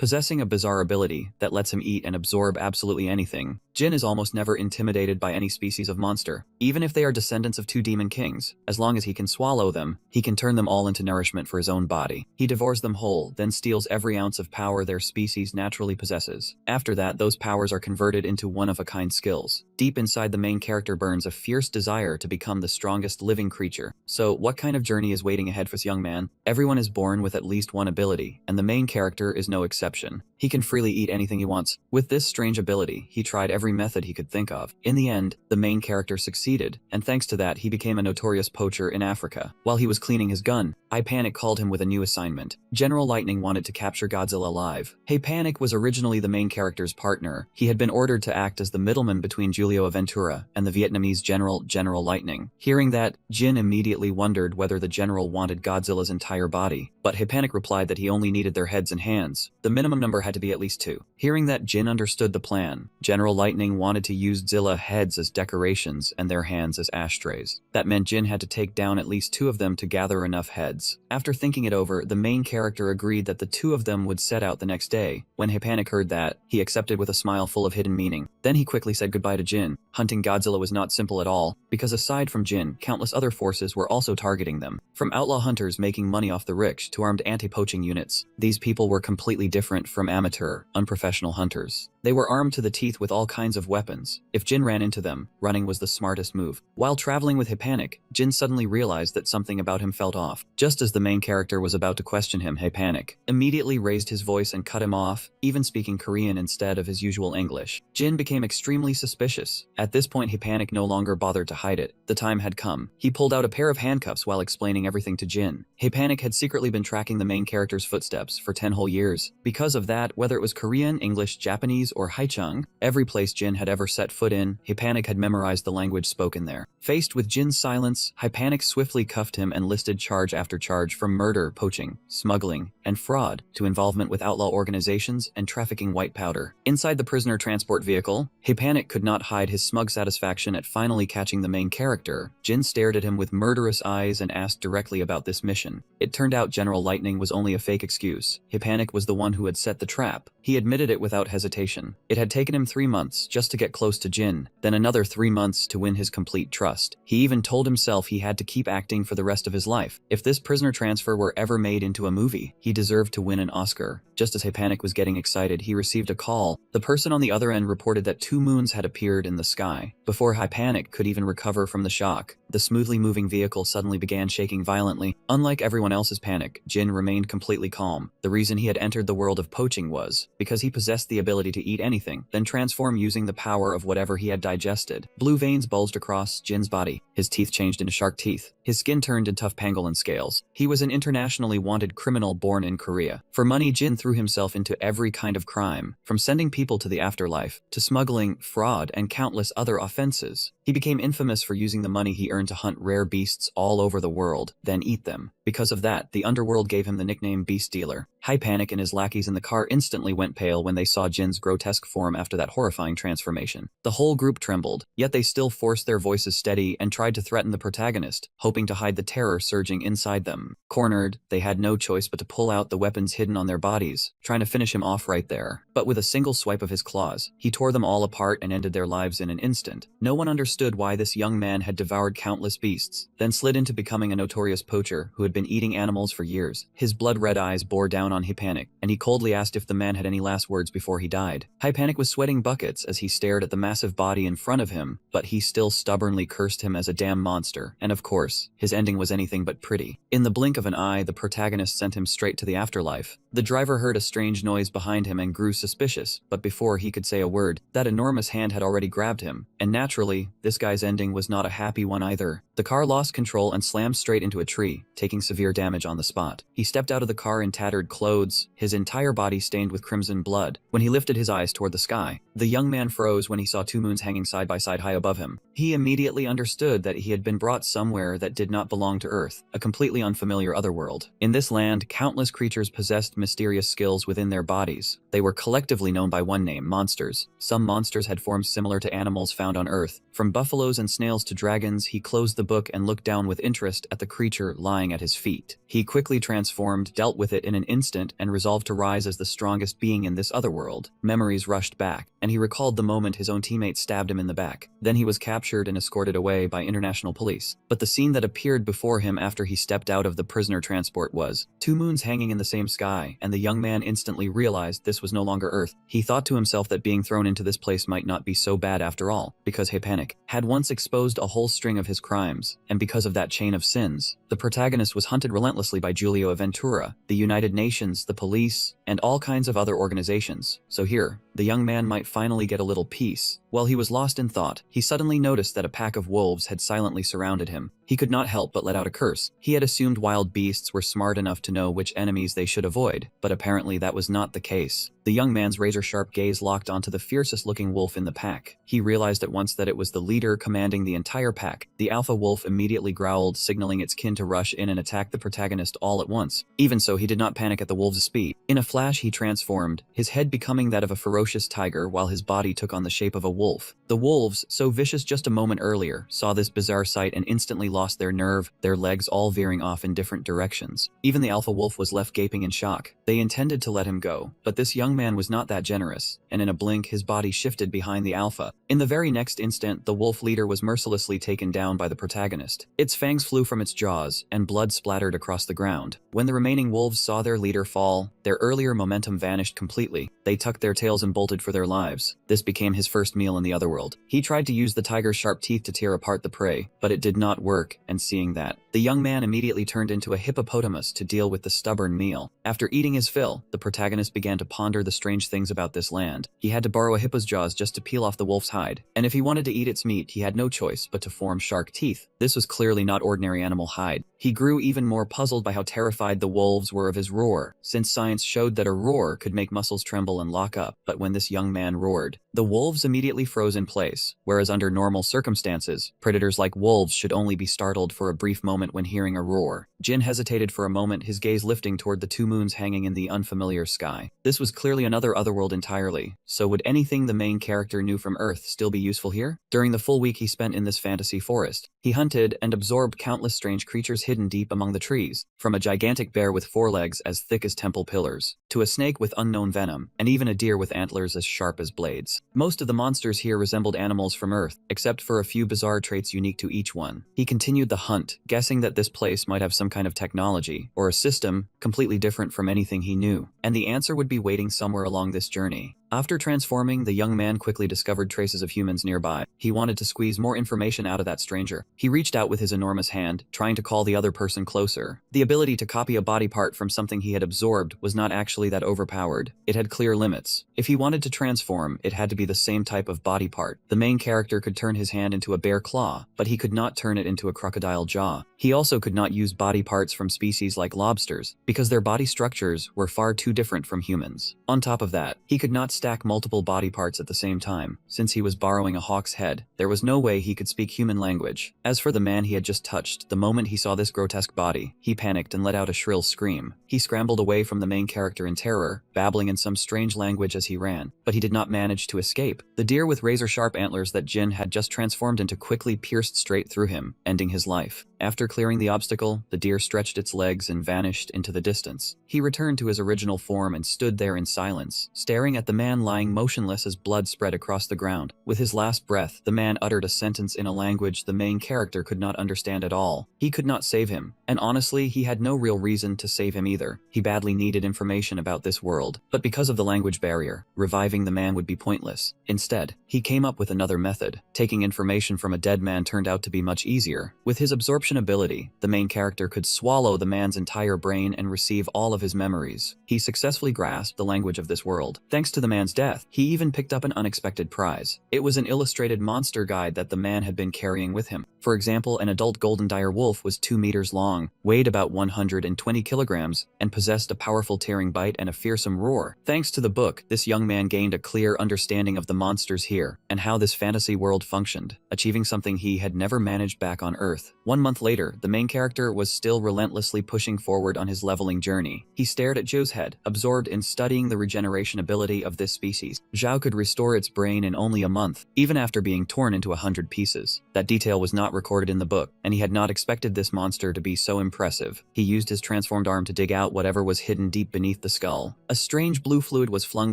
Possessing a bizarre ability that lets him eat and absorb absolutely anything, Jin is almost never intimidated by any species of monster, even if they are descendants of 2 demon kings. As long as he can swallow them, he can turn them all into nourishment for his own body. He devours them whole, then steals every ounce of power their species naturally possesses. After that, those powers are converted into one-of-a-kind skills. Deep inside the main character burns a fierce desire to become the strongest living creature. So, what kind of journey is waiting ahead for this young man? Everyone is born with at least one ability, and the main character is no exception. He can freely eat anything he wants. With this strange ability, he tried every method he could think of. In the end, the main character succeeded, and thanks to that, he became a notorious poacher in Africa. While he was cleaning his gun, Panic called him with a new assignment. General Lightning wanted to capture Godzilla alive. Panic was originally the main character's partner. He had been ordered to act as the middleman between Julio Aventura and the Vietnamese General Lightning. Hearing that, Jin immediately wondered whether the general wanted Godzilla's entire body, but Panic replied that he only needed their heads and hands. The minimum number had to be at least 2. Hearing that, Jin understood the plan. General Lightning wanted to use Zilla heads as decorations and their hands as ashtrays. That meant Jin had to take down at least 2 of them to gather enough heads. After thinking it over, the main character agreed that the 2 of them would set out the next day. When Panic heard that, he accepted with a smile full of hidden meaning. Then he quickly said goodbye to Jin. Hunting Godzilla was not simple at all, because aside from Jin, countless other forces were also targeting them. From outlaw hunters making money off the rich to armed anti-poaching units, these people were completely different from amateur, unprofessional hunters. They were armed to the teeth with all kinds of weapons. If Jin ran into them, running was the smartest move. While traveling with Panic, Jin suddenly realized that something about him felt off. Just as the main character was about to question him, Panic immediately raised his voice and cut him off, even speaking Korean instead of his usual English. Jin became extremely suspicious. At this point, Panic no longer bothered to hide it. The time had come. He pulled out a pair of handcuffs while explaining everything to Jin. Panic had secretly been tracking the main character's footsteps for 10 whole years. Because of that, whether it was Korean, English, Japanese, or Haichung, every place Jin had ever set foot in, Panic had memorized the language spoken there. Faced with Jin's silence, Panic swiftly cuffed him and listed charge after charge, from murder, poaching, smuggling, and fraud to involvement with outlaw organizations and trafficking white powder. Inside the prisoner transport vehicle, Panic could not hide his smug satisfaction at finally catching the main character. Jin stared at him with murderous eyes and asked directly about this mission. It turned out General Lightning was only a fake excuse. Panic was the one who had set the trap. He admitted it without hesitation. It had taken him 3 months just to get close to Jin, then another 3 months to win his complete trust. He even told himself he had to keep acting for the rest of his life. If this prisoner transfer were ever made into a movie, he deserved to win an Oscar. Just as Panic was getting excited, he received a call. The person on the other end reported that 2 moons had appeared in the sky. Before Panic could even recover from the shock, the smoothly moving vehicle suddenly began shaking violently. Unlike everyone else's panic, Jin remained completely calm. The reason he had entered the world of poaching was because he possessed the ability to eat anything, then transform using the power of whatever he had digested. Blue veins bulged across Jin's body. His teeth changed into shark teeth. His skin turned into tough pangolin scales. He was an internationally wanted criminal born in Korea. For money, Jin threw himself into every kind of crime, from sending people to the afterlife, to smuggling, fraud, and countless other offenses. He became infamous for using the money he earned to hunt rare beasts all over the world, then eat them. Because of that, the underworld gave him the nickname Beast Dealer. Panic and his lackeys in the car instantly went pale when they saw Jin's grotesque form after that horrifying transformation. The whole group trembled, yet they still forced their voices steady and tried to threaten the protagonist, hoping to hide the terror surging inside them. Cornered, they had no choice but to pull out the weapons hidden on their bodies, trying to finish him off right there. But with a single swipe of his claws, he tore them all apart and ended their lives in an instant. No one understood why this young man had devoured countless beasts, then slid into becoming a notorious poacher who had been eating animals for years. His blood-red eyes bore down on Panic, and he coldly asked if the man had any last words before he died. Panic was sweating buckets as he stared at the massive body in front of him, but he still stubbornly cursed him as a damn monster, and of course, his ending was anything but pretty. In the blink of an eye, the protagonist sent him straight to the afterlife. The driver heard a strange noise behind him and grew suspicious, but before he could say a word, that enormous hand had already grabbed him, and naturally, this guy's ending was not a happy one either. The car lost control and slammed straight into a tree, taking severe damage on the spot. He stepped out of the car in tattered clothes, his entire body stained with crimson blood. When he lifted his eyes toward the sky, the young man froze when he saw 2 moons hanging side by side high above him. He immediately understood that he had been brought somewhere that did not belong to Earth, a completely unfamiliar otherworld. In this land, countless creatures possessed mysterious skills within their bodies. They were collectively known by one name, monsters. Some monsters had forms similar to animals found on Earth, from From buffaloes and snails to dragons, he closed the book and looked down with interest at the creature lying at his feet. He quickly transformed, dealt with it in an instant, and resolved to rise as the strongest being in this other world. Memories rushed back, and he recalled the moment his own teammate stabbed him in the back. Then he was captured and escorted away by international police. But the scene that appeared before him after he stepped out of the prisoner transport was two moons hanging in the same sky, and the young man instantly realized this was no longer Earth. He thought to himself that being thrown into this place might not be so bad after all, because Panic had once exposed a whole string of his crimes, and because of that chain of sins, the protagonist was hunted relentlessly by Giulio Ventura, the United Nations, the police, and all kinds of other organizations. So here, the young man might finally get a little peace. While he was lost in thought, he suddenly noticed that a pack of wolves had silently surrounded him. He could not help but let out a curse. He had assumed wild beasts were smart enough to know which enemies they should avoid, but apparently that was not the case. The young man's razor-sharp gaze locked onto the fiercest-looking wolf in the pack. He realized at once that it was the leader commanding the entire pack. The alpha wolf immediately growled, signaling its kin to rush in and attack the protagonist all at once. Even so, he did not panic at the wolf's speed. In a flash, he transformed, his head becoming that of a ferocious tiger while his body took on the shape of a wolf. The wolves, so vicious just a moment earlier, saw this bizarre sight and instantly lost their nerve, their legs all veering off in different directions. Even the alpha wolf was left gaping in shock. They intended to let him go, but this young man was not that generous, and in a blink his body shifted behind the alpha. In the very next instant, the wolf leader was mercilessly taken down by the protagonist. Its fangs flew from its jaws, and blood splattered across the ground. When the remaining wolves saw their leader fall, their earlier momentum vanished completely. They tucked their tails and bolted for their lives. This became his first meal in the otherworld. He tried to use the tiger's sharp teeth to tear apart the prey, but it did not work, and seeing that, the young man immediately turned into a hippopotamus to deal with the stubborn meal. After eating his fill, the protagonist began to ponder the strange things about this land. He had to borrow a hippo's jaws just to peel off the wolf's hide, and if he wanted to eat its meat, he had no choice but to form shark teeth. This was clearly not ordinary animal hide. He grew even more puzzled by how terrified the wolves were of his roar, since science showed that a roar could make muscles tremble and lock up. But when this young man roared, the wolves immediately froze in place, whereas under normal circumstances, predators like wolves should only be startled for a brief moment when hearing a roar. Jin hesitated for a moment, his gaze lifting toward the two moons hanging in the unfamiliar sky. This was clearly another otherworld entirely, so would anything the main character knew from Earth still be useful here? During the full week he spent in this fantasy forest, he hunted and absorbed countless strange creatures hidden deep among the trees, from a gigantic bear with forelegs as thick as temple pillars, to a snake with unknown venom, and even a deer with antlers as sharp as blades. Most of the monsters here resembled animals from Earth, except for a few bizarre traits unique to each one. He continued the hunt, guessing that this place might have some kind of technology, or a system, completely different from anything he knew, and the answer would be waiting somewhere along this journey. After transforming, the young man quickly discovered traces of humans nearby. He wanted to squeeze more information out of that stranger. He reached out with his enormous hand, trying to call the other person closer. The ability to copy a body part from something he had absorbed was not actually that overpowered. It had clear limits. If he wanted to transform, it had to be the same type of body part. The main character could turn his hand into a bear claw, but he could not turn it into a crocodile jaw. He also could not use body parts from species like lobsters, because their body structures were far too different from humans. On top of that, he could not stack multiple body parts at the same time. Since he was borrowing a hawk's head, there was no way he could speak human language. As for the man he had just touched, the moment he saw this grotesque body, he panicked and let out a shrill scream. He scrambled away from the main character in terror, babbling in some strange language as he ran, but he did not manage to escape. The deer with razor-sharp antlers that Jin had just transformed into quickly pierced straight through him, ending his life. After clearing the obstacle, the deer stretched its legs and vanished into the distance. He returned to his original form and stood there in silence, staring at the man lying motionless as blood spread across the ground. With his last breath, the man uttered a sentence in a language the main character could not understand at all. He could not save him, and honestly, he had no real reason to save him either. He badly needed information about this world, but because of the language barrier, reviving the man would be pointless. Instead, he came up with another method. Taking information from a dead man turned out to be much easier. With his absorption ability, the main character could swallow the man's entire brain and receive all of his memories. He successfully grasped the language of this world. Thanks to the man's death, he even picked up an unexpected prize. It was an illustrated monster guide that the man had been carrying with him. For example, an adult golden dire wolf was 2 meters long, weighed about 120 kilograms, and possessed a powerful tearing bite and a fearsome roar. Thanks to the book, this young man gained a clear understanding of the monsters here, and how this fantasy world functioned, achieving something he had never managed back on Earth. 1 month month later, the main character was still relentlessly pushing forward on his leveling journey. He stared at Zhou's head, absorbed in studying the regeneration ability of this species. Zhou could restore its brain in only a month, even after being torn into 100 pieces. That detail was not recorded in the book, and he had not expected this monster to be so impressive. He used his transformed arm to dig out whatever was hidden deep beneath the skull. A strange blue fluid was flung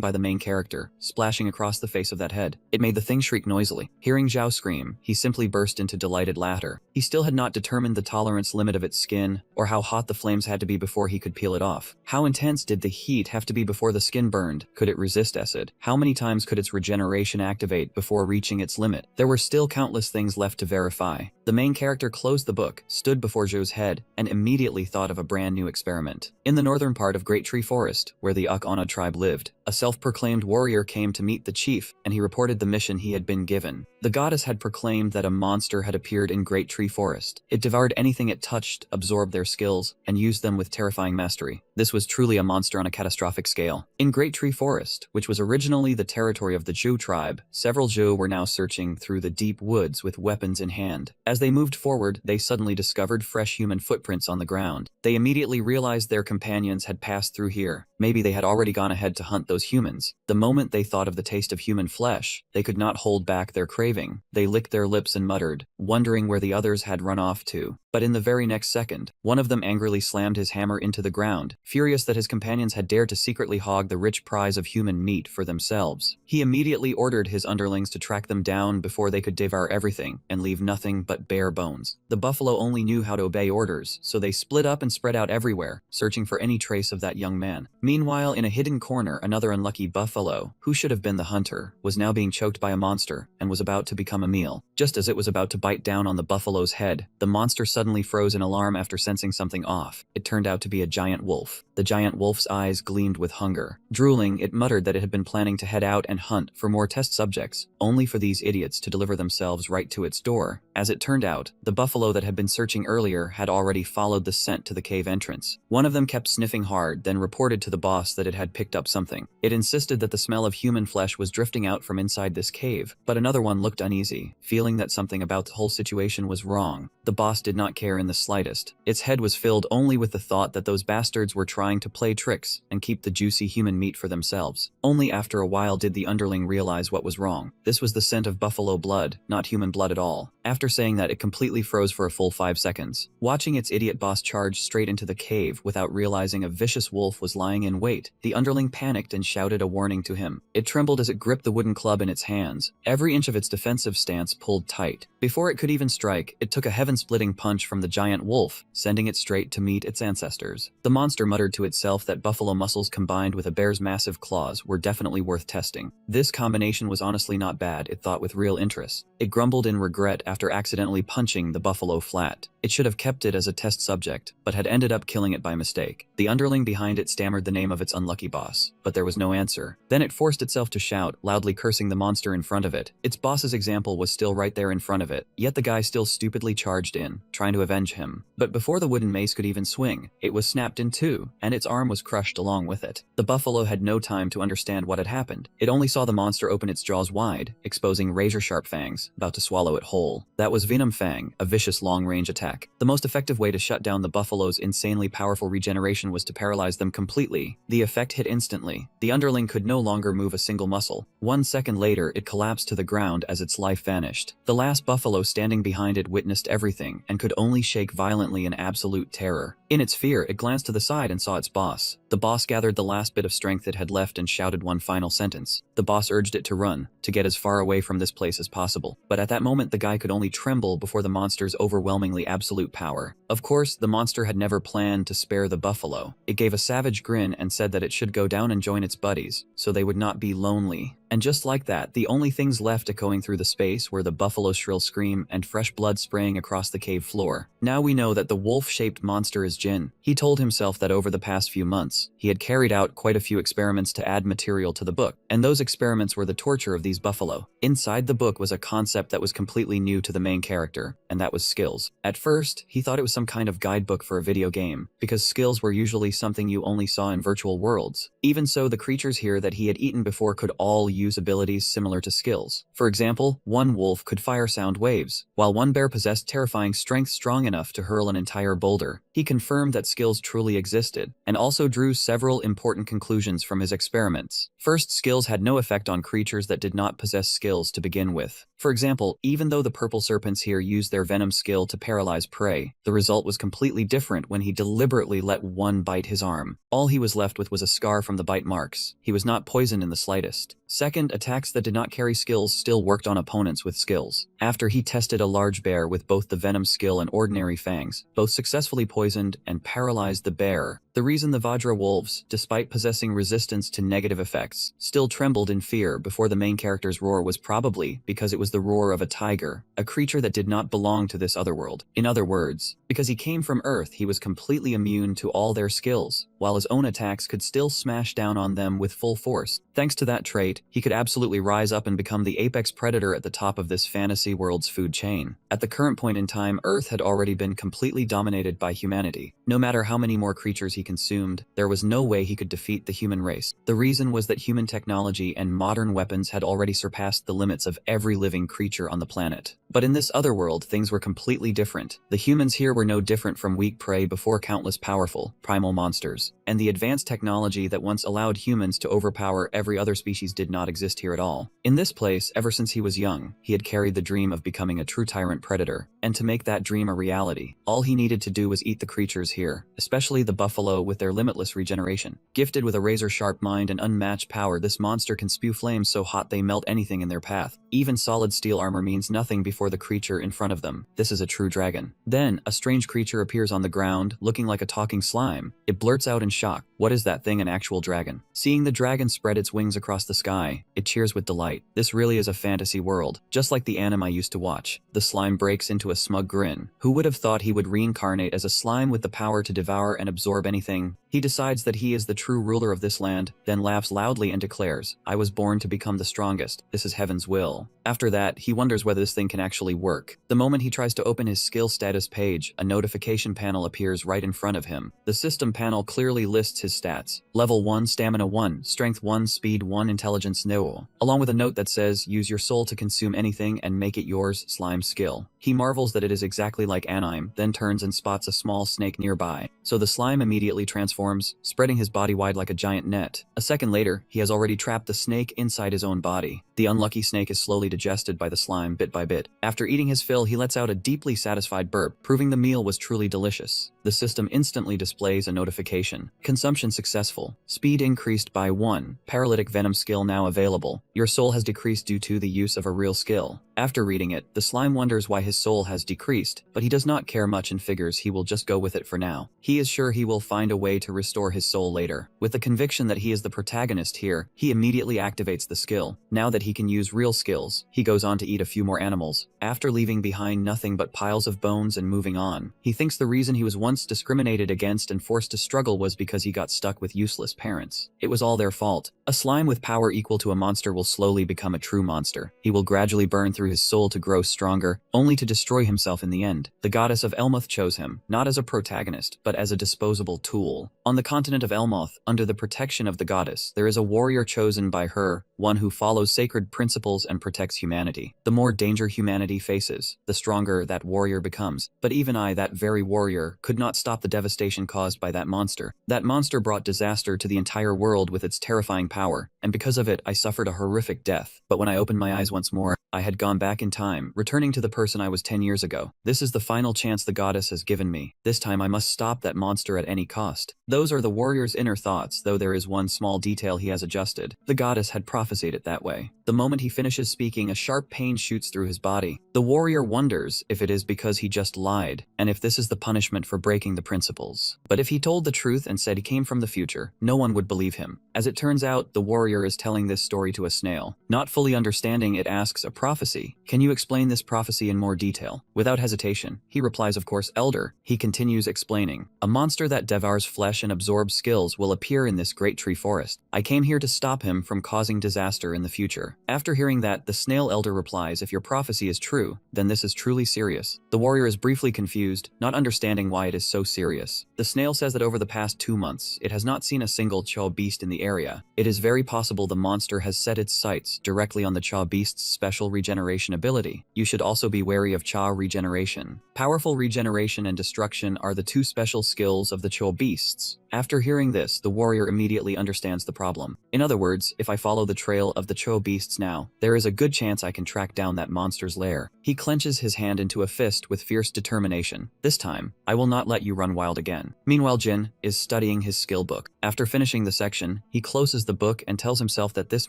by the main character, splashing across the face of that head. It made the thing shriek noisily. Hearing Zhou scream, he simply burst into delighted laughter. He still had not determined the tolerance limit of its skin, or how hot the flames had to be before he could peel it off. How intense did the heat have to be before the skin burned? Could it resist acid? How many times could its regeneration activate before reaching its limit? There were still countless things left to verify. The main character closed the book, stood before Zhou's head, and immediately thought of a brand new experiment. In the northern part of Great Tree Forest, where the Akana tribe lived, a self-proclaimed warrior came to meet the chief, and he reported the mission he had been given. The goddess had proclaimed that a monster had appeared in Great Tree Forest. It devoured anything it touched, absorbed their skills, and used them with terrifying mastery. This was truly a monster on a catastrophic scale. In Great Tree Forest, which was originally the territory of the Zhou tribe, several Zhou were now searching through the deep woods with weapons in hand. As they moved forward, they suddenly discovered fresh human footprints on the ground. They immediately realized their companions had passed through here. Maybe they had already gone ahead to hunt those humans. The moment they thought of the taste of human flesh, they could not hold back their craving. They licked their lips and muttered, wondering where the others had run off to. But in the very next second, one of them angrily slammed his hammer into the ground, furious that his companions had dared to secretly hog the rich prize of human meat for themselves. He immediately ordered his underlings to track them down before they could devour everything and leave nothing but bare bones. The buffalo only knew how to obey orders, so they split up and spread out everywhere, searching for any trace of that young man. Meanwhile, in a hidden corner, another unlucky buffalo, who should have been the hunter, was now being choked by a monster and was about to become a meal. Just as it was about to bite down on the buffalo's head, the monster suddenly froze in alarm after sensing something off. It turned out to be a giant wolf. The giant wolf's eyes gleamed with hunger. Drooling, it muttered that it had been planning to head out and hunt for more test subjects, only for these idiots to deliver themselves right to its door. As it turned out, the buffalo that had been searching earlier had already followed the scent to the cave entrance. One of them kept sniffing hard, then reported to the boss that it had picked up something. It insisted that the smell of human flesh was drifting out from inside this cave, but another one looked uneasy, feeling that something about the whole situation was wrong. The boss did not care in the slightest. Its head was filled only with the thought that those bastards were trying to play tricks and keep the juicy human meat for themselves. Only after a while did the underling realize what was wrong. This was the scent of buffalo blood, not human blood at all. After saying that, it completely froze for a full 5 seconds. Watching its idiot boss charge straight into the cave without realizing a vicious wolf was lying in wait, the underling panicked and shouted a warning to him. It trembled as it gripped the wooden club in its hands. Every inch of its defensive stance pulled tight. Before it could even strike, it took a heaven-splitting punch from the giant wolf, sending it straight to meet its ancestors. The monster muttered to itself that buffalo muscles combined with a bear's massive claws were definitely worth testing. This combination was honestly not bad, it thought with real interest. It grumbled in regret after accidentally punching the buffalo flat. It should have kept it as a test subject, but had ended up killing it by mistake. The underling behind it stammered the name of its unlucky boss, but there was no answer. Then it forced itself to shout, loudly cursing the monster in front of it. Its boss's example was still right there in front of it, yet the guy still stupidly charged in, trying to avenge him. But before the wooden mace could even swing, it was snapped in two, and its arm was crushed along with it. The buffalo had no time to understand what had happened. It only saw the monster open its jaws wide, exposing razor-sharp fangs, about to swallow it whole. That was Venom Fang, a vicious long-range attack. The most effective way to shut down the buffalo's insanely powerful regeneration was to paralyze them completely. The effect hit instantly. The underling could no longer move a single muscle. 1 second later, it collapsed to the ground as its life vanished. The last buffalo standing behind it witnessed everything and could only shake violently in absolute terror. In its fear, it glanced to the side and saw its boss. The boss gathered the last bit of strength it had left and shouted one final sentence. The boss urged it to run, to get as far away from this place as possible. But at that moment, the guy could only tremble before the monster's overwhelmingly absolute power. Of course, the monster had never planned to spare the buffalo. It gave a savage grin and said that it should go down and join its buddies, so they would not be lonely. And just like that, the only things left echoing through the space were the buffalo's shrill scream and fresh blood spraying across the cave floor. Now we know that the wolf-shaped monster is Jin. He told himself that over the past few months, he had carried out quite a few experiments to add material to the book, and those experiments were the torture of these buffalo. Inside the book was a concept that was completely new to the main character, and that was skills. At first, he thought it was some kind of guidebook for a video game, because skills were usually something you only saw in virtual worlds. Even so, the creatures here that he had eaten before could all use abilities similar to skills. For example, one wolf could fire sound waves, while one bear possessed terrifying strength strong enough to hurl an entire boulder. He confirmed that skills truly existed, and also drew several important conclusions from his experiments. First, skills had no effect on creatures that did not possess skills to begin with. For example, even though the purple serpents here used their venom skill to paralyze prey, the result was completely different when he deliberately let one bite his arm. All he was left with was a scar from the bite marks. He was not poisoned in the slightest. Second, attacks that did not carry skills still worked on opponents with skills. After he tested a large bear with both the venom skill and ordinary fangs, both successfully poisoned and paralyzed the bear. The reason the Vajra wolves, despite possessing resistance to negative effects, still trembled in fear before the main character's roar was probably because it was the roar of a tiger, a creature that did not belong to this otherworld. In other words, because he came from Earth, he was completely immune to all their skills, while his own attacks could still smash down on them with full force. Thanks to that trait, he could absolutely rise up and become the apex predator at the top of this fantasy world's food chain. At the current point in time, Earth had already been completely dominated by humanity. No matter how many more creatures he consumed, there was no way he could defeat the human race. The reason was that human technology and modern weapons had already surpassed the limits of every living creature on the planet. But in this other world, things were completely different. The humans here were no different from weak prey before countless powerful, primal monsters. And the advanced technology that once allowed humans to overpower every other species did not exist here at all. In this place, ever since he was young, he had carried the dream of becoming a true tyrant predator. And to make that dream a reality, all he needed to do was eat the creatures here, especially the buffalo with their limitless regeneration. Gifted with a razor-sharp mind and unmatched power, this monster can spew flames so hot they melt anything in their path. Even solid steel armor means nothing before the creature in front of them. This is a true dragon. Then, a strange creature appears on the ground, looking like a talking slime. It blurts out in shock, "What is that thing, an actual dragon?" Seeing the dragon spread its wings across the sky, it cheers with delight. This really is a fantasy world, just like the anime I used to watch. The slime breaks into a smug grin. Who would have thought he would reincarnate as a slime with the power to devour and absorb anything? He decides that he is the true ruler of this land, then laughs loudly and declares, "I was born to become the strongest. This is heaven's will." After that, he wonders whether this thing can actually work. The moment he tries to open his skill status page, a notification panel appears right in front of him. The system panel clearly lists his stats. Level 1, Stamina 1, Strength 1, Speed 1, Intelligence 0, along with a note that says, "Use your soul to consume anything and make it yours, slime skill." He marvels that it is exactly like anime, then turns and spots a small snake nearby. So the slime immediately transforms, spreading his body wide like a giant net. A second later, he has already trapped the snake inside his own body. The unlucky snake is slowly digested by the slime bit by bit. After eating his fill, he lets out a deeply satisfied burp, proving the meal was truly delicious. The system instantly displays a notification. Consumption successful. Speed increased by 1. Paralytic venom skill now available. Your soul has decreased due to the use of a real skill. After reading it, the slime wonders why his soul has decreased, but he does not care much and figures he will just go with it for now. He is sure he will find a way to restore his soul later. With the conviction that he is the protagonist here, he immediately activates the skill. Now that he can use real skills, he goes on to eat a few more animals. After leaving behind nothing but piles of bones and moving on, he thinks the reason he was once discriminated against and forced to struggle was because he got stuck with useless parents. It was all their fault. A slime with power equal to a monster will slowly become a true monster. He will gradually burn through his soul to grow stronger, only to destroy himself in the end. The goddess of Elmoth chose him, not as a protagonist, but as a disposable tool. On the continent of Elmoth, under the protection of the goddess, there is a warrior chosen by her, one who follows sacred principles and protects humanity. The more danger humanity faces, the stronger that warrior becomes. But even I, that very warrior, could not stop the devastation caused by that monster. That monster brought disaster to the entire world with its terrifying power, and because of it, I suffered a horrific death. But when I opened my eyes once more, I had gone back in time, returning to the person I was 10 years ago. This is the final chance the goddess has given me. This time I must stop that monster at any cost. Those are the warrior's inner thoughts, though there is one small detail he has adjusted. The goddess had prophesied it that way. The moment he finishes speaking, a sharp pain shoots through his body. The warrior wonders if it is because he just lied, and if this is the punishment for breaking the principles. But if he told the truth and said he came from the future, no one would believe him. As it turns out, the warrior is telling this story to a snail. Not fully understanding, it asks a prophecy. Can you explain this prophecy in more detail? Without hesitation, he replies, of course, Elder. He continues explaining. A monster that devours flesh and absorbs skills will appear in this great tree forest. I came here to stop him from causing disaster in the future. After hearing that, the snail elder replies, if your prophecy is true, then this is truly serious. The warrior is briefly confused, not understanding why it is so serious. The snail says that over the past 2 months, it has not seen a single Chaw beast in the area. It is very possible the monster has set its sights directly on the Chaw beast's special regeneration ability. You should also be wary of Chaw regeneration. Powerful regeneration and destruction are the 2 special skills of the Chaw beasts. After hearing this, the warrior immediately understands the problem. In other words, if I follow the trail of the Chaw beasts now, there is a good chance I can track down that monster's lair. He clenches his hand into a fist with fierce determination. This time, I will not let you run wild again. Meanwhile, Jin is studying his skill book. After finishing the section, he closes the book and tells himself that this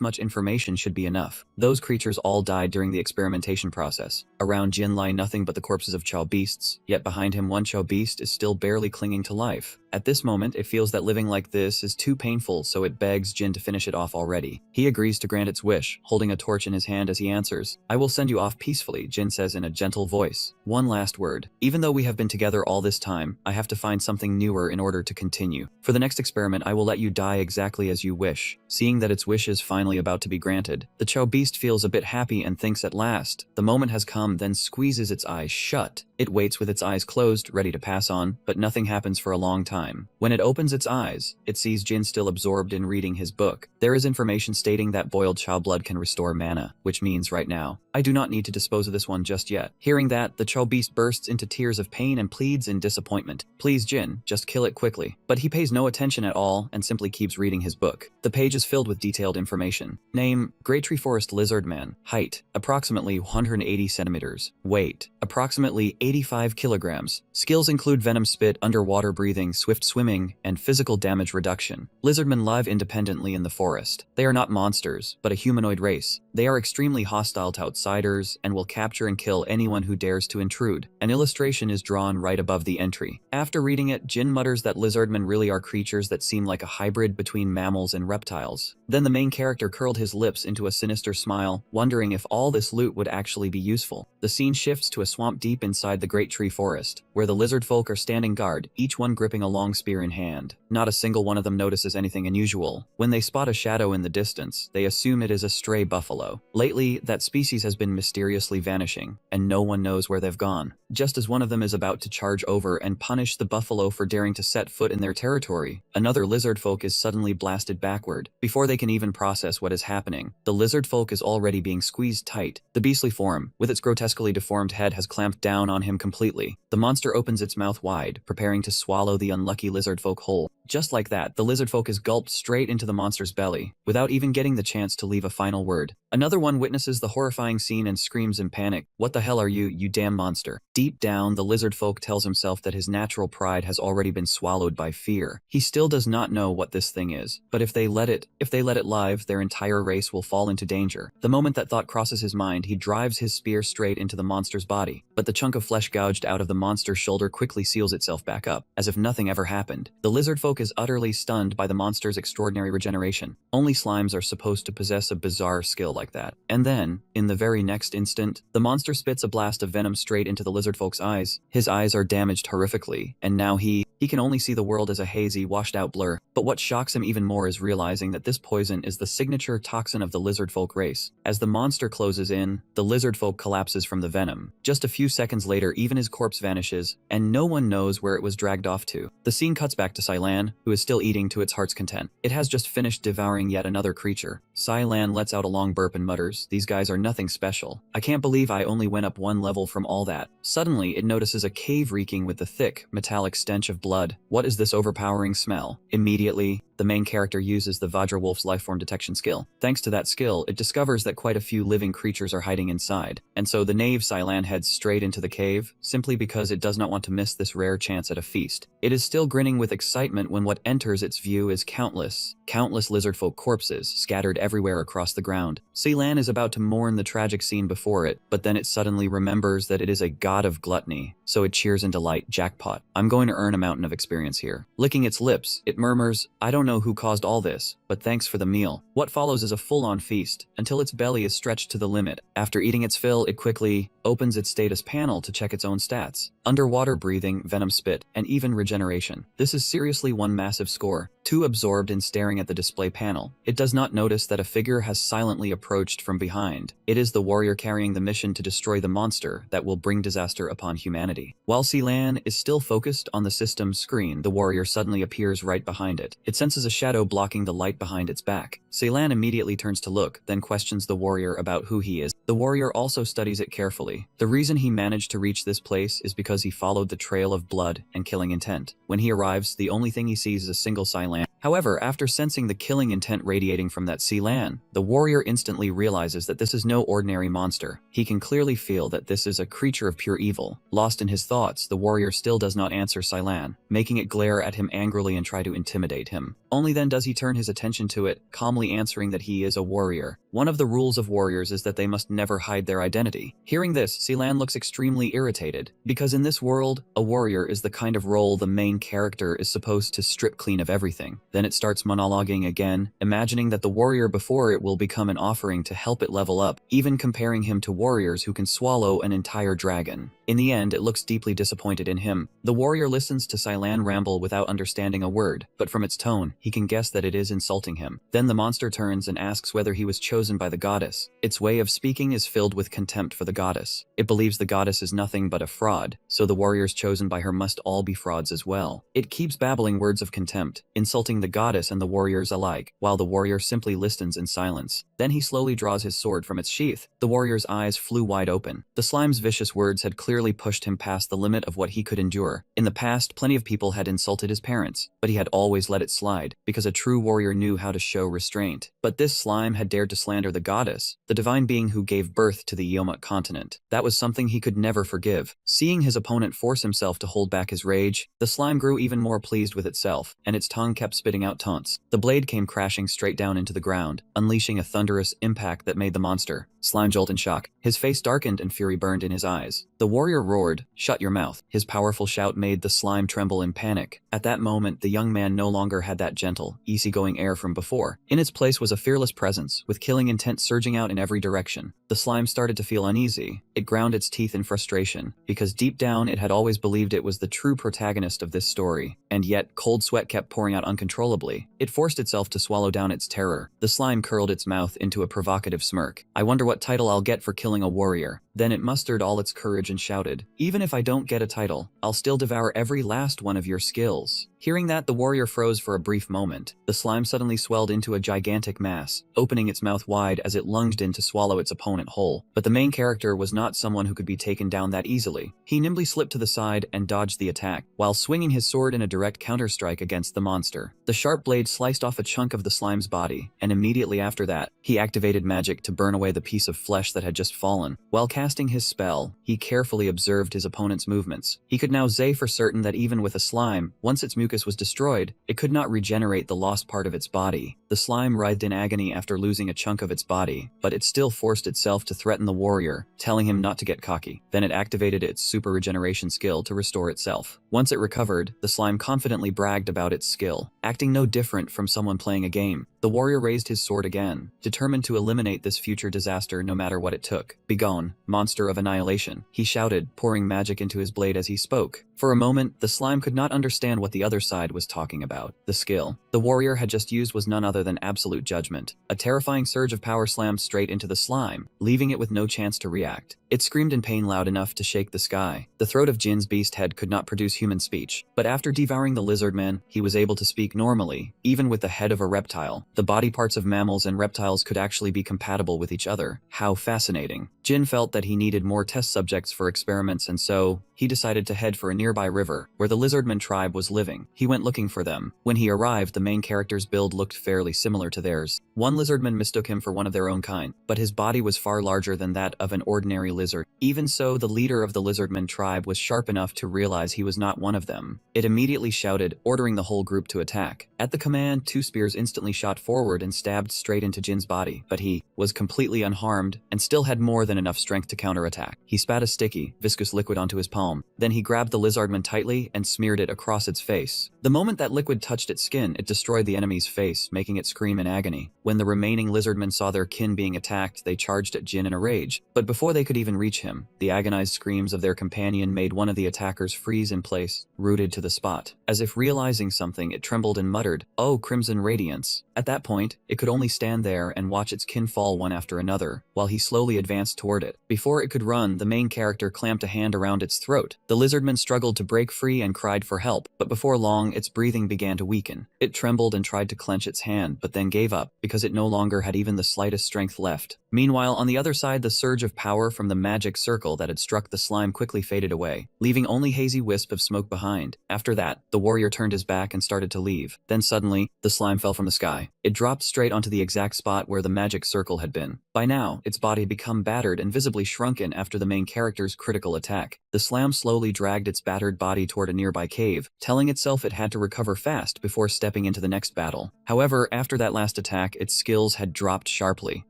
much information should be enough. Those creatures all died during the experimentation process. Around Jin lie nothing but the corpses of Chaw beasts, yet behind him one Chaw beast is still barely clinging to life. At this moment, it feels that living like this is too painful, so it begs Jin to finish it off already. He agrees to grant its wish, holding a torch in his hand as he answers. I will send you off peacefully, Jin says in a gentle voice. One last word. Even though we have been together all this time, I have to find something newer in order to continue. For the next experiment, I will let you die exactly as you wish. Seeing that its wish is finally about to be granted, the Chaw beast feels a bit happy and thinks at last the moment has come, then squeezes its eyes shut. It waits with its eyes closed, ready to pass on, but nothing happens for a long time. When it opens its eyes, it sees Jin still absorbed in reading his book. There is information stating that boiled Chaw blood can restore mana, which means right now, I do not need to dispose of this one just yet. Hearing that, the Chaw beast bursts into tears of pain and pleads in disappointment. Please Jin, just kill it quickly. But he pays no attention at all and simply keeps reading his book. The page is filled with detailed information. Name, Great Tree Forest Lizard Man. Height, approximately 180 centimeters. Weight, approximately 85 kilograms. Skills include venom spit, underwater breathing, swift swimming, and physical damage reduction. Lizardmen live independently in the forest. They are not monsters, but a humanoid race. They are extremely hostile to outsiders and will capture and kill anyone who dares to intrude. An illustration is drawn right above the entry. After reading it, Jin mutters that lizardmen really are creatures that seem like a hybrid between mammals and reptiles. Then the main character curled his lips into a sinister smile, wondering if all this loot would actually be useful. The scene shifts to a swamp deep inside the Great Tree Forest, where the lizard folk are standing guard, each one gripping a long spear in hand. Not a single one of them notices anything unusual. When they spot a shadow in the distance, they assume it is a stray buffalo. Lately, that species has been mysteriously vanishing, and no one knows where they've gone. Just as one of them is about to charge over and punish the buffalo for daring to set foot in their territory, another lizard folk is suddenly blasted backward. Before they can even process what is happening, the lizard folk is already being squeezed tight. The beastly form, with its grotesquely deformed head, has clamped down on him completely. The monster opens its mouth wide, preparing to swallow the unlucky lizard folk whole. Just like that, the lizard folk is gulped straight into the monster's belly, without even getting the chance to leave a final word. Another one witnesses the horrifying scene and screams in panic, "What the hell are you, you damn monster?" Deep down, the lizard folk tells himself that his natural pride has already been swallowed by fear. He still does not know what this thing is, but if they let it live, their entire race will fall into danger. The moment that thought crosses his mind, he drives his spear straight into the monster's body, but the chunk of flesh gouged out of the monster's shoulder quickly seals itself back up, as if nothing ever happened. The lizard folk is utterly stunned by the monster's extraordinary regeneration. Only slimes are supposed to possess a bizarre skill like that. And then, in the very next instant, the monster spits a blast of venom straight into the lizard folk's eyes. His eyes are damaged horrifically, and now he can only see the world as a hazy, washed-out blur. But what shocks him even more is realizing that this poison is the signature toxin of the lizard folk race. As the monster closes in, the lizard folk collapses from the venom. Just a few seconds later, even his corpse vanishes, and no one knows where it was dragged off to. The scene cuts back to Silan, who is still eating to its heart's content. It has just finished devouring yet another creature. Silan lets out a long burp and mutters, "These guys are nothing special. I can't believe I only went up one level from all that." Suddenly, it notices a cave reeking with the thick, metallic stench of blood. What is this overpowering smell? Immediately, the main character uses the Vajra Wolf's lifeform detection skill. Thanks to that skill, it discovers that quite a few living creatures are hiding inside. And so the knave Silan heads straight into the cave, simply because it does not want to miss this rare chance at a feast. It is still grinning with excitement when what enters its view is countless lizardfolk corpses scattered everywhere across the ground. Silan is about to mourn the tragic scene before it, but then it suddenly remembers that it is a god of gluttony. So it cheers in delight, jackpot. I'm going to earn a mountain of experience here. Licking its lips, it murmurs, "I don't know know who caused all this, but thanks for the meal. What follows is a full-on feast, until its belly is stretched to the limit. After eating its fill, it quickly opens its status panel to check its own stats. Underwater breathing, venom spit, and even regeneration. This is seriously one massive score. Too absorbed in staring at the display panel, it does not notice that a figure has silently approached from behind. It is the warrior carrying the mission to destroy the monster that will bring disaster upon humanity. While Selan is still focused on the system's screen, the warrior suddenly appears right behind it. It senses a shadow blocking the light behind its back. Selan immediately turns to look, then questions the warrior about who he is. The warrior also studies it carefully. The reason he managed to reach this place is because he followed the trail of blood and killing intent. When he arrives, the only thing he sees is a single Selan. However, after sensing the killing intent radiating from that Selan, the warrior instantly realizes that this is no ordinary monster. He can clearly feel that this is a creature of pure evil. Lost in his thoughts, the warrior still does not answer Selan, making it glare at him angrily and try to intimidate him. Only then does he turn his attention to it, calmly answering that he is a warrior. One of the rules of warriors is that they must never hide their identity. Hearing this, Selan looks extremely irritated, because in this world, a warrior is the kind of role the main character is supposed to strip clean of everything. Then it starts monologuing again, imagining that the warrior before it will become an offering to help it level up, even comparing him to warriors who can swallow an entire dragon. In the end, it looks deeply disappointed in him. The warrior listens to Selan ramble without understanding a word, but from its tone, he can guess that it is insulting him. Then the monster turns and asks whether he was chosen by the goddess. Its way of speaking is filled with contempt for the goddess. It believes the goddess is nothing but a fraud, so the warriors chosen by her must all be frauds as well. It keeps babbling words of contempt, insulting the goddess and the warriors alike, while the warrior simply listens in silence. Then he slowly draws his sword from its sheath. The warrior's eyes flew wide open. The slime's vicious words had clearly pushed him past the limit of what he could endure. In the past, plenty of people had insulted his parents, but he had always let it slide, because a true warrior knew how to show restraint. But this slime had dared to slander the goddess, the divine being who gave birth to the Yomut continent. That was something he could never forgive. Seeing his opponent force himself to hold back his rage, the slime grew even more pleased with itself, and its tongue kept spitting out taunts. The blade came crashing straight down into the ground, unleashing a thunderous impact that made the monster slime jolt in shock. His face darkened and fury burned in his eyes. The warrior roared, "Shut your mouth." His powerful shout made the slime tremble in panic. At that moment, the young man no longer had that gentle, easygoing air from before. In its place was a fearless presence, with killing intent surging out in every direction. The slime started to feel uneasy. It ground its teeth in frustration, because deep down it had always believed it was the true protagonist of this story. And yet, cold sweat kept pouring out uncontrollably. It forced itself to swallow down its terror. The slime curled its mouth into a provocative smirk. "I wonder what title I'll get for killing a warrior." Then it mustered all its courage and shouted, "Even if I don't get a title, I'll still devour every last one of your skills." Hearing that, the warrior froze for a brief moment. The slime suddenly swelled into a gigantic mass, opening its mouth wide as it lunged in to swallow its opponent whole. But the main character was not someone who could be taken down that easily. He nimbly slipped to the side and dodged the attack, while swinging his sword in a direct counterstrike against the monster. The sharp blade sliced off a chunk of the slime's body, and immediately after that, he activated magic to burn away the piece of flesh that had just fallen. While casting his spell, he carefully observed his opponent's movements. He could now say for certain that even with a slime, once its mucus was destroyed, it could not regenerate the lost part of its body. The slime writhed in agony after losing a chunk of its body, but it still forced itself to threaten the warrior, telling him not to get cocky. Then it activated its super regeneration skill to restore itself. Once it recovered, the slime confidently bragged about its skill, acting no different from someone playing a game. The warrior raised his sword again, determined to eliminate this future disaster no matter what it took. "Begone, monster of annihilation," he shouted, pouring magic into his blade as he spoke. For a moment, the slime could not understand what the other side was talking about. The skill the warrior had just used was none other than absolute judgment. A terrifying surge of power slammed straight into the slime, leaving it with no chance to react. It screamed in pain loud enough to shake the sky. The throat of Jin's beast head could not produce human speech, but after devouring the lizard man, he was able to speak normally, even with the head of a reptile. The body parts of mammals and reptiles could actually be compatible with each other. How fascinating. Jin felt that he needed more test subjects for experiments, and so he decided to head for a nearby river, where the lizardman tribe was living. He went looking for them. When he arrived, the main character's build looked fairly similar to theirs. One lizardman mistook him for one of their own kind, but his body was far larger than that of an ordinary lizard. Even so, the leader of the lizardman tribe was sharp enough to realize he was not one of them. It immediately shouted, ordering the whole group to attack. At the command, two spears instantly shot forward and stabbed straight into Jin's body, but he was completely unharmed and still had more than enough strength to counterattack. He spat a sticky, viscous liquid onto his palm. Then he grabbed the lizardman tightly and smeared it across its face. The moment that liquid touched its skin, it destroyed the enemy's face, making it scream in agony. When the remaining lizardmen saw their kin being attacked, they charged at Jin in a rage. But before they could even reach him, the agonized screams of their companion made one of the attackers freeze in place, rooted to the spot. As if realizing something, it trembled and muttered, "Oh, Crimson Radiance." At that point, it could only stand there and watch its kin fall one after another, while he slowly advanced toward it. Before it could run, the main character clamped a hand around its throat. The lizardman struggled to break free and cried for help, but before long, its breathing began to weaken. It trembled and tried to clench its hand, but then gave up, because it no longer had even the slightest strength left. Meanwhile, on the other side, the surge of power from the magic circle that had struck the slime quickly faded away, leaving only hazy wisp of smoke behind. After that, the warrior turned his back and started to leave. Then suddenly, the slime fell from the sky. It dropped straight onto the exact spot where the magic circle had been. By now, its body had become battered and visibly shrunken after the main character's critical attack. The slime slowly dragged its battered body toward a nearby cave, telling itself it had to recover fast before stepping into the next battle. However, after that last attack, its skills had dropped sharply.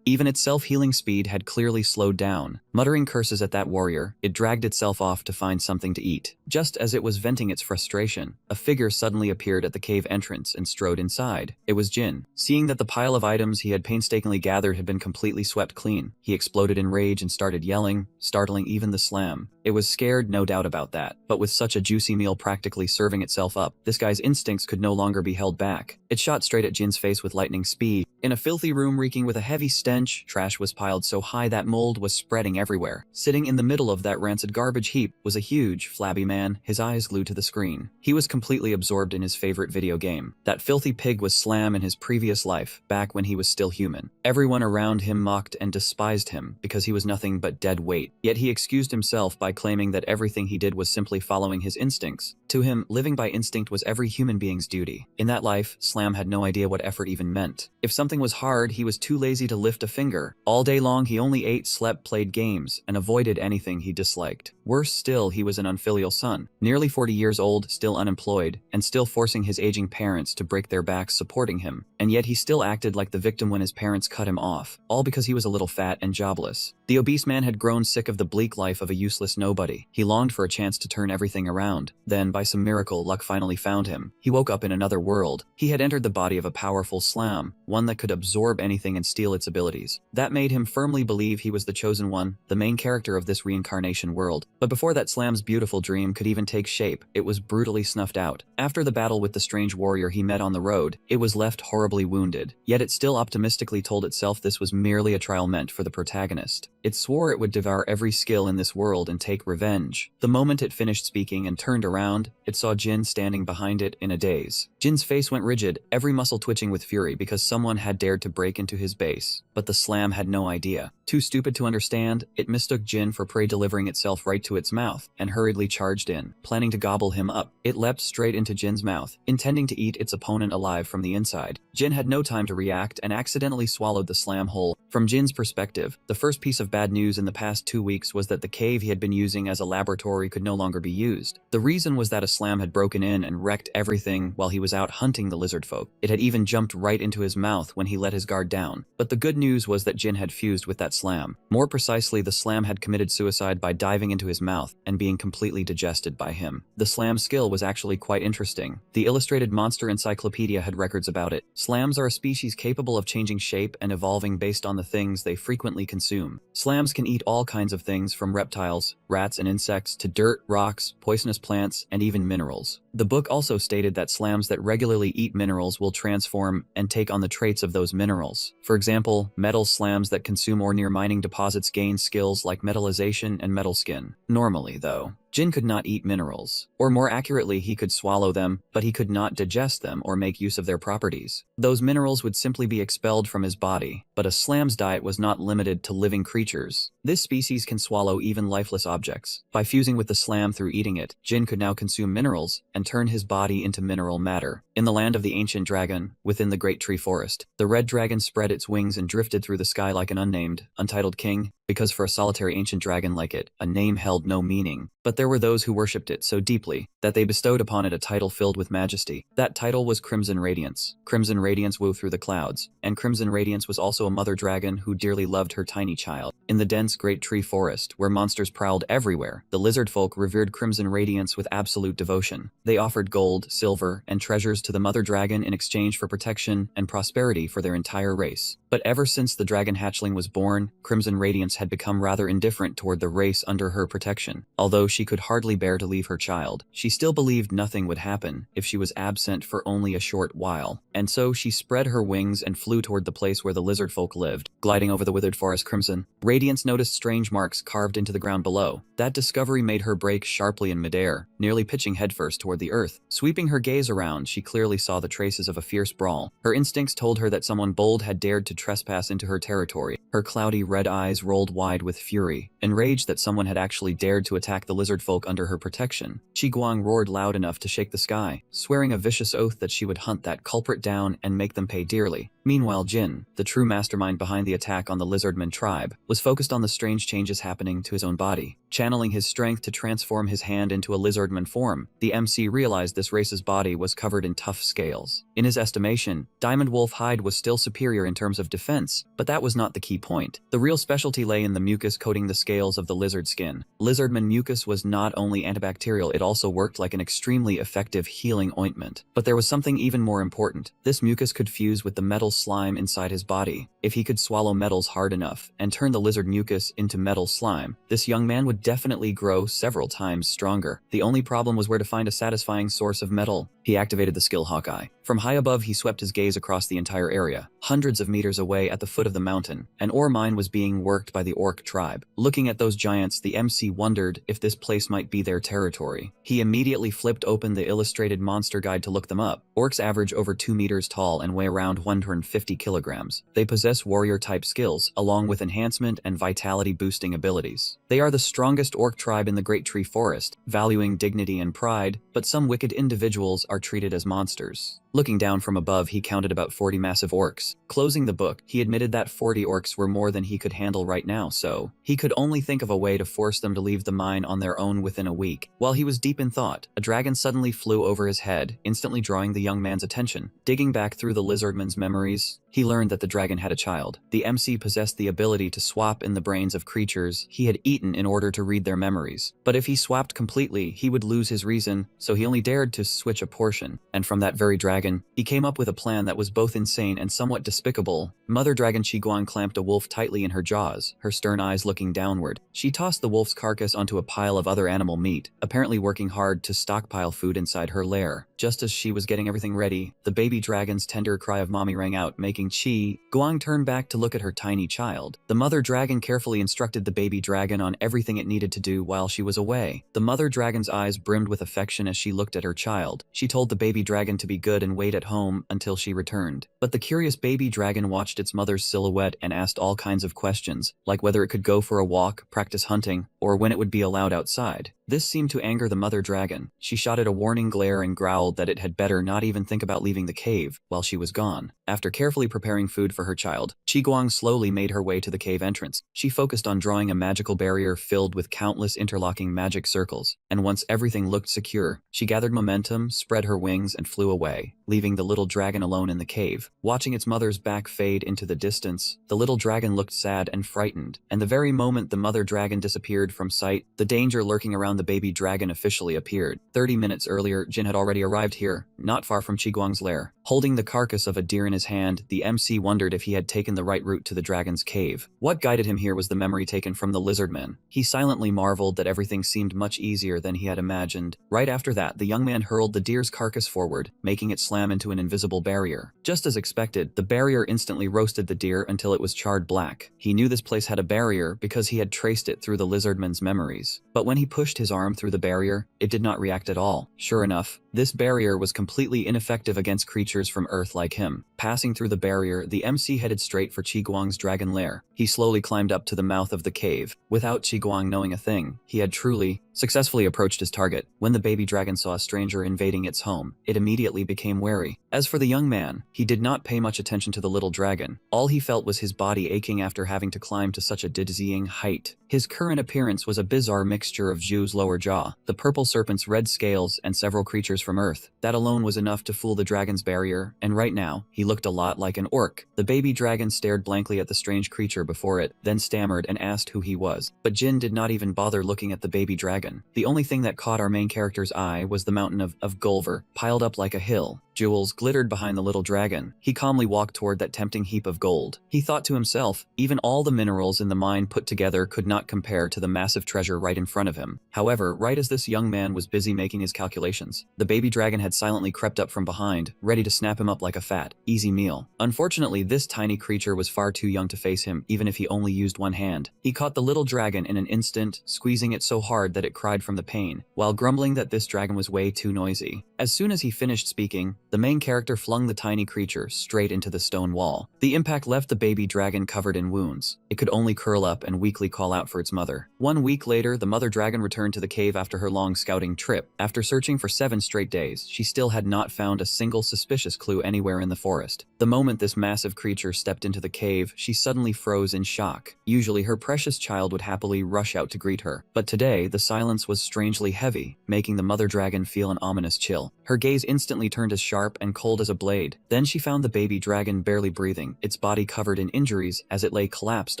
Even its self-healing speed had clearly slowed down. Muttering curses at that warrior, it dragged itself off to find something to eat. Just as it was venting its frustration, a figure suddenly appeared at the cave entrance and strode inside. It was Jin. Seeing that the pile of items he had painstakingly gathered had been completely swept clean, he exploded in rage and started yelling, startling even the slam. It was scared, no doubt about that, but with such a juicy meal practically serving itself up, this guy's instincts could no longer be held back. It shot straight at Jin's face with lightning speed. In a filthy room reeking with a heavy stench, trash was piled so high that mold was spreading everywhere. Sitting in the middle of that rancid garbage heap was a huge, flabby man, his eyes glued to the screen. He was completely absorbed in his favorite video game. That filthy pig was Slam in his previous life, back when he was still human. Everyone around him mocked and despised him because he was nothing but dead weight. Yet he excused himself by claiming that everything he did was simply following his instincts. To him, living by instinct was every human being's duty. In that life, Slam had no idea what effort even meant. If something was hard, he was too lazy to lift a finger. All day long, he only ate, slept, played games, and avoided anything he disliked. Worse still, he was an unfilial son, nearly 40 years old, still unemployed, and still forcing his aging parents to break their backs supporting him. And yet he still acted like the victim when his parents cut him off, all because he was a little fat and jobless. The obese man had grown sick of the bleak life of a useless nobody. He longed for a chance to turn everything around. Then, by some miracle, luck finally found him. He woke up in another world. He had entered the body of a powerful Slam, one that could absorb anything and steal its abilities. That made him firmly believe he was the chosen one, the main character of this reincarnation world. But before that Slam's beautiful dream could even take shape, it was brutally snuffed out. After the battle with the strange warrior he met on the road, it was left horribly wounded. Yet it still optimistically told itself this was merely a trial meant for the protagonist. It swore it would devour every skill in this world and take revenge. The moment it finished speaking and turned around, it saw Jin standing behind it in a daze. Jin's face went rigid, every muscle twitching with fury because someone had dared to break into his base. But the Slam had no idea. Too stupid to understand, it mistook Jin for prey delivering itself right to its mouth, and hurriedly charged in, planning to gobble him up. It leapt straight into Jin's mouth, intending to eat its opponent alive from the inside. Jin had no time to react and accidentally swallowed the Slam whole. From Jin's perspective, the first piece of bad news in the past 2 weeks was that the cave he had been using as a laboratory could no longer be used. The reason was that a Slam had broken in and wrecked everything while he was out hunting the lizard folk. It had even jumped right into his mouth when he let his guard down. But the good news was that Jin had fused with that Slam. More precisely, the Slam had committed suicide by diving into his mouth and being completely digested by him. The Slam's skill was actually quite interesting. The Illustrated Monster Encyclopedia had records about it. Slams are a species capable of changing shape and evolving based on the things they frequently consume. Slams can eat all kinds of things from reptiles, rats and insects to dirt, rocks, poisonous plants, and even minerals. The book also stated that Slams that regularly eat minerals will transform and take on the traits of those minerals. For example, metal Slams that consume or near mining deposits gain skills like metallization and metal skin. Normally, though, Jin could not eat minerals. Or more accurately, he could swallow them, but he could not digest them or make use of their properties. Those minerals would simply be expelled from his body. But a Slam's diet was not limited to living creatures. This species can swallow even lifeless objects. By fusing with the Slam through eating it, Jin could now consume minerals and and turn his body into mineral matter. In the land of the ancient dragon, within the great tree forest, the red dragon spread its wings and drifted through the sky like an unnamed, untitled king, because for a solitary ancient dragon like it, a name held no meaning. But there were those who worshipped it so deeply that they bestowed upon it a title filled with majesty. That title was Crimson Radiance. Crimson Radiance wove through the clouds, and Crimson Radiance was also a mother dragon who dearly loved her tiny child. In the dense great tree forest, where monsters prowled everywhere, the lizard folk revered Crimson Radiance with absolute devotion. They offered gold, silver, and treasures to the mother dragon in exchange for protection and prosperity for their entire race. But ever since the dragon hatchling was born, Crimson Radiance had become rather indifferent toward the race under her protection. Although she could hardly bear to leave her child, she still believed nothing would happen if she was absent for only a short while. And so she spread her wings and flew toward the place where the lizard folk lived. Gliding over the withered forest, Crimson Radiance noticed strange marks carved into the ground below. That discovery made her brake sharply in midair, nearly pitching headfirst toward the earth. Sweeping her gaze around, she clearly saw the traces of a fierce brawl. Her instincts told her that someone bold had dared to trespass into her territory. Her cloudy red eyes rolled wide with fury, enraged that someone had actually dared to attack the lizard folk under her protection. Qi Guang roared loud enough to shake the sky, swearing a vicious oath that she would hunt that culprit down and make them pay dearly. Meanwhile, Jin, the true mastermind behind the attack on the lizardman tribe, was focused on the strange changes happening to his own body. Channeling his strength to transform his hand into a lizardman form, the MC realized this race's body was covered in tough scales. In his estimation, Diamond Wolf hide was still superior in terms of defense, but that was not the key point. The real specialty lay in the mucus coating the scales of the lizard skin. Lizardman mucus was not only antibacterial, it also worked like an extremely effective healing ointment. But there was something even more important. This mucus could fuse with the metal slime inside his body. If he could swallow metals hard enough and turn the lizard mucus into metal slime, this young man would definitely grow several times stronger. The only problem was where to find a satisfying source of metal. He activated the skill Hawkeye. From high above, he swept his gaze across the entire area. Hundreds of meters away at the foot of the mountain, an ore mine was being worked by the orc tribe. Looking at those giants, the MC wondered if this place might be their territory. He immediately flipped open the illustrated monster guide to look them up. Orcs average over 2 meters tall and weigh around 150 kilograms. They possess warrior-type skills, along with enhancement and vitality-boosting abilities. They are the strongest orc tribe in the Great Tree Forest, valuing dignity and pride, but some wicked individuals are treated as monsters. Looking down from above, he counted about 40 massive orcs. Closing the book, he admitted that 40 orcs were more than he could handle right now, so he could only think of a way to force them to leave the mine on their own within a week. While he was deep in thought, a dragon suddenly flew over his head, instantly drawing the young man's attention. Digging back through the lizardman's memories, he learned that the dragon had a child. The MC possessed the ability to swap in the brains of creatures he had eaten in order to read their memories. But if he swapped completely, he would lose his reason, so he only dared to switch a portion. And from that very dragon, he came up with a plan that was both insane and somewhat despicable. Mother Dragon Qiguang clamped a wolf tightly in her jaws, her stern eyes looking downward. She tossed the wolf's carcass onto a pile of other animal meat, apparently working hard to stockpile food inside her lair. Just as she was getting everything ready, the baby dragon's tender cry of mommy rang out, making Qi Guang turn back to look at her tiny child. The mother dragon carefully instructed the baby dragon on everything it needed to do while she was away. The mother dragon's eyes brimmed with affection as she looked at her child. She told the baby dragon to be good and wait at home until she returned. But the curious baby dragon watched its mother's silhouette and asked all kinds of questions, like whether it could go for a walk, practice hunting, or when it would be allowed outside. This seemed to anger the mother dragon. She shot it a warning glare and growled that it had better not even think about leaving the cave while she was gone. After carefully preparing food for her child, Qiguang slowly made her way to the cave entrance. She focused on drawing a magical barrier filled with countless interlocking magic circles, and once everything looked secure, she gathered momentum, spread her wings, and flew away, leaving the little dragon alone in the cave. Watching its mother's back fade into the distance, the little dragon looked sad and frightened, and the very moment the mother dragon disappeared from sight, the danger lurking around the baby dragon officially appeared. 30 minutes earlier, Jin had already arrived here, not far from Qiguang's lair. Holding the carcass of a deer in his hand, the MC wondered if he had taken the right route to the dragon's cave. What guided him here was the memory taken from the lizardman. He silently marveled that everything seemed much easier than he had imagined. Right after that, the young man hurled the deer's carcass forward, making it slam into an invisible barrier. Just as expected, the barrier instantly roasted the deer until it was charred black. He knew this place had a barrier because he had traced it through the lizardman's memories. But when he pushed his his arm through the barrier, it did not react at all. Sure enough, this barrier was completely ineffective against creatures from Earth like him. Passing through the barrier, the MC headed straight for Qiguang's dragon lair. He slowly climbed up to the mouth of the cave. Without Qiguang knowing a thing, he had truly, successfully approached his target. When the baby dragon saw a stranger invading its home, it immediately became wary. As for the young man, he did not pay much attention to the little dragon. All he felt was his body aching after having to climb to such a dizzying height. His current appearance was a bizarre mixture of Zhu's lower jaw, the purple serpent's red scales, and several creatures from Earth. That alone was enough to fool the dragon's barrier, and right now, he looked a lot like an orc. The baby dragon stared blankly at the strange creature before it, then stammered and asked who he was. But Jin did not even bother looking at the baby dragon. The only thing that caught our main character's eye was the mountain of Gulver, piled up like a hill. Jewels glittered behind the little dragon. He calmly walked toward that tempting heap of gold. He thought to himself, even all the minerals in the mine put together could not compare to the massive treasure right in front of him. However, right as this young man was busy making his calculations, the baby dragon had silently crept up from behind, ready to snap him up like a fat, easy meal. Unfortunately, this tiny creature was far too young to face him, even if he only used one hand. He caught the little dragon in an instant, squeezing it so hard that it cried from the pain, while grumbling that this dragon was way too noisy. As soon as he finished speaking, the main character flung the tiny creature straight into the stone wall. The impact left the baby dragon covered in wounds. It could only curl up and weakly call out for its mother. 1 week later, the mother dragon returned to the cave after her long scouting trip. After searching for 7 straight days, she still had not found a single suspicious clue anywhere in the forest. The moment this massive creature stepped into the cave, she suddenly froze in shock. Usually, her precious child would happily rush out to greet her, but today, the silence was strangely heavy, making the mother dragon feel an ominous chill. Her gaze instantly turned as sharp and cold as a blade. Then she found the baby dragon barely breathing, its body covered in injuries as it lay collapsed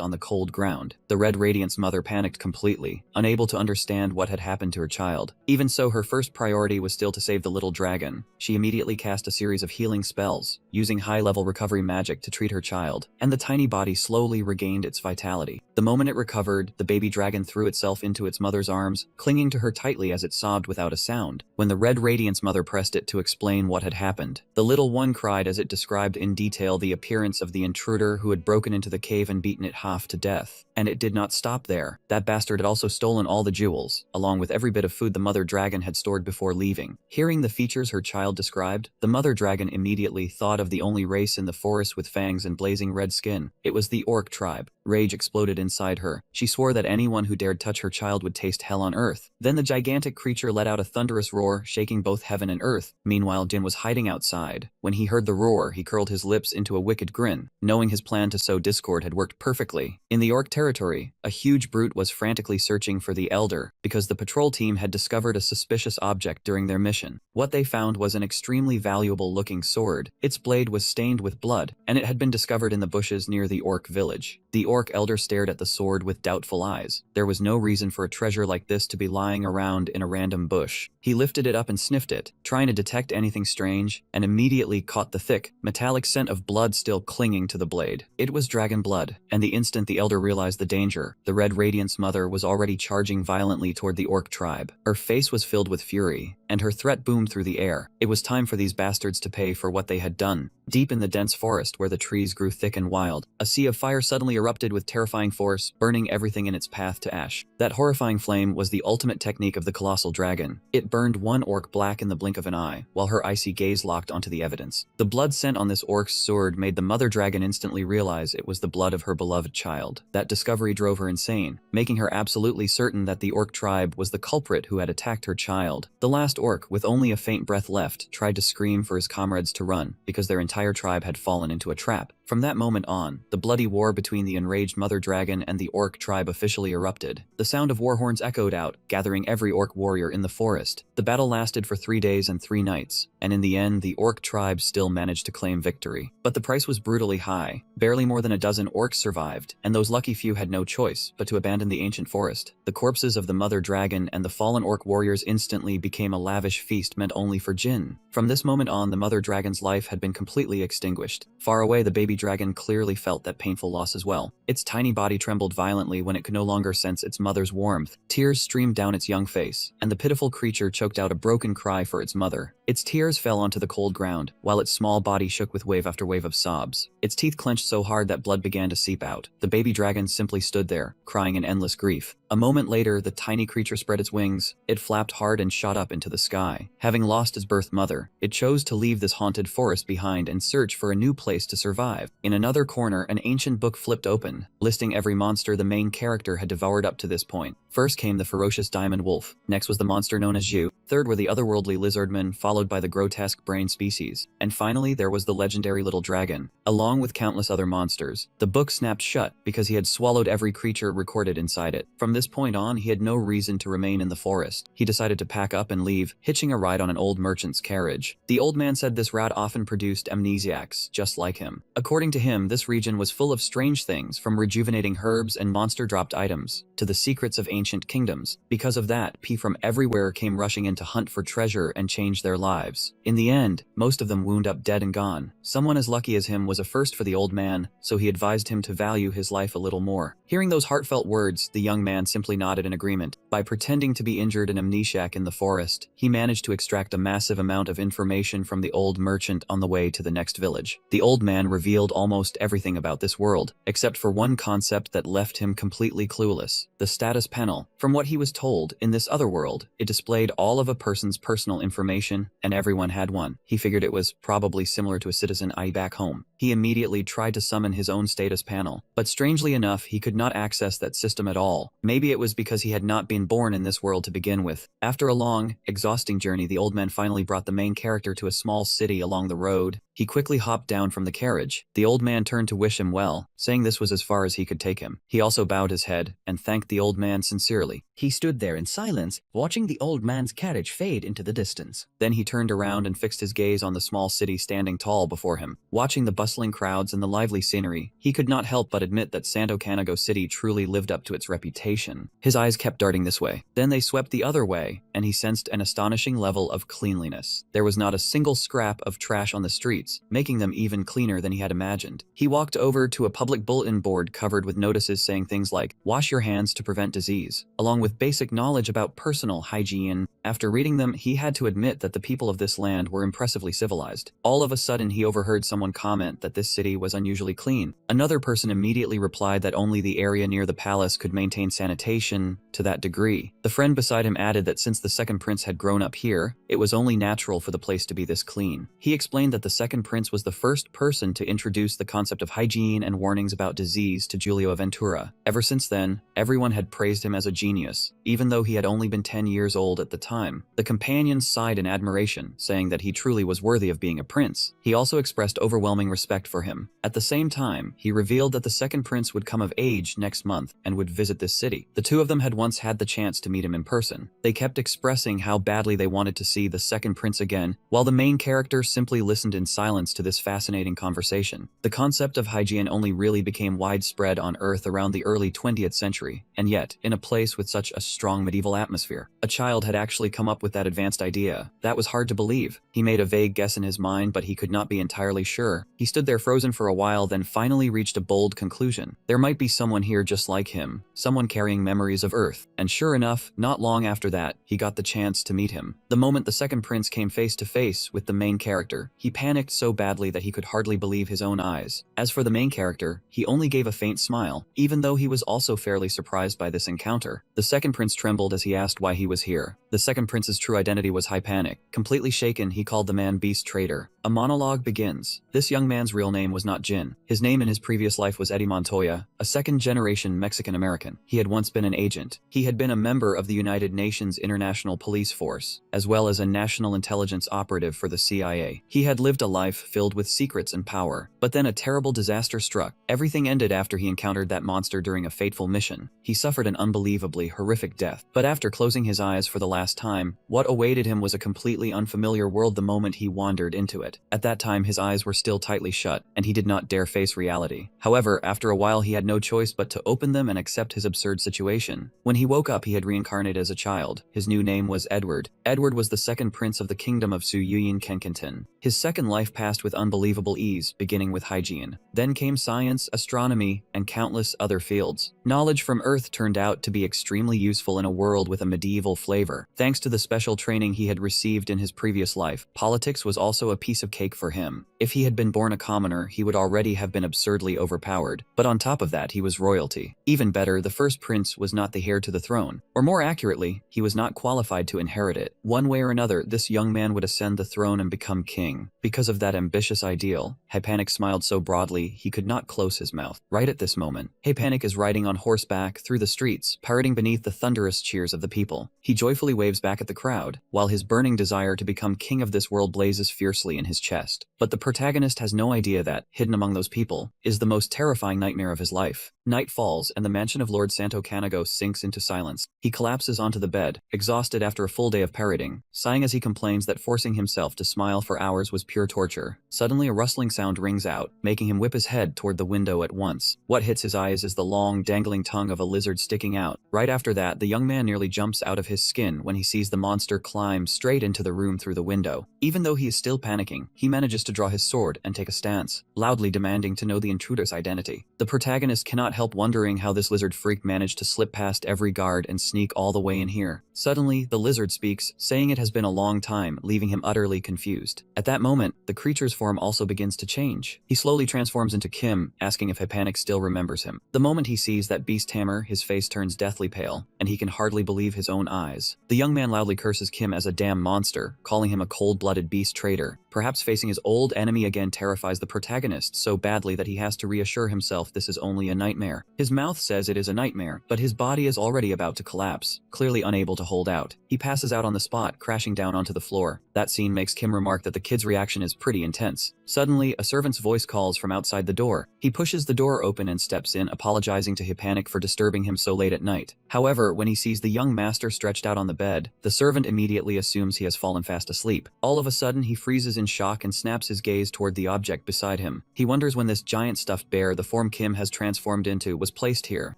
on the cold ground. The Red Radiant's mother panicked completely, unable to understand what had happened to her child. Even so, her first priority was still to save the little dragon. She immediately cast a series of healing spells, using high-level recovery magic to treat her child, and the tiny body slowly regained its vitality. The moment it recovered, the baby dragon threw itself into its mother's arms, clinging to her tightly as it sobbed without a sound. When the Red Radiant's mother pressed it to explain what had happened, the little one cried as it described in detail the appearance of the intruder who had broken into the cave and beaten it half to death. And it did not stop there. That bastard had also stolen all the jewels, along with every bit of food the mother dragon had stored before leaving. Hearing the features her child described, the mother dragon immediately thought of the only race in the forest with fangs and blazing red skin. It was the orc tribe. Rage exploded inside her. She swore that anyone who dared touch her child would taste hell on earth. Then the gigantic creature let out a thunderous roar, shaking both heaven and earth. Meanwhile, Jin was hiding outside. When he heard the roar, he curled his lips into a wicked grin, knowing his plan to sow discord had worked perfectly. In the orc territory, a huge brute was frantically searching for the elder, because the patrol team had discovered a suspicious object during their mission. What they found was an extremely valuable-looking sword. Its blade was stained with blood, and it had been discovered in the bushes near the orc village. The orc elder stared at the sword with doubtful eyes. There was no reason for a treasure like this to be lying around in a random bush. He lifted it up and sniffed it, trying to detect anything strange, and immediately caught the thick, metallic scent of blood still clinging to the blade. It was dragon blood, and the instant the elder realized the danger, the Red Radiant's mother was already charging violently toward the orc tribe. Her face was filled with fury, and her threat boomed through the air. It was time for these bastards to pay for what they had done. Deep in the dense forest where the trees grew thick and wild, a sea of fire suddenly erupted with terrifying force, burning everything in its path to ash. That horrifying flame was the ultimate technique of the colossal dragon. It burned one orc black in the blink of an eye, while her icy gaze locked onto the evidence. The blood scent on this orc's sword made the mother dragon instantly realize it was the blood of her beloved child. That discovery drove her insane, making her absolutely certain that the orc tribe was the culprit who had attacked her child. The last orc, with only a faint breath left, tried to scream for his comrades to run, because their entire tribe had fallen into a trap. From that moment on, the bloody war between the enraged mother dragon and the orc tribe officially erupted. The sound of war horns echoed out, gathering every orc warrior in the forest. The battle lasted for 3 days and 3 nights, and in the end, the orc tribe still managed to claim victory. But the price was brutally high. Barely more than a dozen orcs survived, and those lucky few had no choice but to abandon the ancient forest. The corpses of the mother dragon and the fallen orc warriors instantly became a lavish feast meant only for Jin. From this moment on, the mother dragon's life had been completely extinguished. Far away, the baby dragon clearly felt that painful loss as well. Its tiny body trembled violently when it could no longer sense its mother's warmth. Tears streamed down its young face, and the pitiful creature choked out a broken cry for its mother. Its tears fell onto the cold ground, while its small body shook with wave after wave of sobs. Its teeth clenched so hard that blood began to seep out. The baby dragon simply stood there, crying in endless grief. A moment later, the tiny creature spread its wings. It flapped hard and shot up into the sky. Having lost its birth mother, it chose to leave this haunted forest behind and search for a new place to survive. In another corner, an ancient book flipped open, listing every monster the main character had devoured up to this point. First came the ferocious diamond wolf. Next was the monster known as Zhu. Third were the otherworldly lizardmen, followed by the grotesque brain species. And finally, there was the legendary little dragon, along with countless other monsters. The book snapped shut because he had swallowed every creature recorded inside it. From this point on, he had no reason to remain in the forest. He decided to pack up and leave, hitching a ride on an old merchant's carriage. The old man said this route often produced amnesiacs, just like him. According to him, this region was full of strange things, from rejuvenating herbs and monster-dropped items, to the secrets of ancient kingdoms. Because of that, people from everywhere came rushing in to hunt for treasure and change their lives. In the end, most of them wound up dead and gone. Someone as lucky as him was a first for the old man, so he advised him to value his life a little more. Hearing those heartfelt words, the young man simply nodded in agreement. By pretending to be injured and amnesiac in the forest, he managed to extract a massive amount of information from the old merchant on the way to the next village. The old man revealed almost everything about this world, except for one concept that left him completely clueless: the status panel. From what he was told, in this other world, it displayed all of a person's personal information, and everyone had one. He figured it was probably similar to a citizen ID back home. He immediately tried to summon his own status panel, but strangely enough, he could not access that system at all. Maybe it was because he had not been born in this world to begin with. After a long, exhausting journey, the old man finally brought the main character to a small city along the road. He quickly hopped down from the carriage. The old man turned to wish him well, saying this was as far as he could take him. He also bowed his head and thanked the old man sincerely. He stood there in silence, watching the old man's carriage fade into the distance. Then he turned around and fixed his gaze on the small city standing tall before him. Watching the bustling crowds and the lively scenery, he could not help but admit that Santo Canago City truly lived up to its reputation. His eyes kept darting this way. Then they swept the other way, and he sensed an astonishing level of cleanliness. There was not a single scrap of trash on the streets, making them even cleaner than he had imagined. He walked over to a public bulletin board covered with notices saying things like, "Wash your hands to prevent disease," along with basic knowledge about personal hygiene. After reading them, he had to admit that the people of this land were impressively civilized. All of a sudden, he overheard someone comment that this city was unusually clean. Another person immediately replied that only the area near the palace could maintain sanitation to that degree. The friend beside him added that since the second prince had grown up here, it was only natural for the place to be this clean. He explained that the second prince was the first person to introduce the concept of hygiene and warnings about disease to Giulio Ventura. Ever since then, everyone had praised him as a genius, even though he had only been 10 years old at the time. The companions sighed in admiration, saying that he truly was worthy of being a prince. He also expressed overwhelming respect for him. At the same time, he revealed that the second prince would come of age next month and would visit this city. The two of them had once had the chance to meet him in person. They kept expressing how badly they wanted to see the second prince again, while the main character simply listened in silence to this fascinating conversation. The concept of hygiene only really became widespread on Earth around the early 20th century, and yet, in a place with such a strong medieval atmosphere, a child had actually come up with that advanced idea. That was hard to believe. He made a vague guess in his mind, but he could not be entirely sure. He stood there frozen for a while, then finally reached a bold conclusion. There might be someone here just like him, someone carrying memories of Earth. And sure enough, not long after that, he got the chance to meet him. The moment the second prince came face to face with the main character, he panicked so badly that he could hardly believe his own eyes. As for the main character, he only gave a faint smile, even though he was also fairly surprised by this encounter. The second prince trembled as he asked why he was here. The second prince's true identity was Hypanic. Completely shaken, he called the man Beast Traitor. A monologue begins. This young man's real name was not Jin. His name in his previous life was Eddie Montoya, a second-generation Mexican-American. He had once been an agent. He had been a member of the United Nations International Police Force, as well as a national intelligence operative for the CIA. He had lived a life filled with secrets and power, but then a terrible disaster struck. Everything ended after he encountered that monster during a fateful mission. He suffered an unbelievably horrific death, but after closing his eyes for the last time, what awaited him was a completely unfamiliar world the moment he wandered into it. At that time, his eyes were still tightly shut, and he did not dare face reality. However, after a while, he had no choice but to open them and accept his absurd situation. When he woke up, he had reincarnated as a child. His new name was Edward. Edward was the second prince of the kingdom of Su Yuyin Kenkentin. His second life passed with unbelievable ease, beginning dealing with hygiene. Then came science, astronomy, and countless other fields. Knowledge from Earth turned out to be extremely useful in a world with a medieval flavor. Thanks to the special training he had received in his previous life, politics was also a piece of cake for him. If he had been born a commoner, he would already have been absurdly overpowered. But on top of that, he was royalty. Even better, the first prince was not the heir to the throne. Or more accurately, he was not qualified to inherit it. One way or another, this young man would ascend the throne and become king. Because of that ambitious ideal, Hypanik smiled so broadly he could not close his mouth. Right at this moment, Hypanik is riding on horseback through the streets, parroting beneath the thunderous cheers of the people. He joyfully waves back at the crowd, while his burning desire to become king of this world blazes fiercely in his chest. But the protagonist has no idea that, hidden among those people, is the most terrifying nightmare of his life. Night falls, and the mansion of Lord Santo Canago sinks into silence. He collapses onto the bed, exhausted after a full day of parroting, sighing as he complains that forcing himself to smile for hours was pure torture. Suddenly a rustling sound rings out, making him whip his head toward the window at once. What hits his eyes is the long, dangling tongue of a lizard sticking out. Right after that, the young man nearly jumps out of his skin when he sees the monster climb straight into the room through the window. Even though he is still panicking, he manages to draw his sword and take a stance, loudly demanding to know the intruder's identity. The protagonist cannot help wondering how this lizard freak managed to slip past every guard and sneak all the way in here. Suddenly, the lizard speaks, saying it has been a long time, leaving him utterly confused. At that moment, the creature's form also begins to change. He slowly transforms into Kim, asking if Hypanik still remembers him. The moment he sees that beast tamer, his face turns deathly pale, and he can hardly believe his own eyes. The young man loudly curses Kim as a damn monster, calling him a cold-blooded beast traitor. Perhaps facing his old enemy again terrifies the protagonist so badly that he has to reassure himself this is only a nightmare. His mouth says it is a nightmare, but his body is already about to collapse, clearly unable to hold out. He passes out on the spot, crashing down onto the floor. That scene makes Kim remark that the kid's reaction is pretty intense. Suddenly, a servant's voice calls from outside the door. He pushes the door open and steps in, apologizing to Hypanik for disturbing him so late at night. However, when he sees the young master stretched out on the bed, the servant immediately assumes he has fallen fast asleep. All of a sudden, he freezes in shock and snaps his gaze toward the object beside him. He wonders when this giant stuffed bear the form Kim has transformed into was placed here.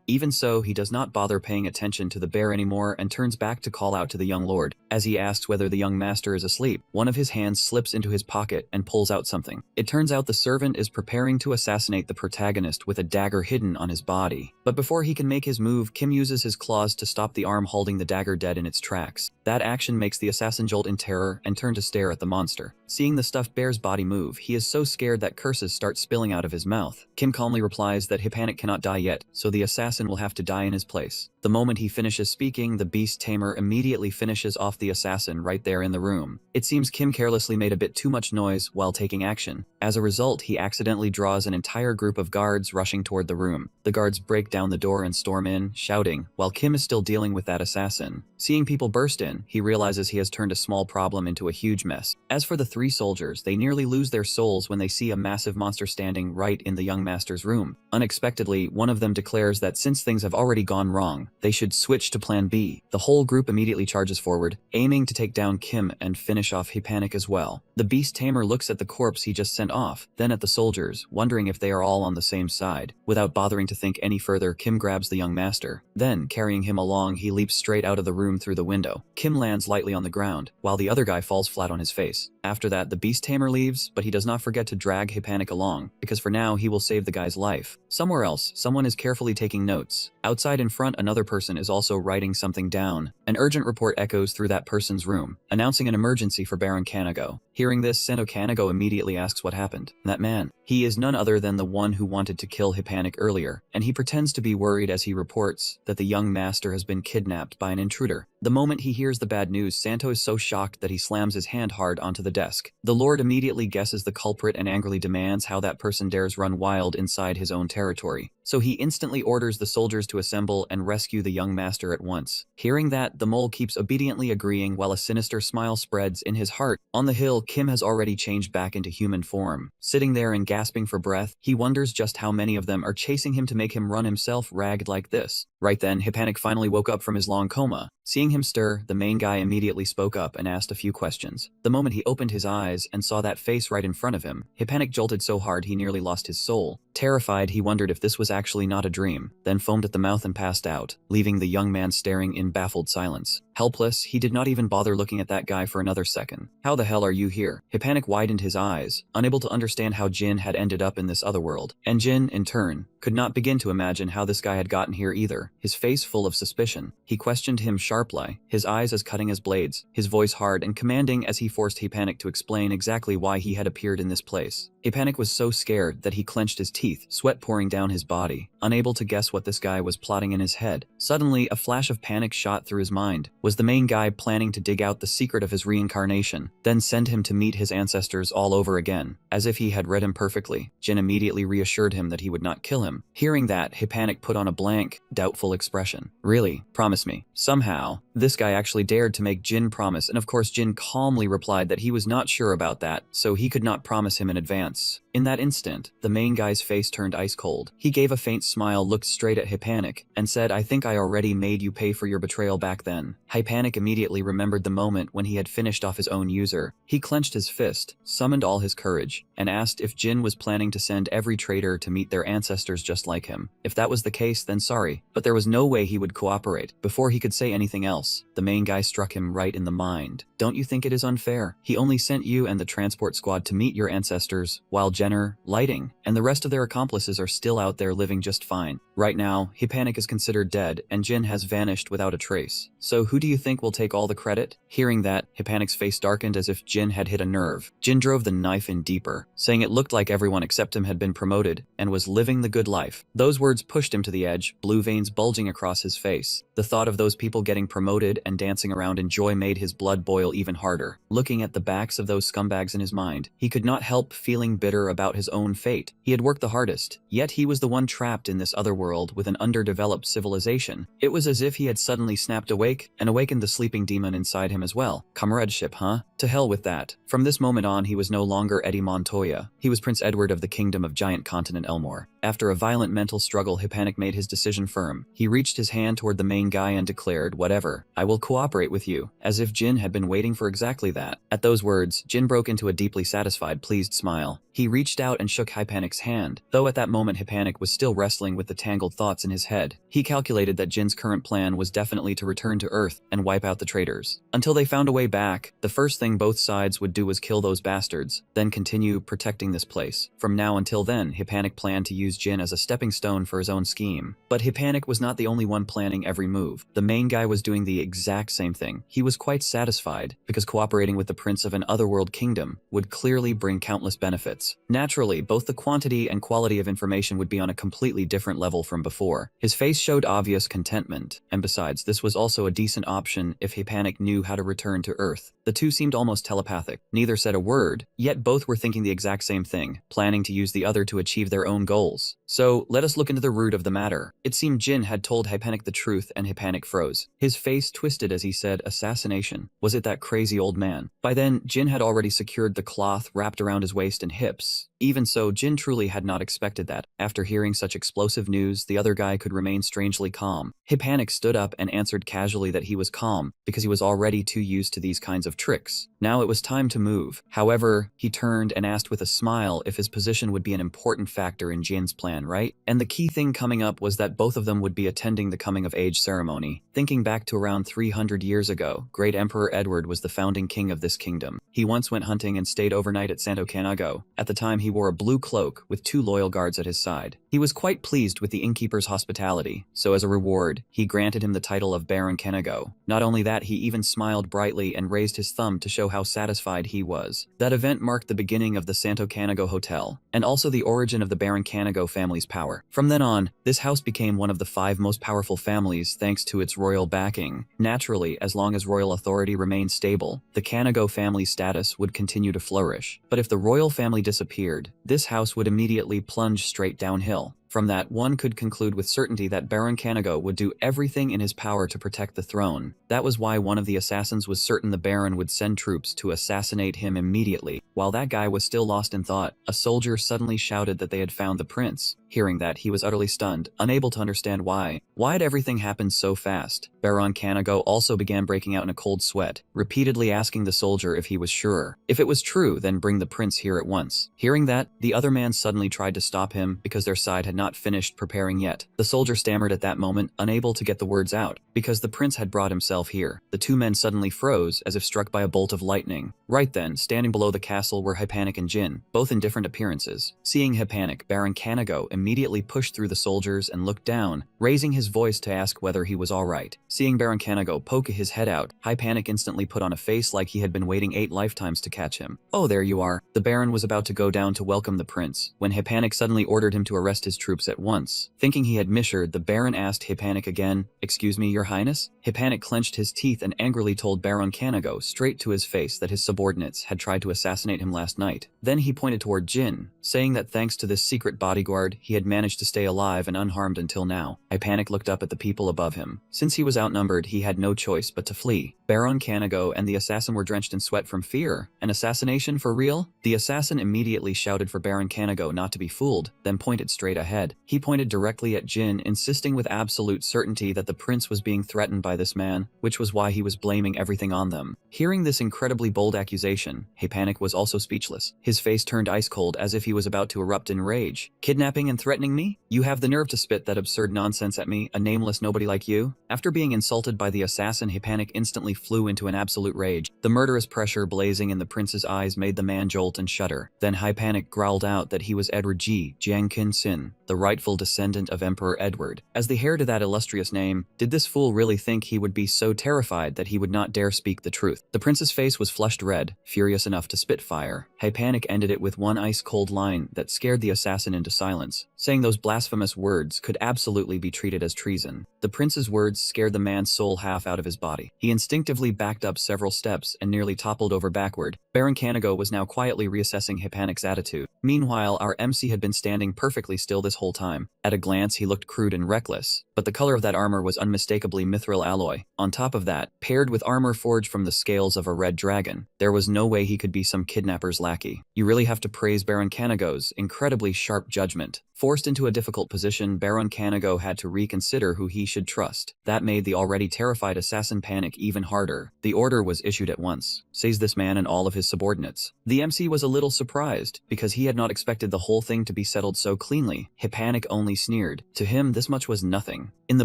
Even so, he does not bother paying attention to the bear anymore and turns back to call out to the young lord. As he asks whether the young master is asleep, one of his hands slips into his pocket and pulls out something. It turns out the servant is preparing to assassinate the protagonist with a dagger hidden on his body. But before he can make his move, Kim uses his claws to stop the arm holding the dagger dead in its tracks. That action makes the assassin jolt in terror and turn to stare at the monster. Seeing the stuffed bear's body move, he is so scared that curses start spilling out of his mouth. Kim calmly replies that Hypanik cannot die yet, so the assassin will have to die in his place. The moment he finishes speaking, the beast tamer immediately finishes off the assassin right there in the room. It seems Kim carelessly made a bit too much noise while taking action. As a result, he accidentally draws an entire group of guards rushing toward the room. The guards break down the door and storm in, shouting, while Kim is still dealing with that assassin. Seeing people burst in, he realizes he has turned a small problem into a huge mess. As for the three soldiers, they nearly lose their souls when they see a massive monster standing right in the young master's room. Unexpectedly, one of them declares that since things have already gone wrong, they should switch to plan B. The whole group immediately charges forward, aiming to take down Kim and finish off Hypanik as well. The beast tamer looks at the corpse he just sent off, then at the soldiers, wondering if they are all on the same side. Without bothering to think any further, Kim grabs the young master. Then, carrying him along, he leaps straight out of the room through the window. Kim lands lightly on the ground, while the other guy falls flat on his face. After that, the beast tamer leaves, but he does not forget to drag Hypanik along, because for now he will save the guy's life. Somewhere else, someone is carefully taking notes. Outside in front, another person is also writing something down. An urgent report echoes through that person's room, announcing an emergency for Baron Canago. Hearing this, Santo Canago immediately asks what happened. That man. He is none other than the one who wanted to kill Hypanik earlier, and he pretends to be worried as he reports that the young master has been kidnapped by an intruder. The moment he hears the bad news, Santo is so shocked that he slams his hand hard onto the desk. The Lord immediately guesses the culprit and angrily demands how that person dares run wild inside his own territory. So he instantly orders the soldiers to assemble and rescue the young master at once. Hearing that, the mole keeps obediently agreeing while a sinister smile spreads in his heart. On the hill, Kim has already changed back into human form. Sitting there and gasping for breath, he wonders just how many of them are chasing him to make him run himself ragged like this. Right then, Hypanik finally woke up from his long coma. Seeing him stir, the main guy immediately spoke up and asked a few questions. The moment he opened his eyes and saw that face right in front of him, Hypanik jolted so hard he nearly lost his soul. Terrified, he wondered if this was actually not a dream, then foamed at the mouth and passed out, leaving the young man staring in baffled silence. Helpless, he did not even bother looking at that guy for another second. How the hell are you here? Hypanik widened his eyes, unable to understand how Jin had ended up in this other world. And Jin, in turn, could not begin to imagine how this guy had gotten here either, his face full of suspicion. He questioned him sharply, his eyes as cutting as blades, his voice hard and commanding as he forced Hypanik to explain exactly why he had appeared in this place. Hypanik was so scared that he clenched his teeth, sweat pouring down his body, unable to guess what this guy was plotting in his head. Suddenly, a flash of panic shot through his mind. Was the main guy planning to dig out the secret of his reincarnation, then send him to meet his ancestors all over again? As if he had read him perfectly, Jin immediately reassured him that he would not kill him. Hearing that, Hypanik put on a blank, doubtful expression. Really? Promise me. Somehow, this guy actually dared to make Jin promise, and of course Jin calmly replied that he was not sure about that, so he could not promise him in advance. In that instant, the main guy's face turned ice cold. He gave a faint smile, looked straight at Hypanik, and said, "I think I already made you pay for your betrayal back then." Hypanik immediately remembered the moment when he had finished off his own user. He clenched his fist, summoned all his courage, and asked if Jin was planning to send every traitor to meet their ancestors just like him. If that was the case, then sorry, but there was no way he would cooperate. Before he could say anything else, the main guy struck him right in the mind. "Don't you think it is unfair? He only sent you and the transport squad to meet your ancestors, while Jenner, Lighting, and the rest of their accomplices are still out there living just fine. Right now, Hypanik is considered dead, and Jin has vanished without a trace. So who do you think will take all the credit?" Hearing that, Hypanik's face darkened as if Jin had hit a nerve. Jin drove the knife in deeper, saying it looked like everyone except him had been promoted, and was living the good life. Those words pushed him to the edge, blue veins bulging across his face. The thought of those people getting promoted and dancing around in joy made his blood boil even harder. Looking at the backs of those scumbags in his mind, he could not help feeling bitter about his own fate. He had worked the hardest, yet he was the one trapped in this other world with an underdeveloped civilization. It was as if he had suddenly snapped awake and awakened the sleeping demon inside him as well. Comradeship, huh? To hell with that. From this moment on, he was no longer Eddie Montoya. He was Prince Edward of the Kingdom of Giant Continent Elmore. After a violent mental struggle, Hypanik made his decision firm. He reached his hand toward the main guy and declared, "Whatever, I will cooperate with you," as if Jin had been waiting for exactly that. At those words, Jin broke into a deeply satisfied, pleased smile. He reached out and shook Hypanik's hand, though at that moment Hypanik was still wrestling with the tangled thoughts in his head. He calculated that Jin's current plan was definitely to return to Earth and wipe out the traitors. Until they found a way back, the first thing both sides would do was kill those bastards, then continue protecting this place. From now until then, Hypanik planned to use Jin as a stepping stone for his own scheme. But Hypanik was not the only one planning every move. The main guy was doing the exact same thing. He was quite satisfied, because cooperating with the prince of an otherworld kingdom would clearly bring countless benefits. Naturally, both the quantity and quality of information would be on a completely different level from before. His face showed obvious contentment, and besides, this was also a decent option if Hypanik knew how to return to Earth. The two seemed almost telepathic. Neither said a word, yet both were thinking the exact same thing, planning to use the other to achieve their own goals. So, let us look into the root of the matter. It seemed Jin had told Hypanik the truth, and Hypanik froze. His face twisted as he said, "Assassination. Was it that crazy old man?" By then, Jin had already secured the cloth wrapped around his waist and hips. Even so, Jin truly had not expected that. After hearing such explosive news, the other guy could remain strangely calm. Hypanik stood up and answered casually that he was calm, because he was already too used to these kinds of tricks. Now it was time to move. However, he turned and asked with a smile if his position would be an important factor in Jin's plan, right? And the key thing coming up was that both of them would be attending the coming-of-age ceremony. Thinking back to around 300 years ago, Great Emperor Edward was the founding king of this kingdom. He once went hunting and stayed overnight at Santo Canago. At the time, he wore a blue cloak with 2 loyal guards at his side. He was quite pleased with the innkeeper's hospitality, so as a reward, he granted him the title of Baron Canago. Not only that, he even smiled brightly and raised his thumb to show how satisfied he was. That event marked the beginning of the Santo Canago Hotel, and also the origin of the Baron Canago family's power. From then on, this house became one of the 5 most powerful families thanks to its royal backing. Naturally, as long as royal authority remained stable, the Canago family's status would continue to flourish. But if the royal family disappeared, this house would immediately plunge straight downhill. From that, one could conclude with certainty that Baron Canago would do everything in his power to protect the throne. That was why one of the assassins was certain the Baron would send troops to assassinate him immediately. While that guy was still lost in thought, a soldier suddenly shouted that they had found the prince. Hearing that, he was utterly stunned, unable to understand why. Why'd everything happen so fast? Baron Kanago also began breaking out in a cold sweat, repeatedly asking the soldier if he was sure. If it was true, then bring the prince here at once. Hearing that, the other man suddenly tried to stop him because their side had not finished preparing yet. The soldier stammered at that moment, unable to get the words out, because the prince had brought himself here. The two men suddenly froze, as if struck by a bolt of lightning. Right then, standing below the castle were Hypanic and Jin, both in different appearances. Seeing Hypanic, Baron Kanago immediately pushed through the soldiers and looked down, raising his voice to ask whether he was alright. Seeing Baron Kanago poke his head out, Hypanic instantly put on a face like he had been waiting 8 lifetimes to catch him. "Oh, there you are." The Baron was about to go down to welcome the prince, when Hypanic suddenly ordered him to arrest his troops at once. Thinking he had misheard, the Baron asked Hypanic again, "Excuse me, your highness?" Hypanic clenched his teeth and angrily told Baron Kanago straight to his face that his subordinates had tried to assassinate him last night. Then he pointed toward Jin, saying that thanks to this secret bodyguard, he had managed to stay alive and unharmed until now. Hypanic looked up at the people above him. Since he was outnumbered, he had no choice but to flee. Baron Kanago and the assassin were drenched in sweat from fear. An assassination for real? The assassin immediately shouted for Baron Kanago not to be fooled, then pointed straight ahead. He pointed directly at Jin, insisting with absolute certainty that the prince was being threatened by this man, which was why he was blaming everything on them. Hearing this incredibly bold accusation, Hypanic was also speechless. His face turned ice cold as if he was about to erupt in rage. "Kidnapping and threatening me? You have the nerve to spit that absurd nonsense at me, a nameless nobody like you?" After being insulted by the assassin, Hypanic instantly flew into an absolute rage. The murderous pressure blazing in the prince's eyes made the man jolt and shudder. Then Hypanic growled out that he was Edward G. Jiangqin Sin, the rightful descendant of Emperor Edward. As the heir to that illustrious name, did this fool really think he would be so terrified that he would not dare speak the truth? The prince's face was flushed red, furious enough to spit fire. Hypanic ended it with one ice-cold line that scared the assassin into silence, saying those blasphemous words could absolutely be treated as treason. The prince's words scared the man's soul half out of his body. He instinctively backed up several steps and nearly toppled over backward. Baron Kanago was now quietly reassessing Hypanic's attitude. Meanwhile, our MC had been standing perfectly still this whole time. At a glance, he looked crude and reckless, but the color of that armor was unmistakably mithril alloy. On top of that, paired with armor forged from the scales of a red dragon, there was no way he could be some kidnapper's lackey. You really have to praise Baron Kanago's incredibly sharp judgment. Forced into a difficult position, Baron Kanago had to reconsider who he should trust. That made the already terrified assassin panic even harder. The order was issued at once. Seize this man and all of his subordinates. The MC was a little surprised, because he had not expected the whole thing to be settled so cleanly. Hypanic only sneered. To him, this much was nothing. In the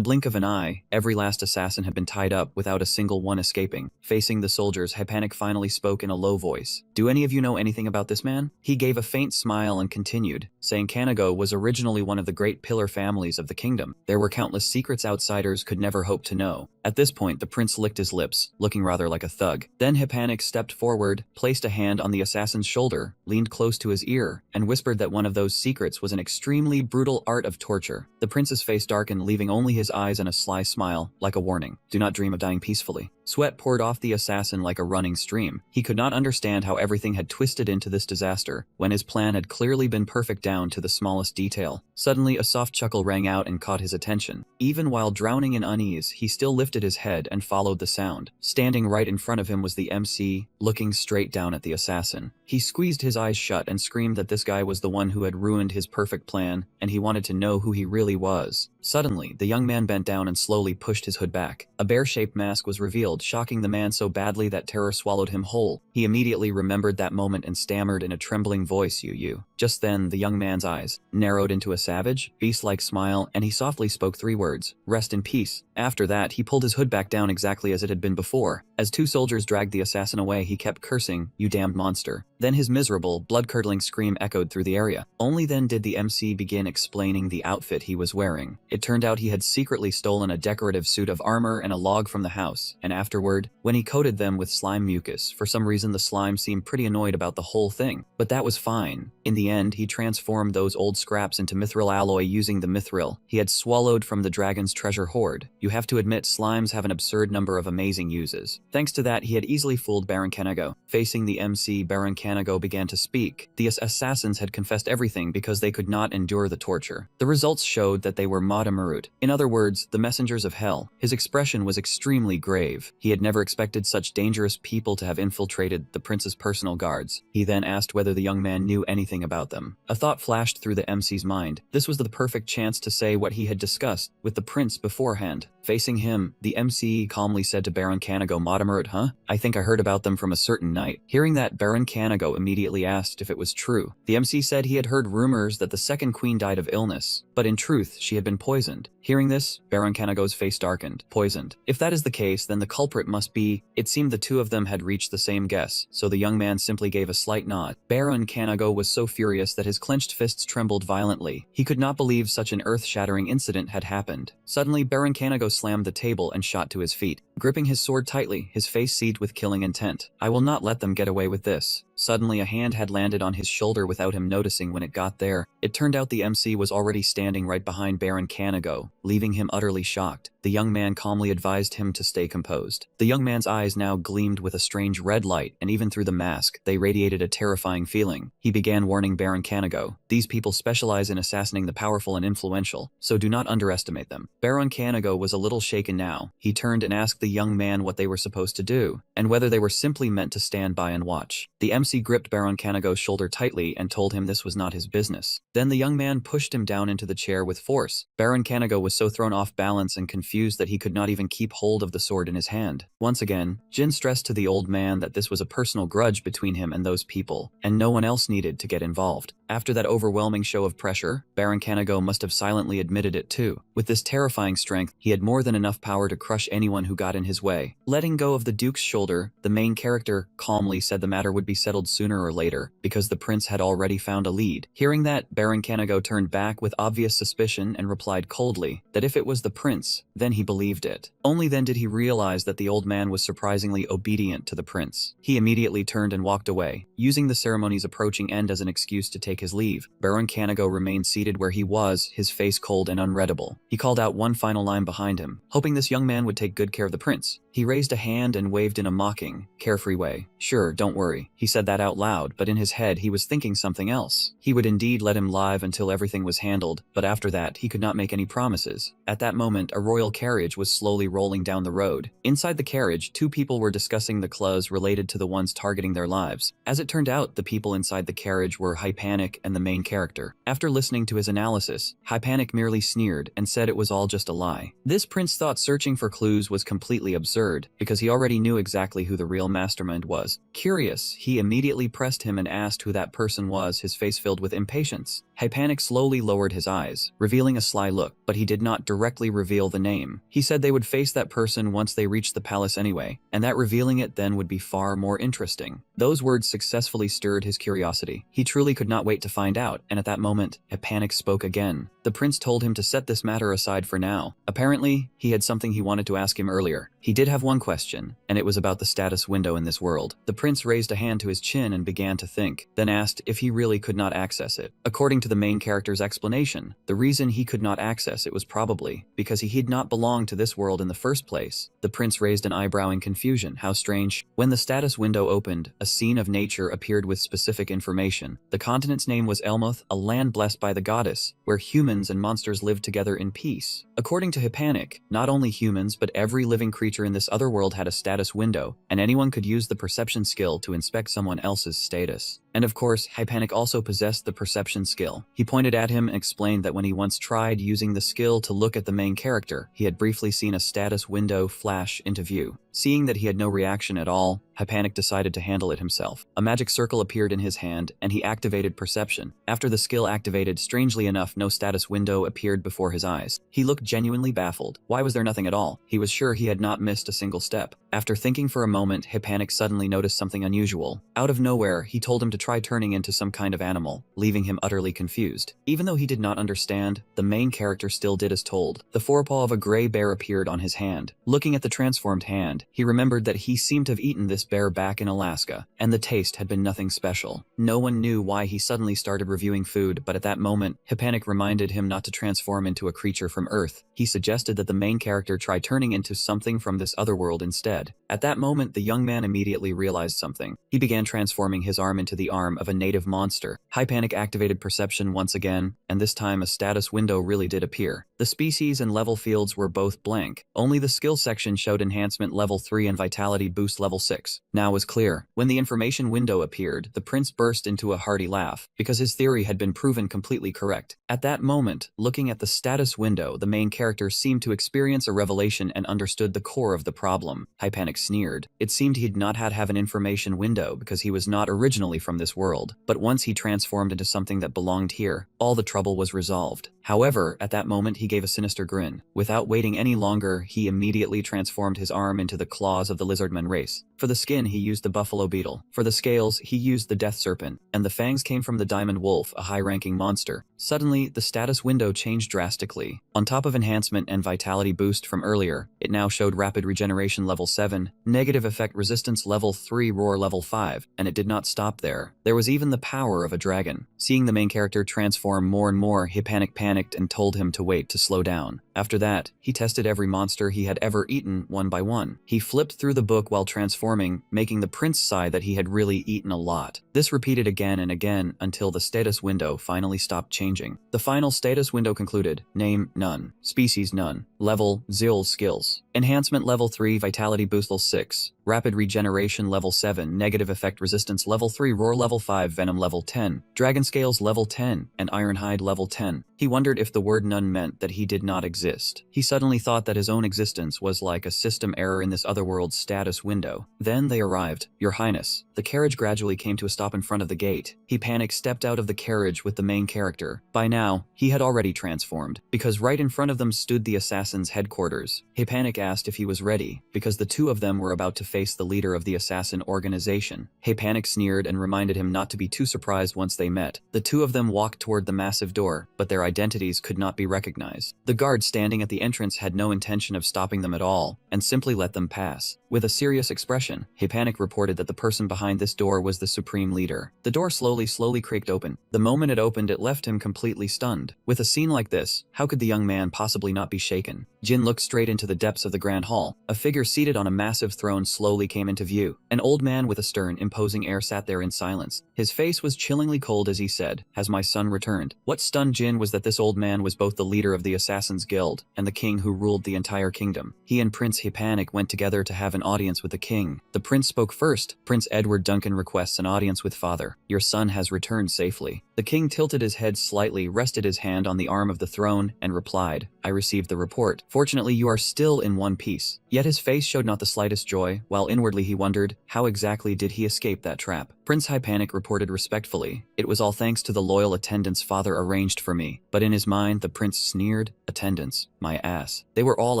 blink of an eye, every last assassin had been tied up without a single one escaping. Facing the soldiers, Hypanic finally spoke in a low voice. "Do any of you know anything about this man?" He gave a faint smile and continued, saying Kanago was originally one of the great pillar families of the kingdom. There were countless secrets outsiders could never hope to know. At this point, the prince licked his lips, looking rather like a thug. Then Hypanic stepped forward, placed a hand on the assassin's shoulder, leaned close to his ear, and whispered that one of those secrets was an extremely brutal art of torture. The prince's face darkened, leaving only his eyes and a sly smile, like a warning. "Do not dream of dying peacefully." Sweat poured off the assassin like a running stream. He could not understand how everything had twisted into this disaster, when his plan had clearly been perfect down to the smallest detail. Suddenly, a soft chuckle rang out and caught his attention. Even while drowning in unease, he still lifted his head and followed the sound. Standing right in front of him was the MC, looking straight down at the assassin. He squeezed his eyes shut and screamed that this guy was the one who had ruined his perfect plan, and he wanted to know who he really was. Suddenly, the young man bent down and slowly pushed his hood back. A bear-shaped mask was revealed, shocking the man so badly that terror swallowed him whole. He immediately remembered that moment and stammered in a trembling voice, "You." Just then, the young man's eyes narrowed into a savage, beast-like smile, and he softly spoke 3 words, "Rest in peace." After that, he pulled his hood back down exactly as it had been before. As 2 soldiers dragged the assassin away, he kept cursing, "You damned monster." Then his miserable, blood-curdling scream echoed through the area. Only then did the MC begin explaining the outfit he was wearing. It turned out he had secretly stolen a decorative suit of armor and a log from the house, and afterward, when he coated them with slime mucus, for some reason the slime seemed pretty annoyed about the whole thing. But that was fine. In the end, he transformed those old scraps into mithril alloy using the mithril he had swallowed from the dragon's treasure hoard. You have to admit slimes have an absurd number of amazing uses. Thanks to that, he had easily fooled Baron Kanago. Facing the MC, Baron Kanago began to speak. The assassins had confessed everything because they could not endure the torture. The results showed that they were Madamarut. In other words, the messengers of hell. His expression was extremely grave. He had never expected such dangerous people to have infiltrated the prince's personal guards. He then asked whether the young man knew anything about them. A thought flashed through the MC's mind. This was the perfect chance to say what he had discussed with the prince beforehand. Facing him, the MC calmly said to Baron Kanago, Madamarut, huh? I think I heard about them from a certain night. Hearing that, Baron Kanago immediately asked if it was true. The MC said he had heard rumors that the second queen died of illness, but in truth, she had been poisoned. Hearing this, Baron Kanago's face darkened. Poisoned. If that is the case, then the culprit must be... It seemed the two of them had reached the same guess, so the young man simply gave a slight nod. Baron Kanago was so furious that his clenched fists trembled violently. He could not believe such an earth-shattering incident had happened. Suddenly, Baron Kanago slammed the table and shot to his feet. Gripping his sword tightly, his face seethed with killing intent. I will not let them get away with this. Suddenly, a hand had landed on his shoulder without him noticing when it got there. It turned out the MC was already standing right behind Baron Kanago, leaving him utterly shocked. The young man calmly advised him to stay composed. The young man's eyes now gleamed with a strange red light, and even through the mask, they radiated a terrifying feeling. He began warning Baron Kanago. These people specialize in assassinating the powerful and influential, so do not underestimate them. Baron Kanago was a little shaken now. He turned and asked the young man what they were supposed to do, and whether they were simply meant to stand by and watch. The MC gripped Baron Kanago's shoulder tightly and told him this was not his business. Then the young man pushed him down into the chair with force. Baron Kanago was so thrown off balance and confused that he could not even keep hold of the sword in his hand. Once again, Jin stressed to the old man that this was a personal grudge between him and those people, and no one else needed to get involved. After that overwhelming show of pressure, Baron Kanago must have silently admitted it too. With this terrifying strength, he had more than enough power to crush anyone who got in his way. Letting go of the Duke's shoulder, the main character calmly said the matter would be settled sooner or later, because the prince had already found a lead. Hearing that, Baron Kanago turned back with obvious suspicion and replied coldly that if it was the prince, then he believed it. Only then did he realize that the old man was surprisingly obedient to the prince. He immediately turned and walked away, using the ceremony's approaching end as an excuse to take his leave. Baron Kanago remained seated where he was, his face cold and unreadable. He called out one final line behind him, hoping this young man would take good care of the prince. He raised a hand and waved in a mocking, carefree way. Sure, don't worry. He said that out loud, but in his head he was thinking something else. He would indeed let him live until everything was handled, but after that he could not make any promises. At that moment, a royal carriage was slowly rolling down the road. Inside the carriage, two people were discussing the clause related to the ones targeting their lives. As it turned out, the people inside the carriage were Hypanic and the main character. After listening to his analysis, Hypanic merely sneered and said it was all just a lie. This prince thought searching for clues was completely absurd, because he already knew exactly who the real mastermind was. Curious, he immediately pressed him and asked who that person was, his face filled with impatience. Hypanic slowly lowered his eyes, revealing a sly look, but he did not directly reveal the name. He said they would face that person once they reached the palace anyway, and that revealing it then would be far more interesting. Those words successfully stirred his curiosity. He truly could not wait to find out, and at that moment, Hypanic spoke again. The prince told him to set this matter aside for now. Apparently, he had something he wanted to ask him earlier. He did have one question, and it was about the status window in this world. The prince raised a hand to his chin and began to think, then asked if he really could not access it. According to the main character's explanation, the reason he could not access it was probably because he did not belong to this world in the first place. The prince raised an eyebrow in confusion. How strange. When the status window opened, a scene of nature appeared with specific information. The continent's name was Elmoth, a land blessed by the goddess, where humans and monsters lived together in peace. According to Hypanic, not only humans but every living creature in this other world had a status window, and anyone could use the perception skill to inspect someone else's status. And of course, Hypanic also possessed the perception skill. He pointed at him and explained that when he once tried using the skill to look at the main character, he had briefly seen a status window flash into view. Seeing that he had no reaction at all, Hypanic decided to handle it himself. A magic circle appeared in his hand, and he activated perception. After the skill activated, strangely enough, no status window appeared before his eyes. He looked genuinely baffled. Why was there nothing at all? He was sure he had not missed a single step. After thinking for a moment, Hypanic suddenly noticed something unusual. Out of nowhere, he told him to try turning into some kind of animal, leaving him utterly confused. Even though he did not understand, the main character still did as told. The forepaw of a gray bear appeared on his hand. Looking at the transformed hand, he remembered that he seemed to have eaten this bear back in Alaska, and the taste had been nothing special. No one knew why he suddenly started reviewing food, but at that moment, Hispanic reminded him not to transform into a creature from Earth. He suggested that the main character try turning into something from this other world instead. At that moment, the young man immediately realized something. He began transforming his arm into the arm of a native monster. Hispanic activated perception once again, and this time a status window really did appear. The species and level fields were both blank. Only the skill section showed enhancement level 3 and vitality boost level 6. Now was clear. When the information window appeared, the prince burst into a hearty laugh, because his theory had been proven completely correct. At that moment, looking at the status window, the main character seemed to experience a revelation and understood the core of the problem. Hispanic sneered. It seemed he did not have an information window because he was not originally from this world, but once he transformed into something that belonged here, all the trouble was resolved. However, at that moment he gave a sinister grin. Without waiting any longer, he immediately transformed his arm into the claws of the lizardman race. For the skin, he used the buffalo beetle. For the scales, he used the death serpent, and the fangs came from the diamond wolf, a high-ranking monster. Suddenly, the status window changed drastically. On top of enhancement and vitality boost from earlier, it now showed rapid regeneration level 7, negative effect resistance level 3, roar level 5, and it did not stop there. There was even the power of a dragon. Seeing the main character transform more and more, Hispanic panicked and told him to wait to slow down. After that, he tested every monster he had ever eaten one by one. He flipped through the book while transforming, making the prince sigh that he had really eaten a lot. This repeated again and again until the status window finally stopped changing. The final status window concluded: name none, species none, level 0, skills enhancement level 3, vitality boost level 6, rapid regeneration level 7, negative effect resistance level 3, roar level 5, venom level 10, dragon scales level 10, and ironhide level 10. He wondered if the word none meant that he did not exist. He suddenly thought that his own existence was like a system error in this otherworld status window. Then they arrived. Your Highness. The carriage gradually came to a stop in front of the gate. He panicked, stepped out of the carriage with the main character. By now, he had already transformed, because right in front of them stood the assassin's headquarters. Hispanic asked if he was ready, because the two of them were about to face the leader of the assassin organization. Hispanic sneered and reminded him not to be too surprised once they met. The two of them walked toward the massive door, but their identities could not be recognized. The guard standing at the entrance had no intention of stopping them at all, and simply let them pass. With a serious expression, Hispanic reported that the person behind this door was the supreme leader. The door slowly creaked open. The moment it opened, it left him completely stunned. With a scene like this, how could the young man possibly not be shaken? Jin looked straight into the depths of the grand hall. A figure seated on a massive throne slowly came into view. An old man with a stern, imposing air sat there in silence. His face was chillingly cold as he said, "Has my son returned?" What stunned Jin was that this old man was both the leader of the Assassin's Guild and the king who ruled the entire kingdom. He and Prince Hispanic went together to have an audience with the king. The prince spoke first. Prince Edward Duncan requests an audience with father. Your son has returned safely. The king tilted his head slightly, rested his hand on the arm of the throne, and replied, I received the report. Fortunately, you are still in one piece. Yet his face showed not the slightest joy, while inwardly he wondered, how exactly did he escape that trap? Prince Hispanic reported respectfully, it was all thanks to the loyal attendants father arranged for me. But in his mind, the prince sneered, attendants, my ass. They were all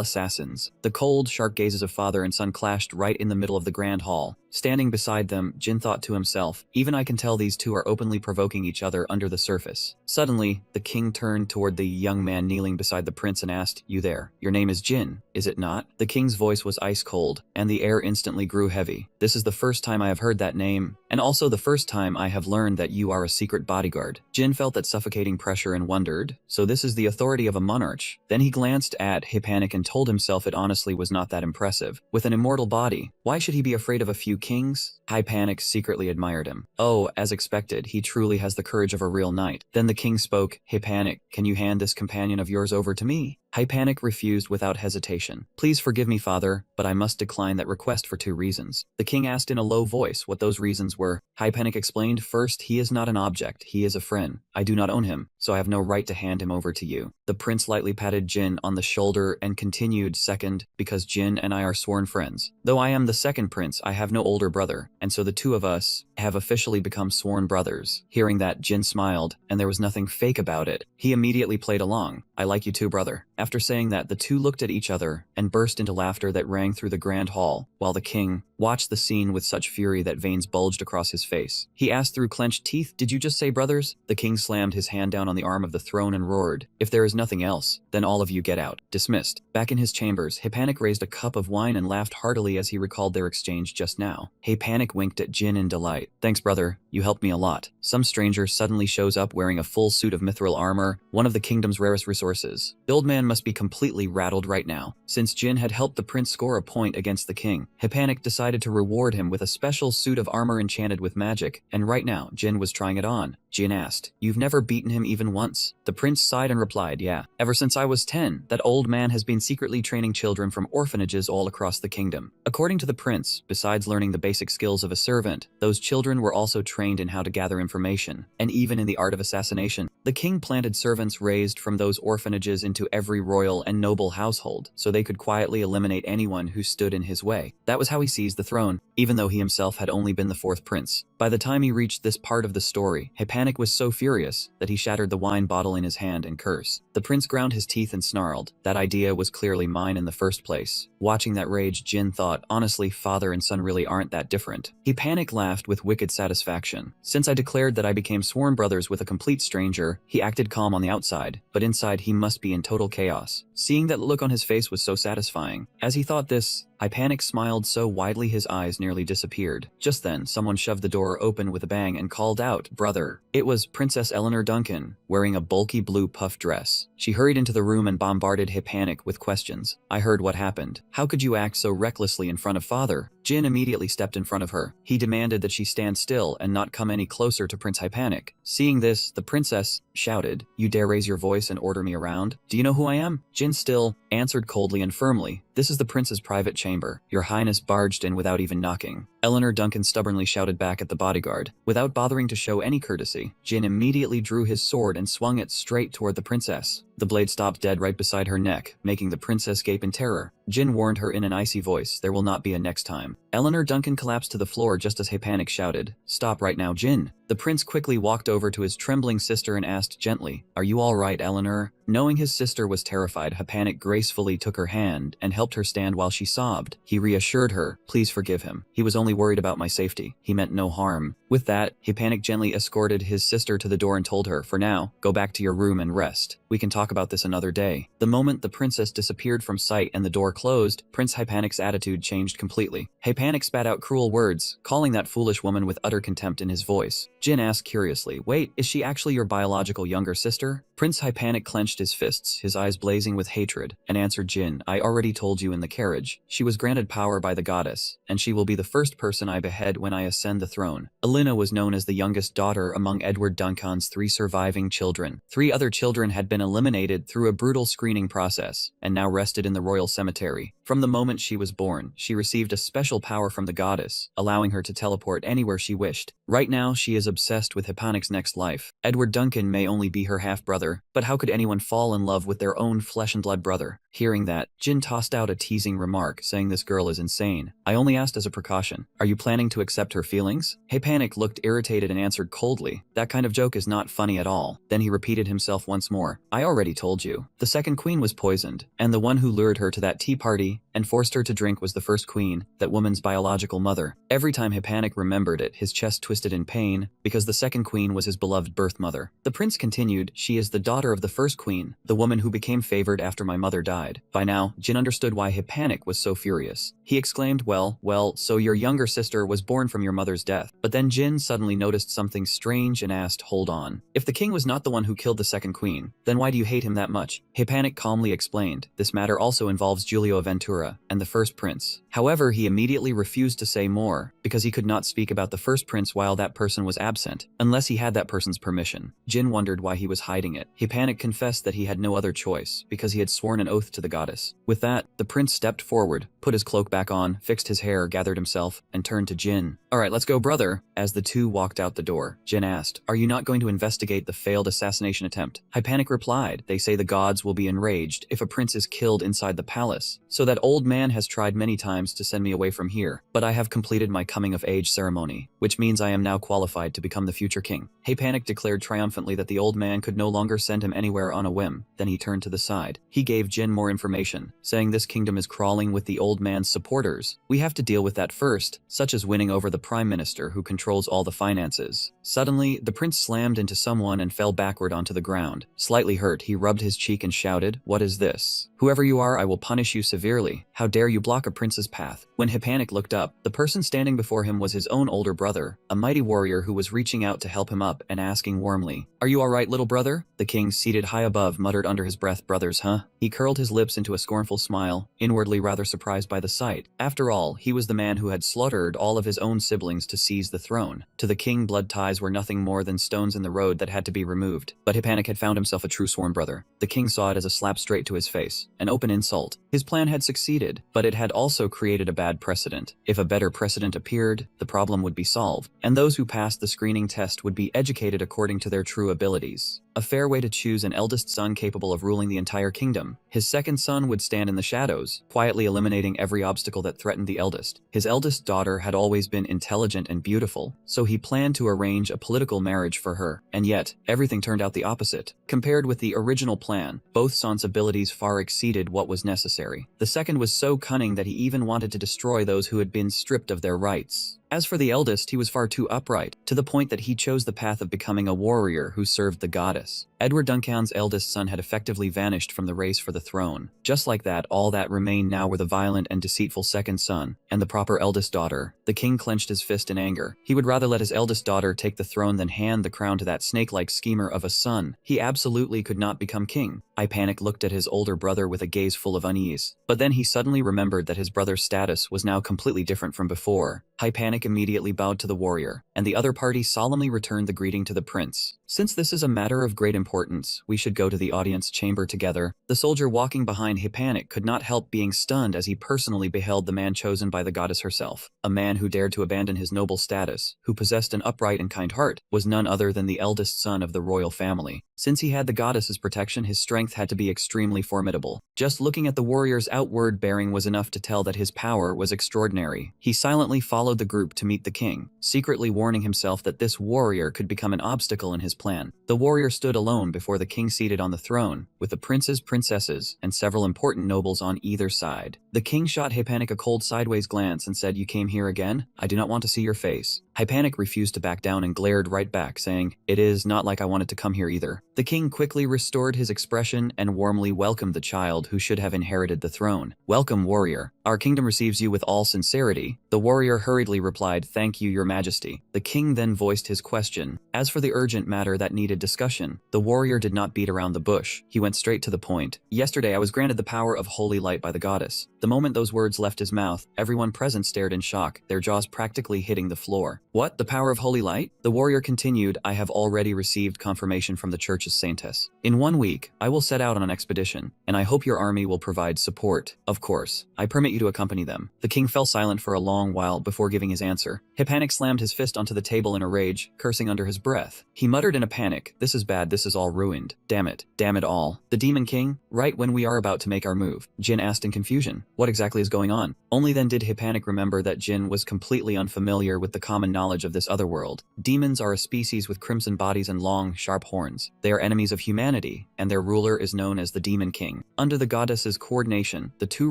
assassins. The cold, sharp gazes of father and son clashed right in the middle of the grand hall. Standing beside them, Jin thought to himself, even I can tell these two are openly provoking each other under the surface. Suddenly, the king turned toward the young man kneeling beside the prince and asked, you there? Your name is Jin, is it not? The king's voice was ice cold, and the air instantly grew heavy. This is the first time I have heard that name, and also the first time I have learned that you are a secret bodyguard. Jin felt that suffocating pressure and wondered, so this is the authority of a monarch. Then he glanced at Hispanic and told himself it honestly was not that impressive. With an immortal body, why should he be afraid of a few kings? Hispanic secretly admired him. Oh, as expected, he truly has the courage of a real knight. Then the king spoke, Hispanic, can you hand this companion of yours over to me? Hispanic refused without hesitation. Please forgive me, father, but I must decline that request for 2 reasons. The king asked in a low voice what those reasons were. Hispanic explained, first, he is not an object, he is a friend. I do not own him, so I have no right to hand him over to you. The prince lightly patted Jin on the shoulder and continued, second, because Jin and I are sworn friends. Though I am the second prince, I have no older brother, and so the two of us have officially become sworn brothers. Hearing that, Jin smiled, and there was nothing fake about it. He immediately played along. I like you too, brother. After saying that, the two looked at each other and burst into laughter that rang through the grand hall, while the king watched the scene with such fury that veins bulged across his face. He asked through clenched teeth, "Did you just say brothers?" The king slammed his hand down on the arm of the throne and roared, "If there is nothing else, then all of you get out." Dismissed. Back in his chambers, Hypanik raised a cup of wine and laughed heartily as he recalled their exchange just now. Hypanik winked at Jin in delight. "Thanks, brother. You helped me a lot." Some stranger suddenly shows up wearing a full suit of mithril armor, one of the kingdom's rarest resources. The old man must be completely rattled right now. Since Jin had helped the prince score a point against the king, Hypanik decided to reward him with a special suit of armor enchanted with magic, and right now, Jin was trying it on. Jin asked, "You've never beaten him even once?" The prince sighed and replied, "Yeah. Ever since I was 10, that old man has been secretly training children from orphanages all across the kingdom." According to the prince, besides learning the basic skills of a servant, those children were also trained in how to gather information, and even in the art of assassination. The king planted servants raised from those orphanages into every royal and noble household, so they could quietly eliminate anyone who stood in his way. That was how he seized the throne, even though he himself had only been the fourth prince. By the time he reached this part of the story, Hypanik was so furious that he shattered the wine bottle in his hand and cursed. The prince ground his teeth and snarled, "That idea was clearly mine in the first place." Watching that rage, Jin thought, honestly, father and son really aren't that different. Hypanik laughed with wicked satisfaction. "Since I declared that I became sworn brothers with a complete stranger, he acted calm on the outside, but inside he must be in total chaos." Seeing that look on his face was so satisfying. As he thought this, Hypanik smiled so widely his eyes nearly disappeared. Just then, someone shoved the door open with a bang and called out, "Brother." It was Princess Eleanor Duncan, wearing a bulky blue puff dress. She hurried into the room and bombarded Hypanik with questions. "I heard what happened. How could you act so recklessly in front of father?" Jin immediately stepped in front of her. He demanded that she stand still and not come any closer to Prince Hypanik. Seeing this, the princess shouted, "You dare raise your voice and order me around? Do you know who I am?" Jin still answered coldly and firmly, "This is the prince's private chamber. Your highness barged in without even knocking." Eleanor Duncan stubbornly shouted back at the bodyguard. Without bothering to show any courtesy, Jin immediately drew his sword and swung it straight toward the princess. The blade stopped dead right beside her neck, making the princess gape in terror. Jin warned her in an icy voice, "There will not be a next time." Eleanor Duncan collapsed to the floor just as Hypanik shouted, "Stop right now, Jin." The prince quickly walked over to his trembling sister and asked gently, "Are you all right, Eleanor?" Knowing his sister was terrified, Hypanik gracefully took her hand and helped her stand while she sobbed. He reassured her, "Please forgive him. He was only worried about my safety. He meant no harm." With that, Hypanik gently escorted his sister to the door and told her, "For now, go back to your room and rest. We can talk about this another day." The moment the princess disappeared from sight and the door closed, Prince Hypanik's attitude changed completely. Hypanik spat out cruel words, calling that foolish woman with utter contempt in his voice. Jin asked curiously, "Wait, is she actually your biological younger sister?" Prince Hypanik clenched his fists, his eyes blazing with hatred, and answered Jin, "I already told you in the carriage. She was granted power by the goddess, and she will be the first person I behead when I ascend the throne." Alina was known as the youngest daughter among Edward Duncan's 3 surviving children. 3 other children had been eliminated through a brutal screening process, and now rested in the royal cemetery. From the moment she was born, she received a special power from the goddess, allowing her to teleport anywhere she wished. Right now, she is obsessed with Hypanik's next life. Edward Duncan may only be her half-brother, but how could anyone fall in love with their own flesh-and-blood brother? Hearing that, Jin tossed out a teasing remark, saying this girl is insane. "I only asked as a precaution. Are you planning to accept her feelings?" Hypanik looked irritated and answered coldly, "That kind of joke is not funny at all." Then he repeated himself once more, "I already told you. The second queen was poisoned, and the one who lured her to that tea party and forced her to drink was the first queen, that woman's biological mother." Every time Hypanik remembered it, his chest twisted in pain, because the second queen was his beloved birth mother. The prince continued, "She is the daughter of the first queen, the woman who became favored after my mother died." By now, Jin understood why Hypanik was so furious. He exclaimed, well, so your younger sister was born from your mother's death." But then Jin suddenly noticed something strange and asked, "Hold on. If the king was not the one who killed the second queen, then why do you hate him that much?" Hypanik calmly explained, "This matter also involves Giulio Ventura and the first prince." However, he immediately refused to say more, because he could not speak about the first prince while that person was absent, unless he had that person's permission. Jin wondered why he was hiding it. Hypanik confessed that he had no other choice, because he had sworn an oath to the goddess. With that, the prince stepped forward, put his cloak back on, fixed his hair, gathered himself, and turned to Jin. "Alright, let's go, brother." As the two walked out the door, Jin asked, "Are you not going to investigate the failed assassination attempt?" Hypanik replied, "They say the gods will be enraged if a prince is killed inside the palace. So that old man has tried many times to send me away from here, but I have completed my coming-of-age ceremony, which means I am now qualified to become the future king." Hypanik declared triumphantly that the old man could no longer send him anywhere on a whim. Then he turned to the side. He gave Jin more more information, saying this kingdom is crawling with the old man's supporters. We have to deal with that first, such as winning over the prime minister who controls all the finances. Suddenly, the prince slammed into someone and fell backward onto the ground. Slightly hurt, he rubbed his cheek and shouted, "What is this? Whoever you are, I will punish you severely. How dare you block a prince's path?" When Hypanik looked up, the person standing before him was his own older brother, a mighty warrior who was reaching out to help him up and asking warmly, "Are you all right, little brother?" The king, seated high above, muttered under his breath, "Brothers, huh?" He curled his lips into a scornful smile, inwardly rather surprised by the sight. After all, he was the man who had slaughtered all of his own siblings to seize the throne. To the king, blood ties were nothing more than stones in the road that had to be removed. But Hypanik had found himself a true sworn brother. The king saw it as a slap straight to his face, an open insult. His plan had succeeded, but it had also created a bad precedent. If a better precedent appeared, the problem would be solved, and those who passed the screening test would be educated according to their true abilities. A fair way to choose an eldest son capable of ruling the entire kingdom. His second son would stand in the shadows, quietly eliminating every obstacle that threatened the eldest. His eldest daughter had always been intelligent and beautiful, so he planned to arrange a political marriage for her. And yet, everything turned out the opposite. Compared with the original plan, both sons' abilities far exceeded what was necessary. The second was so cunning that he even wanted to destroy those who had been stripped of their rights. As for the eldest, he was far too upright, to the point that he chose the path of becoming a warrior who served the goddess. Edward Duncan's eldest son had effectively vanished from the race for the throne. Just like that, all that remained now were the violent and deceitful second son, and the proper eldest daughter. The king clenched his fist in anger. He would rather let his eldest daughter take the throne than hand the crown to that snake-like schemer of a son. He absolutely could not become king. Hypanik looked at his older brother with a gaze full of unease. But then he suddenly remembered that his brother's status was now completely different from before. Hypanik immediately bowed to the warrior, and the other party solemnly returned the greeting to the prince. "Since this is a matter of great importance, we should go to the audience chamber together." The soldier walking behind Hypanik could not help being stunned as he personally beheld the man chosen by the goddess herself. A man who dared to abandon his noble status, who possessed an upright and kind heart, was none other than the eldest son of the royal family. Since he had the goddess's protection, his strength had to be extremely formidable. Just looking at the warrior's outward bearing was enough to tell that his power was extraordinary. He silently followed the group to meet the king, secretly warning himself that this warrior could become an obstacle in his plan. The warrior stood alone before the king seated on the throne, with the princes, princesses, and several important nobles on either side. The king shot Hypanik a cold sideways glance and said, "You came here again? I do not want to see your face." Hypanik refused to back down and glared right back, saying, "It is not like I wanted to come here either." The king quickly restored his expression and warmly welcomed the child who should have inherited the throne. "Welcome, warrior. Our kingdom receives you with all sincerity." The warrior hurriedly replied, "Thank you, your majesty." The king then voiced his question. As for the urgent matter that needed discussion, the warrior did not beat around the bush. He went straight to the point. "Yesterday I was granted the power of holy light by the goddess." The moment those words left his mouth, everyone present stared in shock, their jaws practically hitting the floor. "What? The power of holy light?" The warrior continued, "I have already received confirmation from the church's saintess. In 1 week, I will set out on an expedition, and I hope your army will provide support. Of course, I permit you to accompany them." The king fell silent for a long while before giving his answer. Hypanik slammed his fist onto the table in a rage, cursing under his breath. He muttered in a panic, "This is bad, this is all ruined. Damn it all. The Demon King? Right when we are about to make our move." Jin asked in confusion, "What exactly is going on?" Only then did Hypanik remember that Jin was completely unfamiliar with the common knowledge of this other world. Demons are a species with crimson bodies and long, sharp horns. They are enemies of humanity, and their ruler is known as the Demon King. Under the goddess's coordination, the two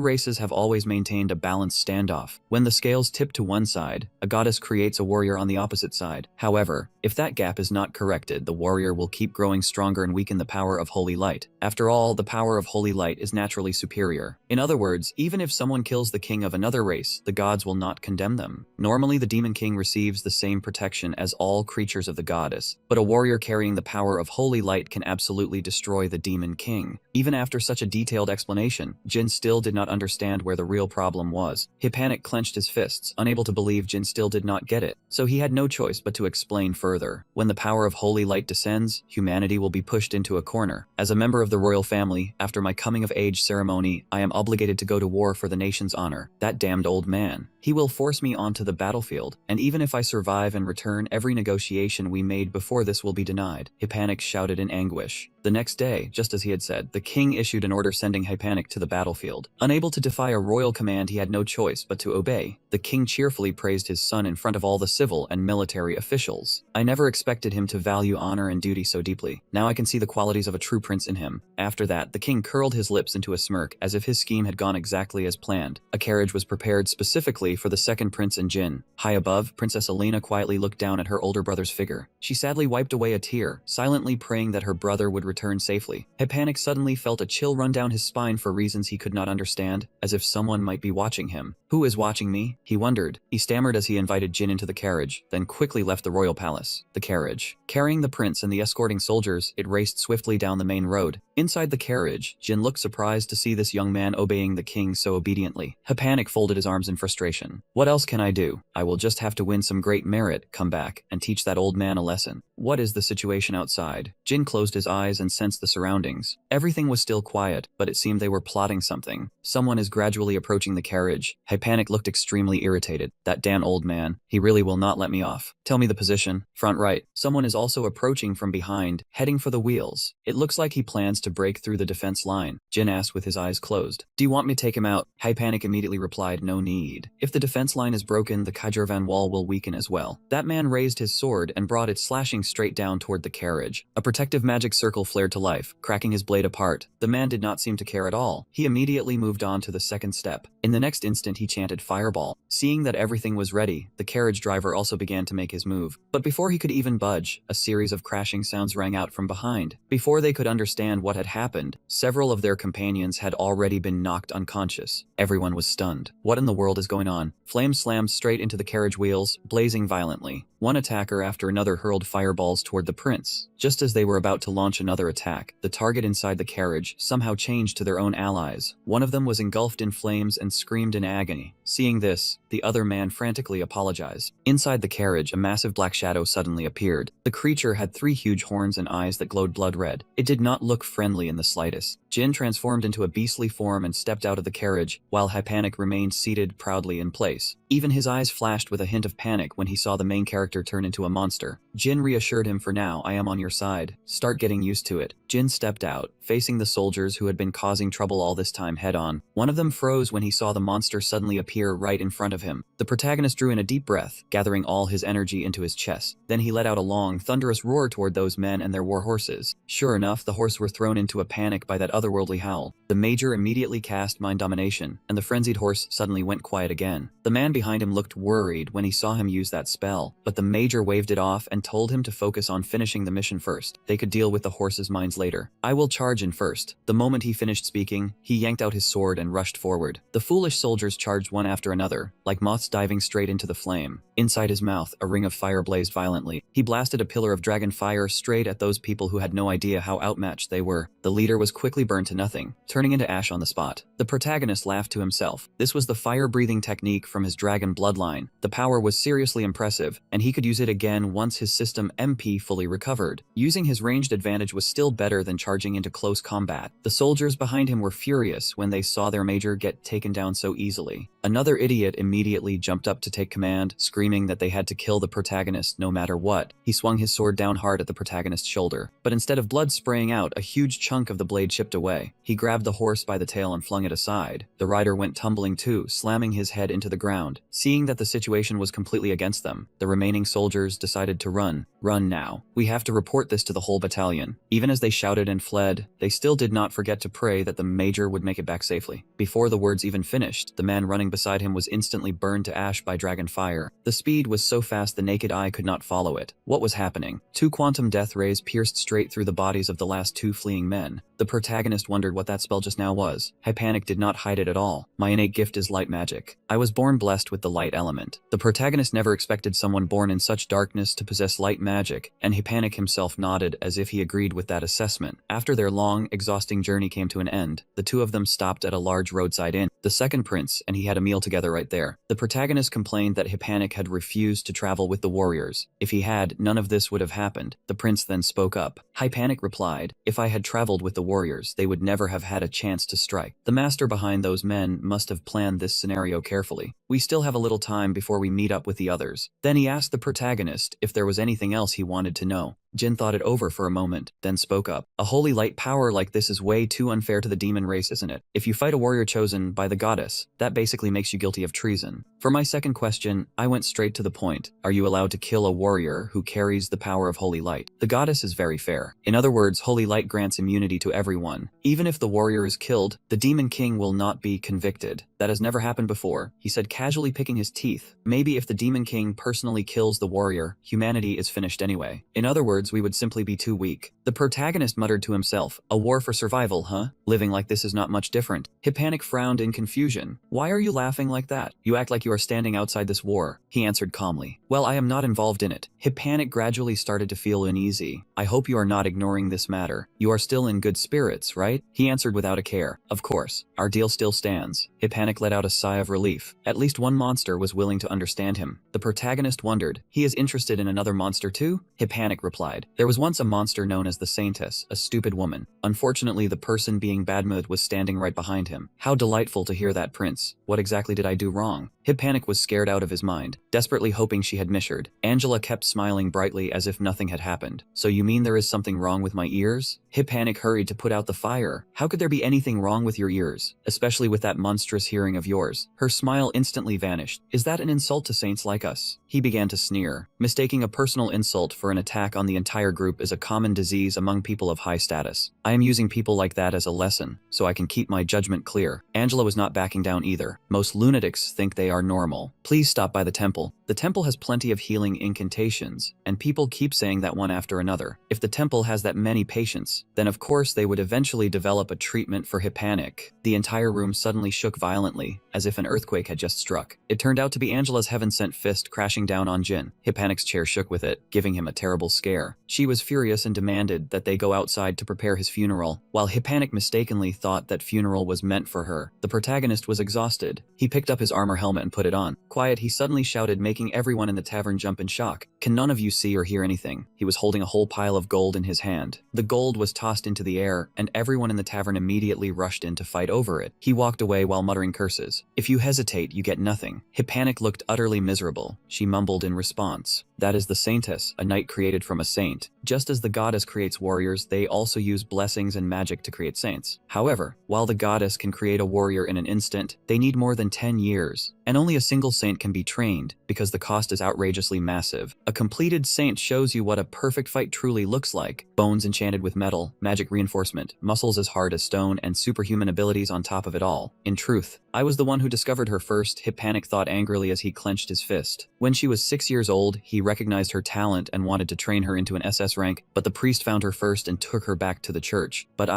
races have always maintained a balanced standoff. When the scales tip to one side, a goddess creates a warrior on the opposite side. However, if that gap is not corrected, the warrior will keep growing stronger and weaken the power of holy light. After all, the power of holy light is naturally superior. In other words, even if someone kills the king of another race, the gods will not condemn them. Normally, the Demon King receives the same protection as all creatures of the goddess, but a warrior carrying the power of holy light can absolutely destroy the Demon King. Even after such a detailed explanation, Jin still did not understand where the real problem was. Hypanik clenched his fists, unable to believe Jin still did not get it, so he had no choice but to explain further. When the power of holy light descends, humanity will be pushed into a corner. As a member of the royal family, after my coming-of-age ceremony, I am obligated to go to war for the nation's honor. That damned old man. He will force me onto the battlefield, and even if I survive and return, every negotiation we made before this will be denied. Hypanik shouted in anguish. The next day, just as he had said, the king issued an order sending Hypanic to the battlefield. Unable to defy a royal command, he had no choice but to obey. The king cheerfully praised his son in front of all the civil and military officials. I never expected him to value honor and duty so deeply. Now I can see the qualities of a true prince in him. After that, the king curled his lips into a smirk as if his scheme had gone exactly as planned. A carriage was prepared specifically for the second prince and Jin. High above, Princess Alina quietly looked down at her older brother's figure. She sadly wiped away a tear, silently praying that her brother would return safely. Hypanic suddenly felt a chill run down his spine for reasons he could not understand, as if someone might be watching him. Who is watching me? He wondered. He stammered as he invited Jin into the carriage, then quickly left the royal palace. The carriage. Carrying the prince and the escorting soldiers, it raced swiftly down the main road. Inside the carriage, Jin looked surprised to see this young man obeying the king so obediently. Hypanic folded his arms in frustration. What else can I do? I will just have to win some great merit, come back, and teach that old man a lesson. What is the situation outside? Jin closed his eyes and sensed the surroundings. Everything was still quiet, but it seemed they were plotting something. Someone is gradually approaching the carriage. Hypanic looked extremely irritated. That damn old man. He really will not let me off. Tell me the position. Front right. Someone is also approaching from behind, heading for the wheels. It looks like he plans to break through the defense line. Jin asked with his eyes closed. Do you want me to take him out? Hypanic immediately replied, no need. If the defense line is broken, the Kajirvan wall will weaken as well. That man raised his sword and brought it slashing straight down toward the carriage. A protective magic circle flared to life, cracking his blade apart. The man did not seem to care at all. He immediately moved on to the second step. In the next instant, he chanted fireball. Seeing that everything was ready, the carriage driver also began to make his move. But before he could even budge, a series of crashing sounds rang out from behind. Before they could understand what had happened, several of their companions had already been knocked unconscious. Everyone was stunned. What in the world is going on? Flames slammed straight into the carriage wheels, blazing violently. One attacker after another hurled fireballs toward the prince. Just as they were about to launch another attack, the target inside the carriage somehow changed to their own allies. One of them was engulfed in flames and screamed in agony. Seeing this, the other man frantically apologized. Inside the carriage, a massive black shadow suddenly appeared. The creature had 3 huge horns and eyes that glowed blood red. It did not look friendly in the slightest. Jin transformed into a beastly form and stepped out of the carriage, while Hypanic remained seated proudly in place. Even his eyes flashed with a hint of panic when he saw the main character turn into a monster. Jin reassured him, for now, I am on your side. Start getting used to it. Jin stepped out, facing the soldiers who had been causing trouble all this time head on. One of them froze when he saw the monster suddenly appear right in front of him. The protagonist drew in a deep breath, gathering all his energy into his chest. Then he let out a long, thunderous roar toward those men and their war horses. Sure enough, the horses were thrown into a panic by that otherworldly howl. The major immediately cast mind domination, and the frenzied horse suddenly went quiet again. The man behind him looked worried when he saw him use that spell, but the major waved it off and told him to focus on finishing the mission first. They could deal with the horses' minds later. I will charge in first. The moment he finished speaking, he yanked out his sword and rushed forward. The foolish soldiers charged one after another, like moths diving straight into the flame. Inside his mouth, a ring of fire blazed violently. He blasted a pillar of dragon fire straight at those people who had no idea how outmatched they were. The leader was quickly burned to nothing, turning into ash on the spot. The protagonist laughed to himself. This was the fire-breathing technique from his dragon bloodline. The power was seriously impressive, and he could use it again once his system MP fully recovered. Using his ranged advantage was still better than charging into close combat. The soldiers behind him were furious when they saw their major get taken down so easily. Another idiot immediately jumped up to take command, screaming that they had to kill the protagonist no matter what. He swung his sword down hard at the protagonist's shoulder, but instead of blood spraying out, a huge chunk of the blade chipped away. He grabbed the horse by the tail and flung it aside. The rider went tumbling too, slamming his head into the ground. Seeing that the situation was completely against them, the remaining soldiers decided to run. Run now. We have to report this to the whole battalion. Even as they shouted and fled, they still did not forget to pray that the major would make it back safely. Before the words even finished, the man running beside him was instantly burned to ash by dragon fire. The speed was so fast the naked eye could not follow it. What was happening? 2 quantum death rays pierced straight through the bodies of the last 2 fleeing men. The protagonist wondered what that spell just now was. Hypanic did not hide it at all. My innate gift is light magic. I was born blessed with the light element. The protagonist never expected someone born in such darkness to possess light magic, and Hypanic himself nodded as if he agreed with that assessment. After their long, exhausting journey came to an end, the 2 of them stopped at a large roadside inn. The second prince and he had a meal together right there. The protagonist complained that Hypanic had refused to travel with the warriors. If he had, none of this would have happened. The prince then spoke up. Hypanic replied, if I had traveled with the warriors, they would never have had a chance to strike. The master behind those men must have planned this scenario carefully. We still have a little time before we meet up with the others. Then he asked the protagonist if there was anything else he wanted to know. Jin thought it over for a moment, then spoke up. A holy light power like this is way too unfair to the demon race, isn't it? If you fight a warrior chosen by the goddess, that basically makes you guilty of treason. For my second question, I went straight to the point. Are you allowed to kill a warrior who carries the power of holy light? The goddess is very fair. In other words, holy light grants immunity to everyone. Even if the warrior is killed, the demon king will not be convicted. That has never happened before, he said, casually picking his teeth. Maybe if the demon king personally kills the warrior, humanity is finished anyway. In other words, we would simply be too weak. The protagonist muttered to himself, a war for survival, huh? Living like this is not much different. Hippanic frowned in confusion. Why are you laughing like that? You act like you are standing outside this war, he answered calmly. Well, I am not involved in it. Hippanic gradually started to feel uneasy. I hope you are not ignoring this matter. You are still in good spirits, right? He answered without a care. Of course, our deal still stands. Hippanic let out a sigh of relief. At least one monster was willing to understand him. The protagonist wondered, he is interested in another monster too? Hippanic replied. There was once a monster known as the Saintess, a stupid woman. Unfortunately, the person being Badmood was standing right behind him. How delightful to hear that, Prince. What exactly did I do wrong? Hippanic was scared out of his mind, desperately hoping she had misheard. Angela kept smiling brightly as if nothing had happened. So you mean there is something wrong with my ears? Hippanic hurried to put out the fire. How could there be anything wrong with your ears? Especially with that monstrous hearing of yours. Her smile instantly vanished. Is that an insult to saints like us? He began to sneer. Mistaking a personal insult for an attack on the entire group is a common disease among people of high status. I am using people like that as a lesson, so I can keep my judgment clear. Angela was not backing down either. Most lunatics think they are normal. Please stop by the temple. The temple has plenty of healing incantations, and people keep saying that one after another. If the temple has that many patients, then of course they would eventually develop a treatment for Hippanic. The entire room suddenly shook violently, as if an earthquake had just struck. It turned out to be Angela's heaven-sent fist crashing down on Jin. Hippanic's chair shook with it, giving him a terrible scare. She was furious and demanded that they go outside to prepare his funeral, while Hippanic mistakenly thought that funeral was meant for her. The protagonist was exhausted. He picked up his armor helmet and put it on. Quiet, he suddenly shouted, making everyone in the tavern jump in shock. Can none of you see or hear anything? He was holding a whole pile of gold in his hand. The gold was tossed into the air, and everyone in the tavern immediately rushed in to fight over it. He walked away while muttering curses. If you hesitate, you get nothing. Hippanic looked utterly miserable. She mumbled in response. That is the Saintess, a knight created from a saint. Just as the goddess creates warriors, they also use blessings and magic to create saints. However, while the goddess can create a warrior in an instant, they need more than 10 years. And only a single saint can be trained, because the cost is outrageously massive. A completed saint shows you what a perfect fight truly looks like. Bones enchanted with metal, magic reinforcement, muscles as hard as stone, and superhuman abilities on top of it all. In truth, I was the one who discovered her first, Hippanic thought angrily as he clenched his fist. When she was 6 years old, he recognized her talent and wanted to train her into an SS rank, but the priest found her first and took her back to the church. But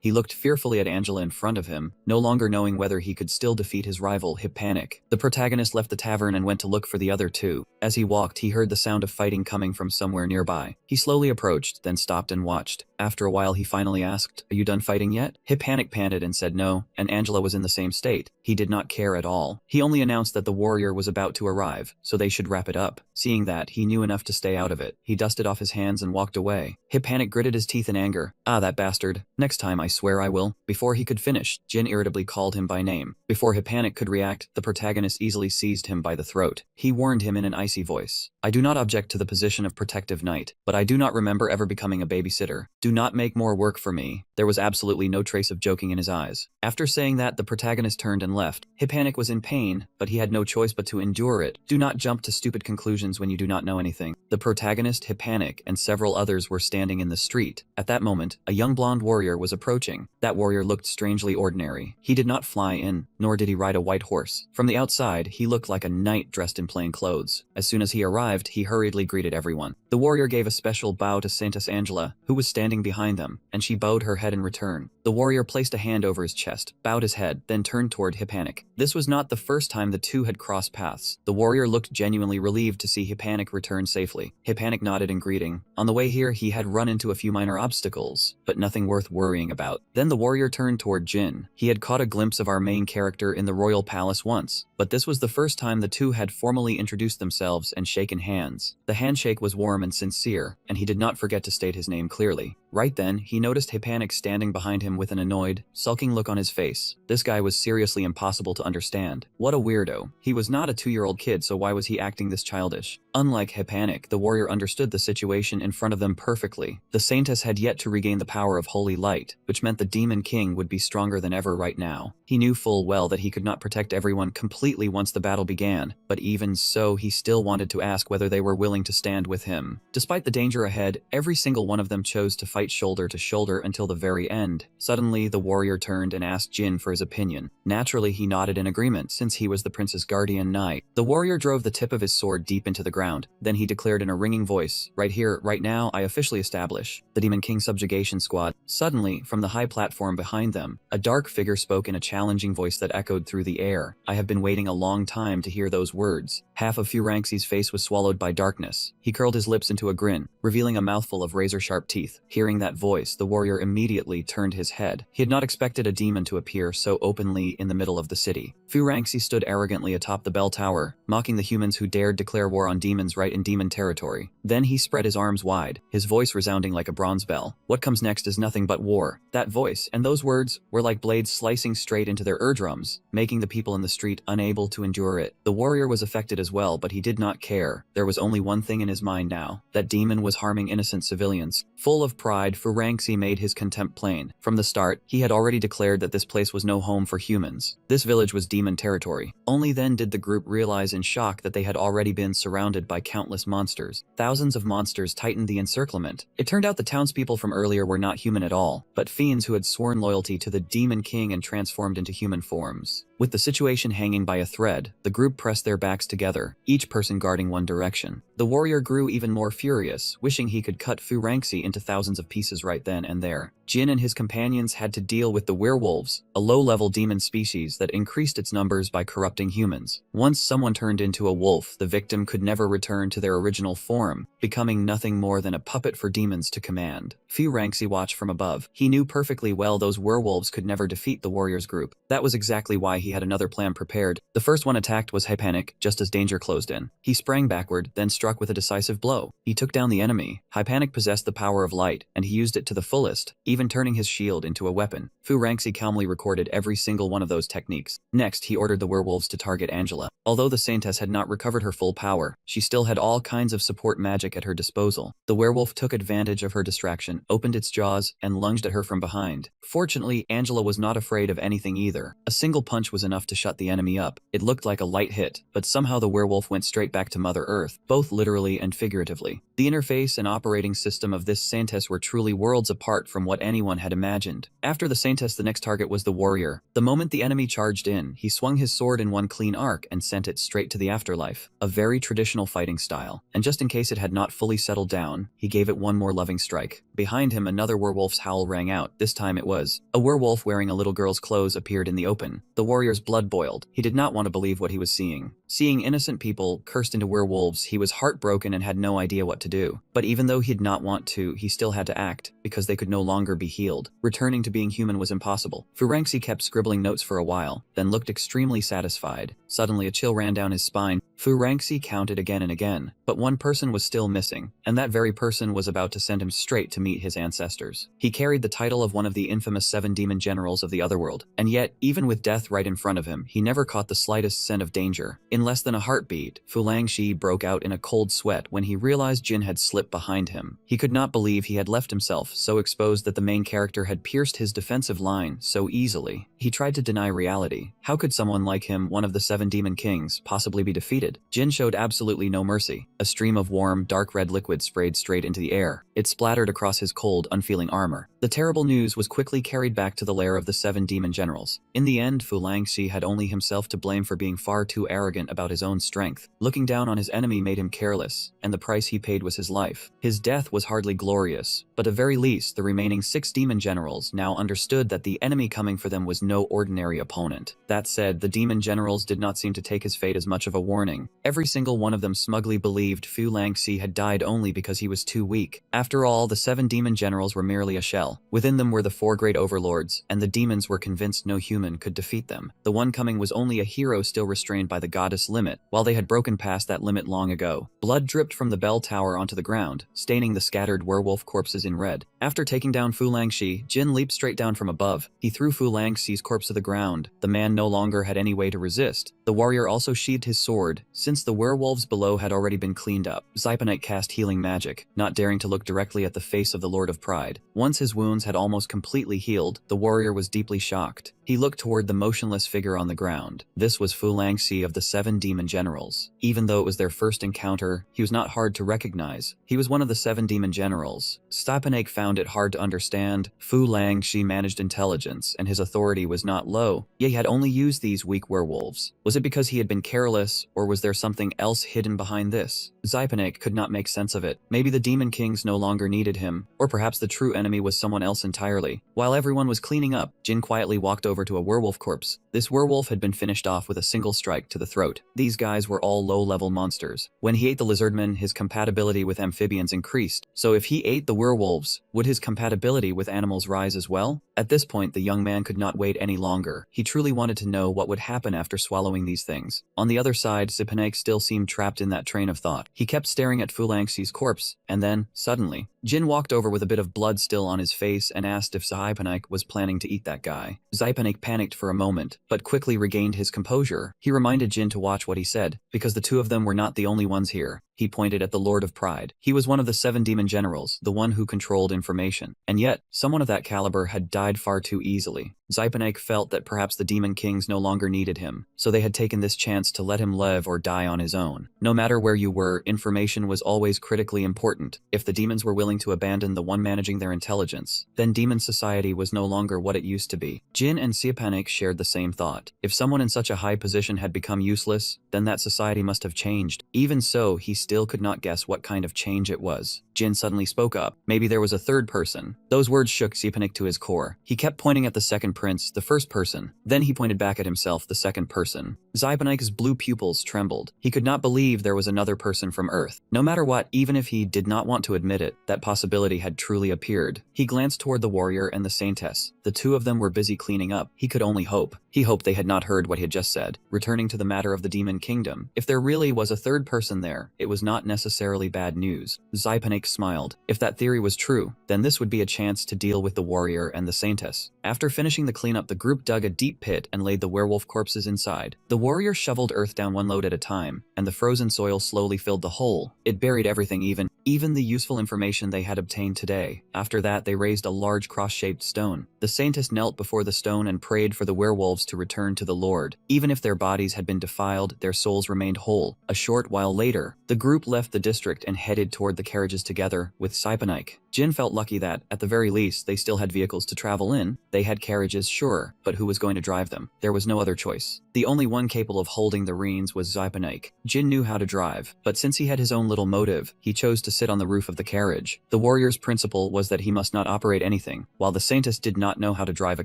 he looked fearfully at Angela in front of him, no longer knowing whether he could still defeat his rival, Hippanic. The protagonist left the tavern and went to look for the other two. As he walked, he heard the sound of fighting coming from somewhere nearby. He slowly approached, then stopped and watched. After a while, he finally asked, "Are you done fighting yet?" Hippanic panted and said no, and Angela was in the same state. He did not care at all. He only announced that the warrior was about to arrive, so they should wrap it up. Seeing that, he knew enough to stay out of it. He dusted off his hands and walked away. Hippanic gritted his teeth in anger. Ah, that bastard. Next time, I swear I will. Before he could finish, Jin irritably called him by name. Before Hippanic could react, the protagonist easily seized him by the throat. He warned him in an icy voice. I do not object to the position of protective knight, but I do not remember ever becoming a babysitter. Do not make more work for me. There was absolutely no trace of joking in his eyes. After saying that, the protagonist turned and left. Hippanic was in pain, but he had no choice but to endure it. Do not jump to stupid conclusions when you do not know anything. The protagonist, Hippanic, and several others were standing in the street. At that moment, a young blonde warrior was approaching. That warrior looked strangely ordinary. He did not fly in, nor did he ride a white horse. From the outside, he looked like a knight dressed in plain clothes. As soon as he arrived, he hurriedly greeted everyone. The warrior gave a special bow to Saintess Angela, who was standing behind them, and she bowed her head in return. The warrior placed a hand over his chest, bowed his head, then turned toward Hippanic. This was not the first time the two had crossed paths. The warrior looked genuinely relieved to see Hippanic return safely. Hippanic nodded in greeting. On the way here, he had run into a few minor obstacles, but nothing worth worrying about. Then the warrior turned toward Jin. He had caught a glimpse of our main character in the royal palace once, but this was the first time the two had formally introduced themselves and shaken hands. The handshake was warm and sincere, and he did not forget to state his name clearly. Right then, he noticed Hypanik standing behind him with an annoyed, sulking look on his face. This guy was seriously impossible to understand. What a weirdo. He was not a 2-year-old kid, so why was he acting this childish? Unlike Hypanik, the warrior understood the situation in front of them perfectly. The Saintess had yet to regain the power of holy light, which meant the Demon King would be stronger than ever right now. He knew full well that he could not protect everyone completely once the battle began, but even so, he still wanted to ask whether they were willing to stand with him. Despite the danger ahead, every single one of them chose to fight shoulder to shoulder until the very end. Suddenly, the warrior turned and asked Jin for his opinion. Naturally, he nodded in agreement, since he was the prince's guardian knight. The warrior drove the tip of his sword deep into the ground. Then he declared in a ringing voice, "Right here, right now, I officially establish the Demon King Subjugation Squad." Suddenly, from the high platform behind them, a dark figure spoke in a challenging voice that echoed through the air. I have been waiting a long time to hear those words. Half of Furanxi's face was swallowed by darkness. He curled his lips into a grin, revealing a mouthful of razor-sharp teeth. Hearing that voice, the warrior immediately turned his head. He had not expected a demon to appear so openly in the middle of the city. Furanxi stood arrogantly atop the bell tower, mocking the humans who dared declare war on demons right in demon territory. Then he spread his arms wide, his voice resounding like a bronze bell. What comes next is nothing but war. That voice and those words were like blades slicing straight into their eardrums, making the people in the street unable to endure it. The warrior was affected as well, but he did not care. There was only one thing in his mind now. That demon was harming innocent civilians. Full of pride, Furanxi made his contempt plain. From the start, he had already declared that this place was no home for humans. This village was demon territory. Only then did the group realize in shock that they had already been surrounded by countless monsters. Thousands of monsters tightened the encirclement. It turned out the townspeople from earlier were not human at all, but fiends who had sworn loyalty to the Demon King and transformed into human forms. With the situation hanging by a thread, the group pressed their backs together, each person guarding one direction. The warrior grew even more furious, wishing he could cut Furanxi into thousands of pieces right then and there. Jin and his companions had to deal with the werewolves, a low-level demon species that increased its numbers by corrupting humans. Once someone turned into a wolf, the victim could never return to their original form, becoming nothing more than a puppet for demons to command. Furanxi watched from above. He knew perfectly well those werewolves could never defeat the warrior's group. That was exactly why he had another plan prepared. The first one attacked was Hypanik, just as danger closed in. He sprang backward, then struck with a decisive blow. He took down the enemy. Hypanik possessed the power of light, and he used it to the fullest, even turning his shield into a weapon. Furanxi calmly recorded every single one of those techniques. Next, he ordered the werewolves to target Angela. Although the Saintess had not recovered her full power, she still had all kinds of support magic at her disposal. The werewolf took advantage of her distraction, opened its jaws, and lunged at her from behind. Fortunately, Angela was not afraid of anything either. A single punch was enough to shut the enemy up. It looked like a light hit, but somehow the werewolf went straight back to Mother Earth, both literally and figuratively. The interface and operating system of this Saintess were truly worlds apart from what anyone had imagined. After the Saintess, the next target was the warrior. The moment the enemy charged in, he swung his sword in one clean arc and sent it straight to the afterlife. A very traditional fighting style. And just in case it had not fully settled down, he gave it one more loving strike. Behind him, another werewolf's howl rang out. This time it was a werewolf wearing a little girl's clothes appeared in the open. The warrior's blood boiled. He did not want to believe what he was seeing. Seeing innocent people cursed into werewolves, he was heartbroken and had no idea what to do. But even though he did not want to, he still had to act, because they could no longer be healed. Returning to being human was impossible. Furanxi kept scribbling notes for a while, then looked extremely satisfied. Suddenly a chill ran down his spine. Furanxi counted again and again, but one person was still missing, and that very person was about to send him straight to meet his ancestors. He carried the title of one of the infamous 7 demon generals of the Otherworld, and yet, even with death right in front of him, he never caught the slightest scent of danger. In less than a heartbeat, Furanxi broke out in a cold sweat when he realized Jin had slipped behind him. He could not believe he had left himself so exposed that the main character had pierced his defensive line so easily. He tried to deny reality. How could someone like him, one of the 7 demon kings, possibly be defeated? Jin showed absolutely no mercy. A stream of warm, dark red liquid sprayed straight into the air. It splattered across his cold, unfeeling armor. The terrible news was quickly carried back to the lair of the 7 demon generals. In the end, Furanxi had only himself to blame for being far too arrogant about his own strength. Looking down on his enemy made him careless, and the price he paid was his life. His death was hardly glorious, but at very least, the remaining 6 demon generals now understood that the enemy coming for them was no ordinary opponent. That said, the demon generals did not seem to take his fate as much of a warning. Every single one of them smugly believed Furanxi had died only because he was too weak. After all, the 7 demon generals were merely a shell. Within them were the 4 great overlords, and the demons were convinced no human could defeat them. The one coming was only a hero still restrained by the goddess limit, while they had broken past that limit long ago. Blood dripped from the bell tower onto the ground, staining the scattered werewolf corpses in red. After taking down Fu Langxi, Jin leaped straight down from above. He threw Fu Langxi's corpse to the ground. The man no longer had any way to resist. The warrior also sheathed his sword, since the werewolves below had already been cleaned up. Xipenek cast healing magic, not daring to look directly at the face of the Lord of Pride. Once his wounds had almost completely healed, the warrior was deeply shocked. He looked toward the motionless figure on the ground. This was Fu Langxi of the 7 demon generals. Even though it was their first encounter, he was not hard to recognize. He was one of the 7 demon generals. Xipenek found it hard to understand. Fu Langxi managed intelligence, and his authority was not low, yet he had only used these weak werewolves. Was it because he had been careless, or was there something else hidden behind this? Xipenek could not make sense of it. Maybe the demon kings no longer needed him, or perhaps the true enemy was someone else entirely. While everyone was cleaning up, Jin quietly walked over to a werewolf corpse. This werewolf had been finished off with a single strike to the throat. These guys were all low-level monsters. When he ate the lizardmen, his compatibility with amphibians increased. So if he ate the werewolves, would his compatibility with animals rise as well? At this point, the young man could not wait any longer. He truly wanted to know what would happen after swallowing these things. On the other side, Xipenek still seemed trapped in that train of thought. He kept staring at Fu Langxi's corpse, and then, suddenly, Jin walked over with a bit of blood still on his face and asked if Xipenek was planning to eat that guy. Xipenek panicked for a moment, but quickly regained his composure. He reminded Jin to watch what he said, because the two of them were not the only ones here. He pointed at the Lord of Pride. He was one of the 7 demon generals, the one who controlled information. And yet, someone of that caliber had died far too easily. Xipenek felt that perhaps the demon kings no longer needed him, so they had taken this chance to let him live or die on his own. No matter where you were, information was always critically important. If the demons were willing to abandon the one managing their intelligence, then demon society was no longer what it used to be. Jin and Xipenek shared the same thought. If someone in such a high position had become useless, then that society must have changed. Even so, he still could not guess what kind of change it was. Jin suddenly spoke up. Maybe there was a third person. Those words shook Xipenek to his core. He kept pointing at the second prince, the first person. Then he pointed back at himself, the second person. Xipenek's blue pupils trembled. He could not believe there was another person from Earth. No matter what, even if he did not want to admit it, that possibility had truly appeared. He glanced toward the warrior and the saintess. The two of them were busy cleaning up. He could only hope. He hoped they had not heard what he had just said. Returning to the matter of the demon kingdom, if there really was a third person there, it was not necessarily bad news. Xipenek smiled. If that theory was true, then this would be a chance to deal with the warrior and the saintess. After finishing the cleanup, the group dug a deep pit and laid the werewolf corpses inside. The warrior shoveled earth down one load at a time, and the frozen soil slowly filled the hole. It buried everything, even the useful information they had obtained today. After that, they raised a large cross-shaped stone. The saintess knelt before the stone and prayed for the werewolves to return to the Lord. Even if their bodies had been defiled, their souls remained whole. A short while later, the group left the district and headed toward the carriages together with Xipenek. Jin felt lucky that, at the very least, they still had vehicles to travel in. They had carriages, sure, but who was going to drive them? There was no other choice. The only one capable of holding the reins was Xipenek. Jin knew how to drive, but since he had his own little motive, he chose to sit on the roof of the carriage. The warrior's principle was that he must not operate anything, while the saintess did not know how to drive a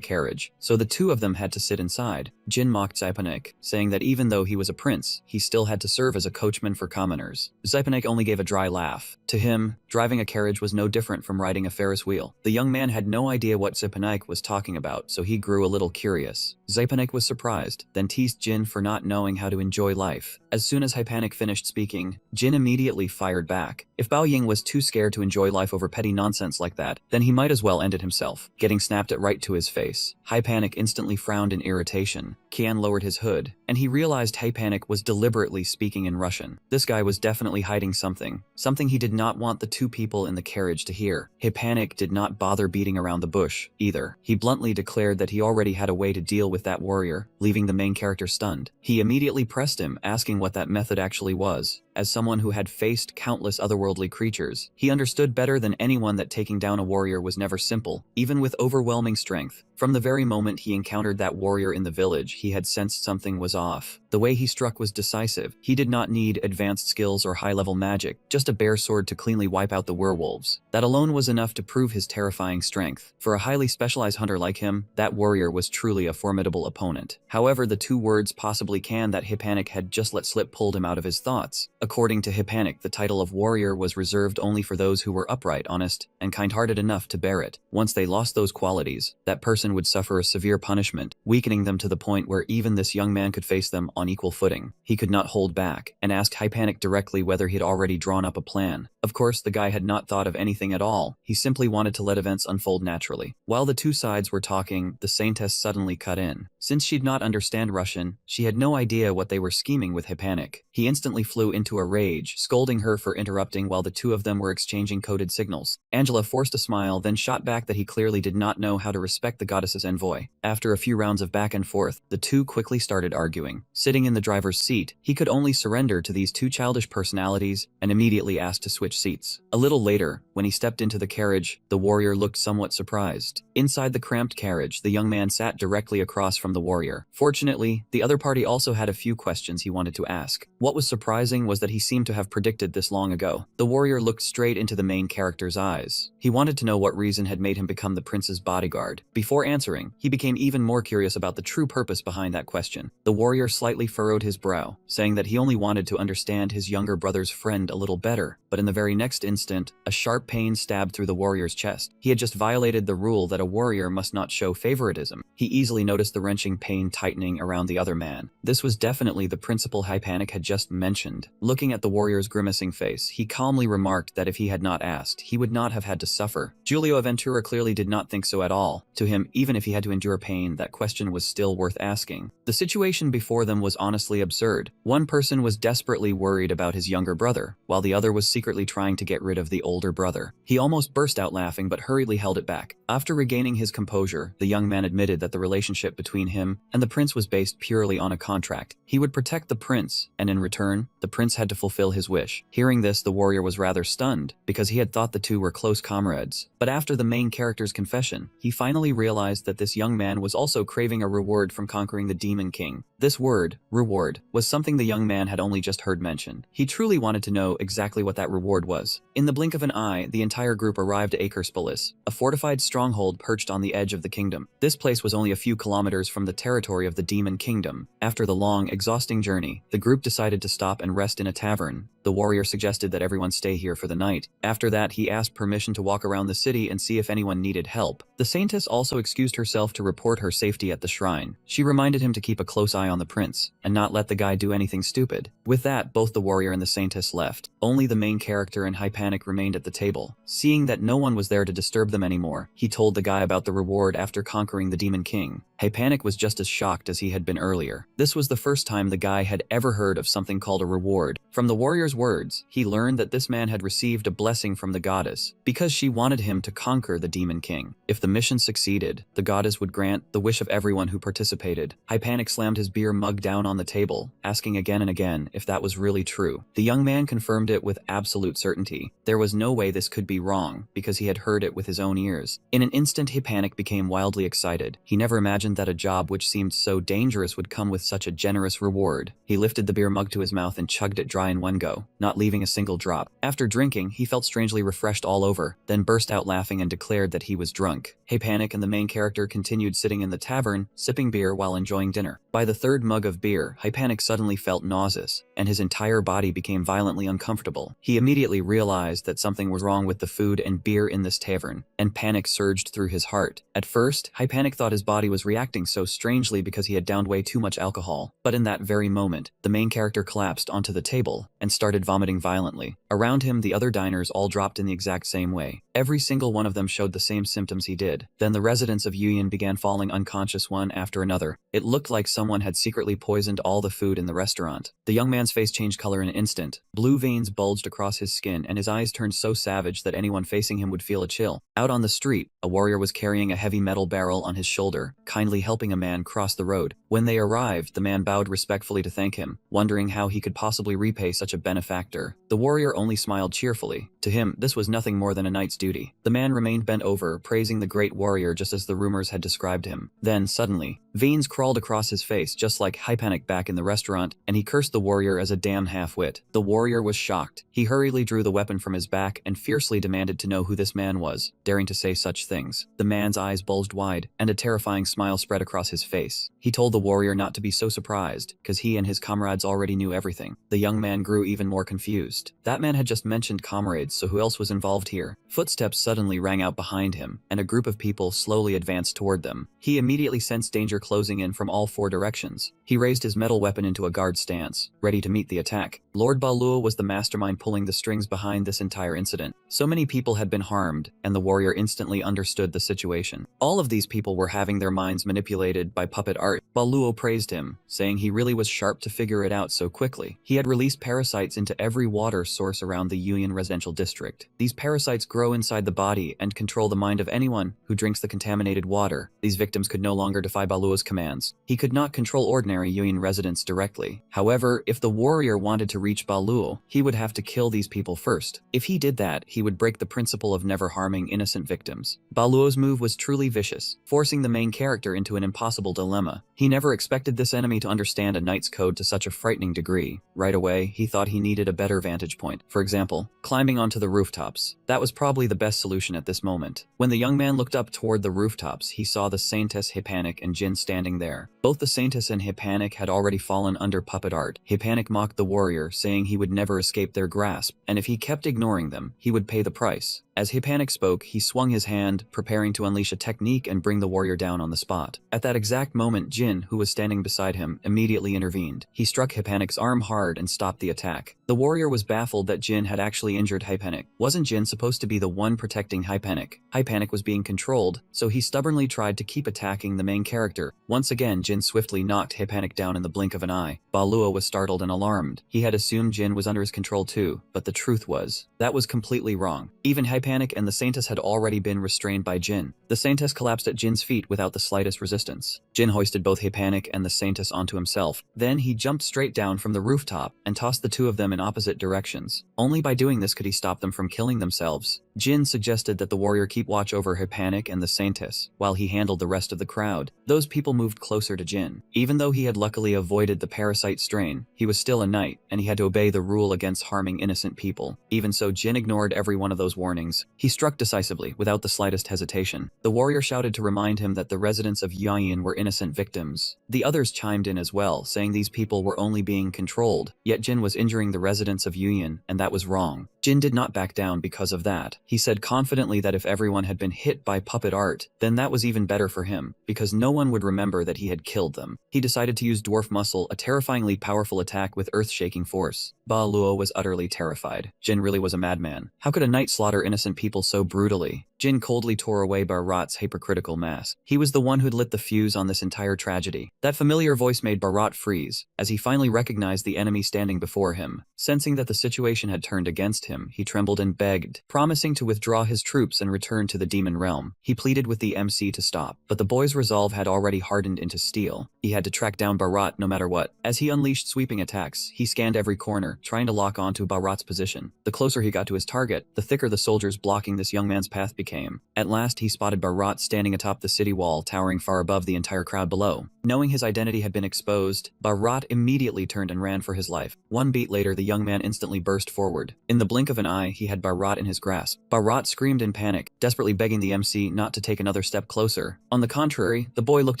carriage, so the two of them had to sit inside. Jin mocked Xipenek, saying that even though he was a prince, he still had to serve as a coachman for commoners. Xipenek only gave a dry laugh. To him, driving a carriage was no different from riding a Ferris wheel. The young man had no idea what Xipenek was talking about, so he grew a little curious. Xipenek was surprised, then teased Jin for not knowing how to enjoy life. As soon as Xipenek finished speaking, Jin immediately fired back. If Bao Ying was too scared to enjoy life over petty nonsense like that, then he might as well end it himself, getting snapped at right to his face. Xipenek instantly frowned in irritation. Qian lowered his hood, and he realized Xipenek was deliberately speaking in Russian. This guy was definitely hiding something he did not want the two people in the carriage to hear. Xipenek did not bother beating around the bush, either. He bluntly declared that he already had a way to deal with that warrior, leaving the main character stunned. He immediately pressed him, asking what that method actually was. As someone who had faced countless otherworldly creatures, he understood better than anyone that taking down a warrior was never simple, even with overwhelming strength. From the very moment he encountered that warrior in the village, he had sensed something was off. The way he struck was decisive. He did not need advanced skills or high-level magic, just a bare sword to cleanly wipe out the werewolves. That alone was enough to prove his terrifying strength. For a highly specialized hunter like him, that warrior was truly a formidable opponent. However, the two words "possibly can" that Xipenek had just let slip pulled him out of his thoughts. According to Xipenek, the title of warrior was reserved only for those who were upright, honest, and kind-hearted enough to bear it. Once they lost those qualities, that person person would suffer a severe punishment, weakening them to the point where even this young man could face them on equal footing. He could not hold back, and asked Hypanic directly whether he had already drawn up a plan. Of course, the guy had not thought of anything at all. He simply wanted to let events unfold naturally. While the two sides were talking, the Saintess suddenly cut in. Since she'd not understand Russian, she had no idea what they were scheming with Hypanic. He instantly flew into a rage, scolding her for interrupting while the two of them were exchanging coded signals. Angela forced a smile, then shot back that he clearly did not know how to respect the goddess's envoy. After a few rounds of back and forth, the two quickly started arguing. Sitting in the driver's seat, he could only surrender to these two childish personalities and immediately asked to switch seats. A little later, when he stepped into the carriage, the warrior looked somewhat surprised. Inside the cramped carriage, the young man sat directly across from the warrior. Fortunately, the other party also had a few questions he wanted to ask. What was surprising was that he seemed to have predicted this long ago. The warrior looked straight into the main character's eyes. He wanted to know what reason had made him become the prince's bodyguard. Before answering, he became even more curious about the true purpose behind that question. The warrior slightly furrowed his brow, saying that he only wanted to understand his younger brother's friend a little better. But in the very next instant, a sharp pain stabbed through the warrior's chest. He had just violated the rule that a warrior must not show favoritism. He easily noticed the wrenching pain tightening around the other man. This was definitely the principal Hypanic had just mentioned. Looking at the warrior's grimacing face, he calmly remarked that if he had not asked, he would not have had to suffer. Giulio Aventura clearly did not think so at all. To him, even if he had to endure pain, that question was still worth asking. The situation before them was honestly absurd. One person was desperately worried about his younger brother, while the other was secretly trying to get rid of the older brother. He almost burst out laughing but hurriedly held it back. After regaining his composure, the young man admitted that the relationship between him and the prince was based purely on a contract. He would protect the prince, and in return, the prince had to fulfill his wish. Hearing this, the warrior was rather stunned, because he had thought the two were close comrades. But after the main character's confession, he finally realized that this young man was also craving a reward from conquering the Demon King. This word, reward, was something the young man had only just heard mentioned. He truly wanted to know exactly what that reward was. In the blink of an eye, the entire group arrived at Akerspolis, a fortified stronghold perched on the edge of the kingdom. This place was only a few kilometers from the territory of the Demon Kingdom. After the long, exhausting journey, the group decided to stop and rest in a tavern. The warrior suggested that everyone stay here for the night. After that, he asked permission to walk around the city and see if anyone needed help. The Saintess also excused herself to report her safety at the shrine. She reminded him to keep a close eye on the prince, and not let the guy do anything stupid. With that, both the warrior and the Saintess left. Only the main character and Hypanic remained at the table. Seeing that no one was there to disturb them anymore, he told the guy about the reward after conquering the Demon King. Hypanic was just as shocked as he had been earlier. This was the first time the guy had ever heard of something called a reward. From the warrior's words, he learned that this man had received a blessing from the goddess, because she wanted him to conquer the Demon King. If the mission succeeded, the goddess would grant the wish of everyone who participated. Hypanic slammed his beer mug down on the table, asking again and again if that was really true. The young man confirmed it with absolute certainty. There was no way this could be wrong, because he had heard it with his own ears. In an instant, Hypanic became wildly excited. He never imagined that a job which seemed so dangerous would come with such a generous reward. He lifted the beer mug to his mouth and chugged it dry in one go, not leaving a single drop. After drinking, he felt strangely refreshed all over, then burst out laughing and declared that he was drunk. Hypanic and the main character continued sitting in the tavern, sipping beer while enjoying dinner. By the third mug of beer, Hypanic suddenly felt nauseous, and his entire body became violently uncomfortable. He immediately realized that something was wrong with the food and beer in this tavern, and panic surged through his heart. At first, Hypanic thought his body was reacting so strangely because he had downed way too much alcohol, but in that very moment, the main character collapsed onto the table and started vomiting violently. Around him, the other diners all dropped in the exact same way. Every single one of them showed the same symptoms he did. Then the residents of Yuyan began falling unconscious one after another. It looked like someone had secretly poisoned all the food in the restaurant. The young man's face changed color in an instant. Blue veins bulged across his skin, and his eyes turned so savage that anyone facing him would feel a chill. Out on the street, a warrior was carrying a heavy metal barrel on his shoulder, kindly helping a man cross the road. When they arrived, the man bowed respectfully to thank him, wondering how he could possibly repay such a benefactor. The warrior only smiled cheerfully. To him, this was nothing more than a knight's duty. The man remained bent over, praising the great warrior just as the rumors had described him. Then, suddenly, Veins crawled across his face just like Hypanic back in the restaurant, and he cursed the warrior as a damn half-wit. The warrior was shocked. He hurriedly drew the weapon from his back and fiercely demanded to know who this man was, daring to say such things. The man's eyes bulged wide, and a terrifying smile spread across his face. He told the warrior not to be so surprised, because he and his comrades already knew everything. The young man grew even more confused. That man had just mentioned comrades, so who else was involved here? Footsteps suddenly rang out behind him, and a group of people slowly advanced toward them. He immediately sensed danger closing in from all four directions. He raised his metal weapon into a guard stance, ready to meet the attack. Lord Balua was the mastermind pulling the strings behind this entire incident. So many people had been harmed, and the warrior instantly understood the situation. All of these people were having their minds manipulated by puppet art. Balua praised him, saying he really was sharp to figure it out so quickly. He had released parasites into every water source around the Yuyan residential district. These parasites grow inside the body and control the mind of anyone who drinks the contaminated water. These victims could no longer defy Balua's commands. He could not control ordinary Yuyan residents directly. However, if the warrior wanted to reach Balua, he would have to kill these people first. If he did that, he would break the principle of never harming innocent victims. Balua's move was truly vicious, forcing the main character into an impossible dilemma. He never expected this enemy to understand a knight's code to such a frightening degree. Right away, he thought he needed a better vantage point. For example, climbing onto the rooftops. That was probably the best solution at this moment. When the young man looked up toward the rooftops, he saw the Saintess Hypanic and Jin standing there. Both the Saintess and Hypanic had already fallen under puppet art. Hypanic mocked the warrior, saying he would never escape their grasp, and if he kept ignoring them, he would pay the price. As Hypanic spoke, he swung his hand, preparing to unleash a technique and bring the warrior down on the spot. At that exact moment, Jin, who was standing beside him, immediately intervened. He struck Hypanic's arm hard and stopped the attack. The warrior was baffled that Jin had actually injured Hypanic. Wasn't Jin supposed to be the one protecting Hypanic? Hypanic was being controlled, so he stubbornly tried to keep attacking the main character. Once again, Jin swiftly knocked Hypanic down in the blink of an eye. Balua was startled and alarmed. He had assumed Jin was under his control too, but the truth was, that was completely wrong. Even Hypanic and the Saintess had already been restrained by Jin. The Saintess collapsed at Jin's feet without the slightest resistance. Jin hoisted both Hypanic and the Saintess onto himself. Then he jumped straight down from the rooftop and tossed the two of them in opposite directions. Only by doing this could he stop them from killing themselves. Jin suggested that the warrior keep watch over Hypanic and the Saintess, while he handled the rest of the crowd. Those people moved closer to Jin. Even though he had luckily avoided the parasite strain, he was still a knight, and he had to obey the rule against harming innocent people. Even so, Jin ignored every one of those warnings. He struck decisively, without the slightest hesitation. The warrior shouted to remind him that the residents of Yayin were innocent victims. The others chimed in as well, saying these people were only being controlled, yet Jin was injuring the residents of Yuyan, and that was wrong. Jin did not back down because of that. He said confidently that if everyone had been hit by puppet art, then that was even better for him, because no one would remember that he had killed them. He decided to use Dwarf Muscle, a terrifyingly powerful attack with earth-shaking force. Balua was utterly terrified. Jin really was a madman. How could a knight slaughter innocent people so brutally? Jin coldly tore away Bharat's hypercritical mask. He was the one who'd lit the fuse on this entire tragedy. That familiar voice made Bharat freeze, as he finally recognized the enemy standing before him. Sensing that the situation had turned against him, he trembled and begged, promising to withdraw his troops and return to the demon realm. He pleaded with the MC to stop, but the boy's resolve had already hardened into steel. He had to track down Bharat no matter what. As he unleashed sweeping attacks, he scanned every corner, trying to lock onto Bharat's position. The closer he got to his target, the thicker the soldiers blocking this young man's path became. At last, he spotted Bharat standing atop the city wall, towering far above the entire crowd below. Knowing his identity had been exposed, Bharat immediately turned and ran for his life. One beat later, the young man instantly burst forward. In the blink of an eye, he had Bharat in his grasp. Bharat screamed in panic, desperately begging the MC not to take another step closer. On the contrary, the boy looked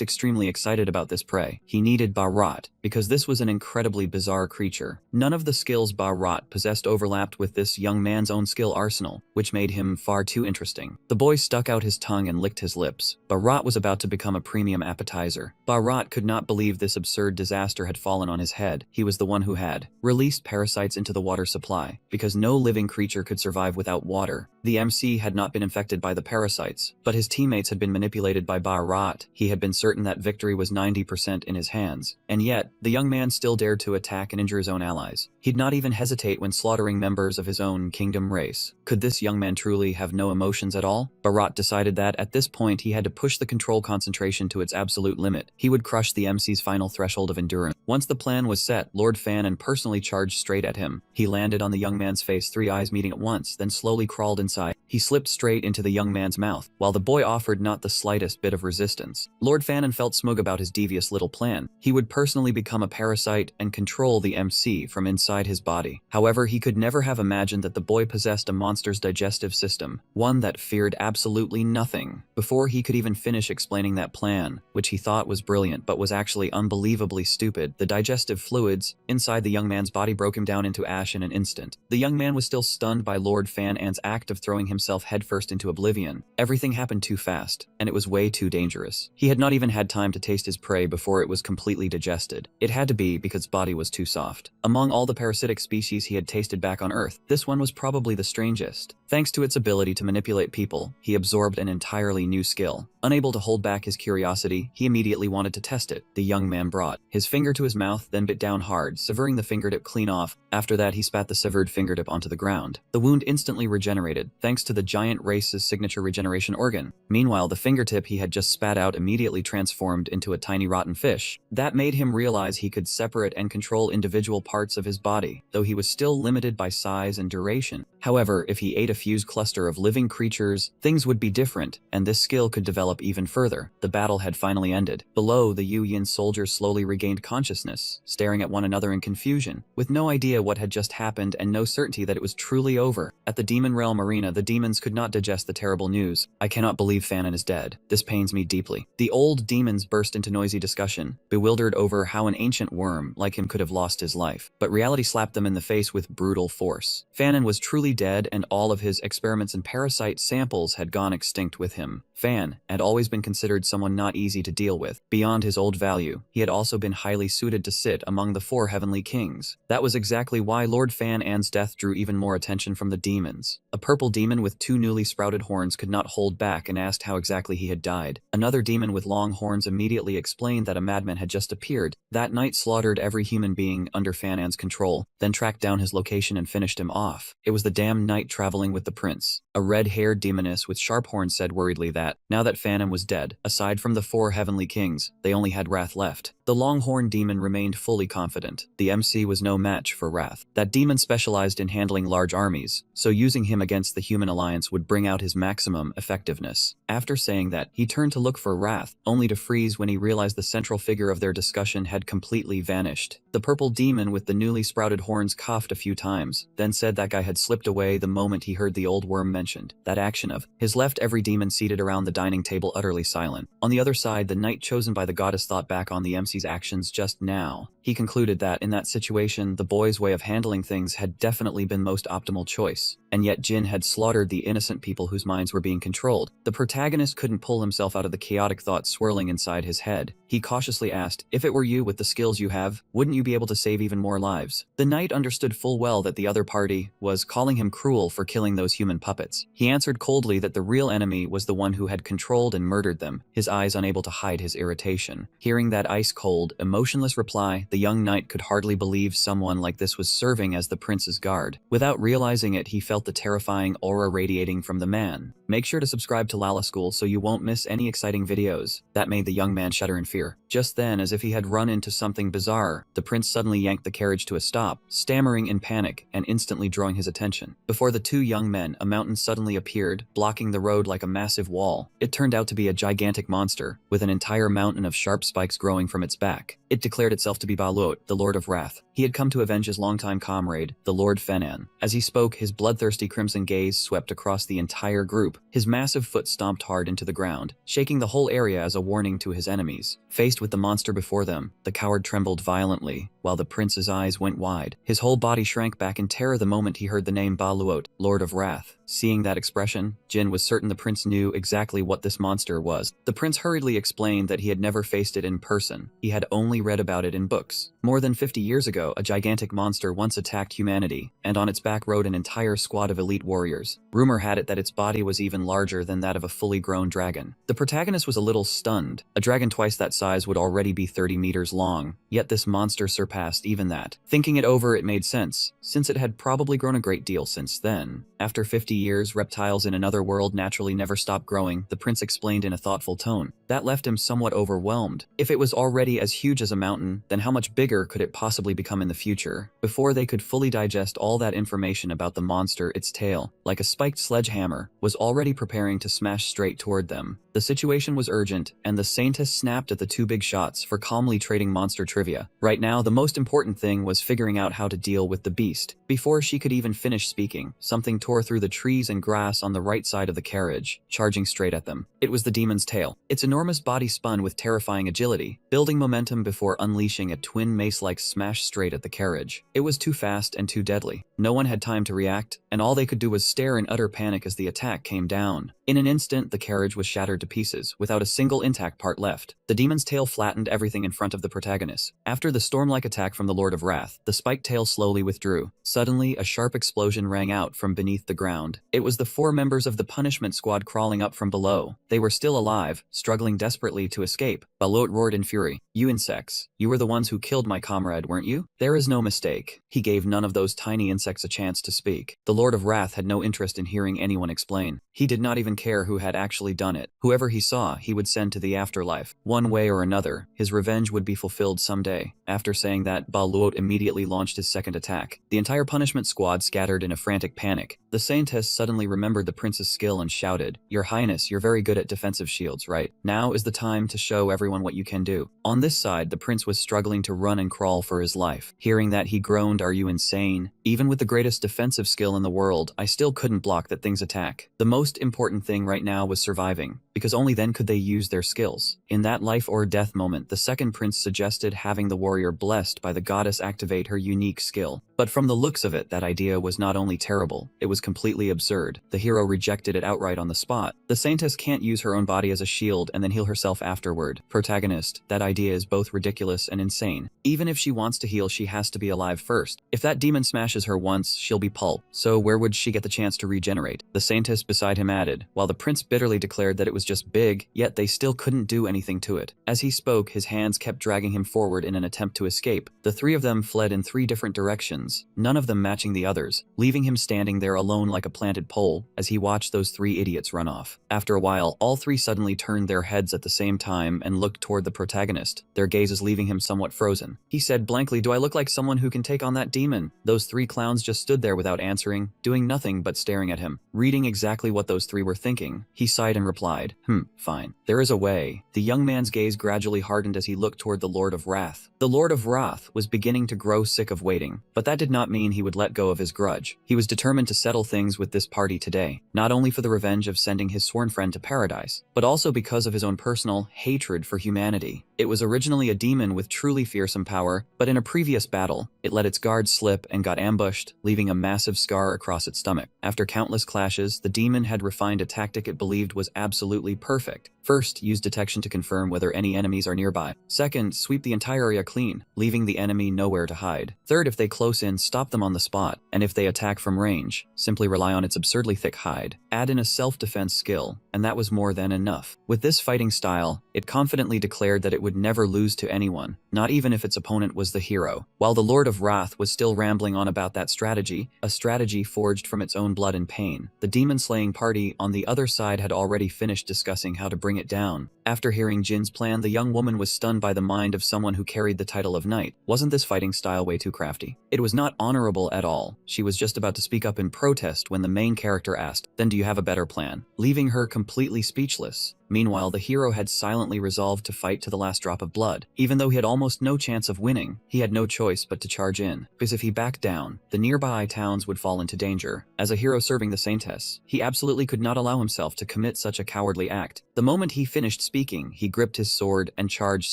extremely excited about this prey. He needed Bharat, because this was an incredibly bizarre creature. None of the skills Bharat possessed overlapped with this young man's own skill arsenal, which made him far too interesting. The boy stuck out his tongue and licked his lips. Bharat was about to become a premium appetizer. Bharat could not believe this absurd disaster had fallen on his head. He was the one who had released parasites into the water supply, because no living creature could survive without water. The MC had not been infected by the parasites, but his teammates had been manipulated by Bharat. He had been certain that victory was 90% in his hands. And yet, the young man still dared to attack and injure his own allies. He'd not even hesitate when slaughtering members of his own kingdom race. Could this young man truly have no emotions at all? Bharat decided that at this point he had to push the control concentration to its absolute limit. He would crush the MC's final threshold of endurance. Once the plan was set, Lord Fanon personally charged straight at him. He landed on the young man's face three eyes meeting at once, then slowly crawled inside. He slipped straight into the young man's mouth, while the boy offered not the slightest bit of resistance. Lord Fanon felt smug about his devious little plan. He would personally become a parasite and control the MC from inside his body. However, he could never have imagined that the boy possessed a monster's digestive system, one that feared absolutely nothing. Before he could even finish explaining that plan, which he thought was brilliant but was actually unbelievably stupid, the digestive fluids inside the young man's body broke him down into ash in an instant. The young man was still stunned by Lord Fanon's act of throwing himself headfirst into oblivion. Everything happened too fast, and it was way too dangerous. He had not even had time to taste his prey before it was completely digested. It had to be because his body was too soft. Among all the parasitic species he had tasted back on Earth, this one was probably the strangest. Thanks to its ability to manipulate people, he absorbed an entirely new skill. Unable to hold back his curiosity, he immediately wanted to test it. The young man brought his finger to his mouth, then bit down hard, severing the fingertip clean off. After that, he spat the severed fingertip onto the ground. The wound instantly regenerated, thanks to the giant race's signature regeneration organ. Meanwhile, the fingertip he had just spat out immediately transformed into a tiny rotten fish. That made him realize he could separate and control individual parts of his body, though he was still limited by size and duration. However, if he ate a fused cluster of living creatures, things would be different, and this skill could develop even further. The battle had finally ended. Below, the Yu Yin soldiers slowly regained consciousness, staring at one another in confusion, with no idea what had just happened and no certainty that it was truly over. At the Demon Realm Arena, the demons could not digest the terrible news. "I cannot believe Fanon is dead. This pains me deeply." The old demons burst into noisy discussion, bewildered over how an ancient worm like him could have lost his life. But reality slapped them in the face with brutal force. Fanon was truly dead, and all of his experiments and parasite samples had gone extinct with him. Fan had always been considered someone not easy to deal with. Beyond his old value, he had also been highly suited to sit among the four heavenly kings. That was exactly why Lord Fanon's death drew even more attention from the demons. A purple demon with two newly sprouted horns could not hold back and asked how exactly he had died. Another demon with long horns immediately explained that a madman had just appeared. That night slaughtered every human being under Fanon's control, then tracked down his location and finished him off. It was the damned knight traveling with the prince. A red-haired demoness with sharp horns said worriedly that, now that Fanon was dead, aside from the four heavenly kings, they only had Wrath left. The longhorn demon remained fully confident. The MC was no match for Wrath. That demon specialized in handling large armies, so using him against the human alliance would bring out his maximum effectiveness. After saying that, he turned to look for Wrath, only to freeze when he realized the central figure of their discussion had completely vanished. The purple demon with the newly sprouted horns coughed a few times, then said that guy had slipped away the moment he heard the old worm mentioned. That action of his left every demon seated around the dining table utterly silent. On the other side, the knight chosen by the goddess thought back on the MC's actions just now. He concluded that, in that situation, the boy's way of handling things had definitely been most optimal choice. And yet Jin had slaughtered the innocent people whose minds were being controlled. The protagonist couldn't pull himself out of the chaotic thoughts swirling inside his head. He cautiously asked, "If it were you with the skills you have, wouldn't you be able to save even more lives?" The knight understood full well that the other party was calling him cruel for killing those human puppets. He answered coldly that the real enemy was the one who had controlled and murdered them, his eyes unable to hide his irritation. Hearing that ice-cold, emotionless reply, the young knight could hardly believe someone like this was serving as the prince's guard. Without realizing it, he felt the terrifying aura radiating from the man. Make sure to subscribe to Lala School so you won't miss any exciting videos. That made the young man shudder in fear. Just then, as if he had run into something bizarre, the prince suddenly yanked the carriage to a stop, stammering in panic and instantly drawing his attention. Before the two young men, a mountain suddenly appeared, blocking the road like a massive wall. It turned out to be a gigantic monster, with an entire mountain of sharp spikes growing from its back. It declared itself to be Baluot, the Lord of Wrath. He had come to avenge his longtime comrade, the Lord Fanon. As he spoke, his bloodthirsty crimson gaze swept across the entire group. His massive foot stomped hard into the ground, shaking the whole area as a warning to his enemies. Faced with the monster before them, the coward trembled violently, while the prince's eyes went wide. His whole body shrank back in terror the moment he heard the name Baluot, Lord of Wrath. Seeing that expression, Jin was certain the prince knew exactly what this monster was. The prince hurriedly explained that he had never faced it in person. He had only read about it in books. More than 50 years ago, a gigantic monster once attacked humanity, and on its back rode an entire squad of elite warriors. Rumor had it that its body was even larger than that of a fully grown dragon. The protagonist was a little stunned. A dragon twice that size would already be 30 meters long, yet this monster surpassed surpassed even that. Thinking it over, it made sense, since it had probably grown a great deal since then. After 50 years, reptiles in another world naturally never stop growing, the prince explained in a thoughtful tone. That left him somewhat overwhelmed. If it was already as huge as a mountain, then how much bigger could it possibly become in the future? Before they could fully digest all that information about the monster, its tail, like a spiked sledgehammer, was already preparing to smash straight toward them. The situation was urgent, and the scientist snapped at the two big shots for calmly trading monster trivia. Right now, the most important thing was figuring out how to deal with the beast. Before she could even finish speaking, something tore through the trees and grass on the right side of the carriage, charging straight at them. It was the demon's tail. Its enormous body spun with terrifying agility, building momentum before unleashing a twin mace-like smash straight at the carriage. It was too fast and too deadly. No one had time to react, and all they could do was stare in utter panic as the attack came down. In an instant, the carriage was shattered to pieces, without a single intact part left. The demon's tail flattened everything in front of the protagonist. After the storm-like attack from the Lord of Wrath, the spiked tail slowly withdrew. Suddenly, a sharp explosion rang out from beneath the ground. It was the 4 members of the punishment squad crawling up from below. They were still alive, struggling desperately to escape. Balot roared in fury. "You insects, you were the ones who killed my comrade, weren't you?" "There is no mistake." He gave none of those tiny insects a chance to speak. The Lord of Wrath had no interest in hearing anyone explain. He did not even care who had actually done it. Whoever he saw, he would send to the afterlife. One way or another, his revenge would be fulfilled someday. After saying that, Balot immediately launched his second attack. The entire punishment squad scattered in a frantic panic. The scientist suddenly remembered the prince's skill and shouted, "Your Highness, you're very good at defensive shields, right? Now is the time to show everyone what you can do." On this side, the prince was struggling to run and crawl for his life. Hearing that, he groaned, "Are you insane? Even with the greatest defensive skill in the world, I still couldn't block that thing's attack." The most important thing right now was surviving, because only then could they use their skills. In that life or death moment, the second prince suggested having the warrior blessed by the goddess activate her unique skill. But from the looks of it, that idea was not only terrible, it was completely absurd. The hero rejected it outright on the spot. The scientist can't use her own body as a shield and then heal herself afterward. Protagonist, that idea is both ridiculous and insane. Even if she wants to heal, she has to be alive first. If that demon smashes her once, she'll be pulp. So where would she get the chance to regenerate? The scientist beside him added, while the prince bitterly declared that it was just big, yet they still couldn't do anything to it. As he spoke, his hands kept dragging him forward in an attempt to escape. The 3 of them fled in 3 different directions, none of them matching the others, leaving him standing there alone like a planted pole as he watched those 3 idiots run off. After a while, all 3 suddenly turned their heads at the same time and looked toward the protagonist, their gazes leaving him somewhat frozen. He said blankly, "Do I look like someone who can take on that demon?" Those 3 clowns just stood there without answering, doing nothing but staring at him. Reading exactly what those 3 were thinking, he sighed and replied, Fine. There is a way." The young man's gaze gradually hardened as he looked toward the Lord of Wrath. The Lord of Wrath was beginning to grow sick of waiting, but that did not mean he would let go of his grudge. He was determined to settle things with this party today, not only for the revenge of sending his sworn friend to paradise, but also because of his own personal hatred for humanity. It was originally a demon with truly fearsome power, but in a previous battle, it let its guard slip and got ambushed, leaving a massive scar across its stomach. After countless clashes, the demon had refined a tactic it believed was absolutely perfect. First, use detection to confirm whether any enemies are nearby. Second, sweep the entire area clean, leaving the enemy nowhere to hide. Third, if they close in, stop them on the spot. And if they attack from range, simply rely on its absurdly thick hide. Add in a self-defense skill, and that was more than enough. With this fighting style, it confidently declared that it would never lose to anyone, not even if its opponent was the hero. While the Lord of Wrath was still rambling on about that strategy, a strategy forged from its own blood and pain, the demon-slaying party on the other side had already finished discussing how to bring it down. After hearing Jin's plan, the young woman was stunned by the mind of someone who carried the title of knight. Wasn't this fighting style way too crafty? It was not honorable at all. She was just about to speak up in protest when the main character asked, "Then do you have a better plan?" leaving her completely speechless. Meanwhile, the hero had silently resolved to fight to the last drop of blood. Even though he had almost no chance of winning, he had no choice but to charge in, because if he backed down, the nearby towns would fall into danger. As a hero serving the Saintess, he absolutely could not allow himself to commit such a cowardly act. The moment he finished speaking, he gripped his sword and charged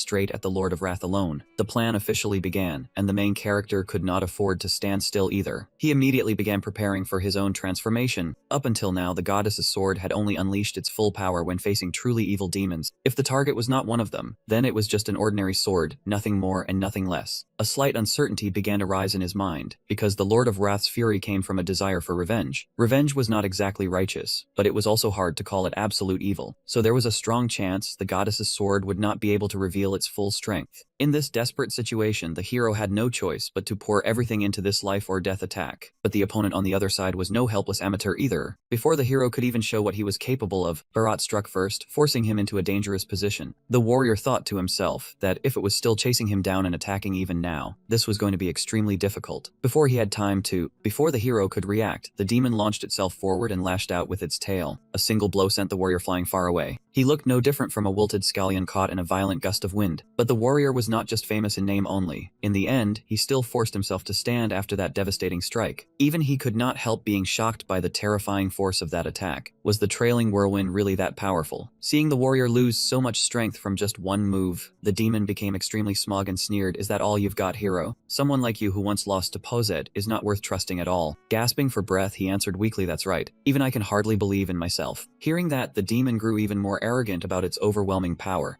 straight at the Lord of Wrath alone. The plan officially began, and the main character could not afford to stand still either. He immediately began preparing for his own transformation. Up until now, the goddess's sword had only unleashed its full power when facing true truly evil demons. If the target was not one of them, then it was just an ordinary sword, nothing more and nothing less. A slight uncertainty began to rise in his mind, because the Lord of Wrath's fury came from a desire for revenge. Revenge was not exactly righteous, but it was also hard to call it absolute evil, so there was a strong chance the goddess's sword would not be able to reveal its full strength. In this desperate situation, the hero had no choice but to pour everything into this life or death attack. But the opponent on the other side was no helpless amateur either. Before the hero could even show what he was capable of, Bharat struck first, forcing him into a dangerous position. The warrior thought to himself that if it was still chasing him down and attacking even now, this was going to be extremely difficult. Before the hero could react, the demon launched itself forward and lashed out with its tail. A single blow sent the warrior flying far away. He looked no different from a wilted scallion caught in a violent gust of wind. But the warrior was not just famous in name only. In the end, he still forced himself to stand after that devastating strike. Even he could not help being shocked by the terrifying force of that attack. Was the trailing whirlwind really that powerful? Seeing the warrior lose so much strength from just one move, the demon became extremely smug and sneered. Is that all you've got, hero? Someone like you who once lost to Posed is not worth trusting at all. Gasping for breath, he answered weakly, that's right. Even I can hardly believe in myself. Hearing that, the demon grew even more arrogant about its overwhelming power.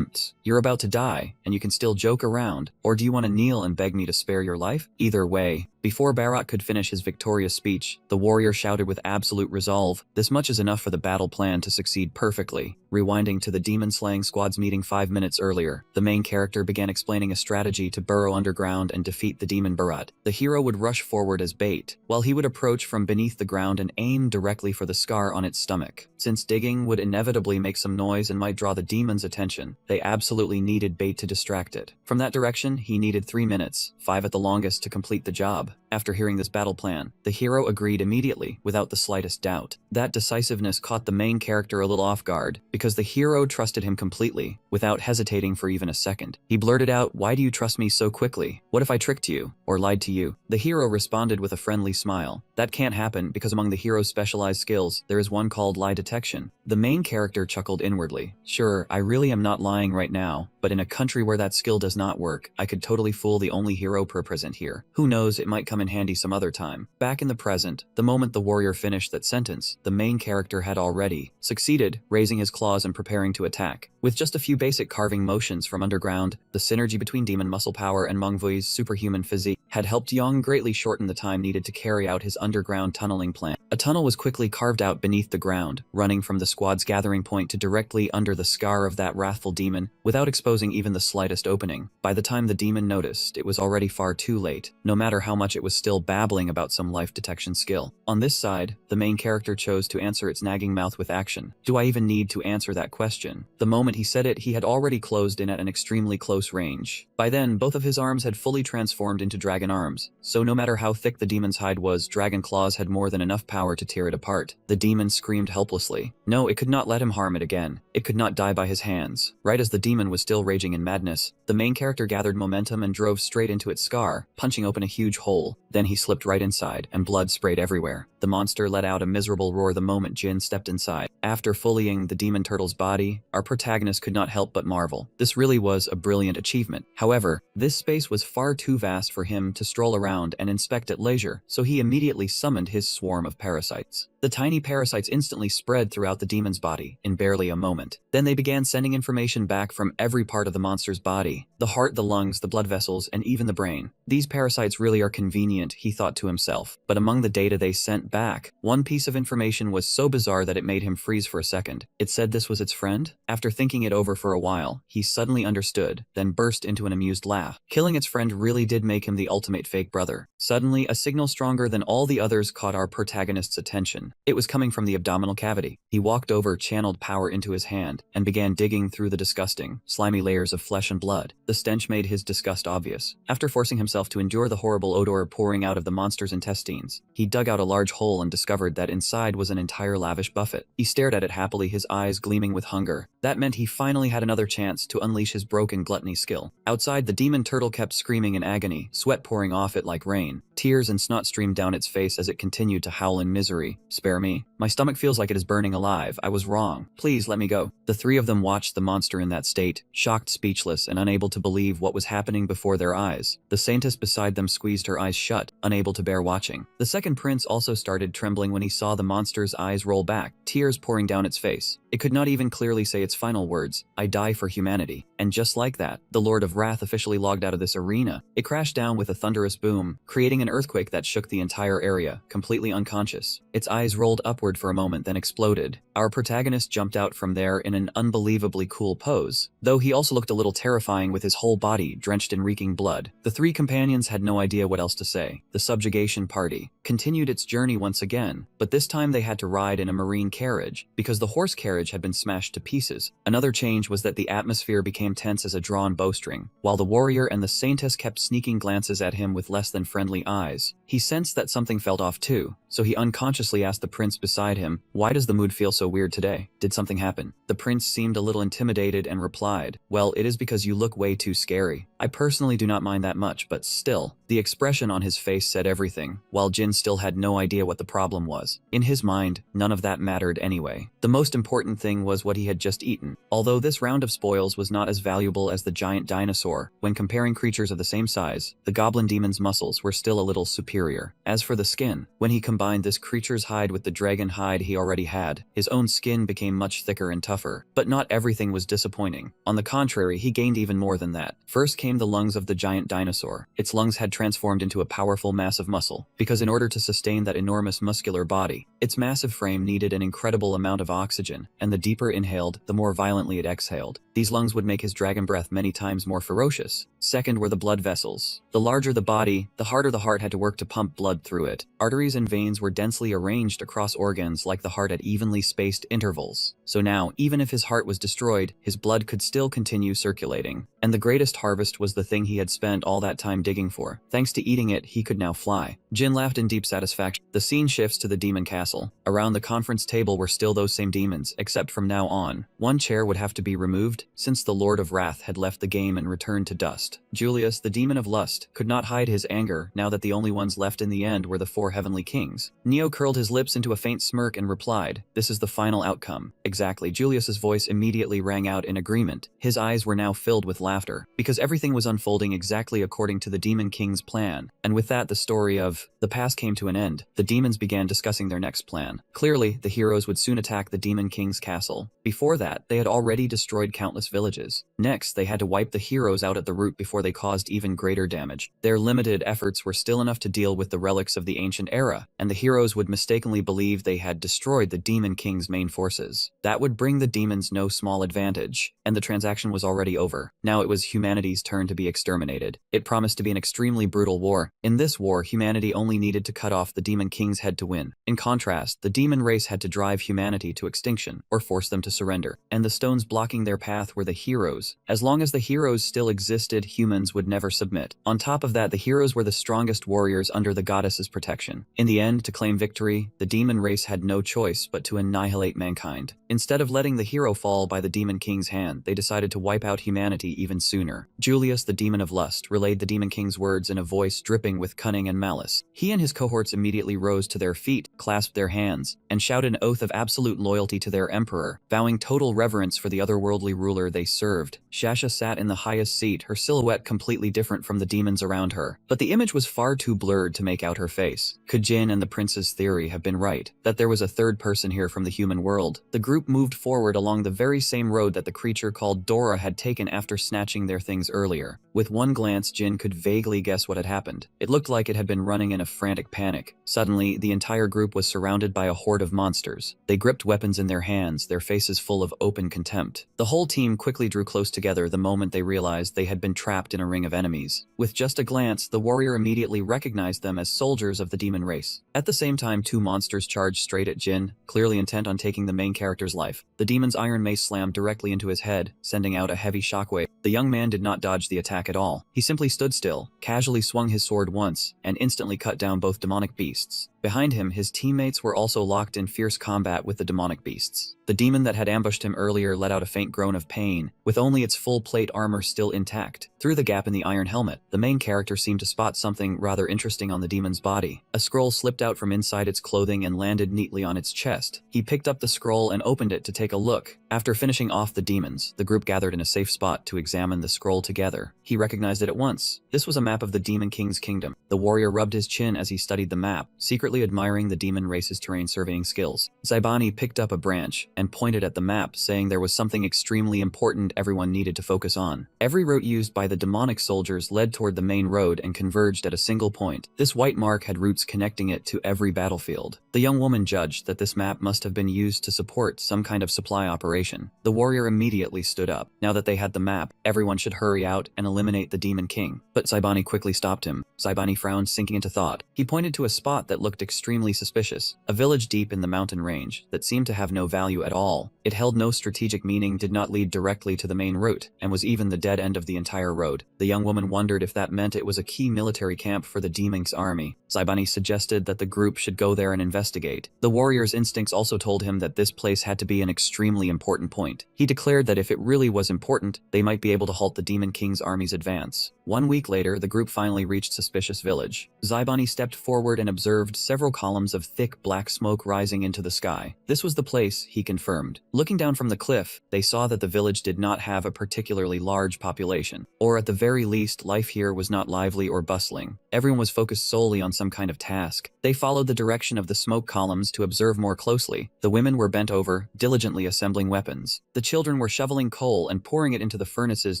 You're about to die, and you can still joke around, or do you want to kneel and beg me to spare your life? Either way. Before Bharat could finish his victorious speech, the warrior shouted with absolute resolve, this much is enough for the battle plan to succeed perfectly. Rewinding to the demon-slaying squad's meeting 5 minutes earlier, the main character began explaining a strategy to burrow underground and defeat the demon Bharat. The hero would rush forward as bait, while he would approach from beneath the ground and aim directly for the scar on its stomach. Since digging would inevitably make some noise and might draw the demon's attention, they absolutely needed bait to distract it. From that direction, he needed 3 minutes, 5 at the longest, to complete the job. After hearing this battle plan, the hero agreed immediately, without the slightest doubt. That decisiveness caught the main character a little off guard, because the hero trusted him completely, without hesitating for even a second. He blurted out, why do you trust me so quickly? What if I tricked you, or lied to you? The hero responded with a friendly smile. That can't happen, because among the hero's specialized skills, there is one called lie detection. The main character chuckled inwardly. Sure, I really am not lying right now, but in a country where that skill does not work, I could totally fool the only hero present here. Who knows, it might come in handy some other time. Back in the present, the moment the warrior finished that sentence, the main character had already succeeded, raising his claws and preparing to attack. With just a few basic carving motions from underground, the synergy between demon muscle power and Manghui's superhuman physique had helped Yang greatly shorten the time needed to carry out his underground tunneling plan. A tunnel was quickly carved out beneath the ground, running from the squad's gathering point to directly under the scar of that wrathful demon, without exposing even the slightest opening. By the time the demon noticed, it was already far too late, no matter how much it was still babbling about some life detection skill. On this side, the main character chose to answer its nagging mouth with action. Do I even need to answer that question? The moment he said it, he had already closed in at an extremely close range. By then, both of his arms had fully transformed into dragon arms, so no matter how thick the demon's hide was, dragon claws had more than enough power to tear it apart. The demon screamed helplessly. No, it could not let him harm it again. It could not die by his hands. Right as the demon was still raging in madness, the main character gathered momentum and drove straight into its scar, punching open a huge hole. Then he slipped right inside, and blood sprayed everywhere. The monster let out a miserable roar the moment Jin stepped inside. After fullying the demon turtle's body, our protagonist could not help but marvel. This really was a brilliant achievement. However, this space was far too vast for him to stroll around and inspect at leisure, so he immediately summoned his swarm of parasites. The tiny parasites instantly spread throughout the demon's body in barely a moment. Then they began sending information back from every part of the monster's body: the heart, the lungs, the blood vessels, and even the brain. These parasites really are convenient, he thought to himself. But among the data they sent back, one piece of information was so bizarre that it made him freeze for a second. It said this was its friend? After thinking it over for a while, he suddenly understood, then burst into an amused laugh. Killing its friend really did make him the ultimate fake brother. Suddenly, a signal stronger than all the others caught our protagonist's attention. It was coming from the abdominal cavity. He walked over, channeled power into his hand, and began digging through the disgusting, slimy layers of flesh and blood. The stench made his disgust obvious. After forcing himself to endure the horrible odor pouring out of the monster's intestines, he dug out a large hole and discovered that inside was an entire lavish buffet. He stared at it happily, his eyes gleaming with hunger. That meant he finally had another chance to unleash his broken gluttony skill. Outside, the demon turtle kept screaming in agony, sweat pouring off it like rain. Tears and snot streamed down its face as it continued to howl in misery. "Spare me. My stomach feels like it is burning alive. I was wrong. Please let me go." The three of them watched the monster in that state, shocked, speechless, and unable to believe what was happening before their eyes. The saintess beside them squeezed her eyes shut, unable to bear watching. The second prince also started trembling when he saw the monster's eyes roll back, tears pouring down its face. It could not even clearly say its final words, "I die for humanity." And just like that, the Lord of Wrath officially logged out of this arena. It crashed down with a thunderous boom, creating an earthquake that shook the entire area, completely unconscious. Its eyes rolled upward for a moment, then exploded. Our protagonist jumped out from there in an unbelievably cool pose, though he also looked a little terrifying with his whole body drenched in reeking blood. The three companions had no idea what else to say. The subjugation party continued its journey once again, but this time they had to ride in a marine carriage, because the horse carriage had been smashed to pieces. Another change was that the atmosphere became tense as a drawn bowstring, while the warrior and the saintess kept sneaking glances at him with less than friendly eyes. He sensed that something felt off too, so he unconsciously asked the prince beside him, "Why does the mood feel so weird today? Did something happen?" The prince seemed a little intimidated and replied, "Well, it is because you look way too scary. I personally do not mind that much, but still." The expression on his face said everything, while Jin still had no idea what the problem was. In his mind, none of that mattered anyway. The most important thing was what he had just eaten. Although this round of spoils was not as valuable as the giant dinosaur, when comparing creatures of the same size, the goblin demon's muscles were still a little superior. As for the skin, when he combined this creature's hide with the dragon hide he already had, his own skin became much thicker and tougher. But not everything was disappointing. On the contrary, he gained even more than that. First came the lungs of the giant dinosaur. Its lungs had transformed into a powerful mass of muscle, because in order to sustain that enormous muscular body, its massive frame needed an incredible amount of oxygen, and the deeper inhaled, the more violently it exhaled. These lungs would make his dragon breath many times more ferocious. Second were the blood vessels. The larger the body, the harder the heart had to work to pump blood through it. Arteries and veins were densely arranged across organs like the heart at evenly spaced intervals. So now, even if his heart was destroyed, his blood could still continue circulating. And the greatest harvest was the thing he had spent all that time digging for. Thanks to eating it, he could now fly. Jin laughed in deep satisfaction. The scene shifts to the demon castle. Around the conference table were still those same demons, except from now on, one chair would have to be removed, since the Lord of Wrath had left the game and returned to dust. Julius, the demon of lust, could not hide his anger now that the only ones left in the end were the four heavenly kings. Neo curled his lips into a faint smirk and replied, "This is the final outcome." Exactly. Julius's voice immediately rang out in agreement. His eyes were now filled with laughter, because everything was unfolding exactly according to the demon king's plan. And with that, the story of the past came to an end. The demons began discussing their next plan. Clearly, the heroes would soon attack the demon king's castle. Before that, they had already destroyed countless villages. Next, they had to wipe the heroes out at the root before they caused even greater damage. Their limited efforts were still enough to deal with the relics of the ancient era, and the heroes would mistakenly believe they had destroyed the demon king's main forces. That would bring the demons no small advantage, and the transaction was already over. Now it was humanity's turn to be exterminated. It promised to be an extremely brutal war. In this war, humanity only needed to cut off the demon king's head to win. In contrast, the demon race had to drive humanity to extinction, or force them to surrender. And the stones blocking their path were the heroes. As long as the heroes still existed, humans would never submit. On top of that, the heroes were the strongest warriors under the goddess's protection. In the end, to claim victory, the demon race had no choice but to annihilate mankind. Instead of letting the hero fall by the demon king's hand, they decided to wipe out humanity even sooner. Julius, the demon of lust, relayed the demon king's words in a voice dripping with cunning and malice. He and his cohorts immediately rose to their feet, clasped their hands, and shouted an oath of absolute loyalty to their emperor, vowing total reverence for the otherworldly ruler they served. Shasha sat in the highest seat, her silhouette completely different from the demons around her, but the image was far too blurred to make out her face. Could Jin and the prince's theory have been right, that there was a third person here from the human world? The group moved forward along the very same road that the creature called Dora had taken after snatching their things earlier. With one glance, Jin could vaguely guess what had happened. It looked like it had been running in a frantic panic. Suddenly, the entire group was surrounded by a horde of monsters. They gripped weapons in their hands, their faces full of open contempt. The whole team quickly drew close together the moment they realized they had been trapped in a ring of enemies. With just a glance, the warrior immediately recognized them as soldiers of the demon race. At the same time, two monsters charged straight at Jin, clearly intent on taking the main character's life. The demon's iron mace slammed directly into his head, sending out a heavy shockwave. The young man did not dodge the attack at all. He simply stood still, casually swung his sword once, and instantly cut down both demonic beasts. Behind him, his teammates knights were also locked in fierce combat with the demonic beasts. The demon that had ambushed him earlier let out a faint groan of pain, with only its full plate armor still intact. Through the gap in the iron helmet, the main character seemed to spot something rather interesting on the demon's body. A scroll slipped out from inside its clothing and landed neatly on its chest. He picked up the scroll and opened it to take a look. After finishing off the demons, the group gathered in a safe spot to examine the scroll together. He recognized it at once. This was a map of the Demon King's kingdom. The warrior rubbed his chin as he studied the map, secretly admiring the demon race's terrain surveying skills. Saibani picked up a branch and pointed at the map, saying there was something extremely important everyone needed to focus on. Every route used by the demonic soldiers led toward the main road and converged at a single point. This white mark had routes connecting it to every battlefield. The young woman judged that this map must have been used to support some kind of supply operation. The warrior immediately stood up. Now that they had the map, everyone should hurry out and eliminate the Demon King. But Saibani quickly stopped him. Saibani frowned, sinking into thought. He pointed to a spot that looked extremely suspicious, a village deep in the mountain range that seemed to have no value at all. It held no strategic meaning, did not lead directly to the main route, and was even the dead end of the entire road. The young woman wondered if that meant it was a key military camp for the Demon's army. Saibani suggested that the group should go there and investigate. The warrior's instincts also told him that this place had to be an extremely important point. He declared that if it really was important, they might be able to halt the Demon King's army's advance. 1 week later, the group finally reached Suspicious Village. Saibani stepped forward and observed several columns of thick black smoke rising into the sky. This was the place, he confirmed. Looking down from the cliff, they saw that the village did not have a particularly large population, or at the very least, life here was not lively or bustling. Everyone was focused solely on some kind of task. They followed the direction of the smoke columns to observe more closely. The women were bent over, diligently assembling weapons. The children were shoveling coal and pouring it into the furnaces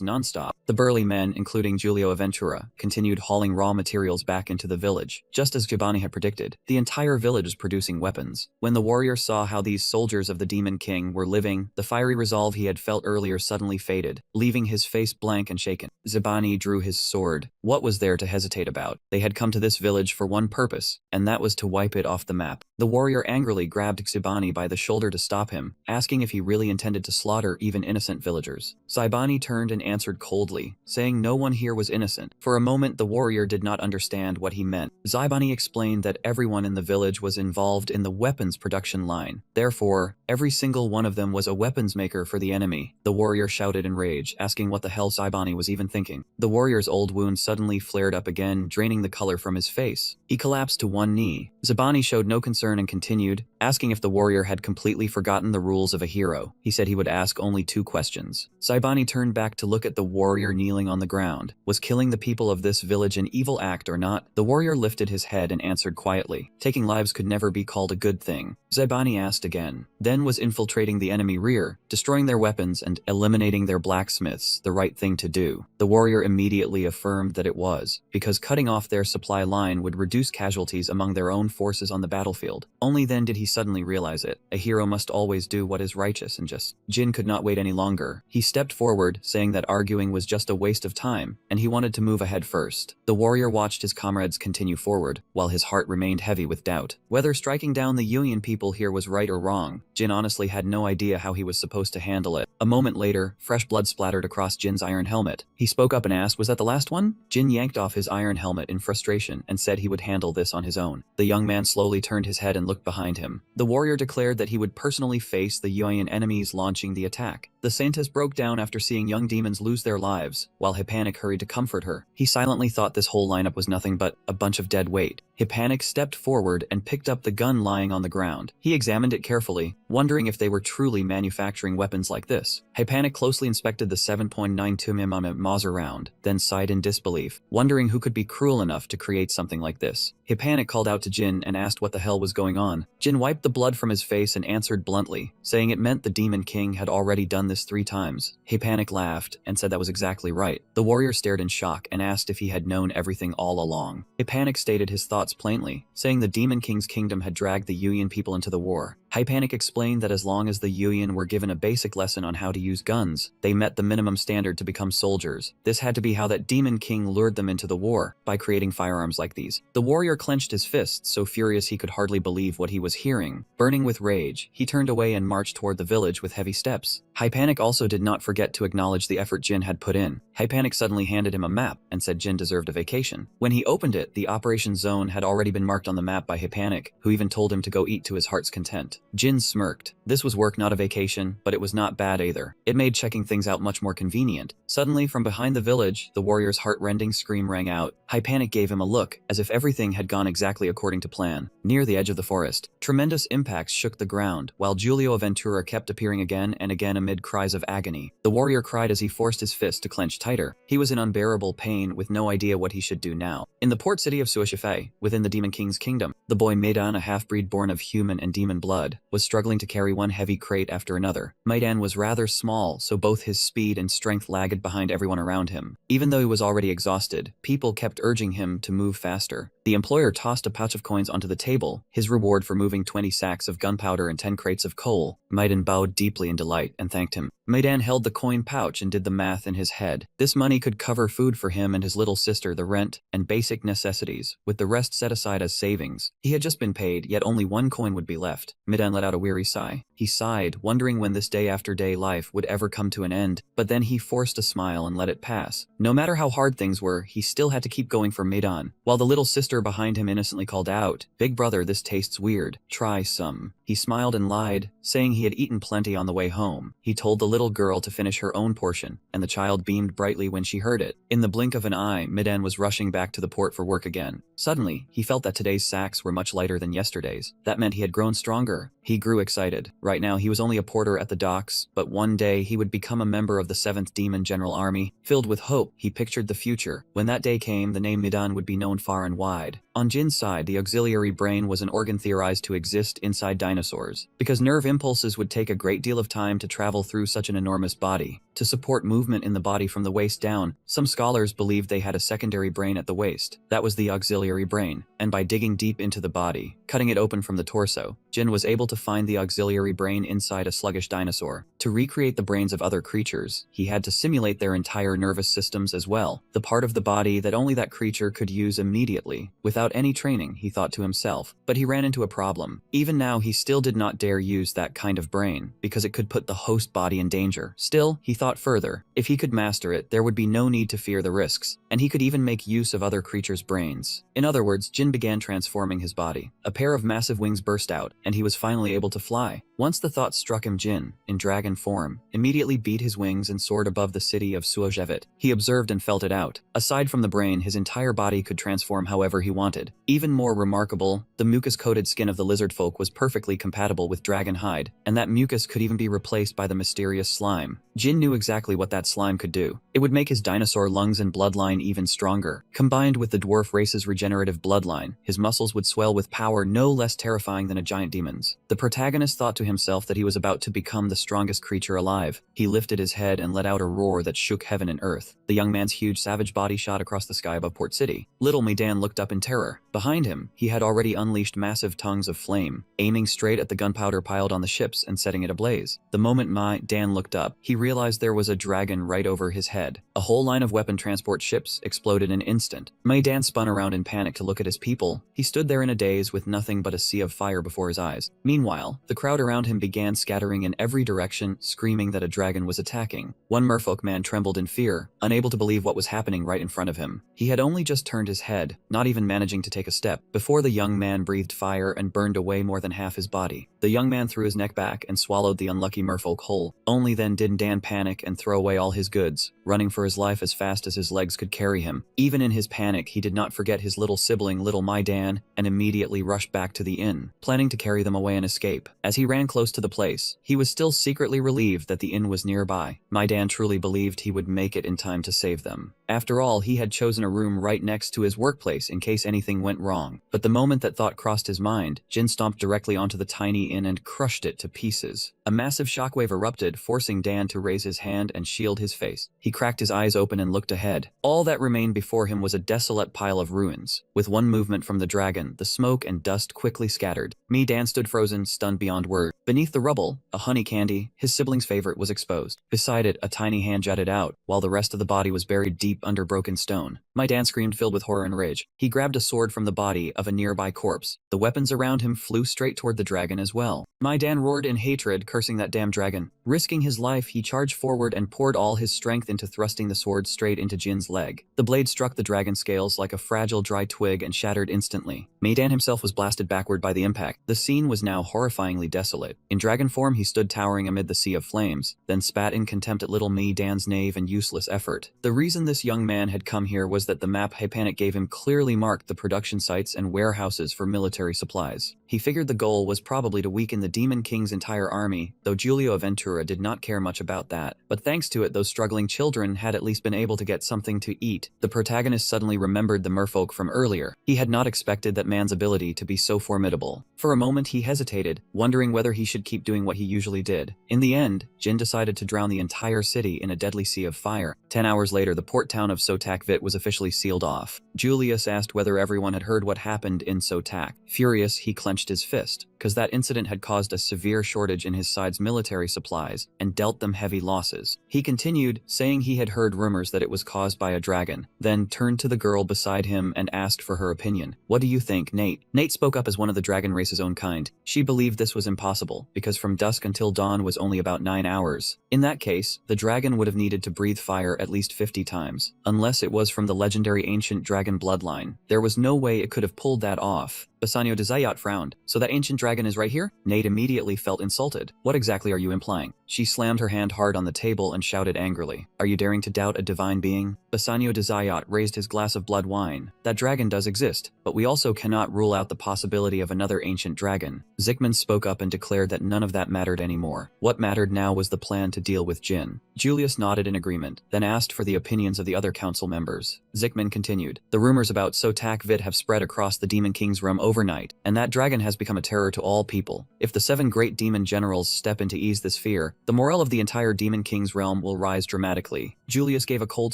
nonstop. The burly men, including Giulio Aventura, continued hauling raw materials back into the village. Just as Giovanni had predicted, the entire village was producing weapons. When the warrior saw how these soldiers of the Demon King were living, the fiery resolve he had felt earlier suddenly faded, leaving his face blank and shaken. Saibani drew his sword. What was there to hesitate about? They had come to this village for one purpose, and that was to wipe it off the map. The warrior angrily grabbed Saibani by the shoulder to stop him, asking if he really intended to slaughter even innocent villagers. Saibani turned and answered coldly, saying no one here was innocent. For a moment, the warrior did not understand what he meant. Saibani explained that everyone in the village was involved in the weapons production line. Therefore, every single one of them was a weapons maker for the enemy. The warrior shouted in rage, asking what the hell Saibani was even thinking. The warrior's old wound suddenly flared up again, draining the color from his face. He collapsed to one knee. Saibani showed no concern and continued, asking if the warrior had completely forgotten the rules of a hero. He said he would ask only 2 questions. Saibani turned back to look at the warrior kneeling on the ground. Was killing the people of this village an evil act or not? The warrior lifted his head and answered quietly. Taking lives could never be called a good thing. Saibani asked again. Then was infiltrating the enemy rear, destroying their weapons and eliminating their blacksmiths the right thing to do? The warrior immediately affirmed that it was, because cutting off their supply line would reduce casualties among their own forces on the battlefield. Only then did he suddenly realize it. A hero must always do what is righteous and just. Jin could not wait any longer. He stepped forward, saying that arguing was just a waste of time, and he wanted to move ahead first. The warrior watched his comrades continue forward, while his heart remained heavy with doubt. Whether striking down the Union people here was right or wrong, Jin honestly had no idea how he was supposed to handle it. A moment later, fresh blood splattered across Jin's iron helmet. He spoke up and asked, "Was that the last one?" Jin yanked off his iron helmet in frustration and said he would handle this on his own. The young man slowly turned his head and looked behind him. The warrior declared that he would personally face the Yuan enemies launching the attack. The saintess broke down after seeing young demons lose their lives, while Hippanic hurried to comfort her. He silently thought this whole lineup was nothing but a bunch of dead weight. Hippanic stepped forward and picked up the gun lying on the ground. He examined it carefully, wondering if they were truly manufacturing weapons like this. Hippanic closely inspected the 7.92 mm Mauser round, then sighed in disbelief, wondering who could be cruel enough to create something like this. Hippanic called out to Jin and asked what the hell was going on. Jin wiped the blood from his face and answered bluntly, saying it meant the Demon King had already done this 3 times. Hippanic laughed and said that was exactly right. The warrior stared in shock and asked if he had known everything all along. Hippanic stated his thoughts plainly, saying the Demon King's kingdom had dragged the Yuan people into the war. Hypanic explained that as long as the Yuyan were given a basic lesson on how to use guns, they met the minimum standard to become soldiers. This had to be how that demon king lured them into the war, by creating firearms like these. The warrior clenched his fists, so furious he could hardly believe what he was hearing. Burning with rage, he turned away and marched toward the village with heavy steps. Hypanic also did not forget to acknowledge the effort Jin had put in. Hypanic suddenly handed him a map and said Jin deserved a vacation. When he opened it, the operation zone had already been marked on the map by Hypanic, who even told him to go eat to his heart's content. Jin smirked. This was work, not a vacation, but it was not bad either. It made checking things out much more convenient. Suddenly, from behind the village, the warrior's heart-rending scream rang out. Hypanic gave him a look, as if everything had gone exactly according to plan. Near the edge of the forest, tremendous impacts shook the ground, while Giulio Ventura kept appearing again and again amid cries of agony. The warrior cried as he forced his fist to clench tighter. He was in unbearable pain, with no idea what he should do now. In the port city of Suishifei, within the Demon King's kingdom, the boy Maidan, a half-breed born of human and demon blood, was struggling to carry one heavy crate after another. Maidan was rather small, so both his speed and strength lagged behind everyone around him. Even though he was already exhausted, people kept urging him to move faster. The employer tossed a pouch of coins onto the table, his reward for moving 20 sacks of gunpowder and 10 crates of coal. Maidan bowed deeply in delight and thanked him. Maidan held the coin pouch and did the math in his head. This money could cover food for him and his little sister, the rent, and basic necessities, with the rest set aside as savings. He had just been paid, yet only one coin would be left. Maidan let out a weary sigh. He sighed, wondering when this day-after-day life would ever come to an end, but then he forced a smile and let it pass. No matter how hard things were, he still had to keep going for Maidan, while the little sister behind him innocently called out, "Big brother, this tastes weird. Try some." He smiled and lied, saying he had eaten plenty on the way home. He told the little girl to finish her own portion, and the child beamed brightly when she heard it. In the blink of an eye, Maidan was rushing back to the port for work again. Suddenly, he felt that today's sacks were much lighter than yesterday's. That meant he had grown stronger. He grew excited. Right now, he was only a porter at the docks, but one day he would become a member of the 7th Demon General Army. Filled with hope, he pictured the future. When that day came, the name Maidan would be known far and wide. On Jin's side, the auxiliary brain was an organ theorized to exist inside dinosaurs. Because nerve impulses would take a great deal of time to travel through such an enormous body. To support movement in the body from the waist down, some scholars believed they had a secondary brain at the waist. That was the auxiliary brain, and by digging deep into the body, cutting it open from the torso, Jin was able to find the auxiliary brain inside a sluggish dinosaur. To recreate the brains of other creatures, he had to simulate their entire nervous systems as well, the part of the body that only that creature could use immediately. Without any training, he thought to himself. But he ran into a problem. Even now, he still did not dare use that kind of brain, because it could put the host body in danger. Still, he thought further. If he could master it, there would be no need to fear the risks, and he could even make use of other creatures' brains. In other words, Jin began transforming his body. A pair of massive wings burst out, and he was finally able to fly. Once the thought struck him, Jin, in dragon form, immediately beat his wings and soared above the city of Suojevit. He observed and felt it out. Aside from the brain, his entire body could transform however he wanted. Even more remarkable, the mucus-coated skin of the lizard folk was perfectly compatible with dragon hide, and that mucus could even be replaced by the mysterious slime. Jin knew exactly what that slime could do. It would make his dinosaur lungs and bloodline even stronger. Combined with the dwarf race's regenerative bloodline, his muscles would swell with power no less terrifying than a giant demon's. The protagonist thought to himself that he was about to become the strongest creature alive. He lifted his head and let out a roar that shook heaven and earth. The young man's huge savage body shot across the sky above Port City. Little Maidan looked up in terror. Behind him, he had already unleashed massive tongues of flame, aiming straight at the gunpowder piled on the ships and setting it ablaze. The moment Maidan looked up, he realized there was a dragon right over his head. A whole line of weapon transport ships exploded in an instant. Maidan spun around in panic to look at his people. He stood there in a daze with nothing but a sea of fire before his eyes. Meanwhile, the crowd around him began scattering in every direction, screaming that a dragon was attacking. One merfolk man trembled in fear, unable to believe what was happening right in front of him. He had only just turned his head, not even managing to take a step, before the young man breathed fire and burned away more than half his body. The young man threw his neck back and swallowed the unlucky merfolk whole. Only then did Dan panic and throw away all his goods, running for his life as fast as his legs could carry him. Even in his panic, he did not forget his little sibling, little Maidan, and immediately rushed back to the inn, planning to carry them away and escape. As he ran close to the place, he was still secretly relieved that the inn was nearby. Maidan truly believed he would make it in time to save them. After all, he had chosen a room right next to his workplace in case anything went wrong. But the moment that thought crossed his mind, Jin stomped directly onto the tiny inn and crushed it to pieces. A massive shockwave erupted, forcing Dan to raise his hand and shield his face. He cracked his eyes open and looked ahead. All that remained before him was a desolate pile of ruins. With one movement from the dragon, the smoke and dust quickly scattered. Dan stood frozen, stunned beyond word. Beneath the rubble, a honey candy, his sibling's favorite, was exposed. Beside it, a tiny hand jutted out, while the rest of the body was buried deep under broken stone. Dan screamed, filled with horror and rage. He grabbed a sword from the body of a nearby corpse. The weapons around him flew straight toward the dragon as well. Dan roared in hatred, cursing that damn dragon. Risking his life, he charged forward and poured all his strength into thrusting the sword straight into Jin's leg. The blade struck the dragon's scales like a fragile dry twig and shattered instantly. Dan himself was blasted backward by the impact. The scene was now horrifyingly desolate. In dragon form, he stood towering amid the sea of flames, then spat in contempt at little Dan's naive and useless effort. The reason this young man had come here was that the map Panic gave him clearly marked the production sites and warehouses for military supplies. He figured the goal was probably to weaken the Demon King's entire army, though Giulio Ventura did not care much about that. But thanks to it, those struggling children had at least been able to get something to eat. The protagonist suddenly remembered the merfolk from earlier. He had not expected that man's ability to be so formidable. For a moment he hesitated, wondering whether he should keep doing what he usually did. In the end, Jin decided to drown the entire city in a deadly sea of fire. 10 hours later, the port town of Sotakvit was officially sealed off. Julius asked whether everyone had heard what happened in Sotak. Furious, he clenched his fist, because that incident had caused a severe shortage in his side's military supplies and dealt them heavy losses. He continued, saying he had heard rumors that it was caused by a dragon, then turned to the girl beside him and asked for her opinion. "What do you think, Nate?" Nate spoke up as one of the dragon race's own kind. She believed this was impossible, because from dusk until dawn was only about 9 hours. In that case, the dragon would have needed to breathe fire at least 50 times. Unless it was from the legendary ancient dragon bloodline, there was no way it could have pulled that off. Bassanio de Zayat frowned. "So that ancient dragon is right here?" Nate immediately felt insulted. "What exactly are you implying?" She slammed her hand hard on the table and shouted angrily. "Are you daring to doubt a divine being?" Bassanio de Zayat raised his glass of blood wine. "That dragon does exist, but we also cannot rule out the possibility of another ancient dragon." Zickman spoke up and declared that none of that mattered anymore. What mattered now was the plan to deal with Jin. Julius nodded in agreement, then asked for the opinions of the other council members. Zickman continued. "The rumors about Sotak Vit have spread across the Demon King's realm overnight, and that dragon has become a terror to all people. If the 7 great demon generals step in to ease this fear, the morale of the entire Demon King's realm will rise dramatically." Julius gave a cold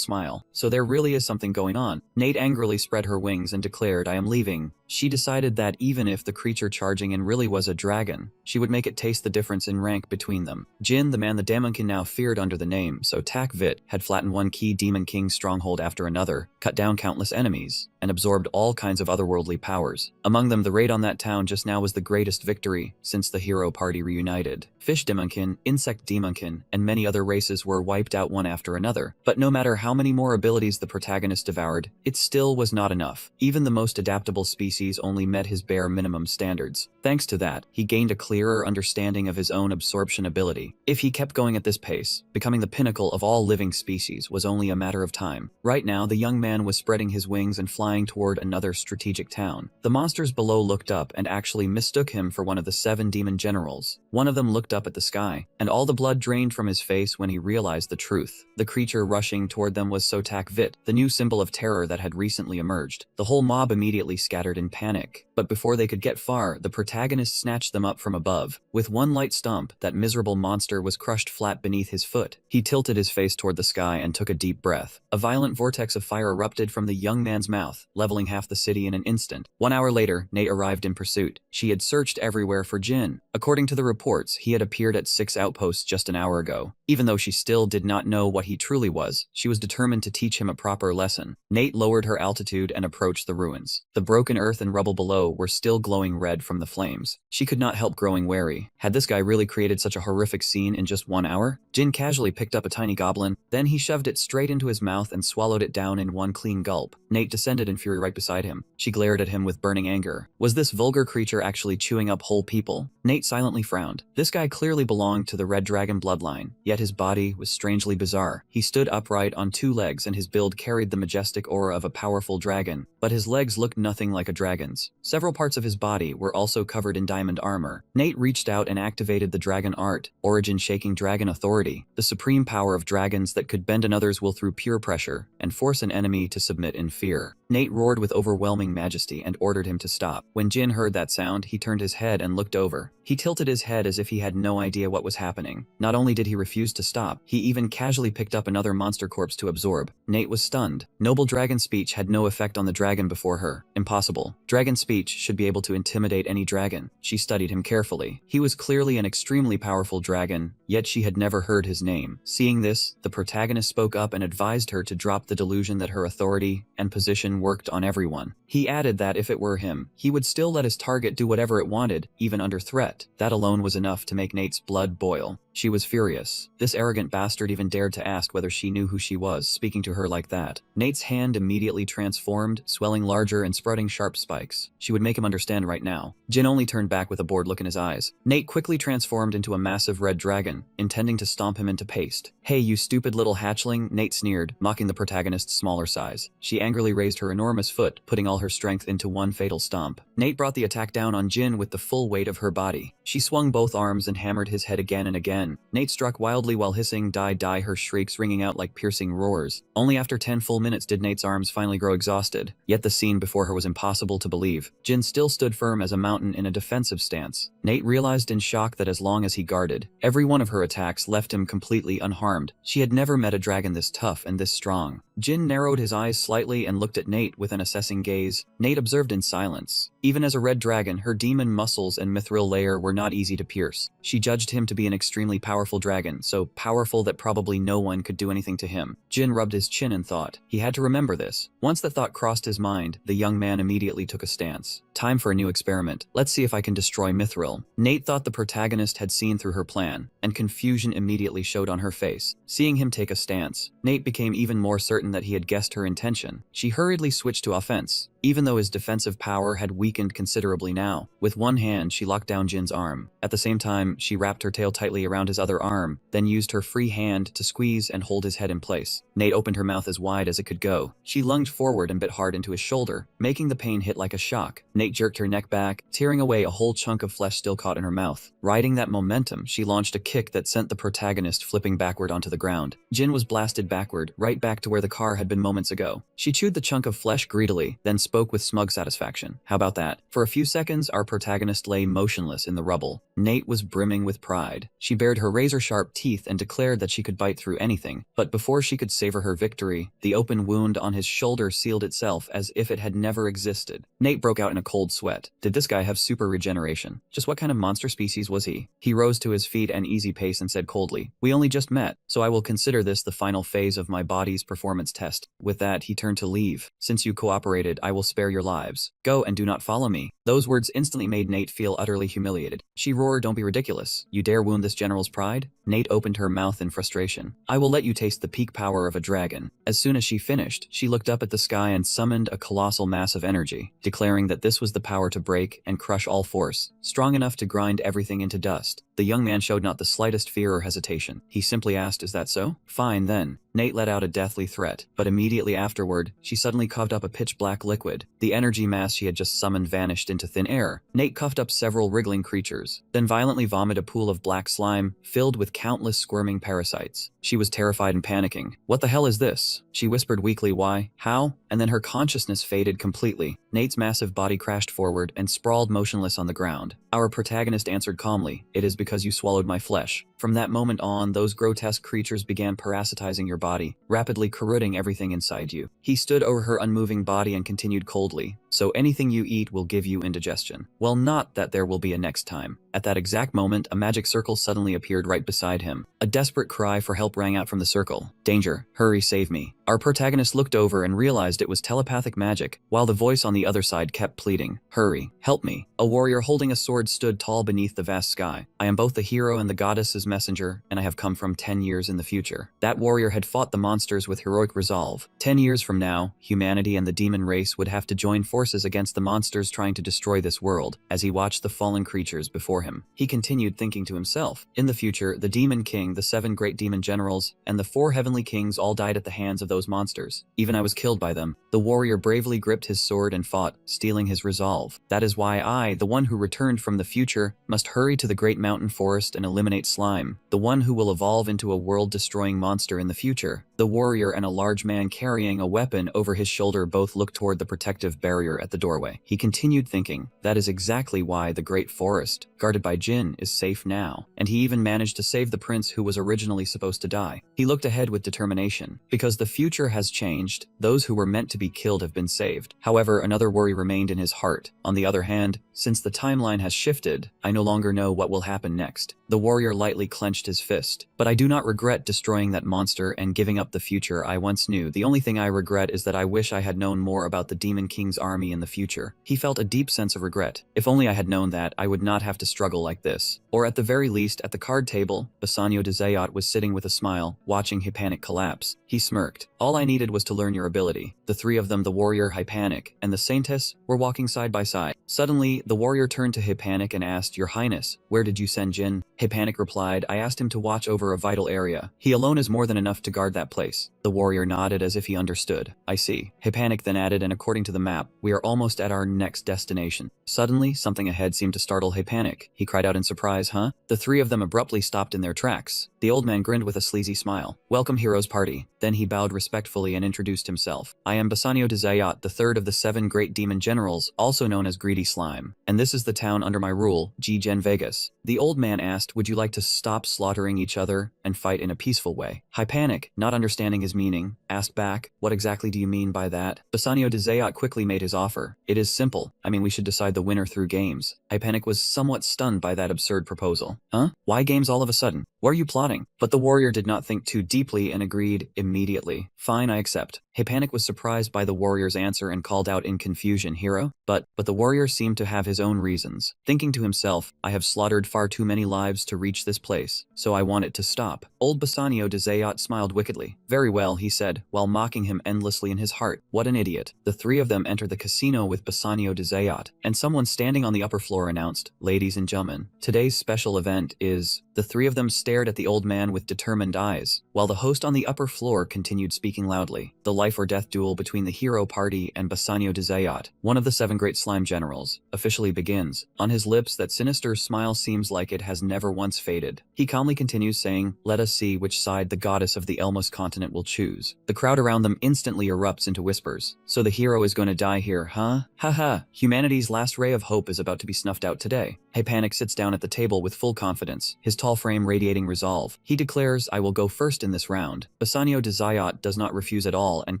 smile. "So there really is something going on." Nate angrily spread her wings and declared, "I am leaving." She decided that even if the creature charging in really was a dragon, she would make it taste the difference in rank between them. Jin, the man the Daemonkin now feared under the name Sotak Vit, had flattened one key Demon King stronghold after another, cut down countless enemies, and absorbed all kinds of otherworldly powers. Among them, the raid on that town just now was the greatest victory since the hero party reunited. Fish Demonkin, Insect Demonkin, and many other races were wiped out one after another. But no matter how many more abilities the protagonist devoured, it still was not enough. Even the most adaptable species only met his bare minimum standards. Thanks to that, he gained a clearer understanding of his own absorption ability. If he kept going at this pace, becoming the pinnacle of all living species was only a matter of time. Right now, the young man was spreading his wings and flying toward another strategic town. The monsters below looked up and actually mistook him for one of the 7 demon generals. One of them looked up at the sky, and all the blood drained from his face when he realized the truth. The creature rushing toward them was Sotak Vit, the new symbol of terror that had recently emerged. The whole mob immediately scattered in panic. But before they could get far, the protagonist snatched them up from above. With one light stomp, that miserable monster was crushed flat beneath his foot. He tilted his face toward the sky and took a deep breath. A violent vortex of fire erupted from the young man's mouth, leveling half the city in an instant. 1 hour later, Nate arrived in pursuit. She had searched everywhere for Jin. According to the reports, he had appeared at 6 outposts just an hour ago. Even though she still did not know what he truly was, she was determined to teach him a proper lesson. Nate lowered her altitude and approached the ruins. The broken earth and rubble below were still glowing red from the flames. She could not help growing wary. Had this guy really created such a horrific scene in just 1 hour? Jin casually picked up a tiny goblin, then he shoved it straight into his mouth and swallowed it down in one clean gulp. Nate descended in fury right beside him. She glared at him with burning anger. Was this vulgar creature actually chewing up whole people? Nate silently frowned. This guy clearly belonged to the Red Dragon bloodline, yet his body was strangely bizarre. He stood upright on 2 legs and his build carried the majestic aura of a powerful dragon, but his legs looked nothing like a dragon's. Several parts of his body were also covered in diamond armor. Nate reached out and activated the dragon art, origin-shaking dragon authority, the supreme power of dragons that could bend another's will through pure pressure and force an enemy to submit in fear. Nate roared with overwhelming majesty and ordered him to stop. When Jin heard that sound, he turned his head and looked over. He tilted his head as if he had no idea what was happening. Not only did he refuse to stop, he even casually picked up another monster corpse to absorb. Nate was stunned. Noble dragon speech had no effect on the dragon before her. Impossible. Dragon speech should be able to intimidate any dragon. She studied him carefully. He was clearly an extremely powerful dragon, yet she had never heard his name. Seeing this, the protagonist spoke up and advised her to drop the delusion that her authority and position worked on everyone. He added that if it were him, he would still let his target do whatever it wanted, even under threat. That alone was enough to make Nate's blood boil. She was furious. This arrogant bastard even dared to ask whether she knew who she was, speaking to her like that. Nate's hand immediately transformed, swelling larger and sprouting sharp spikes. She would make him understand right now. Jin only turned back with a bored look in his eyes. Nate quickly transformed into a massive red dragon, intending to stomp him into paste. "Hey, you stupid little hatchling," Nate sneered, mocking the protagonist's smaller size. She angrily raised her enormous foot, putting all her strength into one fatal stomp. Nate brought the attack down on Jin with the full weight of her body. She swung both arms and hammered his head again and again. Nate struck wildly while hissing, "Die, die," her shrieks ringing out like piercing roars. Only after 10 full minutes did Nate's arms finally grow exhausted, yet the scene before her was impossible to believe. Jin still stood firm as a mountain in a defensive stance. Nate realized in shock that as long as he guarded, every one of her attacks left him completely unharmed. She had never met a dragon this tough and this strong. Jin narrowed his eyes slightly and looked at Nate with an assessing gaze. Nate observed in silence. Even as a red dragon, her demon muscles and mithril layer were not easy to pierce. She judged him to be an extremely powerful dragon, so powerful that probably no one could do anything to him. Jin rubbed his chin in thought. He had to remember this. Once the thought crossed his mind, the young man immediately took a stance. Time for a new experiment. Let's see if I can destroy mithril. Nate thought the protagonist had seen through her plan, and confusion immediately showed on her face. Seeing him take a stance, Nate became even more certain that he had guessed her intention. She hurriedly switched to offense, even though his defensive power had weakened considerably now. With one hand, she locked down Jin's arm. At the same time, she wrapped her tail tightly around his other arm, then used her free hand to squeeze and hold his head in place. Nate opened her mouth as wide as it could go. She lunged forward and bit hard into his shoulder, making the pain hit like a shock. Nate jerked her neck back, tearing away a whole chunk of flesh still caught in her mouth. Riding that momentum, she launched a kick that sent the protagonist flipping backward onto the ground. Jin was blasted backward, right back to where the car had been moments ago. She chewed the chunk of flesh greedily, then spoke with smug satisfaction. "How about that?" For a few seconds, our protagonist lay motionless in the rubble. Nate was brimming with pride. She bared her razor-sharp teeth and declared that she could bite through anything, but before she could savor her victory, the open wound on his shoulder sealed itself as if it had never existed. Nate broke out in a cold sweat. Did this guy have super regeneration? Just what kind of monster species was he? He rose to his feet at an easy pace and said coldly, "We only just met, so I will consider this the final phase of my body's performance test." With that, he turned to leave. "Since you cooperated, I will spare your lives. Go and do not follow me." Those words instantly made Nate feel utterly humiliated. She roared, "Don't be ridiculous. You dare wound this general's pride?" Nate opened her mouth in frustration. "I will let you taste the peak power of a dragon." As soon as she finished, she looked up at the sky and summoned a colossal mass of energy, declaring that this was the power to break and crush all force, strong enough to grind everything into dust. The young man showed not the slightest fear or hesitation. He simply asked, "Is that so?" "Fine, then." Nate let out a deathly threat, but immediately afterward, she suddenly coughed up a pitch-black liquid. The energy mass she had just summoned vanished into thin air. Nate cuffed up several wriggling creatures, then violently vomited a pool of black slime filled with countless squirming parasites. She was terrified and panicking. "What the hell is this?" She whispered weakly, "Why? How?" And then her consciousness faded completely. Nate's massive body crashed forward and sprawled motionless on the ground. Our protagonist answered calmly, "It is because you swallowed my flesh." From that moment on, those grotesque creatures began parasitizing your body, rapidly corroding everything inside you. He stood over her unmoving body and continued coldly, "So anything you eat will give you indigestion. Well, not that there will be a next time." At that exact moment, a magic circle suddenly appeared right beside him. A desperate cry for help rang out from the circle. "Danger! Hurry, save me." Our protagonist looked over and realized it was telepathic magic, while the voice on the other side kept pleading, "Hurry, help me." A warrior holding a sword stood tall beneath the vast sky. "I am both the hero and the goddess's messenger, and I have come from 10 years in the future." That warrior had fought the monsters with heroic resolve. 10 years from now, humanity and the demon race would have to join forces against the monsters trying to destroy this world. As he watched the fallen creatures before him, him. He continued thinking to himself. In the future, the Demon King, the 7 great demon generals, and the 4 heavenly kings all died at the hands of those monsters. Even I was killed by them. The warrior bravely gripped his sword and fought, stealing his resolve. That is why I, the one who returned from the future, must hurry to the great mountain forest and eliminate Slime, the one who will evolve into a world-destroying monster in the future. The warrior and a large man carrying a weapon over his shoulder both looked toward the protective barrier at the doorway. He continued thinking, that is exactly why the great forest, guarded by Jin, is safe now, and he even managed to save the prince who was originally supposed to die. He looked ahead with determination. Because the future has changed, those who were meant to be killed have been saved. However, another worry remained in his heart. On the other hand, since the timeline has shifted, I no longer know what will happen next. The warrior lightly clenched his fist. But I do not regret destroying that monster and giving up the future I once knew. The only thing I regret is that I wish I had known more about the Demon King's army in the future. He felt a deep sense of regret. If only I had known that, I would not have to struggle like this. Or at the very least, at the card table, Bassanio de Zayat was sitting with a smile, watching Hypanic collapse. He smirked. All I needed was to learn your ability. The 3 of them, the warrior, Hypanic, and the saintess, were walking side by side. Suddenly, the warrior turned to Hypanic and asked, Your Highness, where did you send Jin? Hypanic replied, I asked him to watch over a vital area. He alone is more than enough to guard that place. The warrior nodded as if he understood. I see. Hypanic then added, and according to the map, we are almost at our next destination. Suddenly, something ahead seemed to startle Hypanic. He cried out in surprise, huh? The 3 of them abruptly stopped in their tracks. The old man grinned with a sleazy smile. Welcome, hero's party. Then he bowed respectfully and introduced himself. I am Bassanio de Zayat, the 3rd of the 7 great demon generals, also known as Greedy Slime. And this is the town under my rule, Gen Vegas. The old man asked, would you like to stop slaughtering each other and fight in a peaceful way? Hypanic, not understanding his meaning, asked back, what exactly do you mean by that? Bassanio de Zayat quickly made his offer. It is simple. I mean, we should decide the winner through games. Hypanic was somewhat stunned by that absurd proposal. Huh? Why games all of a sudden? What are you plotting? But the warrior did not think too deeply and agreed immediately. Fine, I accept. Hypanic was surprised by the warrior's answer and called out in confusion, hero? But the warrior seemed to have his own reasons. Thinking to himself, I have slaughtered far too many lives to reach this place, so I want it to stop. Old Bassanio de Zayat smiled wickedly. Very well, he said, while mocking him endlessly in his heart. What an idiot. The 3 of them entered the casino with Bassanio de Zayat, and someone standing on the upper floor announced, Ladies and gentlemen, today's special event is... The 3 of them stared at the old man with determined eyes, while the host on the upper floor continued speaking loudly. The life or death duel between the hero party and Bassanio de Zayat, one of the 7 great slime generals, officially begins. On his lips, that sinister smile seems like it has never once faded. He calmly continues saying, let us see which side the goddess of the Elmos continent will choose. The crowd around them instantly erupts into whispers. So the hero is going to die here, huh? Haha, humanity's last ray of hope is about to be snuffed out today. Hypanic sits down at the table with full confidence, his tall frame radiating resolve. He declares, I will go first in this round. Bassanio de Zayat does not refuse at all and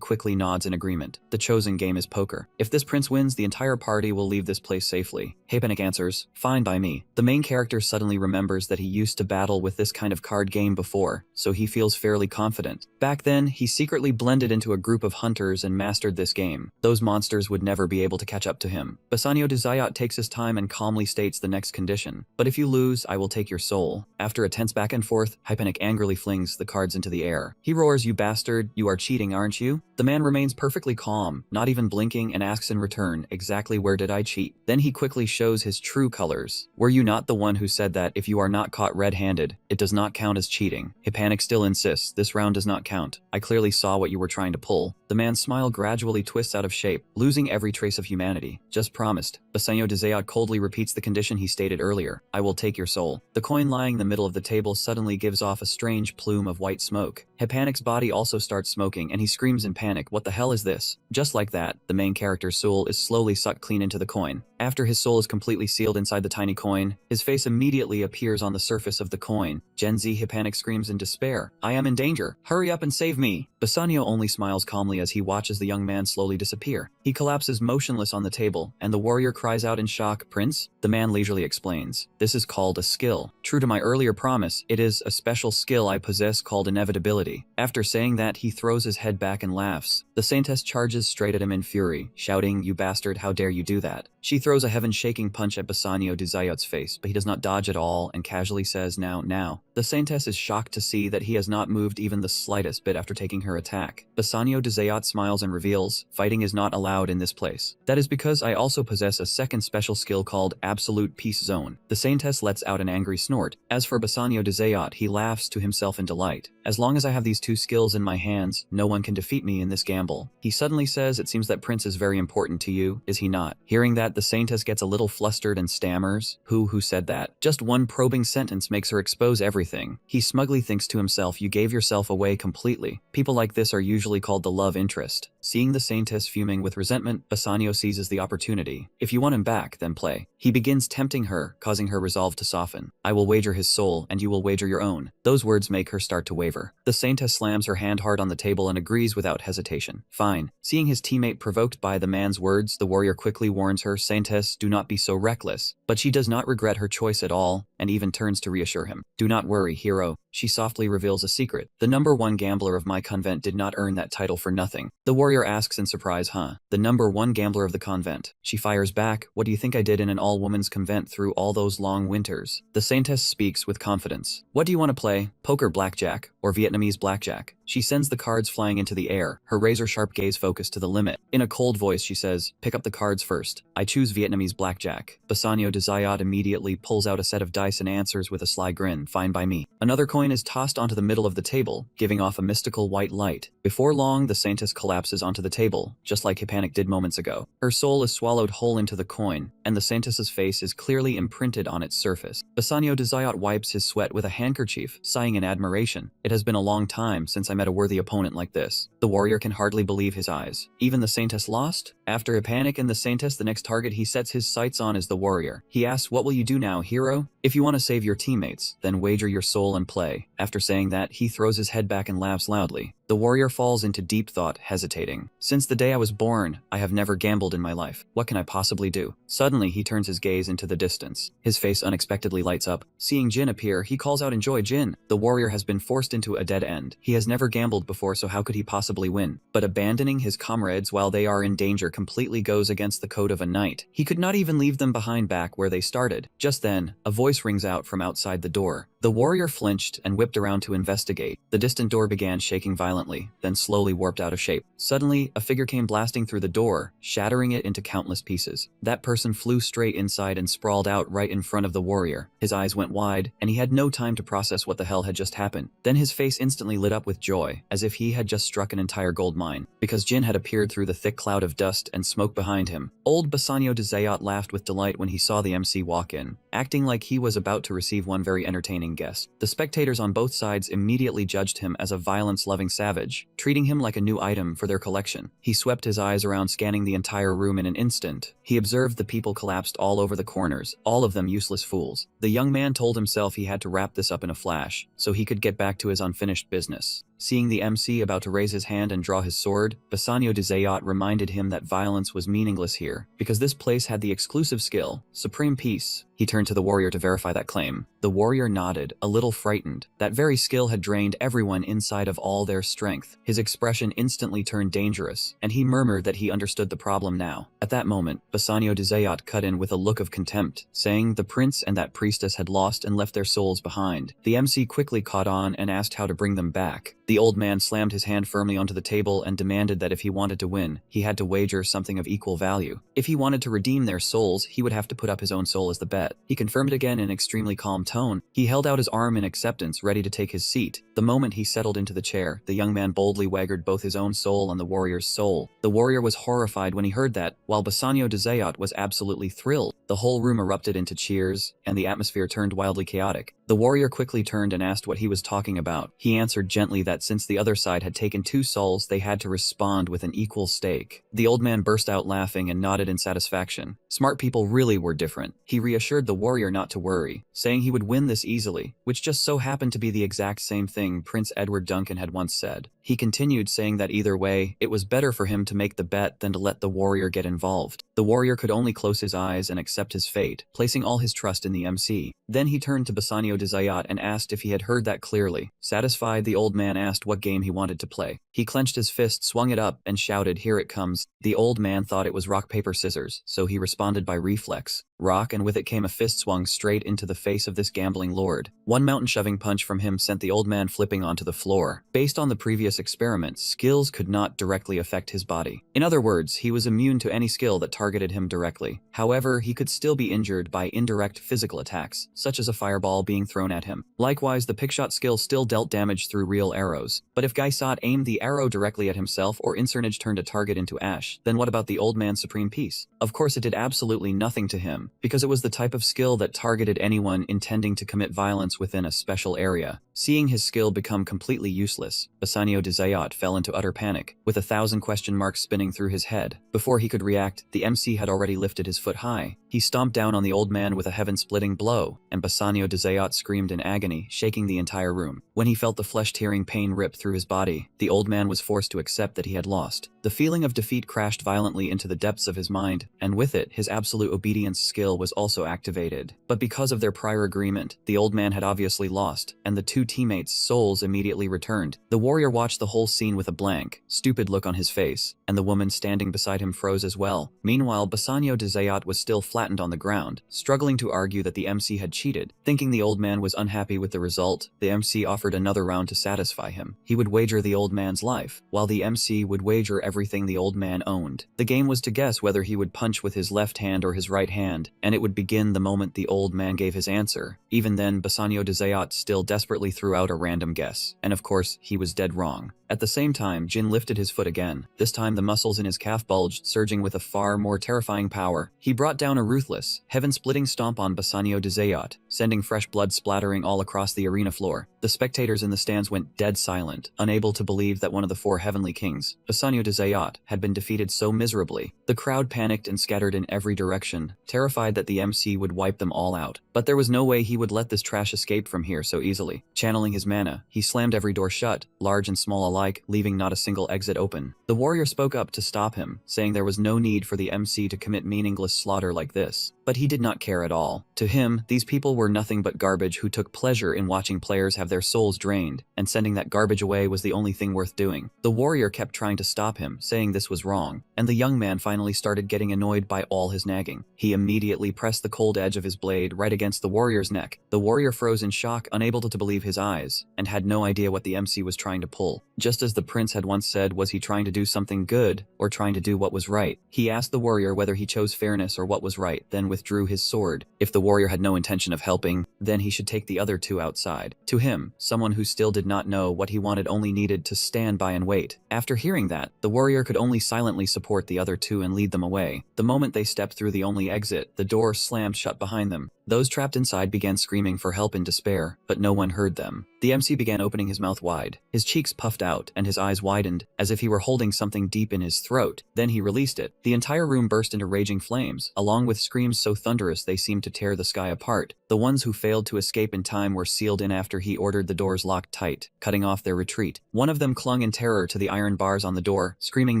quickly nods in agreement. The chosen game is poker. If this prince wins, the entire party will leave this place safely. Hypanic answers, fine by me. The main character suddenly remembers that he used to battle with this kind of card game before, so he feels fairly confident. Back then, he secretly blended into a group of hunters and mastered this game. Those monsters would never be able to catch up to him. Bassanio de Zayat takes his time and calmly states the next condition. But if you lose, I will take your soul. After a tense back and forth, Hypanic angrily flings the cards into the air. He roars, you bastard, you are cheating, aren't you? The man remains perfectly calm, not even blinking, and asks in return, exactly where did I cheat? Then he quickly shows his true colors. Were you not the one who said that if you are not caught red-handed, it does not count as cheating? Hypanic still insists, this round does not count. I clearly saw what you were trying to pull. The man's smile gradually twists out of shape, losing every trace of humanity. Just promised. Bassanio de Zayat coldly repeats the condition he stated earlier. I will take your soul. The coin lying in the middle of the table suddenly gives off a strange plume of white smoke. Hypanic's body also starts smoking and he screams in panic, what the hell is this? Just like that, the main character's soul is slowly sucked clean into the coin. After his soul is completely sealed inside the tiny coin, his face immediately appears on the surface of the coin. Gen Z Hypanic screams in despair. I am in danger. Hurry up and save me. Bassanio only smiles calmly as he watches the young man slowly disappear. He collapses motionless on the table, and the warrior cries out in shock, Prince? The man leisurely explains. This is called a skill. True to my earlier promise, it is a special skill I possess called inevitability. After saying that, he throws his head back and laughs. The saintess charges straight at him in fury, shouting, you bastard, how dare you do that? She throws a heaven-shaking punch at Bassanio de Zayat's face, but he does not dodge at all and casually says, now. The saintess is shocked to see that he has not moved even the slightest bit after taking her attack. Bassanio de Zayat Dezayat smiles and reveals, fighting is not allowed in this place. That is because I also possess a second special skill called Absolute Peace Zone. The Saintess lets out an angry snort. As for Bassanio Dezayat, he laughs to himself in delight. As long as I have these two skills in my hands, no one can defeat me in this gamble. He suddenly says, it seems that Prince is very important to you, is he not? Hearing that, the Saintess gets a little flustered and stammers, who said that? Just one probing sentence makes her expose everything. He smugly thinks to himself, you gave yourself away completely. People like this are usually called the love interest. Seeing the Saintess fuming with resentment, Bassanio seizes the opportunity. If you want him back, then play. He begins tempting her, causing her resolve to soften. I will wager his soul, and you will wager your own. Those words make her start to waver. The Saintess slams her hand hard on the table and agrees without hesitation. Fine. Seeing his teammate provoked by the man's words, the warrior quickly warns her, Saintess, do not be so reckless. But she does not regret her choice at all, and even turns to reassure him. Do not worry, hero. She softly reveals a secret. The #1 gambler of my convent did not earn that title for nothing. The warrior asks in surprise, huh? The #1 gambler of the convent. She fires back, what do you think I did in an all-women's convent through all those long winters? The Saintess speaks with confidence. What do you want to play? Poker blackjack, or Vietnamese blackjack? She sends the cards flying into the air, her razor-sharp gaze focused to the limit. In a cold voice, she says, pick up the cards first. I choose Vietnamese blackjack. Bassanio Dezayat immediately pulls out a set of dice and answers with a sly grin, fine by me. Another coin is tossed onto the middle of the table, giving off a mystical white light. Before long, the Saintess collapses onto the table, just like Hippanic did moments ago. Her soul is swallowed whole into the coin, and the Saintess's face is clearly imprinted on its surface. Bassanio Dezayat wipes his sweat with a handkerchief, sighing in admiration. It has been a long time since I met a worthy opponent like this. The warrior can hardly believe his eyes. Even the Saintess lost? After Hippanic and the Saintess, the next target he sets his sights on is the warrior. He asks, what will you do now, hero? If you want to save your teammates, then wager your soul and play. After saying that, he throws his head back and laughs loudly. The warrior falls into deep thought, hesitating. Since the day I was born, I have never gambled in my life. What can I possibly do? Suddenly, he turns his gaze into the distance. His face unexpectedly lights up. Seeing Jin appear, he calls out in joy, Jin. The warrior has been forced into a dead end. He has never gambled before, so how could he possibly win? But abandoning his comrades while they are in danger completely goes against the code of a knight. He could not even leave them behind back where they started. Just then, a voice rings out from outside the door. The warrior flinched and whipped around to investigate. The distant door began shaking violently, then slowly warped out of shape. Suddenly, a figure came blasting through the door, shattering it into countless pieces. That person flew straight inside and sprawled out right in front of the warrior. His eyes went wide, and he had no time to process what the hell had just happened. Then his face instantly lit up with joy, as if he had just struck an entire gold mine, because Jin had appeared through the thick cloud of dust and smoke behind him. Old Bassanio Dezayat laughed with delight when he saw the MC walk in, acting like he was about to receive one very entertaining guest. The spectators on both sides immediately judged him as a violence-loving savage, treating him like a new item for their collection. He swept his eyes around, scanning the entire room in an instant. He observed the people collapsed all over the corners, all of them useless fools. The young man told himself he had to wrap this up in a flash, so he could get back to his unfinished business. Seeing the MC about to raise his hand and draw his sword, Bassanio Dezayat reminded him that violence was meaningless here, because this place had the exclusive skill, Supreme Peace. He turned to the warrior to verify that claim. The warrior nodded, a little frightened. That very skill had drained everyone inside of all their strength. His expression instantly turned dangerous, and he murmured that he understood the problem now. At that moment, Bassanio Dezayat cut in with a look of contempt, saying the prince and that priestess had lost and left their souls behind. The MC quickly caught on and asked how to bring them back. The old man slammed his hand firmly onto the table and demanded that if he wanted to win, he had to wager something of equal value. If he wanted to redeem their souls, he would have to put up his own soul as the bet. He confirmed again in an extremely calm tone. He held out his arm in acceptance, ready to take his seat. The moment he settled into the chair, the young man boldly wagered both his own soul and the warrior's soul. The warrior was horrified when he heard that, while Bassanio Dezayat was absolutely thrilled. The whole room erupted into cheers, and the atmosphere turned wildly chaotic. The warrior quickly turned and asked what he was talking about. He answered gently that since the other side had taken 2 souls, they had to respond with an equal stake. The old man burst out laughing and nodded in satisfaction. Smart people really were different. He reassured the warrior not to worry, saying he would win this easily, which just so happened to be the exact same thing Prince Edward Duncan had once said. He continued saying that either way, it was better for him to make the bet than to let the warrior get involved. The warrior could only close his eyes and accept his fate, placing all his trust in the MC. Then he turned to Bassanio Dezayat and asked if he had heard that clearly. Satisfied, the old man asked what game he wanted to play. He clenched his fist, swung it up, and shouted, "Here it comes." The old man thought it was rock, paper, scissors, so he responded by reflex. rock, and with it came a fist swung straight into the face of this gambling lord. One mountain-shoving punch from him sent the old man flipping onto the floor. Based on the previous experiments, skills could not directly affect his body. In other words, he was immune to any skill that targeted him directly. However, he could still be injured by indirect physical attacks, such as a fireball being thrown at him. Likewise, the pickshot skill still dealt damage through real arrows. But if Gaisat aimed the arrow directly at himself or Incernage turned a target into ash, then what about the old man's supreme peace? Of course, it did absolutely nothing to him, because it was the type of skill that targeted anyone intending to commit violence within a special area. Seeing his skill become completely useless, Bassanio de Zayat fell into utter panic, with 1,000 question marks spinning through his head. Before he could react, the MC had already lifted his foot high. He stomped down on the old man with a heaven-splitting blow, and Bassanio de Zayat screamed in agony, shaking the entire room. When he felt the flesh-tearing pain rip through his body, the old man was forced to accept that he had lost. The feeling of defeat crashed violently into the depths of his mind, and with it, his absolute obedience skill was also activated. But because of their prior agreement, the old man had obviously lost, and the two teammates' souls immediately returned. The warrior watched the whole scene with a blank, stupid look on his face, and the woman standing beside him froze as well. Meanwhile, Bassanio de Zayat was still flattened on the ground, struggling to argue that the MC had cheated. Thinking the old man was unhappy with the result, the MC offered another round to satisfy him. He would wager the old man's life, while the MC would wager everything the old man owned. The game was to guess whether he would punch with his left hand or his right hand, and it would begin the moment the old man gave his answer. Even then, Bassanio de Zayat still desperately threw out a random guess, and of course, he was dead wrong. At the same time, Jin lifted his foot again. This time the muscles in his calf bulged, surging with a far more terrifying power. He brought down a ruthless, heaven-splitting stomp on Bassanio de Zayat, sending fresh blood splattering all across the arena floor. The spectators in the stands went dead silent, unable to believe that one of the four heavenly kings, Bassanio de Zayat, had been defeated so miserably. The crowd panicked and scattered in every direction, terrified that the MC would wipe them all out. But there was no way he would let this trash escape from here so easily. Channeling his mana, he slammed every door shut, large and small alike, leaving not a single exit open. The warrior spoke up to stop him, saying there was no need for the MC to commit meaningless slaughter like this. But he did not care at all. To him, these people were nothing but garbage who took pleasure in watching players have their souls drained, and sending that garbage away was the only thing worth doing. The warrior kept trying to stop him, saying this was wrong, and the young man finally started getting annoyed by all his nagging. He immediately pressed the cold edge of his blade right against the warrior's neck. The warrior froze in shock, unable to believe his eyes, and had no idea what the MC was trying to pull. Just as the prince had once said, was he trying to do something good, or trying to do what was right? He asked the warrior whether he chose fairness or what was right, then withdrew his sword. If the warrior had no intention of helping, then he should take the other two outside. To him, someone who still did not know what he wanted only needed to stand by and wait. After hearing that, the warrior could only silently support the other two and lead them away. The moment they stepped through the only exit, the door slammed shut behind them. Those trapped inside began screaming for help in despair, but no one heard them. The MC began opening his mouth wide. His cheeks puffed out and his eyes widened, as if he were holding something deep in his throat. Then he released it. The entire room burst into raging flames, along with screams so thunderous they seemed to tear the sky apart. The ones who failed to escape in time were sealed in after he ordered the doors locked tight, cutting off their retreat. One of them clung in terror to the iron bars on the door, screaming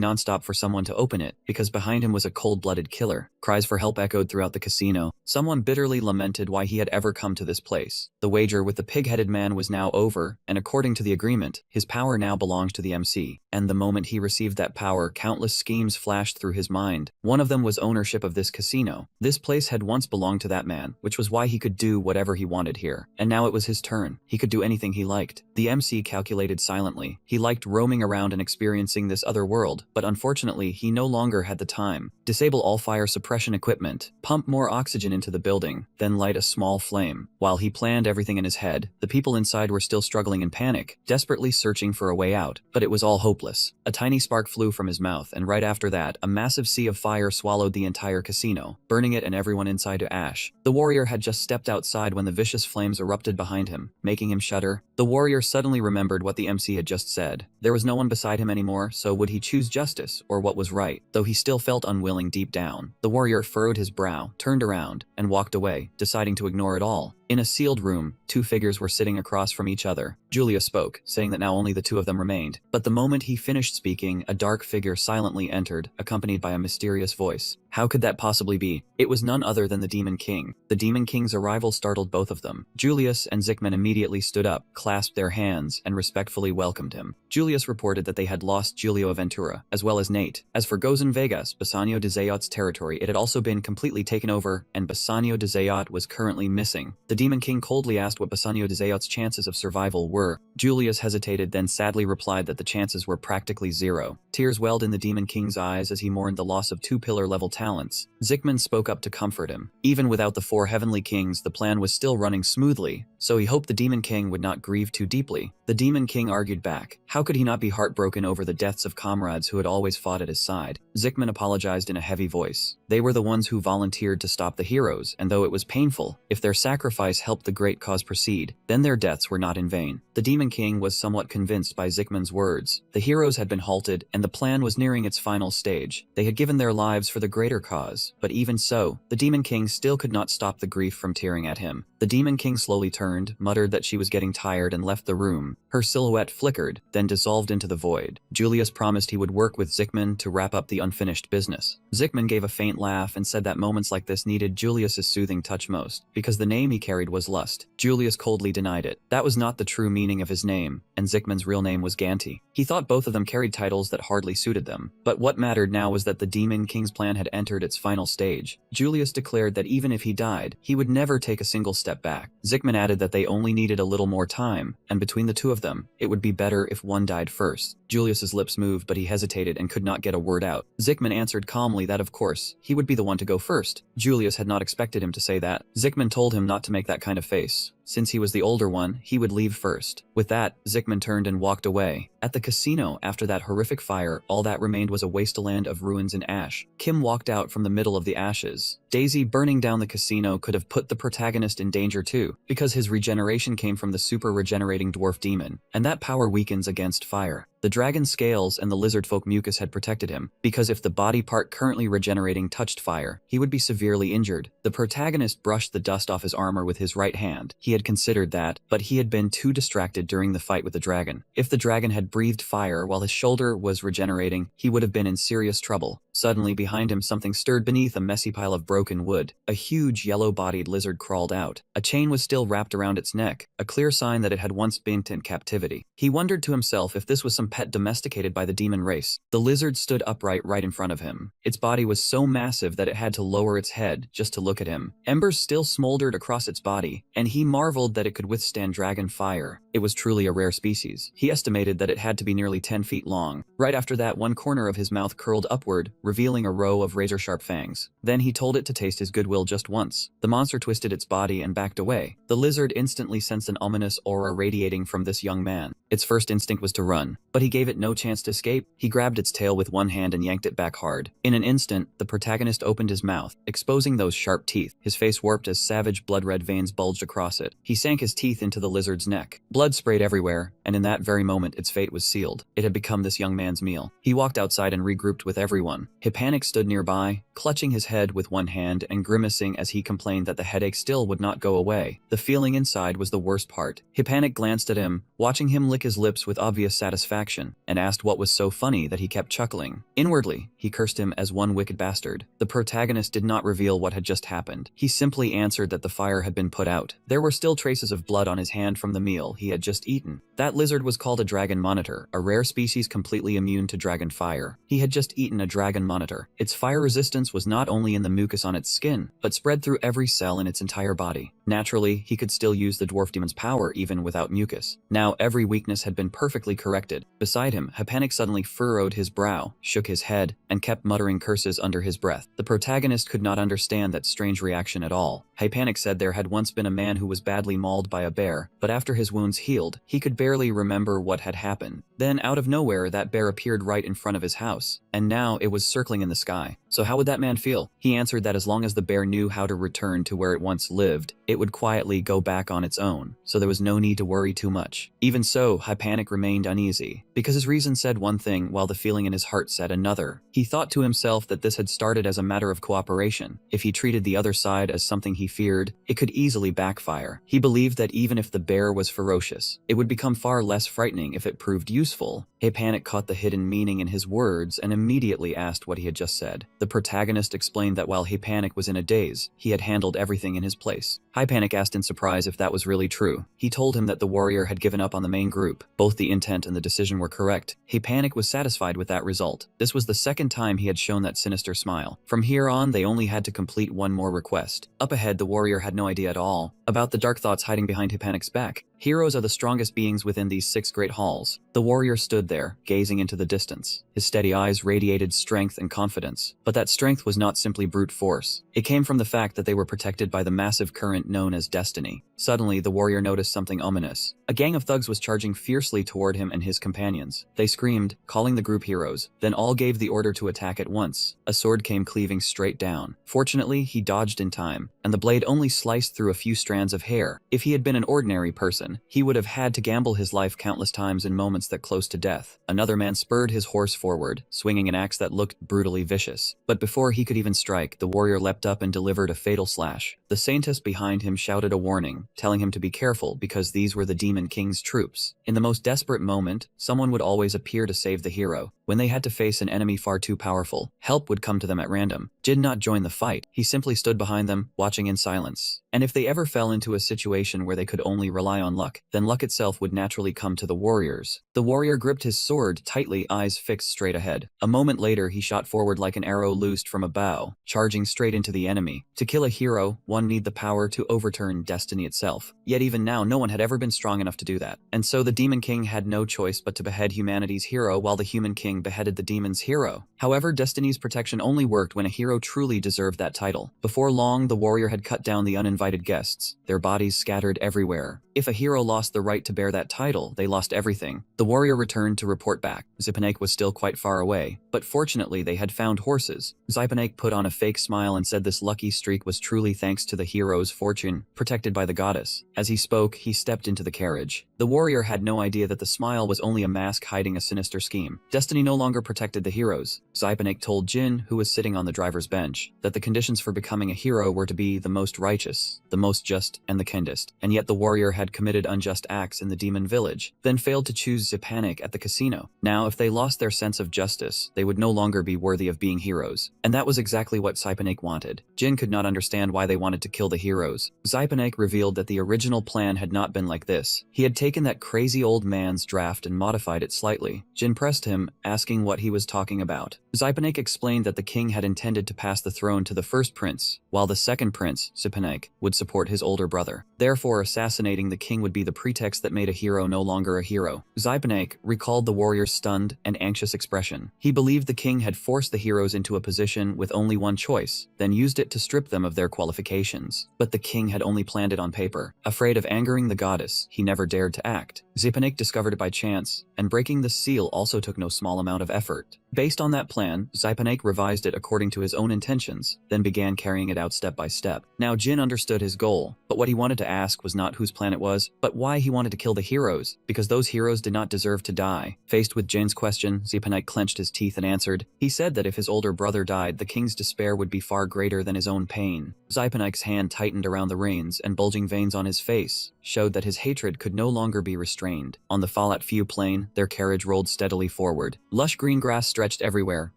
nonstop for someone to open it, because behind him was a cold-blooded killer. Cries for help echoed throughout the casino. Someone bitterly lamented why he had ever come to this place. The wager with the pig-headed man was now over, and according to the agreement, his power now belongs to the MC. And the moment he received that power, countless schemes flashed through his mind. One of them was ownership of this casino. This place had once belonged to that man, which was why he could do whatever he wanted here. And now it was his turn. He could do anything he liked. The MC calculated silently. He liked roaming around and experiencing this other world, but unfortunately, he no longer had the time. Disable all fire suppression equipment, pump more oxygen into the building, then light a small flame. While he planned everything in his head, the people inside were still struggling in panic, desperately searching for a way out. But it was all hopeless. A tiny spark flew from his mouth, and right after that, a massive sea of fire swallowed the entire casino, burning it and everyone inside to ash. The warrior had just stepped outside when the vicious flames erupted behind him, making him shudder. The warrior suddenly remembered what the MC had just said. There was no one beside him anymore, so would he choose justice or what was right? Though he still felt unwilling deep down, the warrior furrowed his brow, turned around, and walked away, deciding to ignore it all. In a sealed room, two figures were sitting across from each other. Julius spoke, saying that now only the two of them remained. But the moment he finished speaking, a dark figure silently entered, accompanied by a mysterious voice. How could that possibly be? It was none other than the Demon King. The Demon King's arrival startled both of them. Julius and Zickman immediately stood up, clasped their hands, and respectfully welcomed him. Julius reported that they had lost Julio Aventura, as well as Nate. As for Gozen Vegas, Bassanio de Zayat's territory, it had also been completely taken over, and Bassanio de Zayat was currently missing. The Demon King coldly asked what Bassanio de Zayat's chances of survival were. Julius hesitated, then sadly replied that the chances were practically zero. Tears welled in the Demon King's eyes as he mourned the loss of two pillar-level talents. Zickman spoke up to comfort him. Even without the four heavenly kings, the plan was still running smoothly, so he hoped the Demon King would not grieve too deeply. The Demon King argued back. How could he not be heartbroken over the deaths of comrades who had always fought at his side? Zickman apologized in a heavy voice. They were the ones who volunteered to stop the heroes, and though it was painful, if their sacrifice helped the great cause proceed, then their deaths were not in vain. The Demon King was somewhat convinced by Zickman's words. The heroes had been halted, and the plan was nearing its final stage. They had given their lives for the greater cause, but even so, the Demon King still could not stop the grief from tearing at him. The Demon King slowly turned, muttered that she was getting tired, and left the room. Her silhouette flickered, then dissolved into the void. Julius promised he would work with Zickman to wrap up the unfinished business. Zickman gave a faint laugh and said that moments like this needed Julius's soothing touch most, because the name he carried was Lust. Julius coldly denied it. That was not the true meaning of his name, and Zickman's real name was Ganti. He thought both of them carried titles that hardly suited them. But what mattered now was that the Demon King's plan had entered its final stage. Julius declared that even if he died, he would never take a single step back. Zickman added that they only needed a little more time, and between the two of them, it would be better if one died first. Julius's lips moved, but he hesitated and could not get a word out. Zickman answered calmly that of course, he would be the one to go first. Julius had not expected him to say that. Zickman told him not to make that kind of face. Since he was the older one, he would leave first. With that, Zickman turned and walked away. At the casino, after that horrific fire, all that remained was a wasteland of ruins and ash. Kim walked out from the middle of the ashes. Daisy burning down the casino could have put the protagonist in danger too, because his regeneration came from the super regenerating dwarf demon, and that power weakens against fire. The dragon scales and the lizard folk mucus had protected him, because if the body part currently regenerating touched fire, he would be severely injured. The protagonist brushed the dust off his armor with his right hand. He had considered that, but he had been too distracted during the fight with the dragon. If the dragon had breathed fire while his shoulder was regenerating, he would have been in serious trouble. Suddenly, behind him, something stirred beneath a messy pile of broken wood. A huge, yellow-bodied lizard crawled out. A chain was still wrapped around its neck, a clear sign that it had once been in captivity. He wondered to himself if this was some pet domesticated by the demon race. The lizard stood upright right in front of him. Its body was so massive that it had to lower its head just to look at him. Embers still smoldered across its body, and he marveled that it could withstand dragon fire. It was truly a rare species. He estimated that it had to be nearly 10 feet long. Right after that, one corner of his mouth curled upward, revealing a row of razor-sharp fangs. Then he told it to taste his goodwill just once. The monster twisted its body and backed away. The lizard instantly sensed an ominous aura radiating from this young man. Its first instinct was to run, but he gave it no chance to escape. He grabbed its tail with one hand and yanked it back hard. In an instant, the protagonist opened his mouth, exposing those sharp teeth. His face warped as savage blood-red veins bulged across it. He sank his teeth into the lizard's neck. Blood sprayed everywhere, and in that very moment its fate was sealed. It had become this young man's meal. He walked outside and regrouped with everyone. Hippanic stood nearby, clutching his head with one hand and grimacing as he complained that the headache still would not go away. The feeling inside was the worst part. Hippanic glanced at him, watching him lick his lips with obvious satisfaction, and asked what was so funny that he kept chuckling. Inwardly, he cursed him as one wicked bastard. The protagonist did not reveal what had just happened. He simply answered that the fire had been put out. There were still traces of blood on his hand from the meal he had just eaten. That lizard was called a dragon monitor, a rare species completely immune to dragon fire. He had just eaten a dragon monitor. Its fire resistance was not only in the mucus on its skin, but spread through every cell in its entire body. Naturally, he could still use the dwarf demon's power even without mucus. Now every weakness had been perfectly corrected. Beside him, Hippanic suddenly furrowed his brow, shook his head, and kept muttering curses under his breath. The protagonist could not understand that strange reaction at all. Hippanic said there had once been a man who was badly mauled by a bear, but after his wounds healed, he could barely remember what had happened. Then, out of nowhere, that bear appeared right in front of his house, and now it was circling in the sky. So how would that man feel? He answered that as long as the bear knew how to return to where it once lived, it it would quietly go back on its own, so there was no need to worry too much. Even so, Hypanik remained uneasy, because his reason said one thing while the feeling in his heart said another. He thought to himself that this had started as a matter of cooperation. If he treated the other side as something he feared, it could easily backfire. He believed that even if the bear was ferocious, it would become far less frightening if it proved useful. Hypanik caught the hidden meaning in his words and immediately asked what he had just said. The protagonist explained that while Hypanik was in a daze, he had handled everything in his place. Hypanik asked in surprise if that was really true. He told him that the warrior had given up on the main group. Both the intent and the decision were correct. Hypanik was satisfied with that result. This was the second time he had shown that sinister smile. From here on, they only had to complete one more request. Up ahead, the warrior had no idea at all about the dark thoughts hiding behind Hypanik's back. Heroes are the strongest beings within these 6 great halls. The warrior stood there, gazing into the distance. His steady eyes radiated strength and confidence. But that strength was not simply brute force. It came from the fact that they were protected by the massive current known as destiny. Suddenly, the warrior noticed something ominous. A gang of thugs was charging fiercely toward him and his companions. They screamed, calling the group heroes. Then all gave the order to attack at once. A sword came cleaving straight down. Fortunately, he dodged in time, and the blade only sliced through a few strands of hair. If he had been an ordinary person, he would have had to gamble his life countless times in moments that close to death. Another man spurred his horse forward, swinging an axe that looked brutally vicious. But before he could even strike, the warrior leapt up and delivered a fatal slash. The saintess behind him shouted a warning, telling him to be careful because these were the Demon King's troops. In the most desperate moment, someone would always appear to save the hero. When they had to face an enemy far too powerful, help would come to them at random. Jin did not join the fight. He simply stood behind them, watching in silence. And if they ever fell into a situation where they could only rely on luck, then luck itself would naturally come to the warriors. The warrior gripped his sword tightly, eyes fixed straight ahead. A moment later, he shot forward like an arrow loosed from a bow, charging straight into the enemy. To kill a hero, one need the power to overturn destiny itself. Yet even now, no one had ever been strong enough to do that. And so the Demon King had no choice but to behead humanity's hero while the Human King beheaded the demon's hero. However, destiny's protection only worked when a hero truly deserved that title. Before long, the warrior had cut down the uninvited guests, their bodies scattered everywhere. If a hero lost the right to bear that title, they lost everything. The warrior returned to report back. Hypanik was still quite far away, but fortunately they had found horses. Hypanik put on a fake smile and said this lucky streak was truly thanks to the hero's fortune, protected by the goddess. As he spoke, he stepped into the carriage. The warrior had no idea that the smile was only a mask hiding a sinister scheme. Destiny no longer protected the heroes. Hypanik told Jin, who was sitting on the driver's bench, that the conditions for becoming a hero were to be the most righteous, the most just, and the kindest. And yet the warrior had committed unjust acts in the demon village, then failed to choose Hypanik at the casino. Now, if they lost their sense of justice, they would no longer be worthy of being heroes. And that was exactly what Hypanik wanted. Jin could not understand why they wanted to kill the heroes. Hypanik revealed that the original plan had not been like this. He had taken that crazy old man's draft and modified it slightly. Jin pressed him, asking what he was talking about. Hypanik explained that the king had intended to pass the throne to the first prince, while the second prince, Hypanik, would support his older brother. Therefore, assassinating the king would be the pretext that made a hero no longer a hero. Hypanik recalled the warrior's stunned and anxious expression. He believed the king had forced the heroes into a position with only one choice, then used it to strip them of their qualifications. But the king had only planned it on paper. Afraid of angering the goddess, he never dared to act. Hypanik discovered it by chance, and breaking the seal also took no small amount of effort. Based on that plan, Hypanik revised it according to his own intentions, then began carrying it out step by step. Now Jin understood his goal, but what he wanted to ask was not whose plan it was, but why he wanted to kill the heroes, because those heroes did not deserve to die. Faced with Jin's question, Hypanik clenched his teeth and answered. He said that if his older brother died, the king's despair would be far greater than his own pain. Hypanik's hand tightened around the reins, and bulging veins on his face showed that his hatred could no longer be restrained. On the Falat Few plain, their carriage rolled steadily forward. Lush green grass stretched everywhere,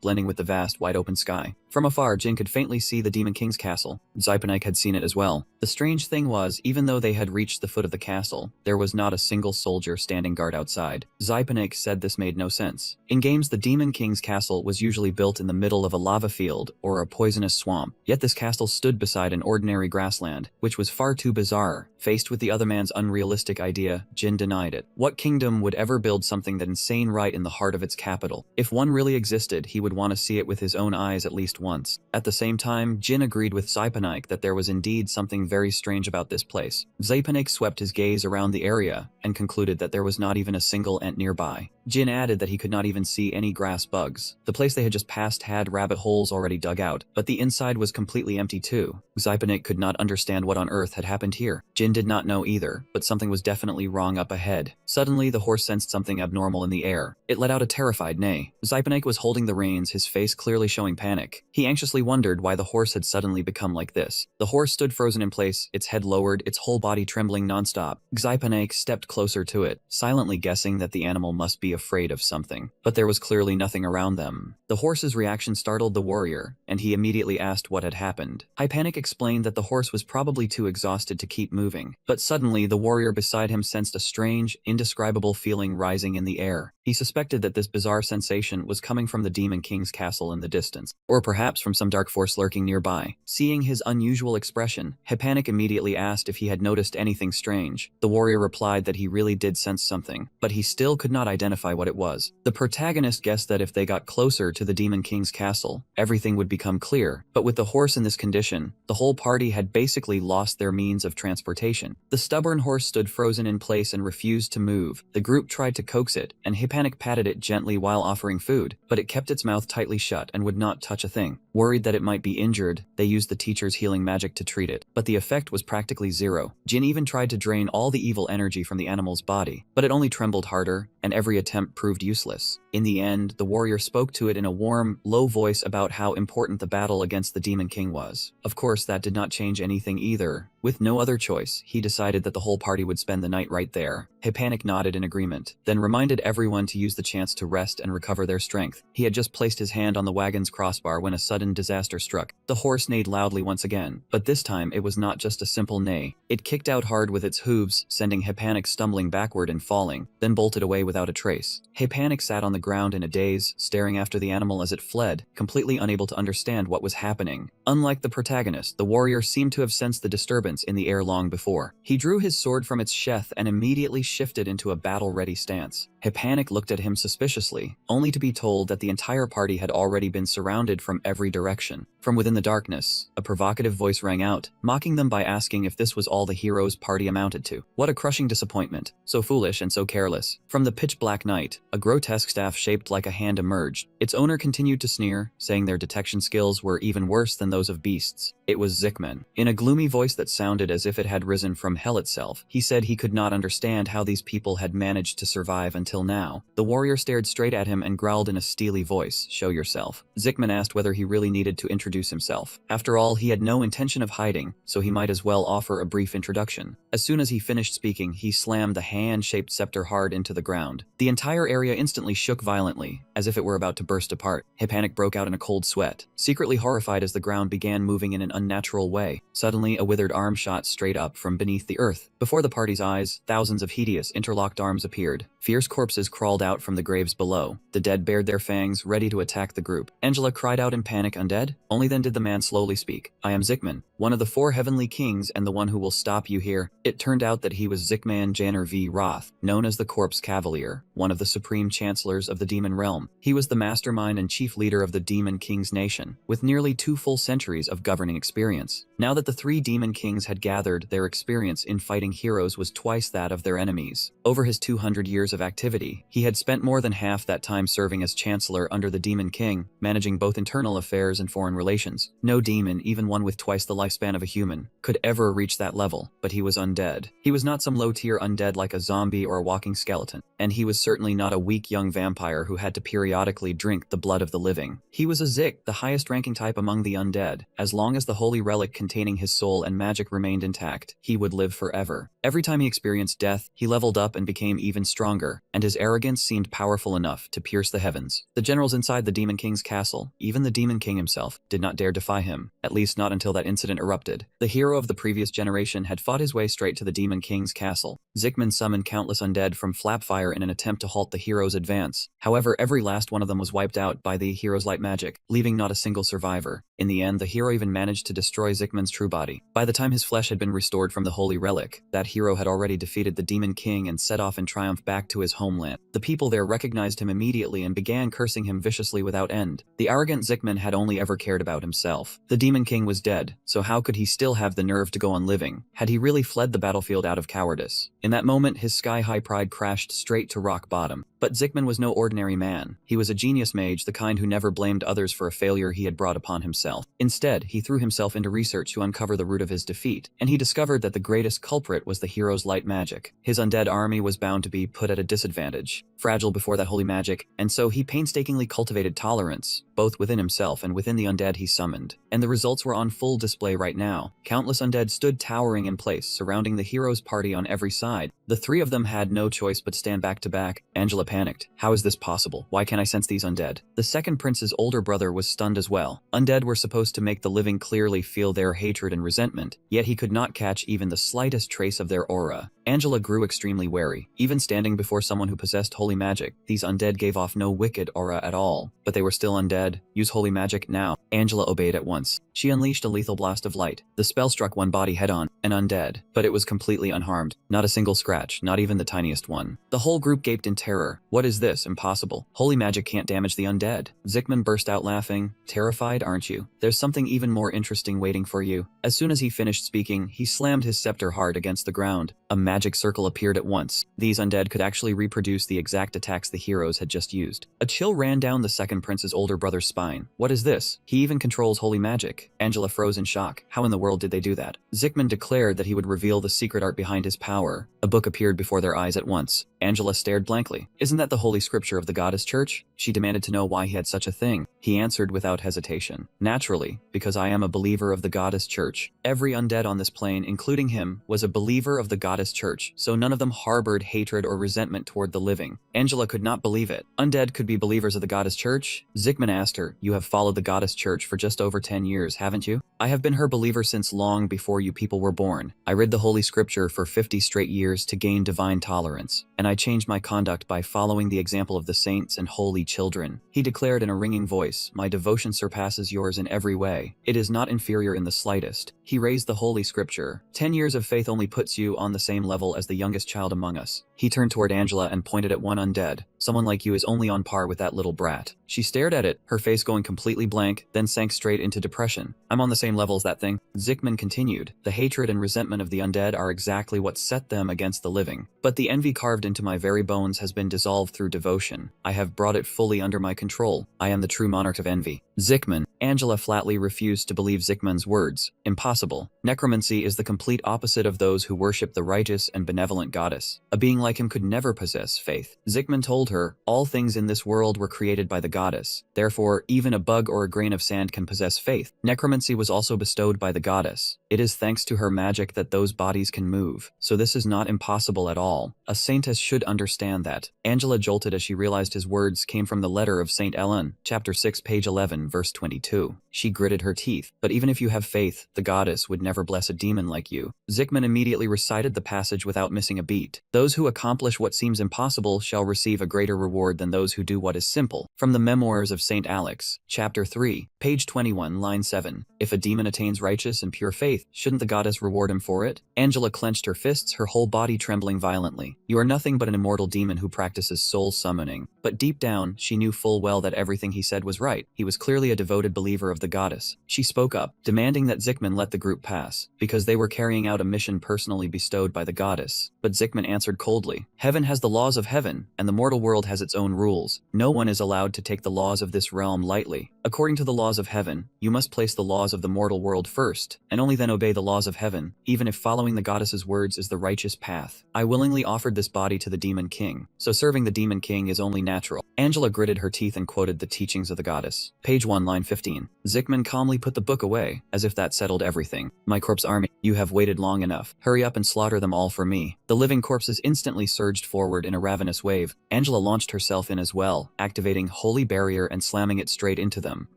blending with the vast, wide-open sky. From afar, Jin could faintly see the Demon King's castle. Hypanik had seen it as well. The strange thing was, even though they had reached the foot of the castle, there was not a single soldier standing guard outside. Hypanik said this made no sense. In games, the Demon King's castle was usually built in the middle of a lava field or a poisonous swamp, yet this castle stood beside an ordinary grassland, which was far too bizarre. Faced with the other man's unrealistic idea, Jin denied it. What kingdom would ever build something that insane right in the heart of its capital? If one really existed, he would want to see it with his own eyes at least just once. At the same time, Jin agreed with Zypanik that there was indeed something very strange about this place. Zypanik swept his gaze around the area and concluded that there was not even a single ant nearby. Jin added that he could not even see any grass bugs. The place they had just passed had rabbit holes already dug out, but the inside was completely empty too. Zypanik could not understand what on earth had happened here. Jin did not know either, but something was definitely wrong up ahead. Suddenly, the horse sensed something abnormal in the air. It let out a terrified neigh. Zypanik was holding the reins, his face clearly showing panic. He anxiously wondered why the horse had suddenly become like this. The horse stood frozen in place, its head lowered, its whole body trembling nonstop. Zypanik stepped closer to it, silently guessing that the animal must be afraid of something. But there was clearly nothing around them. The horse's reaction startled the warrior, and he immediately asked what had happened. Hypanik explained that the horse was probably too exhausted to keep moving. But suddenly, the warrior beside him sensed a strange, indescribable feeling rising in the air. He suspected that this bizarre sensation was coming from the Demon King's castle in the distance, or perhaps from some dark force lurking nearby. Seeing his unusual expression, Hypanik immediately asked if he had noticed anything strange. The warrior replied that he really did sense something, but he still could not identify what it was. The protagonist guessed that if they got closer to the Demon King's castle, everything would become clear, but with the horse in this condition, the whole party had basically lost their means of transportation. The stubborn horse stood frozen in place and refused to move. The group tried to coax it, and Hypanik patted it gently while offering food, but it kept its mouth tightly shut and would not touch a thing. Worried that it might be injured, they used the teacher's healing magic to treat it, but the effect was practically zero. Jin even tried to drain all the evil energy from the animal's body, but it only trembled harder, and every attempt proved useless. In the end, the warrior spoke to it in a warm, low voice about how important the battle against the Demon King was. Of course, that did not change anything either. With no other choice, he decided that the whole party would spend the night right there. Hypanik nodded in agreement, then reminded everyone to use the chance to rest and recover their strength. He had just placed his hand on the wagon's crossbar when a sudden disaster struck. The horse neighed loudly once again, but this time it was not just a simple neigh. It kicked out hard with its hooves, sending Hypanik stumbling backward and falling, then bolted away without a trace. Hypanik sat on the ground in a daze, staring after the animal as it fled, completely unable to understand what was happening. Unlike the protagonist, the warrior seemed to have sensed the disturbance in the air long before. He drew his sword from its sheath and immediately shifted into a battle-ready stance. Hypanik looked at him suspiciously, only to be told that the entire party had already been surrounded from every direction. From within the darkness, a provocative voice rang out, mocking them by asking if this was all the hero's party amounted to. What a crushing disappointment. So foolish and so careless. From the pitch-black night, a grotesque staff shaped like a hand emerged. Its owner continued to sneer, saying their detection skills were even worse than those of beasts. It was Zikman. In a gloomy voice that sounded as if it had risen from hell itself, he said he could not understand how these people had managed to survive until now. The warrior stared straight at him and growled in a steely voice, "Show yourself." Zikman asked whether he really needed to introduce himself. After all, he had no intention of hiding, so he might as well offer a brief introduction. As soon as he finished speaking, he slammed the hand-shaped scepter hard into the ground. The entire area instantly shook violently, as if it were about to burst apart. Hypanik broke out in a cold sweat, secretly horrified as the ground began moving in an unnatural way. Suddenly, a withered arm shot straight up from beneath the earth. Before the party's eyes, thousands of hideous, interlocked arms appeared. Fierce corpses crawled out from the graves below. The dead bared their fangs, ready to attack the group. Angela cried out in panic, "Undead?" Only then did the man slowly speak. "I am Zikman, one of the 4 heavenly kings and the one who will stop you here." It turned out that he was Zikman Janner V. Roth, known as the Corpse Cavalier, one of the supreme chancellors of the demon realm. He was the mastermind and chief leader of the Demon King's nation, with nearly 2 full centuries of governing experience. Now that the 3 demon kings had gathered, their experience in fighting heroes was twice that of their enemies. Over his 200 years of activity, he had spent more than half that time serving as chancellor under the Demon King, managing both internal affairs and foreign relations. No demon, even one with twice the lifespan of a human, could ever reach that level, but he was undead. He was not some low-tier undead like a zombie or a walking skeleton, and he was certainly not a weak young vampire who had to periodically drink the blood of the living. He was a Zik, the highest-ranking type among the undead. As long as the holy relic containing his soul and magic remained intact, he would live forever. Every time he experienced death, he leveled up and became even stronger, and his arrogance seemed powerful enough to pierce the heavens. The generals inside the Demon King's castle, even the Demon King himself, did not dare defy him, at least not until that incident erupted. The hero of the previous generation had fought his way straight to the Demon King's castle. Zikman summoned countless undead from Flapfire in an attempt to halt the hero's advance. However, every last one of them was wiped out by the hero's light magic, leaving not a single survivor. In the end, the hero even managed to destroy Zickman's true body. By the time his flesh had been restored from the holy relic, that hero had already defeated the Demon King and set off in triumph back to his homeland. The people there recognized him immediately and began cursing him viciously without end. The arrogant Zickman had only ever cared about himself. The Demon King was dead, so how could he still have the nerve to go on living? Had he really fled the battlefield out of cowardice? In that moment, his sky-high pride crashed straight to rock bottom. But Zickman was no ordinary man. He was a genius mage, the kind who never blamed others for a failure he had brought upon himself. Instead, he threw himself into research to uncover the root of his defeat, and he discovered that the greatest culprit was the hero's light magic. His undead army was bound to be put at a disadvantage, fragile before that holy magic, and so he painstakingly cultivated tolerance, both within himself and within the undead he summoned. And the results were on full display right now. Countless undead stood towering in place, surrounding the hero's party on every side. The three of them had no choice but stand back to back. Angela panicked. How is this possible? Why can't I sense these undead? The second prince's older brother was stunned as well. Undead were supposed to make the living clearly feel their hatred and resentment, yet he could not catch even the slightest trace of their aura. Angela grew extremely wary. Even standing before someone who possessed holy magic, these undead gave off no wicked aura at all. But they were still undead. Use holy magic now. Angela obeyed at once. She unleashed a lethal blast of light. The spell struck one body head-on, an undead, but it was completely unharmed. Not a single scratch, not even the tiniest one. The whole group gaped in terror. What is this? Impossible. Holy magic can't damage the undead. Zickman burst out laughing. Terrified, aren't you? There's something even more interesting waiting for you. As soon as he finished speaking, he slammed his scepter hard against the ground. A magic circle appeared at once. These undead could actually reproduce the exact attacks the heroes had just used. A chill ran down the second prince's older brother's spine. What is this? He even controls holy magic. Angela froze in shock. How in the world did they do that? Zickman declared that he would reveal the secret art behind his power. A book appeared before their eyes at once. Angela stared blankly. Isn't that the holy scripture of the goddess church? She demanded to know why he had such a thing. He answered without hesitation. Naturally, because I am a believer of the goddess church. Every undead on this plane, including him, was a believer of the goddess church, so none of them harbored hatred or resentment toward the living. Angela could not believe it. Undead could be believers of the goddess church? Zickman asked her. You have followed the goddess church for just over 10 years, haven't you? I have been her believer since long before you people were born. I read the holy scripture for 50 straight years to gain divine tolerance, and I changed my conduct by following the example of the saints and holy children. He declared in a ringing voice, my devotion surpasses yours in every way. It is not inferior in the slightest. He raised the holy scripture. 10 years of faith only puts you on the same level as the youngest child among us. He turned toward Angela and pointed at one undead. Someone like you is only on par with that little brat. She stared at it, her face going completely blank, then sank straight into depression. I'm on the same level as that thing. Zickman continued. The hatred and resentment of the undead are exactly what set them against the living. But the envy carved into my very bones has been dissolved through devotion. I have brought it fully under my control. I am the true monarch of envy. Zickman. Angela flatly refused to believe Zickman's words. Impossible. Necromancy is the complete opposite of those who worship the righteous and benevolent goddess. A being like him could never possess faith. Zickman told her, all things in this world were created by the goddess. Therefore, even a bug or a grain of sand can possess faith. Necromancy was also bestowed by the goddess. It is thanks to her magic that those bodies can move. So this is not impossible at all. A saintess should understand that. Angela jolted as she realized his words came from the letter of Saint Ellen, chapter 6, page 11, verse 22. She gritted her teeth. But even if you have faith, the goddess would never bless a demon like you. Zickman immediately recited the passage without missing a beat. Those who accomplish what seems impossible shall receive a greater reward than those who do what is simple. From the Memoirs of Saint Alex, chapter 3, page 21, line 7. If a demon attains righteous and pure faith, shouldn't the goddess reward him for it? Angela clenched her fists, her whole body trembling violently. You are nothing but an immortal demon who practices soul summoning. But deep down, she knew full well that everything he said was right. He was clearly a devoted believer of the goddess. She spoke up, demanding that Zickman let the group pass, because they were carrying out a mission personally bestowed by the goddess. But Zickman answered coldly, heaven has the laws of heaven, and the mortal world has its own rules. No one is allowed to take the laws of this realm lightly. According to the laws of heaven, you must place the laws of the mortal world first, and only then obey the laws of heaven, even if following the goddess's words is the righteous path. I willingly offered this body to the Demon King, so serving the Demon King is only natural. Angela gritted her teeth and quoted the teachings of the goddess. Page 1, line 15. Zickman calmly put the book away, as if that settled everything. My corpse army, you have waited long enough. Hurry up and slaughter them all for me. The living corpses instantly surged forward in a ravenous wave. Angela launched herself in as well, activating Holy Barrier and slamming it straight into them.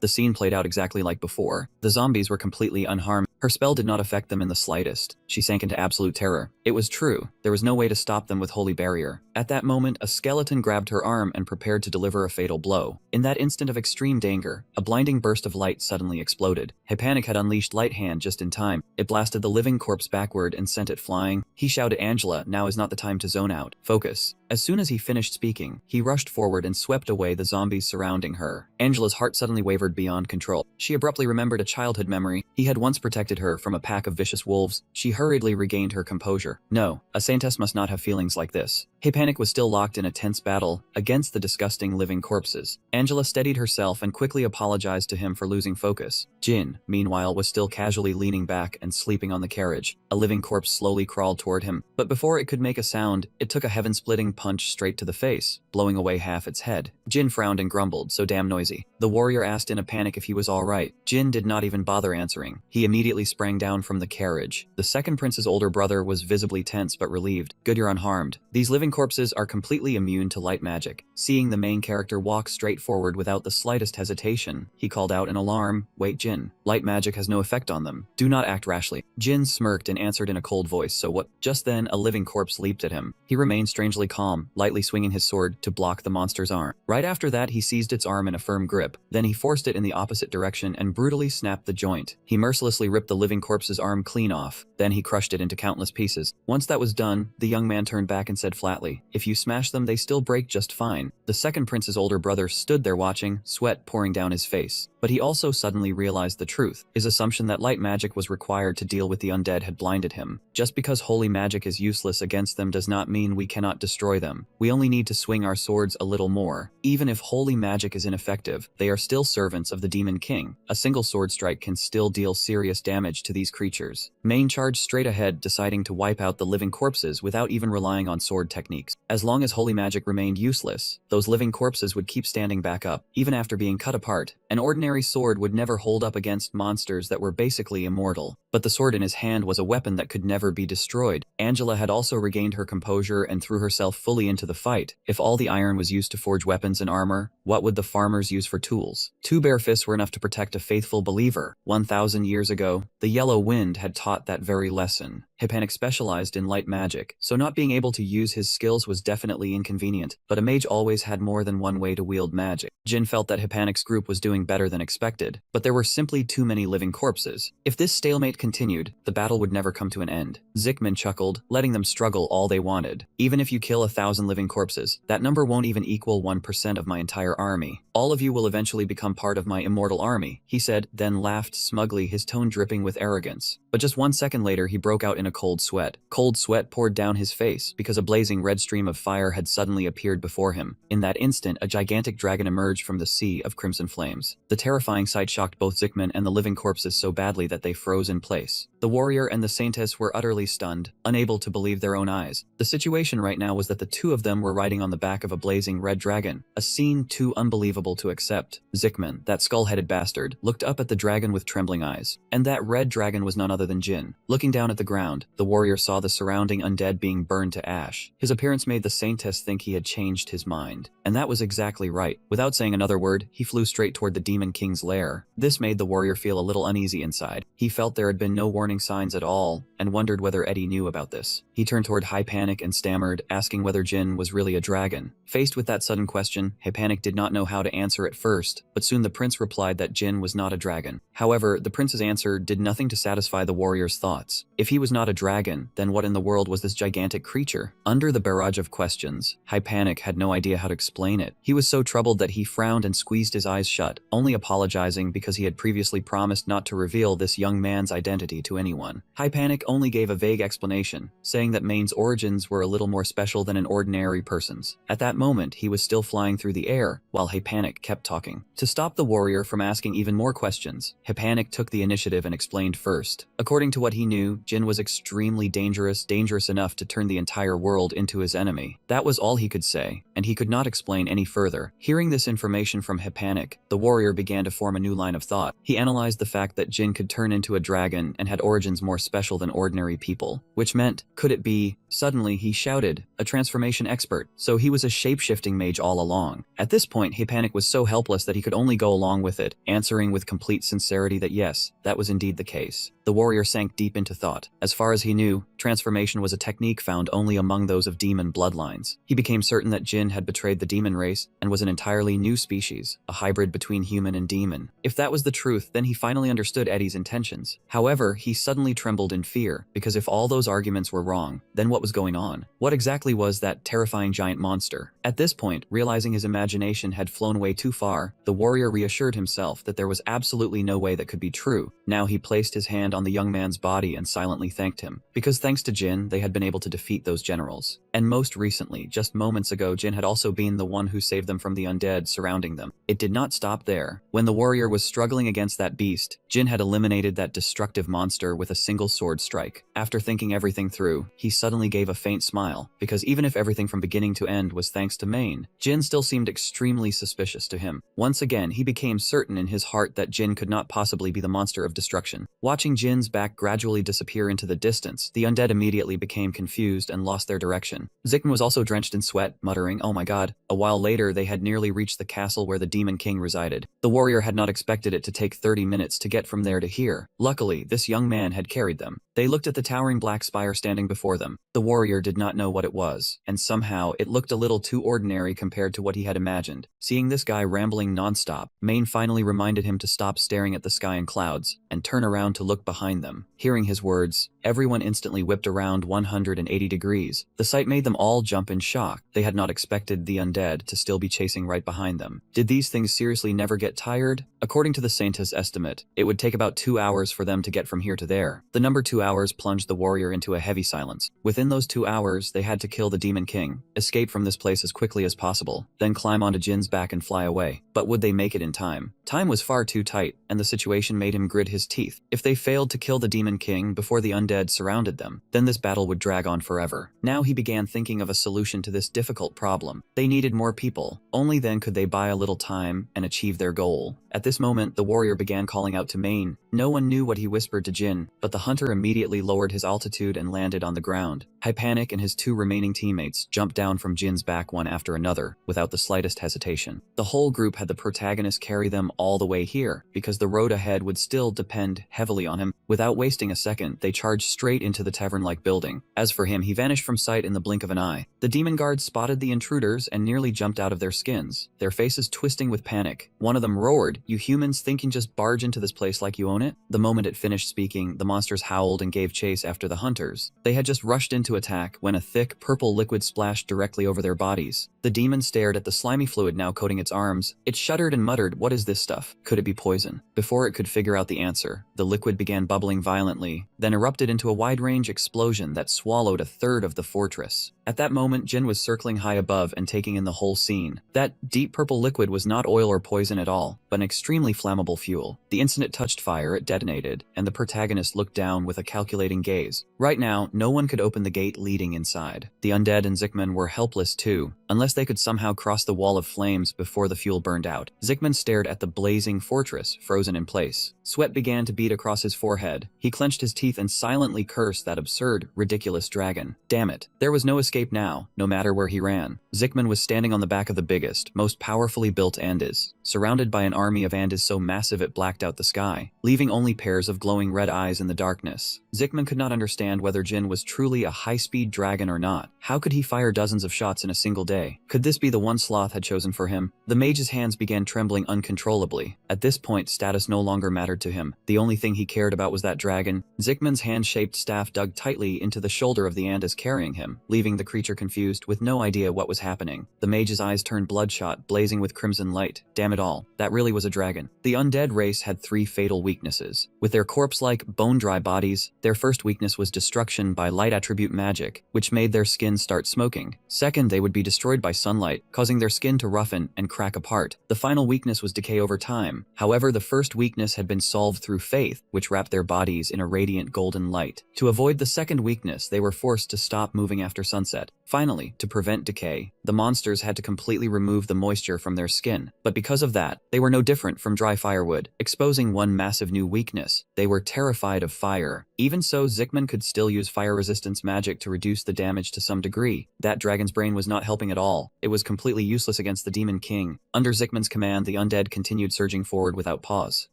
The scene played out exactly like before. The zombies were completely unharmed. Her spell did not affect them in the slightest. She sank into absolute terror. It was true. There was no way to stop them with Holy Barrier. At that moment, a skeleton grabbed her arm and prepared to deliver a fatal blow. In that instant of extreme danger, a blinding burst of light suddenly exploded. Hypanic had unleashed Light Hand just in time. It blasted the living corpse backward and sent it flying. He shouted, "Angela, now is not the time to zone out. Focus." As soon as he finished speaking, he rushed forward and swept away the zombies surrounding her. Angela's heart suddenly wavered beyond control. She abruptly remembered a childhood memory. He had once protected her from a pack of vicious wolves. She hurriedly regained her composure. No, a saintess must not have feelings like this. Hypanic was still locked in a tense battle against the disgusting living corpses. Angela steadied herself and quickly apologized to him for losing focus. Jin, meanwhile, was still casually leaning back and sleeping on the carriage. A living corpse slowly crawled toward him, but before it could make a sound, it took a heaven-splitting punch straight to the face, blowing away half its head. Jin frowned and grumbled, "So damn noisy." The warrior asked in a panic if he was all right. Jin did not even bother answering. He immediately sprang down from the carriage. The second prince's older brother was visibly tense but relieved. "Good, you're unharmed. These living corpses are completely immune to light magic." Seeing the main character walk straight forward without the slightest hesitation, he called out in alarm, "Wait, Jin. Light magic has no effect on them. Do not act rashly." Jin smirked and answered in a cold voice, "So what?" Just then, a living corpse leaped at him. He remained strangely calm, lightly swinging his sword to block the monster's arm. Right after that, he seized its arm in a firm grip. Then he forced it in the opposite direction and brutally snapped the joint. He mercilessly ripped the living corpse's arm clean off. Then he crushed it into countless pieces. Once that was done, the young man turned back and said flatly, "If you smash them, they still break just fine." The second prince's older brother stood there watching, sweat pouring down his face. But he also suddenly realized the truth. His assumption that light magic was required to deal with the undead had blinded him. Just because holy magic is useless against them does not mean we cannot destroy them. We only need to swing our swords a little more. Even if holy magic is ineffective, they are still servants of the Demon King. A single sword strike can still deal serious damage to these creatures. Main charged straight ahead, deciding to wipe out the living corpses without even relying on sword techniques. As long as holy magic remained useless, those living corpses would keep standing back up, even after being cut apart. An ordinary sword would never hold up against monsters that were basically immortal. But the sword in his hand was a weapon that could never be destroyed. Angela had also regained her composure and threw herself fully into the fight. If all the iron was used to forge weapons and armor, what would the farmers use for tools? Two bare fists were enough to protect a faithful believer. 1,000 years ago, the yellow wind had taught that very lesson. Hypanic specialized in light magic, so not being able to use his skills was definitely inconvenient, but a mage always had more than one way to wield magic. Jin felt that Hypanic's group was doing better than expected, but there were simply too many living corpses. If this stalemate continued, the battle would never come to an end. Zickman chuckled, letting them struggle all they wanted. "Even if you kill 1,000 living corpses, that number won't even equal 1% of my entire army. All of you will eventually become part of my immortal army," he said, then laughed smugly, his tone dripping with arrogance. But just 1 second later, he broke out in a cold sweat. Cold sweat poured down his face because a blazing red stream of fire had suddenly appeared before him. In that instant, a gigantic dragon emerged from the sea of crimson flames. The terrifying sight shocked both Zickman and the living corpses so badly that they froze in place. The warrior and the saintess were utterly stunned, unable to believe their own eyes. The situation right now was that the two of them were riding on the back of a blazing red dragon, a scene too unbelievable to accept. Zickman, that skull-headed bastard, looked up at the dragon with trembling eyes. And that red dragon was none other than Jin. Looking down at the ground, the warrior saw the surrounding undead being burned to ash. His appearance made the saintess think he had changed his mind. And that was exactly right. Without saying another word, he flew straight toward the Demon King's lair. This made the warrior feel a little uneasy inside. He felt there had been no warning signs at all, and wondered whether Eddie knew about this. He turned toward Hypanic and stammered, asking whether Jin was really a dragon. Faced with that sudden question, Hypanic did not know how to answer at first, but soon the prince replied that Jin was not a dragon. However, the prince's answer did nothing to satisfy the warrior's thoughts. If he was not a dragon, then what in the world was this gigantic creature? Under the barrage of questions, Hypanic had no idea how to explain it. He was so troubled that he frowned and squeezed his eyes shut, only apologizing because he had previously promised not to reveal this young man's identity to anyone. Hypanic only gave a vague explanation, saying that Main's origins were a little more special than an ordinary person's. At that moment, he was still flying through the air, while Hypanic kept talking. To stop the warrior from asking even more questions, Hypanic took the initiative and explained first. According to what he knew, Jin was extremely dangerous enough to turn the entire world into his enemy. That was all he could say, and he could not explain any further. Hearing this information from Hypanic, the warrior began to form a new line of thought. He analyzed the fact that Jin could turn into a dragon and had origins more special than ordinary people, which meant, could it be Suddenly, he shouted, a transformation expert, so he was a shape-shifting mage all along. At this point, Hypanic was so helpless that he could only go along with it, answering with complete sincerity that yes, that was indeed the case. The warrior sank deep into thought. As far as he knew, transformation was a technique found only among those of demon bloodlines. He became certain that Jin had betrayed the demon race and was an entirely new species, a hybrid between human and demon. If that was the truth, then he finally understood Eddie's intentions. However, he suddenly trembled in fear, because if all those arguments were wrong, then what was going on? What exactly was that terrifying giant monster? At this point, realizing his imagination had flown way too far, the warrior reassured himself that there was absolutely no way that could be true. Now he placed his hand on the young man's body and silently thanked him, because thanks to Jin, they had been able to defeat those generals. And most recently, just moments ago, Jin had also been the one who saved them from the undead surrounding them. It did not stop there. When the warrior was struggling against that beast, Jin had eliminated that destructive monster with a single sword strike. After thinking everything through, he suddenly gave a faint smile, because even if everything from beginning to end was thanks to Maine, Jin still seemed extremely suspicious to him. Once again, he became certain in his heart that Jin could not possibly be the monster of destruction. Watching Jin's back gradually disappear into the distance, the undead immediately became confused and lost their direction. Zickman was also drenched in sweat, muttering, "Oh my god." A while later, they had nearly reached the castle where the Demon King resided. The warrior had not expected it to take 30 minutes to get from there to here. Luckily, this young man had carried them. They looked at the towering black spire standing before them. The warrior did not know what it was, and somehow it looked a little too ordinary compared to what he had imagined. Seeing this guy rambling nonstop, Maine finally reminded him to stop staring at the sky and clouds, and turn around to look behind them. Hearing his words, everyone instantly whipped around 180 degrees. The sight made them all jump in shock. They had not expected the undead to still be chasing right behind them. Did these things seriously never get tired? According to the scientist's estimate, it would take about 2 hours for them to get from here to there. The number 2 hours plunged the warrior into a heavy silence. Within those 2 hours, they had to kill the Demon King, escape from this place as quickly as possible, then climb onto Jin's back and fly away. But would they make it in time? Time was far too tight, and the situation made him grit his teeth. If they failed to kill the Demon King before the undead surrounded them, then this battle would drag on forever. Now he began thinking of a solution to this difficult problem. They needed more people. Only then could they buy a little time and achieve their goal. At this moment, the warrior began calling out to Maine. No one knew what he whispered to Jin, but the hunter immediately lowered his altitude and landed on the ground. Hypanic and his 2 remaining teammates jumped down from Jin's back one after another, without the slightest hesitation. The whole group had the protagonist carry them all the way here, because the road ahead would still depend heavily on him. Without wasting a second, they charged straight into the tavern-like building. As for him, he vanished from sight in the blink of an eye. The demon guards spotted the intruders and nearly jumped out of their skins, their faces twisting with panic. One of them roared, "You humans think you can just barge into this place like you own it?" The moment it finished speaking, the monsters howled and gave chase after the hunters. They had just rushed into attack when a thick, purple liquid splashed directly over their bodies. The demon stared at the slimy fluid now coating its arms. It shuddered and muttered, "What is this stuff? Could it be poison?" Before it could figure out the answer, the liquid began bubbling violently, then erupted into a wide-range explosion that swallowed a third of the fortress. At that moment, Jin was circling high above and taking in the whole scene. That deep purple liquid was not oil or poison at all, but an extremely flammable fuel. The instant it touched fire, it detonated, and the protagonist looked down with a calculating gaze. Right now, no one could open the gate leading inside. The undead and Zickman were helpless too, unless they could somehow cross the wall of flames before the fuel burned out. Zickman stared at the blazing fortress, frozen in place. Sweat began to bead across his forehead. He clenched his teeth and silently cursed that absurd, ridiculous dragon. Damn it. There was no escape now, no matter where he ran. Zickman was standing on the back of the biggest, most powerfully built Andis, surrounded by an army of Andis so massive it blacked out the sky, leaving only pairs of glowing red eyes in the darkness. Zickman could not understand whether Jin was truly a high-speed dragon or not. How could he fire dozens of shots in a single day? Could this be the one Sloth had chosen for him? The mage's hands began trembling uncontrollably. At this point, status no longer mattered to him. The only thing he cared about was that dragon. Zickman's hand-shaped staff dug tightly into the shoulder of the Andis carrying him, leaving the creature confused with no idea what was happening. The mage's eyes turned bloodshot, blazing with crimson light. Damn it all, that really was a dragon. The undead race had 3 fatal weaknesses. With their corpse-like, bone-dry bodies, their first weakness was destruction by light attribute magic, which made their skin start smoking. Second, they would be destroyed by sunlight, causing their skin to roughen and crack apart. The final weakness was decay over time. However, the first weakness had been solved through faith, which wrapped their bodies in a radiant golden light. To avoid the second weakness, they were forced to stop moving after sunset. Finally, to prevent decay, the monsters had to completely remove the moisture from their skin. But because of that, they were no different from dry firewood, exposing one massive new weakness. They were terrified of fire. Even so, Zickman could still use fire resistance magic to reduce the damage to some degree. That dragon's brain was not helping at all. It was completely useless against the Demon King. Under Zickman's command, the undead continued surging forward without pause.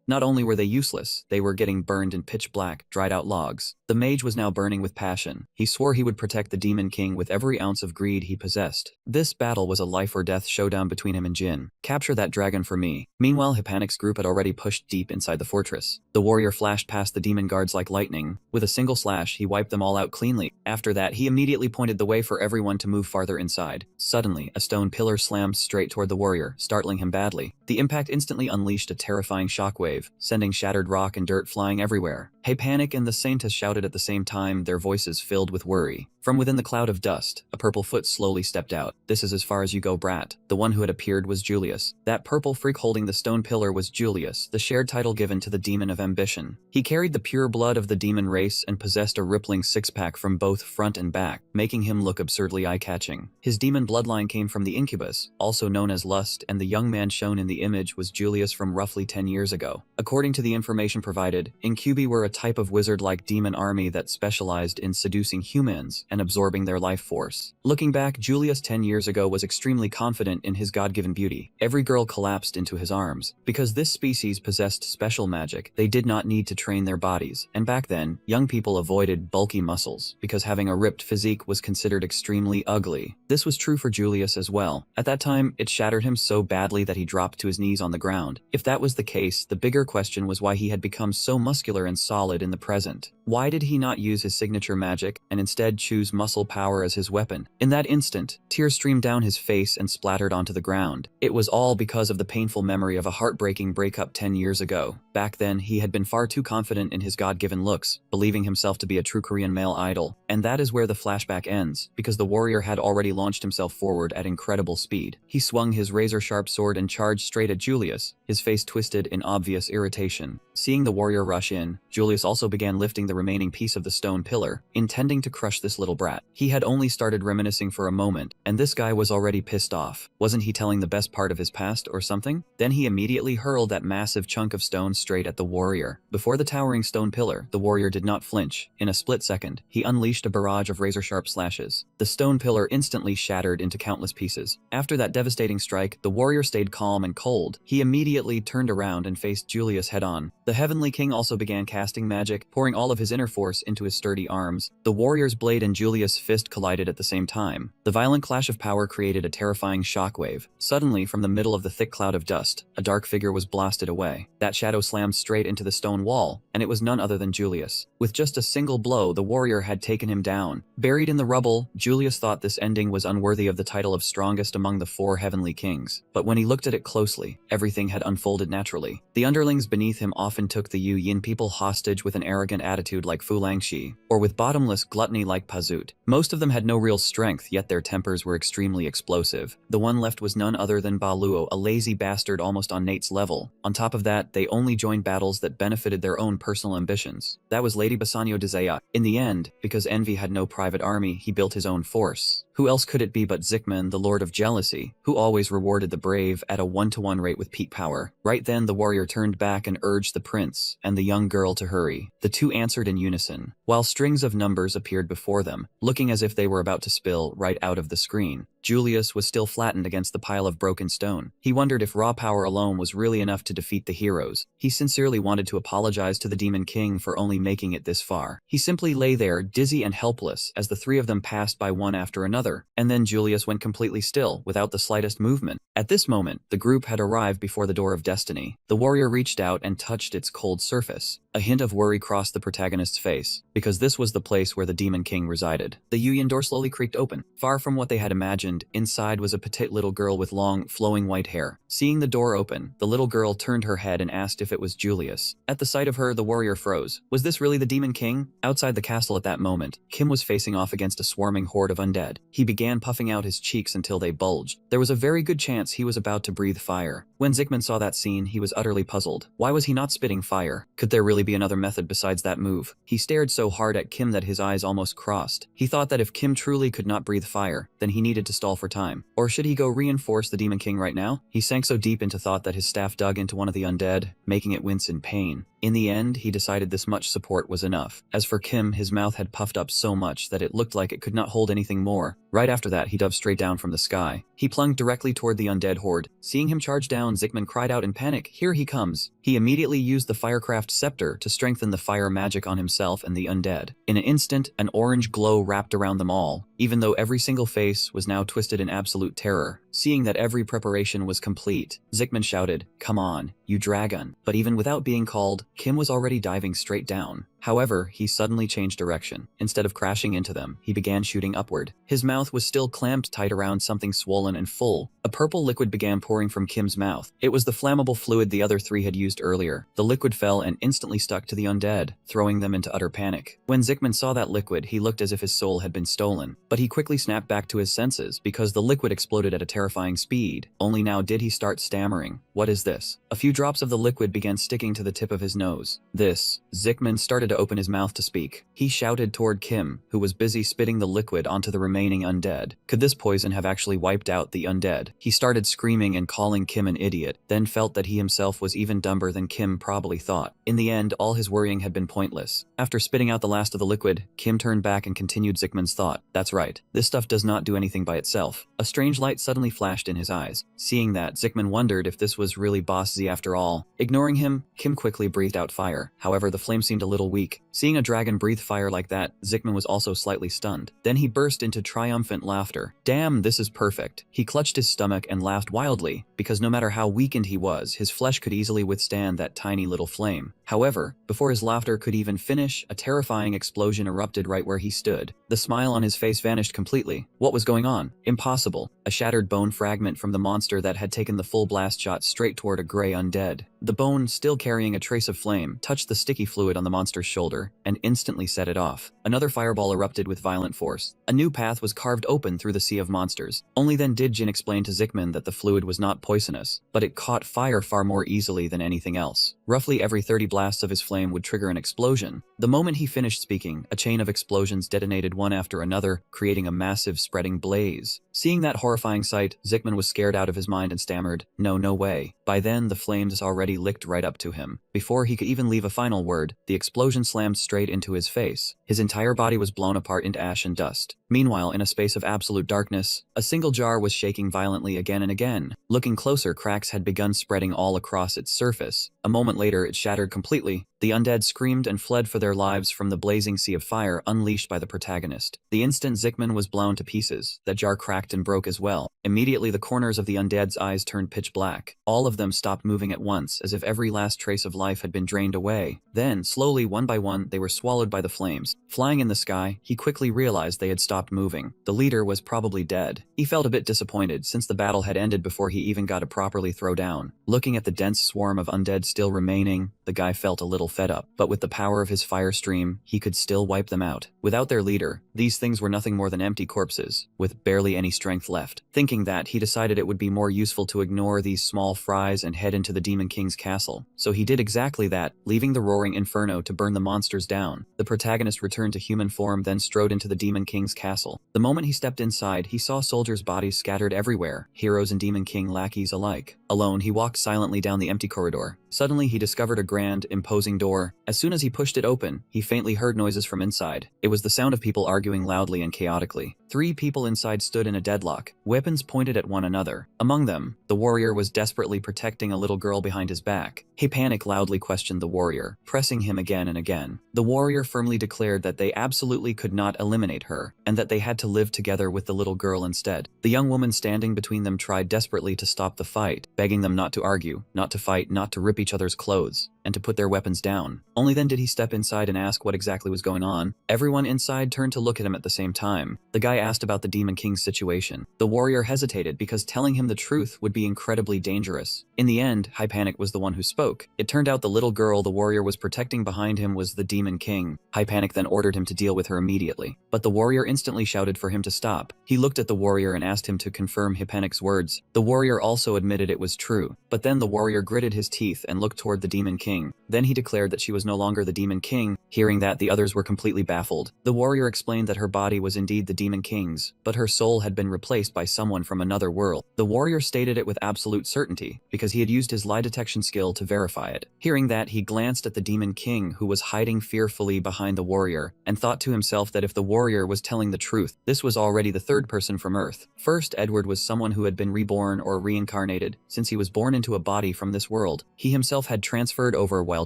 Not only were they useless, they were getting burned in pitch black, dried out logs. The mage was now burning with passion. He swore he would protect the Demon King with every ounce of greed he possessed. This battle was a life or death showdown between him and Jin. Capture that dragon for me. Meanwhile, Hippanic's group had already pushed deep inside the fortress. The warrior flashed past the demon guards like lightning. With a single slash, he wiped them all out cleanly. After that, he immediately pointed the way for everyone to move farther inside. Suddenly, a stone pillar slammed straight toward the warrior, startling him badly. The impact instantly unleashed a terrifying shockwave, sending shattered rock and dirt flying everywhere. Hipanic and the Saintess shouted at the same time, their voices filled with worry. From within the cloud of dust, a purple foot slowly stepped out. This is as far as you go, brat. The one who had appeared was Julius. That purple freak holding the stone pillar was Julius, the shared title given to the demon of ambition. He carried the pure blood of the demon race and possessed a rippling six-pack from both front and back, making him look absurdly eye-catching. His demon bloodline came from the incubus, also known as lust, and the young man shown in the image was Julius from roughly 10 years ago. According to the information provided, incubi were a type of wizard-like demon army that specialized in seducing humans and absorbing their life force. Looking back, Julius 10 years ago was extremely confident in his god-given beauty. Every girl collapsed into his arms. Because this species possessed special magic, they did not need to train their bodies, and back then, young people avoided bulky muscles because having a ripped physique was considered extremely ugly. This was true for Julius as well. At that time, it shattered him so badly that he dropped to his knees on the ground. If that was the case, the bigger question was why he had become so muscular and solid in the present. Why did he not use his signature magic and instead choose muscle power as his weapon? In that instant, tears streamed down his face and splattered onto the ground. It was all because of the painful memory of a heartbreaking breakup 10 years ago. Back then, he had been far too confident in his god-given looks, believing himself to be a true Korean male idol. And that is where the flashback ends, because the warrior had already launched himself forward at incredible speed. He swung his razor-sharp sword and charged straight at Julius, his face twisted in obvious irritation. Seeing the warrior rush in, Julius also began lifting the remaining piece of the stone pillar, intending to crush this little brat. He had only started reminiscing for a moment, and this guy was already pissed off. Wasn't he telling the best part of his past or something? Then he immediately hurled that massive chunk of stone straight at the warrior. Before the towering stone pillar, the warrior did not flinch. In a split second, he unleashed a barrage of razor-sharp slashes. The stone pillar instantly shattered into countless pieces. After that devastating strike, the warrior stayed calm and cold. He immediately turned around and faced Julius head-on. The Heavenly King also began casting magic, pouring all of his inner force into his sturdy arms. The warrior's blade and Julius' fist collided at the same time. The violent clash of power created a terrifying shockwave. Suddenly, from the middle of the thick cloud of dust, a dark figure was blasted away. That shadow slammed straight into the stone wall, and it was none other than Julius. With just a single blow, the warrior had taken him down. Buried in the rubble, Julius thought this ending was unworthy of the title of strongest among the 4 heavenly kings. But when he looked at it closely, everything had unfolded naturally. The underlings beneath him often took the Yu Yin people hostage with an arrogant attitude like Fu Langxi, or with bottomless gluttony like Pazut. Most of them had no real strength, yet their tempers were extremely explosive. The one left was none other than Ba Luo, a lazy bastard almost on Nate's level. On top of that, they only joined battles that benefited their own personal ambitions. That was Lady Bassanio de Zayat. In the end, because Envy had no private army, he built his own force. Who else could it be but Zickman, the Lord of Jealousy, who always rewarded the brave at a 1-to-1 rate with peak power? Right then, the warrior turned back and urged the prince and the young girl to hurry. The two answered in unison, while strings of numbers appeared before them, looking as if they were about to spill right out of the screen. Julius was still flattened against the pile of broken stone. He wondered if raw power alone was really enough to defeat the heroes. He sincerely wanted to apologize to the Demon King for only making it this far. He simply lay there, dizzy and helpless, as the 3 of them passed by one after another. And then Julius went completely still, without the slightest movement. At this moment, the group had arrived before the door of destiny. The warrior reached out and touched its cold surface. A hint of worry crossed the protagonist's face, because this was the place where the Demon King resided. The Yu Yin door slowly creaked open. Far from what they had imagined, opened, inside was a petite little girl with long, flowing white hair. Seeing the door open, the little girl turned her head and asked if it was Julius. At the sight of her, the warrior froze. Was this really the Demon King? Outside the castle at that moment, Kim was facing off against a swarming horde of undead. He began puffing out his cheeks until they bulged. There was a very good chance he was about to breathe fire. When Zickman saw that scene, he was utterly puzzled. Why was he not spitting fire? Could there really be another method besides that move? He stared so hard at Kim that his eyes almost crossed. He thought that if Kim truly could not breathe fire, then he needed to stall for time. Or should he go reinforce the Demon King right now? He sank so deep into thought that his staff dug into one of the undead, making it wince in pain. In the end, he decided this much support was enough. As for Kim, his mouth had puffed up so much that it looked like it could not hold anything more. Right after that, he dove straight down from the sky. He plunged directly toward the undead horde. Seeing him charge down, Zickman cried out in panic, "Here he comes!" He immediately used the Firecraft Scepter to strengthen the fire magic on himself and the undead. In an instant, an orange glow wrapped around them all, even though every single face was now twisted in absolute terror. Seeing that every preparation was complete, Zickman shouted, "Come on, you dragon!" But even without being called, Kim was already diving straight down. However, he suddenly changed direction. Instead of crashing into them, he began shooting upward. His mouth was still clamped tight around something swollen and full. A purple liquid began pouring from Kim's mouth. It was the flammable fluid the other three had used earlier. The liquid fell and instantly stuck to the undead, throwing them into utter panic. When Zickman saw that liquid, he looked as if his soul had been stolen. But he quickly snapped back to his senses because the liquid exploded at a terrifying speed. Only now did he start stammering. "What is this?" A few drops of the liquid began sticking to the tip of his nose. Zickman started to open his mouth to speak. He shouted toward Kim, who was busy spitting the liquid onto the remaining undead. Could this poison have actually wiped out the undead? He started screaming and calling Kim an idiot, then felt that he himself was even dumber than Kim probably thought. In the end, all his worrying had been pointless. After spitting out the last of the liquid, Kim turned back and continued Zickman's thought. "That's right. This stuff does not do anything by itself." A strange light suddenly flashed in his eyes. Seeing that, Zickman wondered if this was really Boss Z after all. Ignoring him, Kim quickly breathed out fire. However, the flame seemed a little weak. Seeing a dragon breathe fire like that, Zickman was also slightly stunned. Then he burst into triumphant laughter. "Damn, this is perfect." He clutched his stomach and laughed wildly, because no matter how weakened he was, his flesh could easily withstand that tiny little flame. However, before his laughter could even finish, a terrifying explosion erupted right where he stood. The smile on his face vanished completely. What was going on? Impossible. A shattered bone fragment from the monster that had taken the full blast shot straight toward a gray undead. The bone, still carrying a trace of flame, touched the sticky fluid on the monster's shoulder and instantly set it off. Another fireball erupted with violent force. A new path was carved open through the sea of monsters. Only then did Jin explain to Zickman that the fluid was not poisonous, but it caught fire far more easily than anything else. Roughly every 30 blasts of his flame would trigger an explosion. The moment he finished speaking, a chain of explosions detonated one after another, creating a massive spreading blaze. Seeing that horrifying sight, Zickman was scared out of his mind and stammered, "No way." By then, the flames already licked right up to him. Before he could even leave a final word, the explosion slammed straight into his face. His entire body was blown apart into ash and dust. Meanwhile, in a space of absolute darkness, a single jar was shaking violently again and again. Looking closer, cracks had begun spreading all across its surface. A moment later, it shattered completely. The undead screamed and fled for their lives from the blazing sea of fire unleashed by the protagonist. The instant Zickman was blown to pieces, that jar cracked and broke as well. Immediately, the corners of the undead's eyes turned pitch black. All of them stopped moving at once, as if every last trace of life had been drained away. Then, slowly, one by one, they were swallowed by the flames. Flying in the sky, he quickly realized they had stopped moving. The leader was probably dead. He felt a bit disappointed, since the battle had ended before he even got to properly throw down. Looking at the dense swarm of undead still remaining, the guy felt a little fed up. But with the power of his fire stream, he could still wipe them out. Without their leader, these things were nothing more than empty corpses, with barely any strength left. Thinking that, he decided it would be more useful to ignore these small fries and head into the Demon King's castle. So he did exactly that, leaving the roaring inferno to burn the monsters down. The protagonist returned to human form, then strode into the Demon King's castle. The moment he stepped inside, he saw soldiers' bodies scattered everywhere, heroes and Demon King lackeys alike. Alone, he walked silently down the empty corridor. Suddenly, he discovered a grand, imposing door. As soon as he pushed it open, he faintly heard noises from inside. It was the sound of people arguing loudly and chaotically. 3 people inside stood in a deadlock, weapons pointed at one another. Among them, the warrior was desperately protecting a little girl behind his back. He panic loudly questioned the warrior, pressing him again and again. The warrior firmly declared that they absolutely could not eliminate her, and that they had to live together with the little girl instead. The young woman standing between them tried desperately to stop the fight, begging them not to argue, not to fight, not to rip each other's clothes. and to put their weapons down. Only then did he step inside and ask what exactly was going on. Everyone inside turned to look at him at the same time. The guy asked about the Demon King's situation. The warrior hesitated because telling him the truth would be incredibly dangerous. In the end, Hypanic was the one who spoke. It turned out the little girl the warrior was protecting behind him was the Demon King. Hypanic then ordered him to deal with her immediately. But the warrior instantly shouted for him to stop. He looked at the warrior and asked him to confirm Hypanic's words. The warrior also admitted it was true. But then the warrior gritted his teeth and looked toward the Demon King. Then he declared that she was no longer the Demon King. Hearing that, the others were completely baffled. The warrior explained that her body was indeed the Demon King's, but her soul had been replaced by someone from another world. The warrior stated it with absolute certainty, because he had used his lie detection skill to verify it. Hearing that, he glanced at the Demon King, who was hiding fearfully behind the warrior, and thought to himself that if the warrior was telling the truth, this was already the third person from Earth. First, Edward was someone who had been reborn or reincarnated. Since he was born into a body from this world, he himself had transferred over while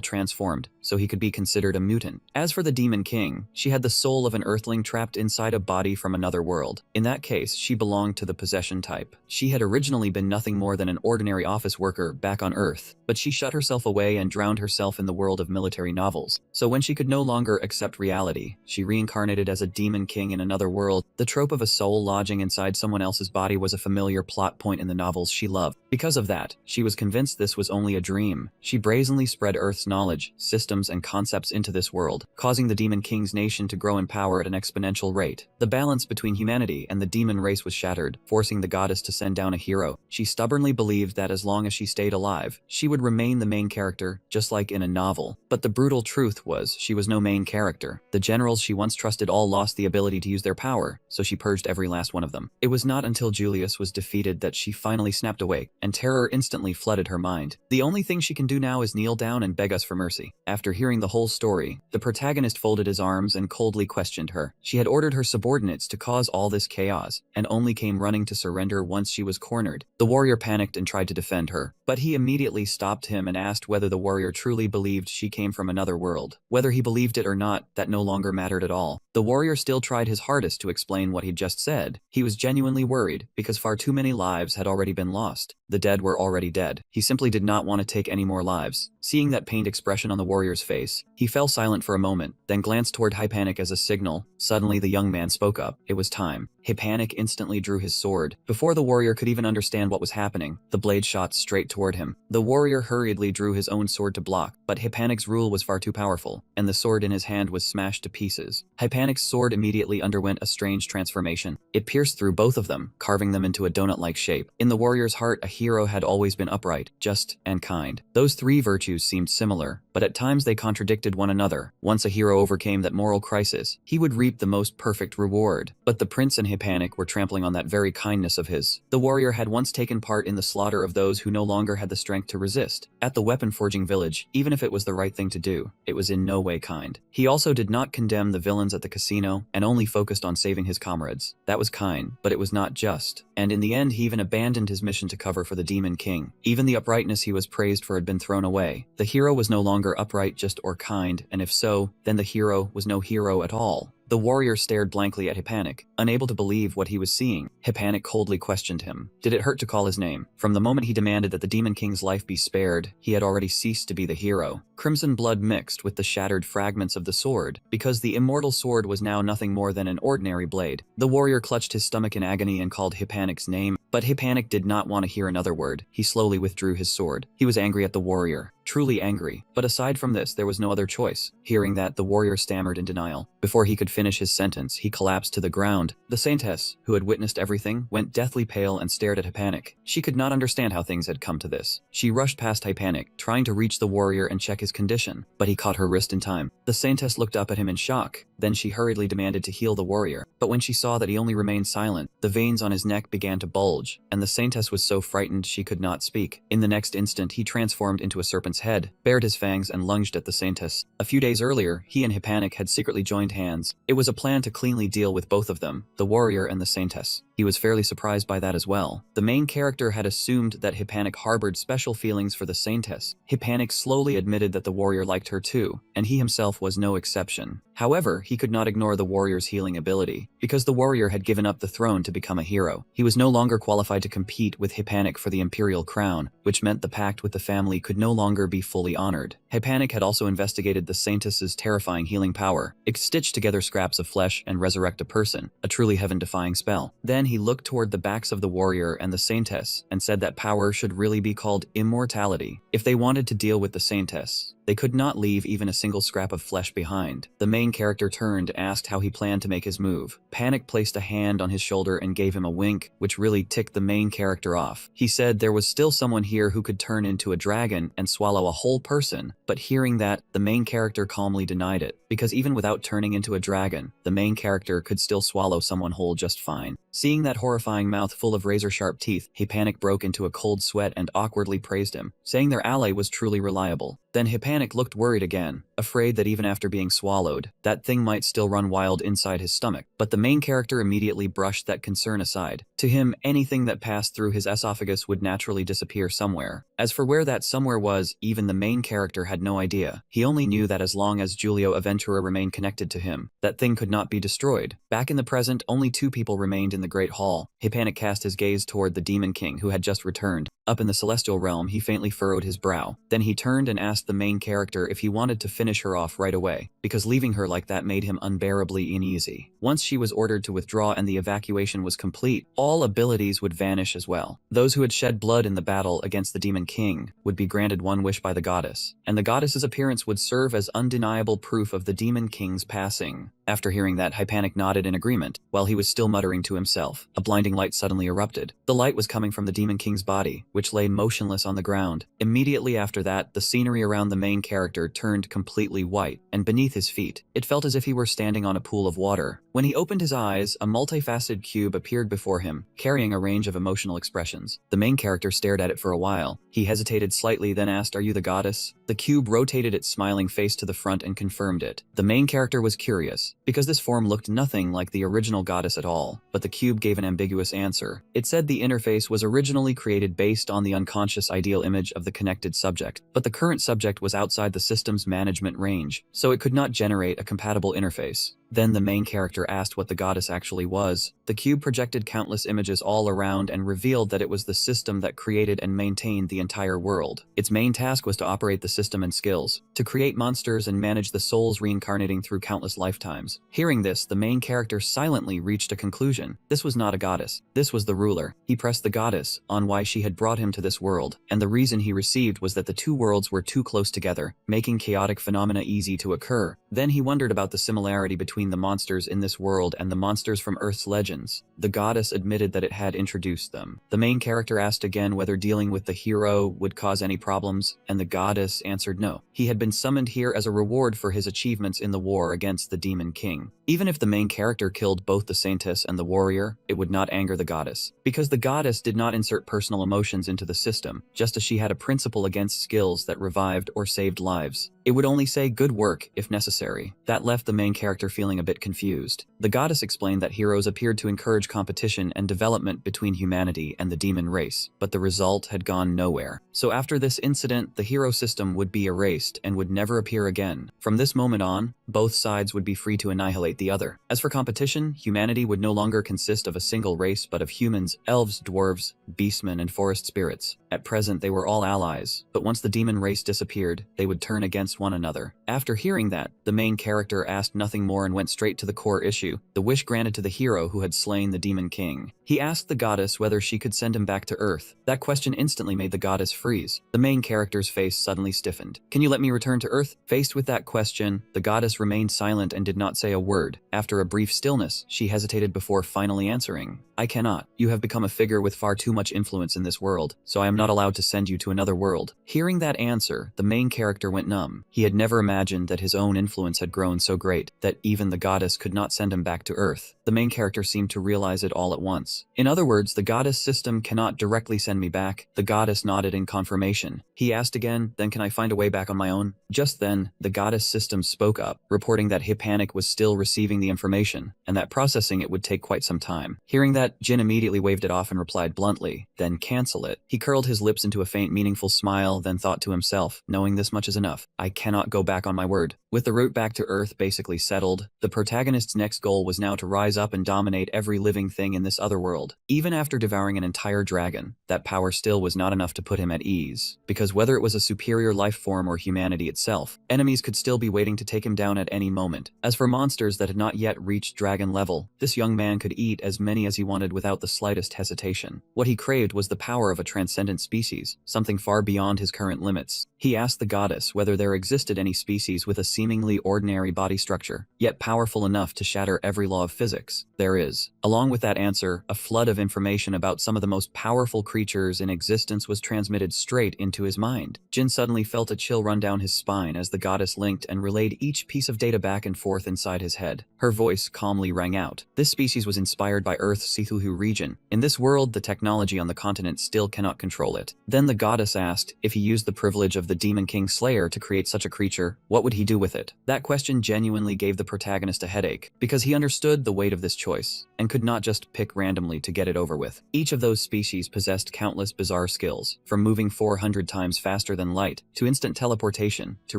transformed, so he could be considered a mutant. As for the Demon King, she had the soul of an earthling trapped inside a body from another world. In that case, she belonged to the possession type. She had originally been nothing more than an ordinary office worker back on Earth, but she shut herself away and drowned herself in the world of military novels. So when she could no longer accept reality, she reincarnated as a Demon King in another world. The trope of a soul lodging inside someone else's body was a familiar plot point in the novels she loved. Because of that, she was convinced this was only a dream. She brazenly spread Earth's knowledge, systems, and concepts into this world, causing the Demon King's nation to grow in power at an exponential rate. The balance between humanity and the demon race was shattered, forcing the goddess to send down a hero. She stubbornly believed that as long as she stayed alive, she would remain the main character, just like in a novel. But the brutal truth was, she was no main character. The generals she once trusted all lost the ability to use their power, so she purged every last one of them. It was not until Julius was defeated that she finally snapped awake, and terror instantly flooded her mind. The only thing she can do now is kneel down and beg us for mercy. After hearing the whole story, the protagonist folded his arms and coldly questioned her. She had ordered her subordinates to cause all this chaos, and only came running to surrender once she was cornered. The warrior panicked and tried to defend her, but he immediately stopped him and asked whether the warrior truly believed she came from another world. Whether he believed it or not, that no longer mattered at all. The warrior still tried his hardest to explain what he'd just said. He was genuinely worried, because far too many lives had already been lost. The dead were already dead. He simply did not want to take any more lives. Seeing that pained expression on the warrior's face, he fell silent for a moment, then glanced toward Hypanic as a signal. Suddenly the young man spoke up. It was time. Hypanic instantly drew his sword. Before the warrior could even understand what was happening, the blade shot straight toward him. The warrior hurriedly drew his own sword to block, but Hypanic's rule was far too powerful, and the sword in his hand was smashed to pieces. Hypanic's sword immediately underwent a strange transformation. It pierced through both of them, carving them into a donut-like shape. In the warrior's heart, a hero had always been upright, just, and kind. Those three virtues seemed similar, but at times they contradicted one another. Once a hero overcame that moral crisis, he would reap the most perfect reward. But the prince and Hypanic were trampling on that very kindness of his. The warrior had once taken part in the slaughter of those who no longer had the strength to resist. At the weapon forging village, even if it was the right thing to do, it was in no way kind. He also did not condemn the villains at the casino, and only focused on saving his comrades. That was kind, but it was not just. And in the end, he even abandoned his mission to cover for the Demon King. Even the uprightness he was praised for had been thrown away. The hero was no longer upright, just, or kind, and if so, then the hero was no hero at all. The warrior stared blankly at Hypanic, unable to believe what he was seeing. Hypanic coldly questioned him. Did it hurt to call his name? From the moment he demanded that the Demon King's life be spared, he had already ceased to be the hero. Crimson blood mixed with the shattered fragments of the sword, because the immortal sword was now nothing more than an ordinary blade. The warrior clutched his stomach in agony and called Hypanic's name, but Hypanic did not want to hear another word. He slowly withdrew his sword. He was angry at the warrior. Truly angry, but aside from this, there was no other choice. Hearing that, the warrior stammered in denial. Before he could finish his sentence, he collapsed to the ground. The saintess, who had witnessed everything, went deathly pale and stared at Hypanic. She could not understand how things had come to this. She rushed past Hypanic, trying to reach the warrior and check his condition, but he caught her wrist in time. The saintess looked up at him in shock. Then she hurriedly demanded to heal the warrior, but when she saw that he only remained silent, the veins on his neck began to bulge, and the saintess was so frightened she could not speak. In the next instant, he transformed into a serpent's head, bared his fangs, and lunged at the saintess. A few days earlier, he and Hypanic had secretly joined hands. It was a plan to cleanly deal with both of them, the warrior and the saintess. He was fairly surprised by that as well. The main character had assumed that Hypanic harbored special feelings for the saintess. Hypanic slowly admitted that the warrior liked her too, and he himself was no exception. However, he could not ignore the warrior's healing ability, because the warrior had given up the throne to become a hero. He was no longer qualified to compete with Hypanic for the imperial crown, which meant the pact with the family could no longer be fully honored. Hypanic had also investigated the Saintess's terrifying healing power. It could stitch together scraps of flesh and resurrect a person, a truly heaven-defying spell. Then he looked toward the backs of the warrior and the Saintess and said that power should really be called immortality. If they wanted to deal with the Saintess, they could not leave even a single scrap of flesh behind. The main character turned, asked how he planned to make his move. Panic placed a hand on his shoulder and gave him a wink, which really ticked the main character off. He said there was still someone here who could turn into a dragon and swallow a whole person, but hearing that, the main character calmly denied it, because even without turning into a dragon, the main character could still swallow someone whole just fine. Seeing that horrifying mouth full of razor-sharp teeth, Hypanic broke into a cold sweat and awkwardly praised him, saying their ally was truly reliable. Then Hypanic looked worried again, afraid that even after being swallowed, that thing might still run wild inside his stomach. But the main character immediately brushed that concern aside. To him, anything that passed through his esophagus would naturally disappear somewhere. As for where that somewhere was, even the main character had no idea. He only knew that as long as Giulio Aventura remained connected to him, that thing could not be destroyed. Back in the present, only two people remained in the Great Hall. Hypanic cast his gaze toward the Demon King, who had just returned. Up in the celestial realm, he faintly furrowed his brow. Then he turned and asked the main character if he wanted to finish her off right away, because leaving her like that made him unbearably uneasy. Once she was ordered to withdraw and the evacuation was complete, all abilities would vanish as well. Those who had shed blood in the battle against the Demon King would be granted one wish by the goddess, and the goddess's appearance would serve as undeniable proof of the Demon King's passing. After hearing that, Hypanic nodded in agreement, while he was still muttering to himself. A blinding light suddenly erupted. The light was coming from the Demon King's body, which lay motionless on the ground. Immediately after that, the scenery around the main character turned completely white, and beneath his feet, it felt as if he were standing on a pool of water. When he opened his eyes, a multifaceted cube appeared before him, carrying a range of emotional expressions. The main character stared at it for a while. He hesitated slightly, then asked, "Are you the goddess?" The cube rotated its smiling face to the front and confirmed it. The main character was curious, because this form looked nothing like the original goddess at all, but the cube gave an ambiguous answer. It said the interface was originally created based on the unconscious ideal image of the connected subject, but the current subject was outside the system's management range, so it could not generate a compatible interface. Then the main character asked what the goddess actually was. The cube projected countless images all around and revealed that it was the system that created and maintained the entire world. Its main task was to operate the system and skills, to create monsters and manage the souls reincarnating through countless lifetimes. Hearing this, the main character silently reached a conclusion. This was not a goddess. This was the ruler. He pressed the goddess on why she had brought him to this world, and the reason he received was that the two worlds were too close together, making chaotic phenomena easy to occur. Then he wondered about the similarity between the monsters in this world and the monsters from Earth's legends. The goddess admitted that it had introduced them. The main character asked again whether dealing with the hero would cause any problems, and the goddess answered no. He had been summoned here as a reward for his achievements in the war against the Demon King. Even if the main character killed both the Saintess and the warrior, it would not anger the goddess, because the goddess did not insert personal emotions into the system, just as she had a principle against skills that revived or saved lives. It would only say good work if necessary. That left the main character feeling a bit confused. The goddess explained that heroes appeared to encourage competition and development between humanity and the demon race, but the result had gone nowhere. So after this incident, the hero system would be erased and would never appear again. From this moment on, both sides would be free to annihilate the other. As for competition, humanity would no longer consist of a single race but of humans, elves, dwarves, beastmen, and forest spirits. At present, they were all allies, but once the demon race disappeared, they would turn against one another. After hearing that, the main character asked nothing more and went straight to the core issue, the wish granted to the hero who had slain the Demon King. He asked the goddess whether she could send him back to Earth. That question instantly made the goddess freeze. The main character's face suddenly stiffened. "Can you let me return to Earth?" Faced with that question, the goddess remained silent and did not say a word. After a brief stillness, she hesitated before finally answering, "I cannot. You have become a figure with far too much influence in this world, so I am not allowed to send you to another world." Hearing that answer, the main character went numb. He had never imagined that his own influence had grown so great that even the goddess could not send him back to Earth. The main character seemed to realize it all at once. In other words, the goddess system cannot directly send me back. The goddess nodded in confirmation. He asked again, "Then can I find a way back on my own?" Just then, the goddess system spoke up, reporting that Hypanic was still receiving the information, and that processing it would take quite some time. Hearing that, Jin immediately waved it off and replied bluntly, "Then cancel it." He curled his lips into a faint, meaningful smile, then thought to himself, knowing this much is enough, I cannot go back on my word. With the route back to Earth basically settled, the protagonist's next goal was now to rise up and dominate every living thing in this other world. Even after devouring an entire dragon, that power still was not enough to put him at ease, because whether it was a superior life form or humanity itself, enemies could still be waiting to take him down at any moment. As for monsters that had not yet reached dragon level, this young man could eat as many as he wanted without the slightest hesitation. What he craved was the power of a transcendent species, something far beyond his current limits. He asked the goddess whether there existed any species with a seemingly ordinary body structure, yet powerful enough to shatter every law of physics. There is. Along with that answer, a flood of information about some of the most powerful creatures in existence was transmitted straight into his mind. Jin suddenly felt a chill run down his spine as the goddess linked and relayed each piece of data back and forth inside his head. Her voice calmly rang out. This species was inspired by Earth's Sithuhu region. In this world, the technology on the continent still cannot control it. Then the goddess asked if he used the privilege of the Demon King Slayer to create such a creature, what would he do with it? That question genuinely gave the protagonist a headache, because he understood the weight of this choice, and could not just pick randomly to get it over with. Each of those species possessed countless bizarre skills, from moving 400 times faster than light, to instant teleportation, to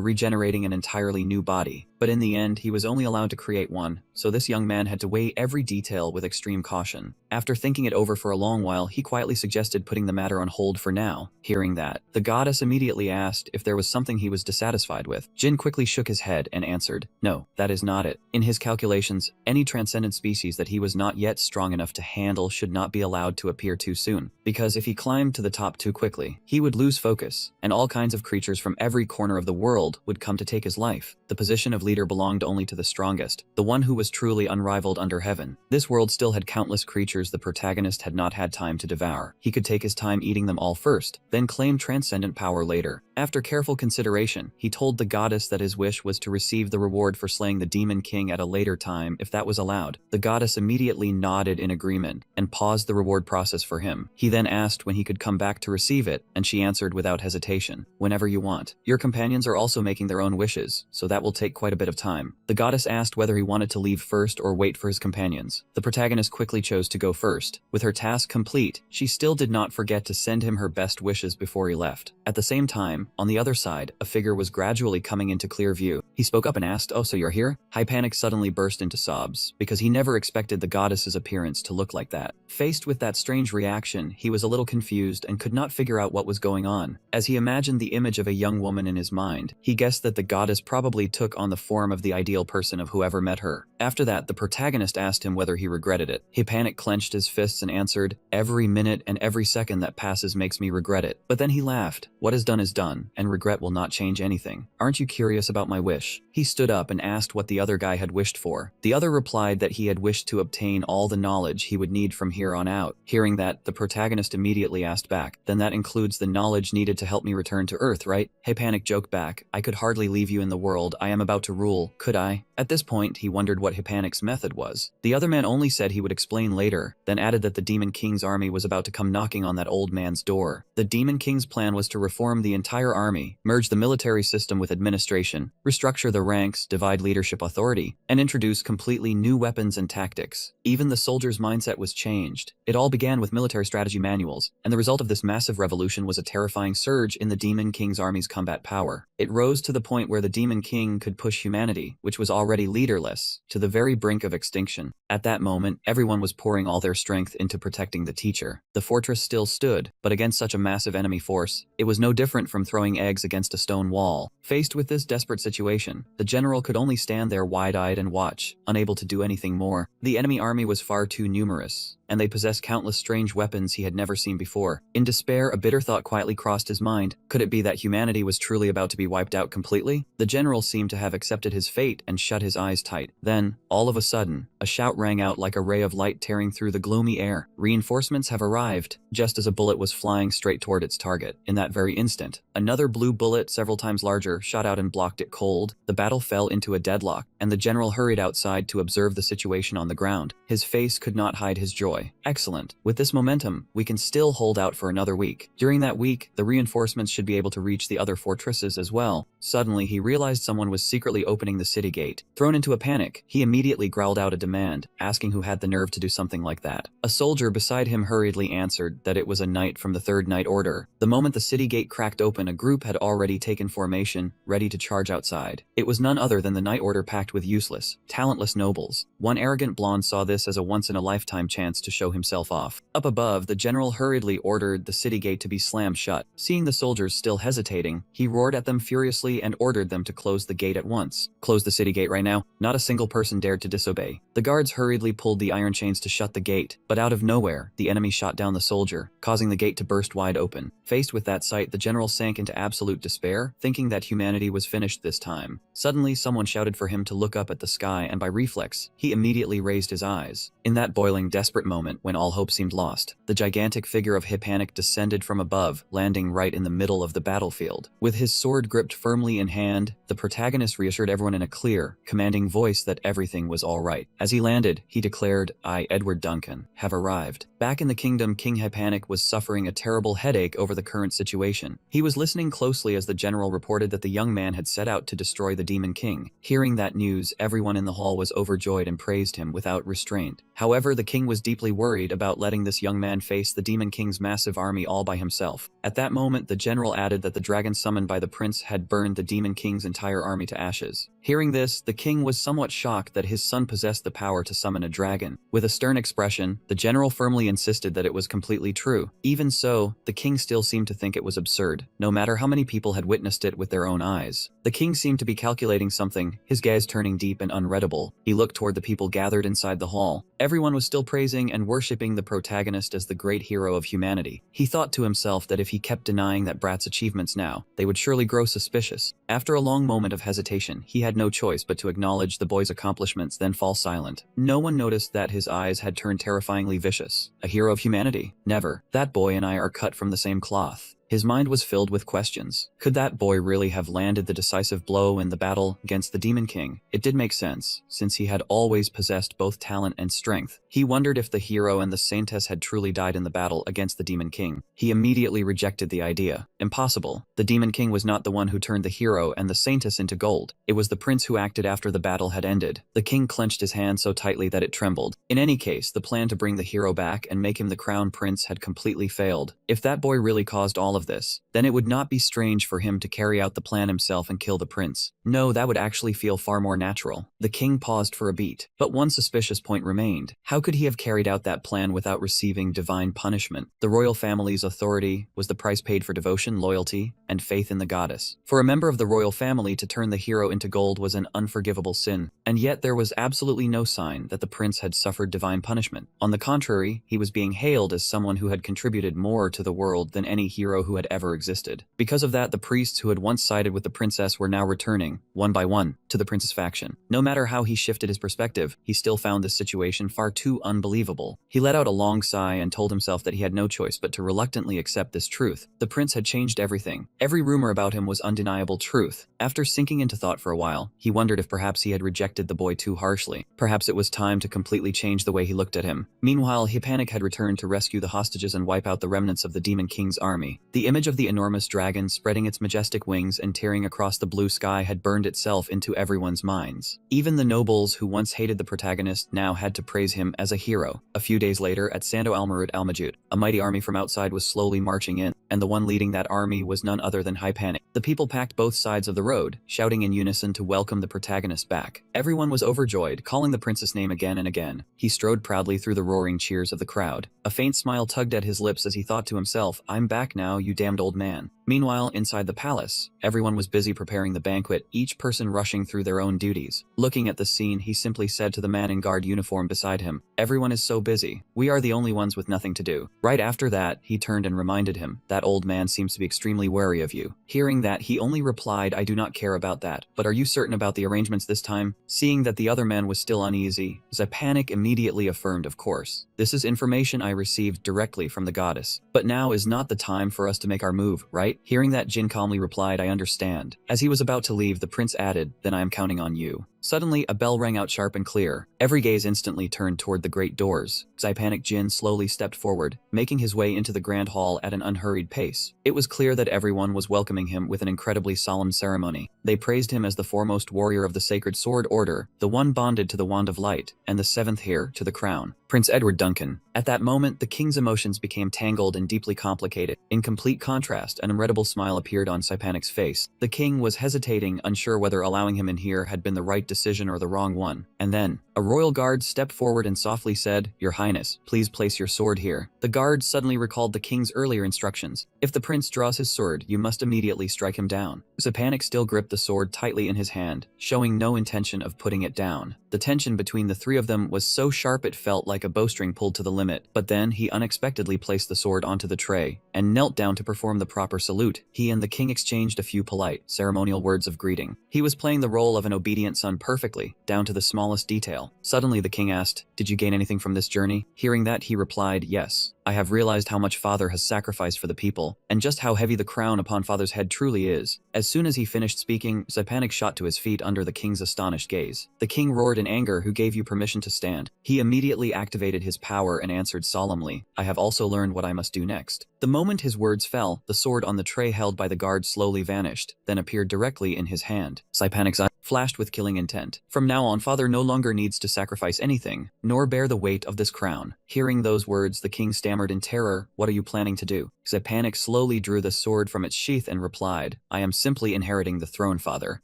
regenerating an entirely new body. But in the end, he was only allowed to create one, so this young man had to weigh every detail with extreme caution. After thinking it over for a long while, he quietly suggested putting the matter on hold for now. Hearing that, the goddess immediately asked if there was something he was dissatisfied with. Jin quickly shook his head and answered, no, that is not it. In his calculations, any transcendent species that he was not yet strong enough to handle should not be allowed to appear too soon, because if he climbed to the top too quickly, he would lose focus, and all kinds of creatures from every corner of the world would come to take his life. The position of leader belonged only to the strongest, the one who was truly unrivaled under heaven. This world still had countless creatures the protagonist had not had time to devour. He could take his time eating them all first, then claim transcendent power later. After careful consideration, he told the goddess that his wish was to receive the reward for slaying the Demon King at a later time if that was allowed. The goddess immediately nodded in agreement and paused the reward process for him. He then asked when he could come back to receive it, and she answered without hesitation, whenever you want. Your companions are also making their own wishes, so that will take quite a bit of time. The goddess asked whether he wanted to leave first or wait for his companions. The protagonist quickly chose to go first. With her task complete, she still did not forget to send him her best wishes before he left. At the same time, on the other side, a figure was gradually coming into clear view. He spoke up and asked, oh, so you're here? Hypanic suddenly burst into sobs, because he never expected the goddess's appearance to look like that. Faced with that strange reaction, he was a little confused and could not figure out what was going on. As he imagined the image of a young woman in his mind, he guessed that the goddess probably took on the form of the ideal person of whoever met her. After that, the protagonist asked him whether he regretted it. Hypanic clenched his fists and answered, every minute and every second that passes makes me regret it. But then he laughed. What is done, and regret will not change anything. Aren't you curious about my wish? He stood up and asked what the other guy had wished for. The other replied that he had wished to obtain all the knowledge he would need from here on out. Hearing that, the protagonist immediately asked back, then that includes the knowledge needed to help me return to Earth, right? Hypanic joked back, I could hardly leave you in the world I am about to rule, could I? At this point, he wondered what Hypanic's method was. The other man only said he would explain later, then added that the Demon King's army was about to come knocking on that old man's door. The Demon King's plan was to reform the entire army, merge the military system with administration, restructure the ranks, divide leadership authority, and introduce completely new weapons and tactics. Even the soldiers' mindset was changed. It all began with military strategy manuals, and the result of this massive revolution was a terrifying surge in the Demon King's army's combat power. It rose to the point where the Demon King could push humanity, which was already leaderless, to the very brink of extinction. At that moment, everyone was pouring all their strength into protecting the teacher. The fortress still stood, but against such a massive enemy force, it was no different from throwing eggs against a stone wall. Faced with this desperate situation, the general could only stand there wide-eyed and watch, unable to do anything more. The enemy army was far too numerous, and they possessed countless strange weapons he had never seen before. In despair, a bitter thought quietly crossed his mind. Could it be that humanity was truly about to be wiped out completely? The general seemed to have accepted his fate and shut his eyes tight. Then, all of a sudden, a shout rang out like a ray of light tearing through the gloomy air. Reinforcements have arrived, just as a bullet was flying straight toward its target. In that very instant, another blue bullet, several times larger, shot out and blocked it cold. The battle fell into a deadlock, and the general hurried outside to observe the situation on the ground. His face could not hide his joy. Excellent. With this momentum, we can still hold out for another week. During that week, the reinforcements should be able to reach the other fortresses as well. Suddenly, he realized someone was secretly opening the city gate. Thrown into a panic, he immediately growled out a demand, asking who had the nerve to do something like that. A soldier beside him hurriedly answered that it was a knight from the Third Night Order. The moment the city gate cracked open, a group had already taken formation, ready to charge outside. It was none other than the Night Order packed with useless, talentless nobles. One arrogant blonde saw this as a once-in-a-lifetime chance to show himself off. Up above, the general hurriedly ordered the city gate to be slammed shut. Seeing the soldiers still hesitating, he roared at them furiously and ordered them to close the gate at once. Close the city gate right now. Not a single person dared to disobey. The guards hurriedly pulled the iron chains to shut the gate, but out of nowhere, the enemy shot down the soldier, causing the gate to burst wide open. Faced with that sight, the general sank into absolute despair, thinking that humanity was finished this time. Suddenly, someone shouted for him to look up at the sky, and by reflex, he immediately raised his eyes. In that boiling, desperate moment when all hope seemed lost, the gigantic figure of Hypanik descended from above, landing right in the middle of the battlefield. With his sword gripped firmly in hand, the protagonist reassured everyone in a clear, commanding voice that everything was all right. As he landed, he declared, "I, Edward Duncan, have arrived." Back in the kingdom, King Hypanik was suffering a terrible headache over the current situation. He was listening closely as the general reported that the young man had set out to destroy the Demon King. Hearing that news, everyone in the hall was overjoyed and praised him without restraint. However, the king was deeply worried about letting this young man face the Demon King's massive army all by himself. At that moment, the general added that the dragon summoned by the prince had burned the Demon King's entire army to ashes. Hearing this, the king was somewhat shocked that his son possessed the power to summon a dragon. With a stern expression, the general firmly insisted that it was completely true. Even so, the king still seemed to think it was absurd, no matter how many people had witnessed it with their own eyes. The king seemed to be calculating something, his gaze turning deep and unreadable. He looked toward the people gathered inside the hall. Everyone was still praising and worshipping the protagonist as the great hero of humanity. He thought to himself that if he kept denying that brat's achievements now, they would surely grow suspicious. After a long moment of hesitation, he had no choice but to acknowledge the boy's accomplishments, then fall silent. No one noticed that his eyes had turned terrifyingly vicious. A hero of humanity? Never. That boy and I are cut from the same cloth. His mind was filled with questions. Could that boy really have landed the decisive blow in the battle against the Demon King? It did make sense, since he had always possessed both talent and strength. He wondered if the hero and the saintess had truly died in the battle against the Demon King. He immediately rejected the idea. Impossible. The Demon King was not the one who turned the hero and the saintess into gold. It was the prince who acted after the battle had ended. The king clenched his hand so tightly that it trembled. In any case, the plan to bring the hero back and make him the crown prince had completely failed. If that boy really caused all of this, then it would not be strange for him to carry out the plan himself and kill the prince. No, that would actually feel far more natural. The king paused for a beat, but one suspicious point remained. How could he have carried out that plan without receiving divine punishment? The royal family's authority was the price paid for devotion, loyalty, and faith in the goddess. For a member of the royal family to turn the hero into gold was an unforgivable sin, and yet there was absolutely no sign that the prince had suffered divine punishment. On the contrary, he was being hailed as someone who had contributed more to the world than any hero who had ever existed. Because of that, the priests who had once sided with the princess were now returning, one by one, to the prince's faction. No matter how he shifted his perspective, he still found this situation far too unbelievable. He let out a long sigh and told himself that he had no choice but to reluctantly accept this truth. The prince had changed everything. Every rumor about him was undeniable truth. After sinking into thought for a while, he wondered if perhaps he had rejected the boy too harshly. Perhaps it was time to completely change the way he looked at him. Meanwhile, Hypanik had returned to rescue the hostages and wipe out the remnants of the Demon King's army. The image of the enormous dragon spreading its majestic wings and tearing across the blue sky had burned itself into everyone's minds. Even the nobles who once hated the protagonist now had to praise him as a hero. A few days later, at Sando Almarud Almajud, a mighty army from outside was slowly marching in, and the one leading that army was none other than Hypanik. The people packed both sides of the road, shouting in unison to welcome the protagonist back. Everyone was overjoyed, calling the prince's name again and again. He strode proudly through the roaring cheers of the crowd. A faint smile tugged at his lips as he thought to himself, "I'm back now, you damned old man." Meanwhile, inside the palace, everyone was busy preparing the banquet, each person rushing through their own duties. Looking at the scene, he simply said to the man in guard uniform beside him, "Everyone is so busy. We are the only ones with nothing to do." Right after that, he turned and reminded him, "That old man seems to be extremely wary of you." Hearing that, he only replied, "I do not care about that. But are you certain about the arrangements this time?" Seeing that the other man was still uneasy, Hypanik immediately affirmed, "Of course. This is information I received directly from the goddess. But now is not the time for us to make our move, right?" Hearing that, Jin calmly replied, "I understand." As he was about to leave, the prince added, "Then I am counting on you." Suddenly, a bell rang out sharp and clear. Every gaze instantly turned toward the great doors. Panicked Jin slowly stepped forward, making his way into the grand hall at an unhurried pace. It was clear that everyone was welcoming him with an incredibly solemn ceremony. They praised him as the foremost warrior of the Sacred Sword Order, the one bonded to the Wand of Light, and the seventh heir to the crown. Prince Edward Duncan. At that moment, the king's emotions became tangled and deeply complicated. In complete contrast, an unreadable smile appeared on Panick's face. The king was hesitating, unsure whether allowing him in here had been the right decision or the wrong one. And then, a royal guard stepped forward and softly said, "Your Highness, please place your sword here." The guard suddenly recalled the king's earlier instructions. If the prince draws his sword, you must immediately strike him down. Panic still gripped the sword tightly in his hand, showing no intention of putting it down. The tension between the three of them was so sharp it felt like a bowstring pulled to the limit. But then he unexpectedly placed the sword onto the tray and knelt down to perform the proper salute. He and the king exchanged a few polite, ceremonial words of greeting. He was playing the role of an obedient son perfectly, down to the smallest detail. Suddenly the king asked, "Did you gain anything from this journey?" Hearing that, he replied, "Yes. I have realized how much Father has sacrificed for the people, and just how heavy the crown upon Father's head truly is." As soon as he finished speaking, Panic shot to his feet under the king's astonished gaze. The king roared in anger, "Who gave you permission to stand?" He immediately activated his power and answered solemnly, "I have also learned what I must do next." The moment his words fell, the sword on the tray held by the guard slowly vanished, then appeared directly in his hand. Panic's eye flashed with killing intent. From now on, Father no longer needs to sacrifice anything, nor bear the weight of this crown. Hearing those words, the king stammered in terror, "What are you planning to do?" Panic slowly drew the sword from its sheath and replied, "I am simply inheriting the throne, Father."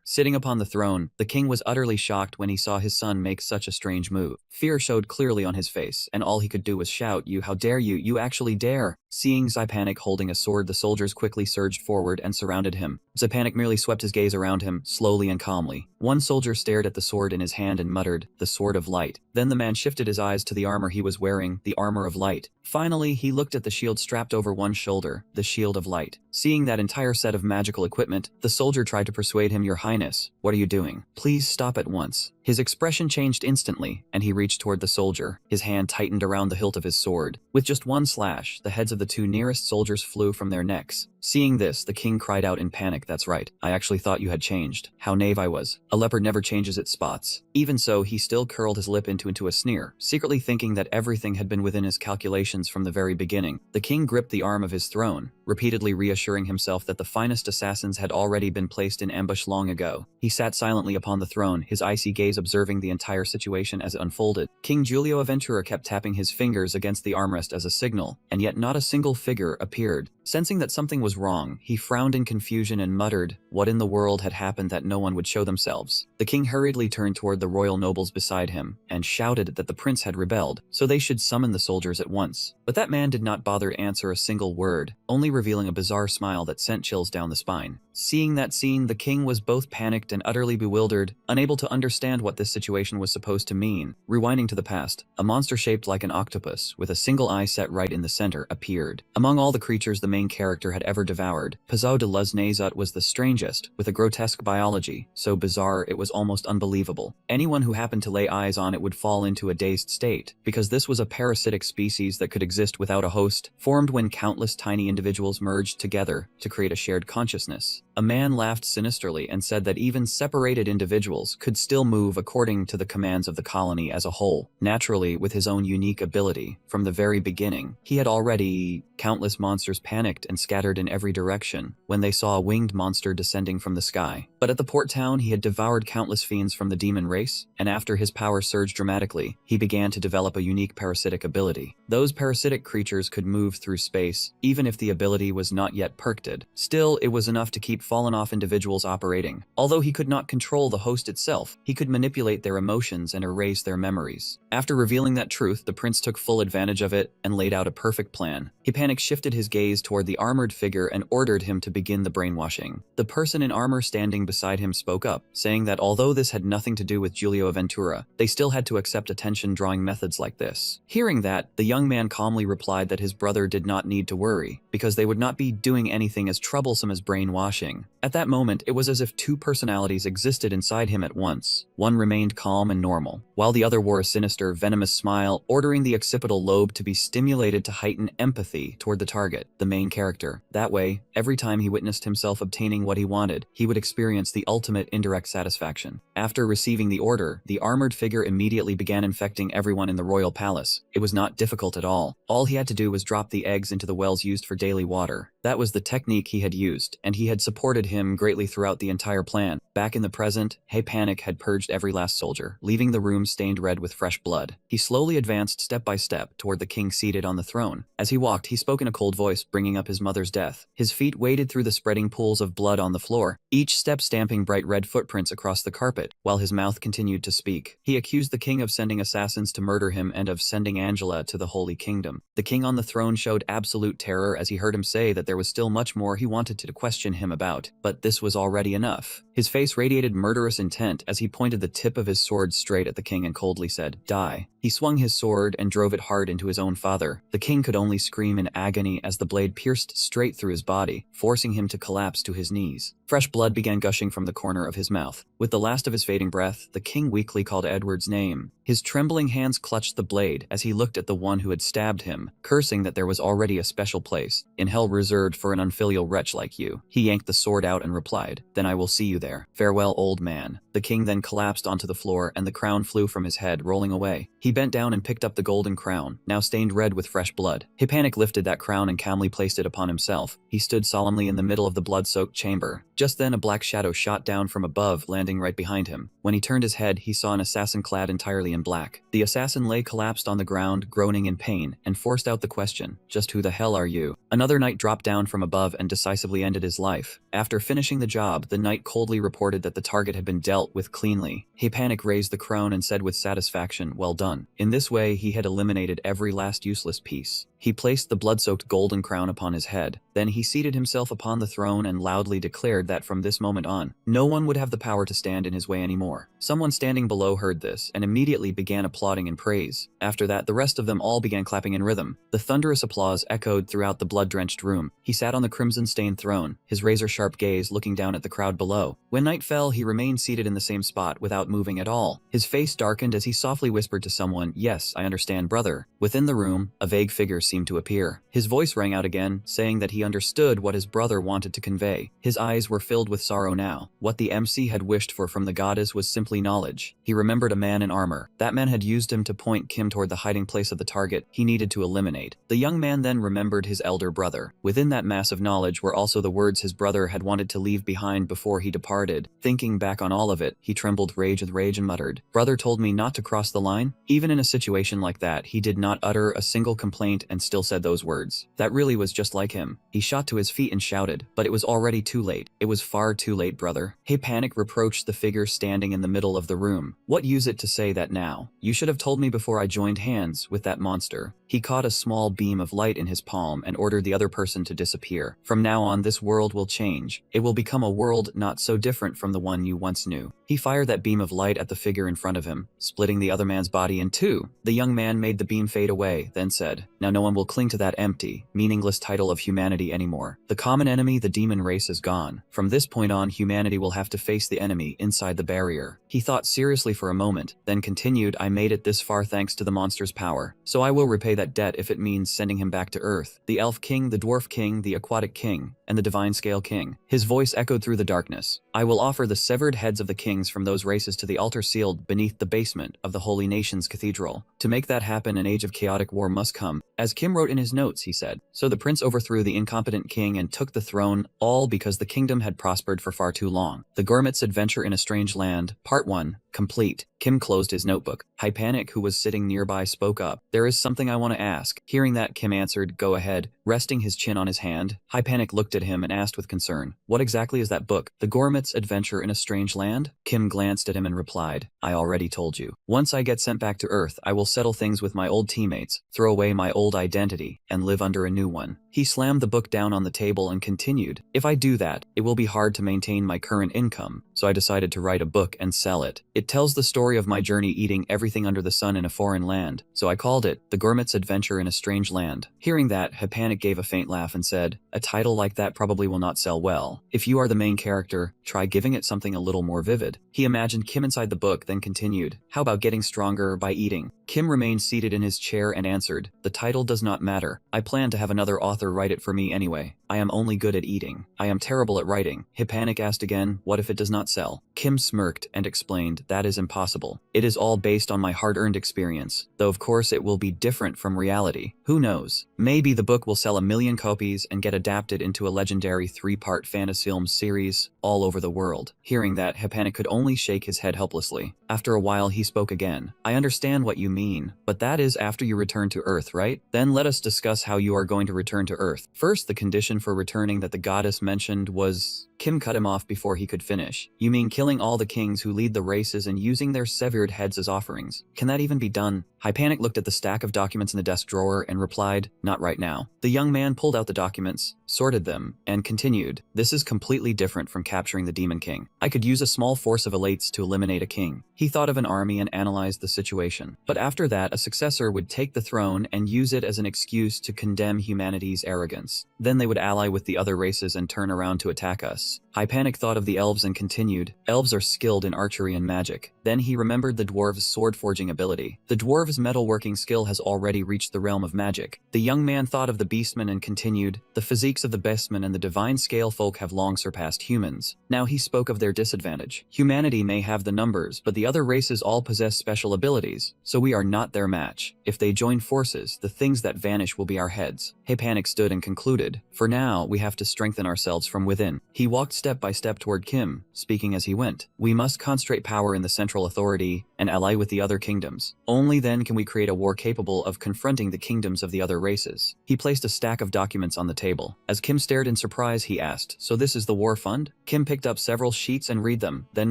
Sitting upon the throne, the king was utterly shocked when he saw his son make such a strange move. Fear showed clearly on his face, and all he could do was shout, "You, how dare you? You actually dare!" Seeing Panic holding a sword, the soldiers quickly surged forward and surrounded him. Panic merely swept his gaze around him, slowly and calmly. One soldier stared at the sword in his hand and muttered, "The sword of light." Then the man shifted his eyes to the armor he was wearing, the armor of light. Finally, he looked at the shield strapped over one shoulder, the shield of light. Seeing that entire set of magical equipment, the soldier tried to persuade him, "Your Highness, what are you doing? Please stop at once." His expression changed instantly, and he reached toward the soldier. His hand tightened around the hilt of his sword. With just one slash, the heads of the two nearest soldiers flew from their necks. Seeing this, the king cried out in panic, "That's right. I actually thought you had changed. How naive I was. A leopard never changes its spots." Even so, he still curled his lip into a sneer, secretly thinking that everything had been within his calculations from the very beginning. The king gripped the arm of his throne, repeatedly reassuring himself that the finest assassins had already been placed in ambush long ago. He sat silently upon the throne, his icy gaze observing the entire situation as it unfolded. King Giulio of Ventura kept tapping his fingers against the armrest as a signal, and yet not a single figure appeared. Sensing that something was wrong, he frowned in confusion and muttered, what in the world had happened that no one would show themselves? The king hurriedly turned toward the royal nobles beside him, and shouted that the prince had rebelled, so they should summon the soldiers at once. But that man did not bother to answer a single word, only revealing a bizarre smile that sent chills down the spine. Seeing that scene, the king was both panicked and utterly bewildered, unable to understand what this situation was supposed to mean. Rewinding to the past, a monster shaped like an octopus, with a single eye set right in the center, appeared. Among all the creatures the main character had ever devoured, Pazzo de las Nazut was the strangest, with a grotesque biology, so bizarre it was almost unbelievable. Anyone who happened to lay eyes on it would fall into a dazed state, because this was a parasitic species that could exist without a host, formed when countless tiny individuals merged together to create a shared consciousness. A man laughed sinisterly and said that even separated individuals could still move according to the commands of the colony as a whole, naturally with his own unique ability. From the very beginning, he had already... Countless monsters panicked and scattered in every direction when they saw a winged monster descending from the sky. But at the port town, he had devoured countless fiends from the demon race, and after his power surged dramatically, he began to develop a unique parasitic ability. Those parasitic creatures could move through space, even if the ability was not yet perked. Still, it was enough to keep fallen-off individuals operating. Although he could not control the host itself, he could manipulate their emotions and erase their memories. After revealing that truth, the prince took full advantage of it and laid out a perfect plan. He shifted his gaze toward the armored figure and ordered him to begin the brainwashing. The person in armor standing beside him spoke up, saying that although this had nothing to do with Giulio Ventura, they still had to accept attention-drawing methods like this. Hearing that, the young man calmly replied that his brother did not need to worry, because they would not be doing anything as troublesome as brainwashing. king. At that moment, it was as if two personalities existed inside him at once. One remained calm and normal, while the other wore a sinister, venomous smile, ordering the occipital lobe to be stimulated to heighten empathy toward the target, the main character. That way, every time he witnessed himself obtaining what he wanted, he would experience the ultimate indirect satisfaction. After receiving the order, the armored figure immediately began infecting everyone in the royal palace. It was not difficult at all. All he had to do was drop the eggs into the wells used for daily water. That was the technique he had used, and he had supported him greatly throughout the entire plan. Back in the present, Panic had purged every last soldier, leaving the room stained red with fresh blood. He slowly advanced step by step toward the king seated on the throne. As he walked, he spoke in a cold voice, bringing up his mother's death. His feet waded through the spreading pools of blood on the floor, each step stamping bright red footprints across the carpet, while his mouth continued to speak. He accused the king of sending assassins to murder him and of sending Angela to the Holy Kingdom. The king on the throne showed absolute terror as he heard him say that there was still much more he wanted to question him about, but this was already enough. His face radiated murderous intent as he pointed the tip of his sword straight at the king and coldly said, "Die." He swung his sword and drove it hard into his own father. The king could only scream in agony as the blade pierced straight through his body, forcing him to collapse to his knees. Fresh blood began gushing from the corner of his mouth. With the last of his fading breath, the king weakly called Edward's name. His trembling hands clutched the blade as he looked at the one who had stabbed him, cursing that there was already a special place in hell reserved for an unfilial wretch like you. He yanked the sword out and replied, "Then I will see you there. Farewell, old man." The king then collapsed onto the floor and the crown flew from his head, rolling away. He bent down and picked up the golden crown, now stained red with fresh blood. Panic lifted that crown and calmly placed it upon himself. He stood solemnly in the middle of the blood-soaked chamber. Just then a black shadow shot down from above, landing right behind him. When he turned his head, he saw an assassin clad entirely in black. The assassin lay collapsed on the ground, groaning in pain, and forced out the question, "Just who the hell are you?" Another knight dropped down from above and decisively ended his life. After finishing the job, the knight coldly reported that the target had been dealt with cleanly. Panic raised the crown and said with satisfaction, "Well done." In this way, he had eliminated every last useless piece. He placed the blood-soaked golden crown upon his head. Then he seated himself upon the throne and loudly declared that from this moment on, no one would have the power to stand in his way anymore. Someone standing below heard this and immediately began applauding in praise. After that, the rest of them all began clapping in rhythm. The thunderous applause echoed throughout the blood-drenched room. He sat on the crimson-stained throne, his razor-sharp gaze looking down at the crowd below. When night fell, he remained seated in the same spot without moving at all. His face darkened as he softly whispered to someone, "Yes, I understand, brother." Within the room, a vague figure seemed to appear. His voice rang out again, saying that he understood what his brother wanted to convey. His eyes were filled with sorrow now. What the MC had wished for from the goddess was simply knowledge. He remembered a man in armor. That man had used him to point Kim toward the hiding place of the target he needed to eliminate. The young man then remembered his elder brother. Within that mass of knowledge were also the words his brother had wanted to leave behind before he departed. Thinking back on all of it, he trembled rage and muttered, "Brother told me not to cross the line?" Even in a situation like that, he did not utter a single complaint and still said those words. That really was just like him. He shot to his feet and shouted, but it was already too late. It was far too late, brother. Panic reproached the figure standing in the middle of the room. What use it to say that now? You should have told me before I joined hands with that monster. He caught a small beam of light in his palm and ordered the other person to disappear. From now on, this world will change. It will become a world not so different from the one you once knew. He fired that beam of light at the figure in front of him, splitting the other man's body in two. The young man made the beam fade away, then said, "Now no one will cling to that empty, meaningless title of humanity anymore. The common enemy, the demon race, is gone. From this point on, humanity will have to face the enemy inside the barrier." He thought seriously for a moment, then continued, "I made it this far thanks to the monster's power. So I will repay that debt if it means sending him back to Earth. The elf king, the dwarf king, the aquatic king, and the divine scale king." His voice echoed through the darkness. "I will offer the severed heads of the kings from those races to the altar sealed beneath the basement of the Holy Nations Cathedral. To make that happen, an age of chaotic war must come. As Kim wrote in his notes," he said. So the prince overthrew the incompetent king and took the throne, all because the kingdom had prospered for far too long. The Gourmet's Adventure in a Strange Land, Part 1, complete. Kim closed his notebook. Panic, who was sitting nearby, spoke up. "There is something I want to ask." Hearing that, Kim answered, "Go ahead," resting his chin on his hand. Panic looked at him and asked with concern, "What exactly is that book? The Gourmet's Adventure in a Strange Land?" Kim glanced at him and replied, "I already told you. Once I get sent back to Earth, I will settle things with my old teammates, throw away my old identity, and live under a new one." He slammed the book down on the table and continued, "If I do that, it will be hard to maintain my current income. so I decided to write a book and sell it. It tells the story of my journey eating everything under the sun in a foreign land, so I called it The Gourmet's Adventure in a Strange Land. Hearing that, Panic gave a faint laugh and said, a title like that probably will not sell well. If you are the main character, try giving it something a little more vivid. He imagined Kim inside the book, then continued, how about getting stronger by eating? Kim remained seated in his chair and answered, the title does not matter. I plan to have another author write it for me anyway. I am only good at eating. I am terrible at writing. Panic asked again, what if it does not sell? Kim smirked and explained, that is impossible. It is all based on my hard-earned experience, though of course it will be different from reality. Who knows? Maybe the book will sell 1 million copies and get adapted into a legendary 3-part fantasy-film series all over the world. Hearing that, Panic could only shake his head helplessly. After a while, he spoke again. I understand what you mean, but that is after you return to Earth, right? Then let us discuss how you are going to return to Earth. First, the condition for returning that the goddess mentioned was... Kim cut him off before he could finish. You mean killing all the kings who lead the races and using their severed heads as offerings? Can that even be done? Panic looked at the stack of documents in the desk drawer and replied, not right now. The young man pulled out the documents, sorted them, and continued, this is completely different from capturing the Demon King. I could use a small force of elites to eliminate a king. He thought of an army and analyzed the situation. But after that, a successor would take the throne and use it as an excuse to condemn humanity's arrogance. Then they would ally with the other races and turn around to attack us. Panic thought of the elves and continued, elves are skilled in archery and magic. Then he remembered the dwarves' sword forging ability. The dwarves' metalworking skill has already reached the realm of magic. The young man thought of the beastmen and continued, the physiques of the beastmen and the divine scale folk have long surpassed humans. Now he spoke of their disadvantage. Humanity may have the numbers, but the other races all possess special abilities, so we are not their match. If they join forces, the things that vanish will be our heads. Panic stood and concluded, for now, we have to strengthen ourselves from within. He walked step by step toward Kim, speaking as he went. We must concentrate power in the central authority and ally with the other kingdoms. Only then can we create a war capable of confronting the kingdoms of the other races. He placed a stack of documents on the table. As Kim stared in surprise, he asked, so this is the war fund? Kim picked up several sheets and read them, then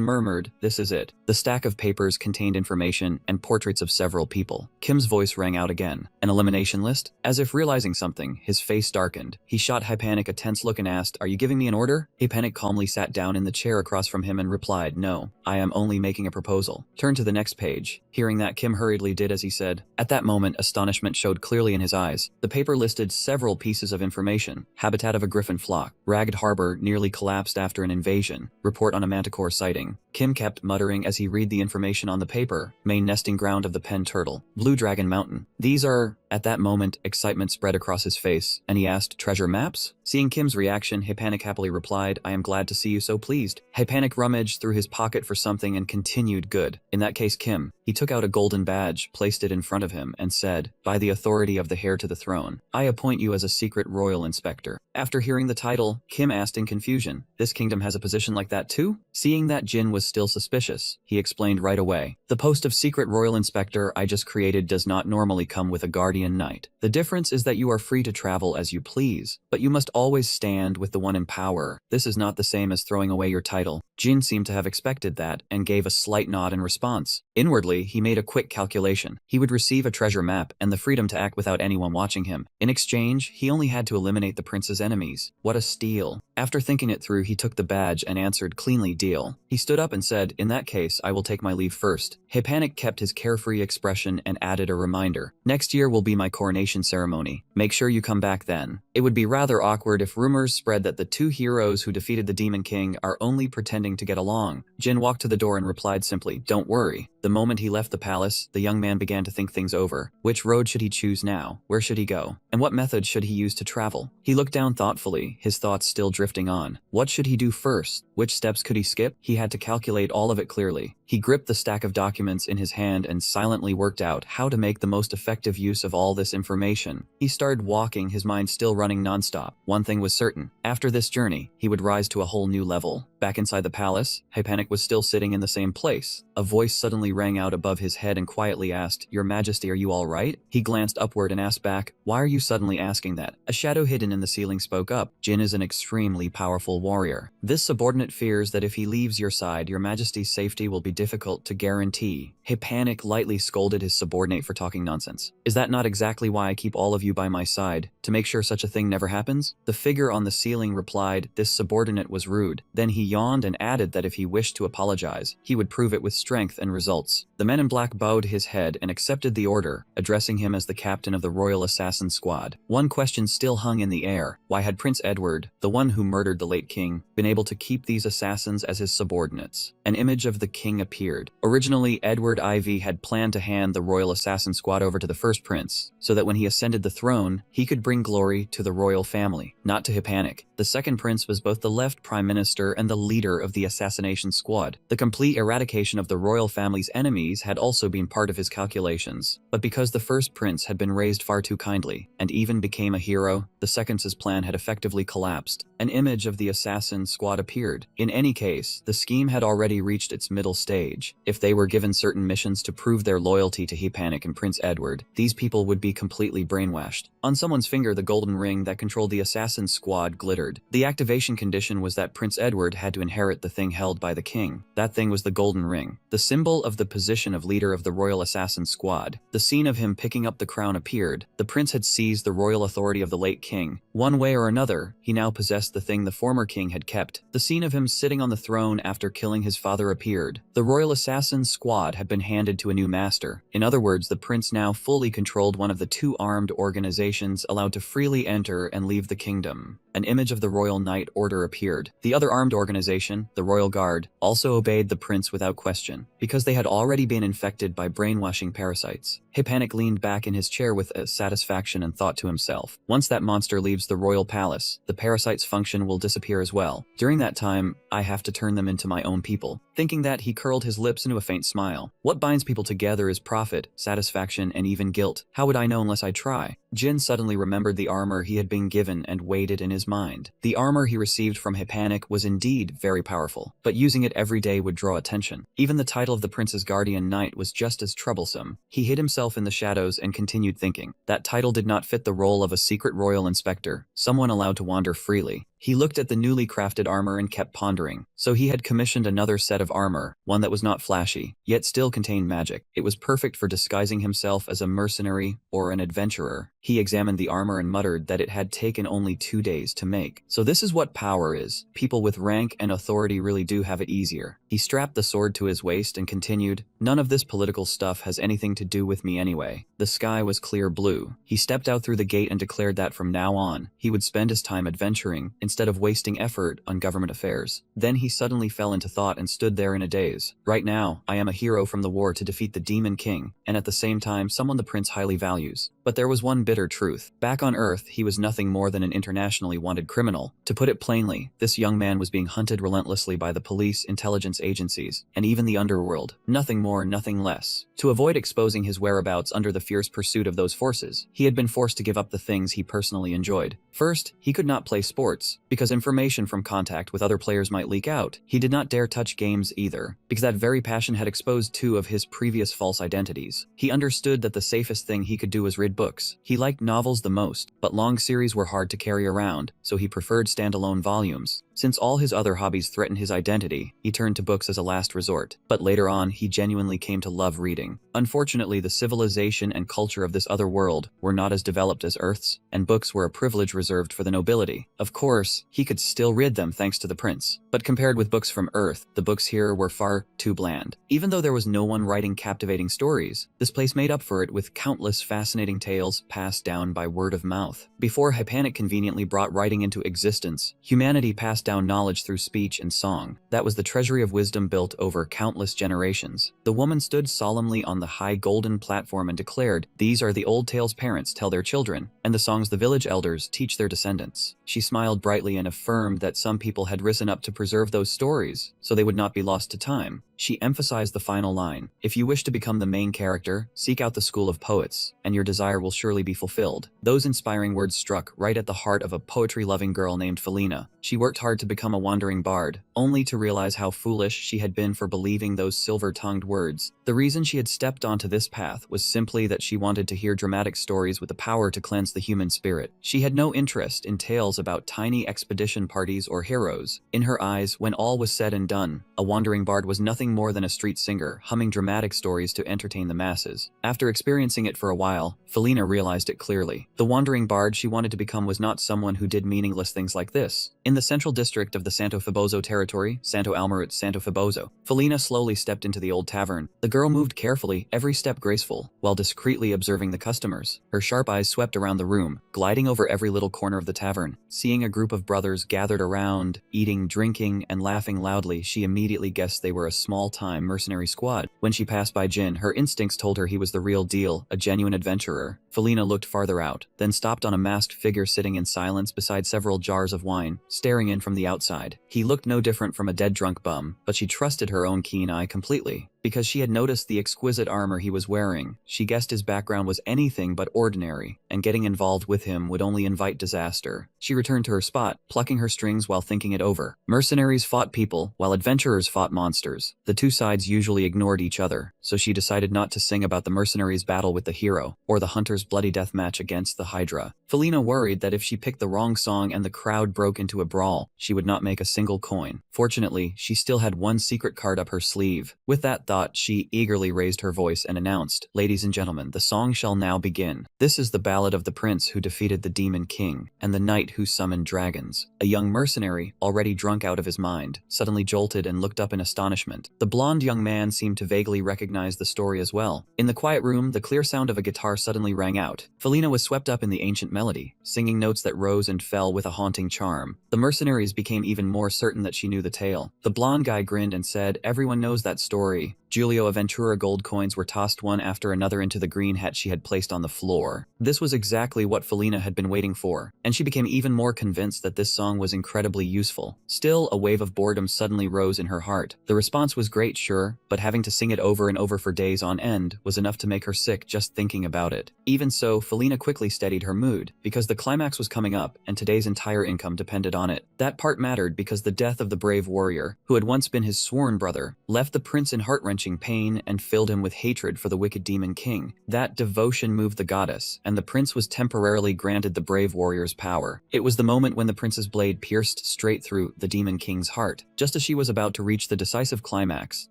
murmured, this is it. The stack of papers contained information and portraits of several people. Kim's voice rang out again. An elimination list? As if realizing something, his face darkened. He shot Panic a tense look and asked, are you giving me an order? Panic calmly sat down in the chair across from him and replied, no, I am only making a proposal. Turn to the next page. Hearing that, Kim hurriedly did as he said. At that moment, astonishment showed clearly in his eyes. The paper listed several pieces of information. Habitat of a griffin flock. Ragged harbor nearly collapsed after an invasion. Report on a manticore sighting. Kim kept muttering as he read the information on the paper. Main nesting ground of the pen turtle. Blue Dragon Mountain. These are... At that moment, excitement spread across his face, and he asked, treasure maps? Seeing Kim's reaction, Panic happily replied, I am glad to see you so pleased. Panic rummaged through his pocket for something and continued, good. In that case, Kim. He took out a golden badge, placed it in front of him, and said, by the authority of the heir to the throne, I appoint you as a secret royal inspector. After hearing the title, Kim asked in confusion, this kingdom has a position like that too? Seeing that Jin was still suspicious, he explained right away, the post of secret royal inspector I just created does not normally come with a guardian knight. The difference is that you are free to travel as you please, but you must always stand with the one in power. This is not the same as throwing away your title. Jin seemed to have expected that and gave a slight nod in response. Inwardly, he made a quick calculation. He would receive a treasure map and the freedom to act without anyone watching him. In exchange, he only had to eliminate the prince's enemies. What a steal. After thinking it through, he took the badge and answered, cleanly, deal. He stood up and said, in that case, I will take my leave first. Panic kept his carefree expression and added a reminder. Next year will be my coronation ceremony. Make sure you come back then. It would be rather awkward if rumors spread that the two heroes who defeated the Demon King are only pretending to get along. Jin walked to the door and replied simply, don't worry. The moment he left the palace, the young man began to think things over. Which road should he choose now? Where should he go? And what method should he use to travel? He looked down thoughtfully, his thoughts still drifting on. What should he do first? Which steps could he skip? He had to calculate all of it clearly. He gripped the stack of documents in his hand and silently worked out how to make the most effective use of all this information. He started walking, his mind still running nonstop. One thing was certain. After this journey, he would rise to a whole new level. Back inside the palace, Panic was still sitting in the same place. A voice suddenly rang out above his head and quietly asked, Your Majesty, are you all right? He glanced upward and asked back, Why are you suddenly asking that? A shadow hidden in the ceiling spoke up. Jin is an extremely powerful warrior. This subordinate fears that if he leaves your side, Your Majesty's safety will be difficult to guarantee. Panic lightly scolded his subordinate for talking nonsense. Is that not exactly why I keep all of you by my side, to make sure such a thing never happens? The figure on the ceiling replied this subordinate was rude. Then he yawned and added that if he wished to apologize, he would prove it with strength and results. The man in black bowed his head and accepted the order, addressing him as the captain of the Royal Assassin Squad. One question still hung in the air. Why had Prince Edward, the one who murdered the late king, been able to keep these assassins as his subordinates? An image of the king appeared. Originally, Edward IV had planned to hand the Royal Assassin Squad over to the first prince, so that when he ascended the throne, he could bring glory to the royal family, not to Panic. The second prince was both the left prime minister and the leader of the assassination squad. The complete eradication of the royal family's enemies had also been part of his calculations. But because the first prince had been raised far too kindly, and even became a hero, the second's plan had effectively collapsed. An image of the assassin squad appeared. In any case, the scheme had already reached its middle stage. If they were given certain missions to prove their loyalty to Panic and Prince Edward, these people would be completely brainwashed. On someone's finger, the golden ring that controlled the assassin squad glittered. The activation condition was that Prince Edward had to inherit the thing held by the king. That thing was the golden ring, the symbol of the position of leader of the royal assassin squad. The scene of him picking up the crown appeared. The prince had seized the royal authority of the late king. One way or another, he now possessed the thing the former king had kept. The scene of him sitting on the throne after killing his father appeared. The royal assassin squad had been handed to a new master. In other words, the prince now fully controlled one of the two armed organizations allowed to freely enter and leave the kingdom. An image of the Royal Knight Order appeared. The other armed organization, the Royal Guard, also obeyed the prince without question, because they had already been infected by brainwashing parasites. Panic leaned back in his chair with satisfaction and thought to himself, once that monster leaves the royal palace, the parasite's function will disappear as well. During that time, I have to turn them into my own people. Thinking that, he curled his lips into a faint smile. What binds people together is profit, satisfaction, and even guilt. How would I know unless I try? Jin suddenly remembered the armor he had been given and weighed it in his mind. The armor he received from Panic was indeed very powerful, but using it every day would draw attention. Even the title of the prince's guardian knight was just as troublesome. He hid himself in the shadows and continued thinking. That title did not fit the role of a secret royal inspector, someone allowed to wander freely. He looked at the newly crafted armor and kept pondering. So he had commissioned another set of armor, one that was not flashy, yet still contained magic. It was perfect for disguising himself as a mercenary or an adventurer. He examined the armor and muttered that it had taken only 2 days to make. So this is what power is. People with rank and authority really do have it easier. He strapped the sword to his waist and continued, none of this political stuff has anything to do with me anyway. The sky was clear blue. He stepped out through the gate and declared that from now on, he would spend his time adventuring instead of wasting effort on government affairs. Then he suddenly fell into thought and stood there in a daze. Right now, I am a hero from the war to defeat the Demon King, and at the same time someone the prince highly values. But there was one bitter truth. Back on Earth, he was nothing more than an internationally wanted criminal. To put it plainly, this young man was being hunted relentlessly by the police, intelligence agencies, and even the underworld. Nothing more, nothing less. To avoid exposing his whereabouts under the fierce pursuit of those forces, he had been forced to give up the things he personally enjoyed. First, he could not play sports, because information from contact with other players might leak out. He did not dare touch games either, because that very passion had exposed 2 of his previous false identities. He understood that the safest thing he could do was read books. He liked novels the most, but long series were hard to carry around, so he preferred standalone volumes. Since all his other hobbies threatened his identity, he turned to books as a last resort. But later on, he genuinely came to love reading. Unfortunately, the civilization and culture of this other world were not as developed as Earth's, and books were a privilege reserved for the nobility. Of course, he could still read them thanks to the prince. But compared with books from Earth, the books here were far too bland. Even though there was no one writing captivating stories, this place made up for it with countless fascinating tales passed down by word of mouth. Before Panic conveniently brought writing into existence, humanity passed down knowledge through speech and song. That was the treasury of wisdom built over countless generations. The woman stood solemnly on the high golden platform and declared, these are the old tales parents tell their children, and the songs the village elders teach their descendants. She smiled brightly and affirmed that some people had risen up to preserve those stories, so they would not be lost to time. She emphasized the final line, if you wish to become the main character, seek out the school of poets, and your desire will surely be fulfilled. Those inspiring words struck right at the heart of a poetry-loving girl named Felina. She worked hard to become a wandering bard, only to realize how foolish she had been for believing those silver-tongued words. The reason she had stepped onto this path was simply that she wanted to hear dramatic stories with the power to cleanse the human spirit. She had no interest in tales about tiny expedition parties or heroes. In her eyes, when all was said and done, a wandering bard was nothing nothing more than a street singer, humming dramatic stories to entertain the masses. After experiencing it for a while, Felina realized it clearly. The wandering bard she wanted to become was not someone who did meaningless things like this. In the central district of the Santo Fiboso territory, Santo Almarut Santo Fiboso, Felina slowly stepped into the old tavern. The girl moved carefully, every step graceful, while discreetly observing the customers. Her sharp eyes swept around the room, gliding over every little corner of the tavern. Seeing a group of brothers gathered around, eating, drinking, and laughing loudly, she immediately guessed they were a small-time mercenary squad. When she passed by Jin, her instincts told her he was the real deal, a genuine adventurer. Felina looked farther out, then stopped on a masked figure sitting in silence beside several jars of wine, staring in from the outside. He looked no different from a dead drunk bum, but she trusted her own keen eye completely. Because she had noticed the exquisite armor he was wearing, she guessed his background was anything but ordinary, and getting involved with him would only invite disaster. She returned to her spot, plucking her strings while thinking it over. Mercenaries fought people, while adventurers fought monsters. The two sides usually ignored each other, so she decided not to sing about the mercenaries' battle with the hero, or the hunter's bloody death match against the Hydra. Felina worried that if she picked the wrong song and the crowd broke into a brawl, she would not make a single coin. Fortunately, she still had one secret card up her sleeve. With that thought, she eagerly raised her voice and announced, "Ladies and gentlemen, the song shall now begin. This is the ballad of the prince who defeated the demon king, and the knight who summoned dragons." A young mercenary, already drunk out of his mind, suddenly jolted and looked up in astonishment. The blonde young man seemed to vaguely recognize the story as well. In the quiet room, the clear sound of a guitar suddenly rang out. Felina was swept up in the ancient melody, singing notes that rose and fell with a haunting charm. The mercenaries became even more certain that she knew the tale. The blonde guy grinned and said, "Everyone knows that story." Giulio Aventura gold coins were tossed one after another into the green hat she had placed on the floor. This was exactly what Felina had been waiting for, and she became even more convinced that this song was incredibly useful. Still, a wave of boredom suddenly rose in her heart. The response was great, sure, but having to sing it over and over for days on end was enough to make her sick just thinking about it. Even so, Felina quickly steadied her mood, because the climax was coming up, and today's entire income depended on it. That part mattered because the death of the brave warrior, who had once been his sworn brother, left the prince in heart-wrenching pain and filled him with hatred for the wicked demon king. That devotion moved the goddess, and the prince was temporarily granted the brave warrior's power. It was the moment when the prince's blade pierced straight through the demon king's heart. Just as she was about to reach the decisive climax,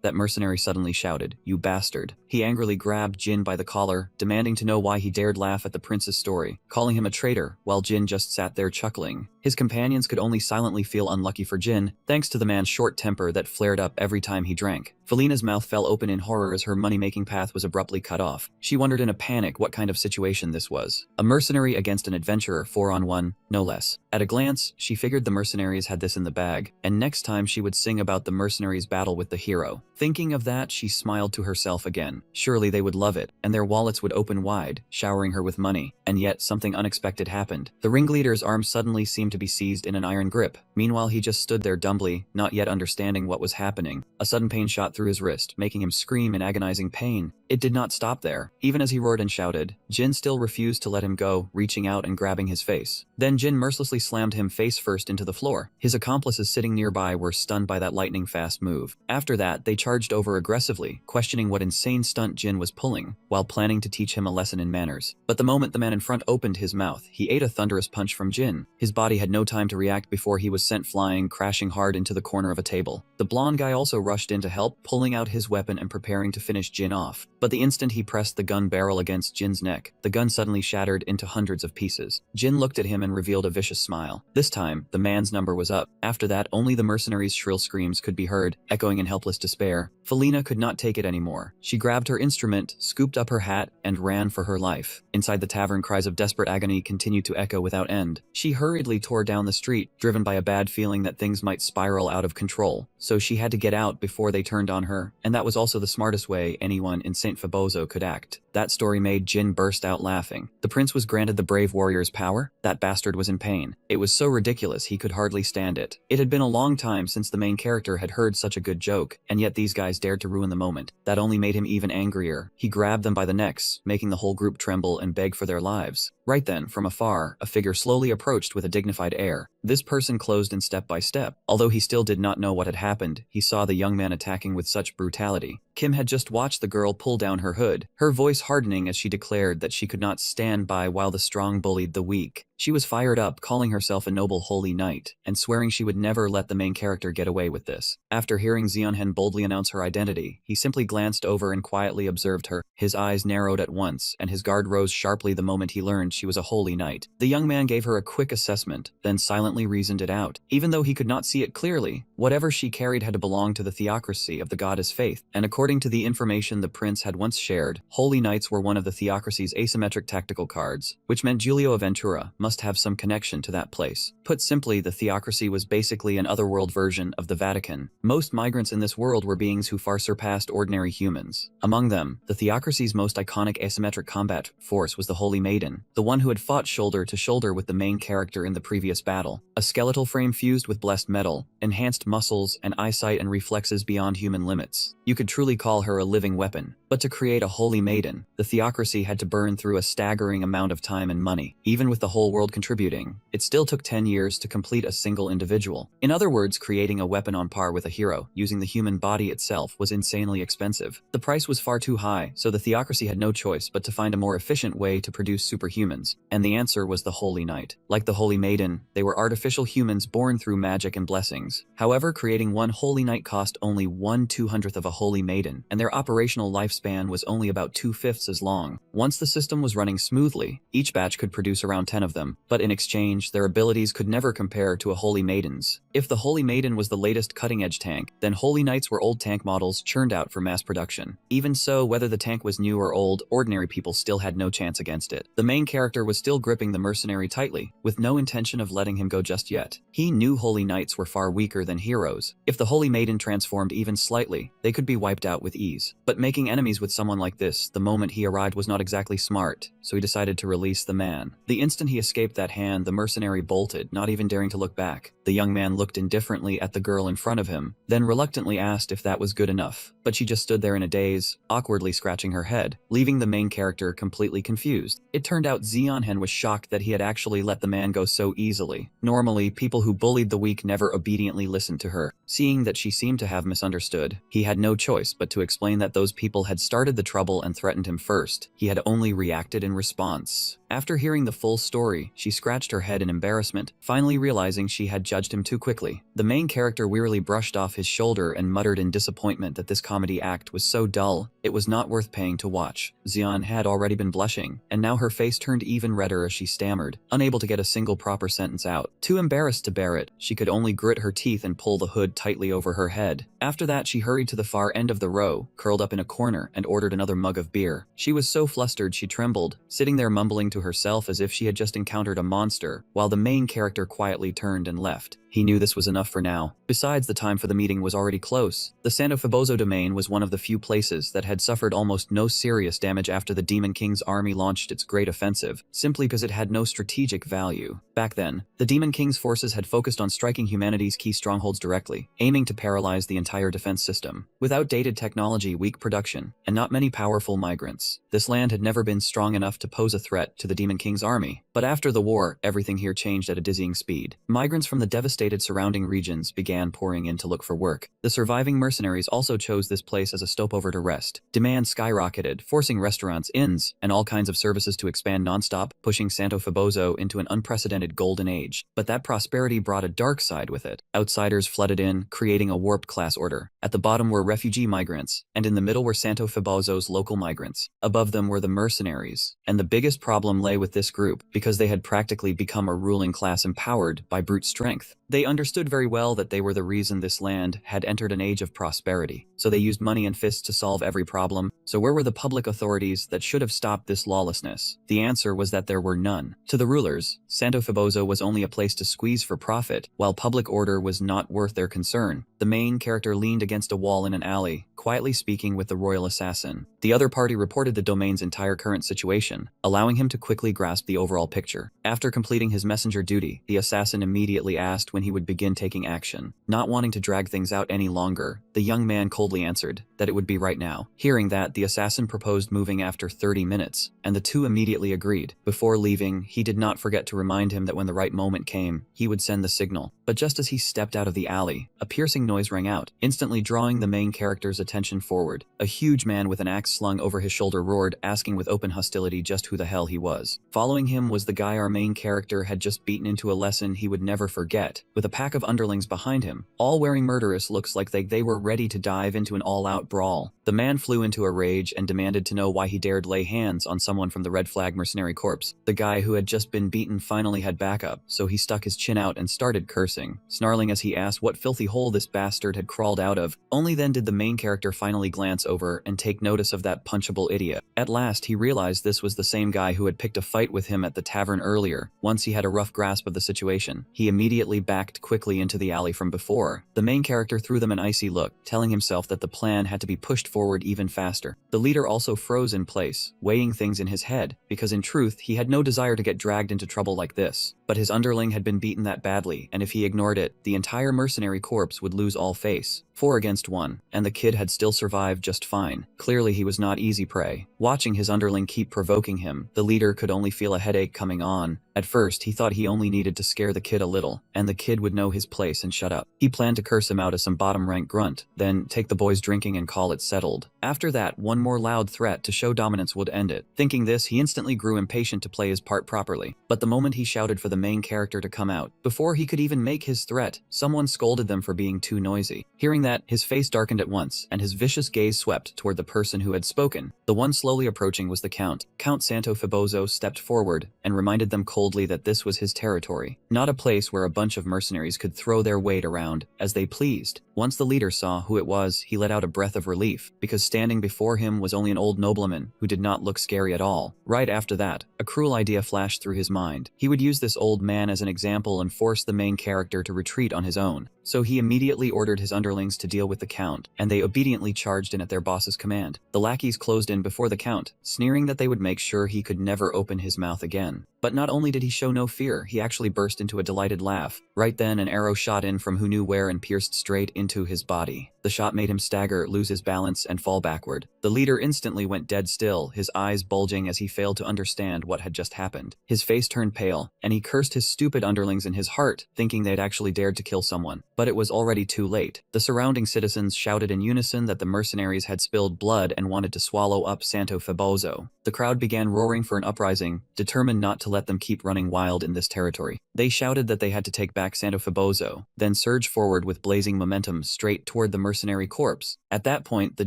that mercenary suddenly shouted, "You bastard." He angrily grabbed Jin by the collar, demanding to know why he dared laugh at the prince's story, calling him a traitor, while Jin just sat there chuckling. His companions could only silently feel unlucky for Jin, thanks to the man's short temper that flared up every time he drank. Felina's mouth fell open in horror as her money-making path was abruptly cut off. She wondered in a panic what kind of situation this was. A mercenary against an adventurer, 4-on-1, no less. At a glance, she figured the mercenaries had this in the bag, and next time she would sing about the mercenaries' battle with the hero. Thinking of that, she smiled to herself again. Surely they would love it, and their wallets would open wide, showering her with money. And yet, something unexpected happened. The ringleader's arm suddenly seemed to be seized in an iron grip. Meanwhile, he just stood there dumbly, not yet understanding what was happening. A sudden pain shot through his wrist, making him scream in agonizing pain. It did not stop there. Even as he roared and shouted, Jin still refused to let him go, reaching out and grabbing his face. Then Jin mercilessly slammed him face first into the floor. His accomplices sitting nearby were stunned by that lightning-fast move. After that, they charged over aggressively, questioning what insane stunt Jin was pulling, while planning to teach him a lesson in manners. But the moment the man in front opened his mouth, he ate a thunderous punch from Jin. His body had no time to react before he was sent flying, crashing hard into the corner of a table. The blonde guy also rushed in to help, pulling out his weapon and preparing to finish Jin off. But the instant he pressed the gun barrel against Jin's neck, the gun suddenly shattered into hundreds of pieces. Jin looked at him and revealed a vicious smile. This time, the man's number was up. After that, only the mercenaries' shrill screams could be heard, echoing in helpless despair. Felina could not take it anymore. She grabbed her instrument, scooped up her hat, and ran for her life. Inside the tavern, cries of desperate agony continued to echo without end. She hurriedly tore down the street, driven by a bad feeling that things might spiral out of control. So she had to get out before they turned on her, and that was also the smartest way anyone in St. Fiboso could act. That story made Jin burst out laughing. The prince was granted the brave warrior's power? That bastard was in pain. It was so ridiculous he could hardly stand it. It had been a long time since the main character had heard such a good joke, and yet these guys dared to ruin the moment. That only made him even angrier. He grabbed them by the necks, making the whole group tremble and beg for their lives. Right then, from afar, a figure slowly approached with a dignified air. This person closed in step by step. Although he still did not know what had happened, he saw the young man attacking with such brutality. Kim had just watched the girl pull down her hood, her voice hardening as she declared that she could not stand by while the strong bullied the weak. She was fired up, calling herself a noble holy knight, and swearing she would never let the main character get away with this. After hearing Zeonhen boldly announce her identity, he simply glanced over and quietly observed her. His eyes narrowed at once, and his guard rose sharply the moment he learned she was a holy knight. The young man gave her a quick assessment, then silently reasoned it out. Even though he could not see it clearly, whatever she carried had to belong to the theocracy of the goddess Faith, and according to the information the prince had once shared, holy knights were one of the theocracy's asymmetric tactical cards, which meant Giulio Aventura must have some connection to that place. Put simply, the theocracy was basically an otherworld version of the Vatican. Most migrants in this world were beings who far surpassed ordinary humans. Among them, the theocracy's most iconic asymmetric combat force was the Holy Maiden, the one who had fought shoulder to shoulder with the main character in the previous battle. A skeletal frame fused with blessed metal, enhanced muscles, and eyesight and reflexes beyond human limits. You could truly call her a living weapon. But to create a Holy Maiden, the theocracy had to burn through a staggering amount of time and money. Even with the whole world contributing, it still took 10 years to complete a single individual. In other words, creating a weapon on par with a hero, using the human body itself, was insanely expensive. The price was far too high, so the theocracy had no choice but to find a more efficient way to produce superhumans. And the answer was the Holy Knight. Like the Holy Maiden, they were artificial humans born through magic and blessings. However, creating one Holy Knight cost only 1/200th of a Holy Maiden, and their operational lifespan was only about 2/5 as long. Once the system was running smoothly, each batch could produce around 10 of them, but in exchange, their abilities could never compare to a Holy Maiden's. If the Holy Maiden was the latest cutting-edge tank, then Holy Knights were old tank models churned out for mass production. Even so, whether the tank was new or old, ordinary people still had no chance against it. The main character was still gripping the mercenary tightly, with no intention of letting him go just yet. He knew Holy Knights were far weaker than heroes. If the Holy Maiden transformed even slightly, they could be wiped out with ease. But making enemies with someone like this the moment he arrived was not exactly smart, so he decided to release the man. The instant he escaped that hand, the mercenary bolted, not even daring to look back. The young man looked indifferently at the girl in front of him, then reluctantly asked if that was good enough. But she just stood there in a daze, awkwardly scratching her head, leaving the main character completely confused. It turned out Zeonhen was shocked that he had actually let the man go so easily. Normally, people who bullied the weak never obediently listened to her. Seeing that she seemed to have misunderstood, he had no choice but to explain that those people had started the trouble and threatened him first. He had only reacted in response. After hearing the full story, she scratched her head in embarrassment, finally realizing she had judged him too quickly. The main character wearily brushed off his shoulder and muttered in disappointment that this comedy act was so dull, it was not worth paying to watch. Zeon had already been blushing, and now her face turned even redder as she stammered, unable to get a single proper sentence out. Too embarrassed to bear it, she could only grit her teeth and pull the hood tightly over her head. After that, she hurried to the far end of the row, curled up in a corner, and ordered another mug of beer. She was so flustered she trembled, sitting there mumbling to herself as if she had just encountered a monster, while the main character quietly turned and left. He knew this was enough for now. Besides, the time for the meeting was already close. The Santo Faboso domain was one of the few places that had suffered almost no serious damage after the Demon King's army launched its great offensive, simply because it had no strategic value. Back then, the Demon King's forces had focused on striking humanity's key strongholds directly, aiming to paralyze the entire defense system. With outdated technology, weak production, and not many powerful migrants, this land had never been strong enough to pose a threat to the Demon King's army. But after the war, everything here changed at a dizzying speed. Migrants from the devastated surrounding regions began pouring in to look for work. The surviving mercenaries also chose this place as a stopover to rest. Demand skyrocketed, forcing restaurants, inns, and all kinds of services to expand nonstop, pushing Santo Faboso into an unprecedented golden age. But that prosperity brought a dark side with it. Outsiders flooded in, creating a warped class order. At the bottom were refugee migrants, and in the middle were Santo Faboso's local migrants. Above them were the mercenaries. And the biggest problem lay with this group, because they had practically become a ruling class empowered by brute strength. They understood very well that they were the reason this land had entered an age of prosperity, so they used money and fists to solve every problem. So where were the public authorities that should have stopped this lawlessness? The answer was that there were none. To the rulers, Santo Faboso was only a place to squeeze for profit, while public order was not worth their concern. The main character leaned against a wall in an alley, quietly speaking with the royal assassin. The other party reported the domain's entire current situation, allowing him to quickly grasp the overall picture. After completing his messenger duty, the assassin immediately asked when when he would begin taking action. Not wanting to drag things out any longer, the young man coldly answered that it would be right now. Hearing that, the assassin proposed moving after 30 minutes, and the two immediately agreed. Before leaving, he did not forget to remind him that when the right moment came, he would send the signal. But just as he stepped out of the alley, a piercing noise rang out, instantly drawing the main character's attention forward. A huge man with an axe slung over his shoulder roared, asking with open hostility just who the hell he was. Following him was the guy our main character had just beaten into a lesson he would never forget, with a pack of underlings behind him, all wearing murderous looks like they were ready to dive into an all-out brawl. The man flew into a rage and demanded to know why he dared lay hands on someone from the Red Flag Mercenary Corps. The guy who had just been beaten finally had backup, so he stuck his chin out and started cursing, snarling as he asked what filthy hole this bastard had crawled out of. Only then did the main character finally glance over and take notice of that punchable idiot. At last, he realized this was the same guy who had picked a fight with him at the tavern earlier. Once he had a rough grasp of the situation, he immediately backed quickly into the alley from before. The main character threw them an icy look, telling himself that the plan had to be pushed forward even faster. The leader also froze in place, weighing things in his head, because in truth, he had no desire to get dragged into trouble like this. But his underling had been beaten that badly, and if he ignored it, the entire mercenary corps would lose all face. 4 against 1, and the kid had still survived just fine. Clearly he was not easy prey. Watching his underling keep provoking him, the leader could only feel a headache coming on. At first, he thought he only needed to scare the kid a little, and the kid would know his place and shut up. He planned to curse him out as some bottom-rank grunt, then take the boys drinking and call it settled. After that, one more loud threat to show dominance would end it. Thinking this, he instantly grew impatient to play his part properly. But the moment he shouted for the main character to come out, before he could even make his threat, someone scolded them for being too noisy. Hearing that, his face darkened at once, and his vicious gaze swept toward the person who had spoken. The one slowly approaching was the Count. Count Santo Febozo stepped forward and reminded them coldly that this was his territory, not a place where a bunch of mercenaries could throw their weight around as they pleased. Once the leader saw who it was, he let out a breath of relief, because standing before him was only an old nobleman who did not look scary at all. Right after that, a cruel idea flashed through his mind. He would use this old man as an example and force the main character to retreat on his own. So he immediately ordered his underlings to deal with the Count, and they obediently charged in at their boss's command. The lackeys closed in before the Count, sneering that they would make sure he could never open his mouth again. But not only did he show no fear, he actually burst into a delighted laugh. Right then, an arrow shot in from who knew where and pierced straight into his body. The shot made him stagger, lose his balance, and fall backward. The leader instantly went dead still, his eyes bulging as he failed to understand what had just happened. His face turned pale, and he cursed his stupid underlings in his heart, thinking they'd actually dared to kill someone. But it was already too late. The surrounding citizens shouted in unison that the mercenaries had spilled blood and wanted to swallow up Santo Febozo. The crowd began roaring for an uprising, determined not to let them keep running wild in this territory. They shouted that they had to take back Santo Febozo, then surged forward with blazing momentum straight toward the mercenary corps. At that point, the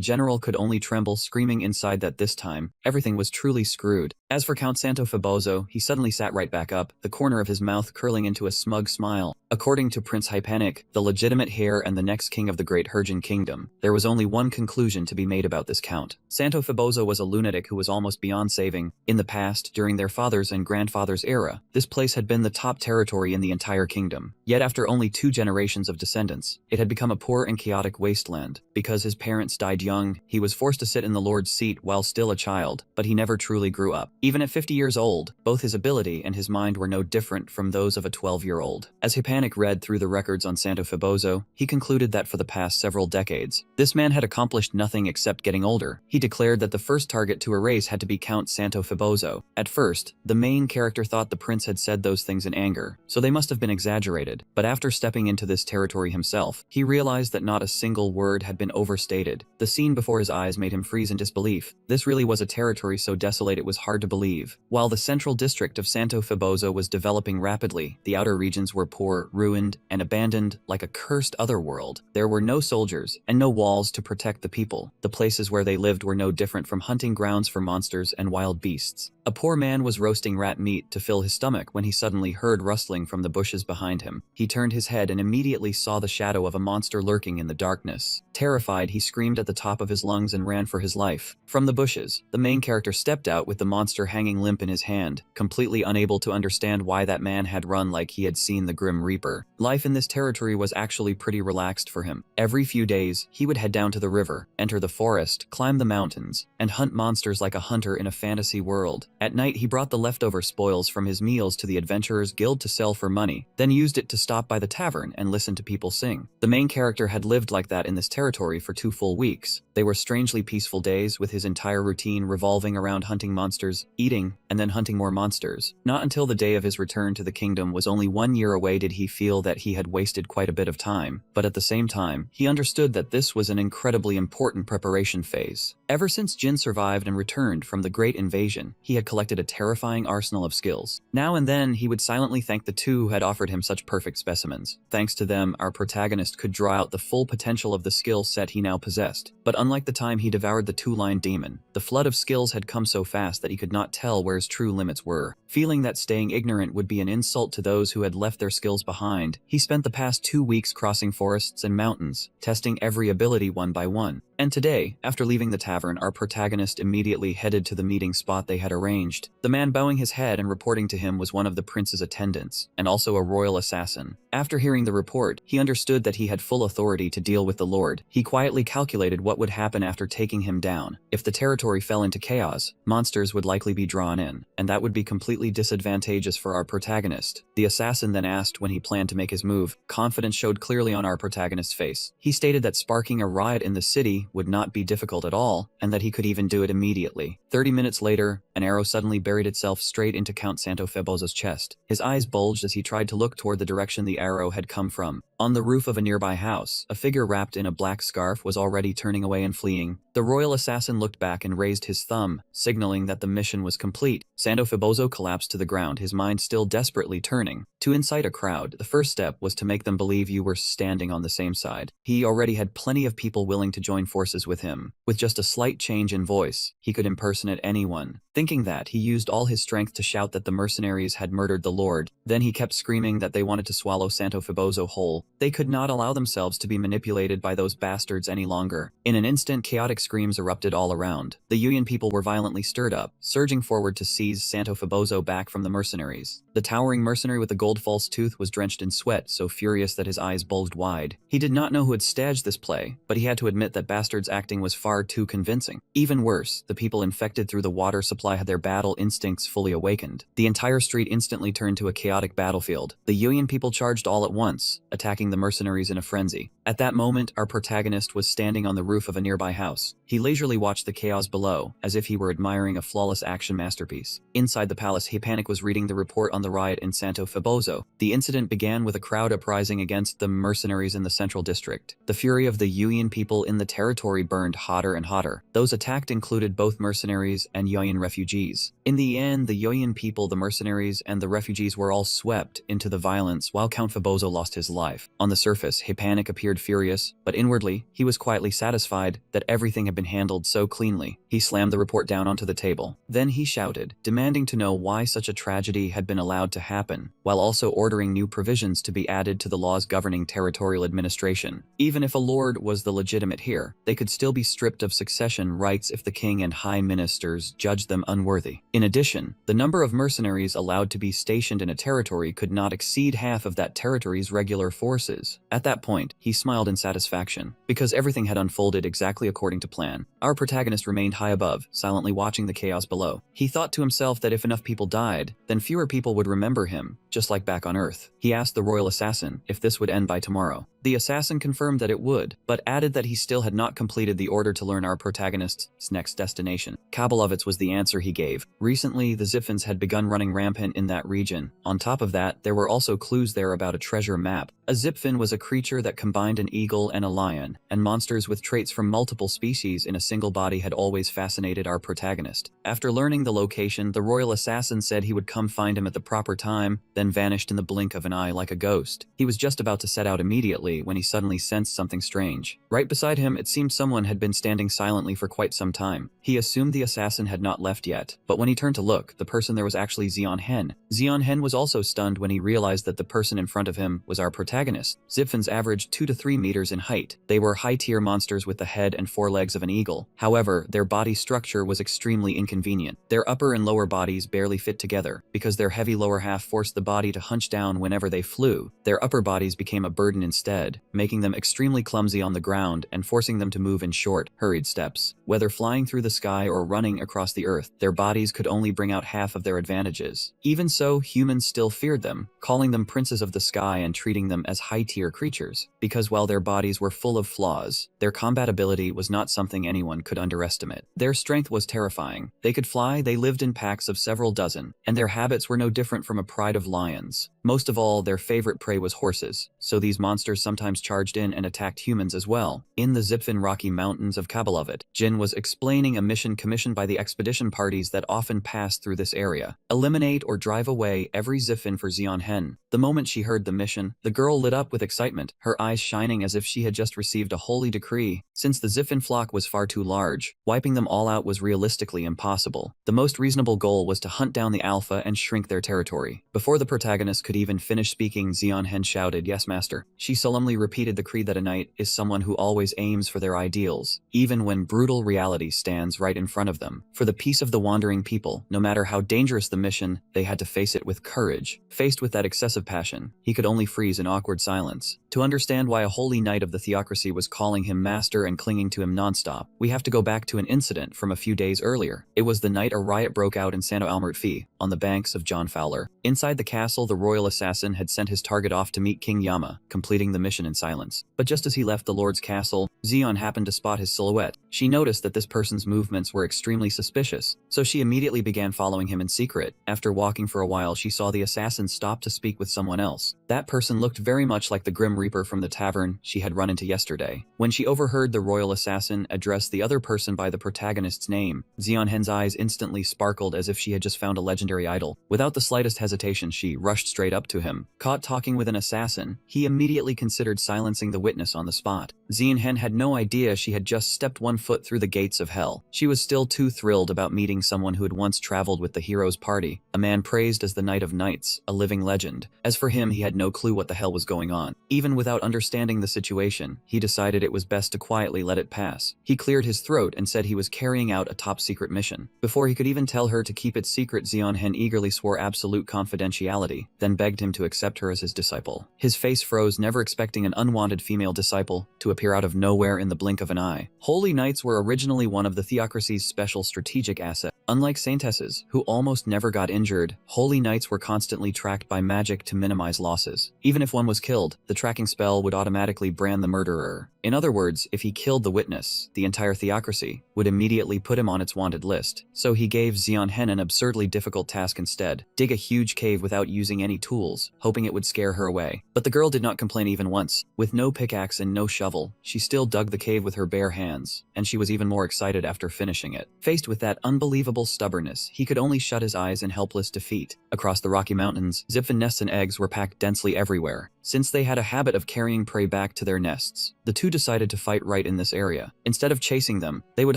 general could only tremble, screaming inside that this time, everything was truly screwed. As for Count Santo Febozo, he suddenly sat right back up, the corner of his mouth curling into a smug smile. According to Prince Hypanic, the legitimate heir and the next king of the Great Hergian Kingdom, there was only one conclusion to be made about this count. Santo Febozo was a lunatic who was almost beyond saving. In the past, during their father's and grandfather's era, this place had been the top territory in the entire kingdom. Yet after only 2 generations of descendants, it had become a poor and chaotic wasteland. Because his parents died young, he was forced to sit in the Lord's seat while still a child, but he never truly grew up. Even at 50 years old, both his ability and his mind were no different from those of a 12-year-old. As Hypanic read through the records on Santo Febozo, he concluded that for the past several decades, this man had accomplished nothing except getting older. He declared that the first target to erase had to be Count Santo Febozo. At first, the main character thought the prince had said those things in anger, so they must have been exaggerated. But after stepping into this territory himself, he realized that not a single word had been overstated. The scene before his eyes made him freeze in disbelief. This really was a territory so desolate it was hard to believe. While the central district of Santo Febozo was developing rapidly, the outer regions were poor, ruined, and abandoned like a cursed otherworld. There were no soldiers and no walls to protect the people. The places where they lived were no different from hunting grounds for monsters and wild beasts. A poor man was roasting rat meat to fill his stomach when he suddenly heard rustling from the bushes behind him. He turned his head and immediately saw the shadow of a monster lurking in the darkness. Terrified, he screamed at the top of his lungs and ran for his life. From the bushes, the main character stepped out with the monster hanging limp in his hand, completely unable to understand why that man had run like he had seen the Grim Reaper. reaper. Life in this territory was actually pretty relaxed for him. Every few days, he would head down to the river, enter the forest, climb the mountains, and hunt monsters like a hunter in a fantasy world. At night, he brought the leftover spoils from his meals to the Adventurers Guild to sell for money, then used it to stop by the tavern and listen to people sing. The main character had lived like that in this territory for 2 full weeks. They were strangely peaceful days, with his entire routine revolving around hunting monsters, eating, and then hunting more monsters. Not until the day of his return to the kingdom was only 1 year away did he feel that he had wasted quite a bit of time, but at the same time, he understood that this was an incredibly important preparation phase. Ever since Jin survived and returned from the Great Invasion, he had collected a terrifying arsenal of skills. Now and then, he would silently thank the two who had offered him such perfect specimens. Thanks to them, our protagonist could draw out the full potential of the skill set he now possessed. But unlike the time he devoured the two-line demon, the flood of skills had come so fast that he could not tell where his true limits were. Feeling that staying ignorant would be an insult to those who had left their skills behind, he spent the past 2 weeks crossing forests and mountains, testing every ability one by one. And today, after leaving the tavern, our protagonist immediately headed to the meeting spot they had arranged. The man bowing his head and reporting to him was one of the prince's attendants, and also a royal assassin. After hearing the report, he understood that he had full authority to deal with the lord. He quietly calculated what would happen after taking him down. If the territory fell into chaos, monsters would likely be drawn in, and that would be completely disadvantageous for our protagonist. The assassin then asked when he planned to make his move. Confidence showed clearly on our protagonist's face. He stated that sparking a riot in the city would not be difficult at all, and that he could even do it immediately. 30 minutes later, an arrow suddenly buried itself straight into Count Santofebozo's chest. His eyes bulged as he tried to look toward the direction the arrow had come from. On the roof of a nearby house, a figure wrapped in a black scarf was already turning away and fleeing. The royal assassin looked back and raised his thumb, signaling that the mission was complete. Santofebozo collapsed to the ground, his mind still desperately turning. To incite a crowd, the first step was to make them believe you were standing on the same side. He already had plenty of people willing to join forces with him. With just a slight change in voice, he could impersonate anyone. Thinking that, he used all his strength to shout that the mercenaries had murdered the lord. Then he kept screaming that they wanted to swallow Santofebozo whole. They could not allow themselves to be manipulated by those bastards any longer. In an instant, chaotic screams erupted all around. The Yuyan people were violently stirred up, surging forward to seize Santofebozo back from the mercenaries. The towering mercenary with the gold false tooth was drenched in sweat, so furious that his eyes bulged wide. He did not know who had staged this play, but he had to admit that Bastard's acting was far too convincing. Even worse, the people infected through the water supply had their battle instincts fully awakened. The entire street instantly turned to a chaotic battlefield. The Yuyan people charged all at once, attacking the mercenaries in a frenzy. At that moment, our protagonist was standing on the roof of a nearby house. He leisurely watched the chaos below, as if he were admiring a flawless action masterpiece. Inside the palace, Panic was reading the report on the riot in Santofebozo. The incident began with a crowd uprising against the mercenaries in the central district. The fury of the Yuyan people in the territory burned hotter and hotter. Those attacked included both mercenaries and Yuyan refugees. In the end, the Yuyan people, the mercenaries, and the refugees were all swept into the violence while Count Febozo lost his life. On the surface, Panic appeared furious, but inwardly, he was quietly satisfied that everything had been handled so cleanly. He slammed the report down onto the table. Then he shouted, demanding to know why such a tragedy had been allowed to happen, while also ordering new provisions to be added to the laws governing territorial administration. Even if a lord was the legitimate heir, they could still be stripped of succession rights if the king and high ministers judged them unworthy. In addition, the number of mercenaries allowed to be stationed in a territory could not exceed half of that territory's regular forces. At that point, he smiled in satisfaction, because everything had unfolded exactly according to plan. Our protagonist remained high above, silently watching the chaos below. He thought to himself that if enough people died, then fewer people would remember him, just like back on Earth. He asked the royal assassin if this would end by tomorrow. The assassin confirmed that it would, but added that he still had not completed the order to learn our protagonist's next destination. Kabelovitz was the answer he gave. Recently, the Zipfins had begun running rampant in that region. On top of that, there were also clues there about a treasure map. A Zipfin was a creature that combined an eagle and a lion, and monsters with traits from multiple species in a single body had always fascinated our protagonist. After learning the location, the royal assassin said he would come find him at the proper time, then vanished in the blink of an eye like a ghost. He was just about to set out immediately way when he suddenly sensed something strange. Right beside him, it seemed someone had been standing silently for quite some time. He assumed the assassin had not left yet, but when he turned to look, the person there was actually Zeon Hen. Zeon Hen was also stunned when he realized that the person in front of him was our protagonist. Zipfins averaged 2 to 3 meters in height. They were high-tier monsters with the head and forelegs of an eagle. However, their body structure was extremely inconvenient. Their upper and lower bodies barely fit together. Because their heavy lower half forced the body to hunch down whenever they flew, their upper bodies became a burden instead, making them extremely clumsy on the ground and forcing them to move in short, hurried steps. Whether flying through the sky or running across the earth, their bodies could only bring out half of their advantages. Even so, humans still feared them, calling them princes of the sky and treating them as high-tier creatures. Because while their bodies were full of flaws, their combat ability was not something anyone could underestimate. Their strength was terrifying. They could fly, they lived in packs of several dozen, and their habits were no different from a pride of lions. Most of all, their favorite prey was horses, so these monsters sometimes charged in and attacked humans as well. In the Zipfin Rocky Mountains of Kabalovit, Jin was explaining a mission commissioned by the expedition parties that often passed through this area. Eliminate or drive away every Zipfin for Zeon Hen. The moment she heard the mission, the girl lit up with excitement, her eyes shining as if she had just received a holy decree. Since the Zipfin flock was far too large, wiping them all out was realistically impossible. The most reasonable goal was to hunt down the alpha and shrink their territory. Before the protagonist could even finish speaking, Zeon Hen shouted, "Yes, master." She solemnly repeated the creed that a knight is someone who always aims for their ideals, even when brutal reality stands right in front of them. For the peace of the wandering people, no matter how dangerous the mission, they had to face it with courage. Faced with that excessive passion, he could only freeze in awkward silence. To understand why a holy knight of the theocracy was calling him master and clinging to him nonstop, we have to go back to an incident from a few days earlier. It was the night a riot broke out in Santo Almertfi, on the banks of John Fowler. Inside the castle, the royal assassin had sent his target off to meet King Yama, completing the mission in silence. But just as he left the lord's castle, Zeon happened to spot his silhouette. She noticed that this person's movements were extremely suspicious, so she immediately began following him in secret. After walking for a while, she saw the assassin stop to speak with someone else. That person looked very much like the Grim Reaper from the tavern she had run into yesterday. When she overheard the royal assassin address the other person by the protagonist's name, Zeon Hen's eyes instantly sparkled as if she had just found a legendary idol. Without the slightest hesitation, she rushed straight up to him. Caught talking with an assassin, he immediately considered silencing the witness on the spot. Zeon Hen had no idea she had just stepped one foot through the gates of hell. She was still too thrilled about meeting someone who had once traveled with the hero's party, a man praised as the Knight of Knights, a living legend. As for him, he had no clue what the hell was going on. Even without understanding the situation, he decided it was best to quietly let it pass. He cleared his throat and said he was carrying out a top-secret mission. Before he could even tell her to keep it secret, Zeon Hen eagerly swore absolute confidentiality, then begged him to accept her as his disciple. His face froze, never expecting an unwanted female disciple to appear out of nowhere in the blink of an eye. Holy Knights were originally one of the theocracy's special strategic assets. Unlike Saintesses, who almost never got injured, Holy Knights were constantly tracked by magic to minimize losses. Even if one was killed, the tracking spell would automatically brand the murderer. In other words, if he killed the witness, the entire theocracy would immediately put him on its wanted list. So he gave Zeon Hen an absurdly difficult task instead: dig a huge cave without using any tools, hoping it would scare her away. But the girl did not complain even once. With no pickaxe and no shovel, she still dug the cave with her bare hands, and she was even more excited after finishing it. Faced with that unbelievable stubbornness, he could only shut his eyes in helpless defeat. Across the Rocky Mountains, Zipfin nests and eggs were packed densely everywhere. Since they had a habit of carrying prey back to their nests, the two decided to fight right in this area. Instead of chasing them, they would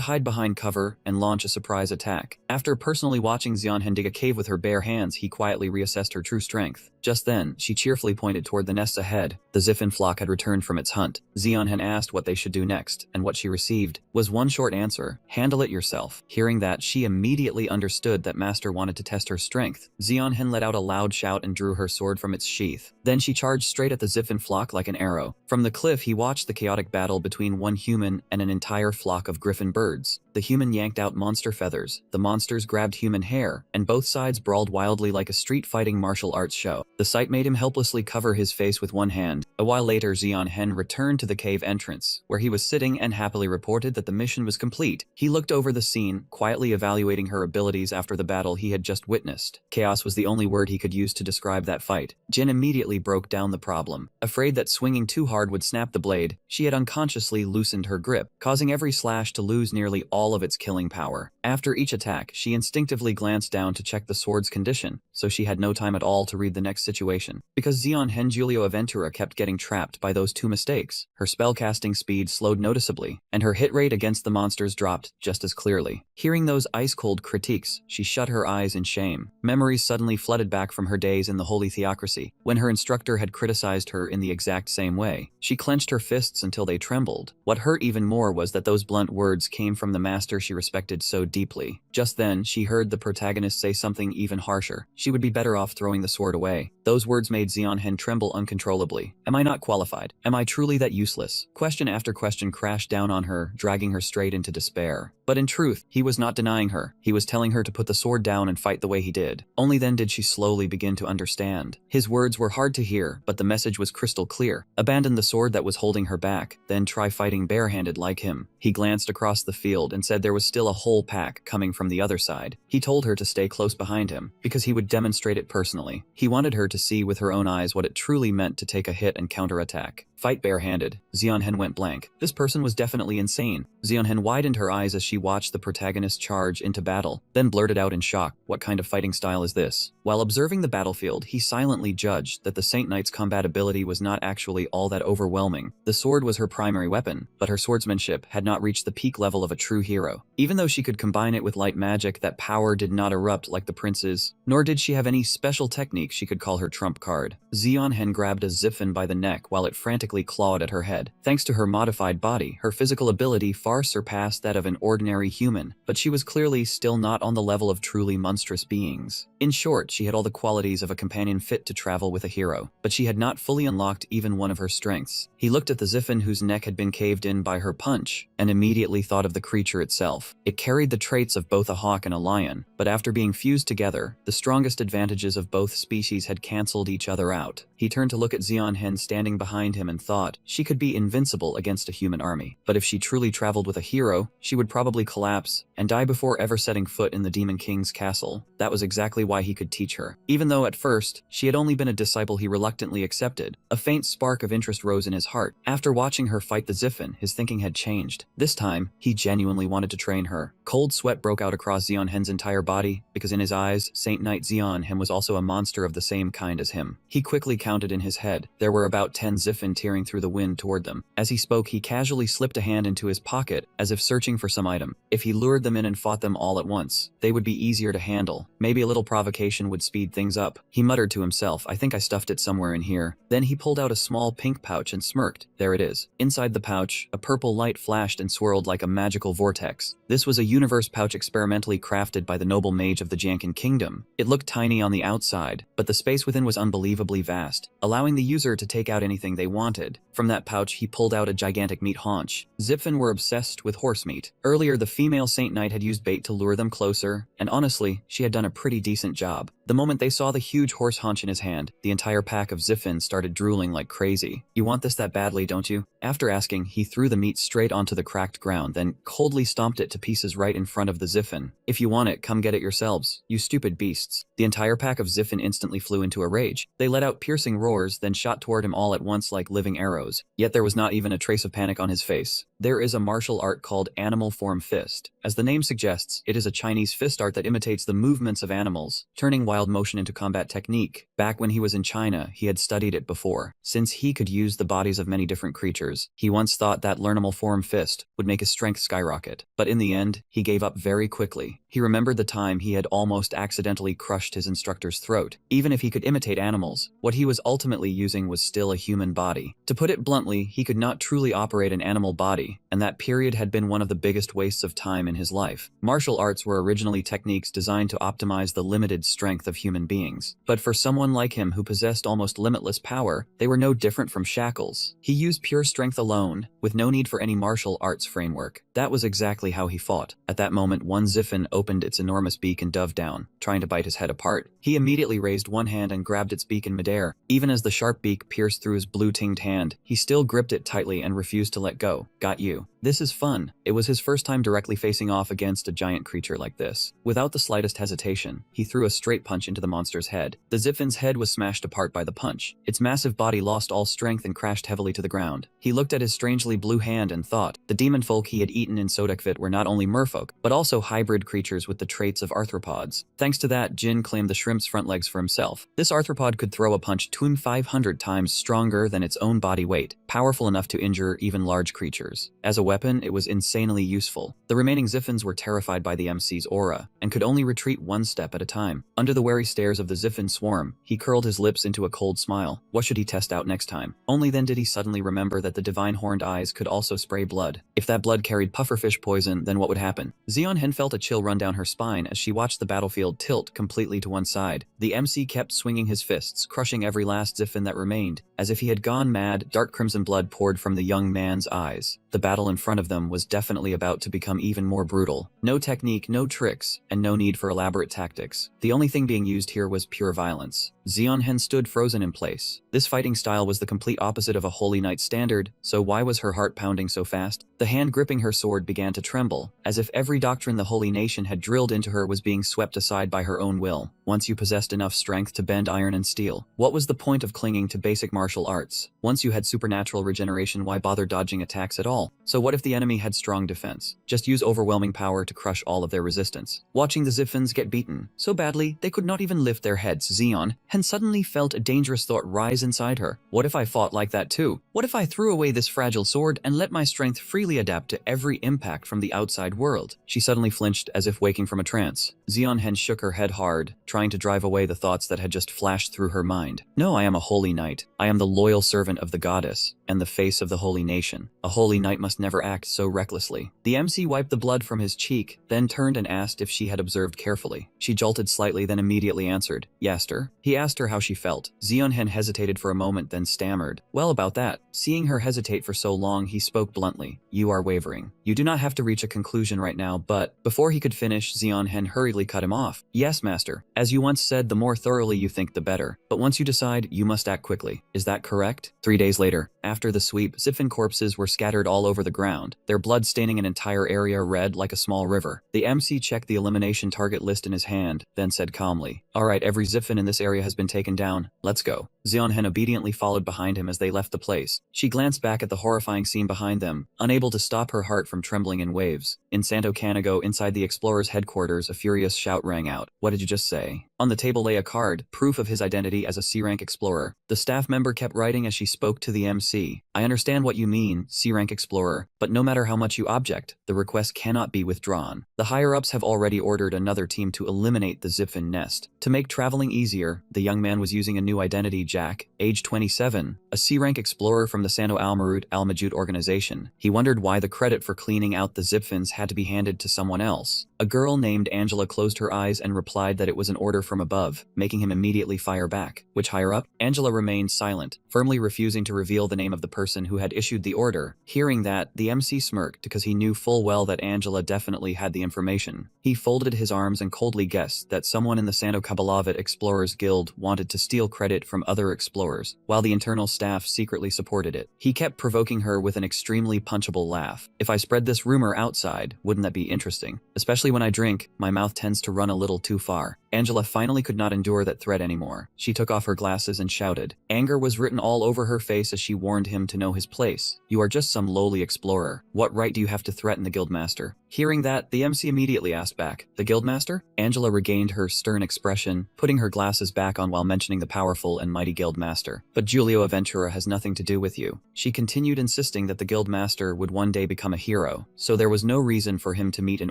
hide behind cover and launch a surprise attack. After personally watching Zeon Hen dig a cave with her bare hands, he quietly reassessed her true strength. Just then, she cheerfully pointed toward the nests ahead. The Zipfin flock had returned from its hunt. Zeon Hen asked what they should do next, and what she received was one short answer: handle it yourself. Hearing that, she immediately understood that Master wanted to test her strength. Zeon Hen let out a loud shout and drew her sword from its sheath. Then she charged straight at the Zipfin flock like an arrow. From the cliff, he watched the chaotic battle between one human and an entire flock of griffin birds. The human yanked out monster feathers, the monsters grabbed human hair, and both sides brawled wildly like a street-fighting martial arts show. The sight made him helplessly cover his face with one hand. A while later, Zeon Hen returned to the cave entrance, where he was sitting, and happily reported that the mission was complete. He looked over the scene, quietly evaluating her abilities after the battle he had just witnessed. Chaos was the only word he could use to describe that fight. Jin immediately broke down the problem. Afraid that swinging too hard would snap the blade, she had unconsciously loosened her grip, causing every slash to lose nearly all all of its killing power. After each attack, she instinctively glanced down to check the sword's condition, so she had no time at all to read the next situation. Because Xion Julio Aventura kept getting trapped by those two mistakes, her spellcasting speed slowed noticeably, and her hit rate against the monsters dropped just as clearly. Hearing those ice-cold critiques, she shut her eyes in shame. Memories suddenly flooded back from her days in the Holy Theocracy, when her instructor had criticized her in the exact same way. She clenched her fists until they trembled. What hurt even more was that those blunt words came from the master she respected so deeply. Just then, she heard the protagonist say something even harsher. She would be better off throwing the sword away. Those words made Xion tremble uncontrollably. Am I not qualified? Am I truly that useless? Question after question crashed down on her, dragging her straight into despair. But in truth, he was not denying her. He was telling her to put the sword down and fight the way he did. Only then did she slowly begin to understand. His words were hard to hear, but the message was crystal clear. Abandon the sword that was holding her back, then try fighting barehanded like him. He glanced across the field and said there was still a whole pack coming from the other side. He told her to stay close behind him, because he would demonstrate it personally. He wanted her to see with her own eyes what it truly meant to take a hit and counterattack. Fight barehanded. Xion went blank. This person was definitely insane. Xion widened her eyes as she watched the protagonist charge into battle, then blurted out in shock, what kind of fighting style is this? While observing the battlefield, he silently judged that the Saint Knight's combat ability was not actually all that overwhelming. The sword was her primary weapon, but her swordsmanship had not reached the peak level of a true hero. Even though she could combine it with light magic, that power did not erupt like the prince's, nor did she have any special technique she could call her trump card. Xion grabbed a Ziffin by the neck while it frantically clawed at her head. Thanks to her modified body, her physical ability far surpassed that of an ordinary human, but she was clearly still not on the level of truly monstrous beings. In short, she had all the qualities of a companion fit to travel with a hero, but she had not fully unlocked even one of her strengths. He looked at the Ziffin whose neck had been caved in by her punch, and immediately thought of the creature itself. It carried the traits of both a hawk and a lion, but after being fused together, the strongest advantages of both species had cancelled each other out. He turned to look at Xion standing behind him and thought, she could be invincible against a human army, but if she truly traveled with a hero, she would probably collapse and die before ever setting foot in the Demon King's castle. That was exactly why he could teach her. Even though at first, she had only been a disciple he reluctantly accepted, a faint spark of interest rose in his heart. After watching her fight the Ziffin, his thinking had changed. This time, he genuinely wanted to train her. Cold sweat broke out across Xion entire body, because in his eyes, Saint Knight Xion was also a monster of the same kind as him. He quickly counted in his head. There were about 10 Ziffin tearing through the wind toward them. As he spoke, he casually slipped a hand into his pocket, as if searching for some item. If he lured them in and fought them all at once, they would be easier to handle. Maybe a little provocation would speed things up. He muttered to himself, I think I stuffed it somewhere in here. Then he pulled out a small pink pouch and smirked. There it is. Inside the pouch, a purple light flashed and swirled like a magical vortex. This was a universe pouch experimentally crafted by the noble mage of the Jankin Kingdom. It looked tiny on the outside, but the space within was unbelievably vast, allowing the user to take out anything they wanted. From that pouch, he pulled out a gigantic meat haunch. Ziffin were obsessed with horse meat. Earlier, the female Saint Knight had used bait to lure them closer, and honestly, she had done a pretty decent job. The moment they saw the huge horse haunch in his hand, the entire pack of Ziffin started drooling like crazy. You want this that badly, don't you? After asking, he threw the meat straight onto the cracked ground, then coldly stomped it to pieces right in front of the Ziffin. If you want it, come get it yourselves, you stupid beasts. The entire pack of Ziffin instantly flew into a rage. They let out piercing roars, then shot toward him all at once like living arrows. Yet there was not even a trace of panic on his face. There is a martial art called Animal Form Fist. As the name suggests, it is a Chinese fist art that imitates the movements of animals, turning wild motion into combat technique. Back when he was in China, he had studied it before. Since he could use the bodies of many different creatures, he once thought that learnable form fist would make his strength skyrocket. But in the end, he gave up very quickly. He remembered the time he had almost accidentally crushed his instructor's throat. Even if he could imitate animals, what he was ultimately using was still a human body. To put it bluntly, he could not truly operate an animal body, and that period had been one of the biggest wastes of time in his life. Martial arts were originally techniques designed to optimize the limited strength of human beings. But for someone like him who possessed almost limitless power, they were no different from shackles. He used pure strength alone, with no need for any martial arts framework. That was exactly how he fought. At that moment, one Ziffin opened its enormous beak and dove down, trying to bite his head apart. He immediately raised one hand and grabbed its beak in midair. Even as the sharp beak pierced through his blue-tinged hand, he still gripped it tightly and refused to let go. Got you. This is fun. It was his first time directly facing off against a giant creature like this. Without the slightest hesitation, he threw a straight punch into the monster's head. The Zipfin's head was smashed apart by the punch. Its massive body lost all strength and crashed heavily to the ground. He looked at his strangely blue hand and thought, the demon folk he had eaten in Sodekvit were not only merfolk, but also hybrid creatures with the traits of arthropods. Thanks to that, Jin claimed the shrimp's front legs for himself. This arthropod could throw a punch 500 times stronger than its own body weight, powerful enough to injure even large creatures. As a weapon, it was insanely useful. The remaining Ziffins were terrified by the MC's aura, and could only retreat one step at a time. Under the wary stares of the Ziffin swarm, he curled his lips into a cold smile. What should he test out next time? Only then did he suddenly remember that the divine horned eyes could also spray blood. If that blood carried pufferfish poison, then what would happen? Zeonhen felt a chill run down her spine as she watched the battlefield tilt completely to one side. The MC kept swinging his fists, crushing every last Ziffin that remained. As if he had gone mad, dark crimson blood poured from the young man's eyes. The battle in front of them was definitely about to become even more brutal. No technique, no tricks, and no need for elaborate tactics. The only thing being used here was pure violence. Zeonhen stood frozen in place. This fighting style was the complete opposite of a Holy Knight standard, so why was her heart pounding so fast? The hand gripping her sword began to tremble, as if every doctrine the Holy Nation had drilled into her was being swept aside by her own will. Once you possessed enough strength to bend iron and steel, what was the point of clinging to basic martial arts? Once you had supernatural regeneration, why bother dodging attacks at all? So what if the enemy had strong defense? Just use overwhelming power to crush all of their resistance. Watching the Ziffins get beaten so badly they could not even lift their heads, Zeonhen suddenly felt a dangerous thought rise inside her. What if I fought like that too? What if I threw away this fragile sword and let my strength freely adapt to every impact from the outside world? She suddenly flinched as if waking from a trance. Zeonhen shook her head hard, trying to drive away the thoughts that had just flashed through her mind. No, I am a holy knight. I am the loyal servant of the goddess, and the face of the holy nation. A holy knight must never act so recklessly. The MC wiped the blood from his cheek, then turned and asked if she had observed carefully. She jolted slightly, then immediately answered, "Yaster." He asked her how she felt. Zeonhen hesitated for a moment, then stammered, "Well, about that." Seeing her hesitate for so long, he spoke bluntly, "You are wavering. You do not have to reach a conclusion right now, but..." Before he could finish, Zeonhen hurriedly cut him off. "Yes, master. As you once said, the more thoroughly you think, the better. But once you decide, you must act quickly. Is that correct?" 3 days later, after the sweep, Ziffin corpses were scattered all over the ground, their blood staining an entire area red like a small river. The MC checked the elimination target list in his hand, then said calmly, "All right, every Ziffin in this area has been taken down. Let's go." Zeonhen obediently followed behind him as they left the place. She glanced back at the horrifying scene behind them, unable to stop her heart from trembling in waves. In Santo Canigo, inside the explorer's headquarters, a furious shout rang out. "What did you just say?" On the table lay a card, proof of his identity as a C-rank explorer. The staff member kept writing as she spoke to the MC. "I understand what you mean, C-rank explorer, but no matter how much you object, the request cannot be withdrawn. The higher-ups have already ordered another team to eliminate the Ziffin nest. To make traveling easier, the young man was using a new identity, Jack, age 27, a C-rank explorer from the Sano Almarut Almajut organization. He wondered why the credit for cleaning out the Ziffins had to be handed to someone else. A girl named Angela closed her eyes and replied that it was an order from above, making him immediately fire back. Which higher up? Angela remained silent, firmly refusing to reveal the name of the person who had issued the order. Hearing that, the MC smirked because he knew full well that Angela definitely had the information. He folded his arms and coldly guessed that someone in the Sano Kabalavit Explorers Guild wanted to steal credit from other explorers, while the internal staff secretly supported it. He kept provoking her with an extremely punchable laugh. "If I spread this rumor outside, wouldn't that be interesting? Especially when I drink, my mouth tends to run a little too far." Angela finally could not endure that threat anymore. She took off her glasses and shouted. Anger was written all over her face as she warned him to know his place. "You are just some lowly explorer. What right do you have to threaten the guildmaster?" Hearing that, the MC immediately asked back, "The guildmaster?" Angela regained her stern expression, putting her glasses back on while mentioning the powerful and mighty guildmaster. "But Giulio Aventura has nothing to do with you." She continued insisting that the guildmaster would one day become a hero, so there was no reason for him to meet an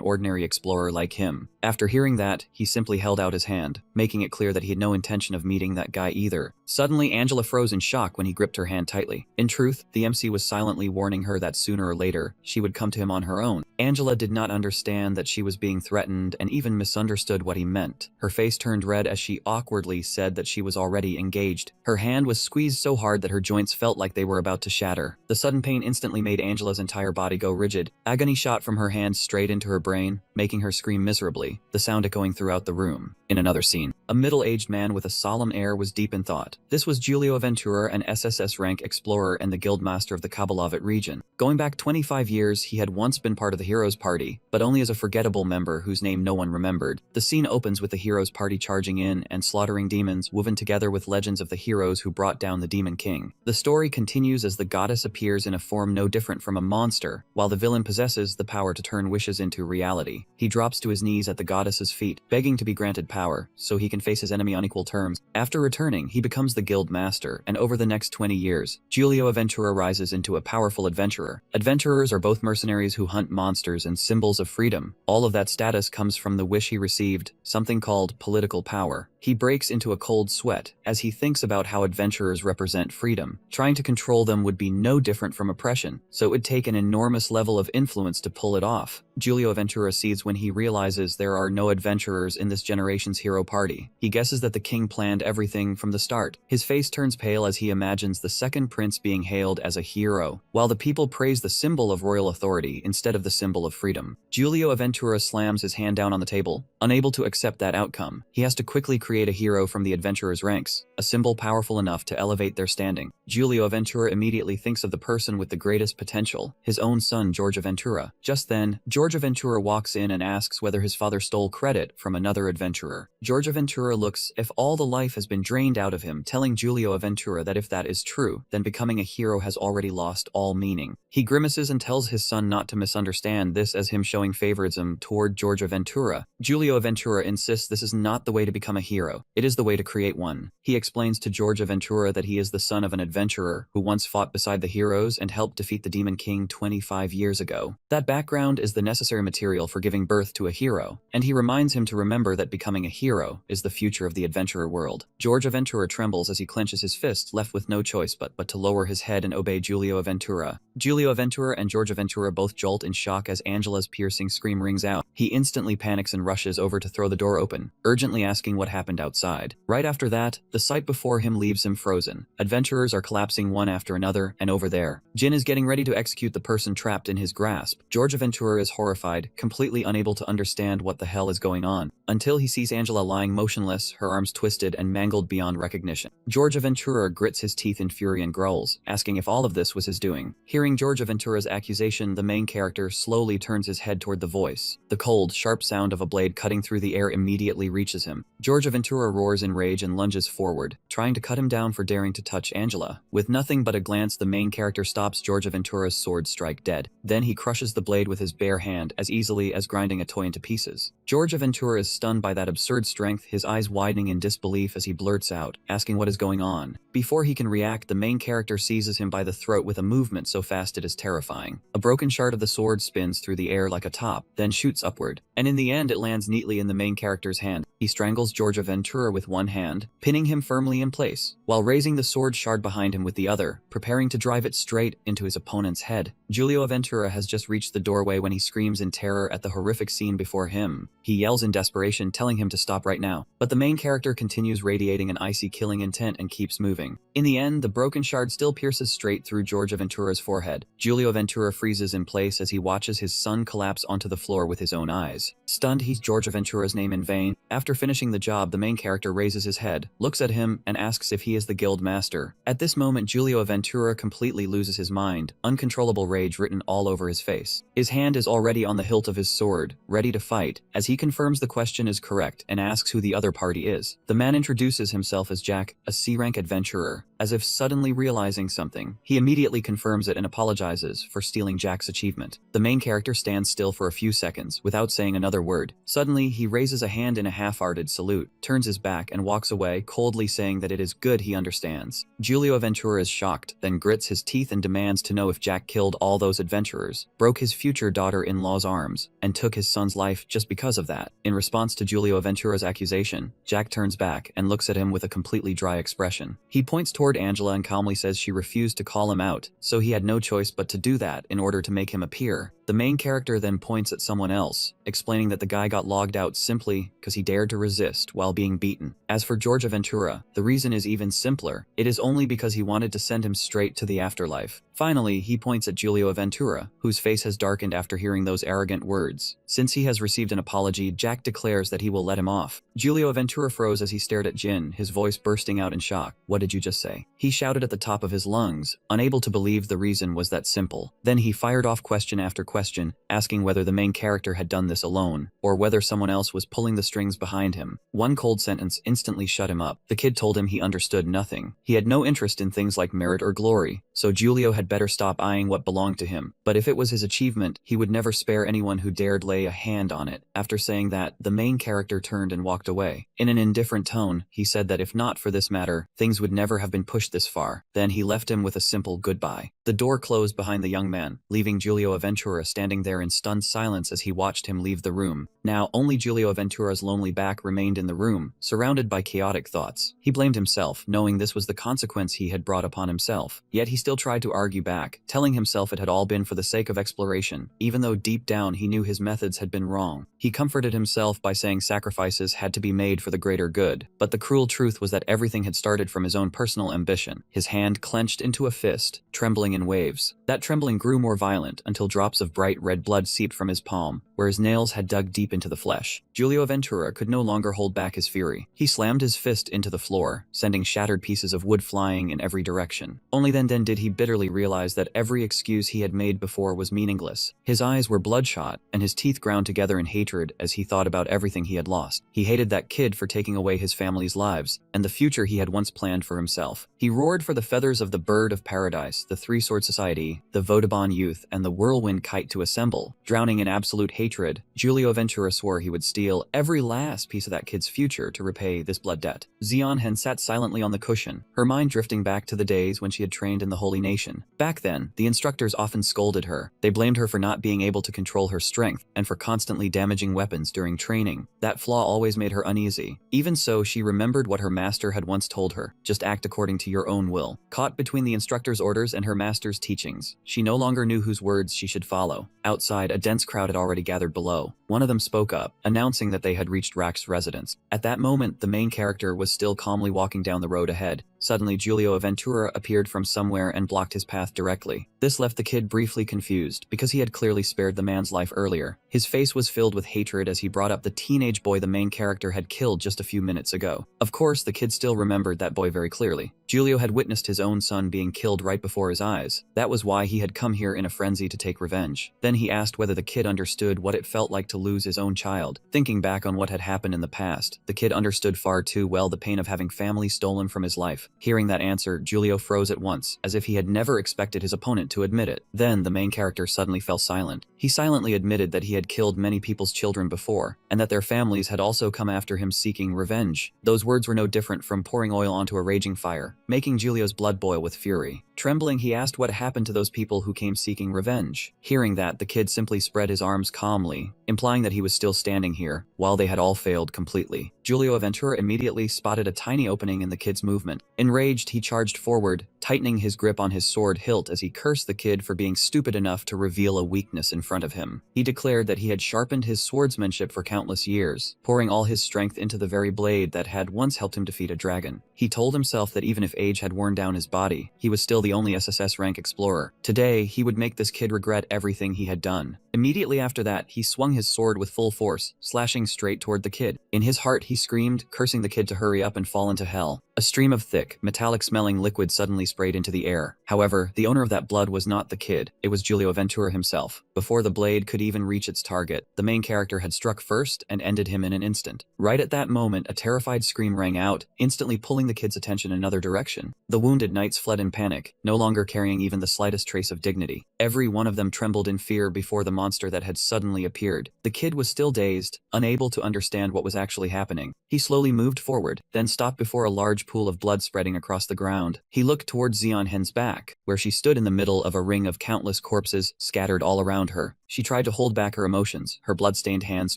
ordinary explorer like him. After hearing that, he simply held out his hand, making it clear that he had no intention of meeting that guy either. Suddenly, Angela froze in shock when he gripped her hand tightly. In truth, the MC was silently warning her that sooner or later, she would come to him on her own. Angela did not understand that she was being threatened and even misunderstood what he meant. Her face turned red as she awkwardly said that she was already engaged. Her hand was squeezed so hard that her joints felt like they were about to shatter. The sudden pain instantly made Angela's entire body go rigid. Agony shot from her hand straight into her brain, making her scream miserably, the sound echoing throughout the room. In another scene, A middle-aged man with a solemn air was deep in thought. This was Giulio Ventura, an SSS rank explorer and the guildmaster of the Kabalovit region. Going back 25 years, he had once been part of the heroes' party, but only as a forgettable member whose name no one remembered. The scene opens with the heroes' party charging in and slaughtering demons, woven together with legends of the heroes who brought down the Demon King. The story continues as the goddess appears in a form no different from a monster, while the villain possesses the power to turn wishes into reality. He drops to his knees at the goddess's feet, begging to be granted power, so he can face his enemy on equal terms. After returning, he becomes the guild master, and over the next 20 years, Giulio Ventura rises into a powerful adventurer. Adventurers are both mercenaries who hunt monsters and symbols of freedom. All of that status comes from the wish he received, something called political power. He breaks into a cold sweat as he thinks about how adventurers represent freedom. Trying to control them would be no different from oppression, so it would take an enormous level of influence to pull it off. Giulio Ventura sees when he realizes there are no adventurers in this generation's hero party. He guesses that the king planned everything from the start. His face turns pale as he imagines the second prince being hailed as a hero, while the people praise the symbol of royal authority instead of the symbol of freedom. Giulio Ventura slams his hand down on the table, unable to accept that outcome. He has to quickly create a hero from the adventurers' ranks, a symbol powerful enough to elevate their standing. Giulio Ventura immediately thinks of the person with the greatest potential, his own son Giorgio Ventura. Just then, Giorgio Ventura walks in and asks whether his father stole credit from another adventurer. Giorgio Ventura looks if all the life has been drained out of him, telling Giulio Ventura that if that is true, then becoming a hero has already lost all meaning. He grimaces and tells his son not to misunderstand this as him showing favoritism toward Giorgio Ventura. Giulio Ventura insists this is not the way to become a hero, it is the way to create one. He explains to Giorgio Ventura that he is the son of an adventurer who once fought beside the heroes and helped defeat the Demon King 25 years ago. That background is the necessary material for giving birth to a hero, and he reminds him to remember that becoming a hero is the future of the adventurer world. Giorgio Ventura trembles as he clenches his fist, left with no choice but to lower his head and obey Giulio Ventura. Giulio Ventura and Giorgio Ventura both jolt in shock as Angela's piercing scream rings out. He instantly panics and rushes over to throw the door open, urgently asking what happened outside. Right after that, the sight before him leaves him frozen. Adventurers are collapsing one after another, and over there, Jin is getting ready to execute the person trapped in his grasp. Giorgio Ventura is horrified, completely unable to understand what the hell is going on, until he sees Angela lying motionless, her arms twisted and mangled beyond recognition. Giorgio Ventura grits his teeth in fury and growls, asking if all of this was his doing. Hearing Giorgio Ventura's accusation, the main character slowly turns his head toward the voice. The cold, sharp sound of a blade cutting through the air immediately reaches him. Giorgio Ventura roars in rage and lunges forward, trying to cut him down for daring to touch Angela. With nothing but a glance, the main character stops Giorgio Ventura's sword strike dead. Then he crushes the blade with his bare hand as easily as grinding a toy into pieces. Giorgio Ventura is stunned by that absurd strength, his eyes widening in disbelief as he blurts out, asking what is going on. Before he can react, the main character seizes him by the throat with a movement so fast it is terrifying. A broken shard of the sword spins through the air like a top, then shoots upward, and in the end it lands neatly in the main character's hand. He strangles Giorgio Ventura with one hand, pinning him firmly in place, while raising the sword shard behind him with the other, preparing to drive it straight into his opponent's head. Giulio Ventura has just reached the doorway when he screams in terror at the horrific scene before him. He yells in desperation, telling him to stop right now, but the main character continues radiating an icy killing intent and keeps moving. In the end, the broken shard still pierces straight through Giorgio Ventura's forehead. Giulio Ventura freezes in place as he watches his son collapse onto the floor with his own eyes. Stunned, he Giorgio Ventura's name in vain. After finishing the job, the main character raises his head, looks at him, and asks if he is the guild master. At this moment, Giulio Ventura completely loses his mind, uncontrollable rage written all over his face. His hand is already on the hilt of his sword, ready to fight, as he confirms the question is correct and asks who the other party is. The man introduces himself as Jack, a C-rank adventurer. As if suddenly realizing something, he immediately confirms it and apologizes for stealing Jack's achievement. The main character stands still for a few seconds without saying another word. Suddenly, he raises a hand in a half-hearted salute, turns his back and walks away, coldly saying that it is good he understands. Giulio Ventura is shocked, then grits his teeth and demands to know if Jack killed all those adventurers, broke his future daughter-in-law's arms, and took his son's life just because of that. In response to Giulio Ventura's accusation, Jack turns back and looks at him with a completely dry expression. He points toward Angela and calmly says she refused to call him out, so he had no choice but to do that in order to make him appear. The The main character then points at someone else, explaining that the guy got logged out simply because he dared to resist while being beaten. As for George Ventura, the reason is even simpler. It is only because he wanted to send him straight to the afterlife. Finally, he points at Giulio Ventura, whose face has darkened after hearing those arrogant words. Since he has received an apology, Jack declares that he will let him off. Giulio Ventura froze as he stared at Jin, his voice bursting out in shock. "What did you just say?" He shouted at the top of his lungs, unable to believe the reason was that simple. Then he fired off question after question, asking whether the main character had done this alone, or whether someone else was pulling the strings behind him. One cold sentence instantly shut him up. The kid told him he understood nothing. He had no interest in things like merit or glory, so Giulio had better stop eyeing what belonged to him. But if it was his achievement, he would never spare anyone who dared lay a hand on it. After saying that, the main character turned and walked away. In an indifferent tone, he said that if not for this matter, things would never have been pushed this far. Then he left him with a simple goodbye. The door closed behind the young man, leaving Giulio Ventura standing there in stunned silence as he watched him leave the room. Now, only Giulio Ventura's lonely back remained in the room, surrounded by chaotic thoughts. He blamed himself, knowing this was the consequence he had brought upon himself. Yet he still tried to argue back, telling himself it had all been for the sake of exploration, even though deep down he knew his methods had been wrong. He comforted himself by saying sacrifices had to be made for the greater good, but the cruel truth was that everything had started from his own personal ambition. His hand clenched into a fist, trembling in waves. That trembling grew more violent until drops of bright red blood seeped from his palm, where his nails had dug deep into the flesh. Giulio Ventura could no longer hold back his fury. He slammed his fist into the floor, sending shattered pieces of wood flying in every direction. Only then did he bitterly realize that every excuse he had made before was meaningless. His eyes were bloodshot, and his teeth ground together in hatred as he thought about everything he had lost. He hated that kid for taking away his family's lives, and the future he had once planned for himself. He roared for the feathers of the bird of paradise, the three-sword society, the Vodabon youth, and the whirlwind kite to assemble. Drowning in absolute hatred, Giulio Ventura swore he would steal every last piece of that kid's future to repay this blood debt. Xianhen sat silently on the cushion, her mind drifting back to the days when she had trained in the Holy Nation. Back then, the instructors often scolded her. They blamed her for not being able to control her strength, and for constantly damaging weapons during training. That flaw always made her uneasy. Even so, she remembered what her master had once told her: just act according to your own will. Caught between the instructor's orders and her master's teachings, she no longer knew whose words she should follow. Outside, a dense crowd had already gathered below. One of them spoke up, announcing that they had reached Rack's residence. At that moment, the main character was still calmly walking down the road ahead. Suddenly, Giulio Ventura appeared from somewhere and blocked his path directly. This left the kid briefly confused, because he had clearly spared the man's life earlier. His face was filled with hatred as he brought up the teenage boy the main character had killed just a few minutes ago. Of course, the kid still remembered that boy very clearly. Giulio had witnessed his own son being killed right before his eyes. That was why he had come here in a frenzy to take revenge. Then he asked whether the kid understood what it felt like to lose his own child. Thinking back on what had happened in the past, the kid understood far too well the pain of having family stolen from his life. Hearing that answer, Giulio froze at once, as if he had never expected his opponent to admit it. Then the main character suddenly fell silent. He silently admitted that he had killed many people's children before, and that their families had also come after him seeking revenge. Those words were no different from pouring oil onto a raging fire, making Giulio's blood boil with fury. Trembling, he asked what happened to those people who came seeking revenge. Hearing that, the kid simply spread his arms calmly, implying that he was still standing here, while they had all failed completely. Giulio Ventura immediately spotted a tiny opening in the kid's movement. Enraged, he charged forward, tightening his grip on his sword hilt as he cursed the kid for being stupid enough to reveal a weakness in front of him. He declared that he had sharpened his swordsmanship for countless years, pouring all his strength into the very blade that had once helped him defeat a dragon. He told himself that even if age had worn down his body, he was still the only SSS rank explorer. Today, he would make this kid regret everything he had done. Immediately after that, he swung his sword with full force, slashing straight toward the kid. In his heart, he screamed, cursing the kid to hurry up and fall into hell. A stream of thick, metallic-smelling liquid suddenly sprayed into the air. However, the owner of that blood was not the kid. It was Giulio Ventura himself. Before the blade could even reach its target, the main character had struck first and ended him in an instant. Right at that moment, a terrified scream rang out, instantly pulling the kid's attention another direction. The wounded knights fled in panic, no longer carrying even the slightest trace of dignity. Every one of them trembled in fear before the monster that had suddenly appeared. The kid was still dazed, unable to understand what was actually happening. He slowly moved forward, then stopped before a large pool of blood spreading across the ground. He looked towards Zeonhen's back, where she stood in the middle of a ring of countless corpses scattered all around her. She tried to hold back her emotions, her blood-stained hands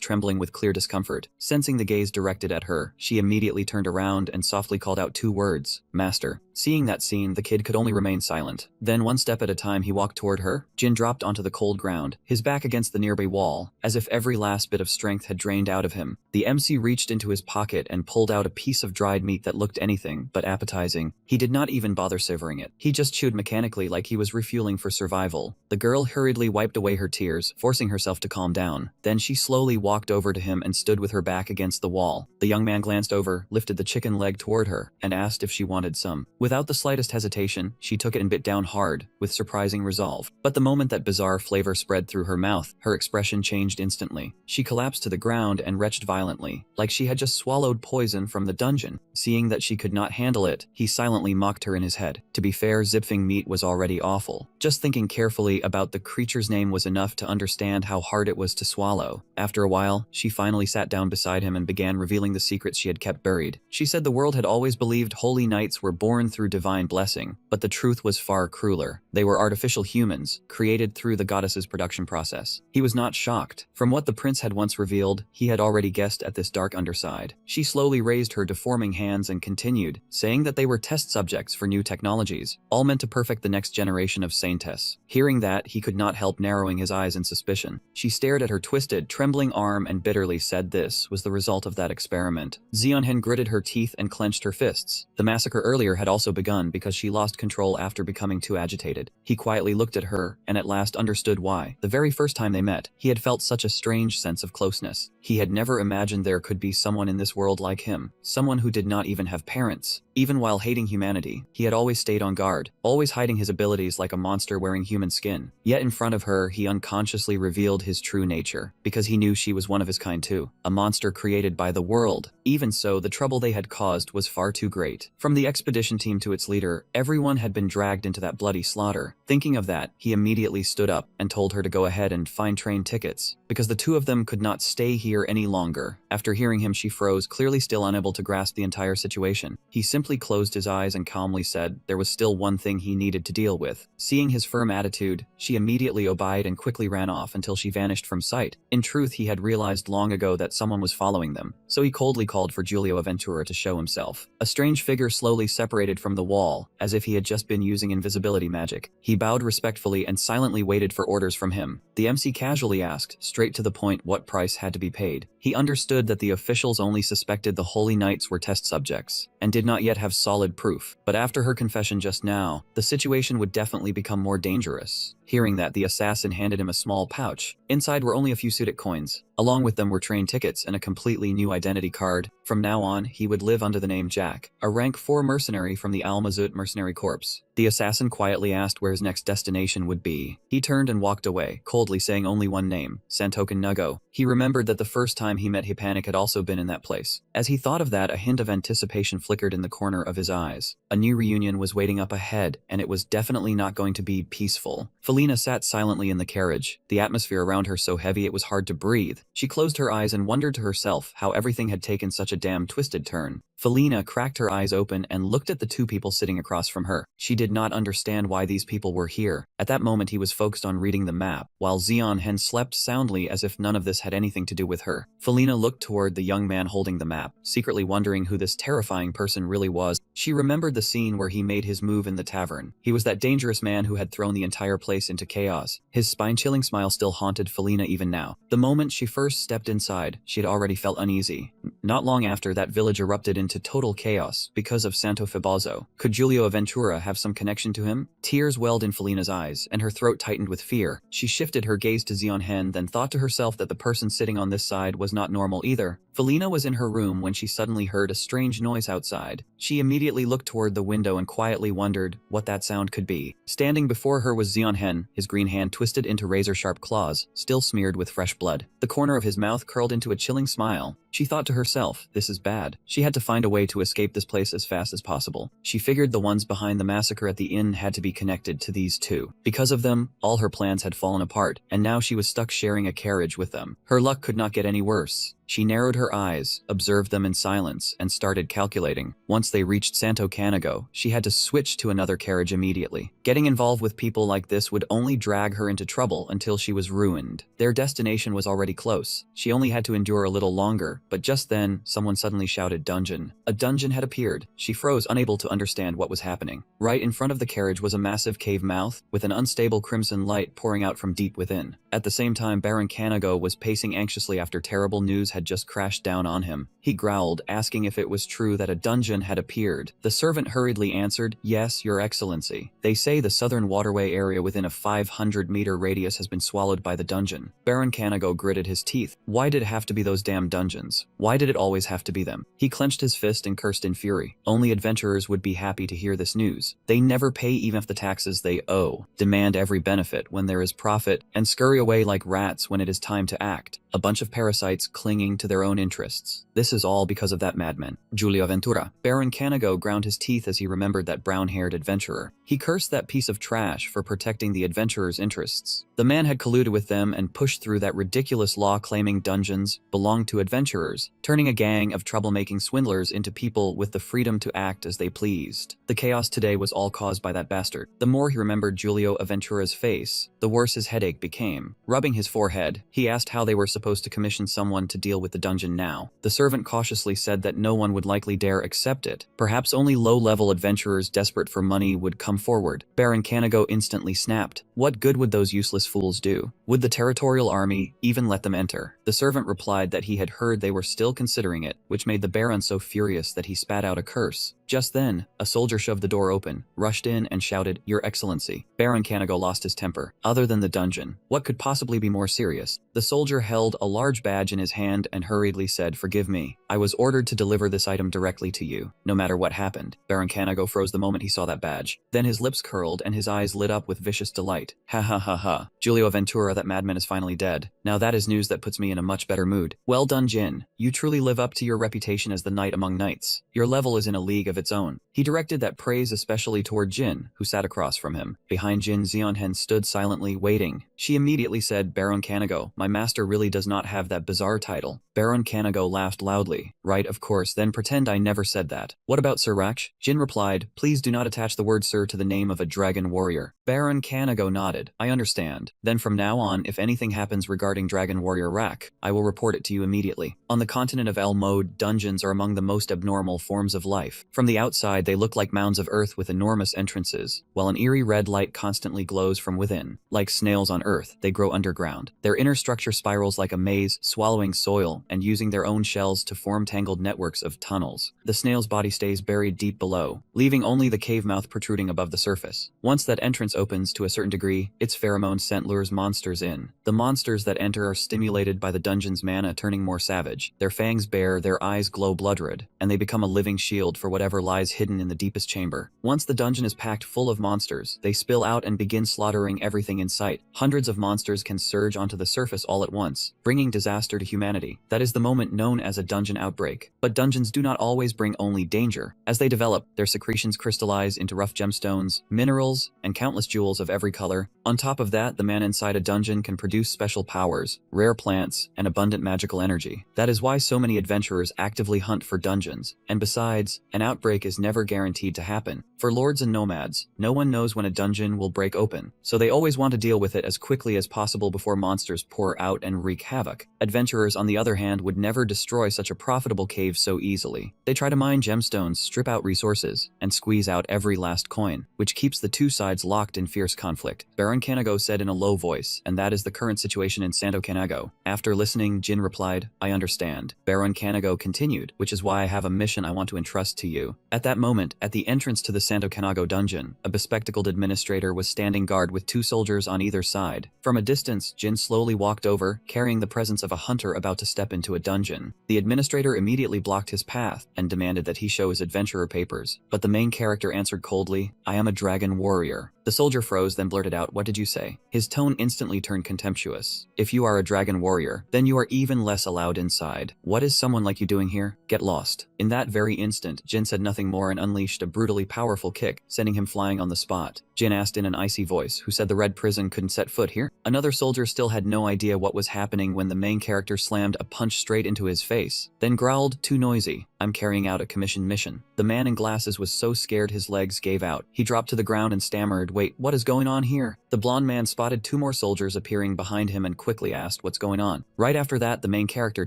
trembling with clear discomfort. Sensing the gaze directed at her, she immediately turned around and softly called out 2 words, "Master." Seeing that scene, the kid could only remain silent. Then one step at a time he walked toward her. Jin dropped onto the cold ground, his back against the nearby wall, as if every last bit of strength had drained out of him. The MC reached into his pocket and pulled out a piece of dried meat that looked anything but appetizing. He did not even bother savoring it. He just chewed mechanically like he was refueling for survival. The girl hurriedly wiped away her tears, forcing herself to calm down. Then she slowly walked over to him and stood with her back against the wall. The young man glanced over, lifted the chicken leg toward her, and asked if she wanted some. Without the slightest hesitation, she took it and bit down hard, with surprising resolve. But the moment that bizarre flavor spread through her mouth, her expression changed instantly. She collapsed to the ground and retched violently, like she had just swallowed poison from the dungeon. Seeing that she could not handle it, he silently mocked her in his head. To be fair, zipfing meat was already awful. Just thinking carefully about the creature's name was enough to understand how hard it was to swallow. After a while, she finally sat down beside him and began revealing the secrets she had kept buried. She said the world had always believed holy knights were born through divine blessing, but the truth was far crueler. They were artificial humans, created through the goddess's production process. He was not shocked. From what the prince had once revealed, he had already guessed at this dark underside. She slowly raised her deforming hands and continued, saying that they were test subjects for new technologies, all meant to perfect the next generation of Saintess. Hearing that, he could not help narrowing his eyes in suspicion. She stared at her twisted, trembling arm and bitterly said this was the result of that experiment. Zeonhen gritted her teeth and clenched her fists. The massacre earlier had also begun because she lost control after becoming too agitated. He quietly looked at her and at last understood why. The very first time they met, he had felt such a strange sense of closeness. He had never imagined there could be someone in this world like him, someone who did not even have parents. Even while hating humanity, he had always stayed on guard, always hiding his abilities like a monster wearing human skin. Yet in front of her, he unconsciously revealed his true nature, because he knew she was one of his kind too, a monster created by the world. Even so, the trouble they had caused was far too great. From the expedition team to its leader, everyone had been dragged into that bloody slaughter. Thinking of that, he immediately stood up and told her to go ahead and find train tickets, because the two of them could not stay here any longer. After hearing him, she froze, clearly still unable to grasp the entire situation. He simply closed his eyes and calmly said there was still one thing he needed to deal with. Seeing his firm attitude, she immediately obeyed and quickly ran off until she vanished from sight. In truth, he had realized long ago that someone was following them, so he coldly called for Giulio Aventura to show himself. A strange figure slowly separated from the wall, as if he had just been using invisibility magic. He bowed respectfully and silently waited for orders from him. The MC casually asked, straight to the point, what price had to be paid. He understood that the officials only suspected the Holy Knights were test subjects, and did not yet have solid proof. But after her confession just now, the situation would definitely become more dangerous. Hearing that, the assassin handed him a small pouch. Inside were only a few Sudic coins. Along with them were train tickets and a completely new identity card. From now on, he would live under the name Jack, a rank 4 mercenary from the Almazut Mercenary Corps. The assassin quietly asked where his next destination would be. He turned and walked away, coldly saying only one name, Santoken Nugo. He remembered that the first time he met Hipanik had also been in that place. As he thought of that, a hint of anticipation flickered in the corner of his eyes. A new reunion was waiting up ahead, and it was definitely not going to be peaceful. Felina sat silently in the carriage, the atmosphere around her so heavy it was hard to breathe. She closed her eyes and wondered to herself how everything had taken such a damn twisted turn. Felina cracked her eyes open and looked at the two people sitting across from her. She did not understand why these people were here. At that moment, he was focused on reading the map, while Zeonhen slept soundly as if none of this had anything to do with her. Felina looked toward the young man holding the map, secretly wondering who this terrifying person really was. She remembered the scene where he made his move in the tavern. He was that dangerous man who had thrown the entire place into chaos. His spine-chilling smile still haunted Felina even now. The moment she first stepped inside, she had already felt uneasy. Not long after, that village erupted into total chaos because of Santo Fibazzo. Could Giulio Aventura have some connection to him? Tears welled in Felina's eyes, and her throat tightened with fear. She shifted her gaze to Zeonhen, then thought to herself that the person sitting on this side was not normal either. Felina was in her room when she suddenly heard a strange noise outside. She immediately looked toward the window and quietly wondered what that sound could be. Standing before her was Zeonhen, his green hand twisted into razor-sharp claws, still smeared with fresh blood. The corner of his mouth curled into a chilling smile. She thought to herself, this is bad. She had to find a way to escape this place as fast as possible. She figured the ones behind the massacre at the inn had to be connected to these two. Because of them, all her plans had fallen apart, and now she was stuck sharing a carriage with them. Her luck could not get any worse. She narrowed her eyes, observed them in silence, and started calculating. Once they reached Santo Canago, she had to switch to another carriage immediately. Getting involved with people like this would only drag her into trouble until she was ruined. Their destination was already close. She only had to endure a little longer, but just then, someone suddenly shouted dungeon. A dungeon had appeared. She froze, unable to understand what was happening. Right in front of the carriage was a massive cave mouth, with an unstable crimson light pouring out from deep within. At the same time, Baron Canago was pacing anxiously after terrible news had just crashed down on him. He growled, asking if it was true that a dungeon had appeared. The servant hurriedly answered, "Yes, Your Excellency. They say the southern waterway area within a 500-meter radius has been swallowed by the dungeon." Baron Canago gritted his teeth. Why did it have to be those damn dungeons? Why did it always have to be them? He clenched his fist and cursed in fury. Only adventurers would be happy to hear this news. They never pay even if the taxes they owe, demand every benefit when there is profit, and scurry away like rats when it is time to act. A bunch of parasites clinging to their own interests. This is all because of that madman, Giulio Ventura. Baron Canago ground his teeth as he remembered that brown-haired adventurer. He cursed that piece of trash for protecting the adventurer's interests. The man had colluded with them and pushed through that ridiculous law claiming dungeons belonged to adventurers, turning a gang of troublemaking swindlers into people with the freedom to act as they pleased. The chaos today was all caused by that bastard. The more he remembered Giulio Aventura's face, the worse his headache became. Rubbing his forehead, he asked how they were supposed to commission someone to deal with the dungeon now. The servant cautiously said that no one would likely dare accept it. Perhaps only low-level adventurers desperate for money would come forward. Baron Canago instantly snapped. What good would those useless fools do? Would the territorial army even let them enter? The servant replied that he had heard they were still considering it, which made the Baron so furious that he spat out a curse. Just then, a soldier shoved the door open, rushed in, and shouted, "Your Excellency." Baron Canago lost his temper. Other than the dungeon, what could possibly be more serious? The soldier held a large badge in his hand and hurriedly said, "Forgive me. I was ordered to deliver this item directly to you, no matter what happened." Baron Canago froze the moment he saw that badge. Then his lips curled and his eyes lit up with vicious delight. "Ha ha ha ha. Giulio Ventura, that madman, is finally dead. Now that is news that puts me in a much better mood. Well done, Jin. You truly live up to your reputation as the knight among knights. Your level is in a league of its own." He directed that praise especially toward Jin, who sat across from him. Behind Jin, Xionhen stood silently, waiting. She immediately said, "Baron Canago, my master really does not have that bizarre title." Baron Canago laughed loudly. "Right, of course, then pretend I never said that. What about Sir Raksh?" Jin replied, "Please do not attach the word sir to the name of a dragon warrior." Baron Canago nodded. "I understand. Then from now on, if anything happens regarding Dragon Warrior Rak, I will report it to you immediately." On the continent of El Mode, dungeons are among the most abnormal forms of life. From the outside, they look like mounds of earth with enormous entrances, while an eerie red light constantly glows from within. Like snails on earth, they grow underground. Their inner structure spirals like a maze, swallowing soil and using their own shells to form tangled networks of tunnels. The snail's body stays buried deep below, leaving only the cave mouth protruding above the surface. Once that entrance opens to a certain degree, its pheromone scent lures monsters in. The monsters that enter are stimulated by the dungeon's mana turning more savage. Their fangs bare, their eyes glow blood red, and they become a living shield for whatever lies hidden in the deepest chamber. Once the dungeon is packed full of monsters, they spill out and begin slaughtering everything in sight. Hundreds of monsters can surge onto the surface all at once, bringing disaster to humanity. That is the moment known as a dungeon outbreak. But dungeons do not always bring only danger. As they develop, their secretions crystallize into rough gemstones, minerals, and countless jewels of every color. On top of that, the man inside a dungeon can produce special powers, rare plants, and abundant magical energy. That is why so many adventurers actively hunt for dungeons. And besides, an outbreak is never guaranteed to happen. For lords and nomads, no one knows when a dungeon will break open, so they always want to deal with it as quickly as possible before monsters pour out and wreak havoc. Adventurers, on the other hand, would never destroy such a profitable cave so easily. They try to mine gemstones, strip out resources, and squeeze out every last coin, which keeps the two sides locked in fierce conflict. Baron Canago said in a low voice, "And that is the current situation in Santo Canago." After listening, Jin replied, "I understand." Baron Canago continued, "Which is why I have a mission I want to entrust to you." At that moment, at the entrance to the Santo Canago dungeon, a bespectacled administrator was standing guard with two soldiers on either side. From a distance, Jin slowly walked over, carrying the presence of a hunter about to step into a dungeon. The administrator immediately blocked his path and demanded that he show his adventurer papers, but the main character answered coldly, "I am a dragon warrior." The soldier froze, then blurted out, "What did you say?" His tone instantly turned contemptuous. "If you are a dragon warrior, then you are even less allowed inside. What is someone like you doing here? Get lost." In that very instant, Jin said nothing more and unleashed a brutally powerful kick, sending him flying on the spot. Jin asked in an icy voice, "Who said the red prison couldn't set foot here?" Another soldier still had no idea what was happening when the main character slammed a punch straight into his face, then growled, "Too noisy. I'm carrying out a commissioned mission." The man in glasses was so scared his legs gave out. He dropped to the ground and stammered, "Wait, what is going on here?" The blonde man spotted two more soldiers appearing behind him and quickly asked, "What's going on?" Right after that, the main character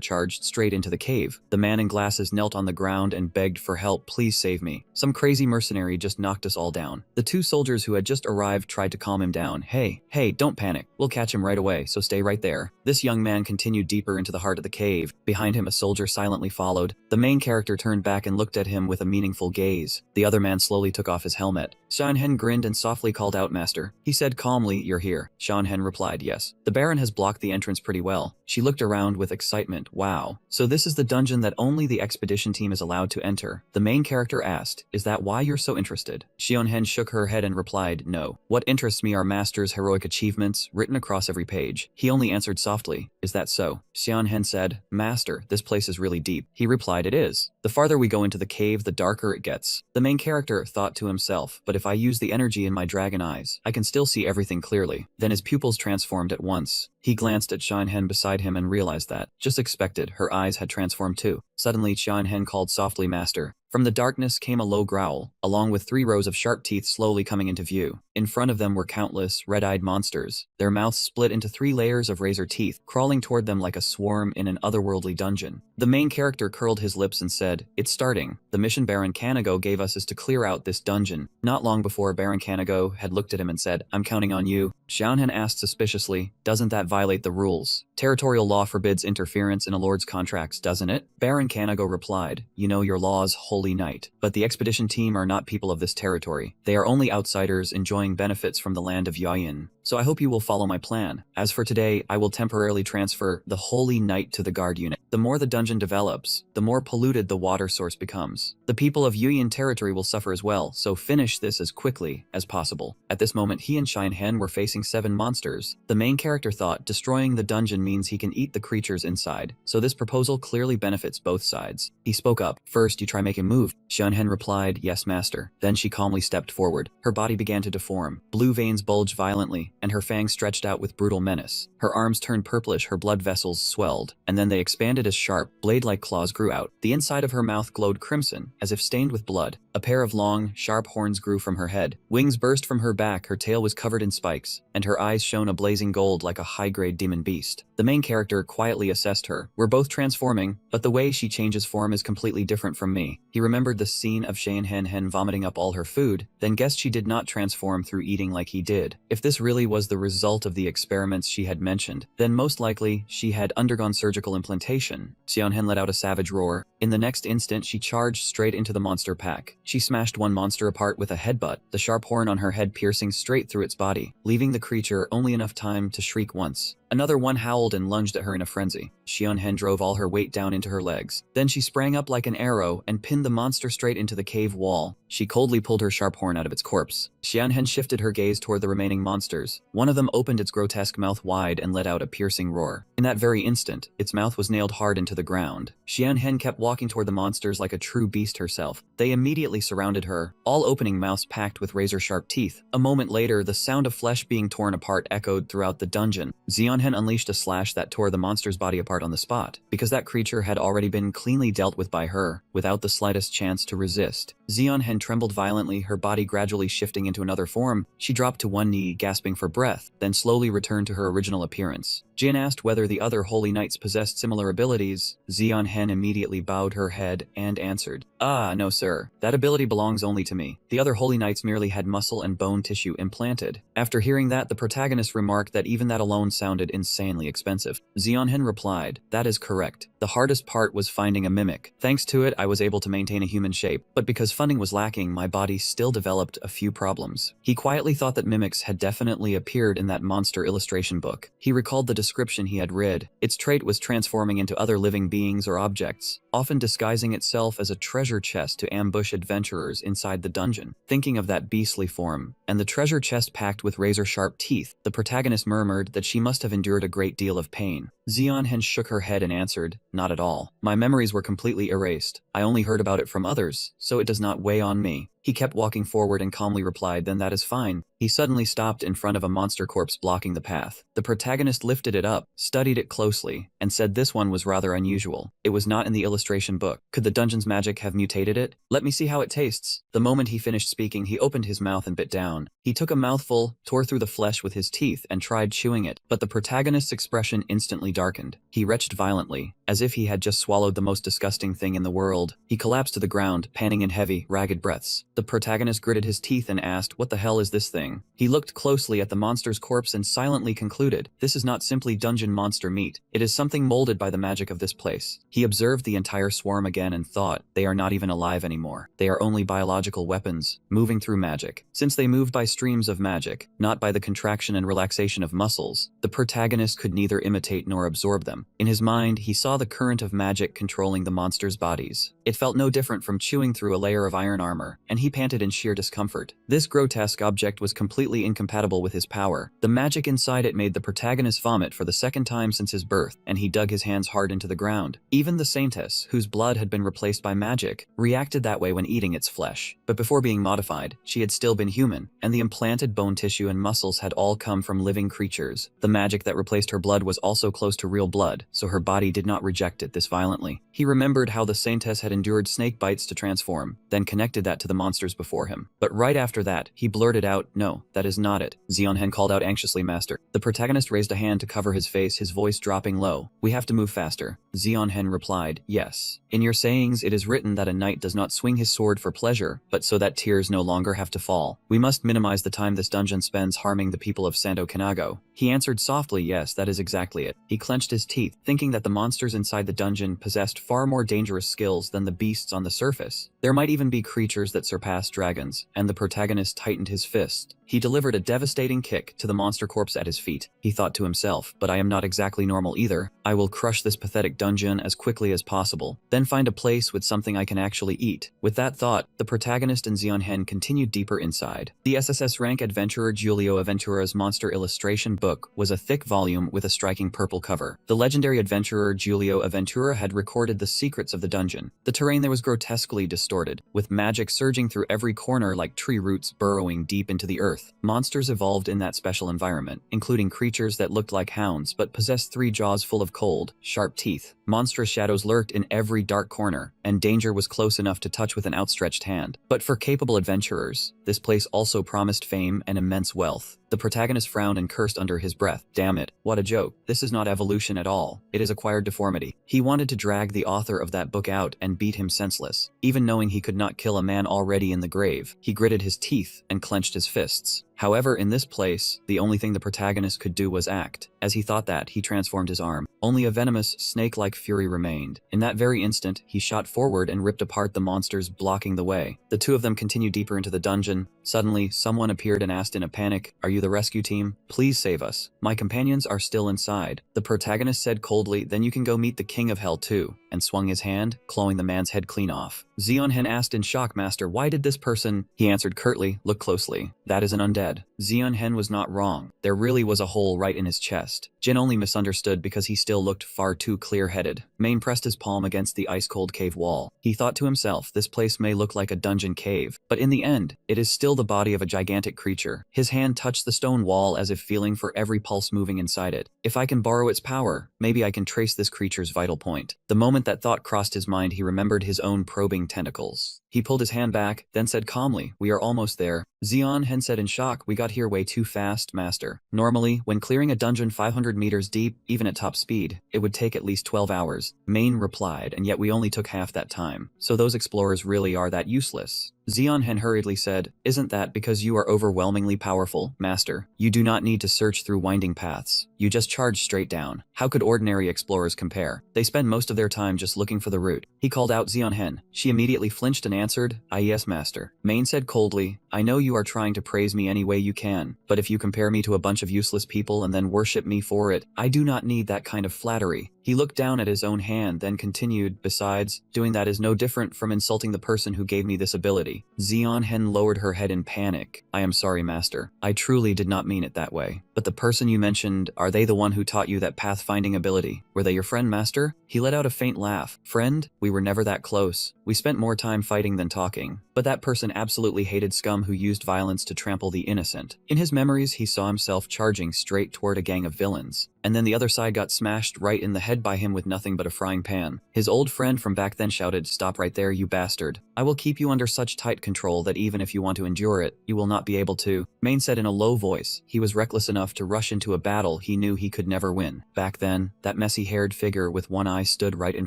charged straight into the cave. The man in glasses knelt on the ground and begged for help. "Please save me. Some crazy mercenary just knocked us all down." The two soldiers who had just arrived tried to calm him down. Hey, don't panic. We'll catch him right away, so stay right there." This young man continued deeper into the heart of the cave. Behind him, a soldier silently followed. The main character turned back and looked at him with a meaningful gaze. The other man slowly took off his helmet. Shanhen grinned and softly called out, "Master." He said calmly, "You're here." Shanhen replied, "Yes. The Baron has blocked the entrance pretty well." She looked around with excitement. "Wow. So this is the dungeon that only the expedition team is allowed to enter?" The main character asked, "Is that why you're so interested?" Shionhen shook her head and replied, "No. What interests me are Master's heroic achievements written across every page." He only answered softly, "Is that so?" Shionhen said, "Master, this place is really deep." He replied, "It is. The farther we go into the cave, the darker it gets." The main character thought to himself, "But if I use the energy in my dragon eyes, I can still see everything clearly." Then his pupils transformed at once. He glanced at Shinhen beside him and realized that, just expected, her eyes had transformed too. Suddenly, Shinhen called softly, "Master." From the darkness came a low growl, along with 3 rows of sharp teeth slowly coming into view. In front of them were countless, red-eyed monsters, their mouths split into 3 layers of razor teeth, crawling toward them like a swarm in an otherworldly dungeon. The main character curled his lips and said, "It's starting. The mission Baron Kanago gave us is to clear out this dungeon." Not long before, Baron Kanago had looked at him and said, "I'm counting on you." Xiaohan asked suspiciously, "Doesn't that violate the rules? Territorial law forbids interference in a lord's contracts, doesn't it?" Baron Kanago replied, "You know your laws, Holy Knight. But the expedition team are not people of this territory. They are only outsiders enjoying benefits from the land of Yayin. So I hope you will follow my plan. As for today, I will temporarily transfer the Holy Knight to the guard unit. The more the dungeon develops, the more polluted the water source becomes. The people of Yayin territory will suffer as well, so finish this as quickly as possible." At this moment, he and Shinhen were facing 7 monsters. The main character thought destroying the dungeon means he can eat the creatures inside, so this proposal clearly benefits both sides. He spoke up. "First, you try make him move." Shinhen replied, "Yes, master." Then she calmly stepped forward. Her body began to deform. Blue veins bulged violently, and her fangs stretched out with brutal menace. Her arms turned purplish, her blood vessels swelled, and then they expanded as sharp, blade-like claws grew out. The inside of her mouth glowed crimson, as if stained with blood. A pair of long, sharp horns grew from her head. Wings burst from her back, her tail was covered in spikes, and her eyes shone a blazing gold like a high-grade demon beast. The main character quietly assessed her. "We're both transforming, but the way she changes form is completely different from me." He remembered the scene of Shanhen vomiting up all her food, then guessed she did not transform through eating like he did. If this really was the result of the experiments she had mentioned, then most likely she had undergone surgical implantation. Xiaohen let out a savage roar. In the next instant, she charged straight into the monster pack. She smashed one monster apart with a headbutt, the sharp horn on her head piercing straight through its body, leaving the creature only enough time to shriek once. Another one howled and lunged at her in a frenzy. Xianhen drove all her weight down into her legs. Then she sprang up like an arrow and pinned the monster straight into the cave wall. She coldly pulled her sharp horn out of its corpse. Xianhen shifted her gaze toward the remaining monsters. One of them opened its grotesque mouth wide and let out a piercing roar. In that very instant, its mouth was nailed hard into the ground. Xianhen kept walking toward the monsters like a true beast herself. They immediately surrounded her, all opening mouths packed with razor-sharp teeth. A moment later, the sound of flesh being torn apart echoed throughout the dungeon. Xianhen unleashed a slash that tore the monster's body apart on the spot, because that creature had already been cleanly dealt with by her, without the slightest chance to resist. Xianhen trembled violently, her body gradually shifting into another form. She dropped to one knee, gasping for breath, then slowly returned to her original appearance. Jin asked whether the other holy knights possessed similar abilities. Xianhen immediately bowed her head and answered, "Ah, no sir. That ability belongs only to me. The other holy knights merely had muscle and bone tissue implanted." After hearing that, the protagonist remarked that even that alone sounded insanely expensive. Xianhen replied, "That is correct. The hardest part was finding a mimic. Thanks to it, I was able to maintain a human shape, but because funding was lacking, my body still developed a few problems." He quietly thought that mimics had definitely appeared in that monster illustration book. He recalled the description he had read, its trait was transforming into other living beings or objects, often disguising itself as a treasure chest to ambush adventurers inside the dungeon. Thinking of that beastly form, and the treasure chest packed with razor-sharp teeth, the protagonist murmured that she must have endured a great deal of pain. Zeonhen shook her head and answered, "Not at all. My memories were completely erased. I only heard about it from others, so it does not weigh on me." He kept walking forward and calmly replied, "Then that is fine." He suddenly stopped in front of a monster corpse blocking the path. The protagonist lifted it up, studied it closely, and said this one was rather unusual. It was not in the illustration book. Could the dungeon's magic have mutated it? "Let me see how it tastes." The moment he finished speaking, he opened his mouth and bit down. He took a mouthful, tore through the flesh with his teeth, and tried chewing it, but the protagonist's expression instantly darkened. He retched violently, as if he had just swallowed the most disgusting thing in the world. He collapsed to the ground, panting in heavy, ragged breaths. The protagonist gritted his teeth and asked, "What the hell is this thing?" He looked closely at the monster's corpse and silently concluded, "This is not simply dungeon monster meat. It is something molded by the magic of this place." He observed the entire swarm again and thought, they are not even alive anymore. They are only biological weapons, moving through magic. Since they moved by streams of magic, not by the contraction and relaxation of muscles, the protagonist could neither imitate nor absorb them. In his mind, he saw the current of magic controlling the monster's bodies. It felt no different from chewing through a layer of iron armor, and he panted in sheer discomfort. This grotesque object was completely incompatible with his power. The magic inside it made the protagonist vomit for the second time since his birth, and he dug his hands hard into the ground. Even the saintess, whose blood had been replaced by magic, reacted that way when eating its flesh. But before being modified, she had still been human, and the implanted bone tissue and muscles had all come from living creatures. The magic that replaced her blood was also close to real blood, so her body did not reject it this violently. He remembered how the saintess had endured snake bites to transform, then connected that to the monsters before him. But right after that, he blurted out, "No, that is not it." Zeonhen called out anxiously, "Master." The protagonist raised a hand to cover his face, his voice dropping low. "We have to move faster." Zeonhen replied, "Yes. In your sayings it is written that a knight does not swing his sword for pleasure, but so that tears no longer have to fall. We must minimize the time this dungeon spends harming the people of Santo Kanago." He answered softly, "Yes, that is exactly it." He clenched his teeth, thinking that the monsters inside the dungeon possessed far more dangerous skills than the beasts on the surface. There might even be creatures that surpass dragons, and the protagonist tightened his fist. He delivered a devastating kick to the monster corpse at his feet. He thought to himself, "But I am not exactly normal either. I will crush this pathetic dungeon as quickly as possible, then find a place with something I can actually eat." With that thought, the protagonist and Zeonhen continued deeper inside. The SSS rank adventurer Giulio Aventura's monster illustration book was a thick volume with a striking purple cover. The legendary adventurer Giulio Aventura had recorded the secrets of the dungeon. The terrain there was grotesquely distorted, with magic surging through every corner like tree roots burrowing deep into the earth. Monsters evolved in that special environment, including creatures that looked like hounds but possessed 3 jaws full of cold, sharp teeth. Monstrous shadows lurked in every dark corner, and danger was close enough to touch with an outstretched hand. But for capable adventurers, this place also promised fame and immense wealth. The protagonist frowned and cursed under his breath. "Damn it, what a joke. This is not evolution at all. It is acquired deformity." He wanted to drag the author of that book out and beat him senseless. Even knowing he could not kill a man already in the grave, he gritted his teeth and clenched his fists. However, in this place, the only thing the protagonist could do was act. As he thought that, he transformed his arm. Only a venomous, snake-like fury remained. In that very instant, he shot forward and ripped apart the monsters blocking the way. The two of them continued deeper into the dungeon. Suddenly, someone appeared and asked in a panic, "Are you the rescue team? Please save us. My companions are still inside." The protagonist said coldly, "Then you can go meet the king of hell too," and swung his hand, clawing the man's head clean off. Zeonhen asked in shock, "Master, why did this person?" He answered curtly, "Look closely. That is an undead." Zeonhen was not wrong. There really was a hole right in his chest. Jin only misunderstood because he still looked far too clear-headed. Main pressed his palm against the ice-cold cave wall. He thought to himself, this place may look like a dungeon cave, but in the end, it is still the body of a gigantic creature. His hand touched the stone wall as if feeling for every pulse moving inside it. If I can borrow its power, maybe I can trace this creature's vital point. The moment that thought crossed his mind, he remembered his own probing tentacles. He pulled his hand back, then said calmly, "We are almost there." Zeonhen said in shock, "We got here way too fast, Master. Normally, when clearing a dungeon 500 meters deep, even at top speed, it would take at least 12 hours. Main replied, "And yet we only took half that time. So those explorers really are that useless." Hen hurriedly said, "Isn't that because you are overwhelmingly powerful, Master? You do not need to search through winding paths. You just charge straight down. How could ordinary explorers compare? They spend most of their time just looking for the route." He called out Hen. She immediately flinched and answered, "Yes, Master." Main said coldly, "I know you are trying to praise me any way you can, but if you compare me to a bunch of useless people and then worship me for it, I do not need that kind of flattery." He looked down at his own hand, then continued, "Besides, doing that is no different from insulting the person who gave me this ability." Hen lowered her head in panic. "I am sorry, Master. I truly did not mean it that way. But the person you mentioned, are they the one who taught you that pathfinding ability? Were they your friend, Master?" He let out a faint laugh. "Friend? We were never that close. We spent more time fighting than talking. But that person absolutely hated scum who used violence to trample the innocent." In his memories, he saw himself charging straight toward a gang of villains. And then the other side got smashed right in the head by him with nothing but a frying pan. His old friend from back then shouted, "Stop right there, you bastard. I will keep you under such tight control that even if you want to endure it, you will not be able to." Main said in a low voice. He was reckless enough to rush into a battle he knew he could never win. "Back then, that messy-haired figure with one eye stood right in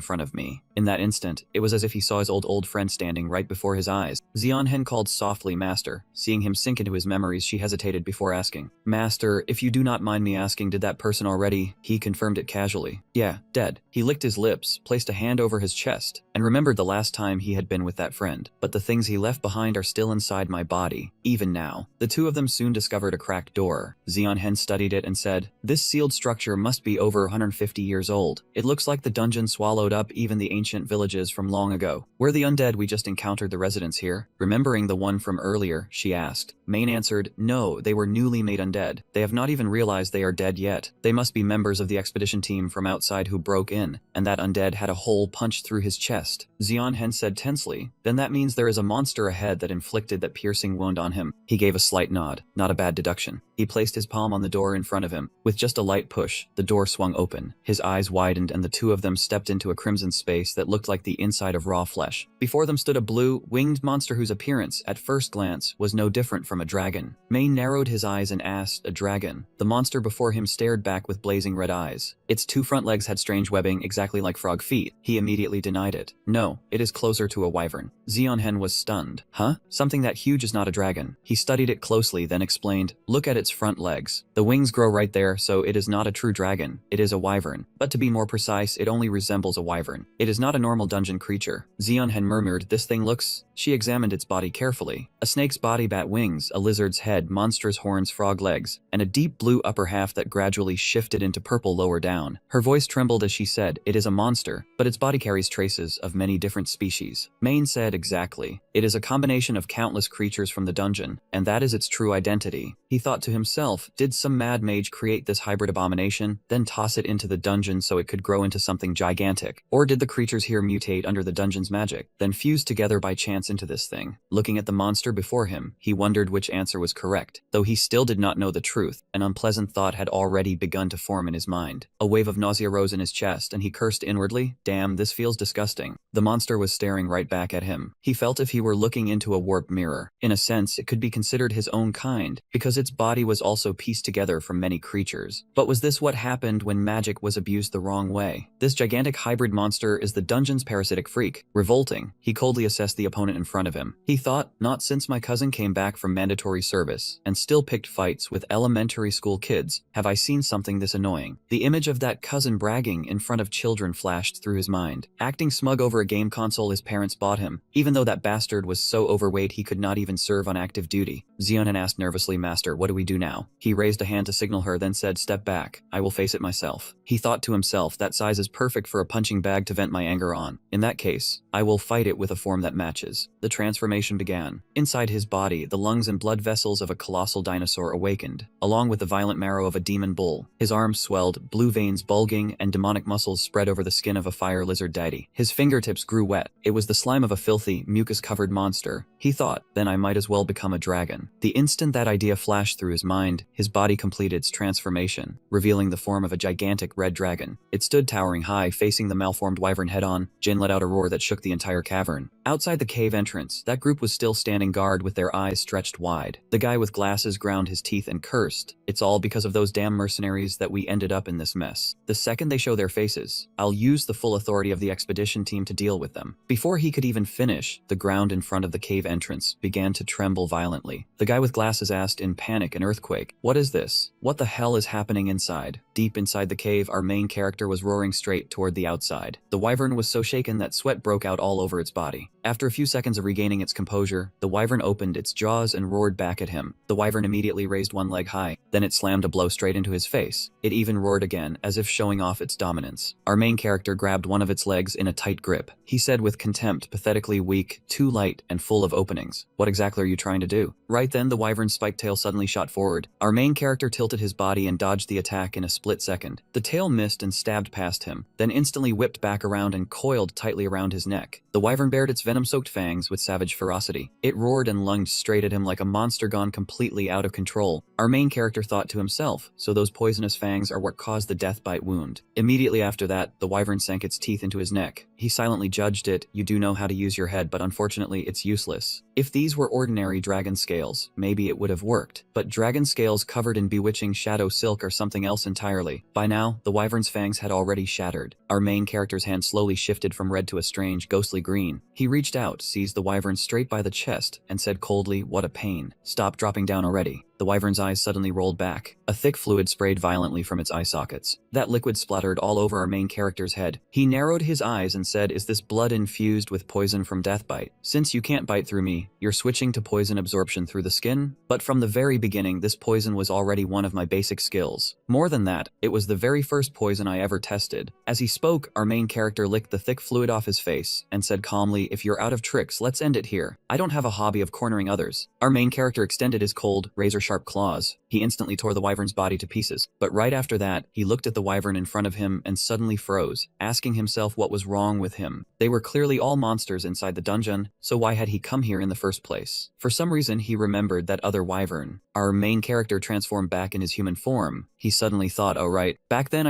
front of me. In that instant, it was as if he saw his old friend standing right before his eyes." Hen called softly, "Master." Seeing him sink into his memories, she hesitated before asking, "Master, if you do not mind me asking, did that person already?" He confirmed it casually. "Yeah, dead." He licked his lips, placed a hand over his chest, and remembered the last time he had been with that friend. "But the things he left behind are still inside my body, even now." The two of them soon discovered a cracked door. Hen studied it and said, "This sealed structure must be over 150 years old. It looks like the dungeon swallowed up even the ancient villages from long ago. Were the undead we just encountered the residents here?" Remembering the one from earlier, she asked. Main answered, "No, they were newly made undead. They have not even realized they are dead yet. They must be members of the expedition team from outside who broke in, and that undead had a hole punched through his chest." Hen said tensely, "Then that means there is a monster ahead that inflicted that piercing wound on him." He gave a slight nod. Not a bad deduction. He placed his palm on the door in front of him. With just a light push, the door swung open. His eyes widened and the two of them stepped into a crimson space that looked like the inside of raw flesh. Before them stood a blue, winged monster whose appearance, at first glance, was no different from a dragon. Main narrowed his eyes and asked, "A dragon?" The monster before him stared back with blazing red eyes. Its two front legs had strange webbing exactly like frog feet. He immediately denied it. "No, it is closer to a wyvern." Hen was stunned. "Huh? Something that huge is not a dragon." He studied it closely, then explained, "Look at its front legs. The wings grow right there, so it is not a true dragon. It is a wyvern. But to be more precise, it only resembles a wyvern. It is not a normal dungeon creature." Hen murmured, "This thing looks..." She examined its body carefully. A snake's body, bat wings, a lizard's head, monstrous horns, frog legs, and a deep blue upper half that gradually shifted into purple lower down. Her voice trembled as she said, "It is a monster, but its body carries traces of many different species." Main said, "Exactly. It is a combination of countless creatures from the dungeon, and that is its true identity." He thought to himself, did some mad mage create this hybrid abomination, then toss it into the dungeon so it could grow into something gigantic? Or did the creatures here mutate under the dungeon's magic, then fuse together by chance into this thing? Looking at the monster before him, he wondered which answer was correct. Though he still did not know the truth, an unpleasant thought had already begun to form in his mind. A wave of nausea rose in his chest, and he cursed inwardly, "Damn, this feels disgusting." The monster was staring right back at him. He felt if he were looking into a warped mirror. In a sense, it could be considered his own kind, because its body was also pieced together from many creatures. But was this what happened when magic was abused the wrong way? This gigantic hybrid monster is the dungeon's parasitic freak. Revolting. He coldly assessed the opponent in front of him. He thought, not since my cousin came back from mandatory service, and still picked fights with elementary school kids, have I seen something this annoying. The image of that cousin bragging in front of children flashed through his mind. Acting smug over a game console his parents bought him, even though that bastard was so overweight he could not even serve on active duty. Hen asked nervously, "Master, what do we do now?" He raised a hand to signal her, then said, "Step back. I will face it myself." He thought to himself, that size is perfect for a punching bag to vent my anger on. In that case, I will fight it with a form that matches. The transformation began. Inside his body, the lungs and blood vessels of a colossal dinosaur awakened, along with the violent marrow of a demon bull. His arms swelled, blue veins bulging, and demonic muscles spread over the skin of a fire lizard deity. His fingertips grew wet. It was the slime of a filthy, mucus-covered monster. He thought, then I might as well become a dragon. The instant that idea flashed through his mind, his body completed its transformation, revealing the form of a gigantic red dragon. It stood towering high, facing the malformed wyvern head-on. Jin let out a roar that shook the entire cavern. Outside the cave entrance, that group was still standing guard with their eyes stretched wide. The guy with glasses ground his teeth and cursed. It's all because of those damn mercenaries that we ended up in this mess. The second they show their faces, I'll use the full authority of the expedition team to deal with them. Before he could even finish, the ground in front of the cave entrance began to tremble violently. The guy with glasses asked in panic and earthquake, "What is this? What the hell is happening inside?" Deep inside the cave, our main character was roaring straight toward the outside. The wyvern was so shaken that sweat broke out all over its body. After a few seconds of regaining its composure, the wyvern opened its jaws and roared back at him. The wyvern immediately raised one leg high, then it slammed a blow straight into his face. It even roared again, as if showing off its dominance. Our main character grabbed one of its legs in a tight grip. He said with contempt, pathetically weak, too light, and full of openings. "What exactly are you trying to do?" Right then, the wyvern's spiked tail suddenly shot forward. Our main character tilted his body and dodged the attack in a split second. The tail missed and stabbed past him, then instantly whipped back around and coiled tightly around his neck. The wyvern bared its venom-soaked fangs with savage ferocity. It roared and lunged straight at him like a monster gone completely out of control. Our main character thought to himself, so those poisonous fangs are what caused the death bite wound. Immediately after that, the wyvern sank its teeth into his neck. He silently judged it, "You do know how to use your head, but unfortunately it's useless." If these were ordinary dragon scales, maybe it would have worked. But dragon scales covered in bewitching shadow silk are something else entirely. By now, the wyvern's fangs had already shattered. Our main character's hand slowly shifted from red to a strange, ghostly green. He reached out, seized the wyvern straight by the chest, and said coldly, "What a pain. Stop dropping down already." The wyvern's eyes suddenly rolled back. A thick fluid sprayed violently from its eye sockets. That liquid splattered all over our main character's head. He narrowed his eyes and said, "Is this blood infused with poison from deathbite? Since you can't bite through me, you're switching to poison absorption through the skin?" But from the very beginning, this poison was already one of my basic skills. More than that, it was the very first poison I ever tested. As he spoke, our main character licked the thick fluid off his face and said calmly, "If you're out of tricks, let's end it here. I don't have a hobby of cornering others." Our main character extended his cold, razor-sharp claws. He instantly tore the wyvern's body to pieces. But right after that, he looked at the wyvern in front of him and suddenly froze, asking himself what was wrong with him. They were clearly all monsters inside the dungeon, so why had he come here in the first place? For some reason, he remembered that other wyvern. Our main character transformed back in his human form. He suddenly thought, "Oh right, back then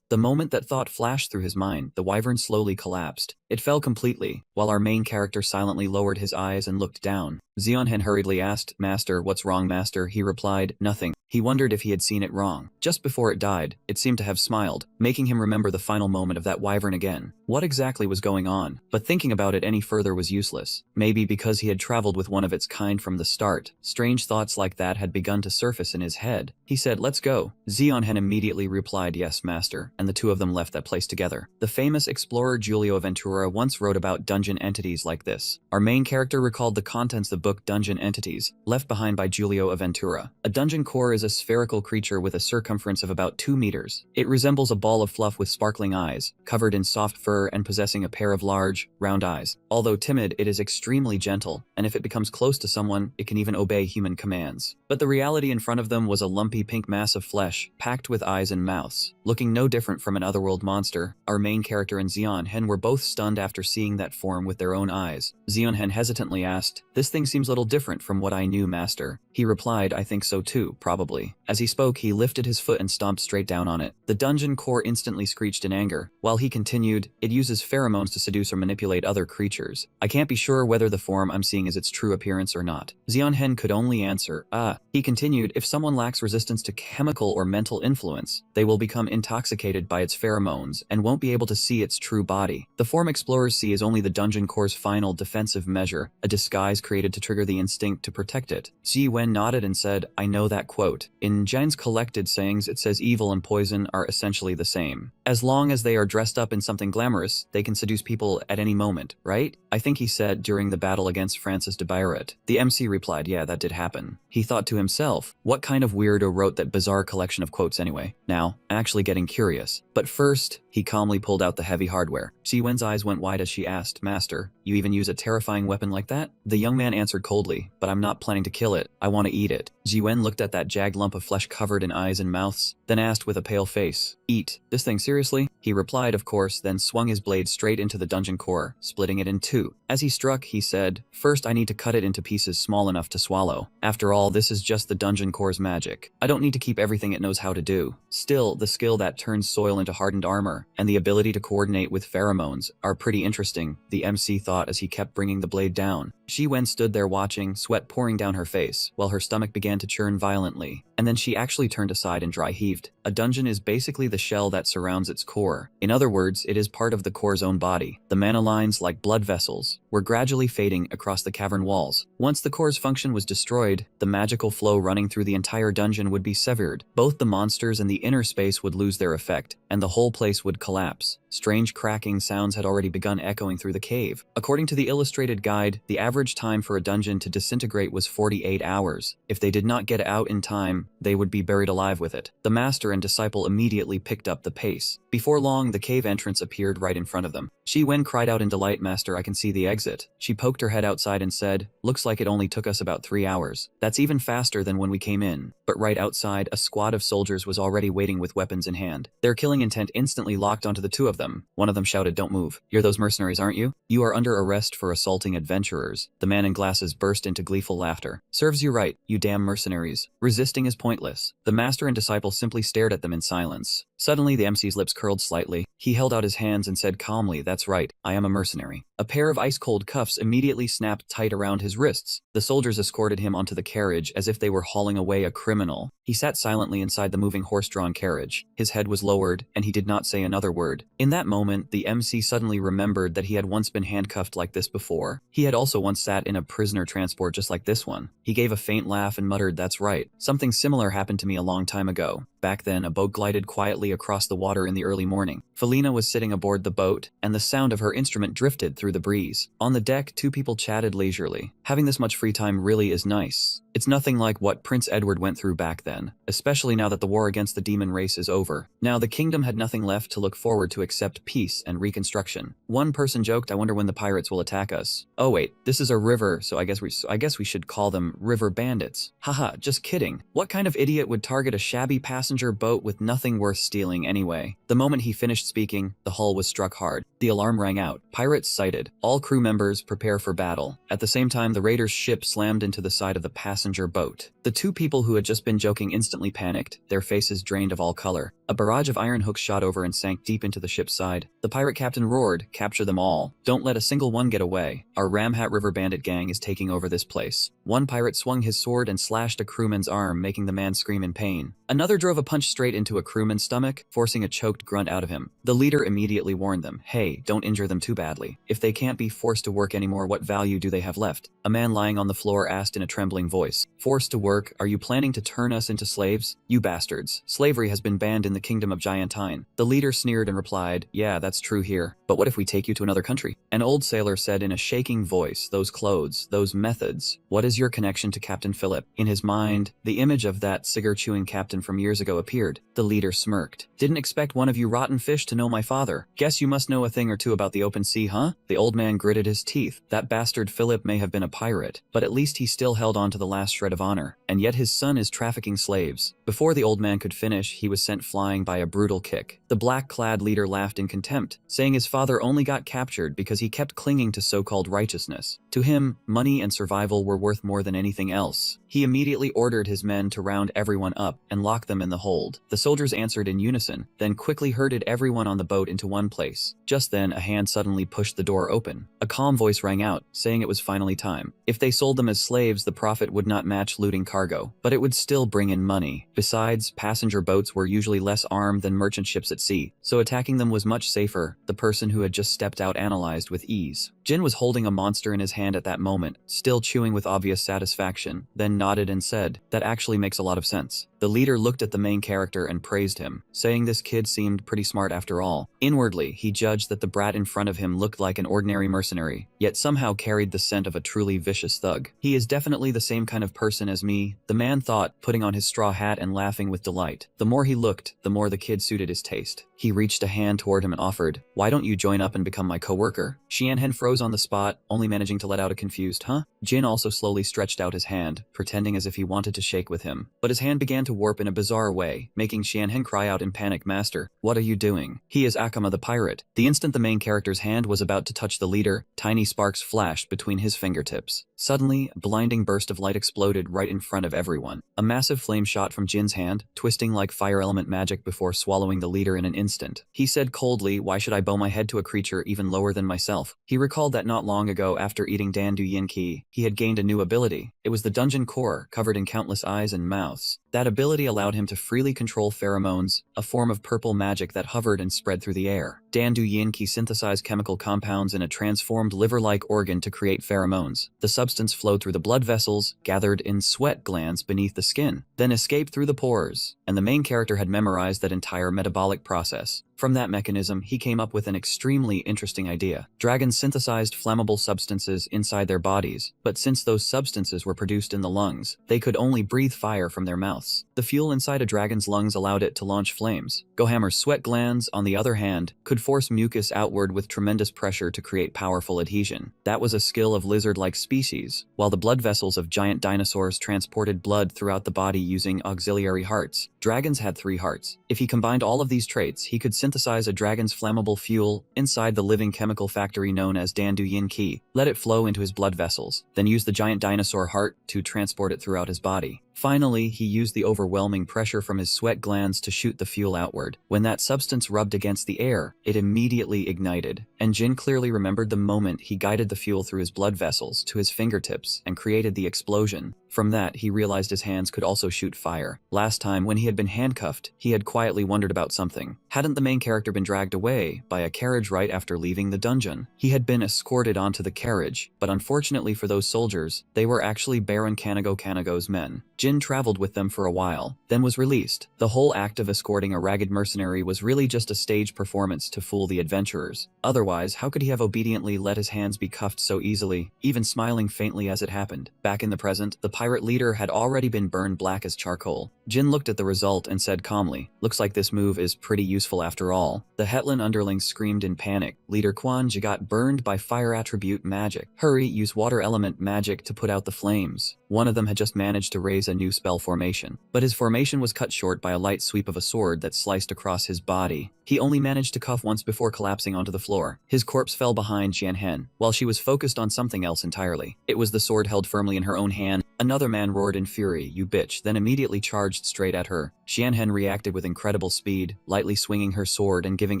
the moment that thought flashed through his mind, the wyvern slowly collapsed. It fell completely, while our main character silently lowered his eyes and looked down. Zeonhen hurriedly asked, "Master, what's wrong, Master?" He replied, "Nothing." He wondered if he had seen it wrong. Just before it died, it seemed to have smiled, making him remember the final moment of that wyvern again. What exactly was going on? But thinking about it any further was useless. Maybe because he had traveled with one of its kind from the start, strange thoughts like that had begun to surface in his head. He said, "Let's go." Zeonhen immediately replied, "Yes, Master," and the two of them left that place together. The famous explorer Giulio Ventura once wrote about dungeon entities like this. Our main character recalled the contents of the book Dungeon Entities, left behind by Giulio Ventura. A dungeon core is a spherical creature with a circumference of about 2 meters. It resembles a ball of fluff with sparkling eyes, covered in soft fur and possessing a pair of large, round eyes. Although timid, it is extremely gentle, and if it becomes close to someone, it can even obey human commands. But the reality in front of them was a lumpy pink mass of flesh, packed with eyes and mouths. Looking no different from an otherworld monster, our main character and Zeonhen were both stunned after seeing that form with their own eyes. Zeonhen hesitantly asked, "This thing seems a little different from what I knew, Master." He replied, "I think so too, probably." As he spoke, he lifted his foot and stomped straight down on it. The dungeon core instantly screeched in anger. While he continued, "It uses pheromones to seduce or manipulate other creatures. I can't be sure whether the form I'm seeing is its true appearance or not." Zeonhen could only answer, "Ah." He continued, "If someone lacks resistance to chemical or mental influence, they will become intoxicated by its pheromones and won't be able to see its true body. The form explorers see is only the dungeon core's final defensive measure, a disguise created to trigger the instinct to protect it." Ji Wen nodded and said, "I know that quote. In Jian's collected sayings, it says evil and poison are essentially the same. As long as they are dressed up in something glamorous, they can seduce people at any moment, right? I think he said during the battle against Francis de Bayret." The MC replied, "Yeah, that did happen." He thought to himself, what kind of weirdo wrote that bizarre collection of quotes anyway? Now, actually getting curious. But first, he calmly pulled out the heavy hardware. Ji Wen's eyes went wide as she asked, "Master, you even use a terrifying weapon like that?" The young man answered coldly, "But I'm not planning to kill it. I want to eat it." Ji Wen looked at that jagged lump of flesh covered in eyes and mouths, then asked with a pale face, "Eat this thing seriously?" He replied, "Of course," then swung his blade straight into the dungeon core, splitting it in two. As he struck, he said, "First I need to cut it into pieces small enough to swallow. After all, this is just the dungeon core's magic. I don't need to keep everything it knows how to do." Still, the skill that turns soil into hardened armor, and the ability to coordinate with pheromones are pretty interesting, the MC thought thought as he kept bringing the blade down. Shi Wen stood there watching, sweat pouring down her face, while her stomach began to churn violently. And then she actually turned aside and dry heaved. A dungeon is basically the shell that surrounds its core. In other words, it is part of the core's own body. The mana lines, like blood vessels, were gradually fading across the cavern walls. Once the core's function was destroyed, the magical flow running through the entire dungeon would be severed. Both the monsters and the inner space would lose their effect, and the whole place would collapse. Strange cracking sounds had already begun echoing through the cave. According to the illustrated guide, the average time for a dungeon to disintegrate was 48 hours. If they did not get out in time, they would be buried alive with it. The master and disciple immediately picked up the pace. Before long, the cave entrance appeared right in front of them. Shi Wen cried out in delight, "Master, I can see the exit." She poked her head outside and said, "Looks like it only took us about 3 hours. That's even faster than when we came in." But right outside, a squad of soldiers was already waiting with weapons in hand. Their killing intent instantly locked onto the two of them. One of them shouted, "Don't move. You're those mercenaries, aren't you? You are under arrest for assaulting adventurers." The man in glasses burst into gleeful laughter. "Serves you right, you damn mercenaries. Resisting is pointless." The master and disciple simply stared at them in silence. Suddenly, the MC's lips curled slightly. He held out his hands and said calmly, "That's right, I am a mercenary." A pair of ice-cold cuffs immediately snapped tight around his wrists. The soldiers escorted him onto the carriage as if they were hauling away a criminal. He sat silently inside the moving horse-drawn carriage. His head was lowered, and he did not say another word. In that moment, the MC suddenly remembered that he had once been handcuffed like this before. He had also once sat in a prisoner transport just like this one. He gave a faint laugh and muttered, "That's right. Something similar happened to me a long time ago. Back then, a boat glided quietly across the water in the early morning. Felina was sitting aboard the boat, and the sound of her instrument drifted through the breeze. On the deck, two people chatted leisurely. Having this much free time really is nice. It's nothing like what Prince Edward went through back then, especially now that the war against the demon race is over. Now the kingdom had nothing left to look forward to except peace and reconstruction. One person joked, "I wonder when the pirates will attack us." "Oh wait, this is a river, so I guess we should call them river bandits." "Haha, just kidding. What kind of idiot would target a shabby passenger boat with nothing worth stealing anyway?" The moment he finished speaking, the hull was struck hard. The alarm rang out. Pirates sighted. All crew members prepare for battle. At the same time, the raiders' ship slammed into the side of the passenger boat. The two people who had just been joking instantly panicked, their faces drained of all color. A barrage of iron hooks shot over and sank deep into the ship's side. The pirate captain roared, "Capture them all. Don't let a single one get away. Our Ramhat River bandit gang is taking over this place." One pirate swung his sword and slashed a crewman's arm, making the man scream in pain. Another drove a punch straight into a crewman's stomach, forcing a choked grunt out of him. The leader immediately warned them, "Hey, don't injure them too badly. If they can't be forced to work anymore, what value do they have left?" A man lying on the floor asked in a trembling voice, "Forced to work? Are you planning to turn us into slaves? You bastards. Slavery has been banned in the kingdom of Giantine." The leader sneered and replied, "Yeah, that's true here. But what if we take you to another country?" An old sailor said in a shaking voice, "Those clothes, those methods. What is your connection to Captain Philip?" In his mind, the image of that cigar-chewing captain from years ago appeared. The leader smirked. "Didn't expect one of you rotten fish to know my father. Guess you must know a thing or two about the open sea, huh?" The old man gritted his teeth. That bastard Philip may have been a pirate, but at least he still held on to the last shred of honor. And yet his son is trafficking slaves. Before the old man could finish, he was sent flying by a brutal kick. The black-clad leader laughed in contempt, saying his father only got captured because he kept clinging to so-called righteousness. To him, money and survival were worth more than anything else. He immediately ordered his men to round everyone up and lock them in the hold. The soldiers answered in unison, then quickly herded everyone on the boat into one place. Just then, a hand suddenly pushed the door open. A calm voice rang out, saying it was finally time. If they sold them as slaves, the profit would not match looting cargo, but it would still bring in money. Besides, passenger boats were usually less armed than merchant ships at sea, so attacking them was much safer. The person who had just stepped out analyzed with ease. Jin was holding a monster in his hand at that moment, still chewing with obvious satisfaction, then nodded and said, "That actually makes a lot of sense." The leader looked at the main character and praised him, saying this kid seemed pretty smart after all. Inwardly, he judged that the brat in front of him looked like an ordinary mercenary, yet somehow carried the scent of a truly vicious thug. "He is definitely the same kind of person as me," the man thought, putting on his straw hat and laughing with delight. The more he looked, the more the kid suited his taste. He reached a hand toward him and offered, "Why don't you join up and become my co-worker?" Xianhen froze on the spot, only managing to let out a confused, "Huh?" Jin also slowly stretched out his hand, pretending as if he wanted to shake with him, but his hand began to warp in a bizarre way, making Xianhen cry out in panic, "Master, what are you doing? He is Akama the pirate." The instant the main character's hand was about to touch the leader, tiny sparks flashed between his fingertips. Suddenly, a blinding burst of light exploded right in front of everyone. A massive flame shot from Jin's hand, twisting like fire element magic before swallowing the leader in an instant. He said coldly, "Why should I bow my head to a creature even lower than myself?" He recalled that not long ago, after eating Dandu Yinki, he had gained a new ability. It was the dungeon core, covered in countless eyes and mouths. That ability allowed him to freely control pheromones, a form of purple magic that hovered and spread through the air. Dandu Yinki synthesized chemical compounds in a transformed liver-like organ to create pheromones. The substance flowed through the blood vessels, gathered in sweat glands beneath the skin, then escaped through the pores, and the main character had memorized that entire metabolic process. From that mechanism, he came up with an extremely interesting idea. Dragons synthesized flammable substances inside their bodies, but since those substances were produced in the lungs, they could only breathe fire from their mouths. The fuel inside a dragon's lungs allowed it to launch flames. Gohammer's sweat glands, on the other hand, could force mucus outward with tremendous pressure to create powerful adhesion. That was a skill of lizard-like species, while the blood vessels of giant dinosaurs transported blood throughout the body using auxiliary hearts. Dragons had 3 hearts. If he combined all of these traits, he could synthesize a dragon's flammable fuel inside the living chemical factory known as Dandu Yinki, let it flow into his blood vessels, then use the giant dinosaur heart to transport it throughout his body. Finally, he used the overwhelming pressure from his sweat glands to shoot the fuel outward. When that substance rubbed against the air, it immediately ignited, and Jin clearly remembered the moment he guided the fuel through his blood vessels to his fingertips and created the explosion. From that, he realized his hands could also shoot fire. Last time, when he had been handcuffed, he had quietly wondered about something. Hadn't the main character been dragged away by a carriage right after leaving the dungeon? He had been escorted onto the carriage, but unfortunately for those soldiers, they were actually Baron Kanago's men. Jin traveled with them for a while, then was released. The whole act of escorting a ragged mercenary was really just a stage performance to fool the adventurers. Otherwise, how could he have obediently let his hands be cuffed so easily, even smiling faintly as it happened? Back in the present, the pirate leader had already been burned black as charcoal. Jin looked at the result and said calmly, "Looks like this move is pretty useful after all." The Hetland underlings screamed in panic. Leader Quan Ji got burned by fire attribute magic. Hurry, use water element magic to put out the flames. One of them had just managed to raise a new spell formation, but his formation was cut short by a light sweep of a sword that sliced across his body. He only managed to cough once before collapsing onto the floor. His corpse fell behind Jianhen, while she was focused on something else entirely. It was the sword held firmly in her own hand. Another man roared in fury, "You bitch," then immediately charged straight at her. Jianhen reacted with incredible speed, lightly swinging her sword and giving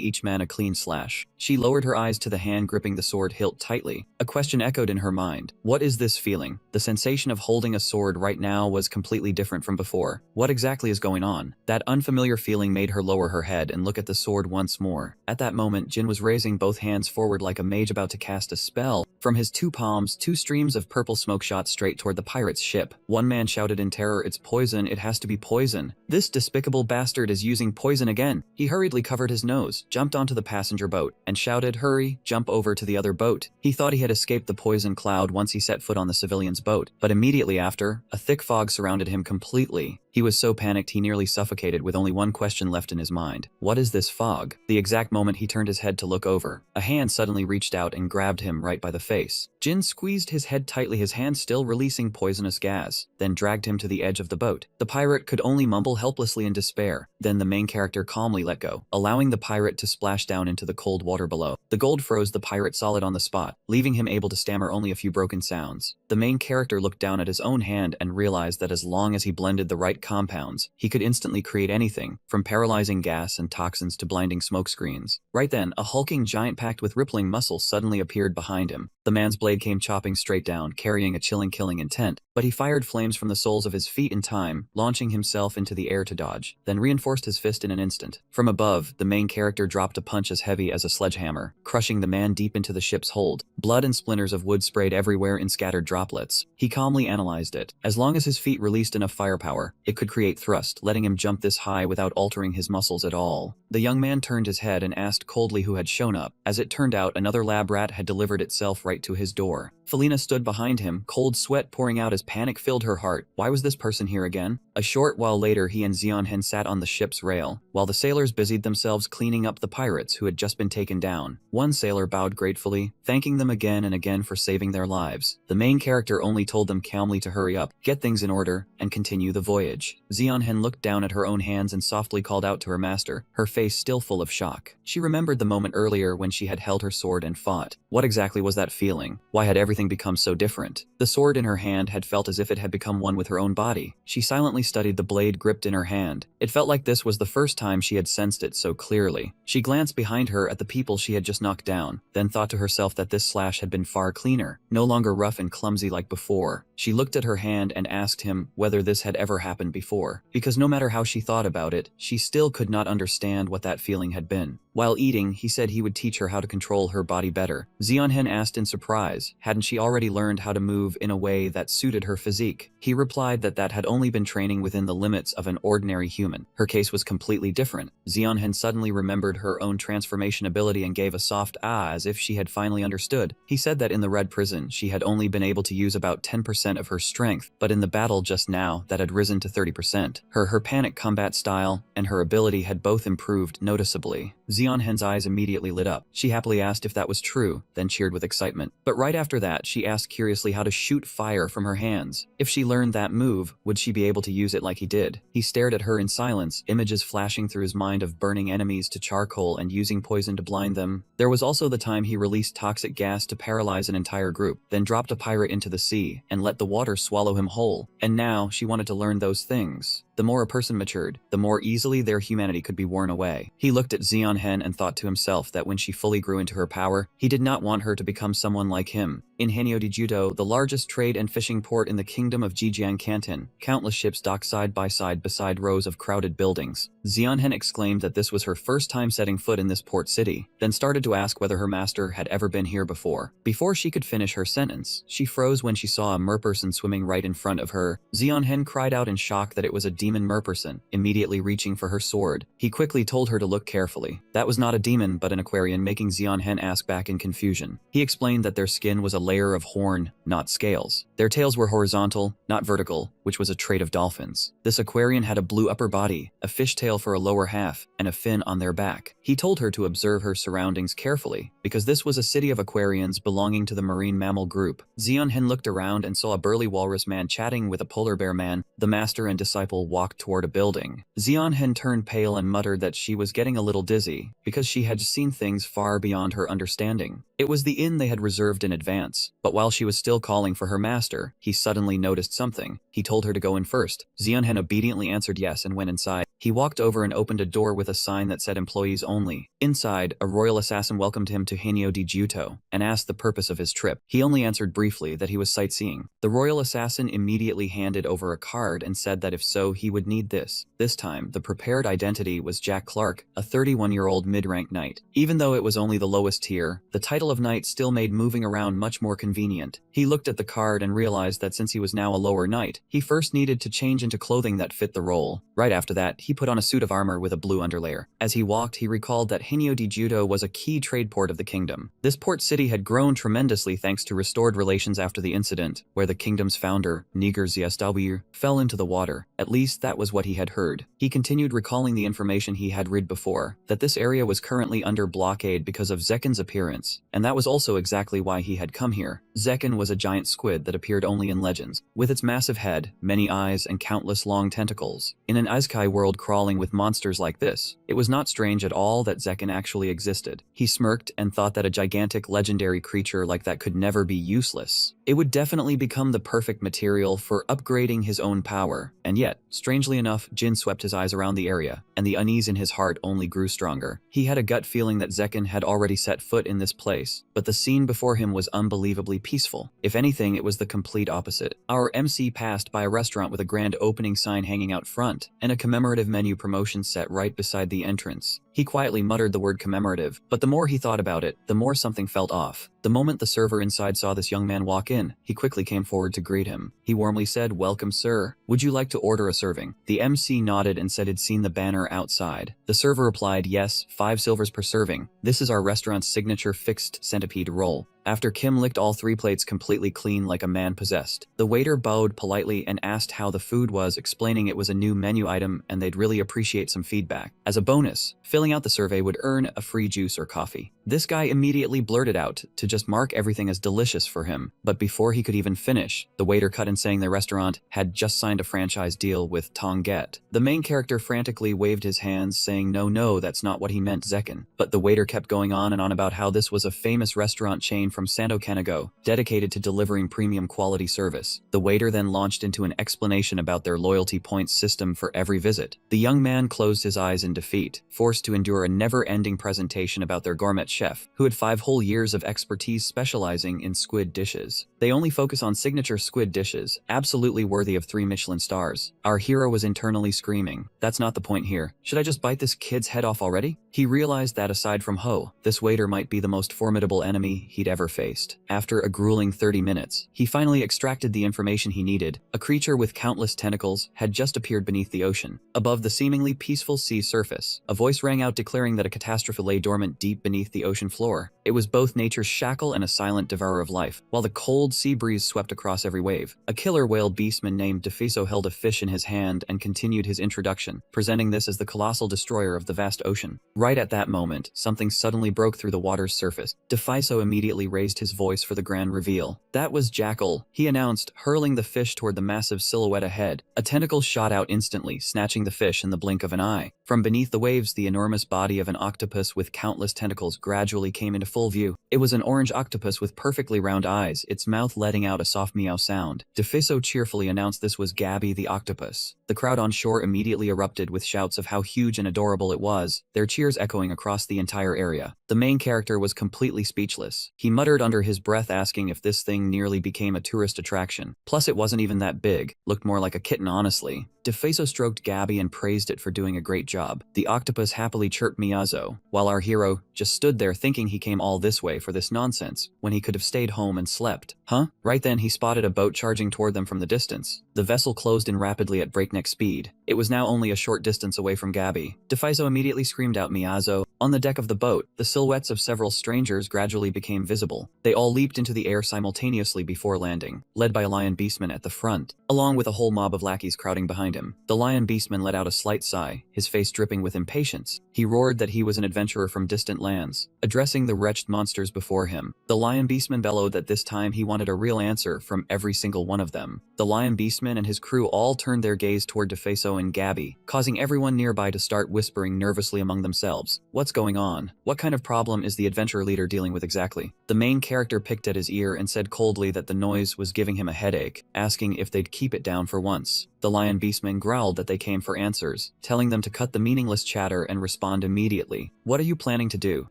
each man a clean slash. She lowered her eyes to the hand gripping the sword hilt tightly. A question echoed in her mind. What is this feeling? The sensation of holding a sword right now was completely different from before. What exactly is going on? That unfamiliar feeling made her lower her head and look at the sword once more. At that moment, Jin was raising both hands forward like a mage about to cast a spell. From his 2 palms, 2 streams of purple smoke shot straight toward the pirate's ship. One man shouted in terror, "It's poison, it has to be poison. This despicable bastard is using poison again." He hurriedly covered his nose, jumped onto the passenger boat, and shouted, "Hurry, jump over to the other boat." He thought he had escaped the poison cloud once he set foot on the civilian's boat, but immediately after, a thick fog surrounded him completely. He was so panicked he nearly suffocated with only one question left in his mind. What is this fog? The exact moment he turned his head to look over, a hand suddenly reached out and grabbed him right by the face. Jin squeezed his head tightly, his hand still releasing poisonous gas, then dragged him to the edge of the boat. The pirate could only mumble helplessly in despair. Then the main character calmly let go, allowing the pirate to splash down into the cold water below. The gold froze the pirate solid on the spot, leaving him able to stammer only a few broken sounds. The main character looked down at his own hand and realized that as long as he blended the right compounds, he could instantly create anything, from paralyzing gas and toxins to blinding smoke screens. Right then, a hulking giant packed with rippling muscles suddenly appeared behind him. The man's blade came chopping straight down, carrying a chilling killing intent, but he fired flames from the soles of his feet in time, launching himself into the air to dodge, then reinforced his fist in an instant. From above, the main character dropped a punch as heavy as a sledgehammer, crushing the man deep into the ship's hold. Blood and splinters of wood sprayed everywhere in scattered droplets. He calmly analyzed it. As long as his feet released enough firepower, it could create thrust, letting him jump this high without altering his muscles at all. The young man turned his head and asked coldly who had shown up. As it turned out, another lab rat had delivered itself right to his door. Felina stood behind him, cold sweat pouring out as panic filled her heart. Why was this person here again? A short while later, he and Xionhen sat on the ship's rail, while the sailors busied themselves cleaning up the pirates who had just been taken down. One sailor bowed gratefully, thanking them again and again for saving their lives. The main character only told them calmly to hurry up, get things in order, and continue the voyage. Xionhen looked down at her own hands and softly called out to her master, her face still full of shock. She remembered the moment earlier when she had held her sword and fought. What exactly was that feeling? feeling. Why had everything become so different? The sword in her hand had felt as if it had become one with her own body. She silently studied the blade gripped in her hand. It felt like this was the first time she had sensed it so clearly. She glanced behind her at the people she had just knocked down, then thought to herself that this slash had been far cleaner, no longer rough and clumsy like before. She looked at her hand and asked him whether this had ever happened before, because no matter how she thought about it, she still could not understand what that feeling had been. While eating, he said he would teach her how to control her body better. Zeonhen asked in surprise, hadn't she already learned how to move in a way that suited her physique? He replied that that had only been training within the limits of an ordinary human. Her case was completely different. Zeonhen suddenly remembered her own transformation ability and gave a soft ah as if she had finally understood. He said that in the Red Prison, she had only been able to use about 10% of her strength, but in the battle just now, that had risen to 30%. Her panic combat style and her ability had both improved noticeably. Zeonhen's eyes immediately lit up. She happily asked if that was true, then cheered with excitement. But right after that, she asked curiously how to shoot fire from her hands. If she learned that move, would she be able to use it like he did? He stared at her in silence, images flashing through his mind of burning enemies to charcoal and using poison to blind them. There was also the time he released toxic gas to paralyze an entire group, then dropped a pirate into the sea and let the water swallow him whole. And now she wanted to learn those things. The more a person matured, the more easily their humanity could be worn away. He looked at Zeonhen and thought to himself that when she fully grew into her power, he did not want her to become someone like him. In Hanyo-Dijudo, the largest trade and fishing port in the kingdom of Jijiang Canton, countless ships docked side by side beside rows of crowded buildings. Zeonhen exclaimed that this was her first time setting foot in this port city, then started to ask whether her master had ever been here before. Before she could finish her sentence, she froze when she saw a merperson swimming right in front of her. Zeonhen cried out in shock that it was a demon merperson, immediately reaching for her sword. He quickly told her to look carefully. That was not a demon but an Aquarian, making Zeonhen ask back in confusion. He explained that their skin was a layer of horn, not scales. Their tails were horizontal, not vertical, which was a trait of dolphins. This Aquarian had a blue upper body, a fishtail for a lower half, and a fin on their back. He told her to observe her surroundings carefully, because this was a city of Aquarians belonging to the marine mammal group. Zeonhen looked around and saw a burly walrus man chatting with a polar bear man. The master and disciple walked toward a building. Zeonhen turned pale and muttered that she was getting a little dizzy, because she had seen things far beyond her understanding. It was the inn they had reserved in advance, but while she was still calling for her master, he suddenly noticed something. He told her to go in first. Zeonhen obediently answered yes and went inside. He walked over and opened a door with a sign that said employees only. Inside, a royal assassin welcomed him to Hanyo-Dijudo and asked the purpose of his trip. He only answered briefly that he was sightseeing. The royal assassin immediately handed over a card and said that if so, he would need this. This time, the prepared identity was Jack Clark, a 31-year-old mid-rank knight. Even though it was only the lowest tier, the title of knight still made moving around much more convenient. He looked at the card and realized that since he was now a lower knight, he first needed to change into clothing that fit the role. Right after that, he put on a suit of armor with a blue underlayer. As he walked, he recalled that Hanyo-Dijudo was a key trade port of the kingdom. This port city had grown tremendously thanks to restored relations after the incident, where the kingdom's founder, Niger Ziasw, fell into the water. At least that was what he had heard. He continued recalling the information he had read before, that this area was currently under blockade because of Zekin's appearance, and that was also exactly why he had come here. Zekin was a giant squid that appeared only in legends, with its massive head, many eyes, and countless long tentacles. In an Isekai world crawling with monsters like this, it was not strange at all that Zekin actually existed. He smirked and thought that a gigantic legendary creature like that could never be useless. It would definitely become the perfect material for upgrading his own power. And yet, strangely enough, Jin swept his eyes around the area, and the unease in his heart only grew stronger. He had a gut feeling that Zekin had already set foot in this place, but the scene before him was unbelievably peaceful. If anything, it was the complete opposite. Our MC passed by a restaurant with a grand opening sign hanging out front, and a commemorative menu promotion set right beside the entrance. He quietly muttered the word commemorative, but the more he thought about it, the more something felt off. The moment the server inside saw this young man walk in, he quickly came forward to greet him. He warmly said, "Welcome, sir. Would you like to order a serving?" The MC nodded and said he'd seen the banner outside. The server replied, "Yes, 5 silvers per serving. This is our restaurant's signature fixed centipede roll." After Kim licked all 3 plates completely clean like a man possessed, the waiter bowed politely and asked how the food was, explaining it was a new menu item and they'd really appreciate some feedback. As a bonus, filling Filling out the survey would earn a free juice or coffee. This guy immediately blurted out to just mark everything as delicious for him, but before he could even finish, the waiter cut in saying their restaurant had just signed a franchise deal with Tonget. The main character frantically waved his hands, saying no, that's not what he meant, Zekin. But the waiter kept going on and on about how this was a famous restaurant chain from Santo Canago, dedicated to delivering premium quality service. The waiter then launched into an explanation about their loyalty points system for every visit. The young man closed his eyes in defeat, forced to endure a never-ending presentation about their gourmet chef, who had 5 whole years of expertise specializing in squid dishes. They only focus on signature squid dishes, absolutely worthy of 3 Michelin stars. Our hero was internally screaming, "That's not the point here. Should I just bite this kid's head off already?" He realized that aside from Ho, this waiter might be the most formidable enemy he'd ever faced. After a grueling 30 minutes, he finally extracted the information he needed. A creature with countless tentacles had just appeared beneath the ocean. Above the seemingly peaceful sea surface, a voice rang out declaring that a catastrophe lay dormant deep beneath the ocean floor. It was both nature's shackle and a silent devourer of life. While the cold sea breeze swept across every wave, a killer whale beastman named Defiso held a fish in his hand and continued his introduction, presenting this as the colossal destroyer of the vast ocean. Right at that moment, something suddenly broke through the water's surface. Defiso immediately raised his voice for the grand reveal. "That was Jackal," he announced, hurling the fish toward the massive silhouette ahead. A tentacle shot out instantly, snatching the fish in the blink of an eye. From beneath the waves, the enormous body of an octopus with countless tentacles gradually came into full view. It was an orange octopus with perfectly round eyes, its mouth letting out a soft meow sound. Defiso cheerfully announced this was Gabby the octopus. The crowd on shore immediately erupted with shouts of how huge and adorable it was, their cheers echoing across the entire area. The main character was completely speechless. He muttered under his breath, asking if this thing nearly became a tourist attraction. Plus, it wasn't even that big, looked more like a kitten, honestly. Defiso stroked Gabby and praised it for doing a great job. The octopus happily chirped Miyazo, while our hero just stood there thinking he came all this way for this nonsense, when he could have stayed home and slept. Huh? Right then he spotted a boat charging toward them from the distance. The vessel closed in rapidly at breakneck speed. It was now only a short distance away from Gabby. Defiso immediately screamed out Miyazo. On the deck of the boat, the silhouettes of several strangers gradually became visible. They all leaped into the air simultaneously before landing, led by a lion beastman at the front, along with a whole mob of lackeys crowding behind him. The lion beastman let out a slight sigh, his face dripping with impatience. He roared that he was an adventurer from distant lands, addressing the wretched monsters before him. The lion beastman bellowed that this time he wanted a real answer from every single one of them. The lion beastman and his crew all turned their gaze toward Defiso and Gabby, causing everyone nearby to start whispering nervously among themselves. What's going on? What kind of problem is the adventure leader dealing with exactly? The main character picked at his ear and said coldly that the noise was giving him a headache, asking if they'd keep it down for once. The lion beastman growled that they came for answers, telling them to cut the meaningless chatter and respond immediately. What are you planning to do?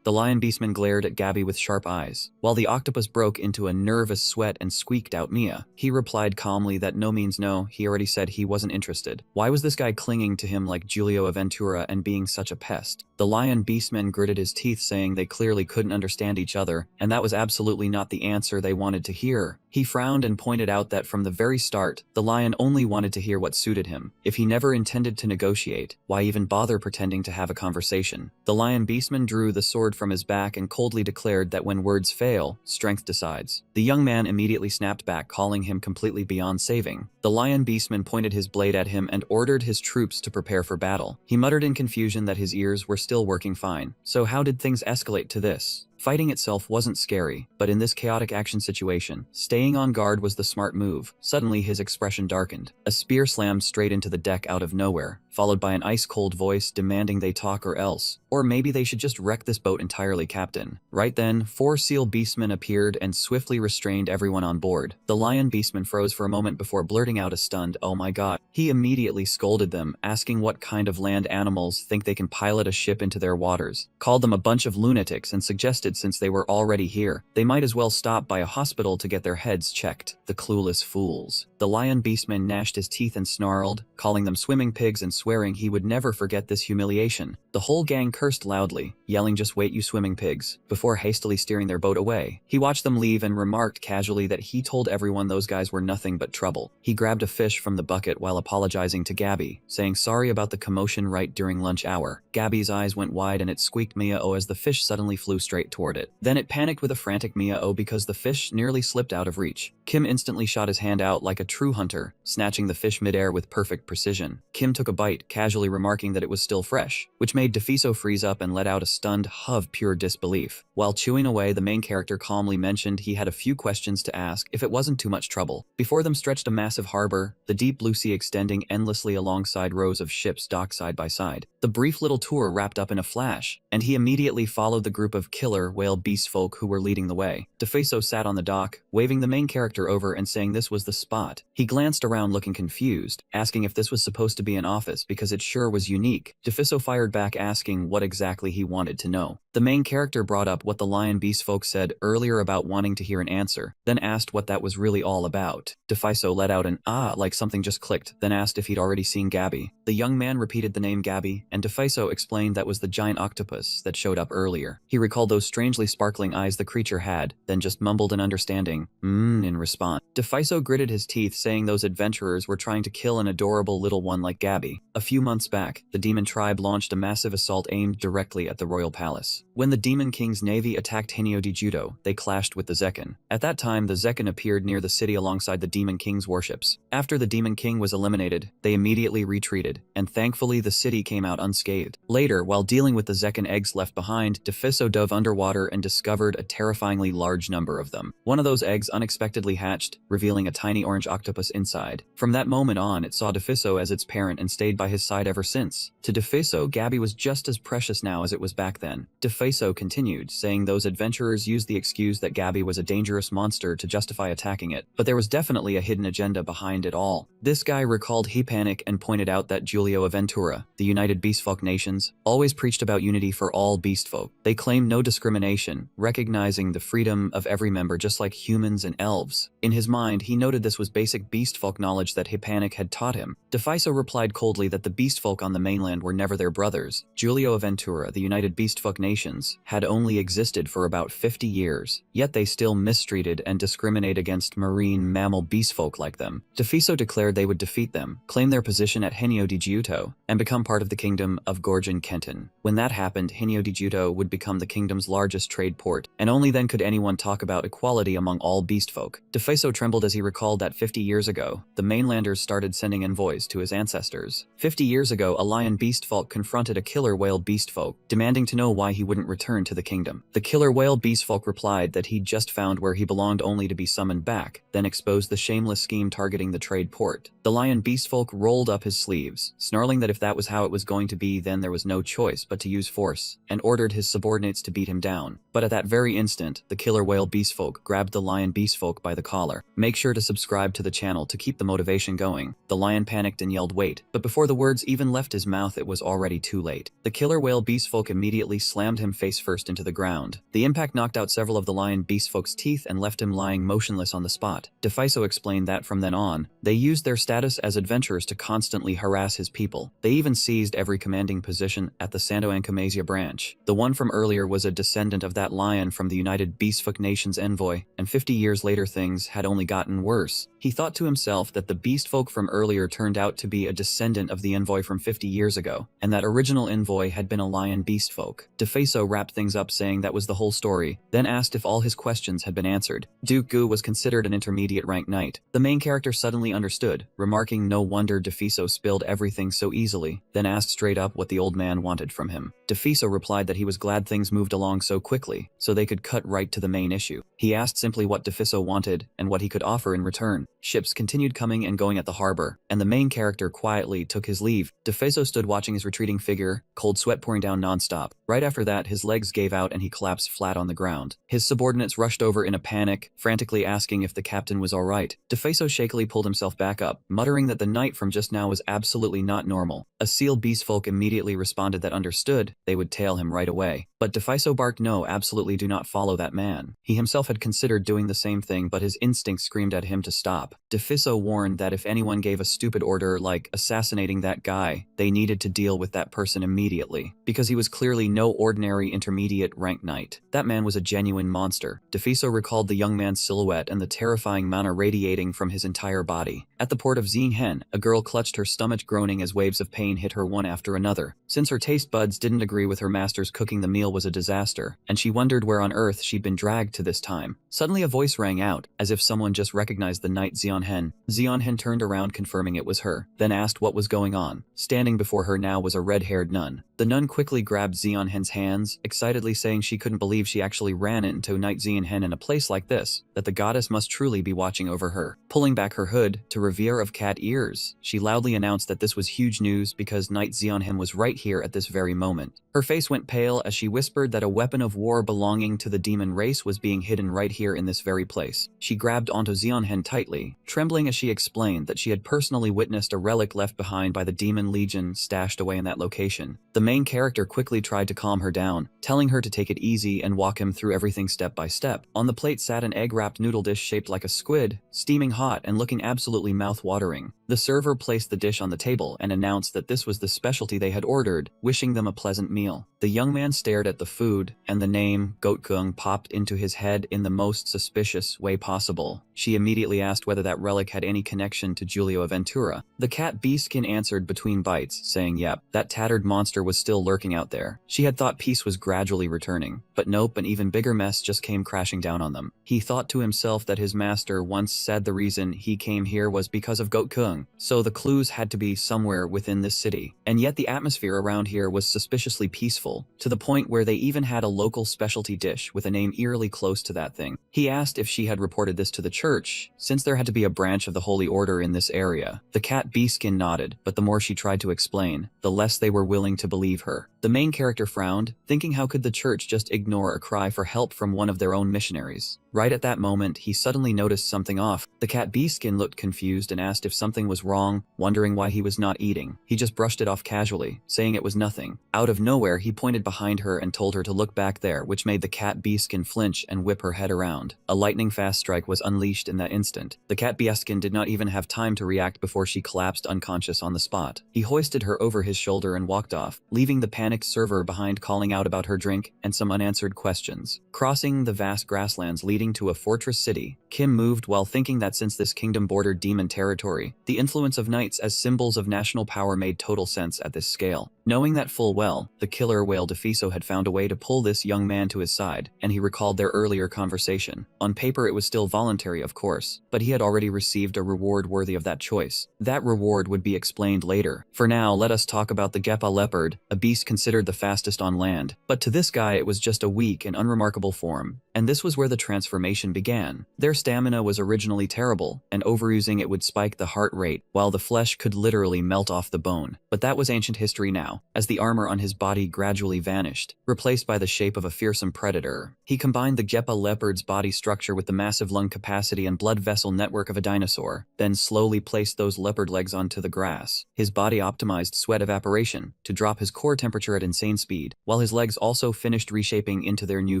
The lion beastman glared at Gabby with sharp eyes, while the octopus broke into a nervous sweat and squeaked out Mia. He replied calmly that no means no, he already said he wasn't interested. Why was this guy clinging to him like Giulio Aventura and being such a pest? The lion beastman gritted his teeth, saying they clearly couldn't understand each other, and that was absolutely not the answer they wanted to hear. He frowned and pointed out that from the very start, the lion only wanted to hear what suited him. If he never intended to negotiate, why even bother pretending to have a conversation? The lion beastman drew the sword from his back and coldly declared that when words fail, strength decides. The young man immediately snapped back, calling him completely beyond saving. The lion beastman pointed his blade at him and ordered his troops to prepare for battle. He muttered in confusion that his ears were still working fine. So how did things escalate to this? Fighting itself wasn't scary, but in this chaotic action situation, staying on guard was the smart move. Suddenly his expression darkened. A spear slammed straight into the deck out of nowhere, followed by an ice-cold voice demanding they talk or else. Or maybe they should just wreck this boat entirely, Captain. Right then, 4 seal beastmen appeared and swiftly restrained everyone on board. The lion beastman froze for a moment before blurting out a stunned, "Oh my god." He immediately scolded them, asking what kind of land animals think they can pilot a ship into their waters, called them a bunch of lunatics, and suggested since they were already here, they might as well stop by a hospital to get their heads checked. The clueless fools. The lion beastman gnashed his teeth and snarled, calling them swimming pigs and swearing he would never forget this humiliation. The whole gang cursed loudly, yelling, "Just wait, you swimming pigs," before hastily steering their boat away. He watched them leave and remarked casually that he told everyone those guys were nothing but trouble. He grabbed a fish from the bucket while apologizing to Gabby, saying sorry about the commotion right during lunch hour. Gabby's eyes went wide and it squeaked Mia-oh as the fish suddenly flew straight toward it. Then it panicked with a frantic Mia-oh because the fish nearly slipped out of reach. Kim instantly shot his hand out like a true hunter, snatching the fish midair with perfect precision. Kim took a bite bite, casually remarking that it was still fresh, which made Defiso freeze up and let out a stunned huh of pure disbelief. While chewing away, the main character calmly mentioned he had a few questions to ask if it wasn't too much trouble. Before them stretched a massive harbor, the deep blue sea extending endlessly alongside rows of ships docked side by side. The brief little tour wrapped up in a flash, and he immediately followed the group of killer whale beast folk who were leading the way. Defiso sat on the dock, waving the main character over and saying this was the spot. He glanced around looking confused, asking if this was supposed to be an office because it sure was unique. Defiso fired back asking what exactly he wanted to know. The main character brought up what the lion beast folk said earlier about wanting to hear an answer, then asked what that was really all about. Defiso let out an ah like something just clicked, then asked if he'd already seen Gabby. The young man repeated the name Gabby, and Defiso explained that was the giant octopus that showed up earlier. He recalled those strangely sparkling eyes the creature had, then just mumbled an understanding in response. Defiso gritted his teeth, saying those adventurers were trying to kill an adorable little one like Gabby. A few months back, the demon tribe launched a massive assault aimed directly at the royal palace. When the Demon King's navy attacked Hinyo-Judo, they clashed with the Zekken. At that time, the Zekken appeared near the city alongside the Demon King's warships. After the Demon King was eliminated, they immediately retreated, and thankfully the city came out unscathed. Later, while dealing with the Zekken eggs left behind, Defiso dove underwater and discovered a terrifyingly large number of them. One of those eggs unexpectedly hatched, revealing a tiny orange octopus inside. From that moment on, it saw Defiso as its parent and stayed by his side ever since. To Defiso, Gabby was just as precious now as it was back then. Defiso continued, saying those adventurers used the excuse that Gabby was a dangerous monster to justify attacking it, but there was definitely a hidden agenda behind it all. This guy recalled he panicked and pointed out that Giulio Aventura, the United Beastfolk Nations, always preached about unity for all beastfolk. They claimed no discrimination, recognizing the freedom of every member just like humans and elves. In his mind, he noted this was basic beastfolk knowledge that Hippanic had taught him. Defiso replied coldly that the beastfolk on the mainland were never their brothers. Giulio Aventura, the United Beastfolk Nations, had only existed for about 50 years, yet they still mistreated and discriminate against marine mammal beastfolk like them. Defiso declared they would defeat them, claim their position at Hinyo-Judo, and become part of the kingdom of Gorgon Kenton. When that happened, Hinyo-Judo would become the kingdom's largest trade port, and only then could anyone talk about equality among all beastfolk. Defiso trembled as he recalled that 50 years ago, the mainlanders started sending envoys to his ancestors. 50 years ago, a lion beastfolk confronted a killer whale beastfolk, demanding to know why he wouldn't return to the kingdom. The killer whale beastfolk replied that he'd just found where he belonged only to be summoned back, then exposed the shameless scheme targeting the trade port. The lion beastfolk rolled up his sleeves, snarling that if that was how it was going to be, then there was no choice but to use force, and ordered his subordinates to beat him down. But at that very instant, the killer whale beastfolk grabbed the lion beastfolk by the collar. Make sure to subscribe to the channel to keep the motivation going. The lion panicked and yelled wait, but before the words even left his mouth it was already too late. The killer whale beastfolk immediately slammed him face first into the ground. The impact knocked out several of the lion beastfolk's teeth and left him lying motionless on the spot. Defiso explained that from then on, they used their status as adventurers to constantly harass his people. They even seized every commanding position at the Santo Ancamasia branch. The one from earlier was a descendant of that lion from the United Beastfolk Nations envoy, and 50 years later things had only gotten worse. He thought to himself that the beastfolk from earlier turned out to be a descendant of the envoy from 50 years ago, and that original envoy had been a lion beastfolk. Defiso wrapped things up saying that was the whole story, then asked if all his questions had been answered. Duke Gu was considered an intermediate rank knight. The main character suddenly understood, remarking no wonder Defiso spilled everything so easily, then asked straight up what the old man wanted from him. Defiso replied that he was glad things moved along so quickly, so they could cut right to the main issue. He asked simply what Defiso wanted and what he could offer in return. Ships continued coming and going at the harbor, and the main character quietly took his leave. Defiso stood watching his retreating figure, cold sweat pouring down nonstop. Right after that, his legs gave out and he collapsed flat on the ground. His subordinates rushed over in a panic, frantically asking if the captain was alright. Defiso shakily pulled himself back up, muttering that the night from just now was absolutely not normal. A seal beastfolk immediately responded that understood, they would tail him right away. But Defiso barked no, absolutely do not follow that man. He himself had considered doing the same thing, but his instinct screamed at him to stop. Defiso warned that if anyone gave a stupid order like assassinating that guy, they needed to deal with that person immediately, because he was clearly no ordinary intermediate rank knight. That man was a genuine monster. Defiso recalled the young man's silhouette and the terrifying mana radiating from his entire body. At the port of Xinhen, a girl clutched her stomach, groaning as waves of pain hit her one after another. Since her taste buds didn't agree with her master's cooking, the meal was a disaster, and she wondered where on earth she'd been dragged to this time. Suddenly a voice rang out, as if someone just recognized the knight Xionhen. Xionhen turned around, confirming it was her, then asked what was going on. Standing before her now was a red-haired nun. The nun quickly grabbed Xionhen's hands, excitedly saying she couldn't believe she actually ran into Knight Xionhen in a place like this, that the goddess must truly be watching over her. Pulling back her hood to reveal of cat ears, she loudly announced that this was huge news because Knight Xionhen was right here at this very moment. Her face went pale as she whispered that a weapon of war belonging to the demon race was being hidden right here in this very place. She grabbed onto Xionhen tightly, trembling as she explained that she had personally witnessed a relic left behind by the demon legion stashed away in that location. The main character quickly tried to calm her down, telling her to take it easy and walk him through everything step by step. On the plate sat an egg-wrapped noodle dish shaped like a squid, steaming hot and looking absolutely mouth-watering. The server placed the dish on the table and announced that this was the specialty they had ordered, wishing them a pleasant meal. The young man stared at the food, and the name Gotkung popped into his head in the most suspicious way possible. She immediately asked whether that relic had any connection to Giulio Ventura. The cat Beastkin answered between bites, saying yep, that tattered monster was still lurking out there. She had thought peace was gradually returning, but nope, an even bigger mess just came crashing down on them. He thought to himself that his master once said the reason he came here was because of Gotkung, so the clues had to be somewhere within this city. And yet the atmosphere around here was suspiciously peaceful, to the point where they even had a local specialty dish with a name eerily close to that thing. He asked if she had reported this to the church, since there had to be a branch of the Holy Order in this area. The cat Beastkin nodded, but the more she tried to explain, the less they were willing to believe her. The main character frowned, thinking how could the church just ignore a cry for help from one of their own missionaries. Right at that moment, he suddenly noticed something off. The cat Beastkin looked confused and asked if something was wrong, wondering why he was not eating. He just brushed it off casually, saying it was nothing. Out of nowhere, he pointed behind her and told her to look back there, which made the cat Beastkin flinch and whip her head around. A lightning-fast strike was unleashed in that instant. The cat Beastkin did not even have time to react before she collapsed unconscious on the spot. He hoisted her over his shoulder and walked off, leaving the panicked server behind, calling out about her drink and some unanswered questions. Crossing the vast grasslands leading to a fortress city, Kim moved while thinking that since this kingdom bordered demon territory, the influence of knights as symbols of national power made total sense at this scale. Knowing that full well, the killer whale Defiso had found a way to pull this young man to his side, and he recalled their earlier conversation. On paper it was still voluntary, of course, but he had already received a reward worthy of that choice. That reward would be explained later. For now, let us talk about the Gepa leopard, a beast considered the fastest on land. But to this guy it was just a weak and unremarkable form, and this was where the transformation began. Their stamina was originally terrible, and overusing it would spike the heart rate, while the flesh could literally melt off the bone. But that was ancient history now, as the armor on his body gradually vanished, replaced by the shape of a fearsome predator. He combined the Gepa leopard's body structure with the massive lung capacity and blood vessel network of a dinosaur, then slowly placed those leopard legs onto the grass. His body optimized sweat evaporation to drop his core temperature at insane speed, while his legs also finished reshaping into their new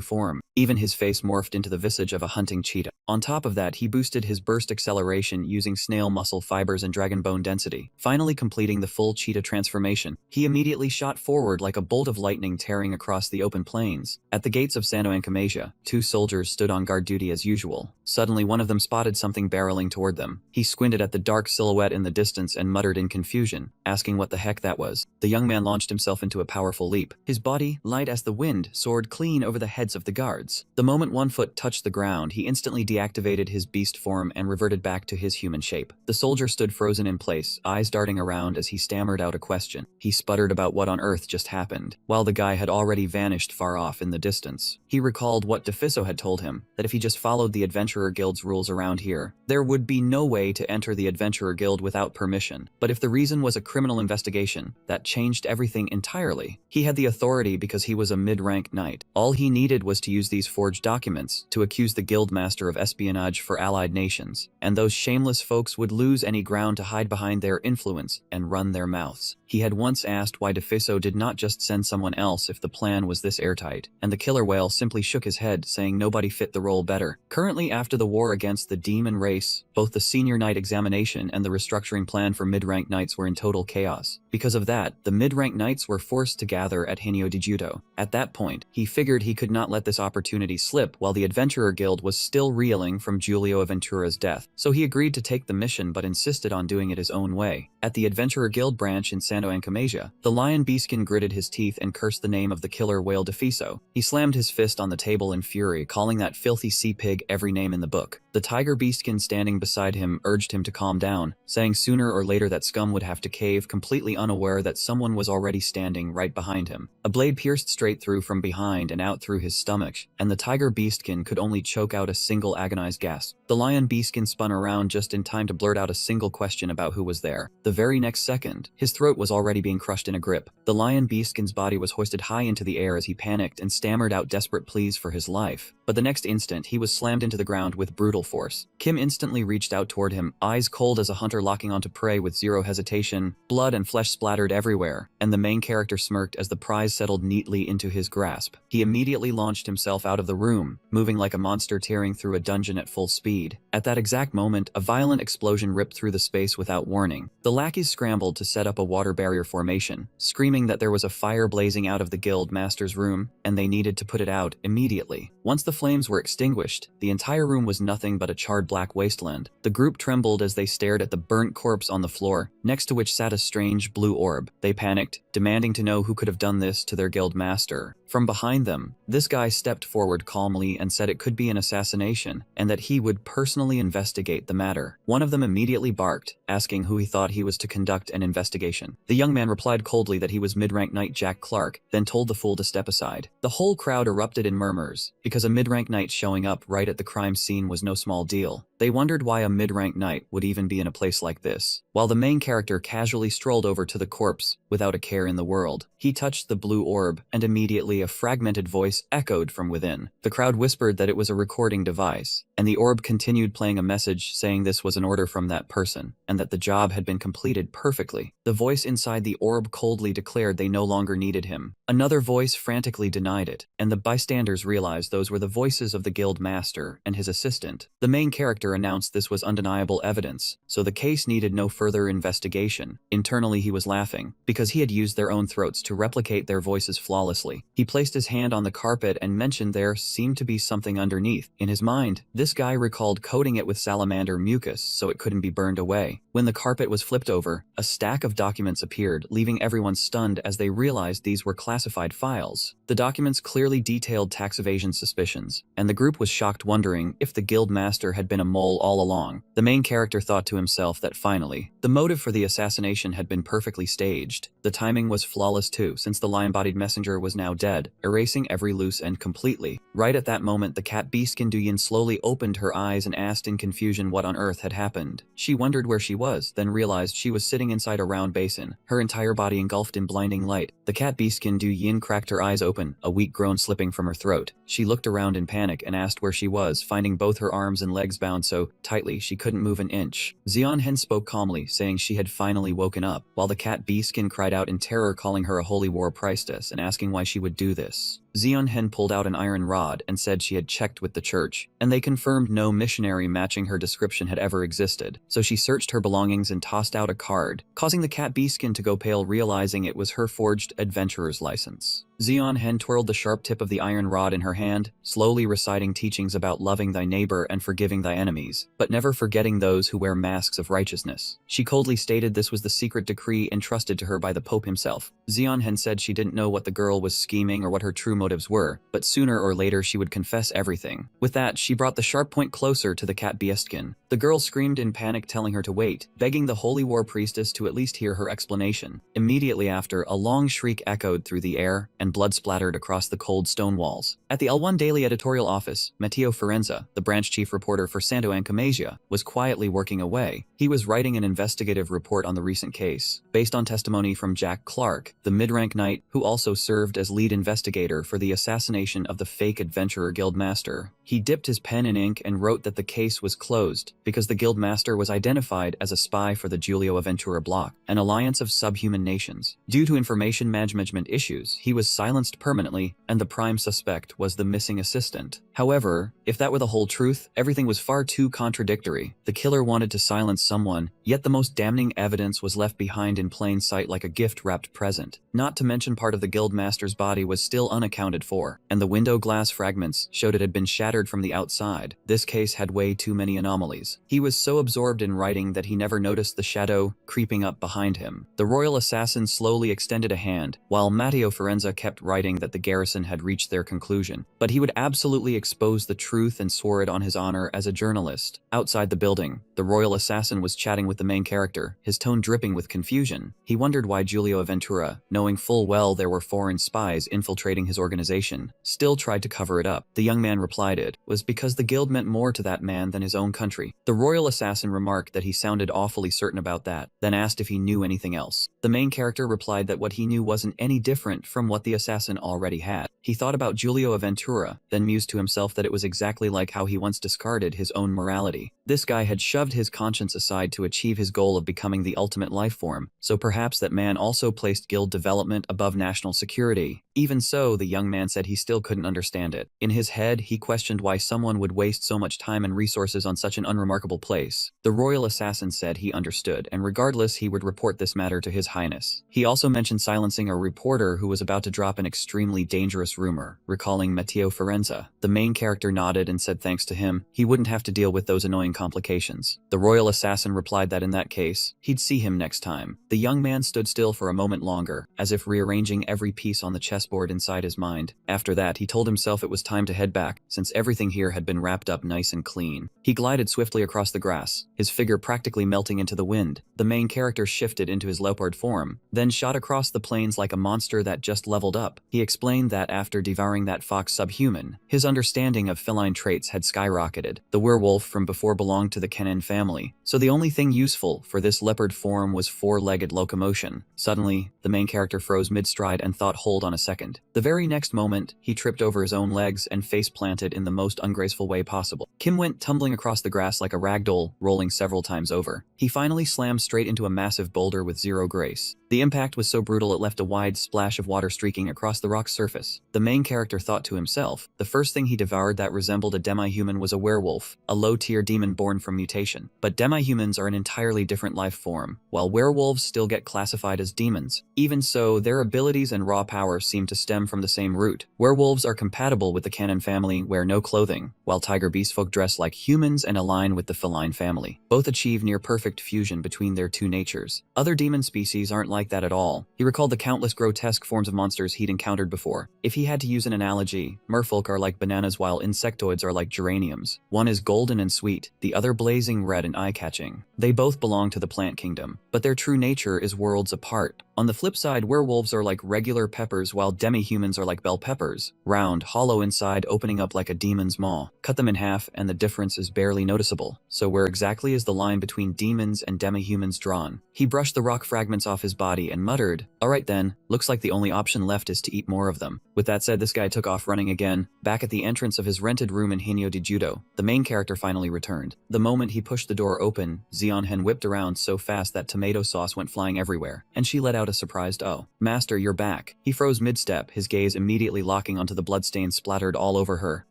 form. Even his face morphed into the visage of a hunting cheetah. On top of that, he boosted his burst acceleration using snail muscle fibers and dragon bone density, finally completing the full cheetah transformation. He immediately shot forward like a bolt of lightning tearing across the open plains. At the gates of Sano Ancamasia, two soldiers stood on guard duty as usual. Suddenly one of them spotted something barreling toward them. He squinted at the dark silhouette in the distance and muttered in confusion, asking what the heck that was. The young man launched himself into a powerful leap. His body, light as the wind, soared clean over the heads of the guards. The moment one foot touched the ground, he instantly deactivated his beast form and reverted back to his human shape. The soldier stood frozen in place, eyes darting around as he stammered out a question. He sputtered about what on earth just happened, while the guy had already vanished far off in the distance. He recalled what Defiso had told him, that if he just followed the Adventurer Guild's rules around here, there would be no way to enter the Adventurer Guild without permission. But if the reason was a criminal investigation, that changed everything entirely. He had the authority because he was a mid-rank knight. All he needed was to use these forged documents to accuse the guildmaster of espionage for allied nations, and those shameless folks would lose any ground to hide behind their influence and run their mouths. He had once asked why Defiso did not just send someone else if the plan was this airtight, and the killer whale simply shook his head, saying nobody fit the role better. Currently, after After the war against the demon race, both the senior knight examination and the restructuring plan for mid-rank knights were in total chaos. Because of that, the mid-rank knights were forced to gather at Hinyo Dijuto. At that point, he figured he could not let this opportunity slip while the Adventurer Guild was still reeling from Giulio Aventura's death. So he agreed to take the mission but insisted on doing it his own way. At the Adventurer Guild branch in Santo Ancamasia, the lion beastkin gritted his teeth and cursed the name of the killer whale Defiso. He slammed his fist on the table in fury, calling that filthy sea pig every name in the book. The tiger beastkin standing beside him urged him to calm down, saying sooner or later that scum would have to cave, completely unaware that someone was already standing right behind him. A blade pierced straight through from behind and out through his stomach, and the tiger beastkin could only choke out a single agonized gasp. The lion beastkin spun around just in time to blurt out a single question about who was there. The very next second, his throat was already being crushed in a grip. The lion beastkin's body was hoisted high into the air as he panicked and stammered out desperate pleas for his life. But the next instant, he was slammed into the ground with brutal force. Kim instantly reached out toward him, eyes cold as a hunter locking onto prey with zero hesitation. Blood and flesh splattered everywhere, and the main character smirked as the prize settled neatly into his grasp. He immediately launched himself out of the room, moving like a monster tearing through a dungeon at full speed. At that exact moment, a violent explosion ripped through the space without warning. The lackeys scrambled to set up a water barrier formation, screaming that there was a fire blazing out of the guild master's room, and they needed to put it out immediately. Once the flames were extinguished, the entire room was nothing but a charred black wasteland. The group trembled as they stared at the burnt corpse on the floor, next to which sat a strange blue orb. They panicked, demanding to know who could have done this to their guild master. From behind them, this guy stepped forward calmly and said it could be an assassination, and that he would personally investigate the matter. One of them immediately barked, asking who he thought he was to conduct an investigation. The young man replied coldly that he was mid-rank knight Jack Clark, then told the fool to step aside. The whole crowd erupted in murmurs, because a mid-rank knight showing up right at the crime scene was no small deal. They wondered why a mid-rank knight would even be in a place like this. While the main character casually strolled over to the corpse, without a care in the world, he touched the blue orb, and immediately a fragmented voice echoed from within. The crowd whispered that it was a recording device, and the orb continued playing a message saying this was an order from that person, and that the job had been completed perfectly. The voice inside the orb coldly declared they no longer needed him. Another voice frantically denied it, and the bystanders realized those were the voices of the guild master and his assistant. The main character announced this was undeniable evidence, so the case needed no further investigation. Internally he was laughing, because he had used their own throats to replicate their voices flawlessly. He placed his hand on the carpet and mentioned there seemed to be something underneath. In his mind, this guy recalled coating it with salamander mucus so it couldn't be burned away. When the carpet was flipped over, a stack of documents appeared, leaving everyone stunned as they realized these were classified files. The documents clearly detailed tax evasion suspicions, and the group was shocked, wondering if the guild master had been a mole all along. The main character thought to himself that finally, the motive for the assassination had been perfectly staged. The timing was flawless too, since the lion-bodied messenger was now dead, erasing every loose end completely. Right at that moment, the cat beastkin Duyin slowly opened her eyes and asked in confusion what on earth had happened. She wondered where she was, then realized she was sitting inside a round basin, her entire body engulfed in blinding light. The cat beastkin Duyin cracked her eyes open, a weak groan slipping from her throat. She looked around in panic and asked where she was, finding both her arms and legs bound so tightly she couldn't move an inch. Xianhen spoke calmly, saying she had finally woken up, while the cat beastkin cried out in terror, calling her a holy war priestess and asking why she would do this. Xianhen pulled out an iron rod and said she had checked with the church, and they confirmed no missionary matching her description had ever existed. So she searched her belongings and tossed out a card, causing the cat beastkin to go pale, realizing it was her forged adventurer's license. Xianhen twirled the sharp tip of the iron rod in her hand, slowly reciting teachings about loving thy neighbor and forgiving thy enemies, but never forgetting those who wear masks of righteousness. She coldly stated this was the secret decree entrusted to her by the Pope himself. Xianhen said she didn't know what the girl was scheming or what her true motives were, but sooner or later she would confess everything. With that, she brought the sharp point closer to the cat beastkin. The girl screamed in panic, telling her to wait, begging the holy war priestess to at least hear her explanation. Immediately after, a long shriek echoed through the air, and blood splattered across the cold stone walls. At the L1 Daily editorial office, Matteo Ferenza, the branch chief reporter for Santo Ancamasia, was quietly working away. He was writing an investigative report on the recent case, based on testimony from Jack Clark, the mid-rank knight who also served as lead investigator for the assassination of the fake adventurer guild master. He dipped his pen in ink and wrote that the case was closed because the guild master was identified as a spy for the Giulio Aventura bloc, an alliance of subhuman nations. Due to information management issues, he was silenced permanently, and the prime suspect was the missing assistant. However, if that were the whole truth, everything was far too contradictory. The killer wanted to silence someone, yet the most damning evidence was left behind in plain sight like a gift-wrapped present. Not to mention part of the guild master's body was still unaccounted for, and the window glass fragments showed it had been shattered from the outside. This case had way too many anomalies. He was so absorbed in writing that he never noticed the shadow creeping up behind him. The royal assassin slowly extended a hand, while Matteo Forenza kept writing that the garrison had reached their conclusion. But he would absolutely expose the truth and swore it on his honor as a journalist. Outside the building, the royal assassin was chatting with the main character, his tone dripping with confusion. He wondered why Giulio Aventura, knowing full well there were foreign spies infiltrating his organization, still tried to cover it up. The young man replied it was because the guild meant more to that man than his own country. The royal assassin remarked that he sounded awfully certain about that, then asked if he knew anything else. The main character replied that what he knew wasn't any different from what the assassin already had. He thought about Giulio Aventura, then mused to himself that it was exactly like how he once discarded his own morality. This guy had shoved his conscience aside to achieve his goal of becoming the ultimate life form, so perhaps that man also placed guild development above national security. Even so, the young man said he still couldn't understand it. In his head, he questioned why someone would waste so much time and resources on such an unremarkable place. The royal assassin said he understood, and regardless, he would report this matter to His Highness. He also mentioned silencing a reporter who was about to drop an extremely dangerous rumor, recalling Matteo Forenza. The main character nodded and said thanks to him, he wouldn't have to deal with those annoying complications. The royal assassin replied that in that case, he'd see him next time. The young man stood still for a moment longer, as if rearranging every piece on the chessboard inside his mind. After that, he told himself it was time to head back, since everything here had been wrapped up nice and clean. He glided swiftly across the grass, his figure practically melting into the wind. The main character shifted into his leopard form, then shot across the plains like a monster that just leveled up. He explained that after devouring that fox subhuman, his understanding of feline traits had skyrocketed. The werewolf from before belonged to the Kennen family, so the only thing useful for this leopard form was four-legged locomotion. Suddenly, the main character froze mid-stride and thought hold on a second. The very next moment, he tripped over his own legs and face-planted in the most ungraceful way possible. Kim went tumbling across the grass like a ragdoll, rolling several times over. He finally slammed straight into a massive boulder with zero grace. The impact was so brutal it left a wide splash of water streaking across the rock's surface. The main character thought to himself, the first thing he devoured that resembled a demi-human was a werewolf, a low-tier demon born from mutation. But demi-humans are an entirely different life form, while werewolves still get classified as demons. Even so, their abilities and raw power seem to stem from the same root. Werewolves are compatible with the Kennen family, wear no clothing, while tiger beastfolk dress like humans and align with the feline family. Both achieve near-perfect fusion between their two natures. Other demon species aren't like that at all. He recalled the countless grotesque forms of monsters he'd encountered before. If he had to use an analogy, merfolk are like bananas while insectoids are like geraniums. One is golden and sweet, the other blazing red and eye-catching. They both belong to the plant kingdom, but their true nature is worlds apart. On the flip side, werewolves are like regular peppers while demi-humans are like bell peppers, round, hollow inside, opening up like a demon's maw. Cut them in half and the difference is barely noticeable. So where exactly is the line between demons and demi-humans drawn? He brushed the rock fragments off his body and muttered, "Alright then, looks like the only option left is to eat more of them." With that said, this guy took off running again. Back at the entrance of his rented room in Hinyo di Judo, the main character finally returned. The moment he pushed the door open, Zeonhen whipped around so fast that tomato sauce went flying everywhere, and she let out a surprised "Oh, master, you're back." He froze mid-step, his gaze immediately locking onto the bloodstains splattered all over her.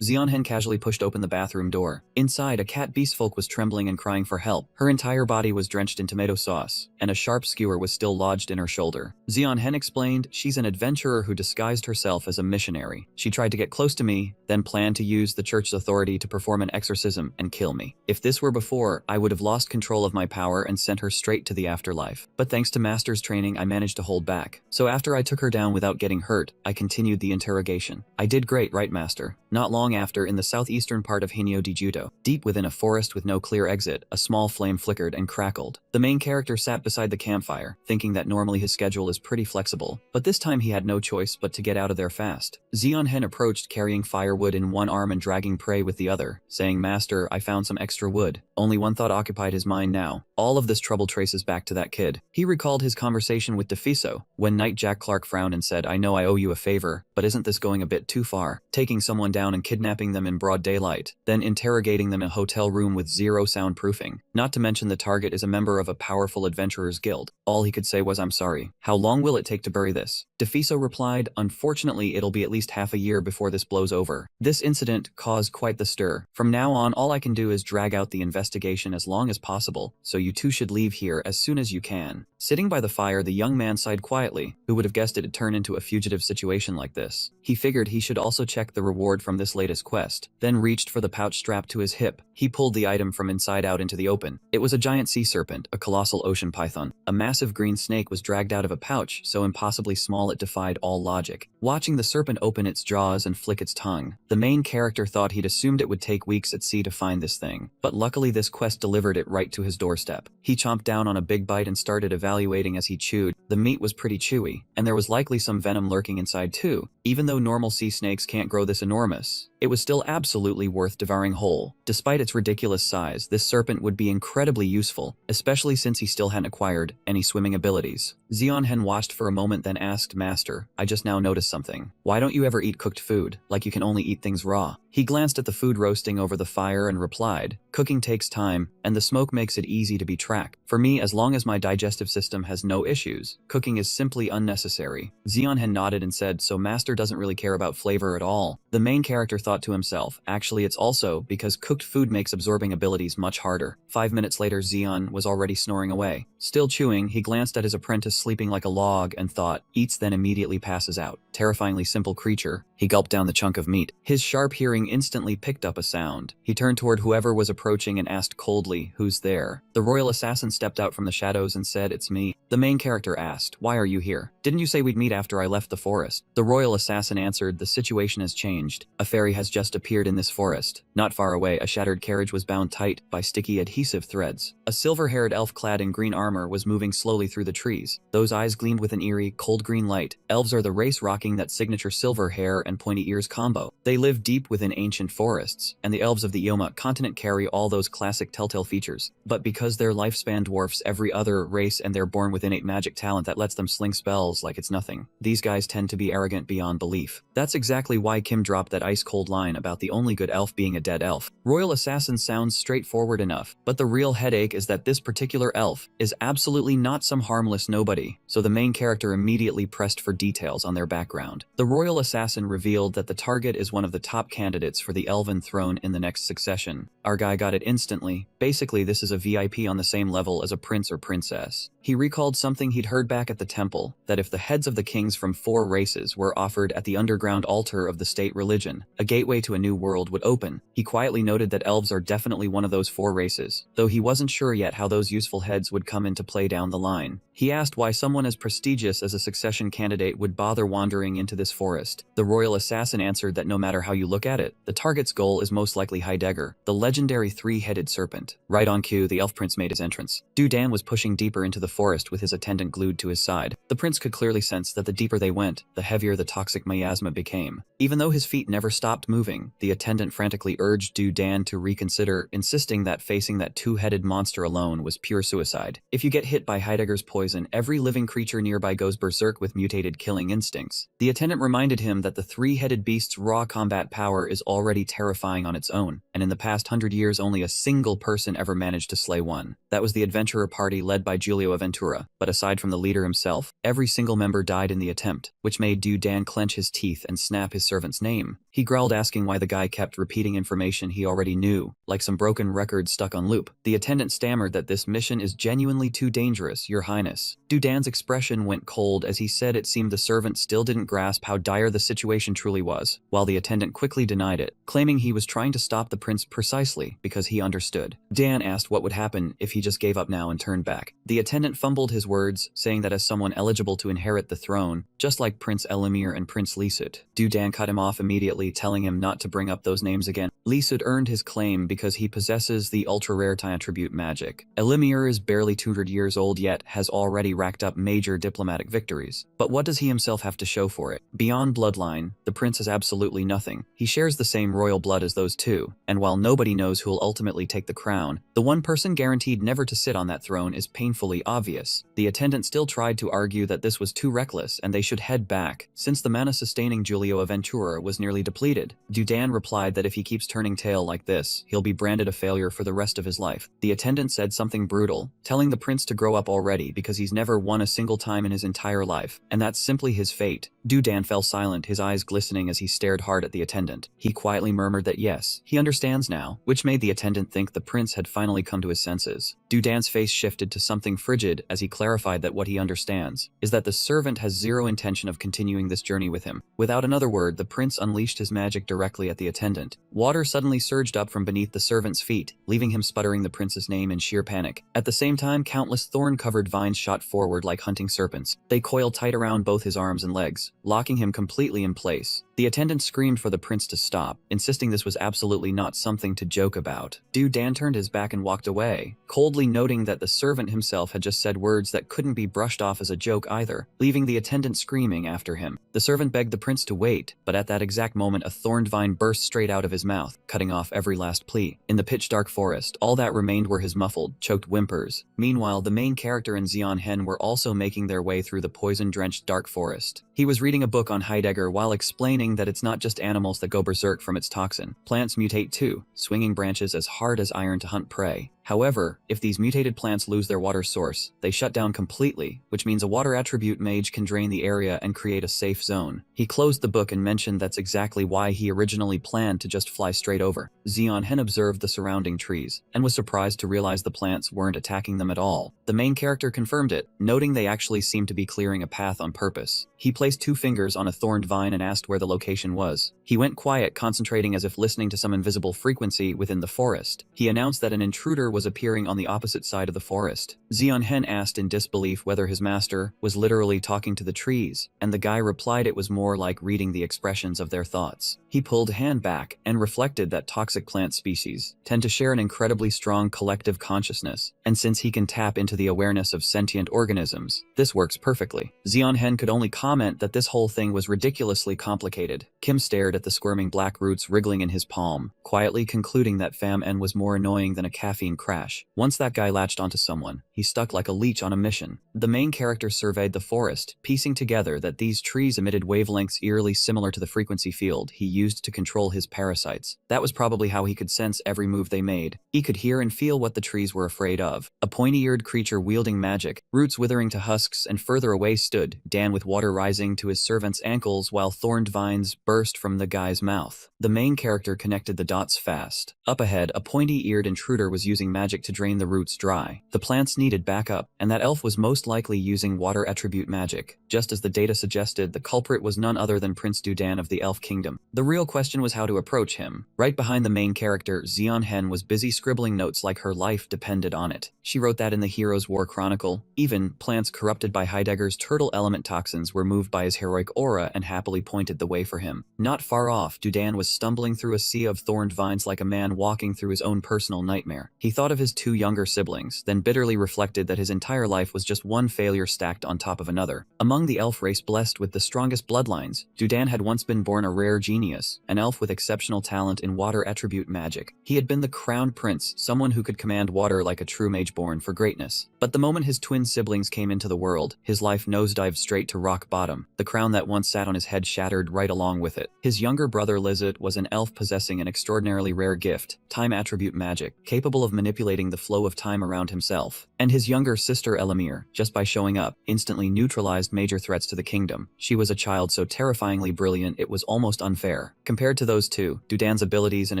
Zeonhen casually pushed open the bathroom door. Inside, a cat beastfolk was trembling and crying for help. Her entire body was drenched in tomato sauce, and a sharp skewer was still lodged in her shoulder. Zeonhen explained, "She's an adventurer who disguised herself as a missionary. She tried to get close to me, then planned to use the church's authority to perform an exorcism and kill me. If this were before, I would have lost control of my power and sent her straight to the afterlife. But thanks to master's training, I managed to hold back. So after I took her down without getting hurt, I continued the interrogation. I did great, right, master?" Not long after, in the southeastern part of Hinyo di Judo, deep within a forest with no clear exit, a small flame flickered and crackled. The main character sat beside the campfire, thinking that normally his schedule is pretty flexible, but this time he had no choice but to get out of there fast. Zeonhen approached carrying firewood in one arm and dragging prey with the other, saying, "Master, I found some extra wood." Only one thought occupied his mind now. All of this trouble traces back to that kid. He recalled his conversation with Defiso, when Knight Jack Clark frowned and said, "I know I owe you a favor, but isn't this going a bit too far? Taking someone down and kidnapping them in broad daylight, then interrogating them in a hotel room with zero soundproofing. Not to mention the target is a member of a powerful adventurers guild." All he could say was, "I'm sorry. How long will it take to bury this?" Defiso replied, "Unfortunately, it'll be at least half a year before this blows over." This incident caused quite the stir. "From now on, all I can do is drag out the investigation as long as possible, so you two should leave here as soon as you can." Sitting by the fire, the young man sighed quietly. Who would have guessed it'd turn into a fugitive situation like this? He figured he should also check the reward from this latest quest, then reached for the pouch strapped to his hip. He pulled the item from inside out into the open. It was a giant sea serpent, a colossal ocean python. A massive green snake was dragged out of a pouch, so impossibly small it defied all logic. Watching the serpent open its jaws and flick its tongue, the main character thought he'd assumed it would take weeks at sea to find this thing. But luckily this quest delivered it right to his doorstep. He chomped down on a big bite and started evaluating as he chewed. The meat was pretty chewy, and there was likely some venom lurking inside too. Even though normal sea snakes can't grow this enormous, it was still absolutely worth devouring whole. Despite its ridiculous size, this serpent would be incredibly useful, especially since he still hadn't acquired any swimming abilities. Zeonhen watched for a moment, then asked, "Master, I just now noticed something. Why don't you ever eat cooked food, like you can only eat things raw?" He glanced at the food roasting over the fire and replied, "Cooking takes time, and the smoke makes it easy to be tracked. For me, as long as my digestive system has no issues, cooking is simply unnecessary." Zeonhen nodded and said, "So Master doesn't really care about flavor at all." The main character thought to himself, "Actually, it's also because cooked food makes absorbing abilities much harder." 5 minutes later, Zeon was already snoring away. Still chewing, he glanced at his apprentice sleeping like a log and thought, "Eats then immediately passes out. Terrifyingly simple creature." He gulped down the chunk of meat. His sharp hearing instantly picked up a sound. He turned toward whoever was approaching and asked coldly, "Who's there?" The royal assassin stepped out from the shadows and said, "It's me." The main character asked, "Why are you here? Didn't you say we'd meet after I left the forest?" The royal assassin answered, "The situation has changed. A fairy has just appeared in this forest. Not far away, a shattered carriage was bound tight by sticky adhesive threads. A silver-haired elf clad in green armor was moving slowly through the trees. Those eyes gleamed with an eerie, cold green light. Elves are the race rocking that signature silver hair and pointy ears combo. They live deep within ancient forests, and the elves of the Ioma continent carry all those classic telltale features. But because their lifespan dwarfs every other race and they're born with innate magic talent that lets them sling spells like it's nothing, these guys tend to be arrogant beyond belief." That's exactly why Kim dropped that ice-cold line about the only good elf being a dead elf. Royal assassin sounds straightforward enough, but the real headache is that this particular elf is absolutely not some harmless nobody, so the main character immediately pressed for details on their background. The royal assassin revealed that the target is one of the top candidates for the elven throne in the next succession. Our guy got it instantly. Basically, this is a VIP on the same level as a prince or princess. He recalled something he'd heard back at the temple, that if the heads of the kings from 4 races were offered at the underground altar of the state religion, a gateway to a new world would open. He quietly noted that elves are definitely one of those 4 races, though he wasn't sure yet how those useful heads would come into play down the line. He asked why someone as prestigious as a succession candidate would bother wandering into this forest. The royal assassin answered that no matter how you look at it, the target's goal is most likely Heidegger, the legendary 3-headed serpent. Right on cue, the elf prince made his entrance. Dudan was pushing deeper into the forest with his attendant glued to his side. The prince could clearly sense that the deeper they went, the heavier the toxic miasma became. Even though his feet never stopped moving, the attendant frantically urged Dudan to reconsider, insisting that facing that 2-headed monster alone was pure suicide. If you get hit by Heidegger's poison, every living creature nearby goes berserk with mutated killing instincts. The attendant reminded him that the 3-headed beast's raw combat power is already terrifying on its own, and in the past 100 years only a single person ever managed to slay one. That was the adventurer party led by Giulio Aventura, but aside from the leader himself, every single member died in the attempt, which made Dudan clench his teeth and snap his servant's name. He growled, asking why the guy kept repeating information he already knew, like some broken record stuck on loop. The attendant stammered that this mission is genuinely too dangerous, Your Highness. Dudan's expression went cold as he said it seemed the servant still didn't grasp how dire the situation truly was, while the attendant quickly denied it, claiming he was trying to stop the prince precisely because he understood. Dan asked what would happen if he just gave up now and turned back. The attendant fumbled his words, saying that as someone eligible to inherit the throne, just like Prince Elimir and Prince Lisut, Dudan cut him off immediately, telling him not to bring up those names again. Lee Sud earned his claim because he possesses the ultra-rare attribute magic. Elimir is barely 200 years old yet has already racked up major diplomatic victories. But what does he himself have to show for it? Beyond bloodline, the prince has absolutely nothing. He shares the same royal blood as those two, and while nobody knows who'll ultimately take the crown, the one person guaranteed never to sit on that throne is painfully obvious. The attendant still tried to argue that this was too reckless and they should head back, since the mana-sustaining Giulio Aventura was nearly depleted. Dudan replied that if he keeps turning tail like this, he'll be branded a failure for the rest of his life. The attendant said something brutal, telling the prince to grow up already because he's never won a single time in his entire life, and that's simply his fate. Dudan fell silent, his eyes glistening as he stared hard at the attendant. He quietly murmured that yes, he understands now, which made the attendant think the prince had finally come to his senses. Dudan's face shifted to something frigid as he clarified that what he understands is that the servant has zero intention of continuing this journey with him. Without another word, the prince unleashed his magic directly at the attendant. Water suddenly surged up from beneath the servant's feet, leaving him sputtering the prince's name in sheer panic. At the same time, countless thorn-covered vines shot forward like hunting serpents. They coiled tight around both his arms and legs, locking him completely in place. The attendant screamed for the prince to stop, insisting this was absolutely not something to joke about. Dudan turned his back and walked away, coldly noting that the servant himself had just said words that couldn't be brushed off as a joke either, leaving the attendant screaming after him. The servant begged the prince to wait, but at that exact moment a thorned vine burst straight out of his mouth, cutting off every last plea. In the pitch-dark forest, all that remained were his muffled, choked whimpers. Meanwhile, the main character and Xian Hen were also making their way through the poison-drenched dark forest. He was reading a book on Heidegger while explaining that it's not just animals that go berserk from its toxin. Plants mutate too, swinging branches as hard as iron to hunt prey. However, if these mutated plants lose their water source, they shut down completely, which means a water attribute mage can drain the area and create a safe zone. He closed the book and mentioned that's exactly why he originally planned to just fly straight over. Xian Hen observed the surrounding trees, and was surprised to realize the plants weren't attacking them at all. The main character confirmed it, noting they actually seemed to be clearing a path on purpose. He placed 2 fingers on a thorned vine and asked where the location was. He went quiet, concentrating as if listening to some invisible frequency within the forest. He announced that an intruder was appearing on the opposite side of the forest. Xian Hen asked in disbelief whether his master was literally talking to the trees, and the guy replied it was more like reading the expressions of their thoughts. He pulled a hand back and reflected that toxic plant species tend to share an incredibly strong collective consciousness, and since he can tap into the awareness of sentient organisms, this works perfectly. Xian Hen could only comment that this whole thing was ridiculously complicated. Kim stared at the squirming black roots wriggling in his palm, quietly concluding that Fam N was more annoying than a caffeine crash. Once that guy latched onto someone, he stuck like a leech on a mission. The main character surveyed the forest, piecing together that these trees emitted wavelengths eerily similar to the frequency field he used to control his parasites. That was probably how he could sense every move they made. He could hear and feel what the trees were afraid of. A pointy-eared creature wielding magic, roots withering to husks, and further away stood Dan with water rising to his servant's ankles while thorned vines burst from the guy's mouth. The main character connected the dots fast. Up ahead, a pointy-eared intruder was using magic to drain the roots dry. The plants needed backup, and that elf was most likely using water attribute magic. Just as the data suggested, the culprit was none other than Prince Dudan of the Elf Kingdom. The real question was how to approach him. Right behind the main character, Xian Hen was busy scribbling notes like her life depended on it. She wrote that in the Hero's War Chronicle, even plants corrupted by Heidegger's turtle element toxins were moved by his heroic aura and happily pointed the way for him. Not far off, Dudan was stumbling through a sea of thorned vines like a man walking through his own personal nightmare. He thought of his 2 younger siblings, then bitterly reflected that his entire life was just one failure stacked on top of another. Among the elf race blessed with the strongest bloodlines, Dudan had once been born a rare genius, an elf with exceptional talent in water attribute magic. He had been the crowned prince, someone who could command water like a true mage born for greatness. But the moment his twin siblings came into the world, his life nosedived straight to rock bottom. The crown that once sat on his head shattered right along with it. His younger brother Lizet was an elf possessing an extraordinarily rare gift, time attribute magic, capable of manipulating the flow of time around himself. And his younger sister Elamir, just by showing up, instantly neutralized major threats to the kingdom. She was a child so terrifyingly brilliant it was almost unfair. Compared to those two, Dudan's abilities and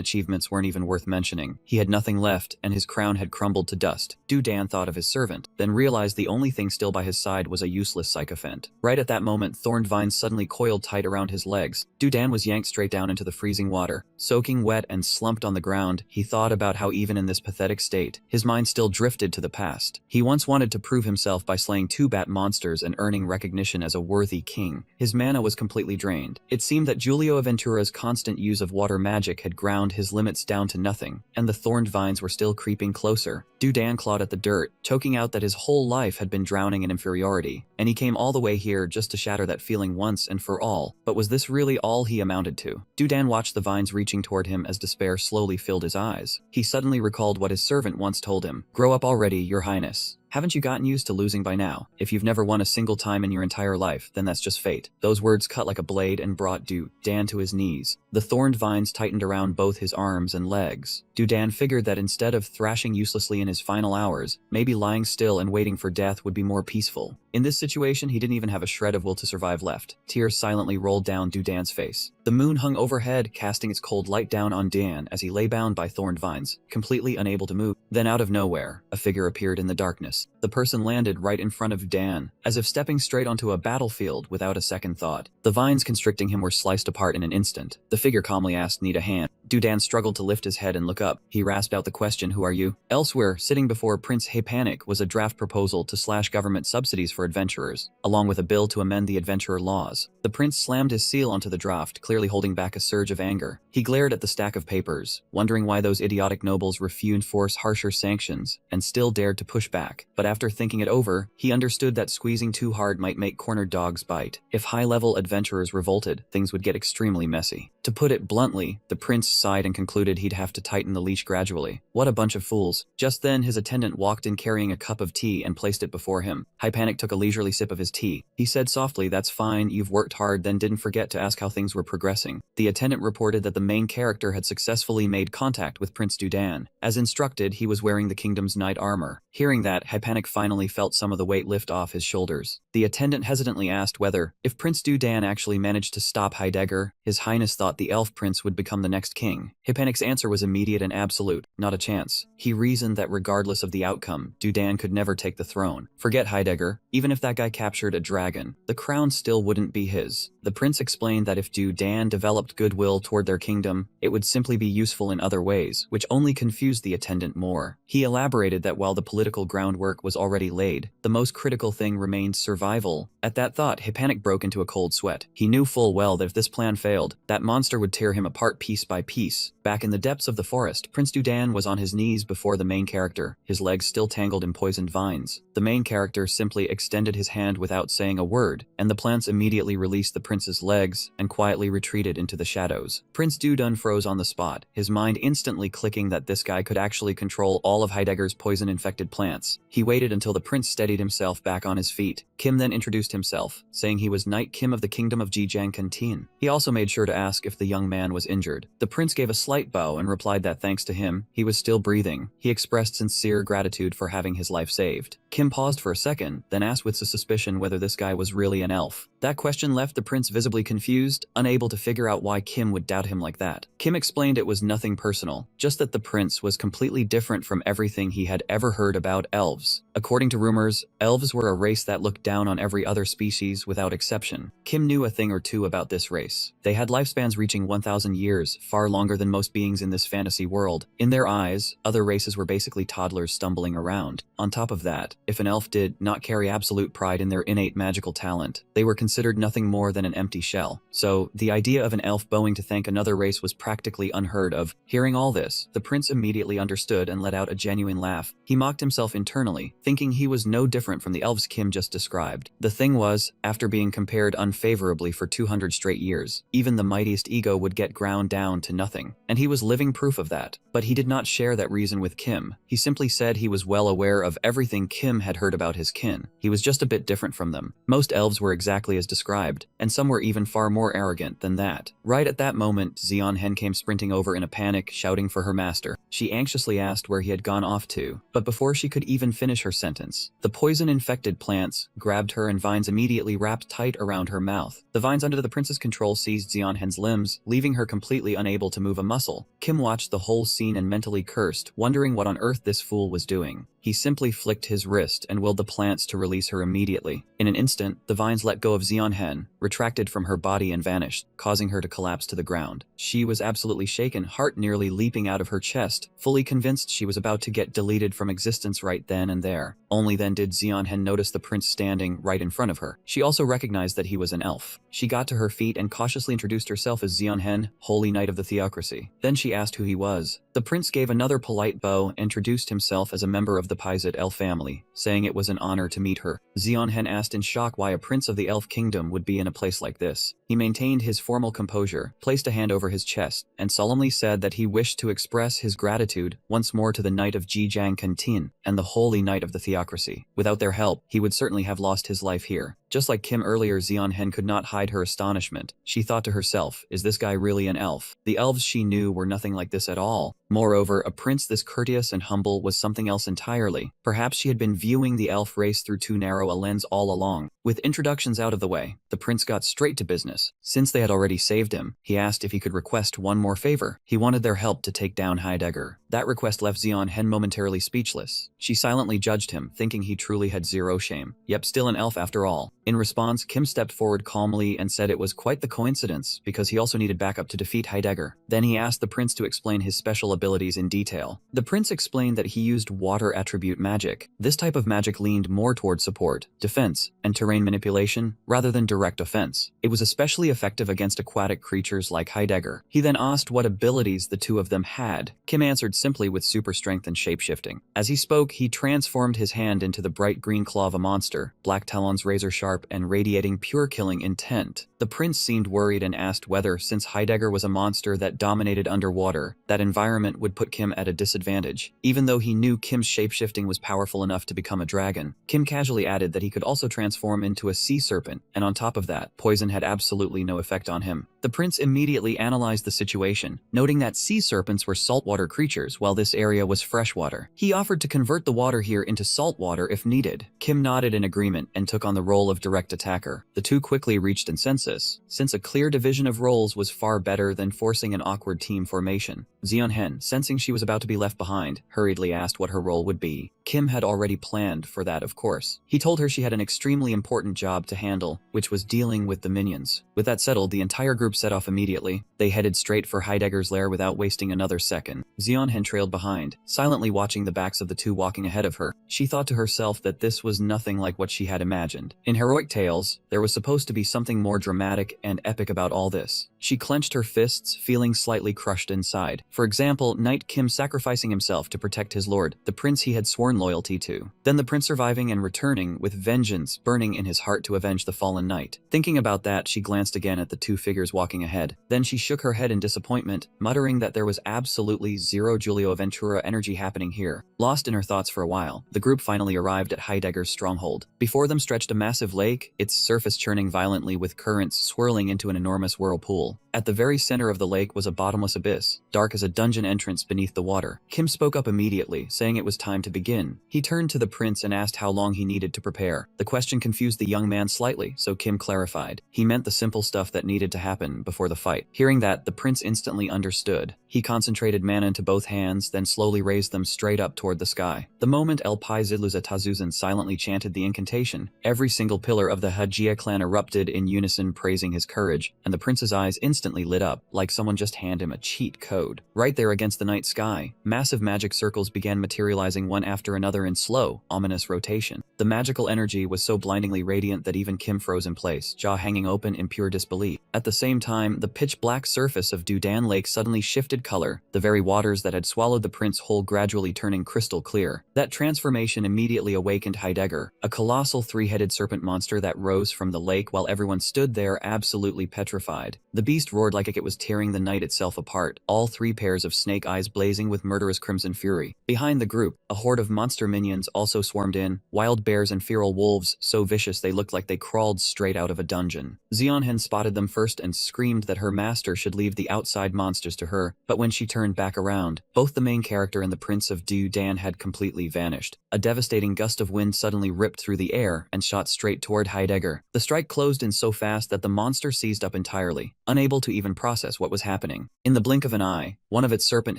achievements weren't even worth mentioning. He had nothing left, and his crown had crumbled to dust. Dudan thought of his servant, then realized the only thing still by his side was a useless sycophant. Right at that moment, thorned vines suddenly coiled tight around his legs. Dudan was yanked straight down into the freezing water. Soaking wet and slumped on the ground, he thought about how even in this pathetic state. His mind still drifted to the past. He once wanted to prove himself by slaying 2 bat monsters and earning recognition as a worthy king. His mana was completely drained. It seemed that Julio Aventura's constant use of water magic had ground his limits down to nothing, and the thorned vines were still creeping closer. Dudan clawed at the dirt, choking out that his whole life had been drowning in inferiority, and he came all the way here just to shatter that feeling once and for all. But was this really all he amounted to? Dudan watched the vines reaching toward him as despair slowly filled his eyes. He suddenly recalled what his servant once told him. "Grow up already, Your Highness. Haven't you gotten used to losing by now? If you've never won a single time in your entire life, then that's just fate." Those words cut like a blade and brought Dudan to his knees. The thorned vines tightened around both his arms and legs. Dudan figured that instead of thrashing uselessly in his final hours, maybe lying still and waiting for death would be more peaceful. In this situation, he didn't even have a shred of will to survive left. Tears silently rolled down Dudan's face. The moon hung overhead, casting its cold light down on Dan as he lay bound by thorned vines, completely unable to move. Then out of nowhere, a figure appeared in the darkness. The person landed right in front of Dan, as if stepping straight onto a battlefield without a second thought. The vines constricting him were sliced apart in an instant. The figure calmly asked, "Need a hand?" Dudan struggled to lift his head and look up. He rasped out the question, "Who are you?" Elsewhere, sitting before Prince Hepanik, was a draft proposal to slash government subsidies for adventurers, along with a bill to amend the adventurer laws. The prince slammed his seal onto the draft, clearly holding back a surge of anger. He glared at the stack of papers, wondering why those idiotic nobles refused to enforce harsher sanctions, and still dared to push back. But after thinking it over, he understood that squeezing too hard might make cornered dogs bite. If high-level adventurers revolted, things would get extremely messy. To put it bluntly, the prince sighed and concluded he'd have to tighten the leash gradually. What a bunch of fools. Just then, his attendant walked in carrying a cup of tea and placed it before him. Hypanic took a leisurely sip of his tea. He said softly, "That's fine, you've worked hard," then didn't forget to ask how things were progressing. The attendant reported that the main character had successfully made contact with Prince Dudan. As instructed, he was wearing the kingdom's knight armor. Hearing that, Hypanic finally felt some of the weight lift off his shoulders. The attendant hesitantly asked whether, if Prince Dudan actually managed to stop Heidegger, His Highness thought the elf prince would become the next king. Hypanic's answer was immediate and absolute. Not a chance. He reasoned that regardless of the outcome, Dudan could never take the throne. Forget Heidegger. Even if that guy captured a dragon, the crown still wouldn't be his. The prince explained that if Dudan developed goodwill toward their kingdom, it would simply be useful in other ways, which only confused the attendant more. He elaborated that while the political groundwork was already laid, the most critical thing remained survival. At that thought, Hypanic broke into a cold sweat. He knew full well that if this plan failed, that monster would tear him apart piece by piece. Back in the depths of the forest, Prince Dudan was on his knees before the main character, his legs still tangled in poisoned vines. The main character simply extended his hand without saying a word, and the plants immediately released the prince's legs and quietly retreated into the shadows. Prince Dudan froze on the spot, his mind instantly clicking that this guy could actually control all of Heidegger's poison-infected plants. He waited until the prince steadied himself back on his feet. Kim then introduced himself, saying he was Knight Kim of the Kingdom of Jijang Kantin. He also made sure to ask if the young man was injured. The prince gave a slight bow and replied that thanks to him, he was still breathing. He expressed sincere gratitude for having his life saved. Kim paused for a second, then asked with a suspicion whether this guy was really an elf. That question left the prince visibly confused, unable to figure out why Kim would doubt him like that. Kim explained it was nothing personal, just that the prince was completely different from everything he had ever heard about elves. According to rumors, elves were a race that looked down on every other species without exception. Kim knew a thing or two about this race. They had lifespans reaching 1,000 years, far longer than most beings in this fantasy world. In their eyes, other races were basically toddlers stumbling around. On top of that, if an elf did not carry absolute pride in their innate magical talent, they were considered nothing more than an empty shell. So, the idea of an elf bowing to thank another race was practically unheard of. Hearing all this, the prince immediately understood and let out a genuine laugh. He mocked himself internally, thinking he was no different from the elves Kim just described. The thing was, after being compared unfavorably for 200 straight years, even the mightiest ego would get ground down to nothing, and he was living proof of that. But he did not share that reason with Kim. He simply said he was well aware of everything Kim had heard about his kin. He was just a bit different from them. Most elves were exactly as described, and some were even far more arrogant than that. Right at that moment, Xian Hen came sprinting over in a panic, shouting for her master. She anxiously asked where he had gone off to, but before she could even finish her sentence, the poison-infected plants grabbed her and vines immediately wrapped tight around her mouth. The vines under the prince's control seized Xian Hen's limbs, leaving her completely unable to move a muscle. Kim watched the whole scene and mentally cursed, wondering what on earth this fool was doing. He simply flicked his wrist and willed the plants to release her immediately. In an instant, the vines let go of Zeonhen, retracted from her body and vanished, causing her to collapse to the ground. She was absolutely shaken, heart nearly leaping out of her chest, fully convinced she was about to get deleted from existence right then and there. Only then did Zeonhen notice the prince standing right in front of her. She also recognized that he was an elf. She got to her feet and cautiously introduced herself as Zeonhen, Holy Knight of the Theocracy. Then she asked who he was. The prince gave another polite bow and introduced himself as a member of the Pyzid elf family, saying it was an honor to meet her. Zeonhen asked in shock why a prince of the elf kingdom would be in a place like this. He maintained his formal composure, placed a hand over his chest, and solemnly said that he wished to express his gratitude once more to the Knight of Jijang Kantin and the Holy Knight of the Theocracy. Without their help, he would certainly have lost his life here. Just like Kim earlier, Zeonhen could not hide her astonishment. She thought to herself, is this guy really an elf? The elves she knew were nothing like this at all. Moreover, a prince this courteous and humble was something else entirely. Perhaps she had been viewing the elf race through too narrow a lens all along. With introductions out of the way, the prince got straight to business. Since they had already saved him, he asked if he could request one more favor. He wanted their help to take down Heidegger. That request left Zeonhen momentarily speechless. She silently judged him, thinking he truly had zero shame. Yep, still an elf after all. In response, Kim stepped forward calmly and said it was quite the coincidence, because he also needed backup to defeat Heidegger. Then he asked the prince to explain his special abilities in detail. The prince explained that he used water attribute magic. This type of magic leaned more toward support, defense, and terrain manipulation, rather than direct offense. It was especially effective against aquatic creatures like Heidegger. He then asked what abilities the two of them had. Kim answered simply with super strength and shapeshifting. As he spoke, he transformed his hand into the bright green claw of a monster, black talons razor sharp and radiating pure killing intent. The prince seemed worried and asked whether, since Heidegger was a monster that dominated underwater, that environment would put Kim at a disadvantage. Even though he knew Kim's shapeshifting was powerful enough to become a dragon, Kim casually added that he could also transform into a sea serpent, and on top of that, poison had absolutely no effect on him. The prince immediately analyzed the situation, noting that sea serpents were saltwater creatures while this area was freshwater. He offered to convert the water here into saltwater if needed. Kim nodded in agreement and took on the role of direct attacker. The two quickly reached consensus, since a clear division of roles was far better than forcing an awkward team formation. Zeonhen, sensing she was about to be left behind, hurriedly asked what her role would be. Kim had already planned for that, of course. He told her she had an extremely important job to handle, which was dealing with the minions. With that settled, the entire group set off immediately. They headed straight for Heidegger's lair without wasting another second. Zeonhen trailed behind, silently watching the backs of the two walking ahead of her. She thought to herself that this was nothing like what she had imagined. In heroic tales, there was supposed to be something more dramatic and epic about all this. She clenched her fists, feeling slightly crushed inside. For example, Knight Kim sacrificing himself to protect his lord, the prince he had sworn loyalty to. Then the prince surviving and returning with vengeance burning in his heart to avenge the fallen knight. Thinking about that, she glanced again at the two figures walking ahead. Then she shook her head in disappointment, muttering that there was absolutely zero Giulio Ventura energy happening here. Lost in her thoughts for a while, the group finally arrived at Heidegger's stronghold. Before them stretched a massive lake, its surface churning violently with currents swirling into an enormous whirlpool. At the very center of the lake was a bottomless abyss, dark as a dungeon entrance beneath the water. Kim spoke up immediately, saying it was time to begin. He turned to the prince and asked how long he needed to prepare. The question confused the young man slightly, so Kim clarified. He meant the simple stuff that needed to happen before the fight. Hearing that, the prince instantly understood. He concentrated mana into both hands, then slowly raised them straight up toward the sky. The moment El Pai Zidluza Tazuzan silently chanted the incantation, every single pillar of the Hajia clan erupted in unison, praising his courage, and the prince's eyes instantly lit up, like someone just handed him a cheat code. Right there against the night sky, massive magic circles began materializing one after another in slow, ominous rotation. The magical energy was so blindingly radiant that even Kim froze in place, jaw hanging open in pure disbelief. At the same time, the pitch-black surface of Dudan Lake suddenly shifted color, the very waters that had swallowed the prince whole gradually turning crystal clear. That transformation immediately awakened Heidegger, a colossal three-headed serpent monster that rose from the lake while everyone stood there absolutely petrified. The beast roared like it was tearing the night itself apart, all three pairs of snake eyes blazing with murderous crimson fury. Behind the group, a horde of monster minions also swarmed in, wild bears and feral wolves so vicious they looked like they crawled straight out of a dungeon. Zeonhen spotted them first and screamed that her master should leave the outside monsters to her, but when she turned back around, both the main character and the Prince of Dudan had completely vanished. A devastating gust of wind suddenly ripped through the air and shot straight toward Heidegger. The strike closed in so fast that the monster seized up entirely. unable to even process what was happening. In the blink of an eye, one of its serpent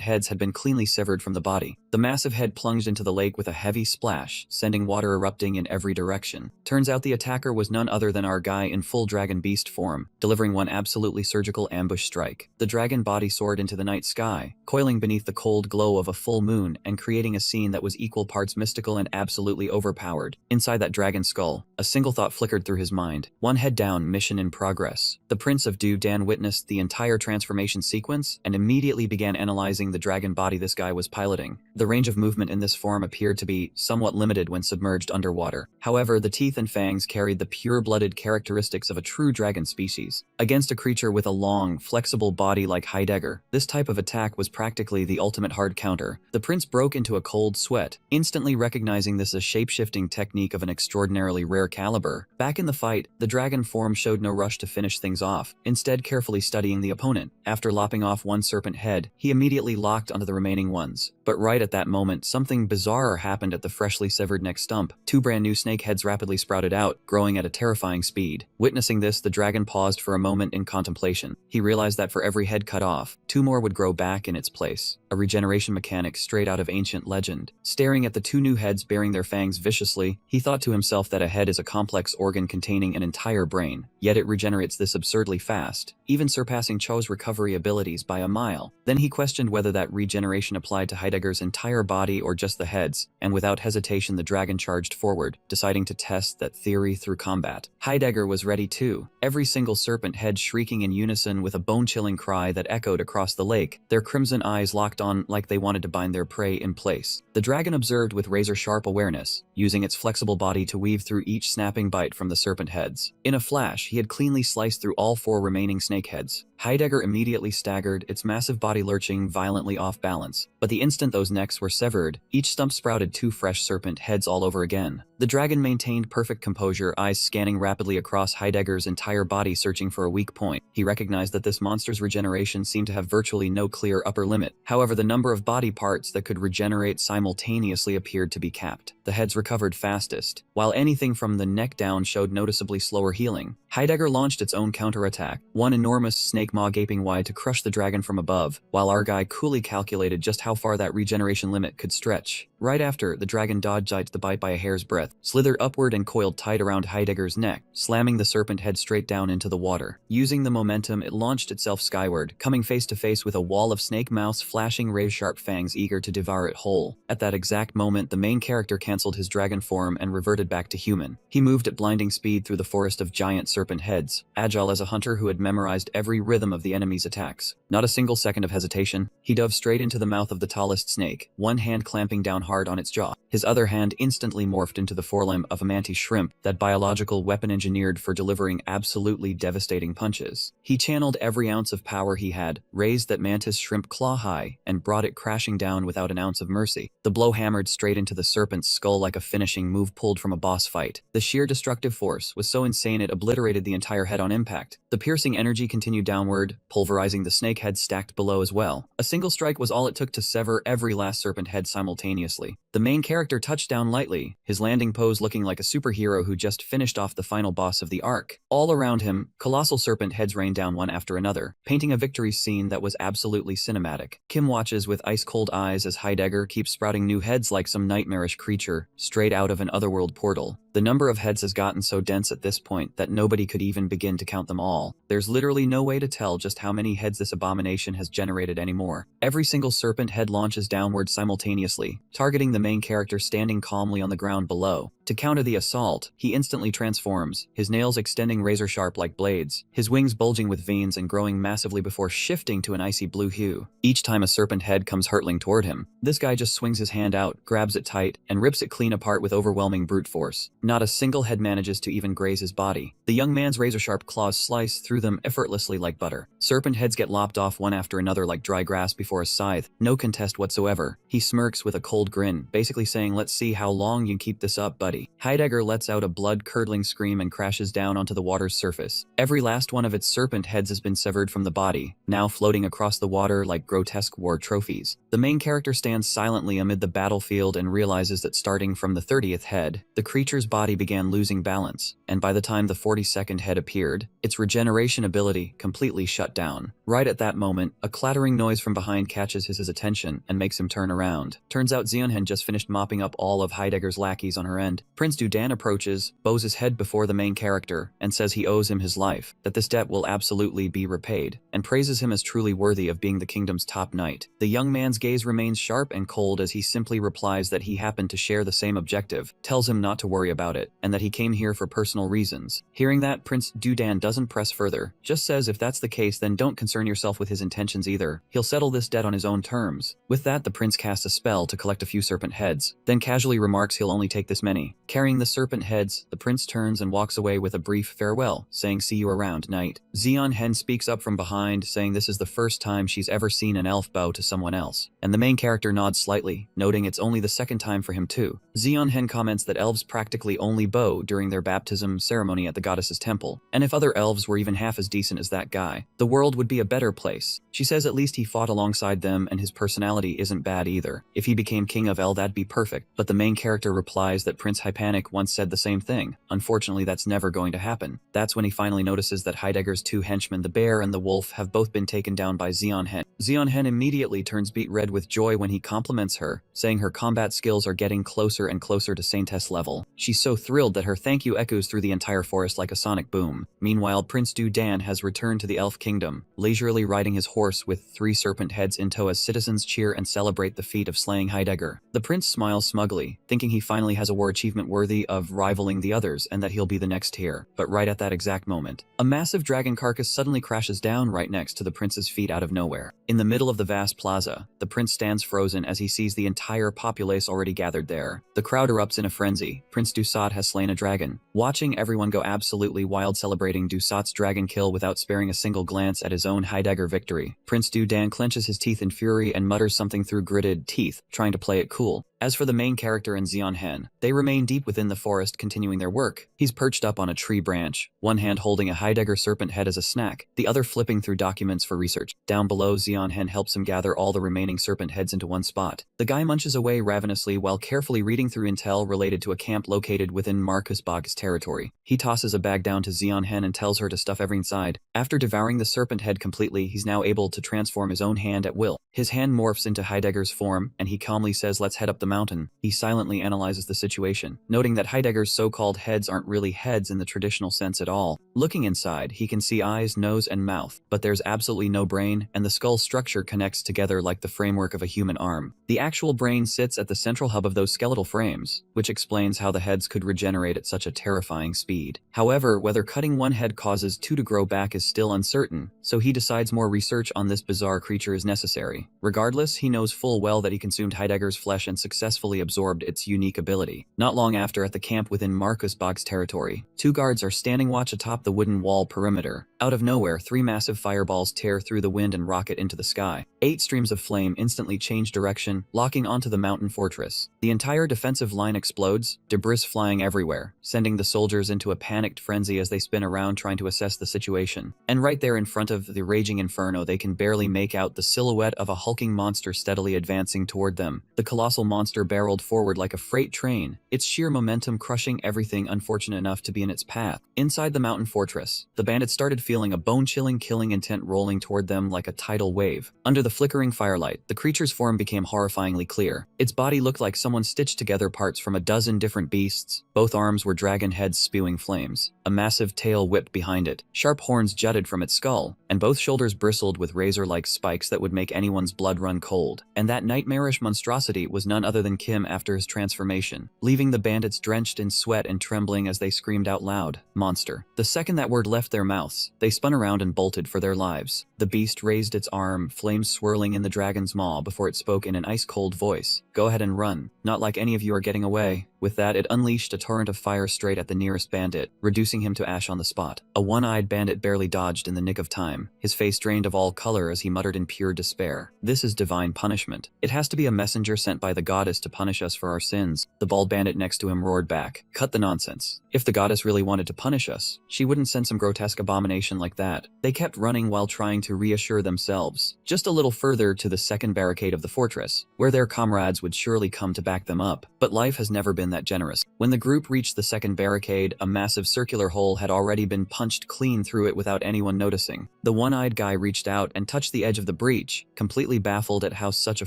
heads had been cleanly severed from the body. The massive head plunged into the lake with a heavy splash, sending water erupting in every direction. Turns out the attacker was none other than our guy in full dragon beast form, delivering one absolutely surgical ambush strike. The dragon body soared into the night sky, coiling beneath the cold glow of a full moon and creating a scene that was equal parts mystical and absolutely overpowered. Inside that dragon skull, a single thought flickered through his mind. One head down, mission in progress. The Prince of Dan witnessed the entire transformation sequence and immediately began analyzing the dragon body this guy was piloting. The range of movement in this form appeared to be somewhat limited when submerged underwater. However, the teeth and fangs carried the pure-blooded characteristics of a true dragon species. Against a creature with a long, flexible body like Heidegger, this type of attack was practically the ultimate hard counter. The prince broke into a cold sweat, instantly recognizing this as shape-shifting technique of an extraordinarily rare caliber. Back in the fight, the dragon form showed no rush to finish things off, instead carefully studying the opponent. After lopping off one serpent head, he immediately locked onto the remaining ones. But right at that moment, something bizarre happened at the freshly severed neck stump. Two brand new snake heads rapidly sprouted out, growing at a terrifying speed. Witnessing this, the dragon paused for a moment in contemplation. He realized that for every head cut off, two more would grow back in its place, a regeneration mechanic straight out of ancient legend. Staring at the two new heads baring their fangs viciously, he thought to himself that a head is a complex organ containing an entire brain, yet it regenerates this absurdly fast, even surpassing Cho's recovery abilities by a mile. Then he questioned whether that regeneration applied to Heidegger's entire body or just the heads, and without hesitation the dragon charged forward, deciding to test that theory through combat. Heidegger was ready too, every single serpent head shrieking in unison with a bone-chilling cry that echoed across the lake, their crimson eyes locked on like they wanted to bind their prey in place. The dragon observed with razor-sharp awareness, using its flexible body to weave through each snapping bite from the serpent heads. In a flash, he had cleanly sliced through all four remaining snake heads. Heidegger immediately staggered, its massive body lurching violently off balance. But the instant those necks were severed, each stump sprouted two fresh serpent heads all over again. The dragon maintained perfect composure, eyes scanning rapidly across Heidegger's entire body searching for a weak point. He recognized that this monster's regeneration seemed to have virtually no clear upper limit. However, the number of body parts that could regenerate simultaneously appeared to be capped. The heads recovered fastest, while anything from the neck down showed noticeably slower healing. Heidegger launched its own counterattack, one enormous snake maw gaping wide to crush the dragon from above, while our guy coolly calculated just how far that regeneration limit could stretch. Right after, the dragon dodged the bite by a hair's breadth, slithered upward and coiled tight around Heidegger's neck, slamming the serpent head straight down into the water. Using the momentum, it launched itself skyward, coming face to face with a wall of snake mouths flashing razor-sharp fangs eager to devour it whole. At that exact moment, the main character cancelled his dragon form and reverted back to human. He moved at blinding speed through the forest of giant serpent heads, agile as a hunter who had memorized every rhythm of the enemy's attacks. Not a single second of hesitation, he dove straight into the mouth of the tallest snake, one hand clamping down hard on its jaw. His other hand instantly morphed into the forelimb of a mantis shrimp, that biological weapon engineered for delivering absolutely devastating punches. He channeled every ounce of power he had, raised that mantis shrimp claw high, and brought it crashing down without an ounce of mercy. The blow hammered straight into the serpent's skull like a finishing move pulled from a boss fight. The sheer destructive force was so insane it obliterated the entire head on impact. The piercing energy continued downward, pulverizing the snake head stacked below as well. A single strike was all it took to sever every last serpent head simultaneously. The main character touched down lightly, his landing pose looking like a superhero who just finished off the final boss of the arc. All around him, colossal serpent heads rained down one after another, painting a victory scene that was absolutely cinematic. Kim watches with ice-cold eyes as Heidegger keeps sprouting new heads like some nightmarish creature, straight out of an otherworld portal. The number of heads has gotten so dense at this point that nobody could even begin to count them all. There's literally no way to tell just how many heads this abomination has generated anymore. Every single serpent head launches downward simultaneously, targeting the main character standing calmly on the ground below. To counter the assault, he instantly transforms, his nails extending razor-sharp like blades, his wings bulging with veins and growing massively before shifting to an icy blue hue. Each time a serpent head comes hurtling toward him, this guy just swings his hand out, grabs it tight, and rips it clean apart with overwhelming brute force. Not a single head manages to even graze his body. The young man's razor-sharp claws slice through them effortlessly like butter. Serpent heads get lopped off one after another like dry grass before a scythe, no contest whatsoever. He smirks with a cold grin, basically saying, "Let's see how long you can keep this up, buddy." body. Heidegger lets out a blood-curdling scream and crashes down onto the water's surface. Every last one of its serpent heads has been severed from the body, now floating across the water like grotesque war trophies. The main character stands silently amid the battlefield and realizes that starting from the 30th head, the creature's body began losing balance, and by the time the 42nd head appeared, its regeneration ability completely shut down. Right at that moment, a clattering noise from behind catches his attention and makes him turn around. Turns out Zeonhen just finished mopping up all of Heidegger's lackeys on her end. Prince Dudan approaches, bows his head before the main character, and says he owes him his life, that this debt will absolutely be repaid, and praises him as truly worthy of being the kingdom's top knight. The young man's gaze remains sharp and cold as he simply replies that he happened to share the same objective, tells him not to worry about it, and that he came here for personal reasons. Hearing that, Prince Dudan doesn't press further, just says if that's the case then don't concern yourself with his intentions either. He'll settle this debt on his own terms. With that, the prince casts a spell to collect a few serpent heads, then casually remarks he'll only take this many. Carrying the serpent heads, the prince turns and walks away with a brief farewell, saying see you around, knight. Zeonhen speaks up from behind, saying this is the first time she's ever seen an elf bow to someone else, and the main character nods slightly, noting it's only the second time for him too. Zeonhen comments that elves practically only bow during their baptism ceremony at the goddess's temple, and if other elves were even half as decent as that guy, the world would be a better place. She says at least he fought alongside them and his personality isn't bad either. If he became king of El, that'd be perfect, but the main character replies that Prince Hypanic once said the same thing. Unfortunately, that's never going to happen. That's when he finally notices that Heidegger's two henchmen, the bear and the wolf, have both been taken down by Zeonhen. Zeonhen immediately turns beet red with joy when he compliments her, saying her combat skills are getting closer and closer to Saintess level. She's so thrilled that her thank you echoes through the entire forest like a sonic boom. Meanwhile, Prince Dudan has returned to the elf kingdom, leisurely riding his horse with 3 serpent heads in tow as citizens cheer and celebrate the feat of slaying Heidegger. The prince smiles smugly, thinking he finally has a war achievement worthy of rivaling the others and that he'll be the next here. But right at that exact moment, a massive dragon carcass suddenly crashes down right next to the prince's feet out of nowhere. In the middle of the vast plaza, the prince stands frozen as he sees the entire populace already gathered there. The crowd erupts in a frenzy. Prince Dusat has slain a dragon. Watching everyone go absolutely wild celebrating Dusat's dragon kill without sparing a single glance at his own Heidegger victory, Prince Dudan clenches his teeth in fury and mutters something through gritted teeth, trying to play it cool. As for the main character and Zeonhen, they remain deep within the forest continuing their work. He's perched up on a tree branch, one hand holding a Heidegger serpent head as a snack, the other flipping through documents for research. Down below, Zeonhen helps him gather all the remaining serpent heads into one spot. The guy munches away ravenously while carefully reading through intel related to a camp located within Marcus Bog's territory. He tosses a bag down to Zeonhen and tells her to stuff every inside. After devouring the serpent head completely, he's now able to transform his own hand at will. His hand morphs into Heidegger's form, and he calmly says, "Let's head up the mountain." He silently analyzes the situation, noting that Heidegger's so-called heads aren't really heads in the traditional sense at all. Looking inside, he can see eyes, nose, and mouth, but there's absolutely no brain, and the skull structure connects together like the framework of a human arm. The actual brain sits at the central hub of those skeletal frames, which explains how the heads could regenerate at such a terrifying speed. However, whether cutting one head causes 2 to grow back is still uncertain, so he decides more research on this bizarre creature is necessary. Regardless, he knows full well that he consumed Heidegger's flesh and successfully absorbed its unique ability. Not long after, at the camp within Marcus Bog's territory, 2 guards are standing watch atop the wooden wall perimeter. Out of nowhere, 3 massive fireballs tear through the wind and rocket into the sky. 8 streams of flame instantly change direction, locking onto the mountain fortress. The entire defensive line explodes, debris flying everywhere, sending the soldiers into a panicked frenzy as they spin around trying to assess the situation. And right there in front of the raging inferno, they can barely make out the silhouette of a hulking monster steadily advancing toward them. The colossal monster barreled forward like a freight train, its sheer momentum crushing everything unfortunate enough to be in its path. Inside the mountain fortress, the bandits started feeling a bone-chilling killing intent rolling toward them like a tidal wave. Under the flickering firelight, the creature's form became horrifyingly clear. Its body looked like someone stitched together parts from a dozen different beasts. Both arms were dragon heads spewing flames. A massive tail whipped behind it. Sharp horns jutted from its skull, and both shoulders bristled with razor-like spikes that would make anyone's blood run cold. And that nightmarish monstrosity was none other than Kim after his transformation, leaving the bandits drenched in sweat and trembling as they screamed out loud, "Monster." The second that word left their mouths, they spun around and bolted for their lives. The beast raised its arm, flames swirling in the dragon's maw before it spoke in an ice-cold voice. Go ahead and run. Not like any of you are getting away. With that, it unleashed a torrent of fire straight at the nearest bandit, reducing him to ash on the spot. A one-eyed bandit barely dodged in the nick of time, his face drained of all color as he muttered in pure despair. This is divine punishment. It has to be a messenger sent by the goddess to punish us for our sins. The bald bandit next to him roared back. Cut the nonsense. If the goddess really wanted to punish us, she wouldn't send some grotesque abomination like that. They kept running while trying to reassure themselves. Just a little further to the second barricade of the fortress, where their comrades would surely come to back them up. But life has never been that generous. When the group reached the second barricade, a massive circular hole had already been punched clean through it without anyone noticing. The one-eyed guy reached out and touched the edge of the breach, completely baffled at how such a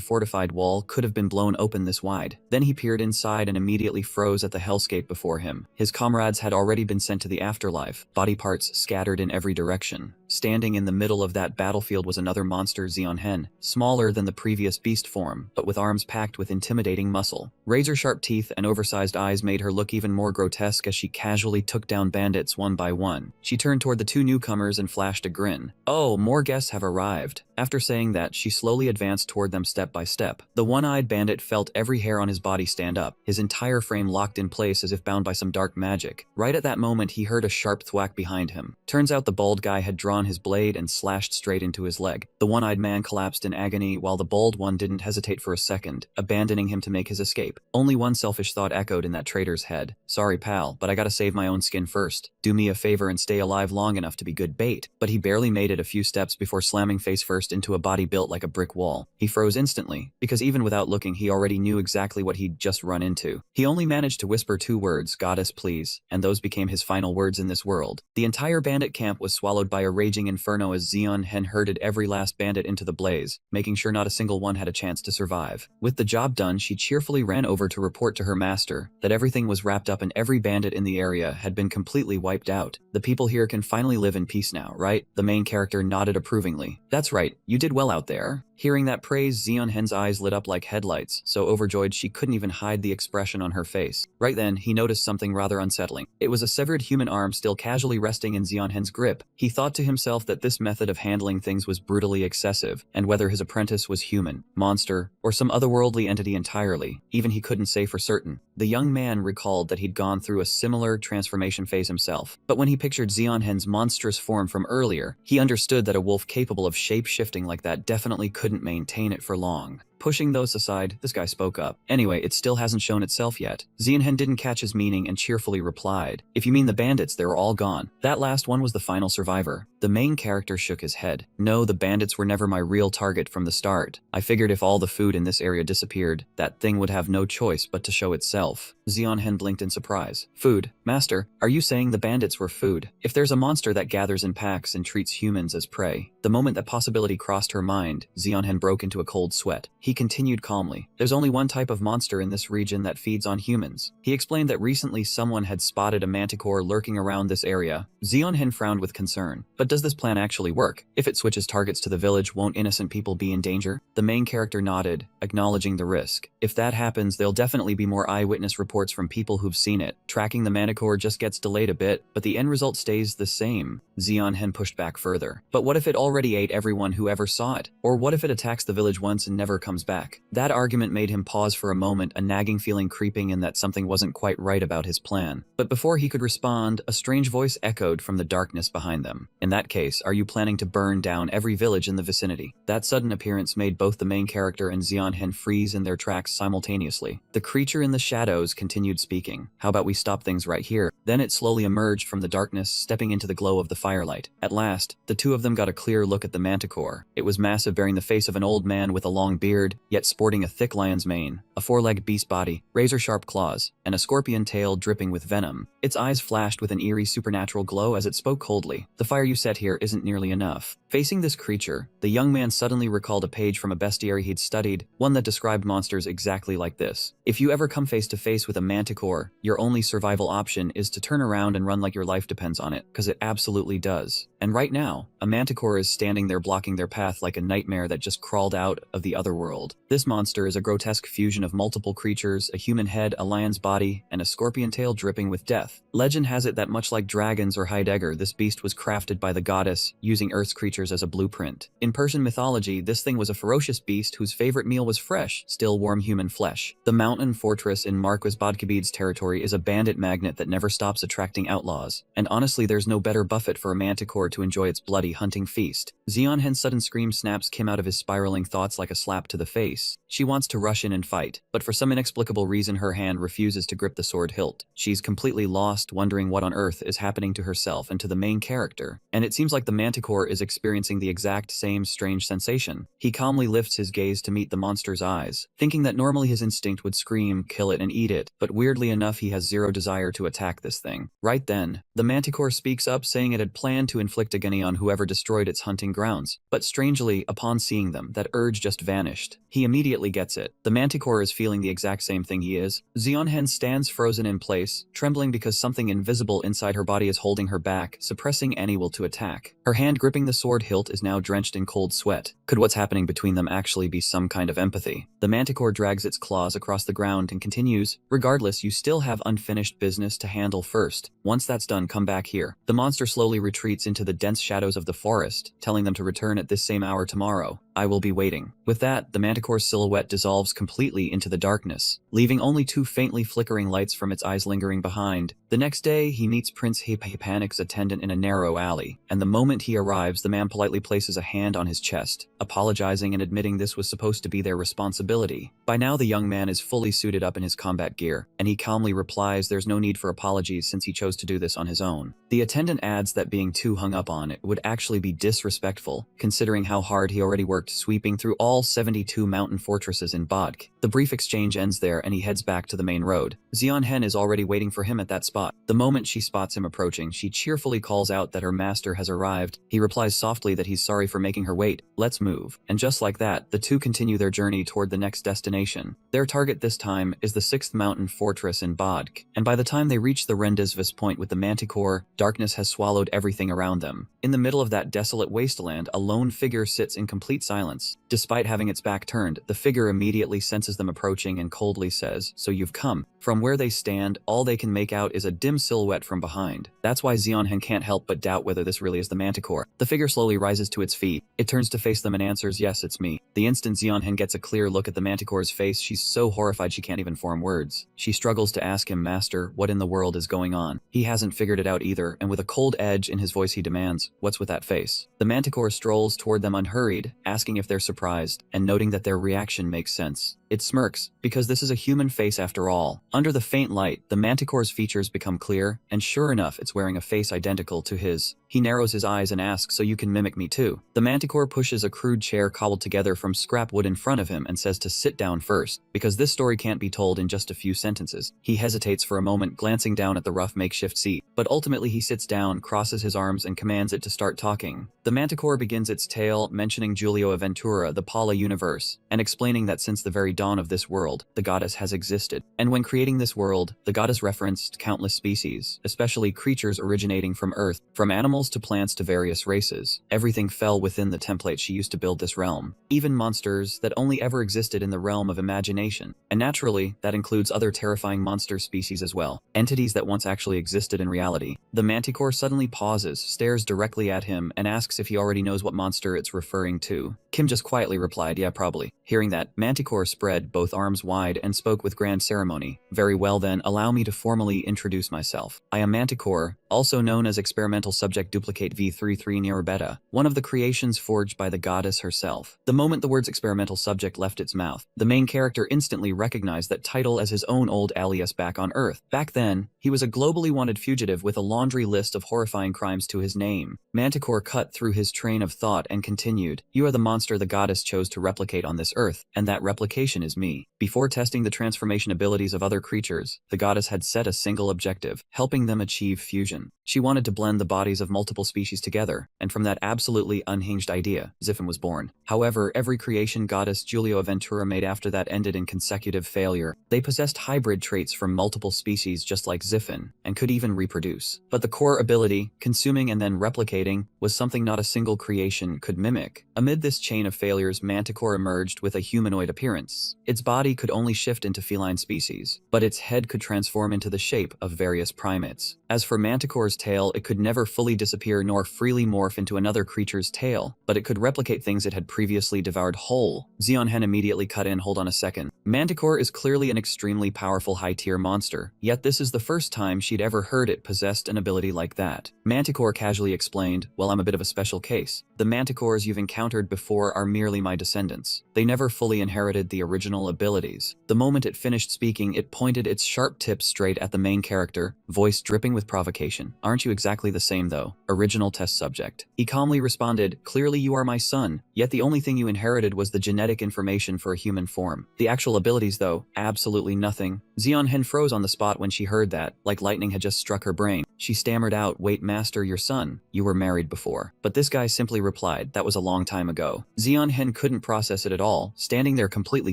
fortified wall could have been blown open this wide. Then he peered inside and immediately froze at the hellscape before him. His comrades had already been sent to the afterlife, body parts scattered in every direction. Standing in the middle of that battlefield was another monster Zeonhen, smaller than the previous beast form, but with arms packed with intimidating muscle. Razor-sharp teeth and oversized eyes made her look even more grotesque as she casually took down bandits one by one. She turned toward the two newcomers and flashed a grin. Oh, more guests have arrived. After saying that, she slowly advanced toward them step by step. The one-eyed bandit felt every hair on his body stand up, his entire frame locked in place as if bound by some dark magic. Right at that moment, he heard a sharp thwack behind him. Turns out the bald guy had drawn his blade and slashed straight into his leg. The one-eyed man collapsed in agony while the bald one didn't hesitate for a second, abandoning him to make his escape. Only one selfish thought echoed in that traitor's head. Sorry pal, but I gotta save my own skin first. Do me a favor and stay alive long enough to be good bait. But he barely made it a few steps before slamming face first into a body built like a brick wall. He froze instantly, because even without looking he already knew exactly what he'd just run into. He only managed to whisper two words, "Goddess please," and those became his final words in this world. The entire bandit camp was swallowed by a raging inferno as Zeonhen herded every last bandit into the blaze, making sure not a single one had a chance to survive. With the job done, she cheerfully ran over to report to her master that everything was wrapped up and every bandit in the area had been completely wiped out. The people here can finally live in peace now, right? The main character nodded approvingly. That's right, you did well out there. Hearing that praise, Zeonhen's eyes lit up like headlights, so overjoyed she couldn't even hide the expression on her face. Right then, he noticed something rather unsettling. It was a severed human arm still casually resting in Zeonhen's grip. He thought to himself that this method of handling things was brutally excessive, and whether his apprentice was human, monster, or some otherworldly entity entirely, even he couldn't say for certain. The young man recalled that he'd gone through a similar transformation phase himself, but when he pictured Zeonhen's monstrous form from earlier, he understood that a wolf capable of shape-shifting like that definitely couldn't maintain it for long. Pushing those aside, this guy spoke up. Anyway, it still hasn't shown itself yet. Zeonhen didn't catch his meaning and cheerfully replied, if you mean the bandits, they were all gone. That last one was the final survivor. The main character shook his head. No, the bandits were never my real target from the start. I figured if all the food in this area disappeared, that thing would have no choice but to show itself. Zeonhen blinked in surprise. Food? Master, are you saying the bandits were food? If there's a monster that gathers in packs and treats humans as prey. The moment that possibility crossed her mind, Zeonhen broke into a cold sweat. He continued calmly. There's only one type of monster in this region that feeds on humans. He explained that recently someone had spotted a manticore lurking around this area. Zeonhen frowned with concern. But does this plan actually work? If it switches targets to the village, won't innocent people be in danger? The main character nodded, acknowledging the risk. If that happens, there'll definitely be more eyewitness reports from people who've seen it. Tracking the manticore just gets delayed a bit, but the end result stays the same. Zeonhen pushed back further. But what if it already ate everyone who ever saw it? Or what if it attacks the village once and never comes back? That argument made him pause for a moment, a nagging feeling creeping in that something wasn't quite right about his plan. But before he could respond, a strange voice echoed from the darkness behind them. In that case, are you planning to burn down every village in the vicinity? That sudden appearance made both the main character and Zeonhen freeze in their tracks simultaneously. The creature in the shadows continued speaking. How about we stop things right here? Then it slowly emerged from the darkness, stepping into the glow of the firelight. At last, the two of them got a clear look at the manticore. It was massive, bearing the face of an old man with a long beard, yet sporting a thick lion's mane, a four-legged beast body, razor-sharp claws, and a scorpion tail dripping with venom. Its eyes flashed with an eerie supernatural glow as it spoke coldly. The fire you set here isn't nearly enough. Facing this creature, the young man suddenly recalled a page from a bestiary he'd studied, one that described monsters exactly like this. If you ever come face to face with a manticore, your only survival option is to turn around and run like your life depends on it, because it absolutely does. And right now, a manticore is standing there blocking their path like a nightmare that just crawled out of the other world. This monster is a grotesque fusion of multiple creatures, a human head, a lion's body, and a scorpion tail dripping with death. death. Legend has it that much like dragons or Heidegger, this beast was crafted by the goddess, using Earth's creatures as a blueprint. In Persian mythology, this thing was a ferocious beast whose favorite meal was fresh, still warm human flesh. The mountain fortress in Marquis Bodkabid's territory is a bandit magnet that never stops attracting outlaws. And honestly, there's no better buffet for a manticore to enjoy its bloody hunting feast. Zeonhen's sudden scream snaps Kim out of his spiraling thoughts like a slap to the face. She wants to rush in and fight, but for some inexplicable reason her hand refuses to grip the sword hilt. She's completely lost, wondering what on earth is happening to herself and to the main character. And it seems like the manticore is experiencing the exact same strange sensation. He calmly lifts his gaze to meet the monster's eyes, thinking that normally his instinct would scream, kill it and eat it, but weirdly enough he has zero desire to attack this thing. Right then, the manticore speaks up, saying it had planned to inflict agony on whoever destroyed its hunting grounds. But strangely, upon seeing them, that urge just vanished. He immediately gets it. The manticore is feeling the exact same thing he is. Zeonhen stands frozen in place, trembling because something invisible inside her body is holding her back, suppressing any will to attack. Her hand gripping the sword hilt is now drenched in cold sweat. Could what's happening between them actually be some kind of empathy? The manticore drags its claws across the ground and continues, "Regardless, you still have unfinished business to handle first. Once that's done, come back here." The monster slowly retreats into the dense shadows of the forest, telling them to return at this same hour tomorrow. "I will be waiting." With that, the manticore's silhouette dissolves completely into the darkness, leaving only two faintly flickering lights from its eyes lingering behind. The next day, he meets Prince Hepanic's attendant in a narrow alley, and the moment he arrives, the man politely places a hand on his chest, apologizing and admitting this was supposed to be their responsibility. By now, the young man is fully suited up in his combat gear, and he calmly replies there's no need for apologies since he chose to do this on his own. The attendant adds that being too hung up on it would actually be disrespectful, considering how hard he already worked sweeping through all 72 mountain fortresses in Bodk. The brief exchange ends there and he heads back to the main road. Zeonhen is already waiting for him at that spot. The moment she spots him approaching, she cheerfully calls out that her master has arrived. He replies softly that he's sorry for making her wait. "Let's move." And just like that, the two continue their journey toward the next destination. Their target this time is the 6th mountain fortress in Bodk, and by the time they reach the Rendezvous point with the manticore, darkness has swallowed everything around them. In the middle of that desolate wasteland, a lone figure sits in complete silence. Despite having its back turned, the figure immediately senses them approaching and coldly says, "So you've come." From where they stand, all they can make out is a dim silhouette from behind. That's why Zeonhen can't help but doubt whether this really is the manticore. The figure slowly rises to its feet. It turns to face them and answers, "Yes, it's me." The instant Zeonhen gets a clear look at the manticore's face, she's so horrified she can't even form words. She struggles to ask him, "Master, what in the world is going on?" He hasn't figured it out either, and with a cold edge in his voice he demands, "What's with that face?" The manticore strolls toward them unhurried, asking if they're surprised, and noting that their reaction makes sense. It smirks, because this is a human face after all. Under the faint light, the manticore's features become clear, and sure enough, it's wearing a face identical to his. He narrows his eyes and asks, "So you can mimic me too?" The manticore pushes a crude chair cobbled together from scrap wood in front of him and says to sit down first, because this story can't be told in just a few sentences. He hesitates for a moment, glancing down at the rough makeshift seat, but ultimately he sits down, crosses his arms, and commands it to start talking. The manticore begins its tale, mentioning Giulio Aventura, the Pala universe, and explaining that since the very dawn of this world, the goddess has existed. And when creating this world, the goddess referenced countless species, especially creatures originating from Earth, from animals to plants to various races. Everything fell within the template she used to build this realm. Even monsters that only ever existed in the realm of imagination. And naturally, that includes other terrifying monster species as well. Entities that once actually existed in reality. The manticore suddenly pauses, stares directly at him, and asks if he already knows what monster it's referring to. Kim just quietly replied, "Yeah, probably." Hearing that, Manticore spread both arms wide and spoke with grand ceremony. "Very well then, allow me to formally introduce myself. I am Manticore, also known as Experimental Subject Duplicate V33 Nero Beta, one of the creations forged by the goddess herself." The moment the words experimental subject left its mouth, the main character instantly recognized that title as his own old alias back on Earth. Back then, he was a globally wanted fugitive with a laundry list of horrifying crimes to his name. Manticore cut through his train of thought and continued, "You are the monster the goddess chose to replicate on this Earth, and that replication is me." Before testing the transformation abilities of other creatures, the goddess had set a single objective, helping them achieve fusion. She wanted to blend the bodies of multiple species together, and from that absolutely unhinged idea, Xiphon was born. However, every creation goddess Giulio Aventura made after that ended in consecutive failure. They possessed hybrid traits from multiple species just like Xiphon, and could even reproduce. But the core ability, consuming and then replicating, was something not a single creation could mimic. Amid this chain of failures, Manticore emerged with a humanoid appearance. Its body could only shift into feline species, but its head could transform into the shape of various primates. As for Manticore's tail, it could never fully disappear nor freely morph into another creature's tail, but it could replicate things it had previously devoured whole. Zeonhen immediately cut in. Hold on a second. Manticore is clearly an extremely powerful high-tier monster, yet this is the first time she'd ever heard it possessed an ability like that. Manticore casually explained, well, I'm a bit of a special case. The Manticores you've encountered before are merely my descendants. They never fully inherited the original abilities. The moment it finished speaking, it pointed its sharp tip straight at the main character, voice dripping with provocation. Aren't you exactly the same though? Original test subject. He calmly responded, clearly you are my son, yet the only thing you inherited was the genetic information for a human form. The actual abilities though, absolutely nothing. Zeonhen froze on the spot when she heard that, like lightning had just struck her brain. She stammered out, wait master, your son, you were married before. But this guy simply replied, that was a long time ago. Zeonhen couldn't process it at all, standing there completely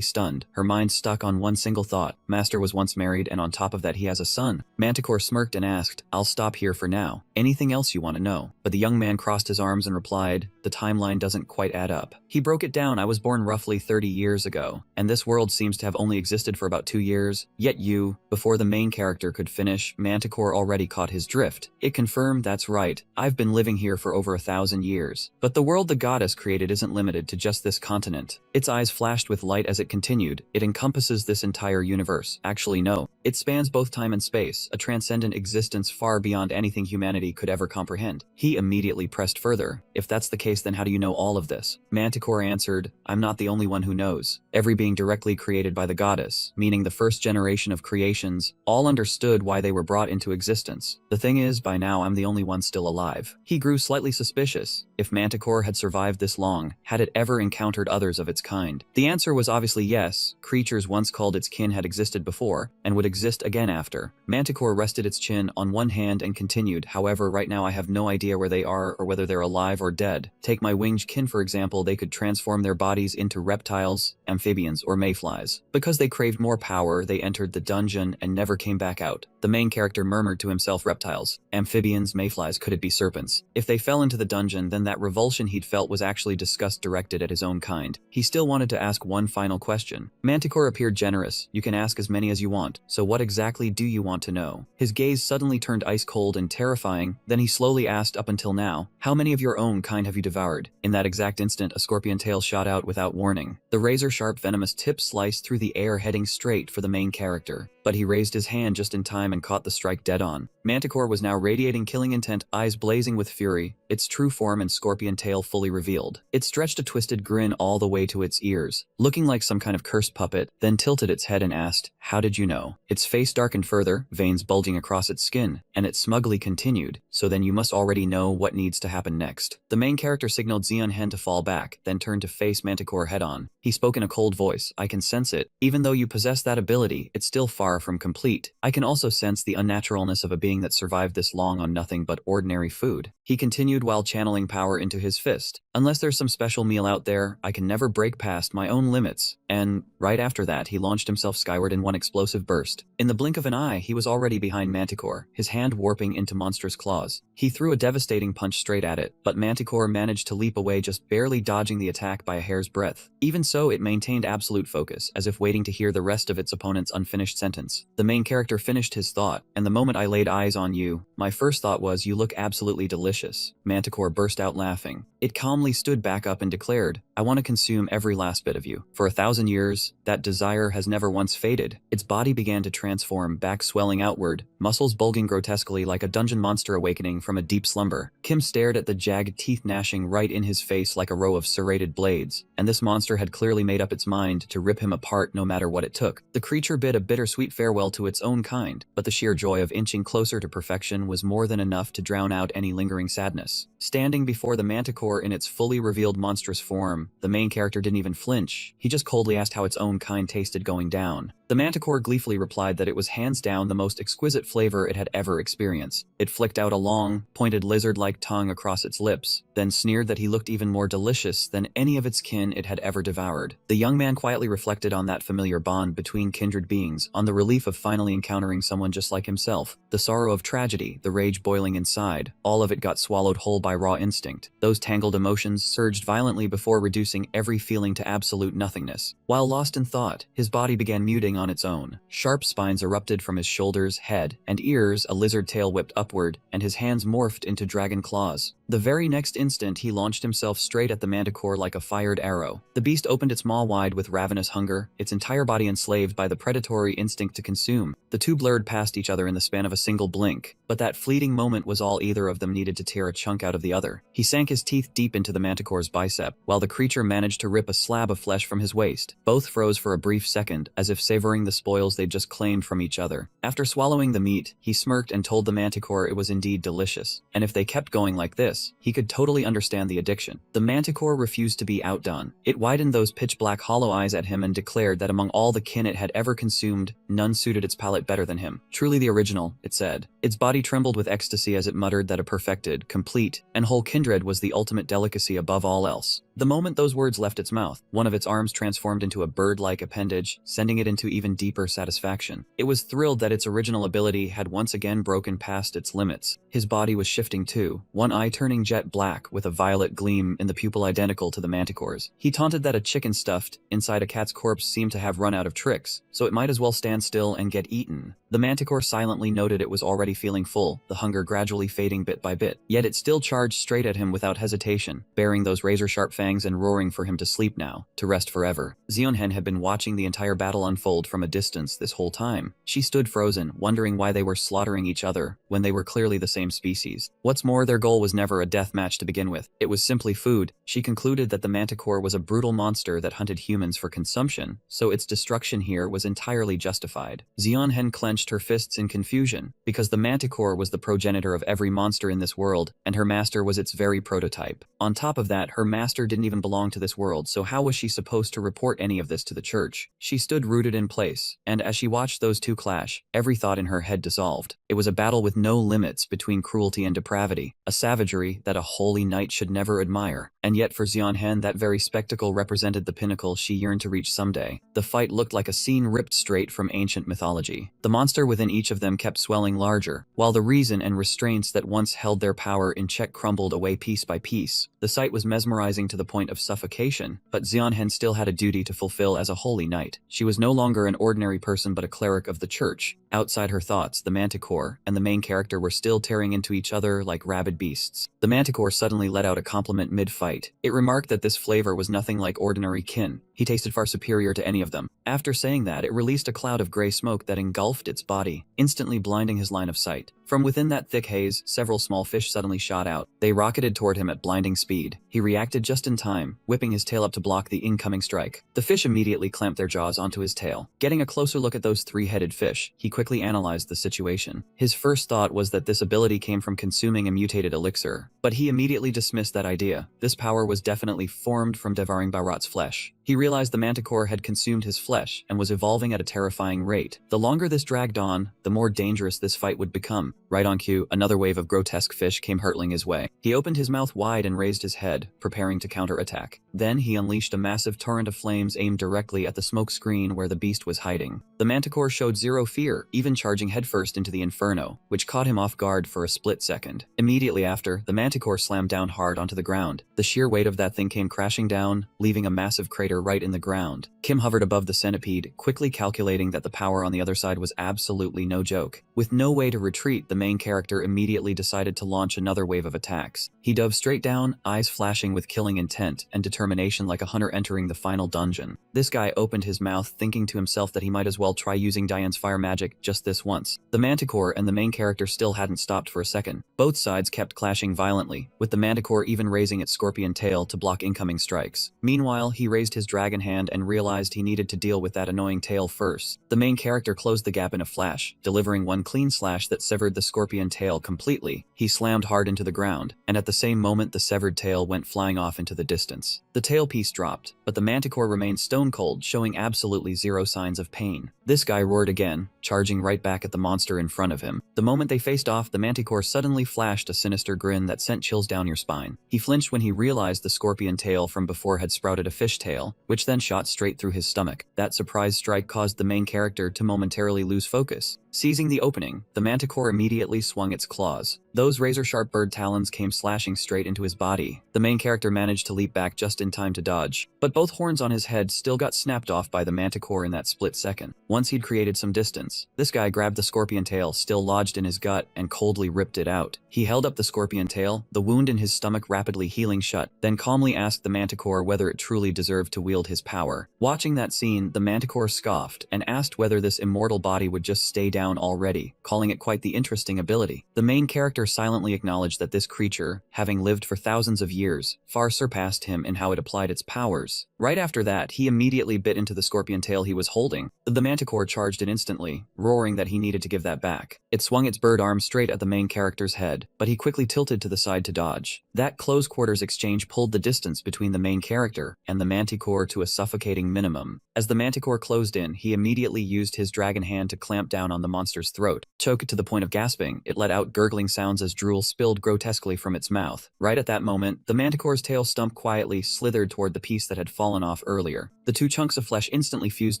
stunned, her mind stuck on one single thought. Master was once married and on top of that he has a son. Manticore smirked and asked, I'll stop here for now. Anything else you want to know? But the young man crossed his arms and replied, the timeline doesn't quite add up. He broke it down, I was born roughly 30 years ago, and this world seems to have only existed for about 2 years, yet you, before the main character could finish, Manticore already caught his drift. It confirmed, that's right, I've been living here for over 1,000 years. But the world the goddess created isn't limited to just this continent. Its eyes flashed with light as it continued, it encompasses this entire universe. Actually no, it spans both time and space, a transcendent existence far beyond anything humanity could ever comprehend. He immediately pressed further, if that's the case then how do you know all of this? Manticore answered, I'm not the only one who knows. Every being directly created by the goddess, meaning the first generation of creations, all understood why they were brought into existence. The thing is, by now I'm the only one still alive. He grew slightly suspicious. If Manticore had survived this long, had it ever encountered others of its kind? The answer was obviously yes. Creatures once called its kin had existed before, and would exist again after. Manticore rested its chin on one hand and continued, however, right now I have no idea where they are or whether they're alive or dead. Take my winged kin for example, they could transform their bodies into reptiles, amphibians, or mayflies. Because they craved more power, they entered the dungeon and never came back out. The main character murmured to himself, reptiles, amphibians, mayflies, could it be serpents? If they fell into the dungeon, then that revulsion he'd felt was actually disgust directed at his own kind. He still wanted to ask one final question. Manticore appeared generous, you can ask as many as you want, so what exactly do you want to know? His gaze suddenly turned ice cold and terrifying, then he slowly asked, up until now, how many of your own kind have you devoured? In that exact instant, a scorpion tail shot out without warning. The razor-sharp venomous tip sliced through the air heading straight for the main character. But he raised his hand just in time and caught the strike dead on. Manticore was now radiating killing intent, eyes blazing with fury, its true form and scorpion tail fully revealed. It stretched a twisted grin all the way to its ears, looking like some kind of cursed puppet, then tilted its head and asked, how did you know? Its face darkened further, veins bulging across its skin, and it smugly continued, so then you must already know what needs to happen next. The main character signaled Zeonhen to fall back, then turned to face Manticore head-on. He spoke in a cold voice, I can sense it. Even though you possess that ability, it's still far from complete. I can also sense the unnaturalness of a being that survived this long on nothing but ordinary food. He continued while channeling power into his fist. Unless there's some special meal out there, I can never break past my own limits. And right after that, he launched himself skyward in one explosive burst. In the blink of an eye, he was already behind Manticore, his hand warping into monstrous claws. He threw a devastating punch straight at it, but Manticore managed to leap away, just barely dodging the attack by a hair's breadth. Even so, it maintained absolute focus, as if waiting to hear the rest of its opponent's unfinished sentence. The main character finished his thought, and the moment I laid eyes on you, my first thought was, you look absolutely delicious. Manticore burst out laughing. It calmly stood back up and declared, I want to consume every last bit of you. For 1,000 years, that desire has never once faded. Its body began to transform, back swelling outward, muscles bulging grotesquely like a dungeon monster awakening from a deep slumber. Kim stared at the jagged teeth gnashing right in his face like a row of serrated blades, and this monster had clearly made up its mind to rip him apart no matter what it took. The creature bid a bittersweet farewell to its own kind, but the sheer joy of inching closer to perfection was more than enough to drown out any lingering sadness. Standing before the Manticore in its fully revealed monstrous form, the main character didn't even flinch. He just coldly asked how its own kind tasted going down. The Manticore gleefully replied that it was hands down the most exquisite flavor it had ever experienced. It flicked out a long, pointed lizard-like tongue across its lips, then sneered that he looked even more delicious than any of its kin it had ever devoured. The young man quietly reflected on that familiar bond between kindred beings, on the relief of finally encountering someone just like himself, the sorrow of tragedy, the rage boiling inside, all of it got swallowed whole by raw instinct. Those tangled emotions surged violently before reducing every feeling to absolute nothingness. While lost in thought, his body began muting on its own. Sharp spines erupted from his shoulders, head, and ears, a lizard tail whipped upward, and his hands morphed into dragon claws. The very next instant, he launched himself straight at the manticore like a fired arrow. The beast opened its maw wide with ravenous hunger, its entire body enslaved by the predatory instinct to consume. The two blurred past each other in the span of a single blink, but that fleeting moment was all either of them needed to tear a chunk out of the other. He sank his teeth deep into the manticore's bicep, while the creature managed to rip a slab of flesh from his waist. Both froze for a brief second, as if savoring the spoils they'd just claimed from each other. After swallowing the meat, he smirked and told the manticore it was indeed delicious, and if they kept going like this, he could totally understand the addiction. The manticore refused to be outdone. It widened those pitch-black hollow eyes at him and declared that among all the kin it had ever consumed, none suited its palate better than him. Truly the original, it said. Its body trembled with ecstasy as it muttered that a perfected, complete, and whole kindred was the ultimate delicacy above all else. The moment those words left its mouth, one of its arms transformed into a bird-like appendage, sending it into even deeper satisfaction. It was thrilled that its original ability had once again broken past its limits. His body was shifting too, one eye turning jet black with a violet gleam in the pupil identical to the manticore's. He taunted that a chicken stuffed inside a cat's corpse seemed to have run out of tricks, so it might as well stand still and get eaten. The manticore silently noted it was already feeling full, the hunger gradually fading bit by bit. Yet it still charged straight at him without hesitation, baring those razor-sharp fangs and roaring for him to sleep now, to rest forever. Zeonhen had been watching the entire battle unfold from a distance this whole time. She stood frozen, wondering why they were slaughtering each other when they were clearly the same species. What's more, their goal was never a death match to begin with. It was simply food. She concluded that the manticore was a brutal monster that hunted humans for consumption, so its destruction here was entirely justified. Zeonhen clenched her fists in confusion, because the manticore was the progenitor of every monster in this world, and her master was its very prototype. On top of that, her master didn't even belong to this world, so how was she supposed to report any of this to the church? She stood rooted in place, and as she watched those two clash, every thought in her head dissolved. It was a battle with no limits between cruelty and depravity, a savagery that a holy knight should never admire. And yet for Zeonhen, that very spectacle represented the pinnacle she yearned to reach someday. The fight looked like a scene ripped straight from ancient mythology. The monster within each of them kept swelling larger, while the reason and restraints that once held their power in check crumbled away piece by piece. The sight was mesmerizing to the point of suffocation, but Zeonhen still had a duty to fulfill as a holy knight. She was no longer an ordinary person but a cleric of the church. Outside her thoughts, the manticore and the main character were still tearing into each other like rabid beasts. The manticore suddenly let out a compliment mid-fight. It remarked that this flavor was nothing like ordinary kin. He tasted far superior to any of them. After saying that, it released a cloud of gray smoke that engulfed its body, instantly blinding his line of sight. From within that thick haze, several small fish suddenly shot out. They rocketed toward him at blinding speed. He reacted just in time, whipping his tail up to block the incoming strike. The fish immediately clamped their jaws onto his tail. Getting a closer look at those three-headed fish, he quickly analyzed the situation. His first thought was that this ability came from consuming a mutated elixir, but he immediately dismissed that idea. This power was definitely formed from devouring Bharat's flesh. He realized the manticore had consumed his flesh and was evolving at a terrifying rate. The longer this dragged on, the more dangerous this fight would become. Right on cue, another wave of grotesque fish came hurtling his way. He opened his mouth wide and raised his head, preparing to counterattack. Then he unleashed a massive torrent of flames aimed directly at the smoke screen where the beast was hiding. The manticore showed zero fear, even charging headfirst into the inferno, which caught him off guard for a split second. Immediately after, the manticore slammed down hard onto the ground. The sheer weight of that thing came crashing down, leaving a massive crater right in the ground. Kim hovered above the centipede, quickly calculating that the power on the other side was absolutely no joke. With no way to retreat, the main character immediately decided to launch another wave of attacks. He dove straight down, eyes flashing with killing intent and determination like a hunter entering the final dungeon. This guy opened his mouth, thinking to himself that he might as well try using Diane's fire magic just this once. The manticore and the main character still hadn't stopped for a second. Both sides kept clashing violently, with the manticore even raising its scorpion tail to block incoming strikes. Meanwhile, he raised his dragon hand and realized he needed to deal with that annoying tail first. The main character closed the gap in a flash, delivering one clean slash that severed the scorpion tail completely. He slammed hard into the ground, and at the same moment the severed tail went flying off into the distance. The tail piece dropped, but the manticore remained stone cold, showing absolutely zero signs of pain. This guy roared again, charging right back at the monster in front of him. The moment they faced off, the manticore suddenly flashed a sinister grin that sent chills down your spine. He flinched when he realized the scorpion tail from before had sprouted a fish tail, which then shot straight through his stomach. That surprise strike caused the main character to momentarily lose focus. Seizing the opening, the manticore immediately swung its claws. Those razor-sharp bird talons came slashing straight into his body. The main character managed to leap back just in time to dodge, but both horns on his head still got snapped off by the manticore in that split second. Once he'd created some distance, this guy grabbed the scorpion tail still lodged in his gut and coldly ripped it out. He held up the scorpion tail, the wound in his stomach rapidly healing shut, then calmly asked the manticore whether it truly deserved to wield his power. Watching that scene, the manticore scoffed and asked whether this immortal body would just stay down already, calling it quite the interesting ability. The main character silently acknowledged that this creature, having lived for thousands of years, far surpassed him in how it applied its powers. Right after that, he immediately bit into the scorpion tail he was holding. The manticore charged it instantly, roaring that he needed to give that back. It swung its bird arm straight at the main character's head, but he quickly tilted to the side to dodge. That close quarters exchange pulled the distance between the main character and the manticore to a suffocating minimum. As the manticore closed in, he immediately used his dragon hand to clamp down on the monster's throat. Choke it to the point of gasping, it let out gurgling sounds as drool spilled grotesquely from its mouth. Right at that moment, the manticore's tail stump quietly slithered toward the piece that had fallen off earlier. The two chunks of flesh instantly fused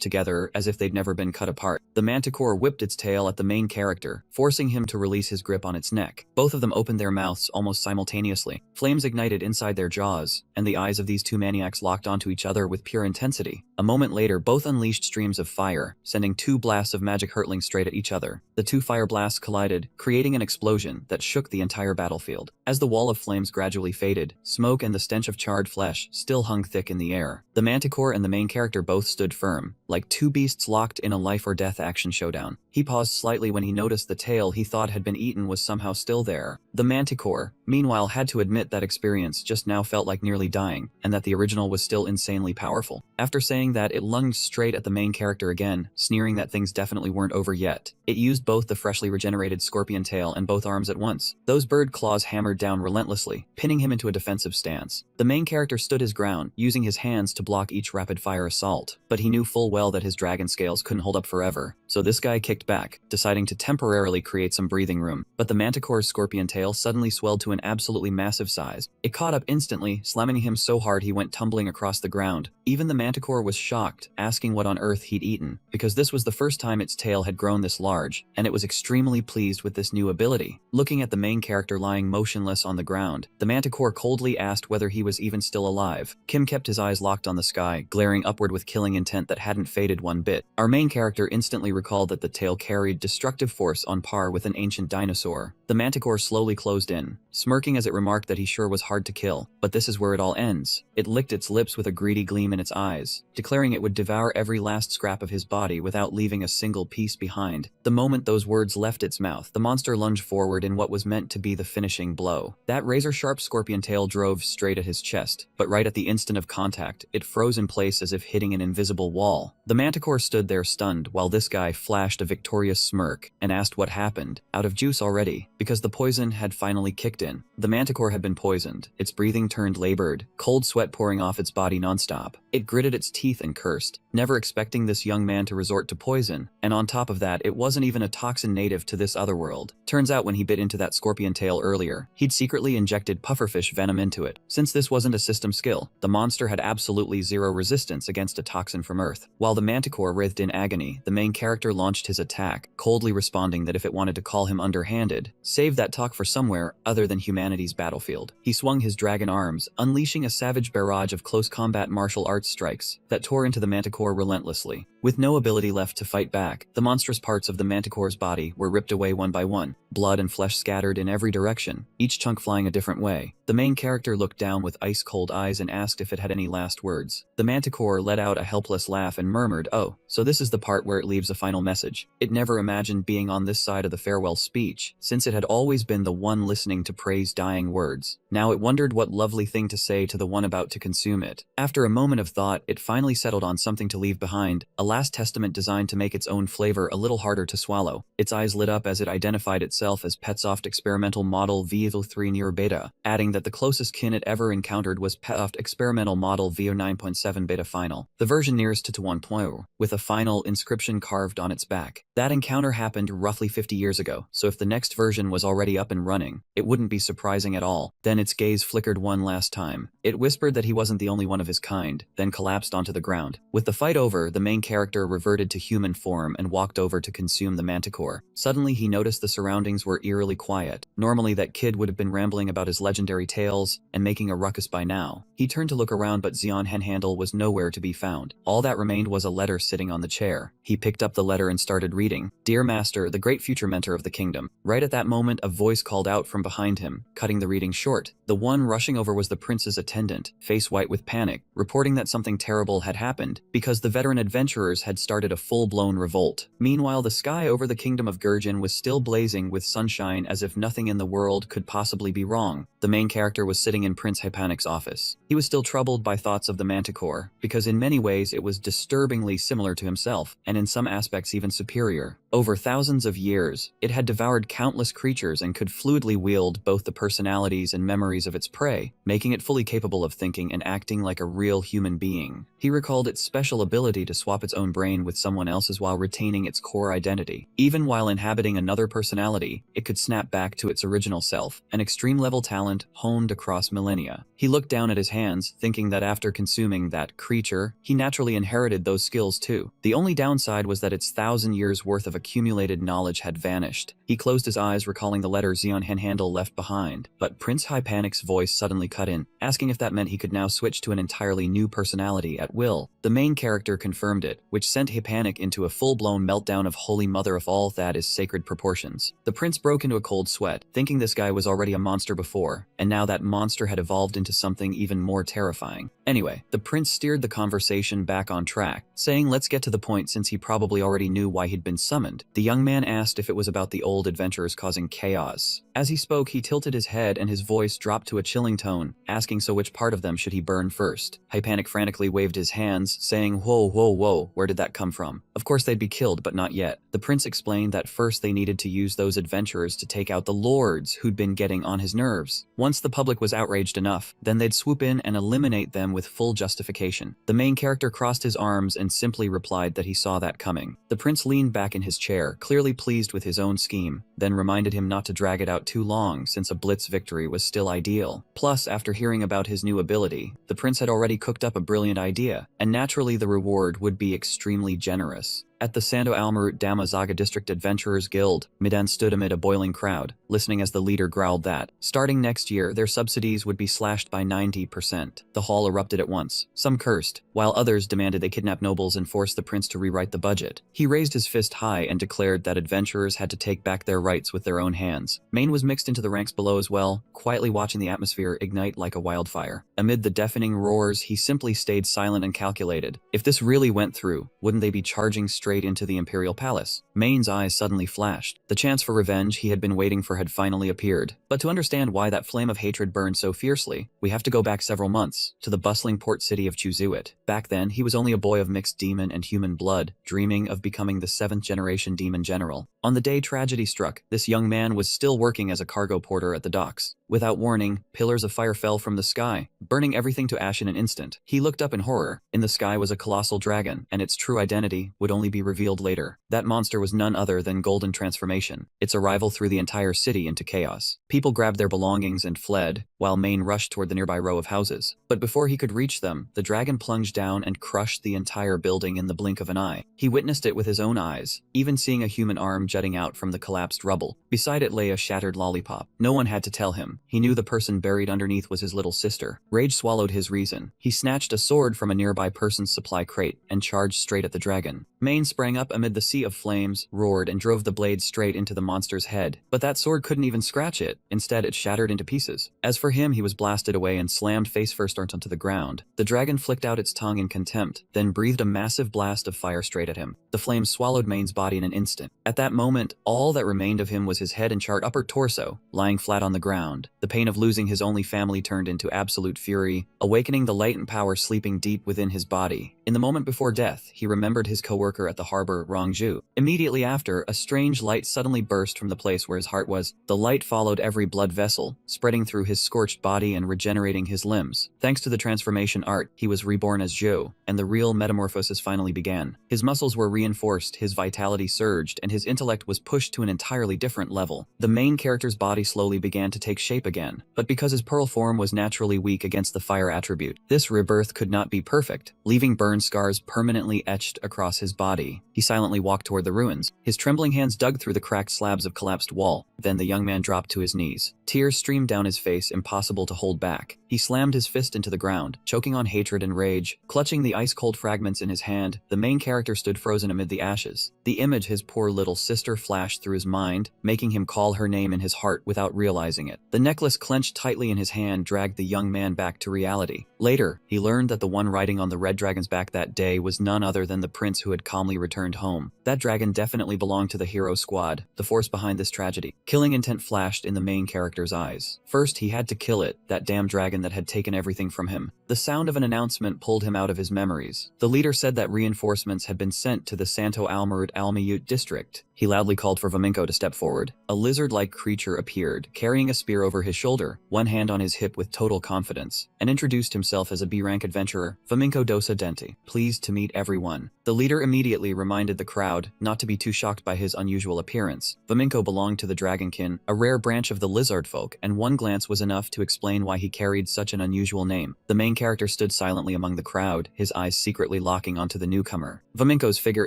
together as if they'd never been cut apart. The manticore whipped its tail at the main character, forcing him to release his grip on its neck. Both of them opened their mouths almost simultaneously. Flames ignited inside their jaws, and the eyes of these two maniacs locked onto each other with pure intensity. A moment later, both unleashed streams of fire, sending two blasts of magic hurtling straight at each other. The two fire blasts collided, creating an explosion that shook the entire battlefield. As the wall of flames gradually faded, smoke and the stench of charred flesh still hung thick in the air. The manticore and the main character both stood firm, like two beasts locked in a life-or-death action showdown. He paused slightly when he noticed the tail he thought had been eaten was somehow still there. The manticore, meanwhile, had to admit that experience just now felt like nearly dying, and that the original was still insanely powerful. After saying that, it lunged straight at the main character again, sneering that things definitely weren't over yet. It used both the freshly regenerated scorpion tail and both arms at once. Those bird claws hammered down relentlessly, pinning him into a defensive stance. The main character stood his ground, using his hands to block each rapid-fire assault, but he knew full well that his dragon scales couldn't hold up forever. So this guy kicked back, deciding to temporarily create some breathing room. But the manticore's scorpion tail suddenly swelled to an absolutely massive size. It caught up instantly, slamming him so hard he went tumbling across the ground. Even the manticore was shocked, asking what on earth he'd eaten, because this was the first time its tail had grown this large, and it was extremely pleased with this new ability. Looking at the main character lying motionless on the ground, the manticore coldly asked whether he was even still alive. Kim kept his eyes locked on the sky, glaring upward with killing intent that hadn't faded one bit. Our main character instantly recalled that the tail carried destructive force on par with an ancient dinosaur. The manticore slowly closed in, smirking as it remarked that he sure was hard to kill. But this is where it all ends. It licked its lips with a greedy gleam in its eyes, declaring it would devour every last scrap of his body without leaving a single piece behind. The moment those words left its mouth, the monster lunged forward in what was meant to be the finishing blow. That razor-sharp scorpion tail drove straight at his chest, but right at the instant of contact, it froze in place as if hitting an invisible wall. The manticore stood there stunned while this guy flashed a victorious smirk and asked what happened. Out of juice already, because the poison had finally kicked in. The manticore had been poisoned, its breathing turned labored, cold sweat pouring off its body nonstop. It gritted its teeth and cursed, never expecting this young man to resort to poison, and on top of that, it wasn't even a toxin native to this other world. Turns out when he bit into that scorpion tail earlier, he'd secretly injected pufferfish venom into it. Since this wasn't a system skill, the monster had absolutely zero resistance against a toxin from Earth. While the manticore writhed in agony, the main character launched his attack, coldly responding that if it wanted to call him underhanded, save that talk for somewhere other than humanity's battlefield. He swung his dragon arms, unleashing a savage barrage of close combat martial arts strikes that tore into the manticore relentlessly. With no ability left to fight back, the monstrous parts of the manticore's body were ripped away one by one, blood and flesh scattered in every direction, each chunk flying a different way. The main character looked down with ice-cold eyes and asked if it had any last words. The manticore let out a helpless laugh and murmured, "Oh, so this is the part where it leaves a final message." It never imagined being on this side of the farewell speech, since it had always been the one listening to Prey's dying words. Now it wondered what lovely thing to say to the one about to consume it. After a moment of thought, it finally settled on something to leave behind, a last testament designed to make its own flavor a little harder to swallow. Its eyes lit up as it identified itself as Petsoft Experimental Model VO3 Near Beta, adding that the closest kin it ever encountered was Petsoft Experimental Model VO9.7 Beta Final, the version nearest to 1.0, with a final inscription carved on its back. That encounter happened roughly 50 years ago, so if the next version was already up and running, it wouldn't be surprising at all. Then its gaze flickered one last time. It whispered that he wasn't the only one of his kind, then collapsed onto the ground. With the fight over, the main character character reverted to human form and walked over to consume the manticore. Suddenly, he noticed the surroundings were eerily quiet. Normally, that kid would have been rambling about his legendary tales and making a ruckus by now. He turned to look around, but Xion Henhandle was nowhere to be found. All that remained was a letter sitting on the chair. He picked up the letter and started reading. "Dear Master, the great future mentor of the kingdom." Right at that moment, a voice called out from behind him, cutting the reading short. The one rushing over was the prince's attendant, face white with panic, reporting that something terrible had happened because the veteran adventurers had started a full-blown revolt. Meanwhile, the sky over the kingdom of Gurjin was still blazing with sunshine as if nothing in the world could possibly be wrong. The main character was sitting in Prince Hypanic's office. He was still troubled by thoughts of the manticore, because in many ways it was disturbingly similar to himself, and in some aspects even superior. Over thousands of years, it had devoured countless creatures and could fluidly wield both the personalities and memories of its prey, making it fully capable of thinking and acting like a real human being. He recalled its special ability to swap its own brain with someone else's while retaining its core identity. Even while inhabiting another personality, it could snap back to its original self, an extreme-level talent honed across millennia. He looked down at his hands, thinking that after consuming that creature, he naturally inherited those skills too. The only downside was that its 1,000 years worth of accumulated knowledge had vanished. He closed his eyes, recalling the letter Xion Henhandle left behind, but Prince Hypanic's voice suddenly cut in, asking if that meant he could now switch to an entirely new personality at will. The main character confirmed it, which sent Hypanic into a full-blown meltdown of holy mother of all that is sacred proportions. The prince broke into a cold sweat, thinking this guy was already a monster before, and now that monster had evolved into something even more terrifying. Anyway, the prince steered the conversation back on track, saying let's get to the point since he probably already knew why he'd been summoned. The young man asked if it was about the old adventurers causing chaos. As he spoke, he tilted his head and his voice dropped to a chilling tone, asking so which part of them should he burn first. Hypanic frantically waved his hands, saying, "Whoa, whoa, whoa, where did that come from?" Of course they'd be killed, but not yet. The prince explained that first they needed to use those adventurers to take out the lords who'd been getting on his nerves. Once the public was outraged enough, then they'd swoop in and eliminate them with full justification. The main character crossed his arms and simply replied that he saw that coming. The prince leaned back in his chair, clearly pleased with his own scheme, then reminded him not to drag it out too long since a blitz victory was still ideal. Plus, after hearing about his new ability, the prince had already cooked up a brilliant idea, and naturally the reward would be extremely generous. At the Sando Almarut Damazaga District Adventurers Guild, Midan stood amid a boiling crowd, listening as the leader growled that, starting next year, their subsidies would be slashed by 90%. The hall erupted at once. Some cursed, while others demanded they kidnap nobles and force the prince to rewrite the budget. He raised his fist high and declared that adventurers had to take back their rights with their own hands. Maine was mixed into the ranks below as well, quietly watching the atmosphere ignite like a wildfire. Amid the deafening roars, he simply stayed silent and calculated. If this really went through, wouldn't they be charging straight into the Imperial Palace? Maine's eyes suddenly flashed. The chance for revenge he had been waiting for had finally appeared. But to understand why that flame of hatred burned so fiercely, we have to go back several months, to the bustling port city of Chuzuit. Back then, he was only a boy of mixed demon and human blood, dreaming of becoming the 7th-generation demon general. On the day tragedy struck, this young man was still working as a cargo porter at the docks. Without warning, pillars of fire fell from the sky, burning everything to ash in an instant. He looked up in horror. In the sky was a colossal dragon, and its true identity would only be revealed later. That monster was none other than Golden Transformation. Its arrival threw the entire city into chaos. People grabbed their belongings and fled, while Maine rushed toward the nearby row of houses. But before he could reach them, the dragon plunged down and crushed the entire building in the blink of an eye. He witnessed it with his own eyes, even seeing a human arm jutting out from the collapsed rubble. Beside it lay a shattered lollipop. No one had to tell him. He knew the person buried underneath was his little sister. Rage swallowed his reason. He snatched a sword from a nearby person's supply crate and charged straight at the dragon. Maine sprang up amid the sea of flames, roared, and drove the blade straight into the monster's head. But that sword couldn't even scratch it. Instead, it shattered into pieces. As for him, he was blasted away and slammed face first onto the ground. The dragon flicked out its tongue in contempt, then breathed a massive blast of fire straight at him. The flames swallowed Maine's body in an instant. At that moment, all that remained of him was his head and charred upper torso, lying flat on the ground. The pain of losing his only family turned into absolute fury, awakening the latent power sleeping deep within his body. In the moment before death, he remembered his coworker worker at the harbor Rongju. Immediately after, a strange light suddenly burst from the place where his heart was. The light followed every blood vessel, spreading through his scorched body and regenerating his limbs. Thanks to the transformation art, he was reborn as Zhou, and the real metamorphosis finally began. His muscles were reinforced, his vitality surged, and his intellect was pushed to an entirely different level. The main character's body slowly began to take shape again, but because his pearl form was naturally weak against the fire attribute, this rebirth could not be perfect, leaving burn scars permanently etched across his body. He silently walked toward the ruins. His trembling hands dug through the cracked slabs of collapsed wall. Then the young man dropped to his knees. Tears streamed down his face, impossible to hold back. He slammed his fist into the ground, choking on hatred and rage. Clutching the ice-cold fragments in his hand, the main character stood frozen amid the ashes. The image his poor little sister flashed through his mind, making him call her name in his heart without realizing it. The necklace clenched tightly in his hand dragged the young man back to reality. Later, he learned that the one riding on the red dragon's back that day was none other than the prince who had calmly returned home. That dragon definitely belonged to the hero squad, the force behind this tragedy. Killing intent flashed in the main character's eyes. First, he had to kill it, that damn dragon that had taken everything from him. The sound of an announcement pulled him out of his memories. The leader said that reinforcements had been sent to the Santo Almurd Almayut district. He loudly called for Vaminko to step forward. A lizard-like creature appeared, carrying a spear over his shoulder, one hand on his hip with total confidence, and introduced himself as a B-rank adventurer, Vaminko Dosa Denti, pleased to meet everyone. The leader immediately reminded the crowd not to be too shocked by his unusual appearance. Vaminko belonged to the Dragonkin, a rare branch of the lizard folk, and one glance was enough to explain why he carried such an unusual name. The main character stood silently among the crowd, his eyes secretly locking onto the newcomer. Vaminko's figure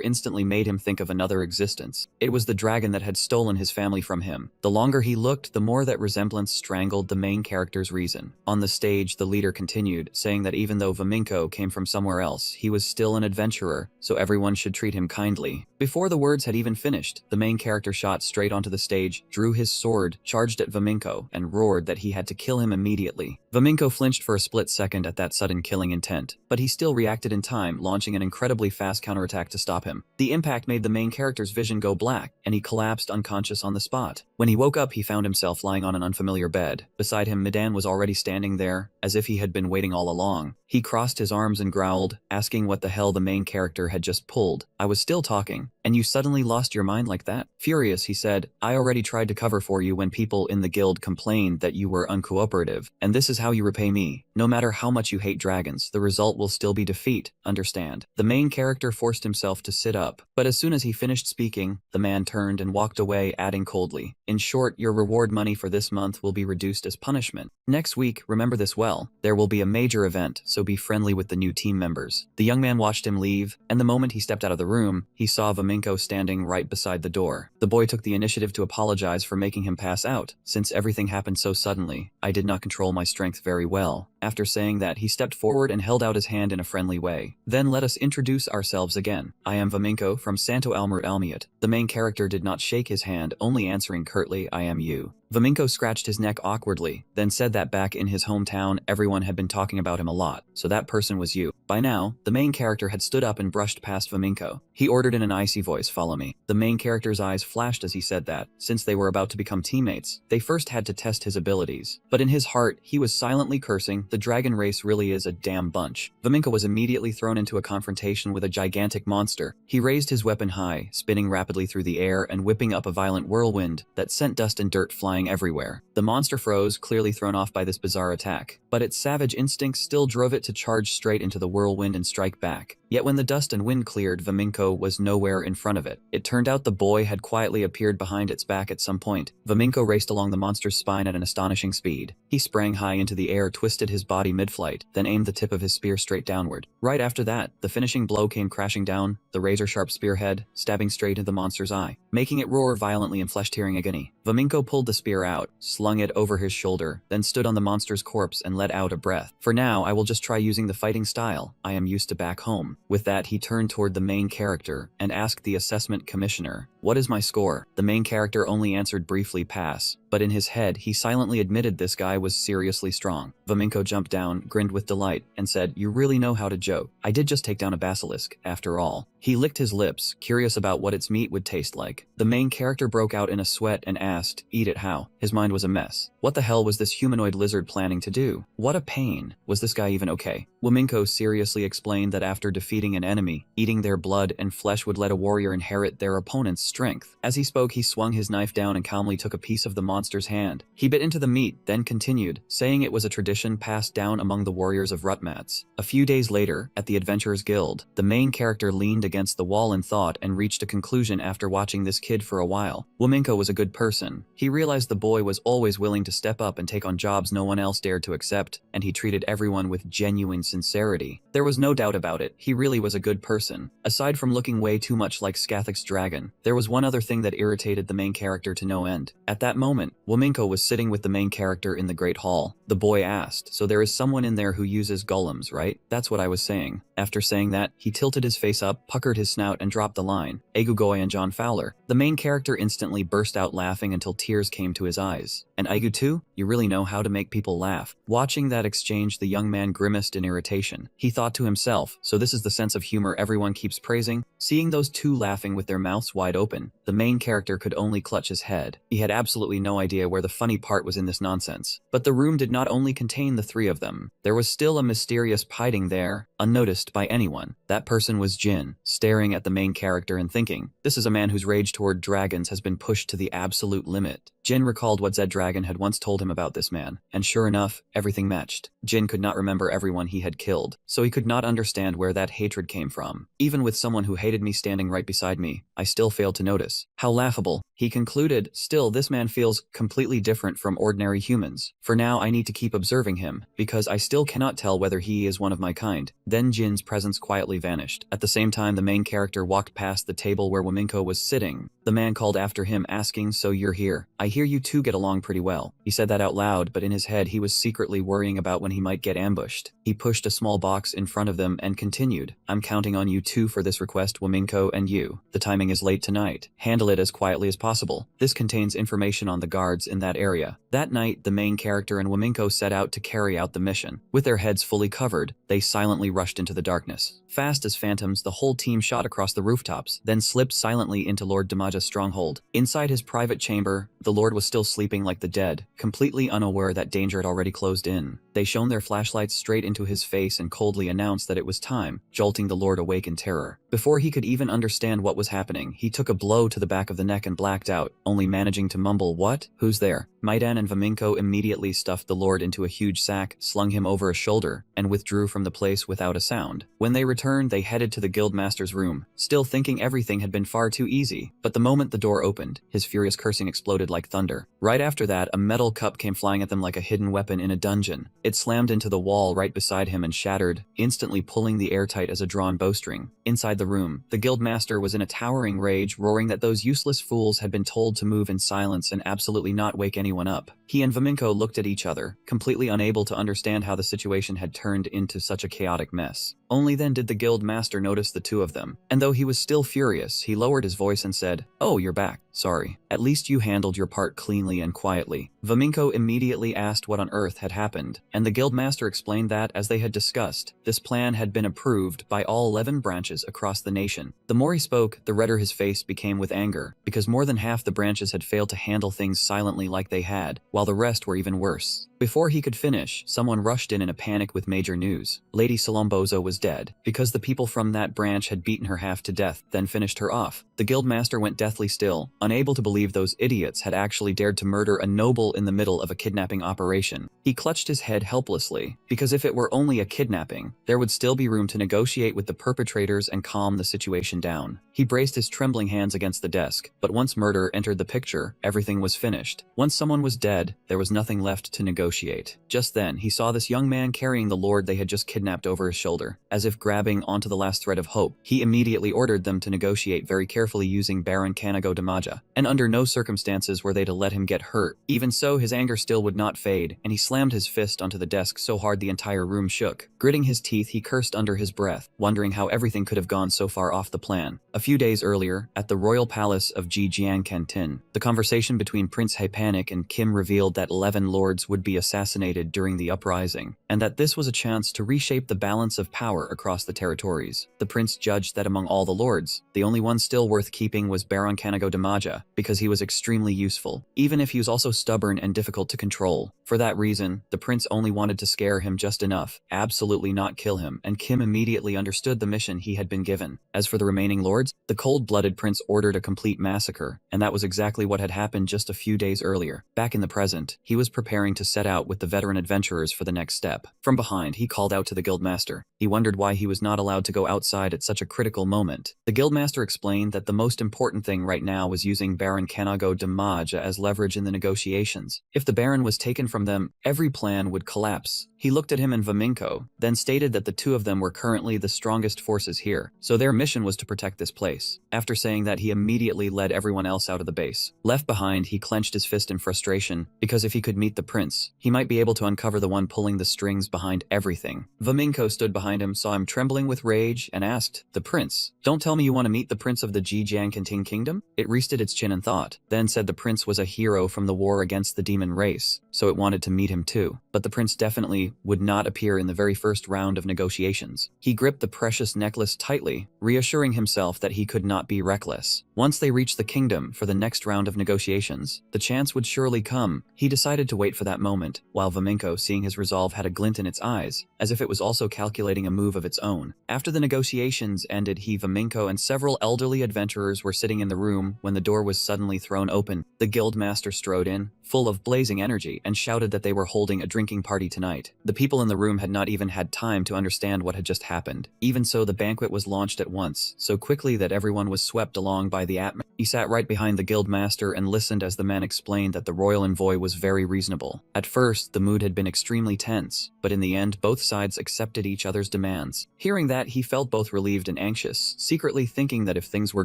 instantly made him think of another existence. It was the dragon that had stolen his family from him. The longer he looked, the more that resemblance strangled the main character's reason. On the stage, the leader continued, saying that even though Vaminko came from somewhere else, he was still an adventurer, so everyone should treat him kindly. Before the words had even finished, the main character shot straight onto the stage, drew his sword, charged at Vaminko, and roared that he had to kill him immediately. Vaminko flinched for a split second at that sudden killing intent, but he still reacted in time, launching an incredibly fast counterattack to stop him. The impact made the main character's vision go black, and he collapsed unconscious on the spot. When he woke up, he found himself lying on an unfamiliar bed. Beside him, Midan was already standing there, as if he had been waiting all along. He crossed his arms and growled, asking what the hell the main character had just pulled. I was still talking, and you suddenly lost your mind like that? Furious, he said, I already tried to cover for you when people in the guild complained that you were uncooperative, and this is how you repay me. No matter how much you hate dragons, the result will still be defeat, understand? The main character forced himself to sit up, but as soon as he finished speaking, the man turned and walked away, adding coldly, in short, your reward money for this month will be reduced as punishment. Next week, remember this well, there will be a major event, so be friendly with the new team members. The young man watched him leave, and the moment he stepped out of the room, he saw Vaminko standing right beside the door. The boy took the initiative to apologize for making him pass out. Since everything happened so suddenly, I did not control my strength very well. After saying that, he stepped forward and held out his hand in a friendly way. Then let us introduce ourselves again. I am Vaminko from Santo Almurt Almayut. The main character did not shake his hand, only answering curtly, I am you. Vaminko scratched his neck awkwardly, then said that back in his hometown everyone had been talking about him a lot, so that person was you. By now, the main character had stood up and brushed past Vaminko. He ordered in an icy voice, follow me. The main character's eyes flashed as he said that. Since they were about to become teammates, they first had to test his abilities. But in his heart, he was silently cursing, the dragon race really is a damn bunch. Vaminko was immediately thrown into a confrontation with a gigantic monster. He raised his weapon high, spinning rapidly through the air and whipping up a violent whirlwind that sent dust and dirt flying everywhere. The monster froze, clearly thrown off by this bizarre attack, but its savage instincts still drove it to charge straight into the whirlwind and strike back. Yet when the dust and wind cleared, Vaminko was nowhere in front of it. It turned out the boy had quietly appeared behind its back at some point. Vaminko raced along the monster's spine at an astonishing speed. He sprang high into the air, twisted his body mid-flight, then aimed the tip of his spear straight downward. Right after that, the finishing blow came crashing down, the razor-sharp spearhead, stabbing straight into the monster's eye, making it roar violently in flesh-tearing agony. Vaminko pulled the spear out, slung it over his shoulder, then stood on the monster's corpse and let out a breath. For now, I will just try using the fighting style I am used to back home. With that, he turned toward the main character and asked the assessment commissioner, what is my score? The main character only answered briefly, pass. but in his head, he silently admitted this guy was seriously strong. Vaminko jumped down, grinned with delight, and said, "You really know how to joke. I did just take down a basilisk, after all." He licked his lips, curious about what its meat would taste like. The main character broke out in a sweat and asked, "Eat it how?" His mind was a mess. What the hell was this humanoid lizard planning to do? What a pain. Was this guy even okay? Waminko seriously explained that after defeating an enemy, eating their blood and flesh would let a warrior inherit their opponent's strength. As he spoke, he swung his knife down and calmly took a piece of the monster's hand. He bit into the meat, then continued, saying it was a tradition passed down among the warriors of Rutmats. A few days later, at the Adventurers Guild, the main character leaned against the wall in thought and reached a conclusion after watching this kid for a while. Waminko was a good person. He realized the boy was always willing to step up and take on jobs no one else dared to accept, and he treated everyone with genuine sincerity. There was no doubt about it, he really was a good person. Aside from looking way too much like Skathic's dragon, there was one other thing that irritated the main character to no end. At that moment, Waminko was sitting with the main character in the Great Hall. The boy asked, "So there is someone in there who uses golems, right?" "That's what I was saying." After saying that, he tilted his face up, puckered his snout, and dropped the line, "Aigugoy and John Fowler." The main character instantly burst out laughing until tears came to his eyes. "And Aigu too? You really know how to make people laugh." Watching that exchange, the young man grimaced in irritation. He thought to himself, so this is the sense of humor everyone keeps praising? Seeing those two laughing with their mouths wide open, the main character could only clutch his head. He had absolutely no idea where the funny part was in this nonsense. But the room did not only contain the three of them. There was still a mysterious hiding there, unnoticed by anyone. That person was Jin, staring at the main character and thinking, this is a man whose rage toward dragons has been pushed to the absolute limit. Jin recalled what Zed Dragon had once told him about this man, and sure enough, everything matched. Jin could not remember everyone he had killed, so he could not understand where that hatred came from. Even with someone who hated me standing right beside me, I still failed to notice. How laughable. He concluded, still this man feels completely different from ordinary humans. For now I need to keep observing him, because I still cannot tell whether he is one of my kind. Then Jin's presence quietly vanished. At the same time, the main character walked past the table where Waminko was sitting. The man called after him, asking, "So you're here. I hear you two get along pretty well." He said that out loud, but in his head he was secretly worrying about when he might get ambushed. He pushed a small box in front of them and continued, "I'm counting on you two for this request, Waminko and you. The timing is late tonight. Handle it as quietly as possible. This contains information on the guards in that area." That night, the main character and Waminko set out to carry out the mission. With their heads fully covered, they silently rushed into the darkness. Fast as phantoms, the whole team shot across the rooftops, then slipped silently into Lord Damaja's stronghold. Inside his private chamber, the Lord was still sleeping like the dead, completely unaware that danger had already closed in. They shone their flashlights straight into his face and coldly announced that it was time, jolting the Lord awake in terror. Before he could even understand what was happening, he took a blow to the back of the neck and blacked out, only managing to mumble, "What? Who's there?" Maidan and Vaminko immediately stuffed the Lord into a huge sack, slung him over a shoulder, and withdrew from the place without a sound. When they returned, they headed to the guildmaster's room, still thinking everything had been far too easy. But the moment the door opened, his furious cursing exploded like thunder. Right after that, a metal cup came flying at them like a hidden weapon in a dungeon. It slammed into the wall right beside him and shattered, instantly pulling the air tight as a drawn bowstring. Inside the room, the guildmaster was in a towering rage, roaring that those useless fools had been told to move in silence and absolutely not wake anyone up. He and Vaminko looked at each other, completely unable to understand how the situation had turned into such a chaotic mess. Only then did the guild master notice the two of them, and though he was still furious, he lowered his voice and said, "Oh, you're back. Sorry. At least you handled your part cleanly and quietly." Vaminko immediately asked what on earth had happened, and the guild master explained that, as they had discussed, this plan had been approved by all 11 branches across the nation. The more he spoke, the redder his face became with anger, because more than half the branches had failed to handle things silently like they had, while the rest were even worse. Before he could finish, someone rushed in a panic with major news. Lady Salombozo was dead, because the people from that branch had beaten her half to death, then finished her off. The guildmaster went deathly still, unable to believe those idiots had actually dared to murder a noble in the middle of a kidnapping operation. He clutched his head helplessly, because if it were only a kidnapping, there would still be room to negotiate with the perpetrators and calm the situation down. He braced his trembling hands against the desk, but once murder entered the picture, everything was finished. Once someone was dead, there was nothing left to negotiate. negotiate. Just then, he saw this young man carrying the lord they had just kidnapped over his shoulder. As if grabbing onto the last thread of hope, he immediately ordered them to negotiate very carefully using Baron Kanago Damaja, and under no circumstances were they to let him get hurt. Even so, his anger still would not fade, and he slammed his fist onto the desk so hard the entire room shook. Gritting his teeth, he cursed under his breath, wondering how everything could have gone so far off the plan. A few days earlier, at the royal palace of Jijiangcantin, the conversation between Prince Hapanik and Kim revealed that 11 lords would be assassinated during the uprising, and that this was a chance to reshape the balance of power across the territories. The prince judged that among all the lords, the only one still worth keeping was Baron Kanago Damaja, because he was extremely useful, even if he was also stubborn and difficult to control. For that reason, the prince only wanted to scare him just enough, absolutely not kill him, and Kim immediately understood the mission he had been given. As for the remaining lords, the cold-blooded prince ordered a complete massacre, and that was exactly what had happened just a few days earlier. Back in the present, he was preparing to set out with the veteran adventurers for the next step. From behind, he called out to the guildmaster. He wondered why he was not allowed to go outside at such a critical moment. The guildmaster explained that the most important thing right now was using Baron Kanago Damaja as leverage in the negotiations. If the Baron was taken from them, every plan would collapse. He looked at him and Vaminko, then stated that the two of them were currently the strongest forces here, so their mission was to protect this place. After saying that, he immediately led everyone else out of the base. Left behind, he clenched his fist in frustration, because if he could meet the prince, he might be able to uncover the one pulling the strings behind everything. Vaminko stood behind him, saw him trembling with rage, and asked, "The prince? Don't tell me you want to meet the prince of the Jijiangcantin kingdom?" It rested its chin and thought, then said the prince was a hero from the war against the demon race, so it wanted to meet him too. But the prince definitely would not appear in the very first round of negotiations. He gripped the precious necklace tightly, reassuring himself that he could not be reckless. Once they reached the kingdom for the next round of negotiations, the chance would surely come. He decided to wait for that moment, while Vaminko, seeing his resolve, had a glint in its eyes, as if it was also calculating a move of its own. After the negotiations ended, Vaminko and several elderly adventurers were sitting in the room when the door was suddenly thrown open. The guildmaster strode in, full of blazing energy, and shouted that they were holding a drinking party tonight. The people in the room had not even had time to understand what had just happened. Even so, the banquet was launched at once, so quickly that everyone was swept along by the atmosphere. He sat right behind the guildmaster and listened as the man explained that the royal envoy was very reasonable. At first, the mood had been extremely tense, but in the end, both sides accepted each other's demands. Hearing that, he felt both relieved and anxious, secretly thinking that if things were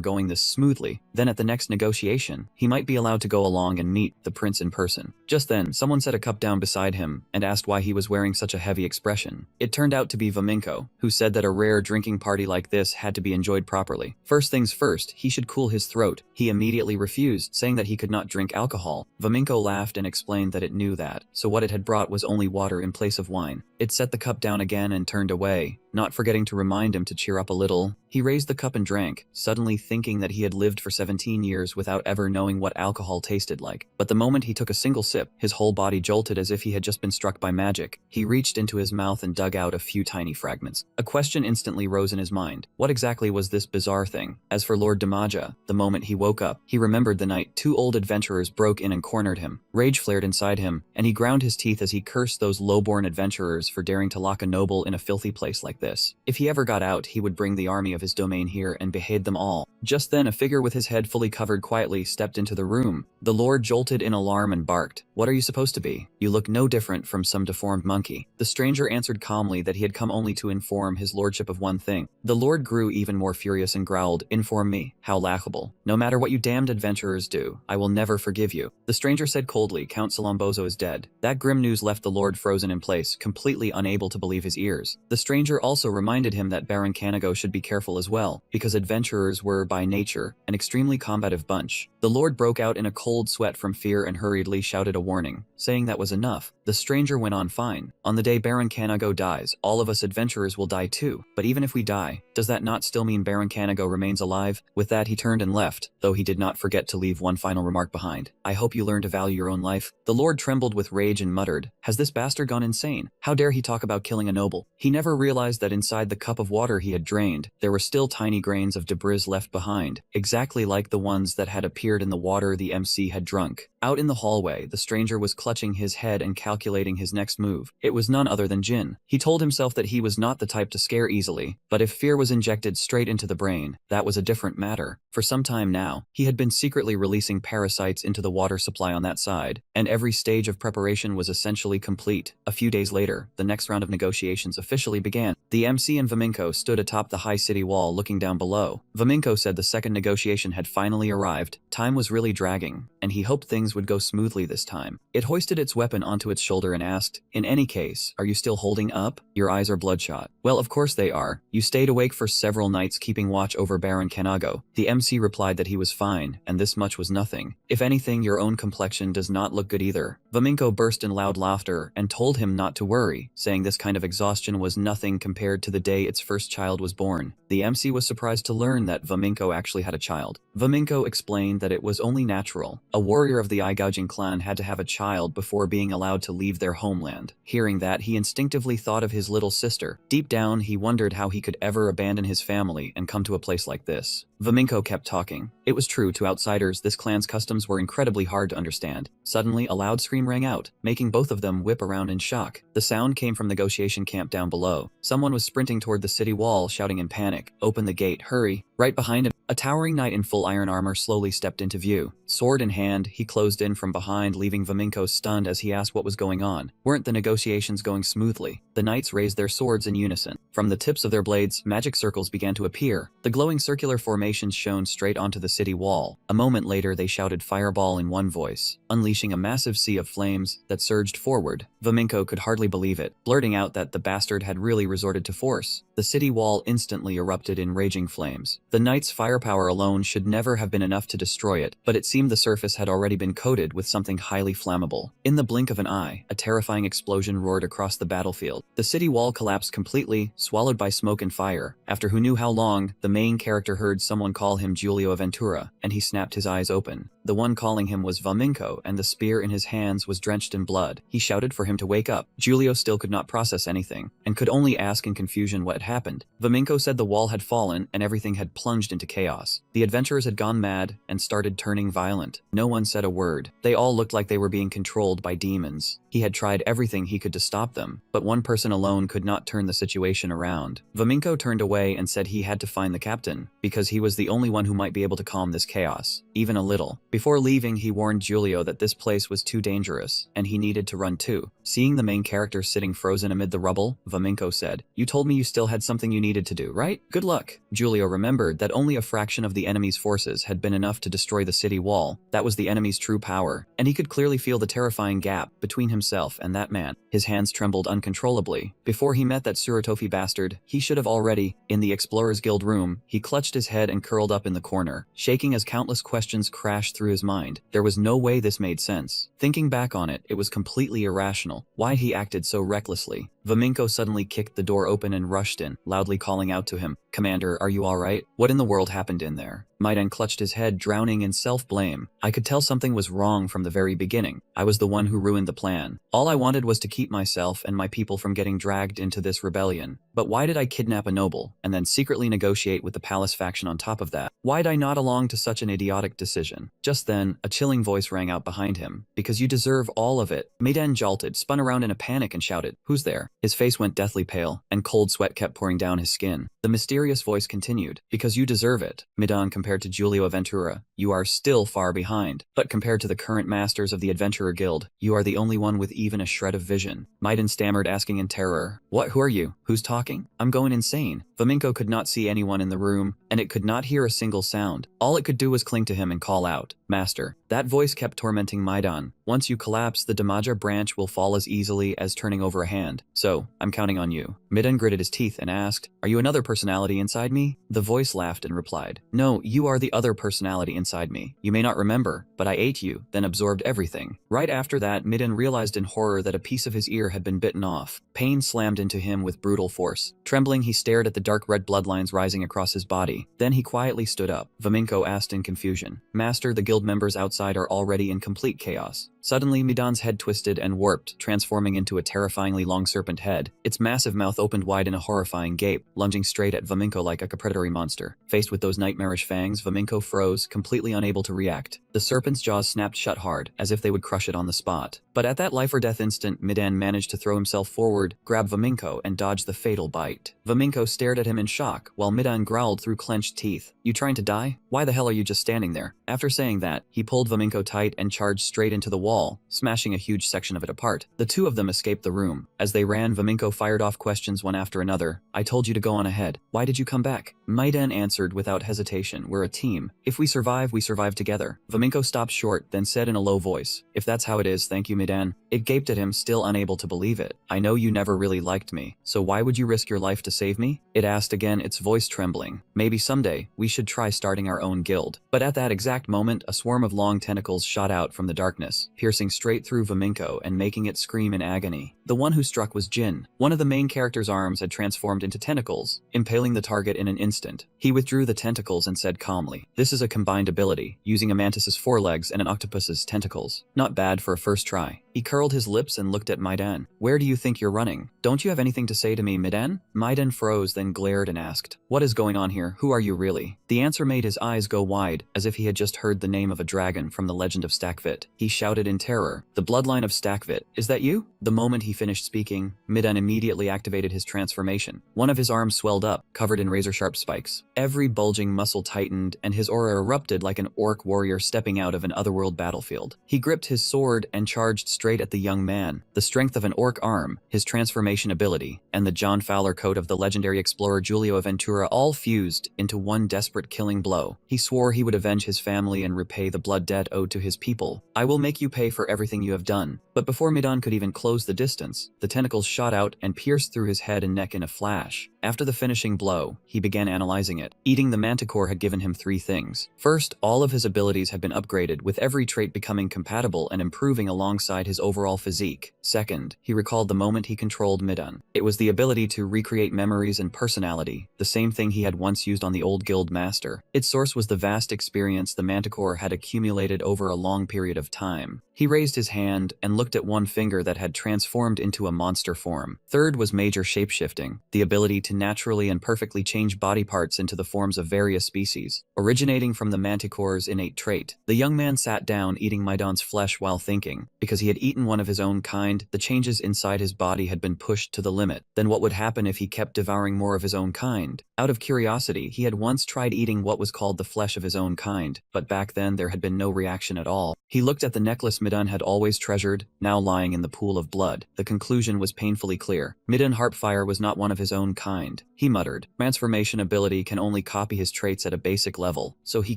going this smoothly, then at the next negotiation, he might be allowed to go along and meet the prince in person. Just then, someone set a cup down beside him and asked why he was wearing such a heavy expression. It turned out to be Vaminko, who said that a rare drinking party like this had to be enjoyed properly. First things first, he should cool his throat. He immediately refused, saying that he could not drink alcohol. Vaminko laughed and explained that it knew that, so what it had brought was only water in place of wine. It set the cup down again and turned away, not forgetting to remind him to cheer up a little. He raised the cup and drank, suddenly thinking that he had lived for 17 years without ever knowing what alcohol tasted like. But the moment he took a single sip, his whole body jolted as if he had just been struck by magic. He reached into his mouth and dug out a few tiny fragments. A question instantly rose in his mind. What exactly was this bizarre thing? As for Lord Damaja, the moment he woke up, he remembered the night 2 old adventurers broke in and cornered him. Rage flared inside him, and he ground his teeth as he cursed those low-born adventurers for daring to lock a noble in a filthy place like this. If he ever got out, he would bring the army of his domain here and behead them all. Just then, a figure with his head fully covered quietly stepped into the room. The lord jolted in alarm and barked, "What are you supposed to be? You look no different from some deformed monkey." The stranger answered calmly that he had come only to inform his lordship of one thing. The lord grew even more furious and growled, "Inform me? How laughable. No matter what you damned adventurers do, I will never forgive you." The stranger said coldly, "Count Salombozo is dead." That grim news left the lord frozen in place, completely unable to believe his ears. The stranger also reminded him that Baron Kanago should be careful as well, because adventurers were, by nature, an extremely combative bunch. The lord broke out in a cold sweat from fear and hurriedly shouted a warning, saying that was enough. The stranger went on, "Fine. On the day Baron Kanago dies, all of us adventurers will die too. But even if we die, does that not still mean Baron Kanago remains alive?" With that, he turned and left, though he did not forget to leave one final remark behind. "I hope you learn to value your own life." The lord trembled with rage and muttered, "Has this bastard gone insane? How dare he talk about killing a noble?" He never realized that inside the cup of water he had drained, there were still tiny grains of debris left behind, exactly like the ones that had appeared in the water the MC had drunk. Out in the hallway, the stranger was clutching his head and calculating his next move. It was none other than Jin. He told himself that he was not the type to scare easily, but if fear was injected straight into the brain, that was a different matter. For some time now, he had been secretly releasing parasites into the water supply on that side, and every stage of preparation was essentially complete. A few days later, the next round of negotiations officially began. The MC and Vaminko stood atop the high city wall looking down below. Vaminko said the second negotiation had finally arrived. Time was really dragging, and he hoped things would go smoothly this time. It hoisted its weapon onto its shoulder and asked, "In any case, are you still holding up? Your eyes are bloodshot." "Well, of course they are. You stayed awake for several nights keeping watch over Baron Kanago." The MC replied that he was fine, and this much was nothing. "If anything, your own complexion does not look good either." Vaminko burst in loud laughter and told him not to worry, saying this kind of exhaustion was nothing compared to the day its first child was born. The MC was surprised to learn that Vaminko actually had a child. Vaminko explained that it was only natural. A warrior of the eye-gouging clan had to have a child before being allowed to leave their homeland. Hearing that, he instinctively thought of his little sister. Deep down, he wondered how he could ever abandon his family and come to a place like this. Vaminko kept talking. It was true, to outsiders, this clan's customs were incredibly hard to understand. Suddenly, a loud scream rang out, making both of them whip around in shock. The sound came from the negotiation camp down below. Someone was sprinting toward the city wall, shouting in panic, "Open the gate, hurry!" Right behind him, a towering knight in full iron armor slowly stepped into view. Sword in hand, he closed in from behind, leaving Vaminko stunned as he asked what was going on. Weren't the negotiations going smoothly? The knights raised their swords in unison. From the tips of their blades, magic circles began to appear. The glowing circular formations shone straight onto the city wall. A moment later, they shouted fireball in one voice, unleashing a massive sea of flames that surged forward. Vaminko could hardly believe it, blurting out that the bastard had really resorted to force. The city wall instantly erupted in raging flames. The knights' firepower alone should never have been enough to destroy it, but it seemed the surface had already been coated with something highly flammable. In the blink of an eye, a terrifying explosion roared across the battlefield. The city wall collapsed completely, swallowed by smoke and fire. After who knew how long, the main character heard someone call him Giulio Ventura, and he snapped his eyes open. The one calling him was Vaminko, and the spear in his hands was drenched in blood. He shouted for him to wake up. Giulio still could not process anything, and could only ask in confusion what had happened. Vaminko said the wall had fallen, and everything had plunged into chaos. The adventurers had gone mad, and started turning violent. No one said a word. They all looked like they were being controlled by demons. He had tried everything he could to stop them, but one person alone could not turn the situation around. Vaminko turned away and said he had to find the captain, because he was the only one who might be able to calm this chaos, even a little. Before leaving, he warned Giulio that this place was too dangerous, and he needed to run too. Seeing the main character sitting frozen amid the rubble, Vaminko said, "You told me you still had something you needed to do, right? Good luck." Giulio remembered that only a fraction of the enemy's forces had been enough to destroy the city wall. That was the enemy's true power, and he could clearly feel the terrifying gap between himself and that man. His hands trembled uncontrollably. Before he met that Suratofi bastard, he should have already. In the Explorers Guild room, he clutched his head and curled up in the corner, shaking as countless questions crashed through his mind. There was no way this made sense. Thinking back on it, it was completely irrational. Why he acted so recklessly. Vaminko suddenly kicked the door open and rushed in, loudly calling out to him, "Commander, are you alright? What in the world happened in there?" Maiden clutched his head, drowning in self-blame. "I could tell something was wrong from the very beginning. I was the one who ruined the plan. All I wanted was to keep myself and my people from getting dragged into this rebellion. But why did I kidnap a noble, and then secretly negotiate with the palace faction on top of that? Why'd I nod along to such an idiotic decision?" Just then, a chilling voice rang out behind him. "Because you deserve all of it." Maiden jolted, spun around in a panic and shouted, "Who's there?" His face went deathly pale, and cold sweat kept pouring down his skin. The mysterious voice continued, "Because you deserve it. Midan, compared to Giulio Ventura, you are still far behind. But compared to the current masters of the Adventurer Guild, you are the only one with even a shred of vision." Maiden stammered, asking in terror, "What? Who are you? Who's talking? I'm going insane." Vaminko could not see anyone in the room, and it could not hear a single sound. All it could do was cling to him and call out, "Master." That voice kept tormenting Maidan. "Once you collapse, the Damaja branch will fall as easily as turning over a hand. So, I'm counting on you." Midden gritted his teeth and asked, "Are you another personality inside me?" The voice laughed and replied, "No, you are the other personality inside me. You may not remember, but I ate you, then absorbed everything." Right after that, Midden realized in horror that a piece of his ear had been bitten off. Pain slammed into him with brutal force. Trembling, he stared at the dark red bloodlines rising across his body. Then he quietly stood up. Vaminko asked in confusion, "Master, the guild guild members outside are already in complete chaos. Suddenly, Midan's head twisted and warped, transforming into a terrifyingly long serpent head. Its massive mouth opened wide in a horrifying gape, lunging straight at Vaminko like a predatory monster. Faced with those nightmarish fangs, Vaminko froze, completely unable to react. The serpent's jaws snapped shut hard, as if they would crush it on the spot. But at that life-or-death instant, Midan managed to throw himself forward, grab Vaminko, and dodge the fatal bite. Vaminko stared at him in shock, while Midan growled through clenched teeth. "You trying to die? Why the hell are you just standing there?" After saying that, he pulled Vaminko tight and charged straight into the wall, smashing a huge section of it apart. The two of them escaped the room. As they ran, Vaminko fired off questions one after another. "I told you to go on ahead. Why did you come back?" Midan answered without hesitation, "We're a team. If we survive together." Vaminko stopped short, then said in a low voice, "If that's how it is, thank you, Midan." It gaped at him, still unable to believe it. "I know you never really liked me, so why would you risk your life to save me?" It asked again, its voice trembling. "Maybe someday, we should try starting our own guild." But at that exact moment, a swarm of long tentacles shot out from the darkness, piercing straight through Vaminko and making it scream in agony. The one who struck was Jin. One of the main character's arms had transformed into tentacles, impaling the target in an instant. He withdrew the tentacles and said calmly, "This is a combined ability, using a mantis's forelegs and an octopus's tentacles. Not bad for a first try." He curled his lips and looked at Midan. "Where do you think you're running? Don't you have anything to say to me, Midan?" Midan froze, then glared and asked, "What is going on here? Who are you really?" The answer made his eyes go wide, as if he had just heard the name of a dragon from the legend of Stakvit. He shouted in terror, "The bloodline of Stakvit, is that you?" The moment he finished speaking, Midan immediately activated his transformation. One of his arms swelled up, covered in razor-sharp spikes. Every bulging muscle tightened, and his aura erupted like an orc warrior stepping out of an otherworld battlefield. He gripped his sword and charged straight at the young man. The strength of an orc arm, his transformation ability, and the John Fowler coat of the legendary explorer Giulio Ventura all fused into one desperate killing blow. He swore he would avenge his family and repay the blood debt owed to his people. "I will make you pay for everything you have done." But before Midan could even close the distance, the tentacles shot out and pierced through his head and neck in a flash. After the finishing blow, he began analyzing it. Eating the manticore had given him three things. First, all of his abilities had been upgraded, with every trait becoming compatible and improving alongside his overall physique. Second, he recalled the moment he controlled Midan. It was the ability to recreate memories and personality, the same thing he had once used on the old guild master. Its source was the vast experience the manticore had accumulated over a long period of time. He raised his hand and looked at one finger that had transformed into a monster form. Third was major shapeshifting, the ability to naturally and perfectly change body parts into the forms of various species, originating from the manticore's innate trait. The young man sat down, eating Midan's flesh while thinking. Because he had eaten one of his own kind, the changes inside his body had been pushed to the limit. Then what would happen if he kept devouring more of his own kind? Out of curiosity, he had once tried eating what was called the flesh of his own kind, but back then there had been no reaction at all. He looked at the necklace Midan had always treasured, now lying in the pool of blood. The conclusion was painfully clear. Midan Harpfire was not one of his own kind. He muttered, "Transformation ability can only copy his traits at a basic level, so he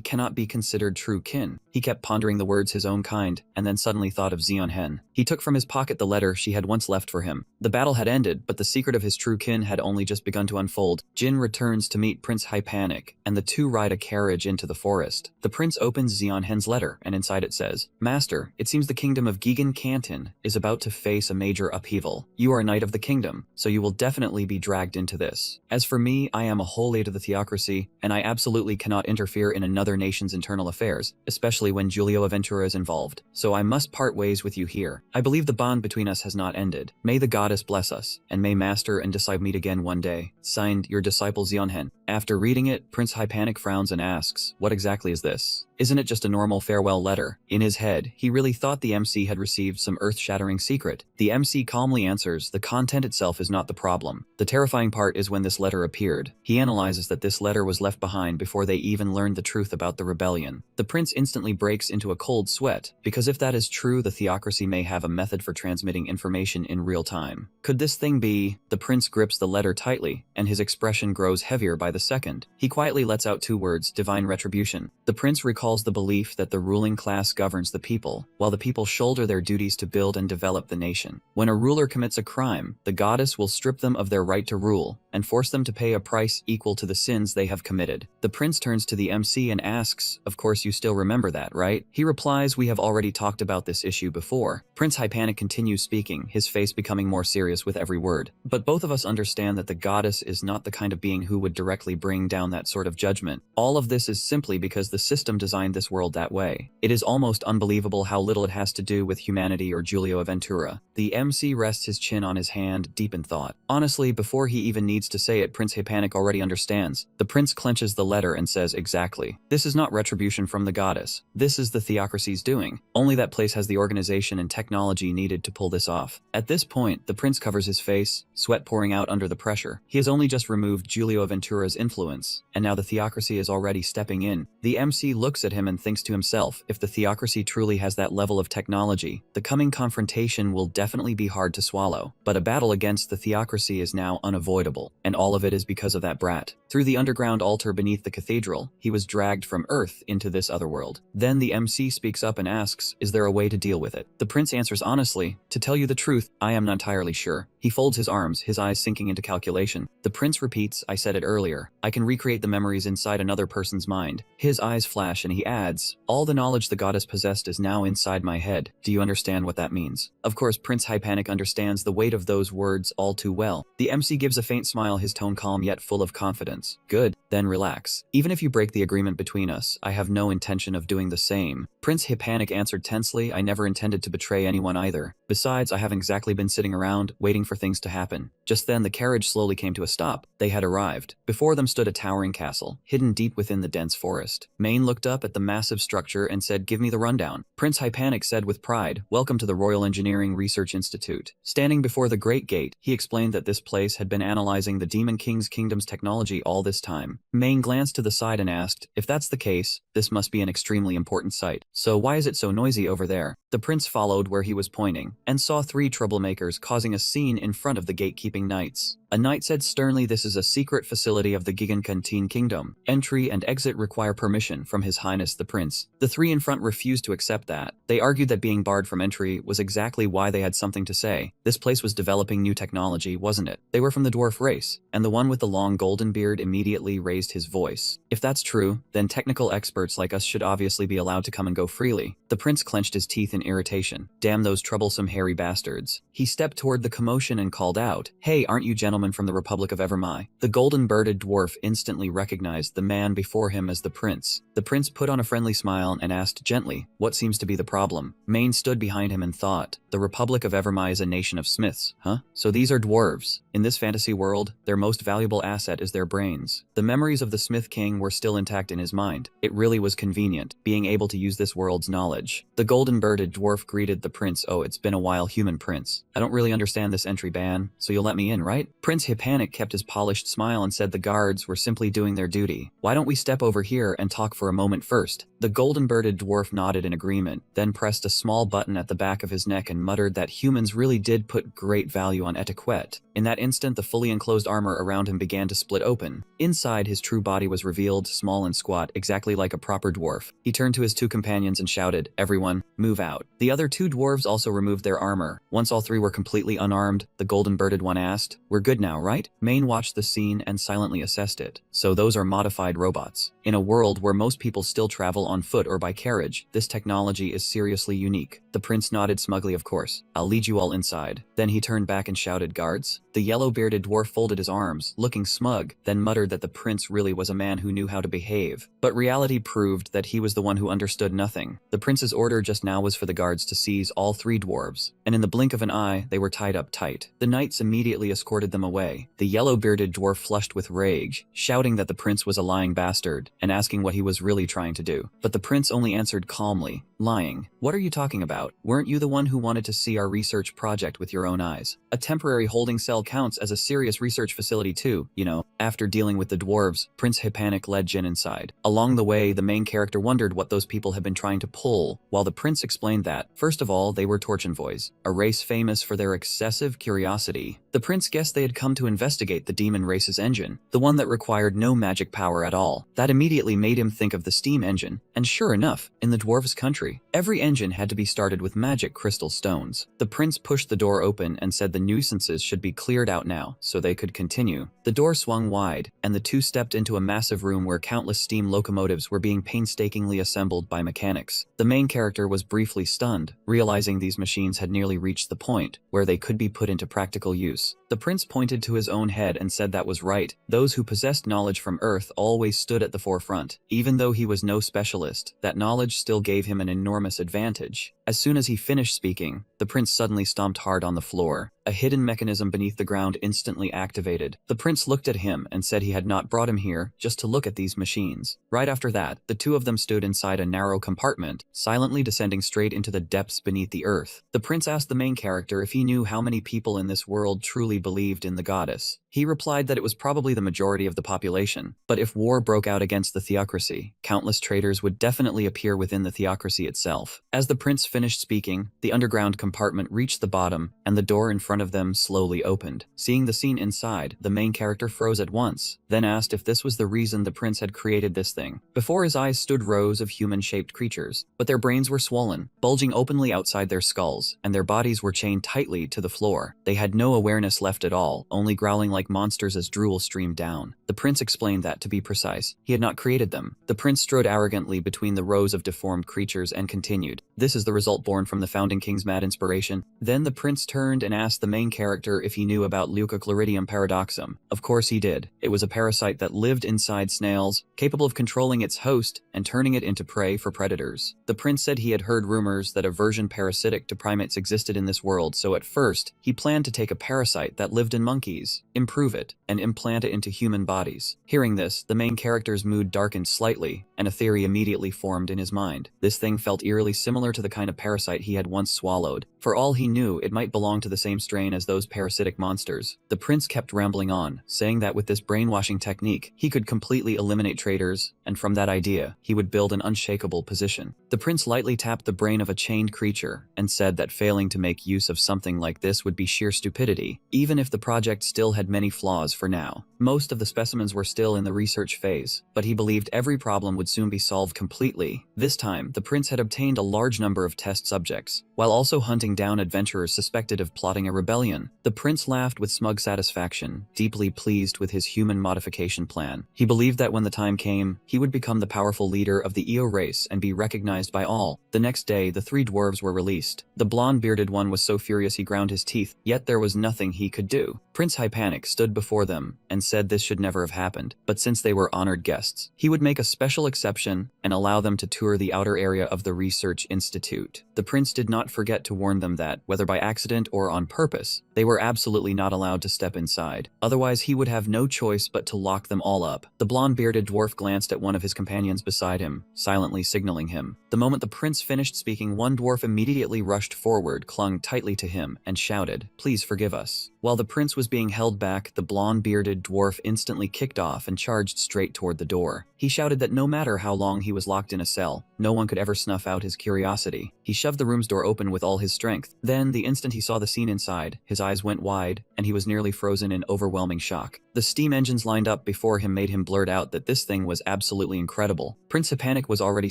cannot be considered true kin." He kept pondering the words his own kind, and then suddenly thought of Zeon Hen. He took from his pocket the letter she had once left for him. The battle had ended, but the secret of his true kin had only just begun to unfold. Jin returns to meet Prince Hypanic, and the two ride a carriage into the forest. The prince opens Zeon Hen's letter, and inside it says, "Master, it seems the kingdom of Gigan Canton is about to face a major upheaval. You are a knight of the kingdom, so you will definitely be dragged into this. As for me, I am a whole aide of the theocracy, and I absolutely cannot interfere in another nation's internal affairs, especially when Giulio Ventura is involved. So I must part ways with you here. I believe the bond between us has not ended. May the goddess bless us, and may master and disciple meet again one day. Signed, your disciple Zeon Hen." After reading it, Prince Hypanic frowns and asks, "What exactly is this? Isn't it just a normal farewell letter?" In his head, he really thought the MC had received some earth-shattering secret. The MC calmly answers, "The content itself is not the problem. The terrifying part is when this letter appeared." He analyzes that this letter was left behind before they even learned the truth about the rebellion. The prince instantly breaks into a cold sweat, because if that is true, the theocracy may have a method for transmitting information in real time. Could this thing be? The prince grips the letter tightly, and his expression grows heavier by the second. He quietly lets out two words, "divine retribution." The prince recalls the belief that the ruling class governs the people, while the people shoulder their duties to build and develop the nation. When a ruler commits a crime, the goddess will strip them of their right to rule, and force them to pay a price equal to the sins they have committed. The prince turns to the MC and asks, "Of course you still remember that, right?" He replies, "We have already talked about this issue before." Prince Hypanic continues speaking, his face becoming more serious with every word. "But both of us understand that the goddess is not the kind of being who would directly automatically bring down that sort of judgment. All of this is simply because the system designed this world that way. It is almost unbelievable how little it has to do with humanity or Giulio Ventura. The MC rests his chin on his hand, deep in thought. Honestly, before he even needs to say it, Prince Hypanic already understands. The prince clenches the letter and says, exactly. This is not retribution from the goddess. This is the theocracy's doing. Only that place has the organization and technology needed to pull this off. At this point, the prince covers his face, sweat pouring out under the pressure. He has only just removed Giulio Ventura's influence, and now the theocracy is already stepping in. The MC looks at him and thinks to himself, if the theocracy truly has that level of technology, the coming confrontation will definitely be hard to swallow. But a battle against the theocracy is now unavoidable, and all of it is because of that brat. Through the underground altar beneath the cathedral, he was dragged from Earth into this other world. Then the MC speaks up and asks, is there a way to deal with it? The prince answers honestly, to tell you the truth, I am not entirely sure. He folds his arms, his eyes sinking into calculation. The prince repeats, I said it earlier, I can recreate the memories inside another person's mind. His eyes flash and he adds, all the knowledge the goddess possessed is now inside my head. Do you understand what that means? Of course, Prince Hypanic understands the weight of those words all too well. The MC gives a faint smile, his tone calm yet full of confidence. Good, then relax. Even if you break the agreement between us, I have no intention of doing the same. Prince Hypanic answered tensely, I never intended to betray anyone either. Besides, I haven't exactly been sitting around, waiting for things to happen. Just then, the carriage slowly came to a stop. They had arrived. Before them stood a towering castle, hidden deep within the dense forest. Maine looked up at the massive structure and said, give me the rundown. Prince Hypanic said with pride, welcome to the Royal Engineering Research Institute. Standing before the great gate, he explained that this place had been analyzing the Demon King's kingdom's technology all this time. Maine glanced to the side and asked, if that's the case, this must be an extremely important site. So why is it so noisy over there? The prince followed where he was pointing, and saw three troublemakers causing a scene in front of the gatekeeping knights. A knight said sternly, this is a secret facility of the Gigankantin Kingdom. Entry and exit require permission from His Highness the Prince. The three in front refused to accept that. They argued that being barred from entry was exactly why they had something to say. This place was developing new technology, wasn't it? They were from the dwarf race, and the one with the long golden beard immediately raised his voice. If that's true, then technical experts like us should obviously be allowed to come and go freely. The prince clenched his teeth in irritation. Damn those troublesome hairy bastards. He stepped toward the commotion and called out, hey, aren't you gentlemen from the Republic of Evermai? The golden-birded dwarf instantly recognized the man before him as the prince. The prince put on a friendly smile and asked gently, what seems to be the problem? Maine stood behind him and thought, the Republic of Evermai is a nation of smiths, huh? So these are dwarves. In this fantasy world, their most valuable asset is their brains. The memories of the Smith King were still intact in his mind. It really was convenient, being able to use this world's knowledge. The golden-birded dwarf greeted the prince, oh, it's been a while, human prince. I don't really understand this entry ban, so you'll let me in, right? Prince Hypanic kept his polished smile and said the guards were simply doing their duty. Why don't we step over here and talk for a moment first? The golden-birded dwarf nodded in agreement, then pressed a small button at the back of his neck and muttered that humans really did put great value on etiquette. In that instant, the fully enclosed armor around him began to split open. Inside, his true body was revealed, small and squat, exactly like a proper dwarf. He turned to his two companions and shouted, everyone, move out. The other two dwarves also removed their armor. Once all three were completely unarmed, the golden-birded one asked, we're good now, right? Maine watched the scene and silently assessed it. So those are modified robots. In a world where most people still travel on foot or by carriage, this technology is seriously unique. The prince nodded smugly, of course. I'll lead you all inside. Then he turned back and shouted, guards? The yellow-bearded dwarf folded his arms, looking smug, then muttered that the prince really was a man who knew how to behave. But reality proved that he was the one who understood nothing. The prince's order just now was for the guards to seize all three dwarves, and in the blink of an eye, they were tied up tight. The knights immediately escorted them away. The yellow-bearded dwarf flushed with rage, shouting that the prince was a lying bastard, and asking what he was really trying to do. But the prince only answered calmly, lying. What are you talking about? Weren't you the one who wanted to see our research project with your own eyes? A temporary holding cell counts as a serious research facility too, you know. After dealing with the dwarves, Prince Hypanic led Jin inside. Along the way, the main character wondered what those people had been trying to pull, while the prince explained that, first of all, they were torch envoys, a race famous for their excessive curiosity. The prince guessed they had come to investigate the demon race's engine, the one that required no magic power at all. That immediately made him think of the steam engine, and sure enough, in the dwarves' country, every engine had to be started with magic crystal stones. The prince pushed the door open and said the nuisances should be cleared out now, so they could continue. The door swung wide, and the two stepped into a massive room where countless steam locomotives were being painstakingly assembled by mechanics. The main character was briefly stunned, realizing these machines had nearly reached the point where they could be put into practical use. creatures. The prince pointed to his own head and said that was right. Those who possessed knowledge from Earth always stood at the forefront. Even though he was no specialist, that knowledge still gave him an enormous advantage. As soon as he finished speaking, the prince suddenly stomped hard on the floor. A hidden mechanism beneath the ground instantly activated. The prince looked at him and said he had not brought him here just to look at these machines. Right after that, the two of them stood inside a narrow compartment, silently descending straight into the depths beneath the earth. The prince asked the main character if he knew how many people in this world truly believed in the goddess. He replied that it was probably the majority of the population, but if war broke out against the theocracy, countless traitors would definitely appear within the theocracy itself. As the prince finished speaking, the underground compartment reached the bottom, and the door in front of them slowly opened. Seeing the scene inside, the main character froze at once, then asked if this was the reason the prince had created this thing. Before his eyes stood rows of human-shaped creatures, but their brains were swollen, bulging openly outside their skulls, and their bodies were chained tightly to the floor. They had no awareness left at all, only growling like monsters as drool streamed down. The prince explained that, to be precise, he had not created them. The prince strode arrogantly between the rows of deformed creatures and continued, "This is the result born from the founding king's mad inspiration." Then the prince turned and asked the main character if he knew about Leucochloridium paradoxum. Of course he did. It was a parasite that lived inside snails, capable of controlling its host and turning it into prey for predators. The prince said he had heard rumors that a version parasitic to primates existed in this world, so at first, he planned to take a parasite that lived in monkeys, improve it, and implant it into human bodies. Hearing this, the main character's mood darkened slightly, and a theory immediately formed in his mind. This thing felt eerily similar to the kind of parasite he had once swallowed. For all he knew, it might belong to the same strain as those parasitic monsters. The prince kept rambling on, saying that with this brainwashing technique, he could completely eliminate traitors, and from that idea, he would build an unshakable position. The prince lightly tapped the brain of a chained creature, and said that failing to make use of something like this would be sheer stupidity, even if the project still had many flaws for now. Most of the specimens were still in the research phase, but he believed every problem would soon be solved completely. This time, the prince had obtained a large number of test subjects, while also hunting down adventurers suspected of plotting a rebellion. The prince laughed with smug satisfaction, deeply pleased with his human modification plan. He believed that when the time came, he would become the powerful leader of the Eo race and be recognized by all. The next day, the three dwarves were released. The blonde-bearded one was so furious he ground his teeth, yet there was nothing he could do. Prince Hypanic stood before them and said this should never have happened, but since they were honored guests, he would make a special exception and allow them to tour the outer area of the research institute. The prince did not forget to warn them that, whether by accident or on purpose, they were absolutely not allowed to step inside. Otherwise, he would have no choice but to lock them all up. The blonde-bearded dwarf glanced at one of his companions beside him, silently signaling him. The moment the prince finished speaking, one dwarf immediately rushed forward, clung tightly to him, and shouted, "Please forgive us." While the prince was being held back, the blonde-bearded dwarf instantly kicked off and charged straight toward the door. He shouted that no matter how long he was locked in a cell, no one could ever snuff out his curiosity. He shoved the room's door open with all his strength. Then, the instant he saw the scene inside, his eyes went wide, and he was nearly frozen in overwhelming shock. The steam engines lined up before him made him blurt out that this thing was absolutely incredible. Prince Hypanic was already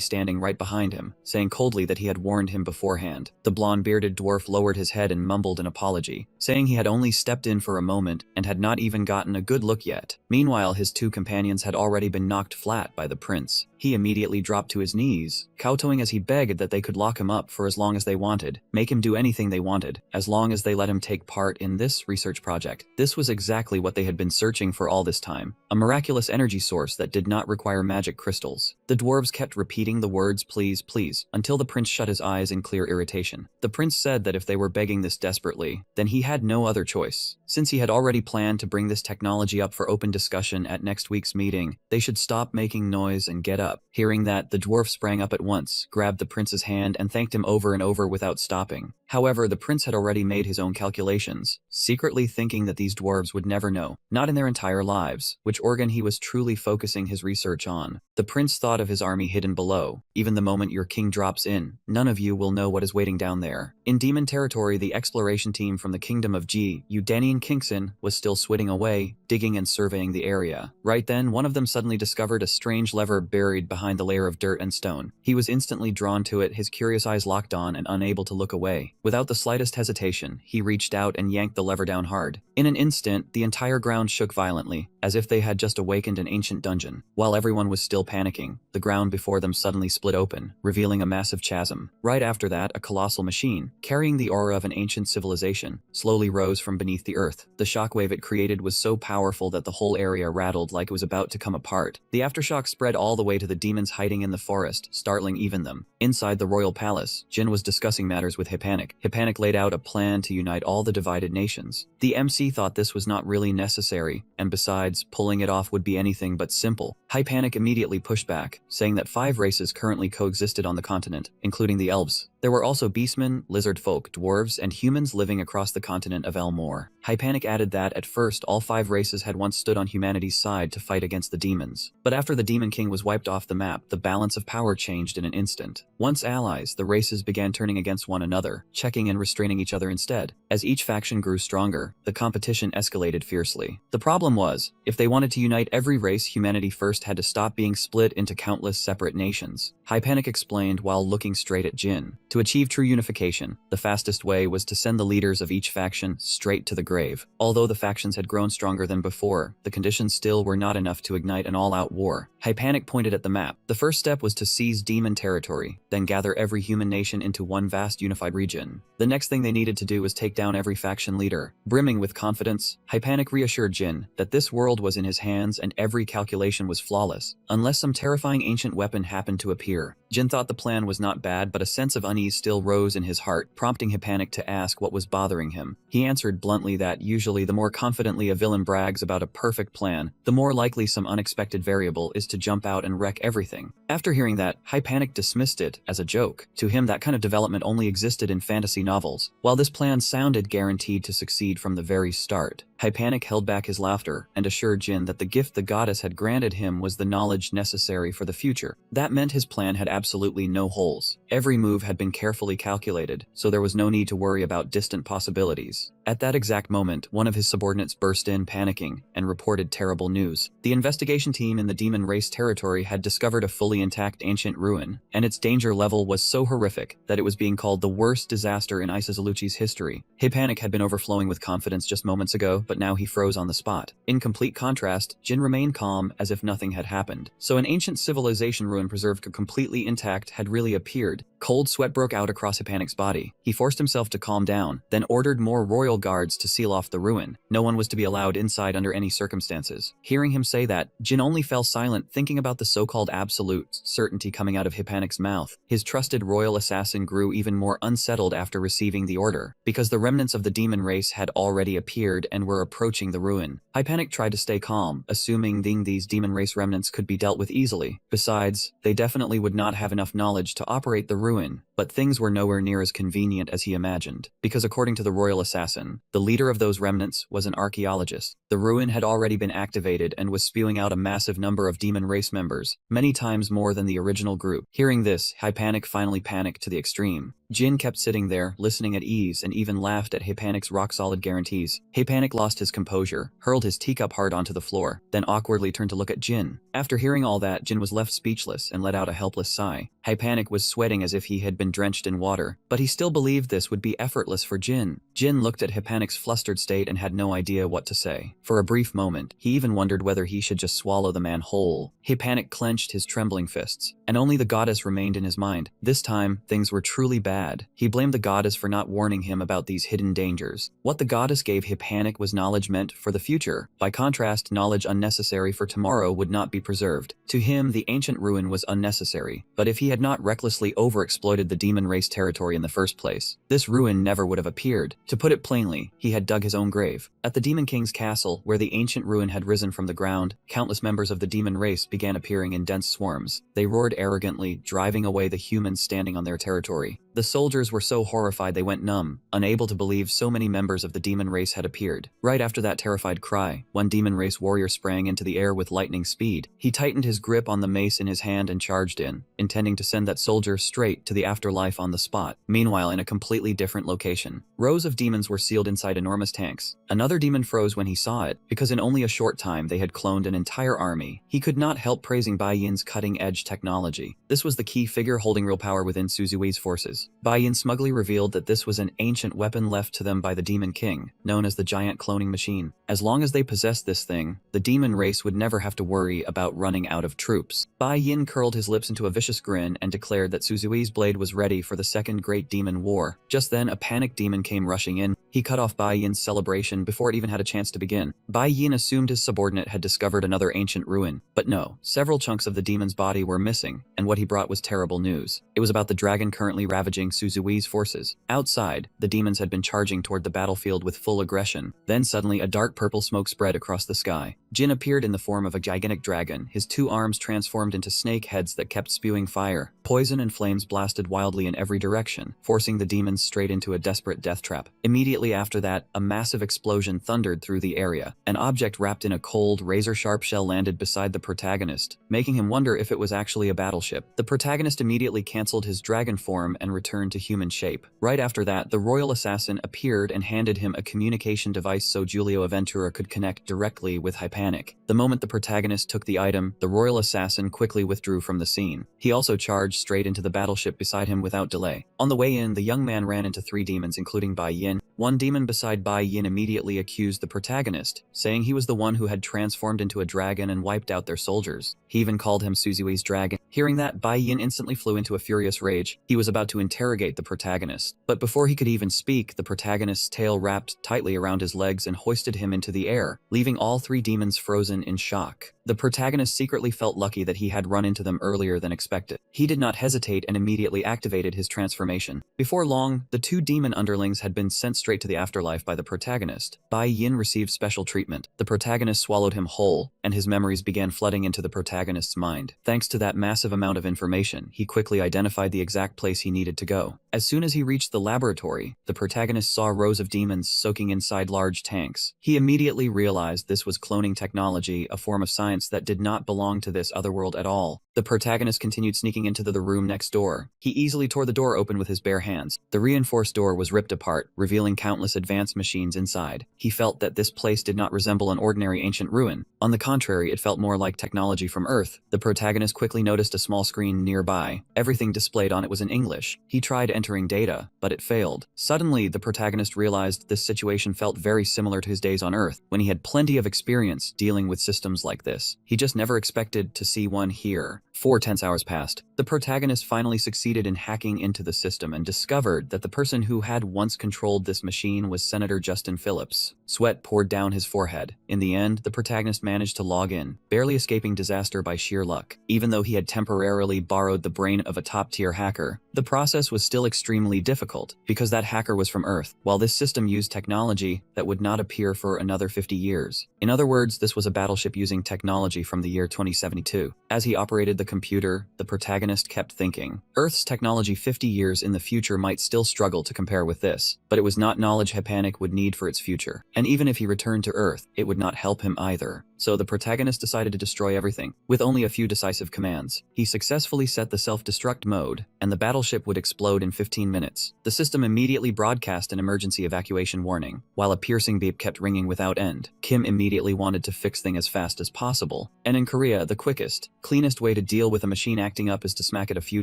standing right behind him, saying coldly that he had warned him beforehand. The blonde-bearded dwarf lowered his head and mumbled an apology, saying he had only stepped in for a moment and had not even gotten a good look yet. Meanwhile, his two companions had already been knocked flat by the prince. He immediately dropped to his knees, kowtowing as he begged that they could lock him up for as long as they wanted, make him do anything they wanted, as long as they let him take part in this research project. This was exactly what they had been searching for all this time, a miraculous energy source that did not require magic crystals. The dwarves kept repeating the words "please, please," until the prince shut his eyes in clear irritation. The prince said that if they were begging this desperately, then he had no other choice. Since he had already planned to bring this technology up for open discussion at next week's meeting, they should stop making noise and get up. Hearing that, the dwarf sprang up at once, grabbed the prince's hand, and thanked him over and over without stopping. However, the prince had already made his own calculations, secretly thinking that these dwarves would never know, not in their entire lives, which organ he was truly focusing his research on. The prince thought of his army hidden below. Even the moment your king drops in, none of you will know what is waiting down there. In Demon Territory, the exploration team from the kingdom of G, Udanian Kinkson, was still switting away, digging and surveying the area. Right then, one of them suddenly discovered a strange lever buried behind the layer of dirt and stone. He was instantly drawn to it, his curious eyes locked on and unable to look away. Without the slightest hesitation, he reached out and yanked the lever down hard. In an instant, the entire ground shook violently, as if they had just awakened an ancient dungeon. While everyone was still panicking, the ground before them suddenly split open, revealing a massive chasm. Right after that, a colossal machine, carrying the aura of an ancient civilization, slowly rose from beneath the earth. The shockwave it created was so powerful that the whole area rattled like it was about to come apart. The aftershock spread all the way to the demons hiding in the forest, startling even them. Inside the royal palace, Jin was discussing matters with Hypanik. Hypanik laid out a plan to unite all the divided nations. The MC thought this was not really necessary, and besides, pulling it off would be anything but simple. Hypanik immediately pushed back, saying that 5 races currently coexisted on the continent, including the elves. There were also beastmen, lizard folk, dwarves, and humans living across the continent of Elmore. Hypanik added that, at first, all 5 races had once stood on humanity's side to fight against the demons. But after the Demon King was wiped off the map, the balance of power changed in an instant. Once allies, the races began turning against one another, checking and restraining each other instead. As each faction grew stronger, the competition escalated fiercely. The problem was, if they wanted to unite every race, humanity first had to stop being split into countless separate nations. Hypanik explained while looking straight at Jin. To achieve true unification, the fastest way was to send the leaders of each faction straight to the grave. Although the factions had grown stronger than before, the conditions still were not enough to ignite an all-out war. Hypanik pointed at the map. The first step was to seize demon territory, then gather every human nation into one vast unified region. The next thing they needed to do was take down every faction leader. Brimming with confidence, Hypanik reassured Jin that this world was in his hands and every calculation was flawless, unless some terrifying ancient weapon happened to appear. Jin thought the plan was not bad, but a sense of unease still rose in his heart, prompting Hypanik to ask what was bothering him. He answered bluntly that usually the more confidently a villain brags about a perfect plan, the more likely some unexpected variable is to jump out and wreck everything. After hearing that, Hypanik dismissed it as a joke. To him, that kind of development only existed in fantasy novels. While this plan sounded guaranteed to succeed from the very start, Hypanik held back his laughter and assured Jin that the gift the goddess had granted him was the knowledge necessary for the future. That meant his plan had absolutely no holes. Every move had been carefully calculated, so there was no need to worry about distant possibilities. At that exact moment, one of his subordinates burst in, panicking, and reported terrible news. The investigation team in the demon race territory had discovered a fully intact ancient ruin, and its danger level was so horrific that it was being called the worst disaster in Isazuluchi's history. Hypanik had been overflowing with confidence just moments ago, but now he froze on the spot. In complete contrast, Jin remained calm as if nothing had happened. So an ancient civilization ruin preserved completely intact had really appeared. Cold sweat broke out across Hypanik's body. He forced himself to calm down, then ordered more royal guards to seal off the ruin. No one was to be allowed inside under any circumstances. Hearing him say that, Jin only fell silent, thinking about the so-called absolute certainty coming out of Hypanik's mouth. His trusted royal assassin grew even more unsettled after receiving the order, because the remnants of the demon race had already appeared and were approaching the ruin. Hypanik tried to stay calm, assuming these demon race remnants could be dealt with easily. Besides, they definitely would not have enough knowledge to operate the ruin. But things were nowhere near as convenient as he imagined, because according to the royal assassin, the leader of those remnants was an archaeologist. The ruin had already been activated and was spewing out a massive number of demon race members, many times more than the original group. Hearing this, Hypanik finally panicked to the extreme. Jin kept sitting there, listening at ease, and even laughed at Hypanik's rock-solid guarantees. Hypanik lost his composure, hurled his teacup hard onto the floor, then awkwardly turned to look at Jin. After hearing all that, Jin was left speechless and let out a helpless sigh. Hypanik was sweating as if he had been drenched in water, but he still believed this would be effortless for Jin. Jin looked at Hypanik's flustered state and had no idea what to say. For a brief moment, he even wondered whether he should just swallow the man whole. Hypanik clenched his trembling fists, and only the goddess remained in his mind. This time, things were truly bad. He blamed the goddess for not warning him about these hidden dangers. What the goddess gave Hypanik was knowledge meant for the future. By contrast, knowledge unnecessary for tomorrow would not be preserved. To him, the ancient ruin was unnecessary, but if he had not recklessly overexploited the demon race territory in the first place, this ruin never would have appeared. To put it plainly, he had dug his own grave. At the Demon King's castle, where the ancient ruin had risen from the ground, countless members of the demon race began appearing in dense swarms. They roared arrogantly, driving away the humans standing on their territory. The soldiers were so horrified they went numb, unable to believe so many members of the demon race had appeared. Right after that terrified cry, one demon race warrior sprang into the air with lightning speed. He tightened his grip on the mace in his hand and charged in, intending to send that soldier straight to the afterlife on the spot. Meanwhile, in a completely different location, rows of demons were sealed inside enormous tanks. Another demon froze when he saw it, because in only a short time they had cloned an entire army. He could not help praising Bai Yin's cutting-edge technology. This was the key figure holding real power within Suzui's forces. Bai Yin smugly revealed that this was an ancient weapon left to them by the Demon King, known as the Giant Cloning Machine. As long as they possessed this thing, the demon race would never have to worry about running out of troops. Bai Yin curled his lips into a vicious grin and declared that Suzui's blade was ready for the Second Great Demon War. Just then, a panicked demon came rushing in. He cut off Bai Yin's celebration before it even had a chance to begin. Bai Yin assumed his subordinate had discovered another ancient ruin, but no, several chunks of the demon's body were missing, and what he brought was terrible news. It was about the dragon currently ravaging Suzui's forces. Outside, the demons had been charging toward the battlefield with full aggression. Then suddenly, a dark purple smoke spread across the sky. Jin appeared in the form of a gigantic dragon, his two arms transformed into snake heads that kept spewing fire. Poison and flames blasted wildly in every direction, forcing the demons straight into a desperate death trap. Immediately after that, a massive explosion thundered through the area. An object wrapped in a cold, razor-sharp shell landed beside the protagonist, making him wonder if it was actually a battleship. The protagonist immediately cancelled his dragon form and returned to human shape. Right after that, the royal assassin appeared and handed him a communication device so Giulio Aventura could connect directly with Hypanic. The moment the protagonist took the item, the royal assassin quickly withdrew from the scene. He also charged straight into the battleship beside him without delay. On the way in, the young man ran into three demons, including Bai Yin. One demon beside Bai Yin immediately accused the protagonist, saying he was the one who had transformed into a dragon and wiped out their soldiers. He even called him Suzui's dragon. Hearing that, Bai Yin instantly flew into a furious rage. He was about to interrogate the protagonist, but before he could even speak, the protagonist's tail wrapped tightly around his legs and hoisted him into the air, leaving all three demons frozen in shock. The protagonist secretly felt lucky that he had run into them earlier than expected. He did not hesitate and immediately activated his transformation. Before long, the two demon underlings had been sent straight to the afterlife by the protagonist. Bai Yin received special treatment. The protagonist swallowed him whole, and his memories began flooding into the protagonist's mind. Thanks to that massive amount of information, he quickly identified the exact place he needed to go. As soon as he reached the laboratory, the protagonist saw rows of demons soaking inside large tanks. He immediately realized this was cloning technology, a form of science that did not belong to this otherworld at all. The protagonist continued sneaking into the room next door. He easily tore the door open with his bare hands. The reinforced door was ripped apart, revealing countless advanced machines inside. He felt that this place did not resemble an ordinary ancient ruin. On the contrary, it felt more like technology from Earth. The protagonist quickly noticed a small screen nearby. Everything displayed on it was in English. He tried entering data, but it failed. Suddenly, the protagonist realized this situation felt very similar to his days on Earth, when he had plenty of experience dealing with systems like this. He just never expected to see one here. 4 tense hours passed. The protagonist finally succeeded in hacking into the system and discovered that the person who had once controlled this machine was Senator Justin Phillips. Sweat poured down his forehead. In the end, the protagonist managed to log in, barely escaping disaster by sheer luck. Even though he had temporarily borrowed the brain of a top-tier hacker, the process was still extremely difficult because that hacker was from Earth, while this system used technology that would not appear for another 50 years. In other words, this was a battleship using technology from the year 2072. As he operated the computer, the protagonist kept thinking, Earth's technology 50 years in the future might still struggle to compare with this, but it was not knowledge Hypanic would need for its future. And even if he returned to Earth, it would not help him either. So the protagonist decided to destroy everything. With only a few decisive commands, he successfully set the self-destruct mode, and the battleship would explode in 15 minutes. The system immediately broadcast an emergency evacuation warning, while a piercing beep kept ringing without end. Kim immediately wanted to fix things as fast as possible, and in Korea, the quickest, cleanest way to deal with a machine acting up is to smack it a few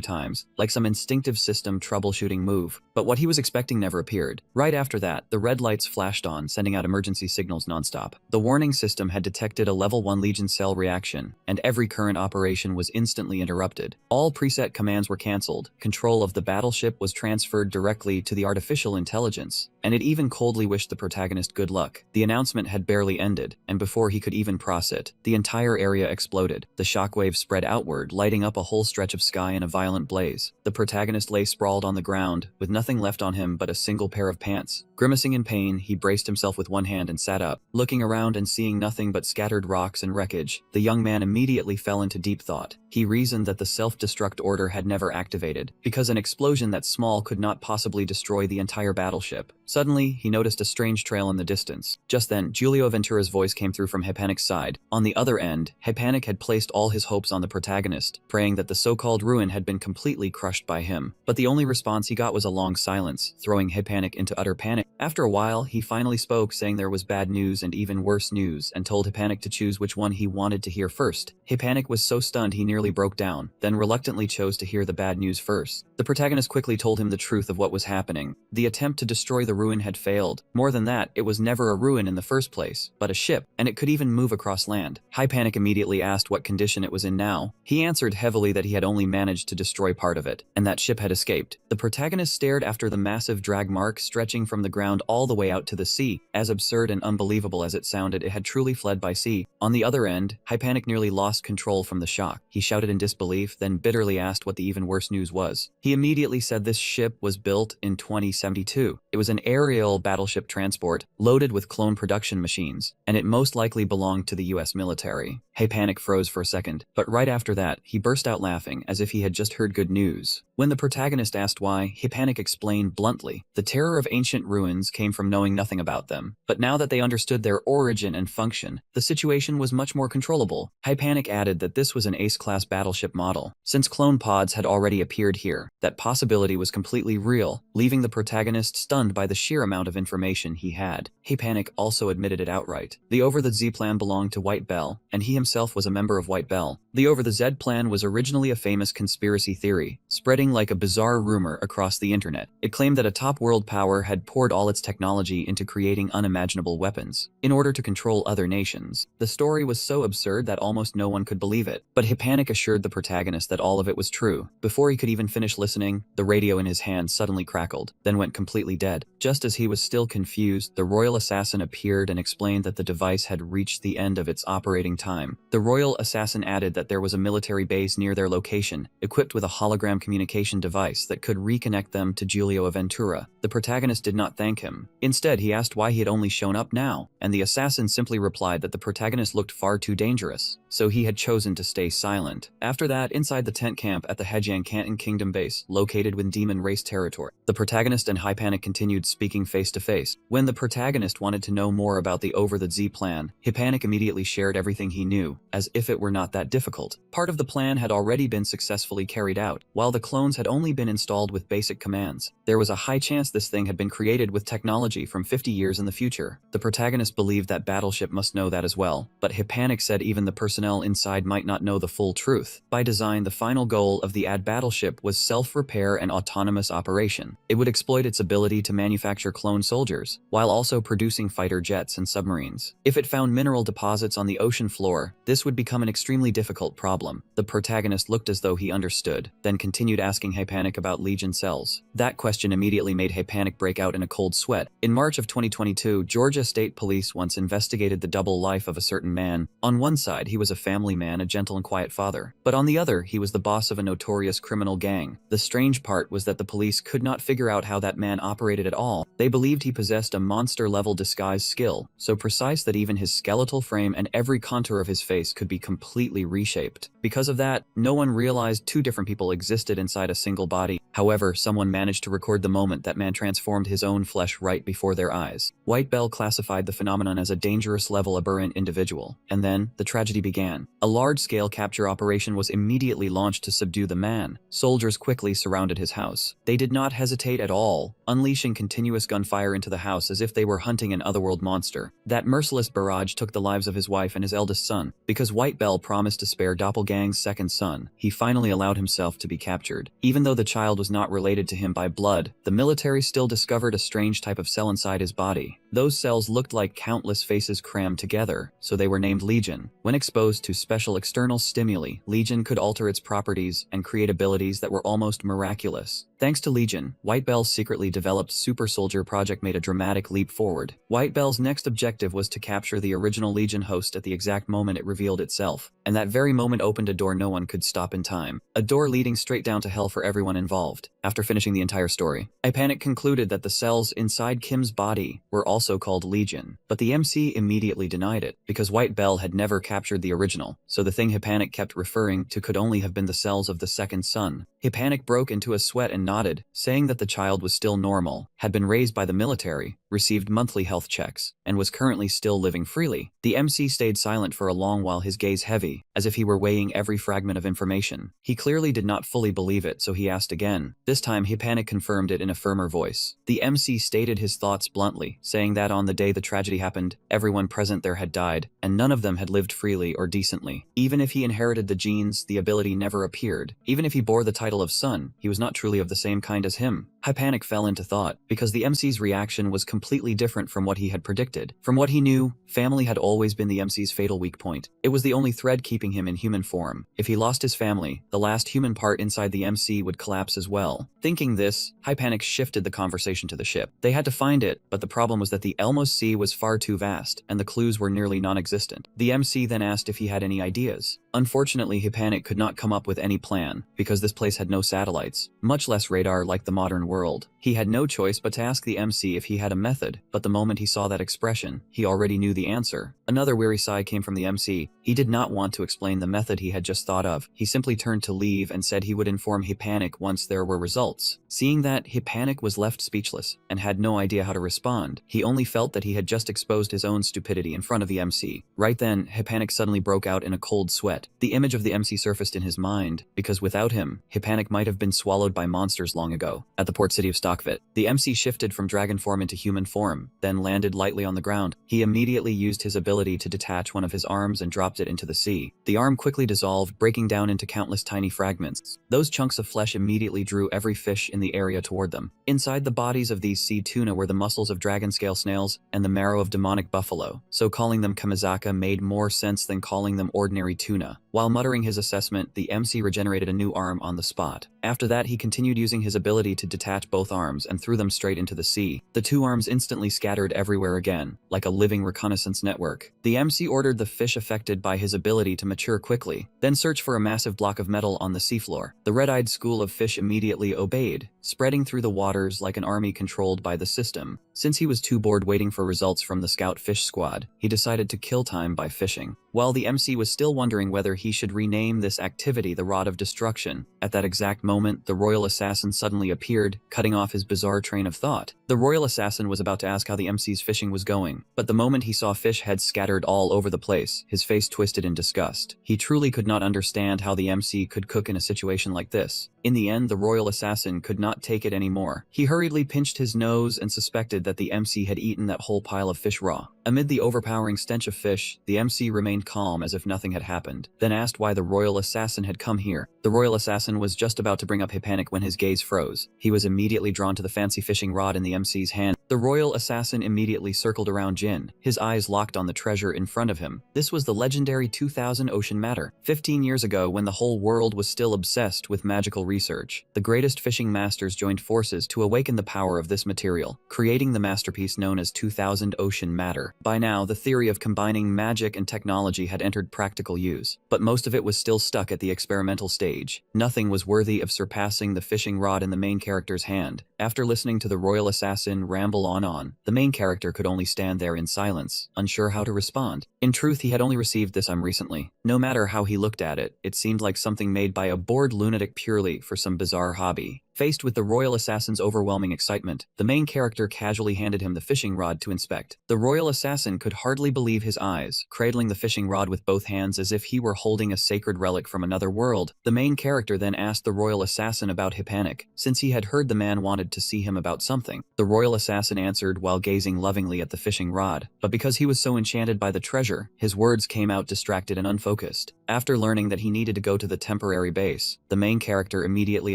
times, like some instinctive system troubleshooting move. But what he was expecting never appeared. Right after that, the red lights flashed on, sending out emergency signals nonstop. The warning system had detected a level 1 Legion cell reaction, and every current operation was instantly interrupted. All preset commands were cancelled, control of the battleship was transferred directly to the artificial intelligence, and it even coldly wished the protagonist good luck. The announcement had barely ended, and before he could even process it, the entire area exploded. The shockwave spread outward, lighting up a whole stretch of sky in a violent blaze. The protagonist lay sprawled on the ground, with nothing left on him but a single pair of pants. Grimacing in pain, he braced himself with one hand and sat up. Looking around and seeing nothing but scattered rocks and wreckage, the young man immediately fell into deep thought. He reasoned that the self-destruct order had never activated, because an explosion that small could not possibly destroy the entire battleship. Suddenly, he noticed a strange trail in the distance. Just then, Giulio Ventura's voice came through from Hypanic's side. On the other end, Hypanic had placed all his hopes on the protagonist protagonist, praying that the so-called ruin had been completely crushed by him. But the only response he got was a long silence, throwing Hypanik into utter panic. After a while, he finally spoke, saying there was bad news and even worse news, and told Hypanik to choose which one he wanted to hear first. Hypanik was so stunned he nearly broke down, then reluctantly chose to hear the bad news first. The protagonist quickly told him the truth of what was happening. The attempt to destroy the ruin had failed. More than that, it was never a ruin in the first place, but a ship, and it could even move across land. Hypanik immediately asked what condition it was in now. He answered heavily that he had only managed to destroy part of it, and that ship had escaped. The protagonist stared after the massive drag mark stretching from the ground all the way out to the sea. As absurd and unbelievable as it sounded, it had truly fled by sea. On the other end, Hypanik nearly lost control from the shock. He shouted in disbelief, then bitterly asked what the even worse news was. He immediately said this ship was built in 2072. It was an aerial battleship transport, loaded with clone production machines, and it most likely belonged to the US military. Hypanik froze for a second, but right after that, he burst out laughing as if he had just heard good news. When the protagonist asked why, Hypanik explained bluntly, the terror of ancient ruins came from knowing nothing about them. But now that they understood their origin and function, the situation was much more controllable. Hypanik added that this was an ace-class battleship model. Since clone pods had already appeared here, that possibility was completely real, leaving the protagonist stunned by the sheer amount of information he had. Hypanik also admitted it outright. The Over-the-Z plan belonged to White Bell, and he himself was a member of White Bell. The Over-the-Z plan was originally a famous conspiracy theory, spreading like a bizarre rumor across the internet. It claimed that a top world power had poured all its technology into creating unimaginable weapons in order to control other nations. The story was so absurd that almost no one could believe it, but Hypanik assured the protagonist that all of it was true. Before he could even finish listening, the radio in his hand suddenly crackled, then went completely dead. Just as he was still confused, the royal assassin appeared and explained that the device had reached the end of its operating time. The royal assassin added that there was a military base near their location, equipped with a hologram communication device that could reconnect them to Giulio Ventura. The protagonist did not thank him. Instead, he asked why he had only shown up now, and the assassin simply replied that the protagonist looked far too dangerous, so he had chosen to stay silent. After that, inside the tent camp at the Hejiang Canton Kingdom base, located within Demon Race territory, the protagonist and Hypanik continued speaking face to face. When the protagonist wanted to know more about the Over-the-Z plan, Hypanik immediately shared everything he knew, as if it were not that difficult. Part of the plan had already been successfully carried out, while the clones had only been installed with basic commands. There was a high chance this thing had been created with technology from 50 years in the future. The protagonist believed that Battleship must know that as well, but Hypanik said even the personnel inside might not know the full truth. By design, the final goal of the AD Battleship was self-repair and autonomous operation. It would exploit its ability to manufacture clone soldiers, while also producing fighter jets and submarines. If it found mineral deposits on the ocean floor, this would become an extremely difficult problem. The protagonist looked as though he understood, then continued asking Hypanik about Legion cells. That question immediately made Hypanik break out in a cold sweat. In March of 2022, Georgia State Police once investigated the double life of a certain man. On one side, he was a family man, a gentle and quiet father, but on the other, he was the boss of a notorious criminal gang. The strange part was that the police could not figure out how that man operated at all. They believed he possessed a monster-level disguise skill, so precise that even his skeletal frame and every contour of his face could be completely reshaped. Because of that, no one realized two different people existed inside a single body. However, someone managed to record the moment that man transformed his own flesh right before their eyes. White Bell classified the phenomenon as a dangerous level aberrant individual, and then the tragedy began. A large-scale capture operation was immediately launched to subdue the man. Soldiers quickly surrounded his house. They did not hesitate at all, unleashing continuous gunfire into the house as if they were hunting an otherworld monster. That merciless barrage took the lives of his wife and his eldest son. Because White Bell promised to spare Doppelgang's second son, he finally allowed himself to be captured. Even though the child was not related to him by blood, the military still discovered a strange type of cell inside his body. Those cells looked like countless faces crammed together, so they were named Legion. When exposed to special external stimuli, Legion could alter its properties and create abilities that were almost miraculous. Thanks to Legion, White Bell's secretly developed Super Soldier project made a dramatic leap forward. White Bell's next objective was to capture the original Legion host at the exact moment it revealed itself, and that very moment opened a door no one could stop in time. A door leading straight down to hell for everyone involved. After finishing the entire story, Hypanik concluded that the cells inside Kim's body were also called Legion, but the MC immediately denied it, because White Bell had never captured the original, so the thing Hypanik kept referring to could only have been the cells of the second son. Hippanic broke into a sweat and nodded, saying that the child was still normal, had been raised by the military, received monthly health checks, and was currently still living freely. The MC stayed silent for a long while, his gaze heavy, as if he were weighing every fragment of information. He clearly did not fully believe it, so he asked again. This time, Hippanic confirmed it in a firmer voice. The MC stated his thoughts bluntly, saying that on the day the tragedy happened, everyone present there had died, and none of them had lived freely or decently. Even if he inherited the genes, the ability never appeared. Even if he bore the title of son, he was not truly of the same kind as him. Hippanic fell into thought, because the MC's reaction was completely different from what he had predicted. From what he knew, family had always been the MC's fatal weak point. It was the only thread keeping him in human form. If he lost his family, the last human part inside the MC would collapse as well. Thinking this, Hippanic shifted the conversation to the ship. They had to find it, but the problem was that the Elmos Sea was far too vast, and the clues were nearly non-existent. The MC then asked if he had any ideas. Unfortunately, Hippanic could not come up with any plan, because this place had no satellites, much less radar like the modern world. He had no choice but to ask the MC if he had a method, but the moment he saw that expression, he already knew the answer. Another weary sigh came from the MC. He did not want to explain the method he had just thought of. He simply turned to leave and said he would inform Hippanic once there were results. Seeing that, Hippanic was left speechless and had no idea how to respond. He only felt that he had just exposed his own stupidity in front of the MC. Right then, Hippanic suddenly broke out in a cold sweat. The image of the MC surfaced in his mind, because without him, Hippanic might have been swallowed by monsters long ago. At the port city of Stockvit, the MC shifted from dragon form into human form, then landed lightly on the ground. He immediately used his ability to detach one of his arms and dropped it into the sea. The arm quickly dissolved, breaking down into countless tiny fragments. Those chunks of flesh immediately drew every fish in the area toward them. Inside the bodies of these sea tuna were the muscles of dragon scale snails and the marrow of demonic buffalo, so calling them kamizaka made more sense than calling them ordinary tuna. While muttering his assessment, the MC regenerated a new arm on the spot. After that, he continued using his ability to detach both arms and threw them straight into the sea. The two arms instantly scattered everywhere again, like a living reconnaissance network. The MC ordered the fish affected by his ability to mature quickly, then search for a massive block of metal on the seafloor. The red-eyed school of fish immediately obeyed, spreading through the waters like an army controlled by the system. Since he was too bored waiting for results from the scout fish squad, he decided to kill time by fishing. While the MC was still wondering whether he should rename this activity the Rod of Destruction, at that exact moment, the Royal Assassin suddenly appeared, cutting off his bizarre train of thought. The Royal Assassin was about to ask how the MC's fishing was going, but the moment he saw fish heads scattered all over the place, his face twisted in disgust. He truly could not understand how the MC could cook in a situation like this. In the end, the Royal Assassin could not take it anymore. He hurriedly pinched his nose and suspected that the MC had eaten that whole pile of fish raw. Amid the overpowering stench of fish, the MC remained calm as if nothing had happened, then asked why the Royal Assassin had come here. The Royal Assassin was just about to bring up Hippanic when his gaze froze. He was immediately drawn to the fancy fishing rod in the MC's hand. The Royal Assassin immediately circled around Jin, his eyes locked on the treasure in front of him. This was the legendary 2000 ocean matter. 15 years ago, when the whole world was still obsessed with magical research, the greatest fishing masters joined forces to awaken the power of this material, creating the masterpiece known as 2000 ocean matter. By now, the theory of combining magic and technology had entered practical use, but most of it was still stuck at the experimental stage. Nothing was worthy of surpassing the fishing rod in the main character's hand. After listening to the Royal Assassin ramble on, the main character could only stand there in silence, unsure how to respond. In truth, he had only received this recently. No matter how he looked at it, it seemed like something made by a bored lunatic purely for some bizarre hobby. Faced with the Royal Assassin's overwhelming excitement, the main character casually handed him the fishing rod to inspect. The Royal Assassin could hardly believe his eyes, cradling the fishing rod with both hands as if he were holding a sacred relic from another world. The main character then asked the Royal Assassin about Hippanic, since he had heard the man wanted to see him about something. The Royal Assassin answered while gazing lovingly at the fishing rod, but because he was so enchanted by the treasure, his words came out distracted and unfocused. After learning that he needed to go to the temporary base, the main character immediately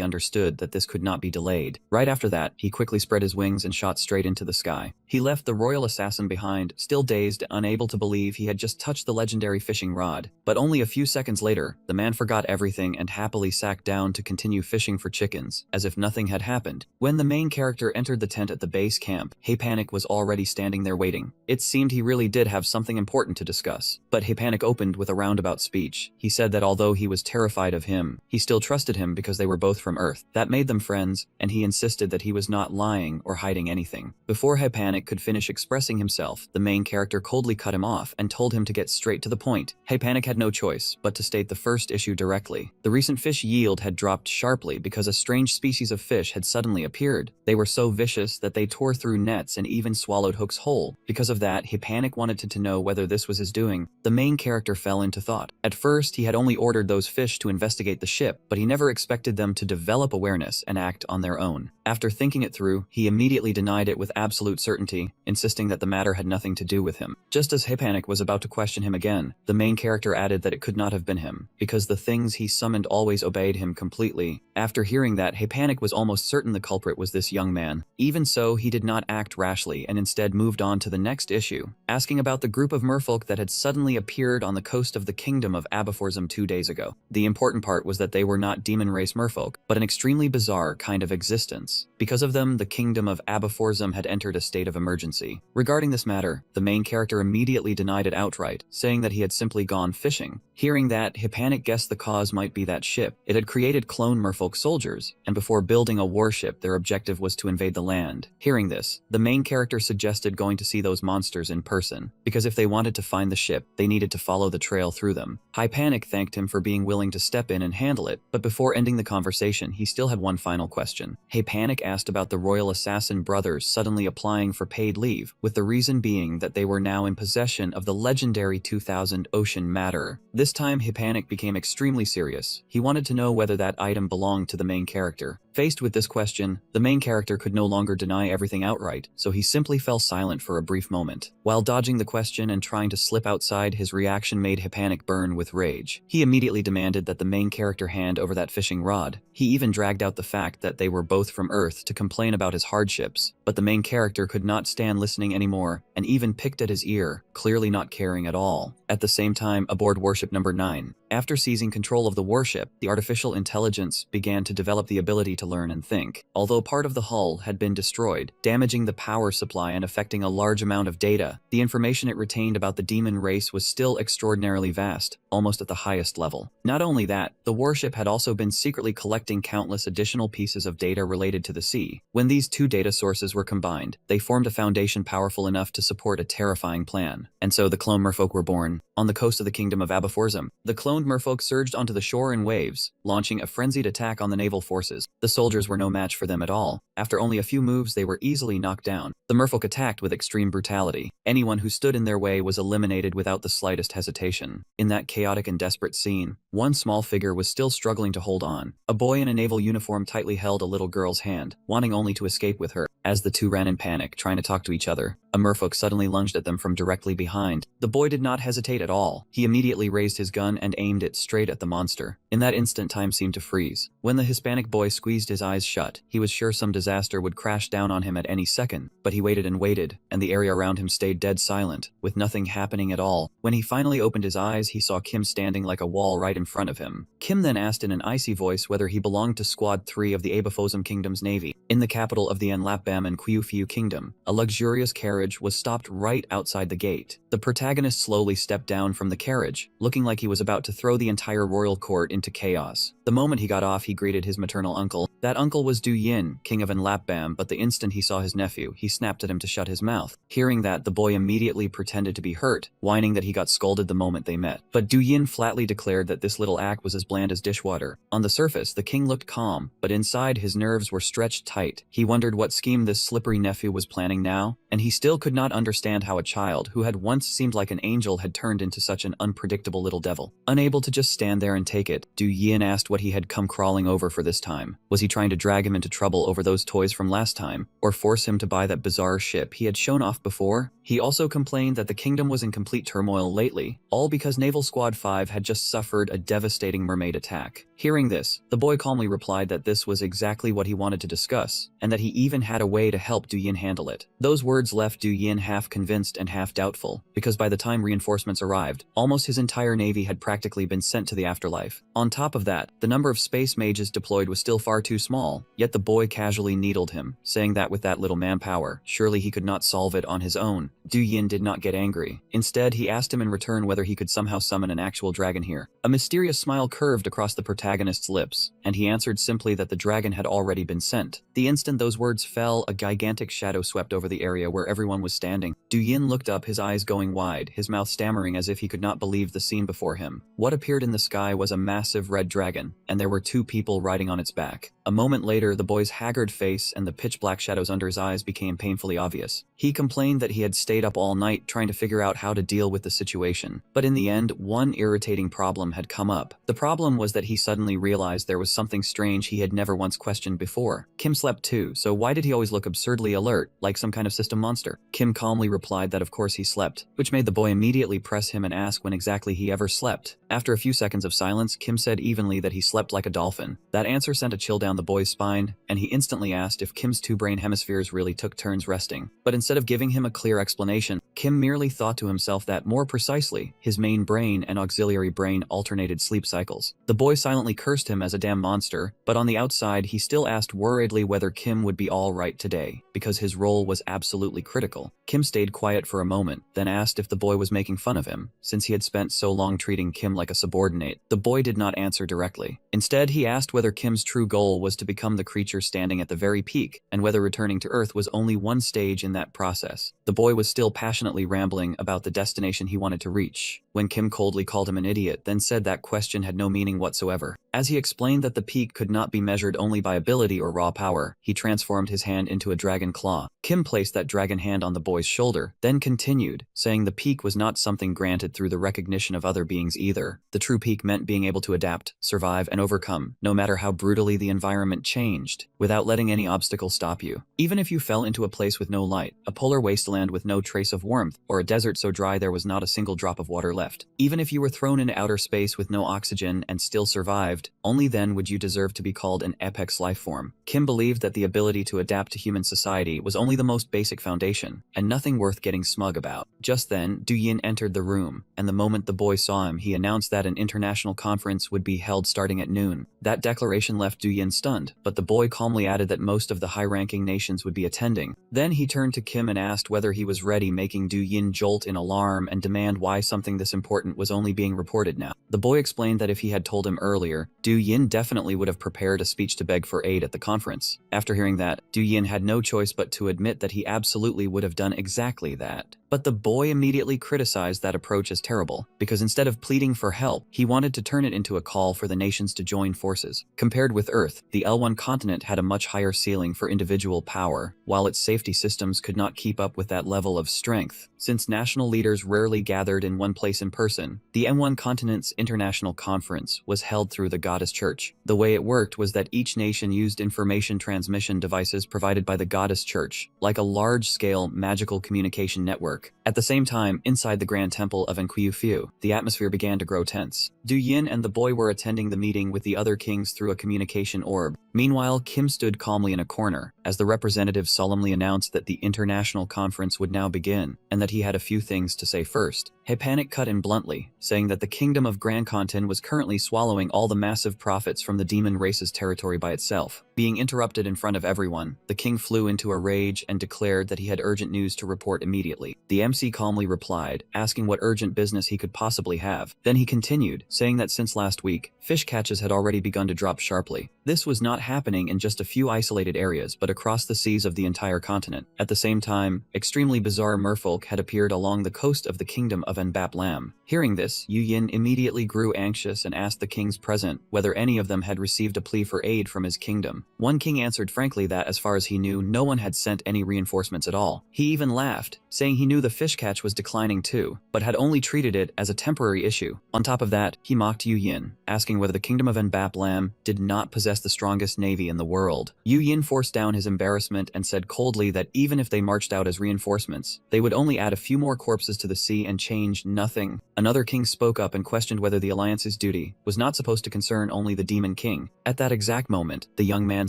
understood that this could not be delayed. Right after that, he quickly spread his wings and shot straight into the sky. He left the Royal Assassin behind, still dazed, unable to believe he had just touched the legendary fishing rod. But only a few seconds later, the man forgot everything and happily sat down to continue fishing for chickens, as if nothing had happened. When the main character entered the tent at the base camp, Hippanic was already standing there waiting. It seemed he really did have something important to discuss. But Hippanic opened with a roundabout speech. He said that although he was terrified of him, he still trusted him because they were both from Earth. That made them friends, and he insisted that he was not lying or hiding anything. Before Hypanic could finish expressing himself, the main character coldly cut him off and told him to get straight to the point. Hypanic had no choice but to state the first issue directly. The recent fish yield had dropped sharply because a strange species of fish had suddenly appeared. They were so vicious that they tore through nets and even swallowed Hook's whole. Because of that, Hypanic wanted to know whether this was his doing. The main character fell into thought. At first, he had only ordered those fish to investigate the ship, but he never expected them to develop awareness and act on their own. After thinking it through, he immediately denied it with absolute certainty, insisting that the matter had nothing to do with him. Just as Hypanic was about to question him again, the main character added that it could not have been him, because the things he summoned always obeyed him completely. After hearing that, Hypanic was almost certain the culprit was this young man. Even so, he did not act rashly and instead moved on to the next issue, asking about the group of merfolk that had suddenly appeared on the coast of the kingdom of Abaforzum 2 days ago. The important part was that they were not demon race merfolk, but an extremely bizarre kind of existence. Because of them, the kingdom of Abaforzum had entered a state of emergency. Regarding this matter, the main character immediately denied it outright, saying that he had simply gone fishing. Hearing that, Hypanic guessed the cause might be that ship. It had created clone merfolk soldiers, and before building a warship, their objective was to invade the land. Hearing this, the main character suggested going to see those monsters in person, because if they wanted to find the ship, they needed to follow the trail through them. Hypanic thanked him for being willing to step in and handle it, but before ending the conversation, he still had one final question. Hypanic asked about the royal assassin brothers suddenly applying for paid leave, with the reason being that they were now in possession of the legendary 2000 ocean matter. This time, Hypanic became extremely serious. He wanted to know whether that item belonged to the main character. Faced with this question, the main character could no longer deny everything outright, so he simply fell silent for a brief moment. While dodging the question and trying to slip outside, his reaction made Hypanic burn with rage. He immediately demanded that the main character hand over that fishing rod. He even dragged out the fact that they were both from Earth to complain about his hardships, but the main character could not stand listening anymore and even picked at his ear, clearly not caring at all. At the same time, aboard warship number 9, after seizing control of the warship, the artificial intelligence began to develop the ability to learn and think. Although part of the hull had been destroyed, damaging the power supply and affecting a large amount of data, the information it retained about the demon race was still extraordinarily vast, almost at the highest level. Not only that, the warship had also been secretly collecting countless additional pieces of data related to the sea. When these two data sources were combined, they formed a foundation powerful enough to support a terrifying plan. And so the clone merfolk were born. On the coast of the kingdom of Abaforzum, the cloned merfolk surged onto the shore in waves, launching a frenzied attack on the naval forces. The soldiers were no match for them at all. After only a few moves, they were easily knocked down. The merfolk attacked with extreme brutality. Anyone who stood in their way was eliminated without the slightest hesitation. In that chaotic and desperate scene, one small figure was still struggling to hold on. A boy in a naval uniform tightly held a little girl's hand, wanting only to escape with her. As the two ran in panic, trying to talk to each other, a merfolk suddenly lunged at them from directly behind. The boy did not hesitate at all. He immediately raised his gun and aimed it straight at the monster. In that instant, time seemed to freeze. When the Hispanic boy squeezed his eyes shut, he was sure some disaster would crash down on him at any second. But he waited and waited, and the area around him stayed dead silent, with nothing happening at all. When he finally opened his eyes, he saw Kim standing like a wall right in front of him. Kim then asked in an icy voice whether he belonged to Squad 3 of the Abaforzum Kingdom's navy. In the capital of the Enlapbam and Kyufiu Kingdom, a luxurious carriage was stopped right outside the gate. The protagonist slowly stepped down from the carriage, looking like he was about to throw the entire royal court into chaos. The moment he got off, he greeted his maternal uncle. That uncle was Du Yin, king of Enlapbam, but the instant he saw his nephew, he snapped at him to shut his mouth. Hearing that, the boy immediately pretended to be hurt, whining that he got scolded the moment they met. But Du Yin flatly declared that this little act was as bland as dishwater. On the surface, the king looked calm, but inside his nerves were stretched tight. He wondered what scheme this slippery nephew was planning now, and he still could not understand how a child who had once seemed like an angel had turned into such an unpredictable little devil. Unable to just stand there and take it, Du Yin asked what he had come crawling over for this time. Was he trying to drag him into trouble over those toys from last time, or force him to buy that bizarre ship he had shown off before? He also complained that the kingdom was in complete turmoil lately, all because Naval Squad 5 had just suffered a devastating mermaid attack. Hearing this, the boy calmly replied that this was exactly what he wanted to discuss, and that he even had a way to help Du Yin handle it. Those words left Du Yin half convinced and half doubtful, because by the time reinforcements arrived, almost his entire navy had practically been sent to the afterlife. On top of that, the number of space mages deployed was still far too small, yet the boy casually needled him, saying that with that little manpower, surely he could not solve it on his own. Du Yin did not get angry. Instead, he asked him in return whether he could somehow summon an actual dragon here. A mysterious smile curved across the protagonist's lips, and he answered simply that the dragon had already been sent. The instant those words fell, a gigantic shadow swept over the area where everyone was standing. Du Yin looked up, his eyes going wide, his mouth stammering as if he could not believe the scene before him. What appeared in the sky was a massive red dragon, and there were 2 people riding on its back. A moment later, the boy's haggard face and the pitch-black shadows under his eyes became painfully obvious. He complained that he had stayed up all night trying to figure out how to deal with the situation. But in the end, one irritating problem had come up. The problem was that he suddenly realized there was something strange he had never once questioned before. Kim slept too, so why did he always look absurdly alert, like some kind of system monster? Kim calmly replied that of course he slept, which made the boy immediately press him and ask when exactly he ever slept. After a few seconds of silence, Kim said evenly that he slept like a dolphin. That answer sent a chill down the boy's spine, and he instantly asked if Kim's 2 brain hemispheres really took turns resting. But instead of giving him a clear explanation, Kim merely thought to himself that, more precisely, his main brain and auxiliary brain alternated sleep cycles. The boy silently cursed him as a damn monster, but on the outside he still asked worriedly whether Kim would be alright today, because his role was absolutely critical. Kim stayed quiet for a moment, then asked if the boy was making fun of him, since he had spent so long treating Kim like a subordinate. The boy did not answer directly. Instead, he asked whether Kim's true goal was to become the creature standing at the very peak, and whether returning to Earth was only one stage in that process. The boy was still passionately rambling about the destination he wanted to reach, when Kim coldly called him an idiot, then said that question had no meaning whatsoever. As he explained that the peak could not be measured only by ability or raw power, he transformed his hand into a dragon claw. Kim placed that dragon hand on the boy's shoulder, then continued, saying the peak was not something granted through the recognition of other beings either. The true peak meant being able to adapt, survive, and overcome, no matter how brutally the environment changed, without letting any obstacle stop you. Even if you fell into a place with no light, a polar wasteland with no trace of warmth, or a desert so dry there was not a single drop of water left. Even if you were thrown into outer space with no oxygen and still survived, only then would you deserve to be called an apex life form. Kim believed that the ability to adapt to human society was only the most basic foundation, and nothing worth getting smug about. Just then, Du Yin entered the room, and the moment the boy saw him, he announced that an international conference would be held starting at noon. That declaration left Du Yin stunned, but the boy calmly added that most of the high-ranking nations would be attending. Then he turned to Kim and asked whether he was ready, making Du Yin jolt in alarm and demand why something this important was only being reported now. The boy explained that if he had told him earlier, Du Yin definitely would have prepared a speech to beg for aid at the conference. After hearing that, Du Yin had no choice but to admit that he absolutely would have done exactly that. But the boy immediately criticized that approach as terrible, because instead of pleading for help, he wanted to turn it into a call for the nations to join forces. Compared with Earth, the L1 continent had a much higher ceiling for individual power, while its safety systems could not keep up with that level of strength. Since national leaders rarely gathered in one place in person, the M1 continent's international conference was held through the Goddess Church. The way it worked was that each nation used information transmission devices provided by the Goddess Church, like a large-scale magical communication network. At the same time, inside the Grand Temple of Enquiu, the atmosphere began to grow tense. Du Yin and the boy were attending the meeting with the other kings through a communication orb. Meanwhile, Kim stood calmly in a corner, as the representative solemnly announced that the international conference would now begin, and that he had a few things to say first. He panic cut in bluntly, saying that the kingdom of Grand Contin was currently swallowing all the massive profits from the demon race's territory by itself. Being interrupted in front of everyone, the king flew into a rage and declared that he had urgent news to report immediately. The MC calmly replied, asking what urgent business he could possibly have. Then he continued, saying that since last week, fish catches had already begun to drop sharply. This was not happening in just a few isolated areas, but across the seas of the entire continent. At the same time, extremely bizarre merfolk had appeared along the coast of the kingdom of Enbap-Lam. Hearing this, Yu Yin immediately grew anxious and asked the kings present whether any of them had received a plea for aid from his kingdom. One king answered frankly that, as far as he knew, no one had sent any reinforcements at all. He even laughed, saying he knew the fish catch was declining too, but had only treated it as a temporary issue. On top of that, he mocked Yu Yin, asking whether the kingdom of Enbap-Lam did not possess the strongest navy in the world. Yu Yin forced down his embarrassment and said coldly that even if they marched out as reinforcements, they would only add a few more corpses to the sea and change nothing. Another king spoke up and questioned whether the alliance's duty was not supposed to concern only the demon king. At that exact moment, the young man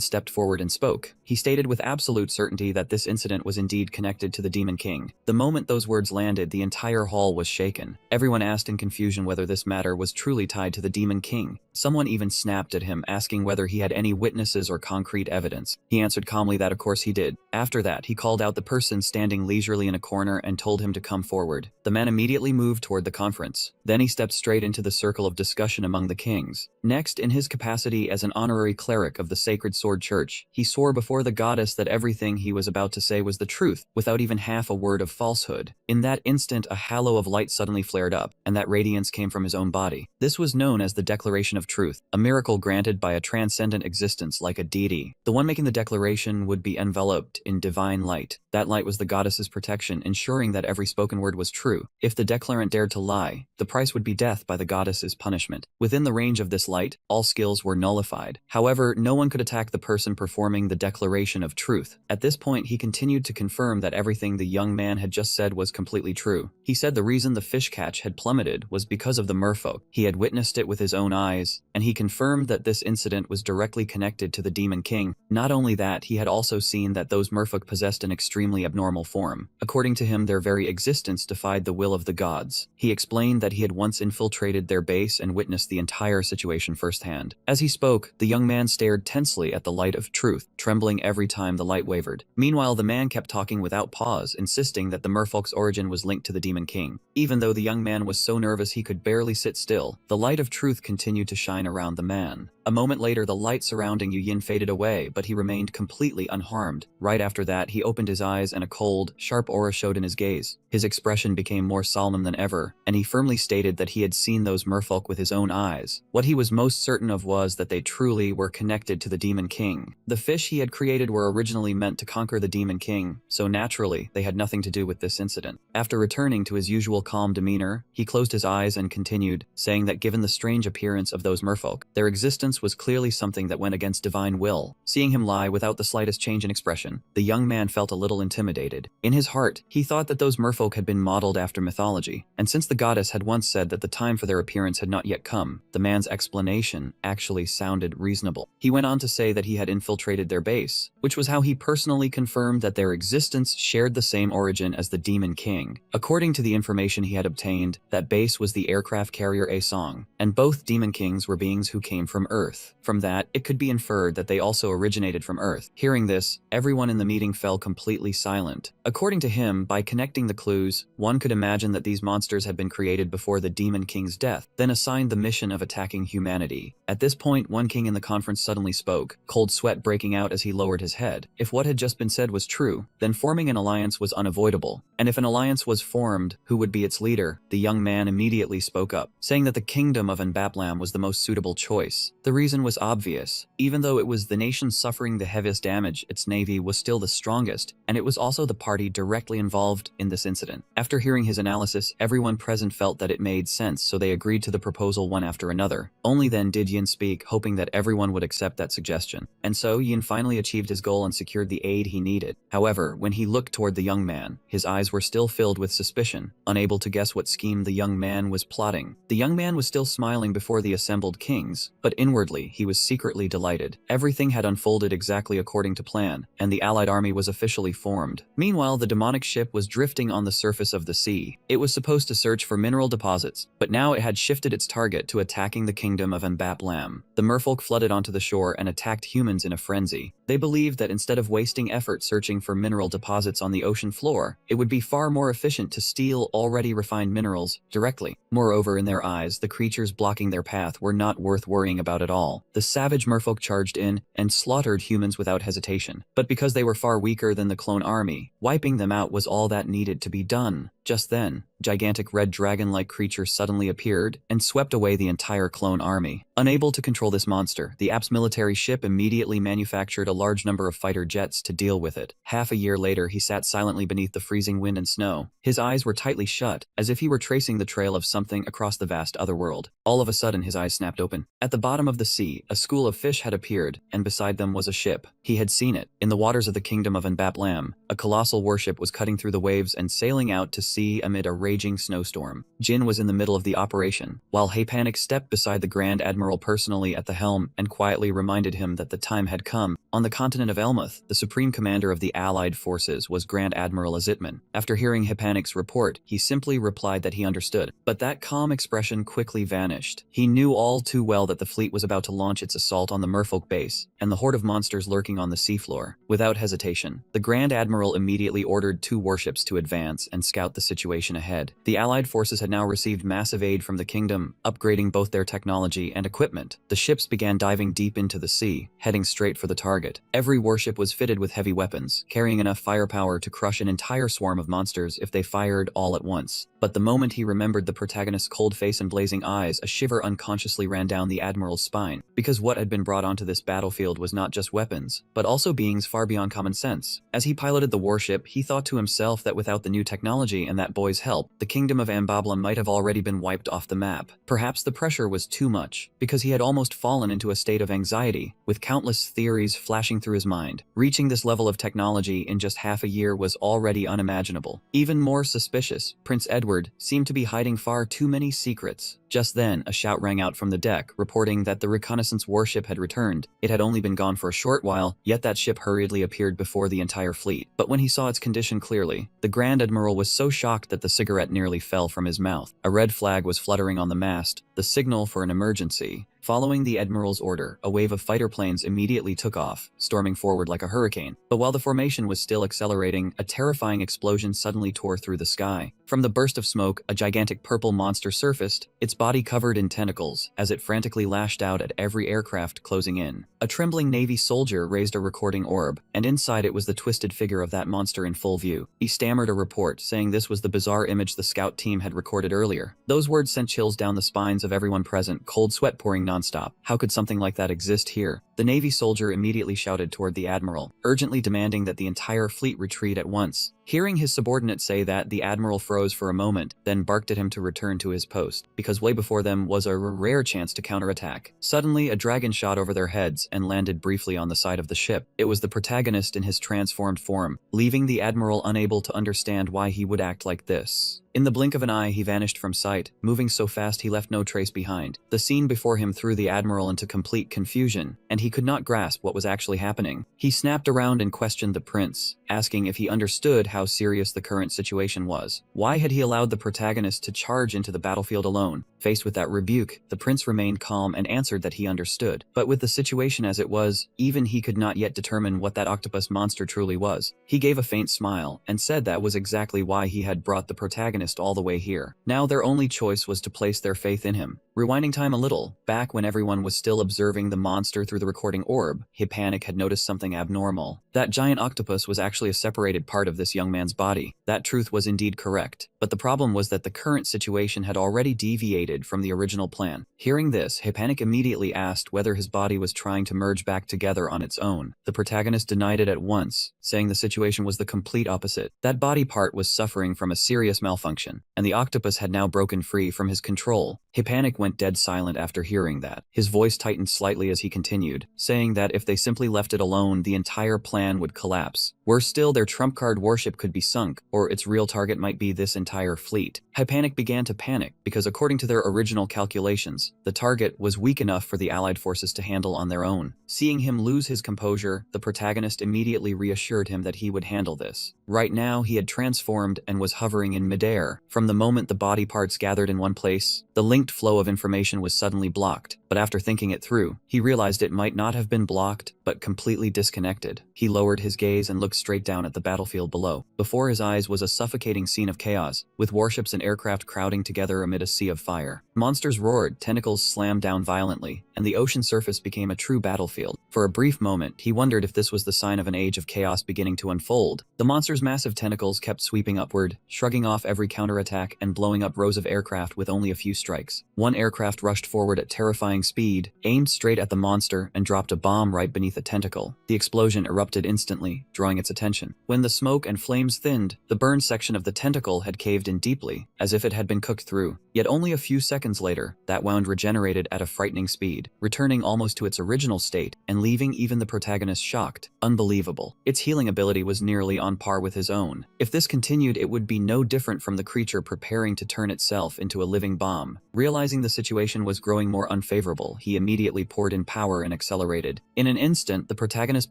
stepped forward and spoke. He stated with absolute certainty that this incident was indeed connected to the demon king. The moment those those words landed, the entire hall was shaken. Everyone asked in confusion whether this matter was truly tied to the Demon King. Someone even snapped at him, asking whether he had any witnesses or concrete evidence. He answered calmly that of course he did. After that, he called out the person standing leisurely in a corner and told him to come forward. The man immediately moved toward the conference. Then he stepped straight into the circle of discussion among the kings. Next, in his capacity as an honorary cleric of the Sacred Sword Church, he swore before the goddess that everything he was about to say was the truth, without even half a word of falsehood. In that instant, a halo of light suddenly flared up, and that radiance came from his own body. This was known as the Declaration of Truth, a miracle granted by a transcendent existence like a deity. The one making the declaration would be enveloped in divine light. That light was the goddess's protection, ensuring that every spoken word was true. If the declarant dared to lie, the price would be death by the goddess's punishment. Within the range of this light, all skills were nullified. However, no one could attack the person performing the declaration of truth. At this point, he continued to confirm that everything the young man had just said was completely true. He said the reason the fish catch had plummeted was because of the merfolk. He had witnessed it with his own eyes, and he confirmed that this incident was directly connected to the Demon King. Not only that, he had also seen that those merfolk possessed an extremely abnormal form. According to him, their very existence defied the will of the gods. He explained that he had once infiltrated their base and witnessed the entire situation firsthand. As he spoke, the young man stared tensely at the light of truth, trembling every time the light wavered. Meanwhile, the man kept talking without pause, insisting that the merfolk's origin was linked to the Demon King. Even though the young man was so nervous he could barely sit still, the light of truth continued to shine around the man. A moment later, the light surrounding Yu Yin faded away, but he remained completely unharmed. Right after that, he opened his eyes and a cold, sharp aura showed in his gaze. His expression became more solemn than ever, and he firmly stated that he had seen those merfolk with his own eyes. What he was most certain of was that they truly were connected to the Demon King. The fish he had created were originally meant to conquer the Demon King, so naturally, they had nothing to do with this incident. After returning to his usual calm demeanor, he closed his eyes and continued, saying that given the strange appearance of those merfolk, their existence was clearly something that went against divine will. Seeing him lie without the slightest change in expression, the young man felt a little intimidated. In his heart, he thought that those merfolk had been modeled after mythology, and since the goddess had once said that the time for their appearance had not yet come, the man's explanation actually sounded reasonable. He went on to say that he had infiltrated their base, which was how he personally confirmed that their existence shared the same origin as the Demon King. According to the information he had obtained, that base was the aircraft carrier Asong, and both Demon Kings were beings who came from Earth. From that, it could be inferred that they also originated from Earth. Hearing this, everyone in the meeting fell completely silent. According to him, by connecting the clues, one could imagine that these monsters had been created before the Demon King's death, then assigned the mission of attacking humanity. At this point, one king in the conference suddenly spoke, cold sweat breaking out as he lowered his head. If what had just been said was true, then forming an alliance was unavoidable. And if an alliance was formed, who would be its leader? The young man immediately spoke up, saying that the kingdom of Enbaplam was the most suitable choice. The reason was obvious. Even though it was the nation suffering the heaviest damage, its navy was still the strongest, and it was also the party directly involved in this incident. After hearing his analysis, everyone present felt that it made sense, so they agreed to the proposal one after another. Only then did Yin speak, hoping that everyone would accept that suggestion. And so Yin finally achieved his goal and secured the aid he needed. However, when he looked toward the young man, his eyes were still filled with suspicion, unable to guess what scheme the young man was plotting. The young man was still smiling before the assembled kings, but inwardly he was secretly delighted. Everything had unfolded exactly according to plan, and the allied army was officially formed. Meanwhile, the demonic ship was drifting on the surface of the sea. It was supposed to search for mineral deposits, but now it had shifted its target to attacking the kingdom of Enbaplam. The merfolk flooded onto the shore and attacked humans in a frenzy. They believed that instead of wasting effort searching for mineral deposits on the ocean floor, it would be far more efficient to steal already refined minerals directly. Moreover, in their eyes, the creatures blocking their path were not worth worrying about at all. The savage merfolk charged in and slaughtered humans without hesitation. But because they were far weaker than the clone army, wiping them out was all that needed to be done. Just then, gigantic red dragon-like creature suddenly appeared and swept away the entire clone army. Unable to control this monster, the App's military ship immediately manufactured a large number of fighter jets to deal with it. Half a year later, he sat silently beneath the freezing wind and snow. His eyes were tightly shut, as if he were tracing the trail of something across the vast otherworld. All of a sudden, his eyes snapped open. At the bottom of the sea, a school of fish had appeared, and beside them was a ship. He had seen it. In the waters of the kingdom of Enbaplam, a colossal warship was cutting through the waves and sailing out to sea sea amid a raging snowstorm. Jin was in the middle of the operation, while Panic stepped beside the Grand Admiral personally at the helm and quietly reminded him that the time had come. On the continent of Elmuth, the supreme commander of the Allied forces was Grand Admiral Azitman. After hearing Panic's report, he simply replied that he understood. But that calm expression quickly vanished. He knew all too well that the fleet was about to launch its assault on the merfolk base, and the horde of monsters lurking on the seafloor. Without hesitation, the Grand Admiral immediately ordered 2 warships to advance and scout the situation ahead. The Allied forces had now received massive aid from the kingdom, upgrading both their technology and equipment. The ships began diving deep into the sea, heading straight for the target. Every warship was fitted with heavy weapons, carrying enough firepower to crush an entire swarm of monsters if they fired all at once. But the moment he remembered the protagonist's cold face and blazing eyes, a shiver unconsciously ran down the Admiral's spine, because what had been brought onto this battlefield was not just weapons, but also beings far beyond common sense. As he piloted the warship, he thought to himself that without the new technology and that boy's help, the kingdom of Ambabla might have already been wiped off the map. Perhaps the pressure was too much, because he had almost fallen into a state of anxiety, with countless theories flashing through his mind. Reaching this level of technology in just half a year was already unimaginable. Even more suspicious, Prince Edward seemed to be hiding far too many secrets. Just then, a shout rang out from the deck, reporting that the reconnaissance warship had returned. It had only been gone for a short while, yet that ship hurriedly appeared before the entire fleet. But when he saw its condition clearly, the Grand Admiral was so shocked that the cigarette nearly fell from his mouth. A red flag was fluttering on the mast, the signal for an emergency. Following the Admiral's order, a wave of fighter planes immediately took off, storming forward like a hurricane. But while the formation was still accelerating, a terrifying explosion suddenly tore through the sky. From the burst of smoke, a gigantic purple monster surfaced, its body covered in tentacles, as it frantically lashed out at every aircraft closing in. A trembling Navy soldier raised a recording orb, and inside it was the twisted figure of that monster in full view. He stammered a report, saying this was the bizarre image the scout team had recorded earlier. Those words sent chills down the spines of everyone present, cold sweat pouring nonstop. How could something like that exist here? The Navy soldier immediately shouted toward the Admiral, urgently demanding that the entire fleet retreat at once. Hearing his subordinate say that, the Admiral froze for a moment, then barked at him to return to his post, because way before them was a rare chance to counterattack. Suddenly, a dragon shot over their heads and landed briefly on the side of the ship. It was the protagonist in his transformed form, leaving the Admiral unable to understand why he would act like this. In the blink of an eye, he vanished from sight, moving so fast he left no trace behind. The scene before him threw the Admiral into complete confusion, and he could not grasp what was actually happening. He snapped around and questioned the prince, asking if he understood how serious the current situation was. Why had he allowed the protagonist to charge into the battlefield alone? Faced with that rebuke, the prince remained calm and answered that he understood. But with the situation as it was, even he could not yet determine what that octopus monster truly was. He gave a faint smile and said that was exactly why he had brought the protagonist all the way here. Now their only choice was to place their faith in him. Rewinding time a little, back when everyone was still observing the monster through the recording orb, Panic had noticed something abnormal. That giant octopus was actually a separated part of this young man's body. That truth was indeed correct, but the problem was that the current situation had already deviated from the original plan. Hearing this, Panic immediately asked whether his body was trying to merge back together on its own. The protagonist denied it at once, saying the situation was the complete opposite. That body part was suffering from a serious malfunction, and the octopus had now broken free from his control. Panic went dead silent after hearing that. His voice tightened slightly as he continued, saying that if they simply left it alone, the entire plan would collapse. Worse still, their trump card warship could be sunk, or its real target might be this entire fleet. Panic began to panic, because according to their original calculations, the target was weak enough for the Allied forces to handle on their own. Seeing him lose his composure, the protagonist immediately reassured him that he would handle this. Right now, he had transformed and was hovering in midair. From the moment the body parts gathered in one place, the linked flow of information was suddenly blocked. But after thinking it through, he realized it might not have been blocked, but completely disconnected. He lowered his gaze and looked straight down at the battlefield below. Before his eyes was a suffocating scene of chaos, with warships and aircraft crowding together amid a sea of fire. Monsters roared, tentacles slammed down violently, and the ocean surface became a true battlefield. For a brief moment, he wondered if this was the sign of an age of chaos beginning to unfold. The monster's massive tentacles kept sweeping upward, shrugging off every counterattack and blowing up rows of aircraft with only a few strikes. One aircraft rushed forward at terrifying speed, aimed straight at the monster, and dropped a bomb right beneath a tentacle. The explosion erupted instantly, drawing its attention. When the smoke and flames thinned, the burned section of the tentacle had caved in deeply, as if it had been cooked through. Yet only a few seconds later, that wound regenerated at a frightening speed, returning almost to its original state and leaving even the protagonist shocked. Unbelievable. Its healing ability was nearly on par with his own. If this continued, it would be no different from the creature preparing to turn itself into a living bomb. Realizing the situation was growing more unfavorable, he immediately poured in power and accelerated. In an instant, the protagonist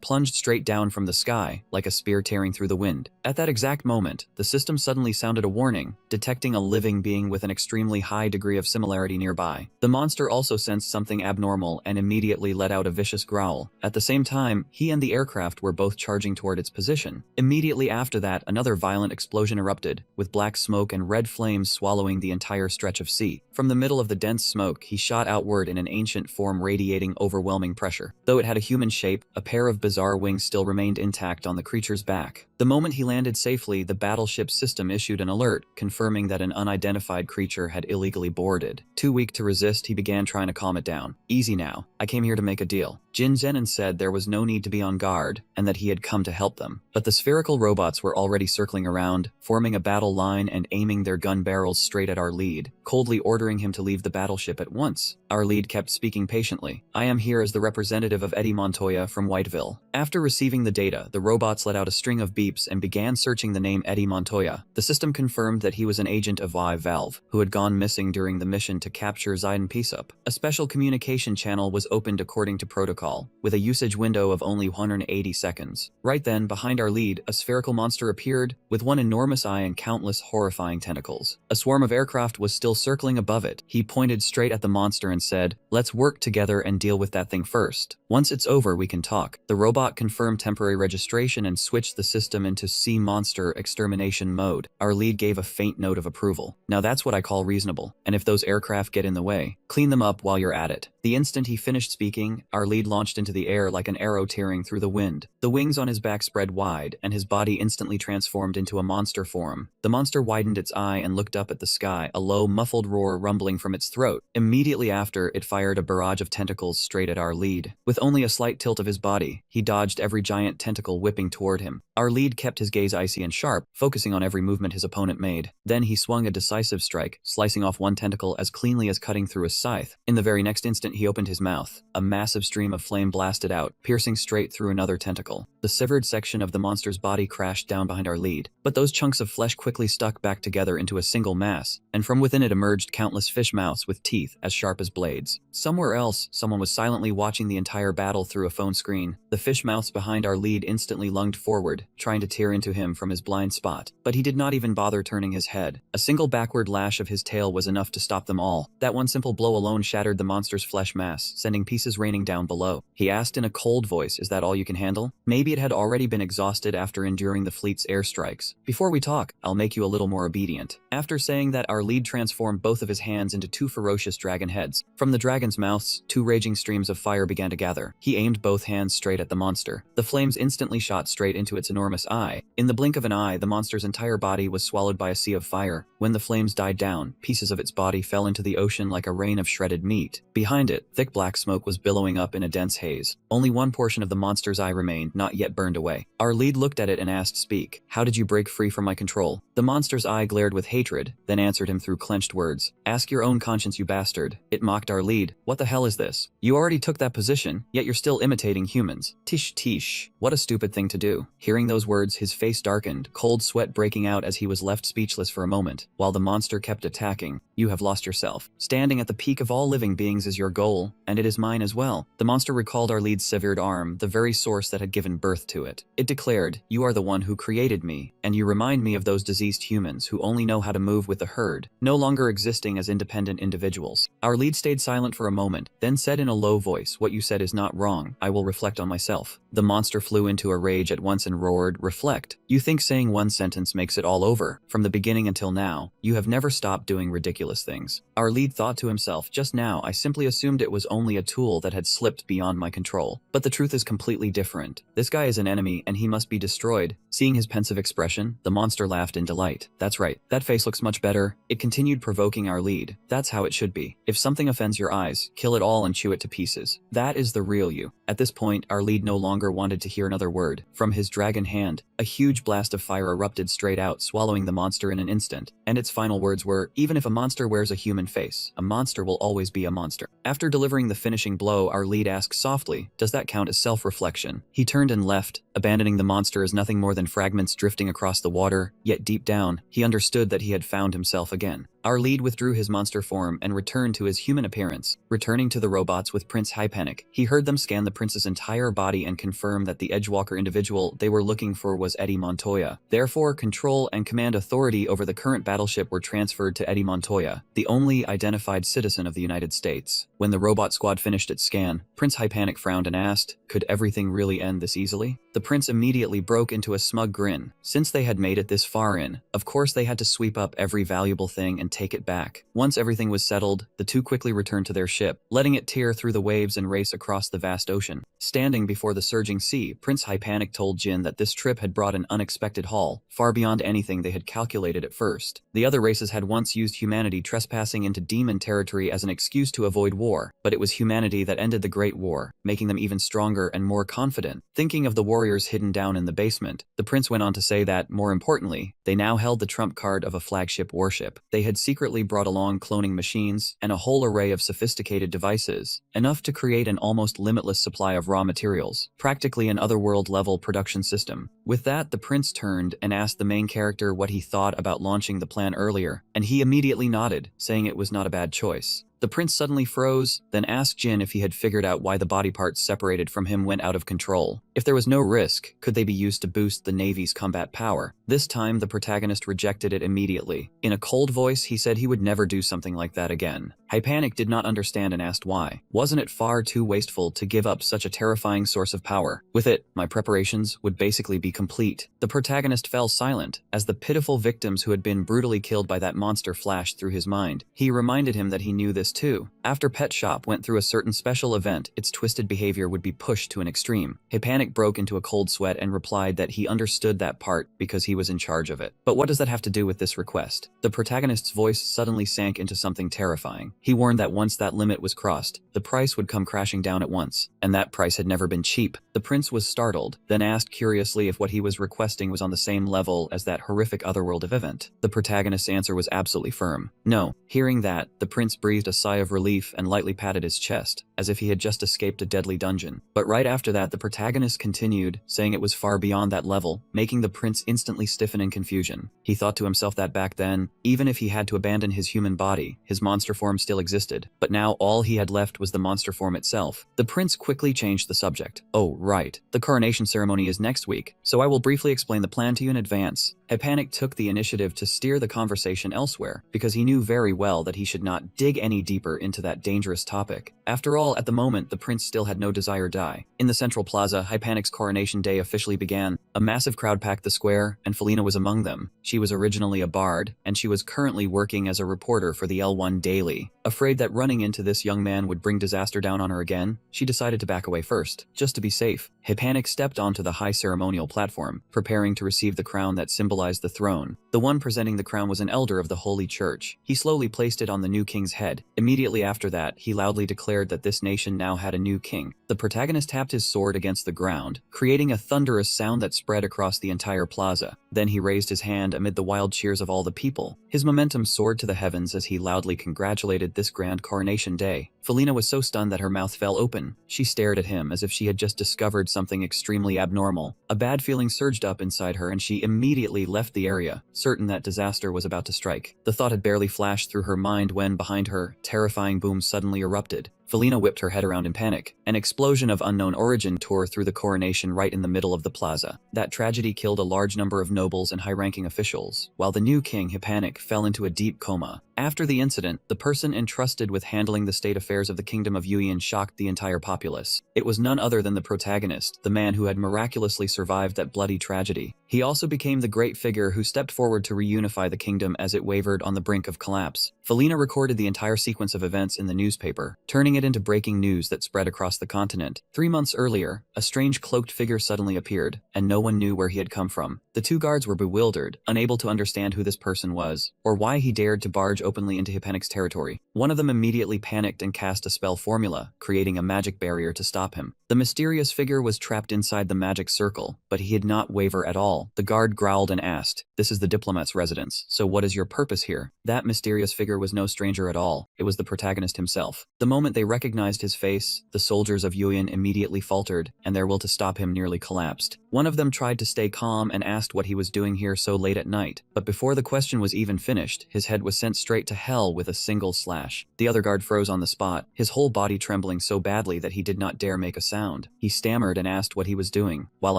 plunged straight down from the sky, like a spear tearing through the wind. At that exact moment, the system suddenly sounded a warning, detecting a living being with an extremely high degree of similarity nearby. The monster also sensed something abnormal and immediately let out a vicious growl. At the same time, he and the aircraft were both charging toward its position. Immediately after that, another violent explosion erupted, with black smoke and red flames swallowing the entire stretch of sea. From the middle of the dense smoke, he shot outward in an ancient form radiating overwhelming pressure. Though it had a human shape, a pair of bizarre wings still remained intact on the creature's back. The moment he landed safely, the battleship system issued an alert, confirming that an unidentified creature had illegally boarded. Too weak to resist, he began trying to calm it down. "Easy now. I came here to make a deal." Jin Zenin said there was no need to be on guard, and that he had come to help them. But the spherical robots were already circling around, forming a battle line and aiming their gun barrels straight at our lead, coldly ordering him to leave the battleship at once. Our lead kept speaking patiently. "I am here as the representative of Eddie Montoya from Whiteville." After receiving the data, the robots let out a string of beeps and began searching the name Eddie Montoya. The system confirmed that he was an agent of Valve, who had gone missing during the mission to capture Zidane Peasup. A special communication channel was opened according to protocol, with a usage window of only 180 seconds. Right then, behind our lead, a spherical monster appeared, with one enormous eye and countless horrifying tentacles. A swarm of aircraft was still circling above it. He pointed straight at the monster and said, "Let's work together and deal with that thing first. Once it's over, we can talk." The robot confirmed temporary registration and switched the system into sea monster extermination mode. Our lead gave a faint note of approval. "Now that's what I call reasonable. And if those aircraft get in the way, clean them up while you're at it." The instant he finished speaking, our lead launched into the air like an arrow tearing through the wind. The wings on his back spread wide, and his body instantly transformed into a monster form. The monster widened its eye and looked up at the sky, a low, muffled roar rumbling from its throat. Immediately after, it fired a barrage of tentacles straight at our lead. With only a slight tilt of his body, he dodged every giant tentacle whipping toward him. Our lead kept his gaze icy and sharp, focusing on every movement his opponent made. Then he swung a decisive strike, slicing off one tentacle as cleanly as cutting through a scythe. In the very next instant, he opened his mouth. A massive stream of flame blasted out, piercing straight through another tentacle. The severed section of the monster's body crashed down behind our lead, but those chunks of flesh quickly stuck back together into a single mass, and from within it emerged countless fish mouths with teeth as sharp as blades. Somewhere else, someone was silently watching the entire battle through a phone screen. The fish mouths behind our lead instantly lunged forward, trying to tear into him from his blind spot, but he did not even bother turning his head. A single backward lash of his tail was enough to stop them all. That one simple blow alone shattered the monster's flesh mass, sending pieces raining down below. He asked in a cold voice, "Is that all you can handle?" Maybe it had already been exhausted after enduring the fleet's airstrikes. "Before we talk, I'll make you a little more obedient." After saying that, our lead transformed both of his hands into two ferocious dragon heads. From the dragon's mouths, two raging streams of fire began to gather. He aimed both hands straight at the monster. The flames instantly shot straight into its enormous eye. In the blink of an eye, the monster's entire body was swallowed by a sea of fire. When the flames died down, pieces of its body fell into the ocean like a rain of shredded meat. Behind it, thick black smoke was billowing up in a dense haze. Only one portion of the monster's eye remained, not yet burned away. Our lead looked at it and asked, "Speak. How did you break free from my control?" The monster's eye glared with hatred, then answered him through clenched words. "Ask your own conscience, you bastard." It mocked our lead. "What the hell is this? You already took that position, yet you're still imitating humans. Tish tish. What a stupid thing to do." Hearing those words, his face darkened, cold sweat breaking out as he was left speechless for a moment, while the monster kept attacking. "You have lost yourself. Standing at the peak of all living beings is your goal, and it is mine as well." The monster recalled our lead's severed arm, the very source that had given birth to it. It declared, "You are the one who created me, and you remind me of those diseased humans who only know how to move with the herd, no longer existing as independent individuals." Our lead stayed silent for a moment, then said in a low voice, "What you said is not wrong. I will reflect on myself." The monster flew into a rage at once and roared, "Reflect? You think saying one sentence makes it all over? From the beginning until now, you have never stopped doing ridiculous things." Our lead thought to himself, "Just now, I simply assumed it was only a tool that had slipped beyond my control. But the truth is completely different. This guy is an enemy, and he must be destroyed." Seeing his pensive expression, the monster laughed in delight. "That's right. That face looks much better." It continued provoking our lead. "That's how it should be. If something offends your eyes, kill it all and chew it to pieces. That is the real you." At this point, our lead no longer wanted to hear another word. From his dragon hand, a huge blast of fire erupted straight out, swallowing the monster in an instant. And its final words were, "Even if a monster monster wears a human face. A monster will always be a monster. After delivering the finishing blow, our lead asks softly, does that count as self-reflection? He turned and left, abandoning the monster as nothing more than fragments drifting across the water, yet deep down, he understood that he had found himself again. Our lead withdrew his monster form and returned to his human appearance. Returning to the robots with Prince Hypanic, he heard them scan the prince's entire body and confirm that the Edgewalker individual they were looking for was Eddie Montoya. Therefore, control and command authority over the current battleship were transferred to Eddie Montoya, the only identified citizen of the United States. When the robot squad finished its scan, Prince Hypanic frowned and asked, could everything really end this easily? The prince immediately broke into a smug grin. Since they had made it this far in, of course they had to sweep up every valuable thing and take it back. Once everything was settled, the two quickly returned to their ship, letting it tear through the waves and race across the vast ocean. Standing before the surging sea, Prince Hypanic told Jin that this trip had brought an unexpected haul, far beyond anything they had calculated at first. The other races had once used humanity trespassing into demon territory as an excuse to avoid war, but it was humanity that ended the Great War, making them even stronger and more confident. Thinking of the warriors hidden down in the basement, the prince went on to say that, more importantly, they now held the trump card of a flagship warship. They had secretly brought along cloning machines and a whole array of sophisticated devices, enough to create an almost limitless supply of raw materials, practically an otherworld-level production system. With that, the prince turned and asked the main character what he thought about launching the plan earlier, and he immediately nodded, saying it was not a bad choice. The prince suddenly froze, then asked Jin if he had figured out why the body parts separated from him went out of control. If there was no risk, could they be used to boost the Navy's combat power? This time, the protagonist rejected it immediately. In a cold voice, he said he would never do something like that again. Hypanic did not understand and asked why. Wasn't it far too wasteful to give up such a terrifying source of power? With it, my preparations would basically be complete. The protagonist fell silent, as the pitiful victims who had been brutally killed by that monster flashed through his mind. He reminded him that he knew this too. After Pet Shop went through a certain special event, its twisted behavior would be pushed to an extreme. Hypanic broke into a cold sweat and replied that he understood that part because he was in charge of it. But what does that have to do with this request? The protagonist's voice suddenly sank into something terrifying. He warned that once that limit was crossed, the price would come crashing down at once, and that price had never been cheap. The prince was startled, then asked curiously if what he was requesting was on the same level as that horrific otherworld event. The protagonist's answer was absolutely firm. No. Hearing that, the prince breathed a sigh of relief and lightly patted his chest, as if he had just escaped a deadly dungeon. But right after that, the protagonist continued, saying it was far beyond that level, making the prince instantly stiffen in confusion. He thought to himself that back then, even if he had to abandon his human body, his monster form still existed. But now all he had left was the monster form itself. The prince quickly changed the subject. Oh, right. The coronation ceremony is next week, so I will briefly explain the plan to you in advance. Hypanic took the initiative to steer the conversation elsewhere, because he knew very well that he should not dig any deeper into that dangerous topic. After all, at the moment, the prince still had no desire to die. In the central plaza, Hypanic's coronation day officially began. A massive crowd packed the square, and Felina was among them. She was originally a bard, and she was currently working as a reporter for the L1 Daily. Afraid that running into this young man would bring disaster down on her again, she decided to back away first, just to be safe. Hypanic stepped onto the high ceremonial platform, preparing to receive the crown that symbolized the throne. The one presenting the crown was an elder of the Holy Church. He slowly placed it on the new king's head. Immediately after that, he loudly declared that this nation now had a new king. The protagonist tapped his sword against the ground, creating a thunderous sound that spread across the entire plaza. Then he raised his hand amid the wild cheers of all the people. His momentum soared to the heavens as he loudly congratulated this grand coronation day. Felina was so stunned that her mouth fell open. She stared at him as if she had just discovered something extremely abnormal. A bad feeling surged up inside her and she immediately left the area, certain that disaster was about to strike. The thought had barely flashed through her mind when, behind her, terrifying booms suddenly erupted. Felina whipped her head around in panic. An explosion of unknown origin tore through the coronation right in the middle of the plaza. That tragedy killed a large number of nobles and high-ranking officials, while the new king, Hypanic, fell into a deep coma. After the incident, the person entrusted with handling the state affairs of the kingdom of Yuyan shocked the entire populace. It was none other than the protagonist, the man who had miraculously survived that bloody tragedy. He also became the great figure who stepped forward to reunify the kingdom as it wavered on the brink of collapse. Felina recorded the entire sequence of events in the newspaper, turning it into breaking news that spread across the continent. 3 months earlier, a strange cloaked figure suddenly appeared, and no one knew where he had come from. The two guards were bewildered, unable to understand who this person was, or why he dared to barge openly into Hypanic's territory. One of them immediately panicked and cast a spell formula, creating a magic barrier to stop him. The mysterious figure was trapped inside the magic circle, but he did not waver at all. hall, the guard growled and asked, "This is the diplomat's residence, so what is your purpose here?" That mysterious figure was no stranger at all. It was the protagonist himself. The moment they recognized his face, the soldiers of Yuyan immediately faltered, and their will to stop him nearly collapsed. One of them tried to stay calm and asked what he was doing here so late at night, but before the question was even finished, his head was sent straight to hell with a single slash. The other guard froze on the spot, his whole body trembling so badly that he did not dare make a sound. He stammered and asked what he was doing, while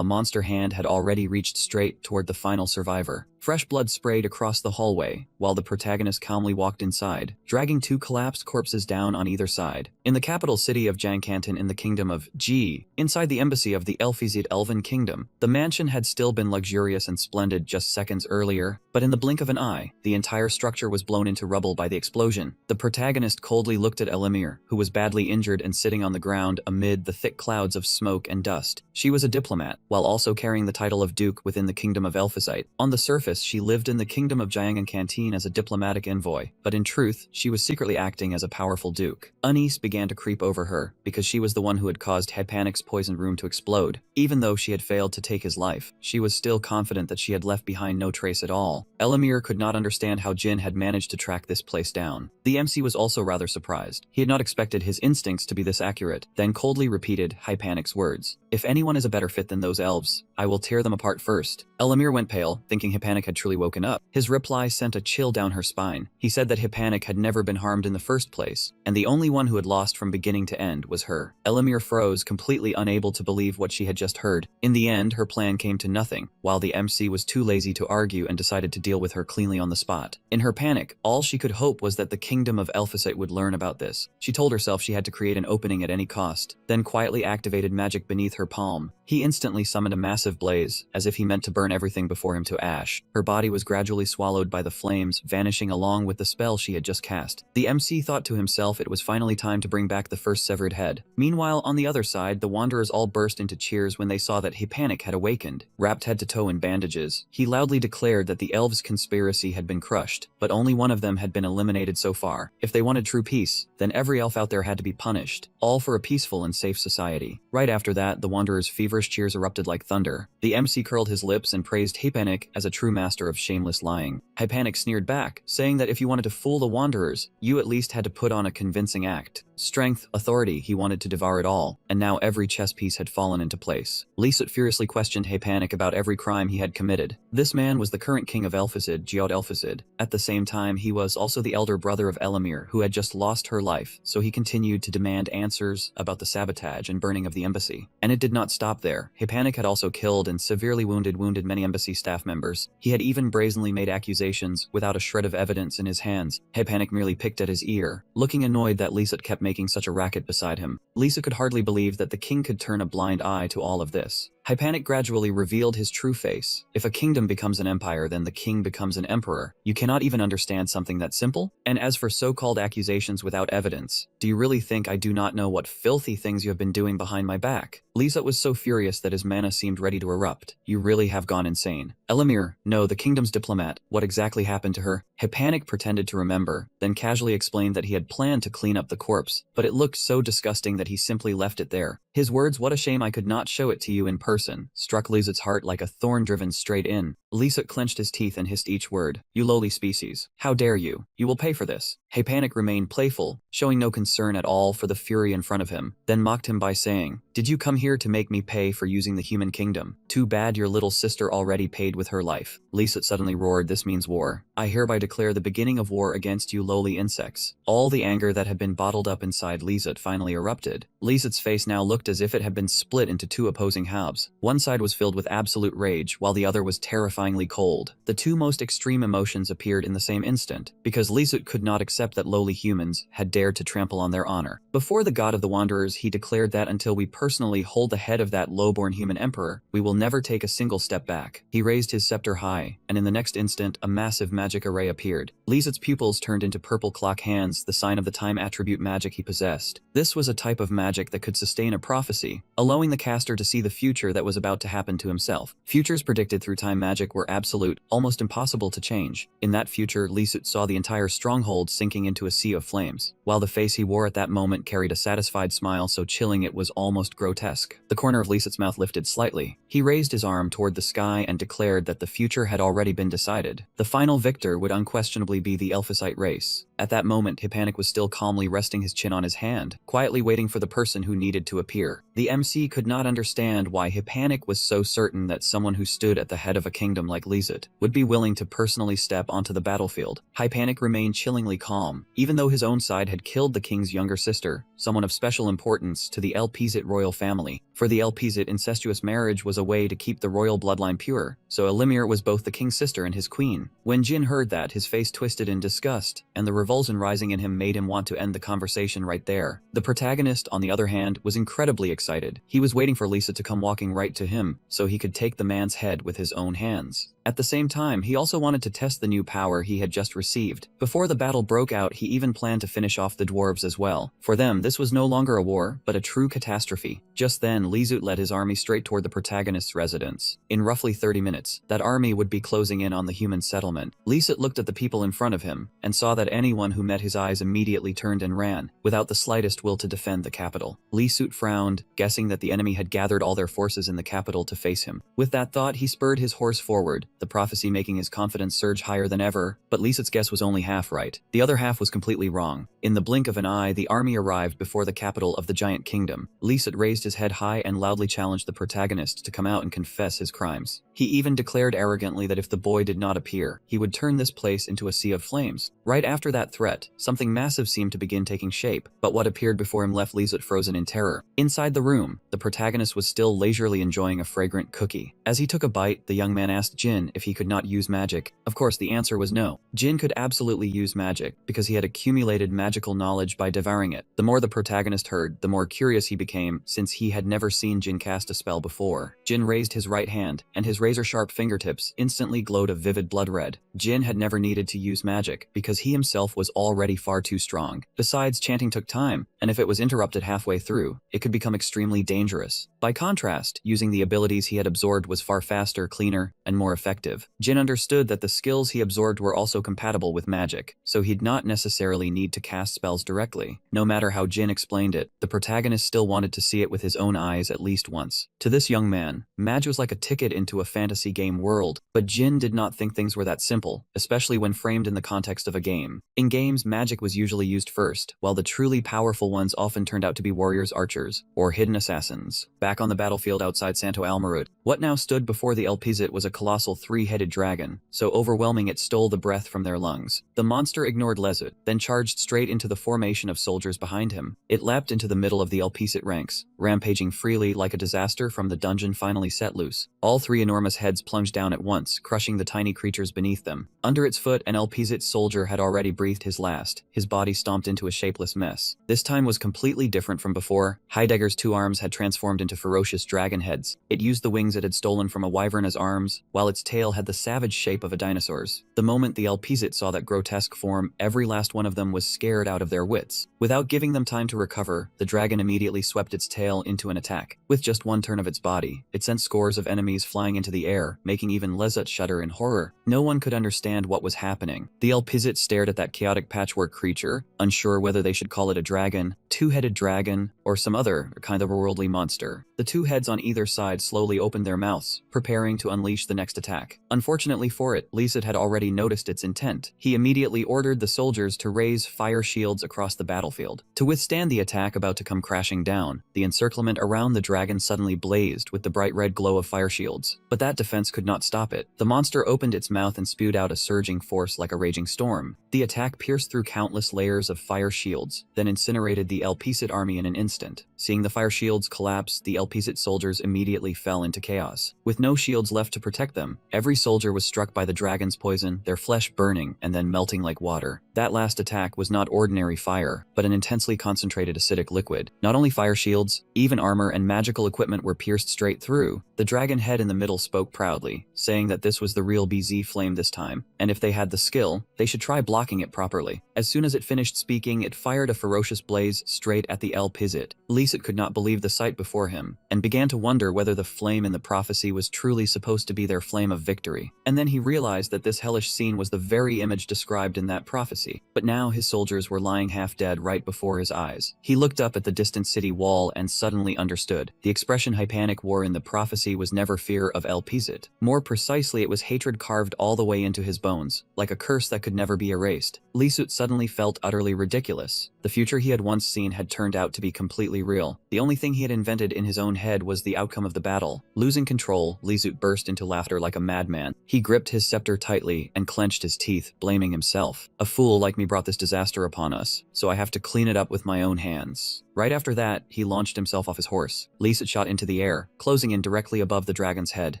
a monster hand had already reached straight toward the final survivor. Fresh blood sprayed across the hallway, while the protagonist calmly walked inside, dragging 2 collapsed corpses down on either side. In the capital city of Jangkanton in the kingdom of Ji, inside the embassy of the Elfizid Elven Kingdom, the mansion had still been luxurious and splendid just seconds earlier, but in the blink of an eye, the entire structure was blown into rubble by the explosion. The protagonist coldly looked at Elamir, who was badly injured and sitting on the ground amid the thick clouds of smoke and dust. She was a diplomat, while also carrying the title of Duke within the kingdom of Elphazite. On the surface, she lived in the kingdom of Jangkanton as a diplomatic envoy, but in truth, she was secretly acting as a powerful duke. Unease began to creep over her, because she was the one who had caused Hepanic's poisoned room to explode. Even though she had failed to take his life, she was still confident that she had left behind no trace at all. Elamir could not understand how Jin had managed to track this place down. The MC was also rather surprised. He had not expected his instincts to be this accurate, then coldly repeated Hepanic's words. "If anyone is a better fit than those elves, I will tear them apart first." Elamir went pale, thinking Hepanic had truly woken up. His reply sent a chill down her spine. He said that Hepanic had never been harmed in the first place, and the only one who had lost from beginning to end was her. Elamir froze, completely unable to believe what she had just heard. In the end, her plan came to nothing, while the MC was too lazy to argue and decided to deal with her cleanly on the spot. In her panic, all she could hope was that the kingdom of Elphazite would learn about this. She told herself she had to create an opening at any cost, then quietly activated magic beneath her palm. He instantly summoned a massive blaze, as if he meant to burn everything before him to ash. Her body was gradually swallowed by the flames, vanishing along with the spell she had just cast. The MC thought to himself it was finally time to bring back the first severed head. Meanwhile, on the other side, the wanderers all burst into cheers when they saw that Hepanic had awakened. Wrapped head to toe in bandages, he loudly declared that the elves' conspiracy had been crushed, but only one of them had been eliminated so far. If they wanted true peace, then every elf out there had to be punished, all for a peaceful and safe society. Right after that, the wanderers' feverish cheers erupted like thunder. The MC curled his lips and praised Hepanic as a true master of shameless lying. Hepanic sneered back, saying that if you wanted to fool the wanderers, you at least had to put on a convincing act. Strength, authority, he wanted to devour it all, and now every chess piece had fallen into place. Lisut furiously questioned Hepanic about every crime he had committed. This man was the current king of Elphazid, Geod Elphazid. At the same time, he was also the elder brother of Elamir, who had just lost her life, so he continued to demand answers about the sabotage and burning of the embassy. And it did not stop there. Hepanic had also killed and severely wounded many embassy staff members. He had even brazenly made accusations without a shred of evidence in his hands. Hepanic merely picked at his ear, looking annoyed that Lisut kept making such a racket beside him. Lisa could hardly believe that the king could turn a blind eye to all of this. Hepanic gradually revealed his true face. If a kingdom becomes an empire, then the king becomes an emperor. You cannot even understand something that simple? And as for so-called accusations without evidence, do you really think I do not know what filthy things you have been doing behind my back? Lisa was so furious that his mana seemed ready to erupt. You really have gone insane. Elamir, no, the kingdom's diplomat. What exactly happened to her? Hepanic pretended to remember, then casually explained that he had planned to clean up the corpse, but it looked so disgusting that he simply left it there. His words, "What a shame I could not show it to you in person," struck Lisut's heart like a thorn driven straight in. Lisut clenched his teeth and hissed each word. "You lowly species. How dare you? You will pay for this." Hepanic remained playful, showing no concern at all for the fury in front of him, then mocked him by saying, "Did you come here to make me pay for using the human kingdom? Too bad your little sister already paid with her life." Lisut suddenly roared, "This means war. I hereby declare the beginning of war against you lowly insects." All the anger that had been bottled up inside Lisut finally erupted. Lisut's face now looked as if it had been split into 2 opposing halves. One side was filled with absolute rage, while the other was terrifyingly cold. The 2 most extreme emotions appeared in the same instant, because Lisut could not accept that lowly humans had dared to trample on their honor. Before the god of the wanderers, he declared that until we personally hold the head of that lowborn human emperor, we will never take a single step back. He raised his scepter high, and in the next instant, a massive magic array appeared. Lisut's pupils turned into purple clock hands, the sign of the time attribute magic he possessed. This was a type of magic that could sustain a prophecy, allowing the caster to see the future that was about to happen to himself. Futures predicted through time magic were absolute, almost impossible to change. In that future, Lisut saw the entire stronghold sinking into a sea of flames, while the face he wore at that moment carried a satisfied smile so chilling it was almost grotesque. The corner of Lisit's mouth lifted slightly. He raised his arm toward the sky and declared that the future had already been decided. The final victor would unquestionably be the Elphysite race. At that moment, Hippanic was still calmly resting his chin on his hand, quietly waiting for the person who needed to appear. The MC could not understand why Hippanic was so certain that someone who stood at the head of a kingdom like Lisit would be willing to personally step onto the battlefield. Hippanic remained chillingly calm, even though his own side had killed the king's younger sister, someone of special importance to the Elphysite royal family. For the Elphysite, incestuous marriage was a way to keep the royal bloodline pure, so Elimir was both the king's sister and his queen. When Jin heard that, his face twisted in disgust, and the revulsion rising in him made him want to end the conversation right there. The protagonist, on the other hand, was incredibly excited. He was waiting for Lisa to come walking right to him, so he could take the man's head with his own hands. At the same time, he also wanted to test the new power he had just received. Before the battle broke out, he even planned to finish off the dwarves as well. For them, this was no longer a war, but a true catastrophe. Just then, Lisut led his army straight toward the protagonist's residence. In roughly 30 minutes, that army would be closing in on the human settlement. Lisut looked at the people in front of him, and saw that anyone who met his eyes immediately turned and ran, without the slightest will to defend the capital. Lisut frowned, guessing that the enemy had gathered all their forces in the capital to face him. With that thought, he spurred his horse forward, the prophecy making his confidence surge higher than ever. But Lisut's guess was only half right. The other half was completely wrong. In the blink of an eye, the army arrived before the capital of the giant kingdom. Lisut raised his head high and loudly challenged the protagonist to come out and confess his crimes. He even declared arrogantly that if the boy did not appear, he would turn this place into a sea of flames. Right after that threat, something massive seemed to begin taking shape, but what appeared before him left Lisut frozen in terror. Inside the room, the protagonist was still leisurely enjoying a fragrant cookie. As he took a bite, the young man asked Jin if he could not use magic. Of course, the answer was no. Jin could absolutely use magic, because he had accumulated magical knowledge by devouring it. The more the protagonist heard, the more curious he became, since he had never seen Jin cast a spell before. Jin raised his right hand, and his razor-sharp fingertips instantly glowed a vivid blood red. Jin had never needed to use magic, because he himself was already far too strong. Besides, chanting took time, and if it was interrupted halfway through, it could become extremely dangerous. By contrast, using the abilities he had absorbed was far faster, cleaner, and more effective. Jin understood that the skills he absorbed were also compatible with magic, so he'd not necessarily need to cast spells directly. No matter how Jin explained it, the protagonist still wanted to see it with his own eyes at least once. To this young man, magic was like a ticket into a fantasy game world, but Jin did not think things were that simple, especially when framed in the context of a game. In games, magic was usually used first, while the truly powerful ones often turned out to be warriors, archers, or hidden assassins. Back on the battlefield outside Santo Almarut, what now stood before the Elphysite was a colossal three-headed dragon, so overwhelming it stole the breath from their lungs. The monster ignored Lesut, then charged straight into the formation of soldiers behind him. It leapt into the middle of the Elphysite ranks, rampaging freely like a disaster from the dungeon finally set loose. All three enormous heads plunged down at once, crushing the tiny creatures beneath them. Under its foot, an Elphysite soldier had already breathed his last, his body stomped into a shapeless mess. This time was completely different from before. Heidegger's two arms had transformed into ferocious dragon heads. It used the wings it had stolen from a wyvern as arms, while its tail had the savage shape of a dinosaur's. The moment the Elphysite saw that grotesque form, every last one of them was scared out of their wits. Without giving them time to recover, the dragon immediately swept its tail into an attack. With just one turn of its body, it sent scores of enemies flying into the air, making even Lesut shudder in horror. No one could understand what was happening. The Elphysite stared at that chaotic patchwork creature, unsure whether they should call it a dragon, two-headed dragon, or some other kind of worldly monster. The two heads on either side slowly opened their mouths, preparing to unleash the next attack. Unfortunately for it, Lisut had already noticed its intent. He immediately ordered the soldiers to raise fire shields across the battlefield. To withstand the attack about to come crashing down, the encirclement around the dragon suddenly blazed with the bright red glow of fire shields. But that defense could not stop it. The monster opened its mouth and spewed out a surging force like a raging storm. The attack pierced through countless layers of fire shields, then incinerated the Elphysite army in an instant. Seeing the fire shields collapse, the Elphysite soldiers immediately fell into chaos. With no shields left to protect them, every soldier was struck by the dragon's poison, their flesh burning and then melting like water. That last attack was not ordinary fire, but an intensely concentrated acidic liquid. Not only fire shields, even armor and magical equipment were pierced straight through. The dragon head in the middle spoke proudly, saying that this was the real BZ flame this time, and if they had the skill, they should try blocking it properly. As soon as it finished speaking, it fired a ferocious blaze straight at the Elphysite. Lisut could not believe the sight before him, and began to wonder whether the flame in the prophecy was truly supposed to be their flame of victory. And then he realized that this hellish scene was the very image described in that prophecy. But now his soldiers were lying half dead right before his eyes. He looked up at the distant city wall and suddenly understood. The expression Hypanic wore in the prophecy was never fear of El Pizit. More precisely, it was hatred carved all the way into his bones, like a curse that could never be erased. Lisut suddenly felt utterly ridiculous. The future he had once seen had turned out to be completely real. The only thing he had invented in his own head was the outcome of the battle. Losing control, Lisut burst into laughter like a madman. He gripped his scepter tightly and clenched his teeth, blaming himself. A fool like me brought this disaster upon us, so I have to clean it up with my own hands. Right after that, he launched himself off his horse. Lisut shot into the air, closing in directly above the dragon's head.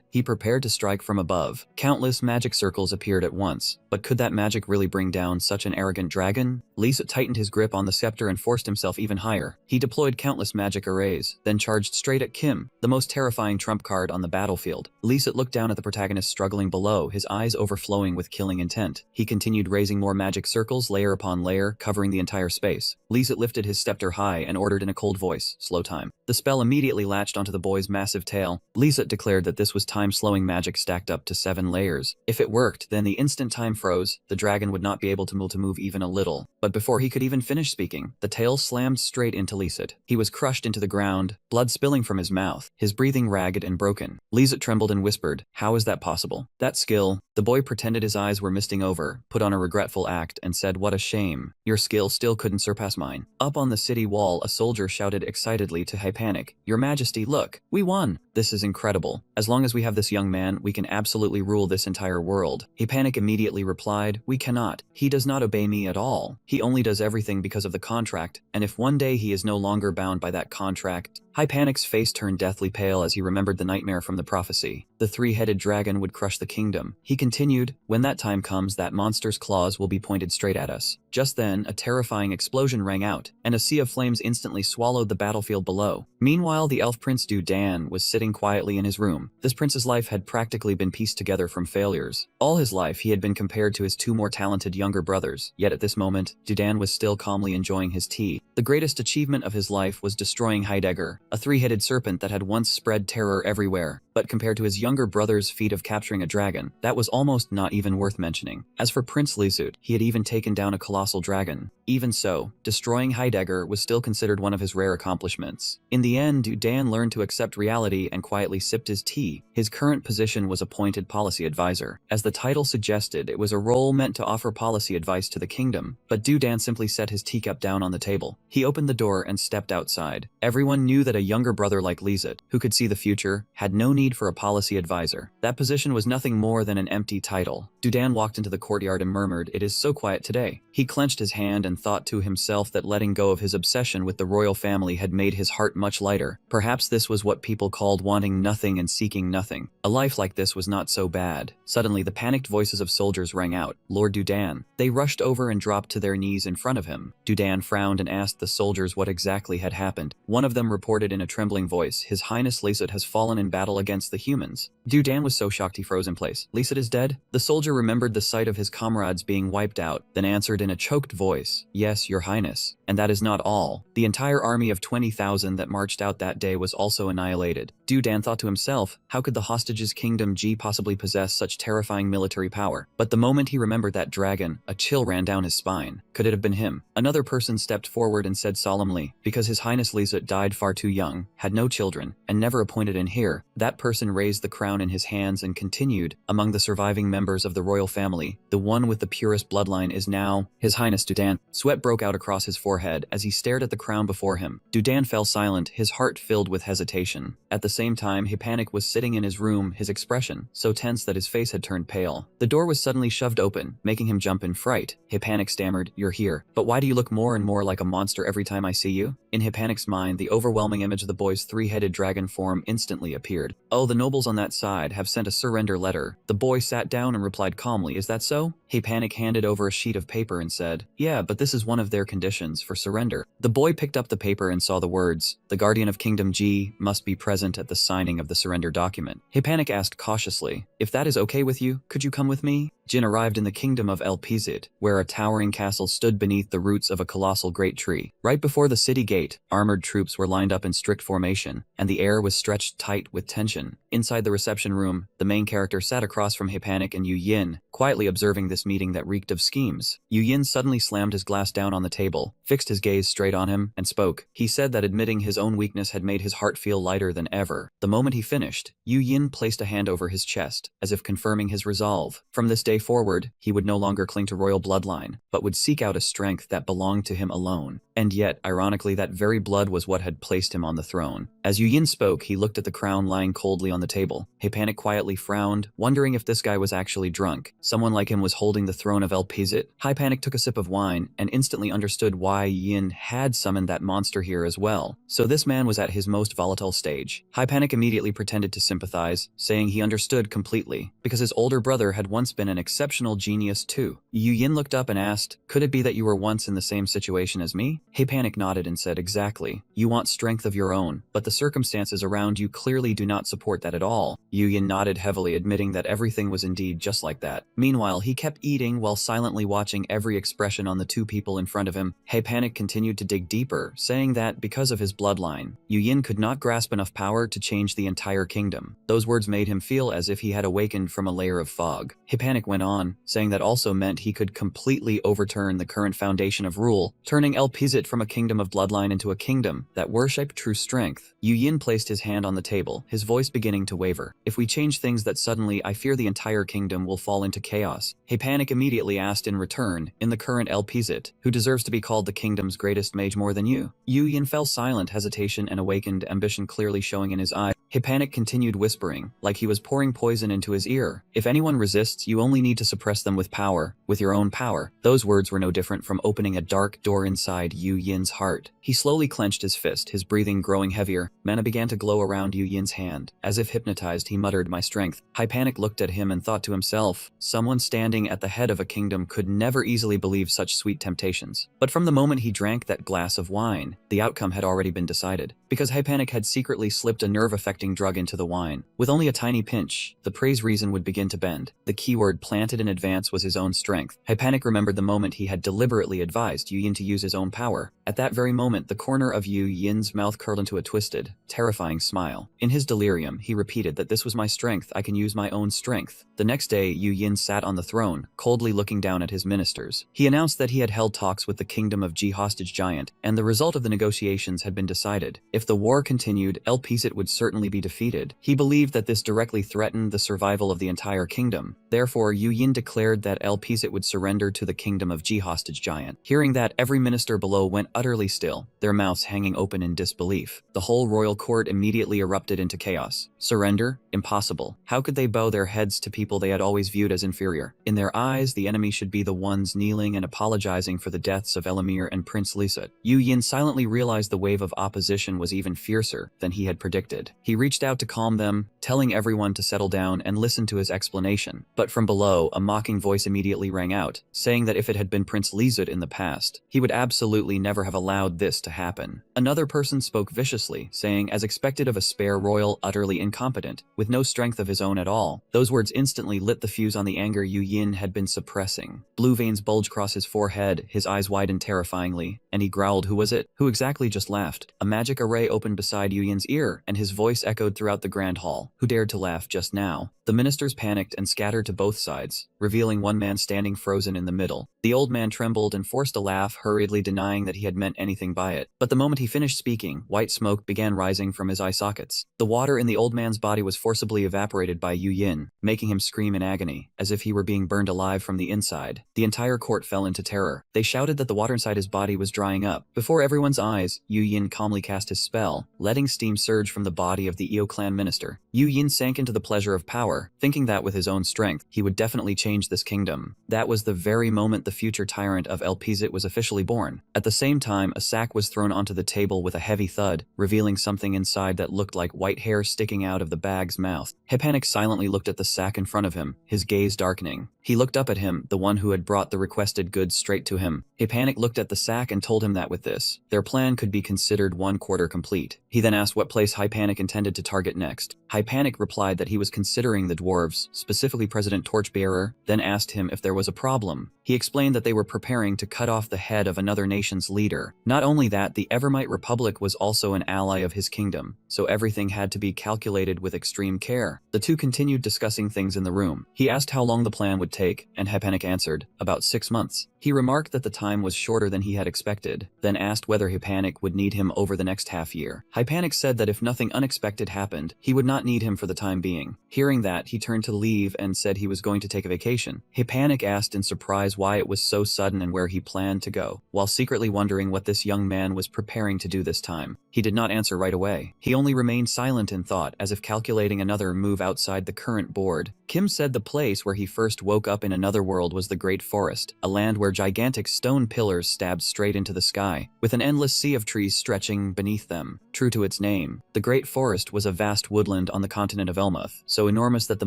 He prepared to strike from above. Countless magic circles appeared at once, but could that magic really bring down such an arrogant dragon? Lisut tightened his grip on the scepter and forced himself even higher. He deployed countless magic arrays, then charged straight at Kim, the most terrifying trump card on the battlefield. Lisut looked down at the protagonist struggling below, his eyes overflowing with killing intent. He continued raising more magic circles, layer upon layer, covering the entire space. Lisut lifted his scepter high and ordered in a cold voice, "Slow time." The spell immediately latched onto the boy's massive tail. Lisut declared that this was time-slowing magic stacked up to 7 layers. If it worked, then the instant time froze, the dragon would not be able to move even a little. But before he could even finish speaking, the tail slammed straight into Lisut. He was crushed into the ground, blood spilling from his mouth, his breathing ragged and broken. Lisut trembled and whispered, "How is that possible?" "That skill." The boy pretended his eyes were misting over, put on a regretful act, and said, "What a shame. Your skill still couldn't surpass mine." Up on the city wall, a soldier shouted excitedly to Hypanic, "Your Majesty, look! We won! This is incredible. As long as we have this young man, we can absolutely rule this entire world." Hypanic immediately replied, "We cannot. He does not obey me at all. He only does everything because of the contract, and if one day he is no longer bound by that contract..." Hypanic's face turned deathly pale as he remembered the nightmare from the prophecy. The 3-headed dragon would crush the kingdom. He continued, "When that time comes, that monster's claws will be pointed straight at us." Just then, a terrifying explosion rang out, and a sea of flames instantly swallowed the battlefield below. Meanwhile, the elf prince Dudan was sitting quietly in his room. This prince's life had practically been pieced together from failures. All his life, he had been compared to his 2 more talented younger brothers, yet at this moment, Dudan was still calmly enjoying his tea. The greatest achievement of his life was destroying Heidegger, a 3-headed serpent that had once spread terror everywhere. But compared to his younger brother's feat of capturing a dragon, that was almost not even worth mentioning. As for Prince Lisut, he had even taken down a colossal dragon. Even so, destroying Heidegger was still considered one of his rare accomplishments. In the end, Dudan learned to accept reality and quietly sipped his tea. His current position was appointed policy advisor. As the title suggested, it was a role meant to offer policy advice to the kingdom, but Dudan simply set his teacup down on the table. He opened the door and stepped outside. Everyone knew that a younger brother like Lisut, who could see the future, had no need for a policy advisor. That position was nothing more than an empty title. Dudan walked into the courtyard and murmured, "It is so quiet today." He clenched his hand and thought to himself that letting go of his obsession with the royal family had made his heart much lighter. Perhaps this was what people called wanting nothing and seeking nothing. A life like this was not so bad. Suddenly, the panicked voices of soldiers rang out, "Lord Dudan." They rushed over and dropped to their knees in front of him. Dudan frowned and asked the soldiers what exactly had happened. One of them reported in a trembling voice, "His Highness Lisut has fallen in battle against the humans." Dudan was so shocked he froze in place. "Lisut is dead?" The soldier remembered the sight of his comrades being wiped out, then answered in a choked voice, "Yes, Your Highness. And that is not all. The entire army of 20,000 that marched out that day was also annihilated." Dudan thought to himself, how could the hostages Kingdom G possibly possess such terrifying military power? But the moment he remembered that dragon, a chill ran down his spine. Could it have been him? Another person stepped forward and said solemnly, "Because His Highness Lisut died far too young, had no children, and never appointed an heir." That person raised the crown in his hands and continued, "Among the surviving members of the royal family, the one with the purest bloodline is now His Highness Dudan." Sweat broke out across his forehead as he stared at the crown before him. Dudan fell silent, his heart filled with hesitation. At the same time, Hypanic was sitting in his room, his expression so tense that his face had turned pale. The door was suddenly shoved open, making him jump in fright. Hypanic stammered, "You're here. But why do you look more and more like a monster every time I see you?" In Hypanic's mind, the overwhelming image of the boy's 3-headed dragon form instantly appeared. "Oh, the nobles on that side have sent a surrender letter." The boy sat down and replied calmly, "Is that so?" Hypanic handed over a sheet of paper and said, "Yeah, but this is one of their conditions for surrender." The boy picked up the paper and saw the words, "The Guardian of Kingdom G must be present at the signing of the surrender document." Hypanic asked cautiously, "If that is okay with you, could you come with me?" Jin arrived in the kingdom of El Pizit, where a towering castle stood beneath the roots of a colossal great tree. Right before the city gate, armored troops were lined up in strict formation, and the air was stretched tight with tension. Inside the reception room, the main character sat across from Hepanic and Yu Yin, quietly observing this meeting that reeked of schemes. Yu Yin suddenly slammed his glass down on the table, fixed his gaze straight on him, and spoke. He said that admitting his own weakness had made his heart feel lighter than ever. The moment he finished, Yu Yin placed a hand over his chest, as if confirming his resolve. From this day forward, he would no longer cling to royal bloodline, but would seek out a strength that belonged to him alone. And yet, ironically, that very blood was what had placed him on the throne. As Yu Yin spoke, he looked at the crown lying coldly on the table. Hepanic quietly frowned, wondering if this guy was actually drunk. Someone like him was holding the throne of El Pizit. Hepanic took a sip of wine and instantly understood why Yin had summoned that monster here as well. So this man was at his most volatile stage. Hepanic immediately pretended to sympathize, saying he understood completely, because his older brother had once been an exceptional genius too. Yu Yin looked up and asked, "Could it be that you were once in the same situation as me?" Hepanic nodded and said, "Exactly. You want strength of your own, but the circumstances around you clearly do not support that at all." Yu Yin nodded heavily, admitting that everything was indeed just like that. Meanwhile, he kept eating while silently watching every expression on the two people in front of him. Hepanic continued to dig deeper, saying that because of his bloodline, Yu Yin could not grasp enough power to change the entire kingdom. Those words made him feel as if he had awakened from a layer of fog. Hepanic went on, saying that also meant he could completely overturn the current foundation of rule, turning El Pizit from a kingdom of bloodline into a kingdom that worshipped true strength. Yu Yin placed his hand on the table, his voice beginning to waver. "If we change things that suddenly, I fear the entire kingdom will fall into chaos." Hepanic immediately asked in return, "In the current El Pizit, who deserves to be called the kingdom's greatest mage more than you?" Yu Yin fell silent, hesitation and awakened ambition clearly showing in his eyes. Hepanic continued whispering, like he was pouring poison into his ear. "If anyone resists, you only need to suppress them with power, with your own power." Those words were no different from opening a dark door inside Yu Yin's heart. He slowly clenched his fist, his breathing growing heavier. Mana began to glow around Yu Yin's hand. As if hypnotized, he muttered, "My strength." Hepanic looked at him and thought to himself, someone standing at the head of a kingdom could never easily believe such sweet temptations. But from the moment he drank that glass of wine, the outcome had already been decided, because Hepanic had secretly slipped a nerve-affecting drug into the wine. With only a tiny pinch, the prey's reason would begin to bend. The keyword planted in advance was his own strength. Hepanic remembered the moment he had deliberately advised Yu Yin to use his own power. At that very moment, the corner of Yu Yin's mouth curled into a twisted, terrifying smile. In his delirium, he repeated that this was my strength, I can use my own strength. The next day, Yu Yin sat on the throne, coldly looking down at his ministers. He announced that he had held talks with the kingdom of Ji hostage giant, and the result of the negotiations had been decided. If the war continued, El Pizit would certainly be defeated. He believed that this directly threatened the survival of the entire kingdom. Therefore, Yu Yin declared that El Pizit would surrender to the kingdom of Ji hostage giant. Hearing that, every minister below went utterly still, their mouths hanging open in disbelief. The whole royal court immediately erupted into chaos. Surrender? Impossible. How could they bow their heads to people they had always viewed as inferior? In their eyes, the enemy should be the ones kneeling and apologizing for the deaths of Elamir and Prince Lisat. Yu Yin silently realized the wave of opposition was even fiercer than he had predicted. He reached out to calm them, telling everyone to settle down and listen to his explanation. But from below, a mocking voice immediately rang out, saying that if it had been Prince Lisat in the past, he would absolutely never have allowed this to happen. Another person spoke viciously, saying, as expected of a spare royal, utterly incompetent, with no strength of his own at all. Those words instantly lit the fuse on the anger Yu Yin had been suppressing. Blue veins bulged across his forehead, his eyes widened terrifyingly, and he growled, "Who was it? Who exactly just laughed?" A magic array opened beside Yu Yin's ear, and his voice echoed throughout the grand hall. "Who dared to laugh just now?" The ministers panicked and scattered to both sides, revealing one man standing frozen in the middle. The old man trembled and forced a laugh, hurriedly denying that he had meant anything by it. But the moment he finished speaking, white smoke began rising from his eye sockets. The water in the old man's body was forcibly evaporated by Yu Yin, making him scream in agony, as if he were being burned alive from the inside. The entire court fell into terror. They shouted that the water inside his body was drying up. Before everyone's eyes, Yu Yin calmly cast his spell, letting steam surge from the body of the Eo clan minister. Yu Yin sank into the pleasure of power, thinking that with his own strength, he would definitely change this kingdom. That was the very moment the the future tyrant of Elpizit was officially born. At the same time, a sack was thrown onto the table with a heavy thud, revealing something inside that looked like white hair sticking out of the bag's mouth. Hypanik silently looked at the sack in front of him, his gaze darkening. He looked up at him, the one who had brought the requested goods straight to him. Hypanik looked at the sack and told him that with this, their plan could be considered 1/4 complete. He then asked what place Hypanik intended to target next. Hypanik replied that he was considering the dwarves, specifically President Torchbearer, then asked him if there was a problem. He explained that they were preparing to cut off the head of another nation's leader. Not only that, the Evermite Republic was also an ally of his kingdom, so everything had to be calculated with extreme care. The two continued discussing things in the room. He asked how long the plan would take, and Hypanik answered, about 6 months. He remarked that the time was shorter than he had expected, then asked whether Hypanik would need him over the next half year. Hypanik said that if nothing unexpected happened, he would not need him for the time being. Hearing that, he turned to leave and said he was going to take a vacation. Hypanik asked in surprise why it was so sudden and where he planned to go, while secretly wondering what this young man was preparing to do this time. He did not answer right away. He only remained silent in thought, as if calculating another move outside the current board. Kim said the place where he first woke up in another world was the Great Forest, a land where gigantic stone pillars stabbed straight into the sky, with an endless sea of trees stretching beneath them. True to its name, the Great Forest was a vast woodland on the continent of Elmuth, so enormous that the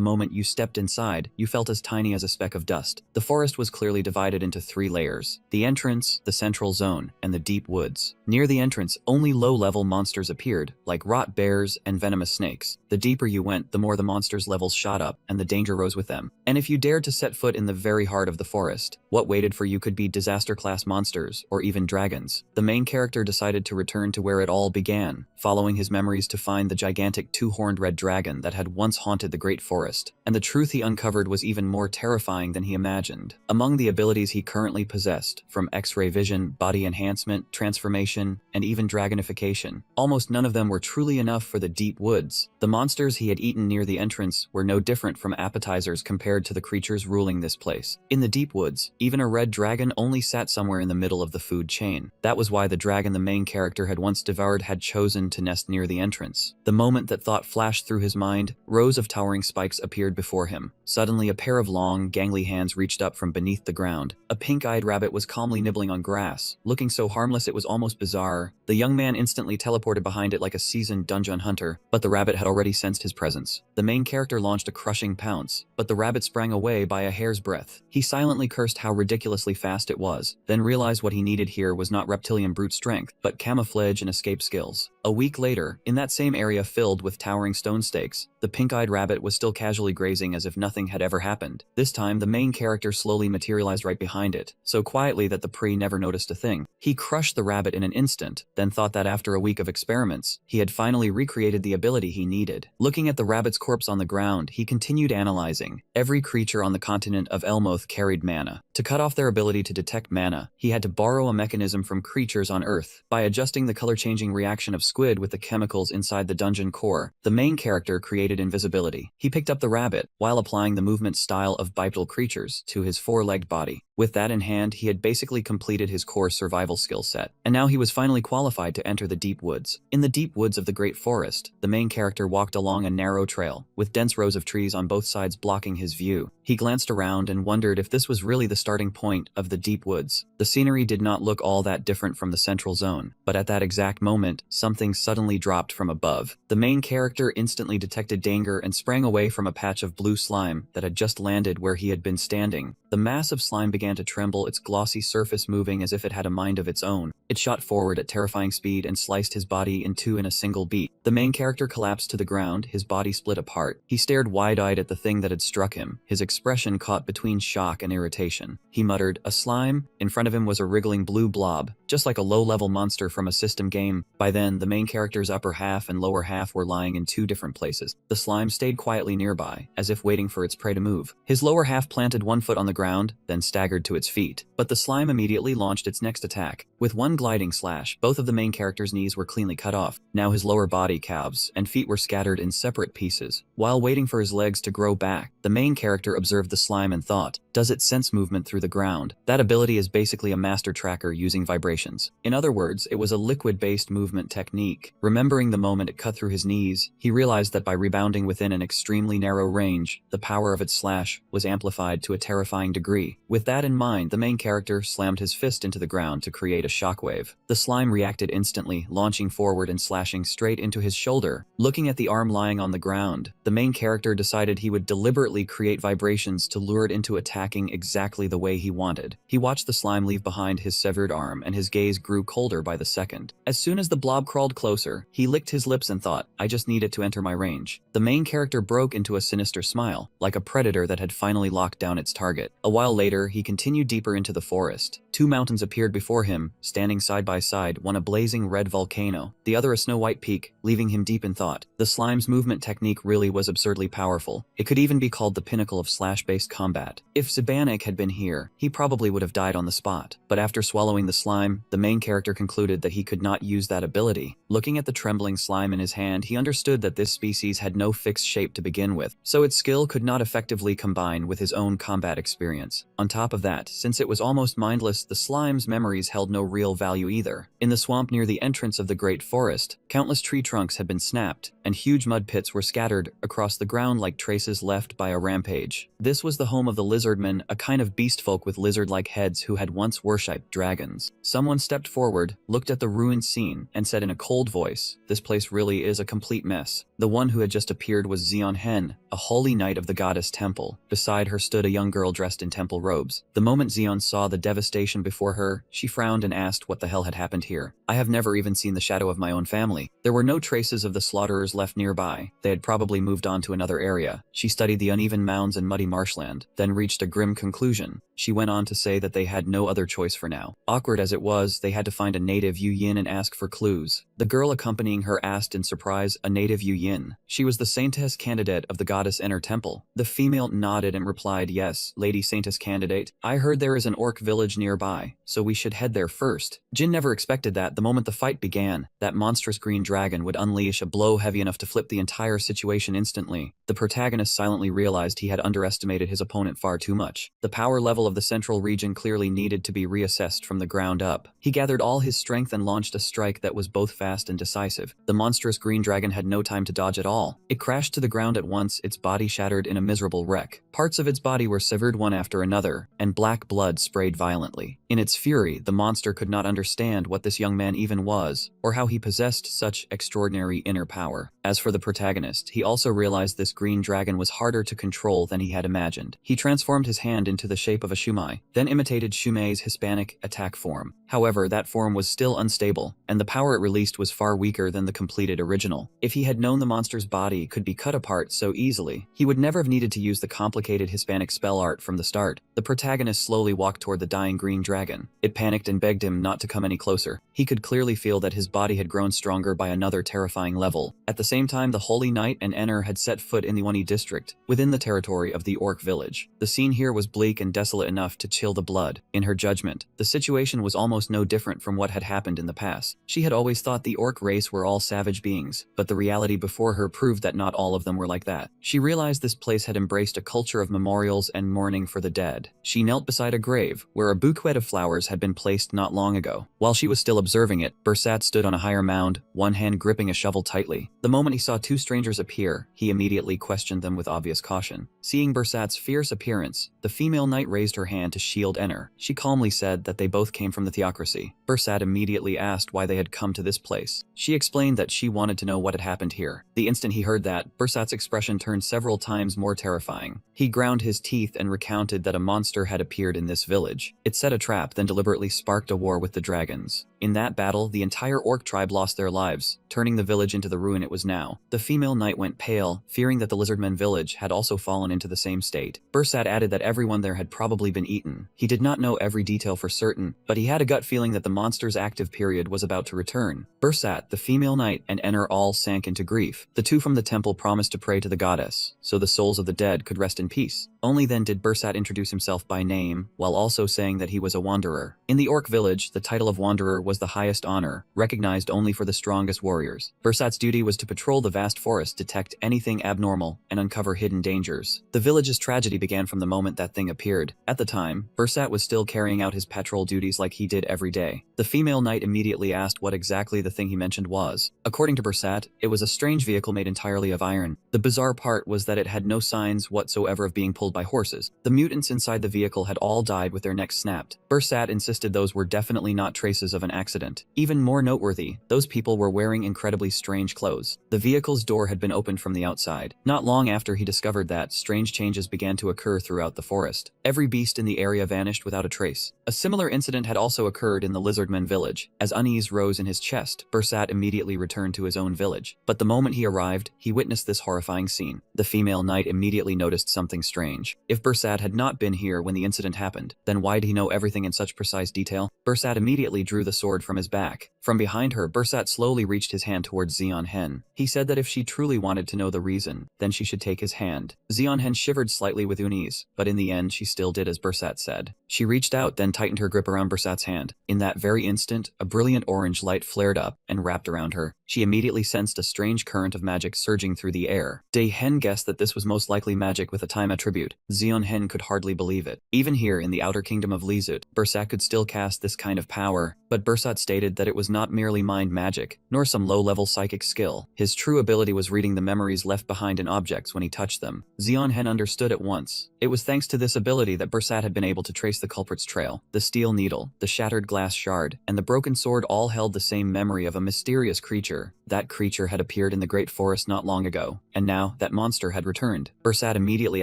moment you stepped inside, you felt as tiny as a speck of dust. The forest was clearly divided into 3 layers: the entrance, the central zone, and the deep woods. Near the entrance, only low-level monsters appeared, like rot bears and venomous snakes. The deeper you went, the more the monsters' levels shot up, and the danger rose with them. And if you dared to set foot in the very heart of the forest, what waited for you could be disaster-class monsters, or even dragons. The main character decided to return to where it all began, following his memories to find the gigantic 2-horned red dragon that had once haunted the Great Forest. And the truth he uncovered was even more terrifying than he imagined. Among the abilities he currently possessed, from X-ray vision, body enhancement, transformation, and even dragonification, almost none of them were truly enough for the deep woods. The monsters he had eaten near the entrance were no different from appetizers compared to the creatures ruling this place. In the deep woods, even a red dragon only sat somewhere in the middle of the food chain. That was why the dragon the main character had once devoured had chosen to nest near the entrance. The moment that thought flashed through his mind, rows of towering spikes appeared before him. Suddenly, a pair of long, gangly hands reached up from beneath the ground. A pink-eyed rabbit was calmly nibbling on grass, looking so harmless it was almost bizarre. The young man instantly teleported behind it like a seasoned dungeon hunter, but the rabbit had already sensed his presence. The main character launched a crushing pounce, but the rabbit sprang away by a hair's breadth. He silently cursed how ridiculously fast it was, then realized what he needed here was not reptilian brute strength, but camouflage and escape skills. A week later, in that same area filled with towering stone stakes, the pink-eyed rabbit was still casually grazing as if nothing had ever happened. This time, the main character slowly materialized right behind it, so quietly that the prey never noticed a thing. He crushed the rabbit in an instant, then thought that after a week of experiments, he had finally recreated the ability he needed. Looking at the rabbit's corpse on the ground, he continued analyzing. Every creature on the continent of Elmuth carried mana. To cut off their ability to detect mana, he had to borrow a mechanism from creatures on Earth. By adjusting the color-changing reaction of squid with the chemicals inside the dungeon core, the main character created invisibility. He picked up the rabbit, while applying the movement style of bipedal creatures to his 4-legged body. With that in hand, he had basically completed his core survival skill set, and now he was finally qualified to enter the deep woods. In the deep woods of the Great Forest, the main character walked along a narrow trail, with dense rows of trees on both sides blocking his view. He glanced around and wondered if this was really the starting point of the deep woods. The scenery did not look all that different from the central zone, but at that exact moment, something suddenly dropped from above. The main character instantly detected danger and sprang away from a patch of blue slime that had just landed where he had been standing. The mass of slime began to tremble, its glossy surface moving as if it had a mind of its own. It shot forward at terrifying speed and sliced his body in two in a single beat. The main character collapsed to the ground, his body split apart. He stared wide-eyed at the thing that had struck him, his expression caught between shock and irritation. He muttered, "A slime?" In front of him was a wriggling blue blob, just like a low-level monster from a system game. By then, the main character's upper half and lower half were lying in two different places. The slime stayed quietly nearby, as if waiting for its prey to move. His lower half planted one foot on the ground, then staggered to its feet. But the slime immediately launched its next attack. With one gliding slash, both of the main character's knees were cleanly cut off. Now his lower body, calves, and feet were scattered in separate pieces. While waiting for his legs to grow back, the main character observed the slime and thought, does it sense movement through the ground? That ability is basically a master tracker using vibrations. In other words, it was a liquid-based movement technique. Remembering the moment it cut through his knees, he realized that by rebounding within an extremely narrow range, the power of its slash was amplified to a terrifying degree. With that in mind, the main character slammed his fist into the ground to create a shockwave. The slime reacted instantly, launching forward and slashing straight into his shoulder. Looking at the arm lying on the ground, the main character decided he would deliberately create vibrations to lure it into attacking exactly the way he wanted. He watched the slime leave behind his severed arm, and his gaze grew colder by the second. As soon as the blob crawled closer, he licked his lips and thought, I just need it to enter my range. The main character broke into a sinister smile, like a predator that had finally locked down its target. A while later, he continued deeper into the forest. Two mountains appeared before him, standing side by side, one a blazing red volcano, the other a snow-white peak, leaving him deep in thought. The slime's movement technique really was absurdly powerful. It could even be called the pinnacle of slash-based combat. If Zabanik had been here, he probably would have died on the spot. But after swallowing the slime, the main character concluded that he could not use that ability. Looking at the trembling slime in his hand, he understood that this species had no fixed shape to begin with, so its skill could not effectively combine with his own combat experience. On top of that, since it was almost mindless, the slime's memories held no real value either. In the swamp near the entrance of the great forest, countless tree trunks had been snapped, and huge mud pits were scattered across the ground like traces left by a rampage. This was the home of the lizardmen, a kind of beast folk with lizard-like heads who had once worshipped dragons. Someone stepped forward, looked at the ruined scene, and said in a cold voice, "This place really is a complete mess." The one who had just appeared was Zeon Hen, a holy knight of the goddess temple. Beside her stood a young girl dressed in temple robes. The moment Zeon saw the devastation before her, she frowned and asked what the hell had happened here. I have never even seen the shadow of my own family. There were no traces of the slaughterers left nearby. They had probably moved on to another area. She studied the uneven mounds and muddy marshland, then reached a grim conclusion. She went on to say that they had no other choice for now. Awkward as it was, they had to find a native Yu Yin and ask for clues. The girl accompanying her asked in surprise, a native Yu Yin. She was the saintess candidate of the goddess Enr temple. The female nodded and replied, "Yes, lady saintess candidate. I heard there is an orc village nearby, so we should head there first." Jin never expected that the moment the fight began, that monstrous green dragon would unleash a blow heavy enough to flip the entire situation instantly. The protagonist silently realized he had underestimated his opponent far too much. The power level of the central region clearly needed to be reassessed from the ground up. He gathered all his strength and launched a strike that was both fast and decisive. The monstrous green dragon had no time to dodge at all. It crashed to the ground at once, its body shattered in a miserable wreck. Parts of its body were severed one after another, and black blood sprayed violently. In its fury, the monster could not understand what this young man even was, or how he possessed such extraordinary inner power. As for the protagonist, he also realized this green dragon was harder to control than he had imagined. He transformed his hand into the shape of a shumai, then imitated Shumei's Hispanic attack form. However, that form was still unstable, and the power it released was far weaker than the completed original. If he had known the monster's body could be cut apart so easily, he would never have needed to use the complicated Hispanic spell art from the start. The protagonist slowly walked toward the dying green dragon. It panicked and begged him not to come any closer. He could clearly feel that his body had grown stronger by another terrifying level. At the same time, the Holy Knight and Enr had set foot in the Wani district, within the territory of the orc village. The scene here was bleak and desolate enough to chill the blood. In her judgment, the situation was almost no different from what had happened in the past. She had always thought the orc race were all savage beings, but the reality before her proved that not all of them were like that. She realized this place had embraced a culture of memorials and mourning for the dead. She knelt beside a grave, where a bouquet of flowers had been placed not long ago. While she was still observing it, Bursat stood on a higher mound, one hand gripping a shovel tightly. The moment he saw two strangers appear, he immediately questioned them with obvious caution. Seeing Bursat's fierce appearance, the female knight raised her hand to shield Enr. She calmly said that they both came from the theocracy. Bursat immediately asked why they had come to this place. She explained that she wanted to know what had happened here. The instant he heard that, Bursat's expression turned several times more terrifying. He ground his teeth and recounted that a monster had appeared in this village. It set a trap, then deliberately sparked a war with the dragons. In that battle, the entire orc tribe lost their lives, turning the village into the ruin it was now. The female knight went pale, fearing that the lizardmen village had also fallen into the same state. Bursat added that everyone there had probably been eaten. He did not know every detail for certain, but he had a gut feeling that the monster's active period was about to return. Bursat, the female knight, and Enr all sank into grief. The two from the temple promised to pray to the goddess, so the souls of the dead could rest in peace. Only then did Bursat introduce himself by name, while also saying that he was a Wanderer. In the orc village, the title of Wanderer was the highest honor, recognized only for the strongest warriors. Bursat's duty was to patrol the vast forest, detect anything abnormal, and uncover hidden dangers. The village's tragedy began from the moment that thing appeared. At the time, Bursat was still carrying out his patrol duties like he did every day. The female knight immediately asked what exactly the thing he mentioned was. According to Bursat, it was a strange vehicle made entirely of iron. The bizarre part was that it had no signs whatsoever of being pulled by horses. The mutants inside the vehicle had all died with their necks snapped. Bursat insisted those were definitely not traces of an accident. Even more noteworthy, those people were wearing incredibly strange clothes. The vehicle's door had been opened from the outside. Not long after he discovered that, strange changes began to occur throughout the forest. Every beast in the area vanished without a trace. A similar incident had also occurred in the Lizardmen village. As unease rose in his chest, Bursat immediately returned to his own village. But the moment he arrived, he witnessed this horrifying scene. The female knight immediately noticed something strange. If Bursat had not been here when the incident happened, then why did he know everything in such precise detail? Bursat immediately drew the sword from his back. From behind her, Bursat slowly reached his hand towards Zeon Hen. He said that if she truly wanted to know the reason, then she should take his hand. Zeon Hen shivered slightly with unease, but in the end she still did as Bursat said. She reached out, then tightened her grip around Bursat's hand. In that very instant, a brilliant orange light flared up and wrapped around her. She immediately sensed a strange current of magic surging through the air. Day Hen guessed that this was most likely magic with a time attribute. Zeon Hen could hardly believe it. Even here in the outer kingdom of Lizut, Bursat could still cast this kind of power, but Bursat stated that it was not merely mind magic, nor some low-level psychic skill. His true ability was reading the memories left behind in objects when he touched them. Zeon Hen understood at once. It was thanks to this ability that Bursat had been able to trace the culprit's trail. The steel needle, the shattered glass shard, and the broken sword all held the same memory of a mysterious creature. That creature had appeared in the Great Forest not long ago, and now that monster had returned. Bursat immediately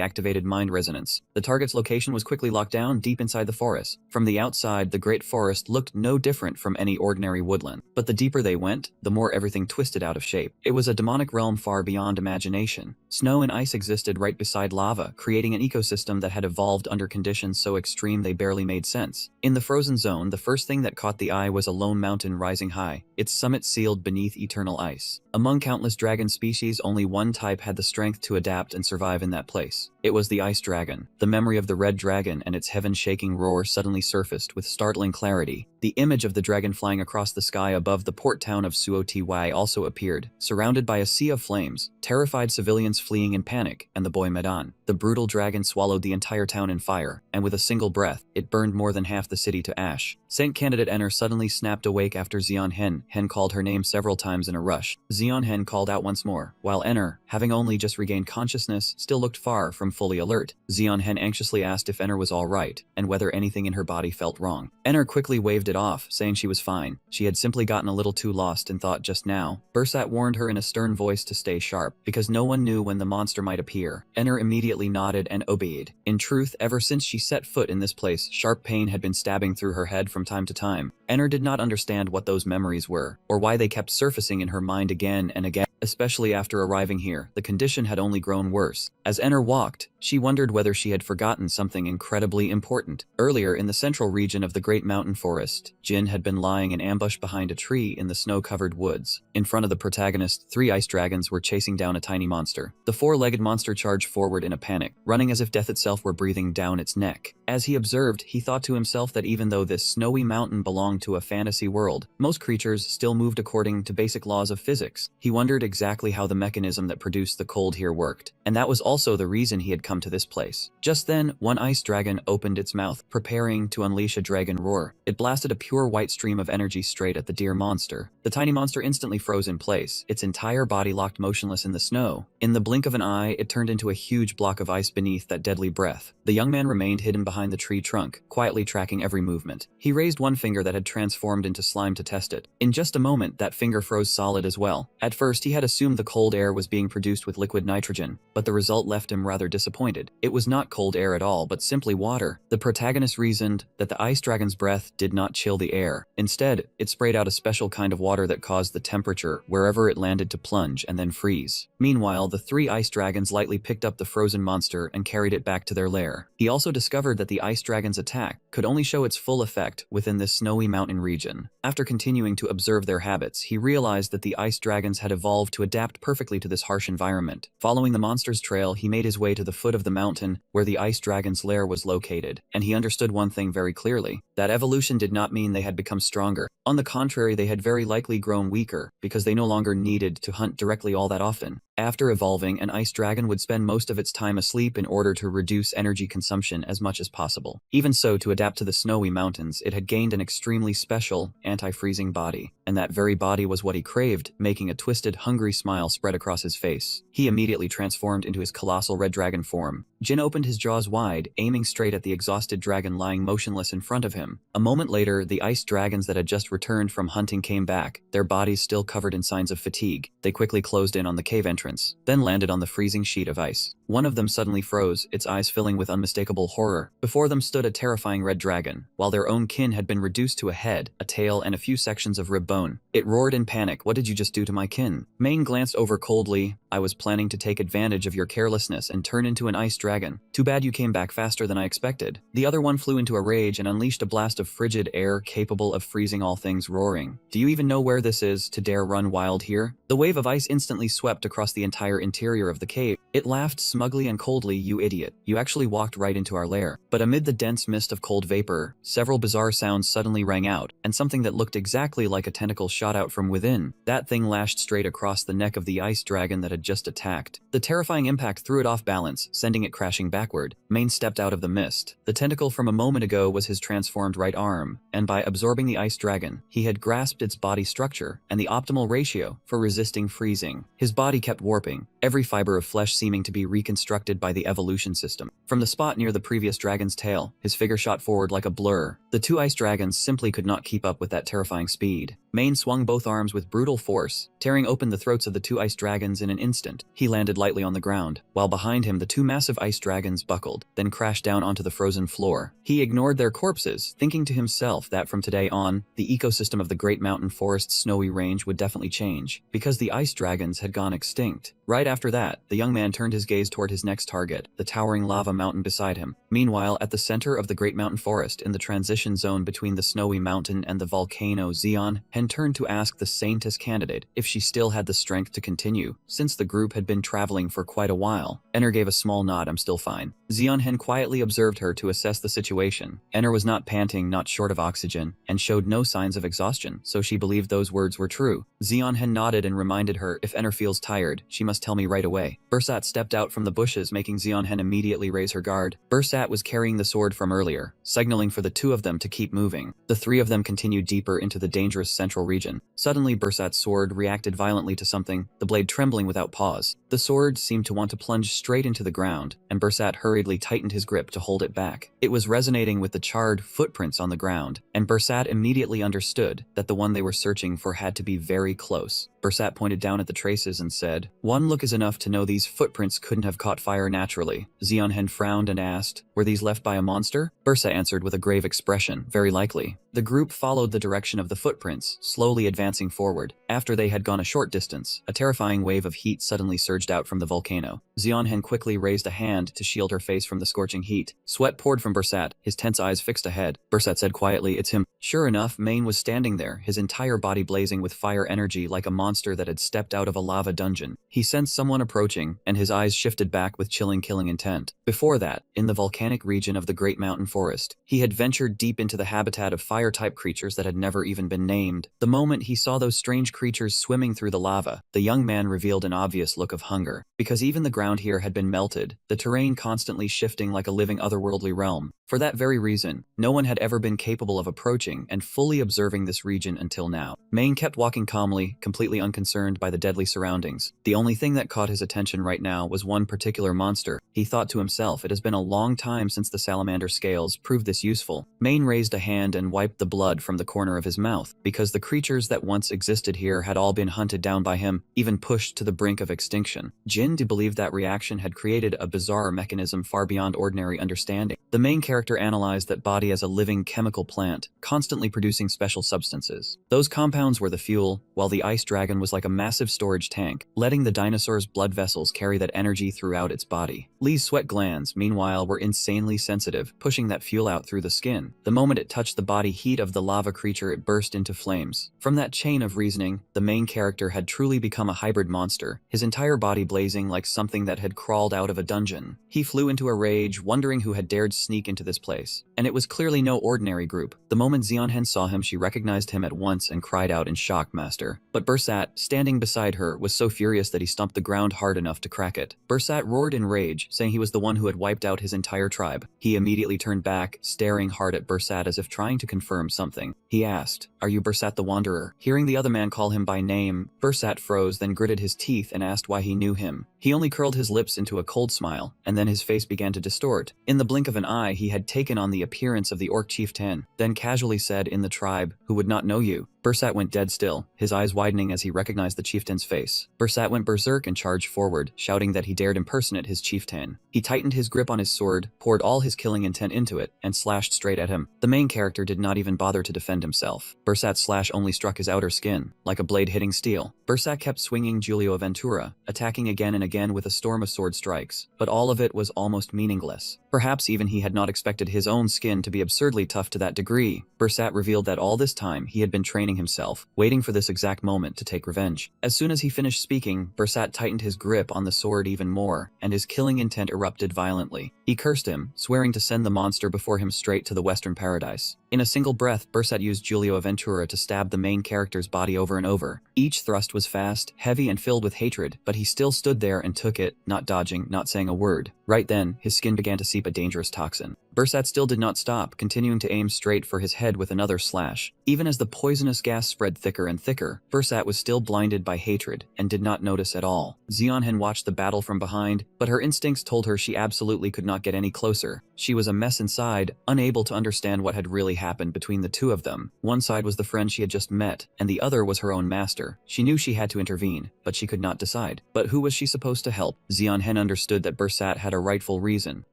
activated mind resonance. The target's location was quickly locked down deep inside the forest. From the outside, the Great Forest looked no different from any ordinary woodland, but the deeper they went, the more everything twisted out of shape. It was a demonic realm far beyond imagination. Snow and ice existed right beside lava, creating an ecosystem that had evolved under conditions so extreme they barely made sense. In the frozen zone, the first thing that caught the eye was a lone mountain rising high, its summit sealed beneath eternal ice. Among countless dragon species, only one type had the strength to adapt and survive in that place. It was the ice dragon. The memory of the red dragon and its heaven-shaking roar suddenly surfaced with startling clarity. The image of the dragon flying across the sky above the port town of Suoty also appeared, surrounded by a sea of flames, terrified civilians fleeing in panic, and the boy Medan. The brutal dragon swallowed the entire town in fire, and with a single breath, it burned more than half the city to ash. Saint Candidate Enner suddenly snapped awake after Zeon Hen. Hen called her name several times in a rush. Zeon Hen called out once more, while Enner, having only just regained consciousness, still looked far from fully alert. Zeon Hen anxiously asked if Enner was all right, and whether anything in her body felt wrong. Enner quickly waved it off, saying she was fine. She had simply gotten a little too lost in thought just now. Bursat warned her in a stern voice to stay sharp, because no one knew when the monster might appear. Enner immediately nodded and obeyed. In truth, ever since she set foot in this place, sharp pain had been stabbing through her head from time to time. Enner did not understand what those memories were, or why they kept surfacing in her mind again and again. Especially after arriving here, the condition had only grown worse. As Enner walked, she wondered whether she had forgotten something incredibly important. Earlier, in the central region of the Great Mountain Forest, Jin had been lying in ambush behind a tree in the snow-covered woods. In front of the protagonist, 3 ice dragons were chasing down a tiny monster. The 4-legged monster charged forward in a panic, running as if death itself were breathing down its neck. As he observed, he thought to himself that even though this snowy mountain belonged to a fantasy world, most creatures still moved according to basic laws of physics. He wondered exactly how the mechanism that produced the cold here worked, and that was also the reason he had come to this place. Just then, one ice dragon opened its mouth, preparing to unleash a dragon roar. It blasted a pure white stream of energy straight at the dear monster. The tiny monster instantly froze in place, its entire body locked motionless in the snow. In the blink of an eye, it turned into a huge block of ice beneath that deadly breath. The young man remained hidden behind the tree trunk, quietly tracking every movement. He raised one finger that had transformed into slime to test it. In just a moment, that finger froze solid as well. At first, he had assumed the cold air was being produced with liquid nitrogen, but the result left him rather disappointed. It was not cold air at all, but simply water. The protagonist reasoned that the ice dragon's breath did not chill the air. Instead, it sprayed out a special kind of water that caused the temperature wherever it landed to plunge and then freeze. Meanwhile, the 3 ice dragons lightly picked up the frozen monster and carried it back to their lair. He also discovered that the ice dragon's attack could only show its full effect within this snowy mountain region. After continuing to observe their habits, he realized that the ice dragons had evolved to adapt perfectly to this harsh environment. Following the monster's trail, he made his way to the foot of the mountain where the ice dragon's lair was located, and he understood one thing very clearly: that evolution did not mean they had become stronger. On the contrary, they had very likely grown weaker, because they no longer needed to hunt directly all that often. After evolving, an ice dragon would spend most of its time asleep in order to reduce energy consumption as much as possible. Even so, to adapt to the snowy mountains, it had gained an extremely special, anti-freezing body, and that very body was what he craved, making a twisted, hungry smile spread across his face. He immediately transformed into his colossal red dragon form. Jin opened his jaws wide, aiming straight at the exhausted dragon lying motionless in front of him. A moment later, the ice dragons that had just returned from hunting came back, their bodies still covered in signs of fatigue. They quickly closed in on the cave entrance, then landed on the freezing sheet of ice. One of them suddenly froze, its eyes filling with unmistakable horror. Before them stood a terrifying red dragon, while their own kin had been reduced to a head, a tail, and a few sections of rib bone. It roared in panic. "What did you just do to my kin?" Mane glanced over coldly. "I was planning to take advantage of your carelessness and turn into an ice dragon. Too bad you came back faster than I expected." The other one flew into a rage and unleashed a blast of frigid air capable of freezing all things roaring. "Do you even know where this is, to dare run wild here?" The wave of ice instantly swept across the entire interior of the cave. It laughed smugly and coldly. "You idiot. You actually walked right into our lair." But amid the dense mist of cold vapor, several bizarre sounds suddenly rang out, and something that looked exactly like a tentacle shot out from within. That thing lashed straight across the neck of the ice dragon that had just attacked. The terrifying impact threw it off balance, sending it crashing backward. Mane stepped out of the mist. The tentacle from a moment ago was his transformed right arm, and by absorbing the ice dragon, he had grasped its body structure and the optimal ratio for resisting freezing. His body kept warping, every fiber of flesh seeming to be reconstructed by the evolution system. From the spot near the previous dragon's tail, his figure shot forward like a blur. The two ice dragons simply could not keep up with that terrifying speed. Mane swung both arms with brutal force, tearing open the throats of the two ice dragons in an instant. He landed lightly on the ground, while behind him the two massive ice dragons buckled, then crashed down onto the frozen floor. He ignored their corpses, thinking to himself that from today on, the ecosystem of the Great Mountain Forest's snowy range would definitely change, because the ice dragons had gone extinct. Right after that, the young man turned his gaze toward his next target, the towering lava mountain beside him. Meanwhile, at the center of the Great Mountain Forest, in the transition zone between the snowy mountain and the volcano, Xian Hen turned to ask the Saintess candidate if she still had the strength to continue, since the group had been traveling for quite a while. Enr gave a small nod. "I'm still fine." Xian Hen quietly observed her to assess the situation. Enr was not panting, not short of oxygen, and showed no signs of exhaustion, so she believed those words were true. Xian Hen nodded and reminded her, "If Enr feels tired, she must tell me right away." Bursat stepped out from the bushes, making Xian Hen immediately raise her guard. Bursat was carrying the sword from earlier, signaling for the two of them to keep moving. The three of them continued deeper into the dangerous central region. Suddenly, Bursat's sword reacted violently to something, the blade trembling without pause. The sword seemed to want to plunge straight into the ground, and Bursat hurriedly tightened his grip to hold it back. It was resonating with the charred footprints on the ground, and Bursat immediately understood that the one they were searching for had to be very close. Bursat pointed down at the traces and said, "One look is enough to know these footprints couldn't have caught fire naturally." Xian Hen frowned and asked, "Were these left by a monster?" Bursat answered with a grave expression, "Very likely." The group followed the direction of the footprints, slowly advancing forward. After they had gone a short distance, a terrifying wave of heat suddenly surged out from the volcano. Xian Hen quickly raised a hand to shield her face from the scorching heat. Sweat poured from Bursat, his tense eyes fixed ahead. Bursat said quietly, "It's him." Sure enough, Mane was standing there, his entire body blazing with fire energy like a monster that had stepped out of a lava dungeon. He sensed someone approaching, and his eyes shifted back with chilling, killing intent. Before that, in the volcanic region of the Great Mountain Forest, he had ventured deep into the habitat of fire-type creatures that had never even been named. The moment he saw those strange creatures swimming through the lava, the young man revealed an obvious look of hunger. Because even the ground here had been melted, the terrain constantly shifting like a living otherworldly realm. For that very reason, no one had ever been capable of approaching and fully observing this region until now. Mane kept walking calmly, completely unconcerned by the deadly surroundings. The only thing that caught his attention right now was one particular monster. He thought to himself, it has been a long time since the salamander scales proved this useful. Mane raised a hand and wiped the blood from the corner of his mouth, because the creatures that once existed here had all been hunted down by him, even pushed to the brink of extinction. Jin believed that reaction had created a bizarre mechanism far beyond ordinary understanding. The main character analyzed that body as a living chemical plant, constantly producing special substances. Those compounds were the fuel, while the ice dragon was like a massive storage tank, letting the dinosaur's blood vessels carry that energy throughout its body. Lee's sweat glands, meanwhile, were insanely sensitive, pushing that fuel out through the skin. The moment it touched the body heat of the lava creature, it burst into flames. From that chain of reasoning, the main character had truly become a hybrid monster, his entire body blazing like something that had crawled out of a dungeon. He flew into a rage, wondering who had dared sneak into this place. And it was clearly no ordinary group. The moment Zeonhen saw him, she recognized him at once and cried out in shock, "Master." But Bursat, standing beside her, was so furious that he stomped the ground hard enough to crack it. Bursat roared in rage, saying he was the one who had wiped out his entire tribe. He immediately turned back, staring hard at Bursat as if trying to confirm something. He asked, "Are you Bursat the Wanderer?" Hearing the other man call him by name, Bursat froze, then gritted his teeth and asked why he knew him. He only curled his lips into a cold smile, and then his face began to distort. In the blink of an eye, he had taken on the appearance of the orc chieftain, then casually said, "In the tribe, who would not know you?" Bursat went dead still, his eyes widening as he recognized the chieftain's face. Bursat went berserk and charged forward, shouting that he dared impersonate his chieftain. He tightened his grip on his sword, poured all his killing intent into it, and slashed straight at him. The main character did not even bother to defend himself. Bursat's slash only struck his outer skin, like a blade hitting steel. Bursat kept swinging Giulio Ventura, attacking again and again with a storm of sword strikes, but all of it was almost meaningless. Perhaps even he had not expected his own skin to be absurdly tough to that degree. Bursat revealed that all this time he had been training himself, waiting for this exact moment to take revenge. As soon as he finished speaking, Bursat tightened his grip on the sword even more, and his killing intent erupted violently. He cursed him, swearing to send the monster before him straight to the Western Paradise. In a single breath, Bursat used Giulio Ventura to stab the main character's body over and over. Each thrust was fast, heavy, and filled with hatred, but he still stood there and took it, not dodging, not saying a word. Right then, his skin began to seep a dangerous toxin. Bursat still did not stop, continuing to aim straight for his head with another slash. Even as the poisonous gas spread thicker and thicker, Bursat was still blinded by hatred and did not notice at all. Zeonhen watched the battle from behind, but her instincts told her she absolutely could not get any closer. She was a mess inside, unable to understand what had really happened between the two of them. One side was the friend she had just met, and the other was her own master. She knew she had to intervene, but she could not decide. But who was she supposed to help? Zeonhen understood that Bursat had a rightful reason,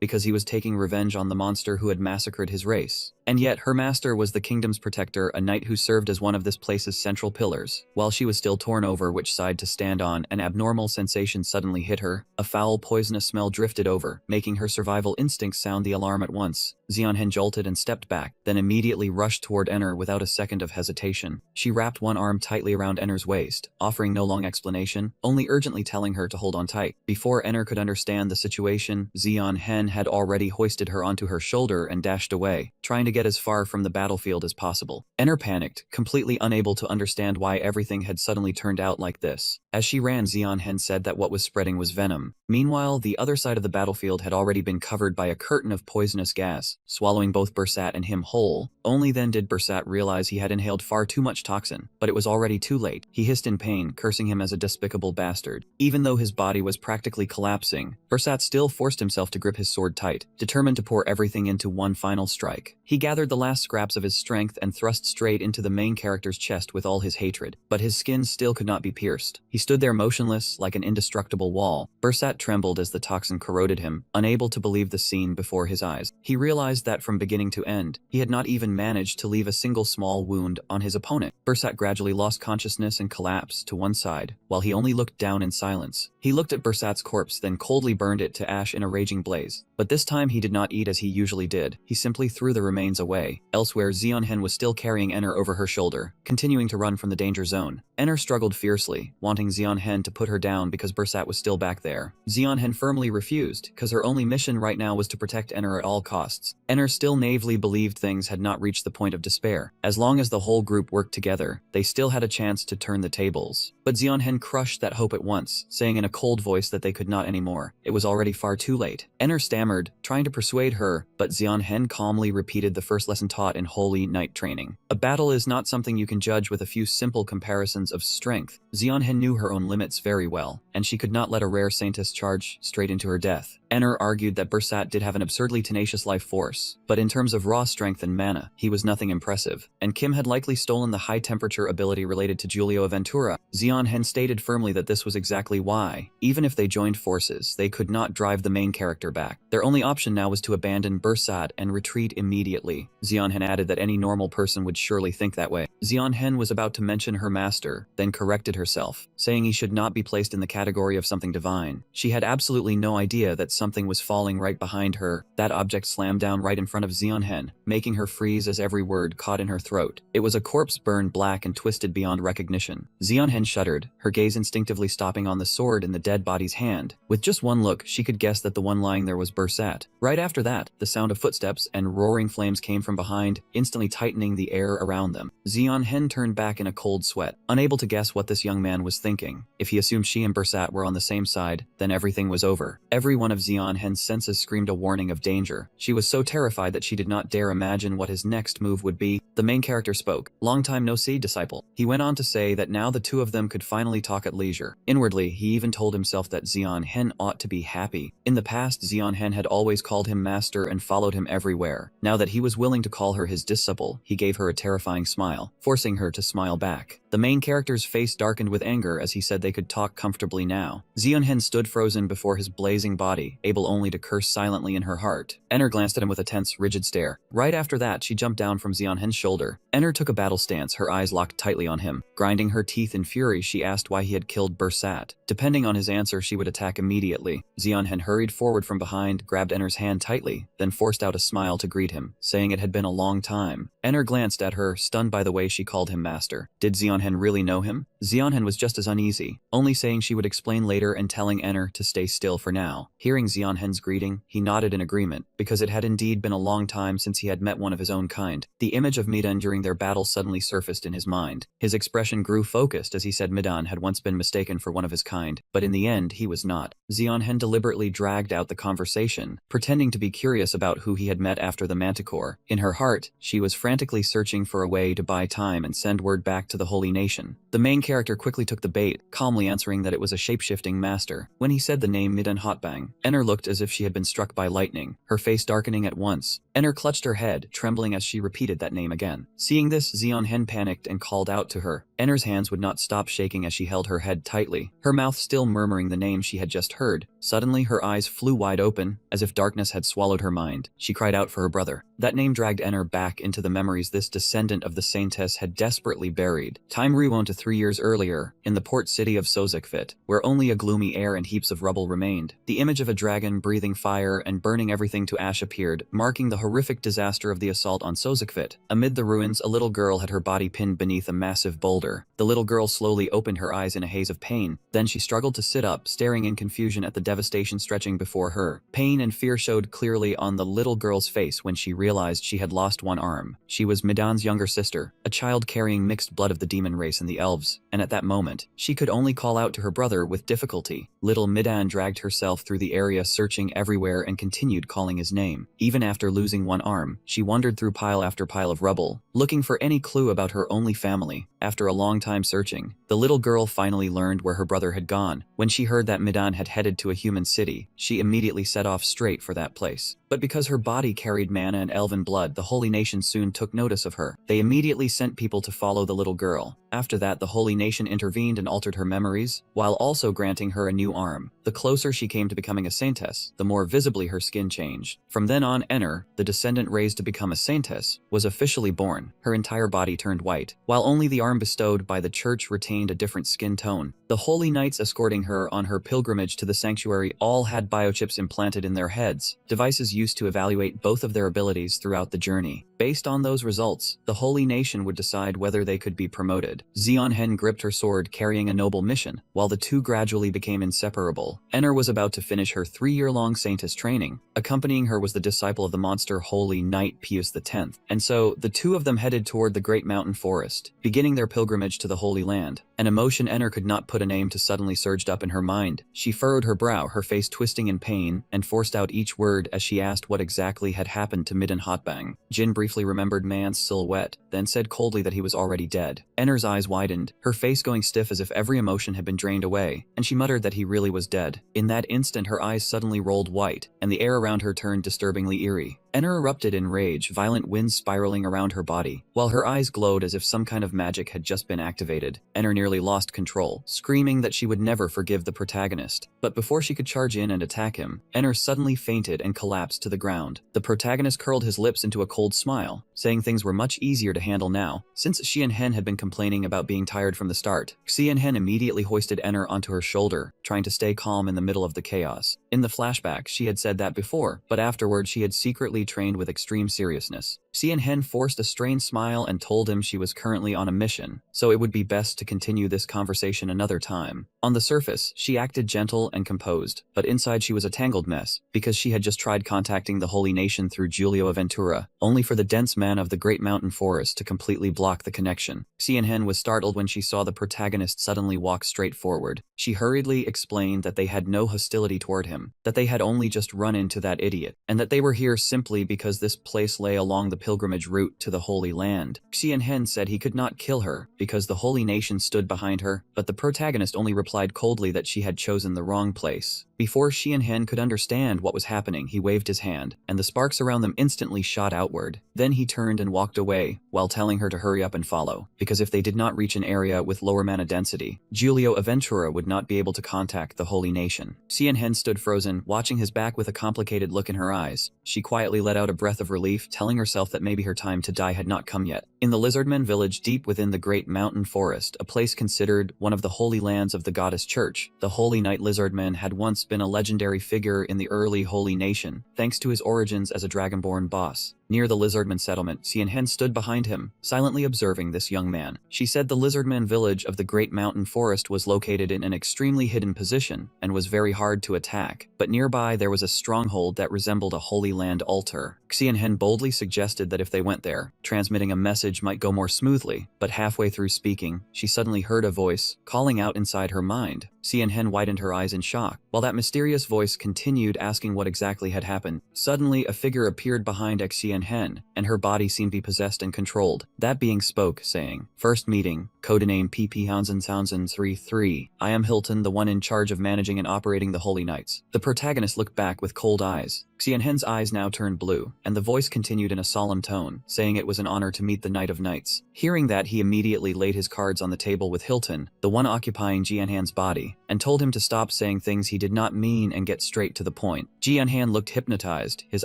because he was taking revenge on the monster who had massacred his race. And yet, her master was the kingdom's protector, a knight who served as one of this place's central pillars. While she was still torn over which side to stand on, an abnormal sensation suddenly hit her. A foul, poisonous smell drifted over, making her survival instincts sound the alarm at once. Zeonhen jolted and stepped back, then immediately rushed toward Enr without a second of hesitation. She wrapped one arm tightly around Enr's waist, offering no long explanation, only urgently telling her to hold on tight. Before Enr could understand the situation, Zeonhen had already hoisted her onto her shoulder and dashed away, trying to get as far from the battlefield as possible. Enr panicked, completely unable to understand why everything had suddenly turned out like this. As she ran, Zeonhen said that what was spreading was venom. Meanwhile, the other side of the battlefield had already been covered by a curtain of poisonous gas, swallowing both Bursat and him whole. Only then did Bursat realize he had inhaled far too much toxin, but it was already too late. He hissed in pain, cursing him as a despicable bastard. Even though his body was practically collapsing, Bursat still forced himself to grip his sword tight, determined to pour everything into one final strike. He gathered the last scraps of his strength and thrust straight into the main character's chest with all his hatred, but his skin still could not be pierced. He stood there motionless, like an indestructible wall. Bursat trembled as the toxin corroded him, unable to believe the scene before his eyes. He realized that from beginning to end, he had not even managed to leave a single small wound on his opponent. Bursat gradually lost consciousness and collapsed to one side, while he only looked down in silence. He looked at Bursat's corpse, then coldly burned it to ash in a raging blaze. But this time he did not eat as he usually did. He simply threw the remains away. Elsewhere, Zeonhen was still carrying Enr over her shoulder, continuing to run from the danger zone. Enr struggled fiercely, wanting Zeonhen to put her down because Bursat was still back there. Zeonhen firmly refused, because her only mission right now was to protect Enr at all costs. Enr still naively believed things had not reached the point of despair. As long as the whole group worked together, they still had a chance to turn the tables. But Zeonhen crushed that hope at once, saying in a cold voice that they could not anymore. It was already far too late. Enr stammered, trying to persuade her, but Zeonhen calmly repeated the first lesson taught in Holy Knight training. A battle is not something you can judge with a few simple comparisons of strength. Zeonhen knew her own limits very well, and she could not let a rare saintess charge straight into her death. Enr argued that Bursat did have an absurdly tenacious life force, but in terms of raw strength and mana, he was nothing impressive, and Kim had likely stolen the high-temperature ability related to Giulio Ventura. Zeon Hen stated firmly that this was exactly why, even if they joined forces, they could not drive the main character back. Their only option now was to abandon Bursat and retreat immediately. Zeon Hen added that any normal person would surely think that way. Zeon Hen was about to mention her master, then corrected herself, saying he should not be placed in the category of something divine. She had absolutely no idea that something was falling right behind her. That object slammed down right in front of Zeon Hen, making her freeze as every word caught in her throat. It was a corpse burned black and twisted beyond recognition. Zeon Hen shuddered, her gaze instinctively stopping on the sword in the dead body's hand. With just one look, she could guess that the one lying there was Bursat. Right after that, the sound of footsteps and roaring flames came from behind, instantly tightening the air around them. Zeon Hen turned back in a cold sweat, unable to guess what this young man was thinking. If he assumed she and Bursat were on the same side, then everything was over. Every one of Zeon Hen's senses screamed a warning of danger. She was so terrified that she did not dare imagine what his next move would be. The main character spoke. "Long time no see, disciple." He went on to say that now the two of them could finally talk at leisure. Inwardly, he even told himself that Zeon Hen ought to be happy. In the past, Zeon Hen had always called him master and followed him everywhere. Now that he was willing to call her his disciple, he gave her a terrifying smile, forcing her to smile back. The main character's face darkened with anger as he said they could talk comfortably now. Zeon Hen stood frozen before his blazing body, able only to curse silently in her heart. Enr glanced at him with a tense, rigid stare. Right after that, she jumped down from Zeon Hen's shoulder. Enr took a battle stance, her eyes locked tightly on him. Grinding her teeth in fury, she asked why he had killed Bursat. Depending on his answer, she would attack immediately. Zeon Hen hurried forward from behind, grabbed Enr's hand tightly, then forced out a smile to greet him, saying it had been a long time. Enr glanced at her, stunned by the way she called him master. Did Zeon Hen really know him? Zeon Hen was just as uneasy, only saying she would explain later and telling Enr to stay still for now. Hearing Zeon Hen's greeting, he nodded in agreement, because it had indeed been a long time since he had met one of his own kind. The image of Midan during their battle suddenly surfaced in his mind. His expression grew focused as he said Midan had once been mistaken for one of his kind, but in the end he was not. Zeon Hen deliberately dragged out the conversation, pretending to be curious about who he had met after the Manticore. In her heart, she was frantically searching for a way to buy time and send word back to the Holy Nation. The main character quickly took the bait, calmly answering that it was a shape-shifting master. When he said the name Midan Hotbang, Enr looked as if she had been struck by lightning, her face darkening at once. Enr clutched her head, trembling as she repeated that name again. Seeing this, Zeon Hen panicked and called out to her. Enr's hands would not stop shaking as she held her head tightly, her mouth still murmuring the name she had just heard. Suddenly, her eyes flew wide open, as if darkness had swallowed her mind. She cried out for her brother. That name dragged Enr back into the memories this descendant of the Saintess had desperately buried. Time rewound to 3 years earlier, in the port city of Sozakvit, where only a gloomy air and heaps of rubble remained. The image of a dragon breathing fire and burning everything to ash appeared, marking the horrific disaster of the assault on Sozakvit. Amid the ruins, a little girl had her body pinned beneath a massive boulder. The little girl slowly opened her eyes in a haze of pain. Then she struggled to sit up, staring in confusion at the devastation stretching before her. Pain and fear showed clearly on the little girl's face when she realized she had lost one arm. She was Midan's younger sister, a child carrying mixed blood of the demon race and the elves, and at that moment, she could only call out to her brother with difficulty. Little Midan dragged herself through the area, searching everywhere and continued calling his name. Even after losing one arm, she wandered through pile after pile of rubble, looking for any clue about her only family. After a long time searching, the little girl finally learned where her brother had gone. When she heard that Midan had headed to a human city, she immediately set off straight for that place. But because her body carried mana and elven blood, the Holy Nation soon took notice of her. They immediately sent people to follow the little girl. After that, the Holy Nation intervened and altered her memories, while also granting her a new arm. The closer she came to becoming a saintess, the more visibly her skin changed. From then on, Enr, the descendant raised to become a saintess, was officially born. Her entire body turned white, while only the arm bestowed by the church retained a different skin tone. The holy knights escorting her on her pilgrimage to the sanctuary all had biochips implanted in their heads, devices used to evaluate both of their abilities throughout the journey. Based on those results, the Holy Nation would decide whether they could be promoted. Zeon Hen gripped her sword, carrying a noble mission, while the two gradually became inseparable. Enr was about to finish her 3-year-long saintess training. Accompanying her was the disciple of the monster Holy Knight Pius X, and so the two of them headed toward the great mountain forest, beginning their pilgrimage to the Holy Land. An emotion Enr could not put name to suddenly surged up in her mind. She furrowed her brow, her face twisting in pain, and forced out each word as she asked what exactly had happened to Midden Hotbang. Jin briefly remembered Man's silhouette, then said coldly that he was already dead. Enner's eyes widened, her face going stiff as if every emotion had been drained away, and she muttered that he really was dead. In that instant her eyes suddenly rolled white, and the air around her turned disturbingly eerie. Enner erupted in rage, violent winds spiraling around her body, while her eyes glowed as if some kind of magic had just been activated. Enner nearly lost control, screaming that she would never forgive the protagonist. But before she could charge in and attack him, Enner suddenly fainted and collapsed to the ground. The protagonist curled his lips into a cold smile, saying things were much easier to handle now, since Xianhen had been complaining about being tired from the start. Xianhen immediately hoisted Enner onto her shoulder, trying to stay calm in the middle of the chaos. In the flashback, she had said that before, but afterward she had secretly trained with extreme seriousness. Xianhen forced a strained smile and told him she was currently on a mission, so it would be best to continue this conversation another time. On the surface, she acted gentle and composed, but inside she was a tangled mess, because she had just tried contacting the Holy Nation through Giulio Aventura, only for the dense man of the Great Mountain Forest to completely block the connection. Xianhen was startled when she saw the protagonist suddenly walk straight forward. She hurriedly explained that they had no hostility toward him, that they had only just run into that idiot, and that they were here simply because this place lay along the pilgrimage route to the Holy Land. Xianhen said he could not kill her because the Holy Nation stood behind her, but the protagonist only replied coldly that she had chosen the wrong place. Before Xianhen could understand what was happening, he waved his hand, and the sparks around them instantly shot outward. Then he turned and walked away, while telling her to hurry up and follow, because if they did not reach an area with lower mana density, Giulio Aventura would not be able to contact the Holy Nation. Xianhen stood frozen, watching his back with a complicated look in her eyes. She quietly let out a breath of relief, telling herself that maybe her time to die had not come yet. In the Lizardmen village deep within the Great Mountain Forest, a place considered one of the holy lands of the goddess church, the Holy Knight Lizardman had once been a legendary figure in the early Holy Nation, thanks to his origins as a dragonborn boss. Near the Lizardman settlement, Xianhen stood behind him, silently observing this young man. She said the Lizardman village of the Great Mountain Forest was located in an extremely hidden position and was very hard to attack, but nearby there was a stronghold that resembled a Holy Land altar. Xianhen boldly suggested that if they went there, transmitting a message might go more smoothly, but halfway through speaking, she suddenly heard a voice calling out inside her mind. Xianhen widened her eyes in shock, while that mysterious voice continued asking what exactly had happened. Suddenly, a figure appeared behind Xianhen, and her body seemed to be possessed and controlled. That being spoke, saying, "First meeting, codename PP Hansen 33. I am Hilton, the one in charge of managing and operating the Holy Knights." The protagonist looked back with cold eyes. Xianhen's eyes now turned blue, and the voice continued in a solemn tone, saying it was an honor to meet the Knight of Knights. Hearing that, he immediately laid his cards on the table with Hilton, the one occupying Xianhen's body, and told him to stop saying things he did not mean and get straight to the point. Xianhen looked hypnotized, his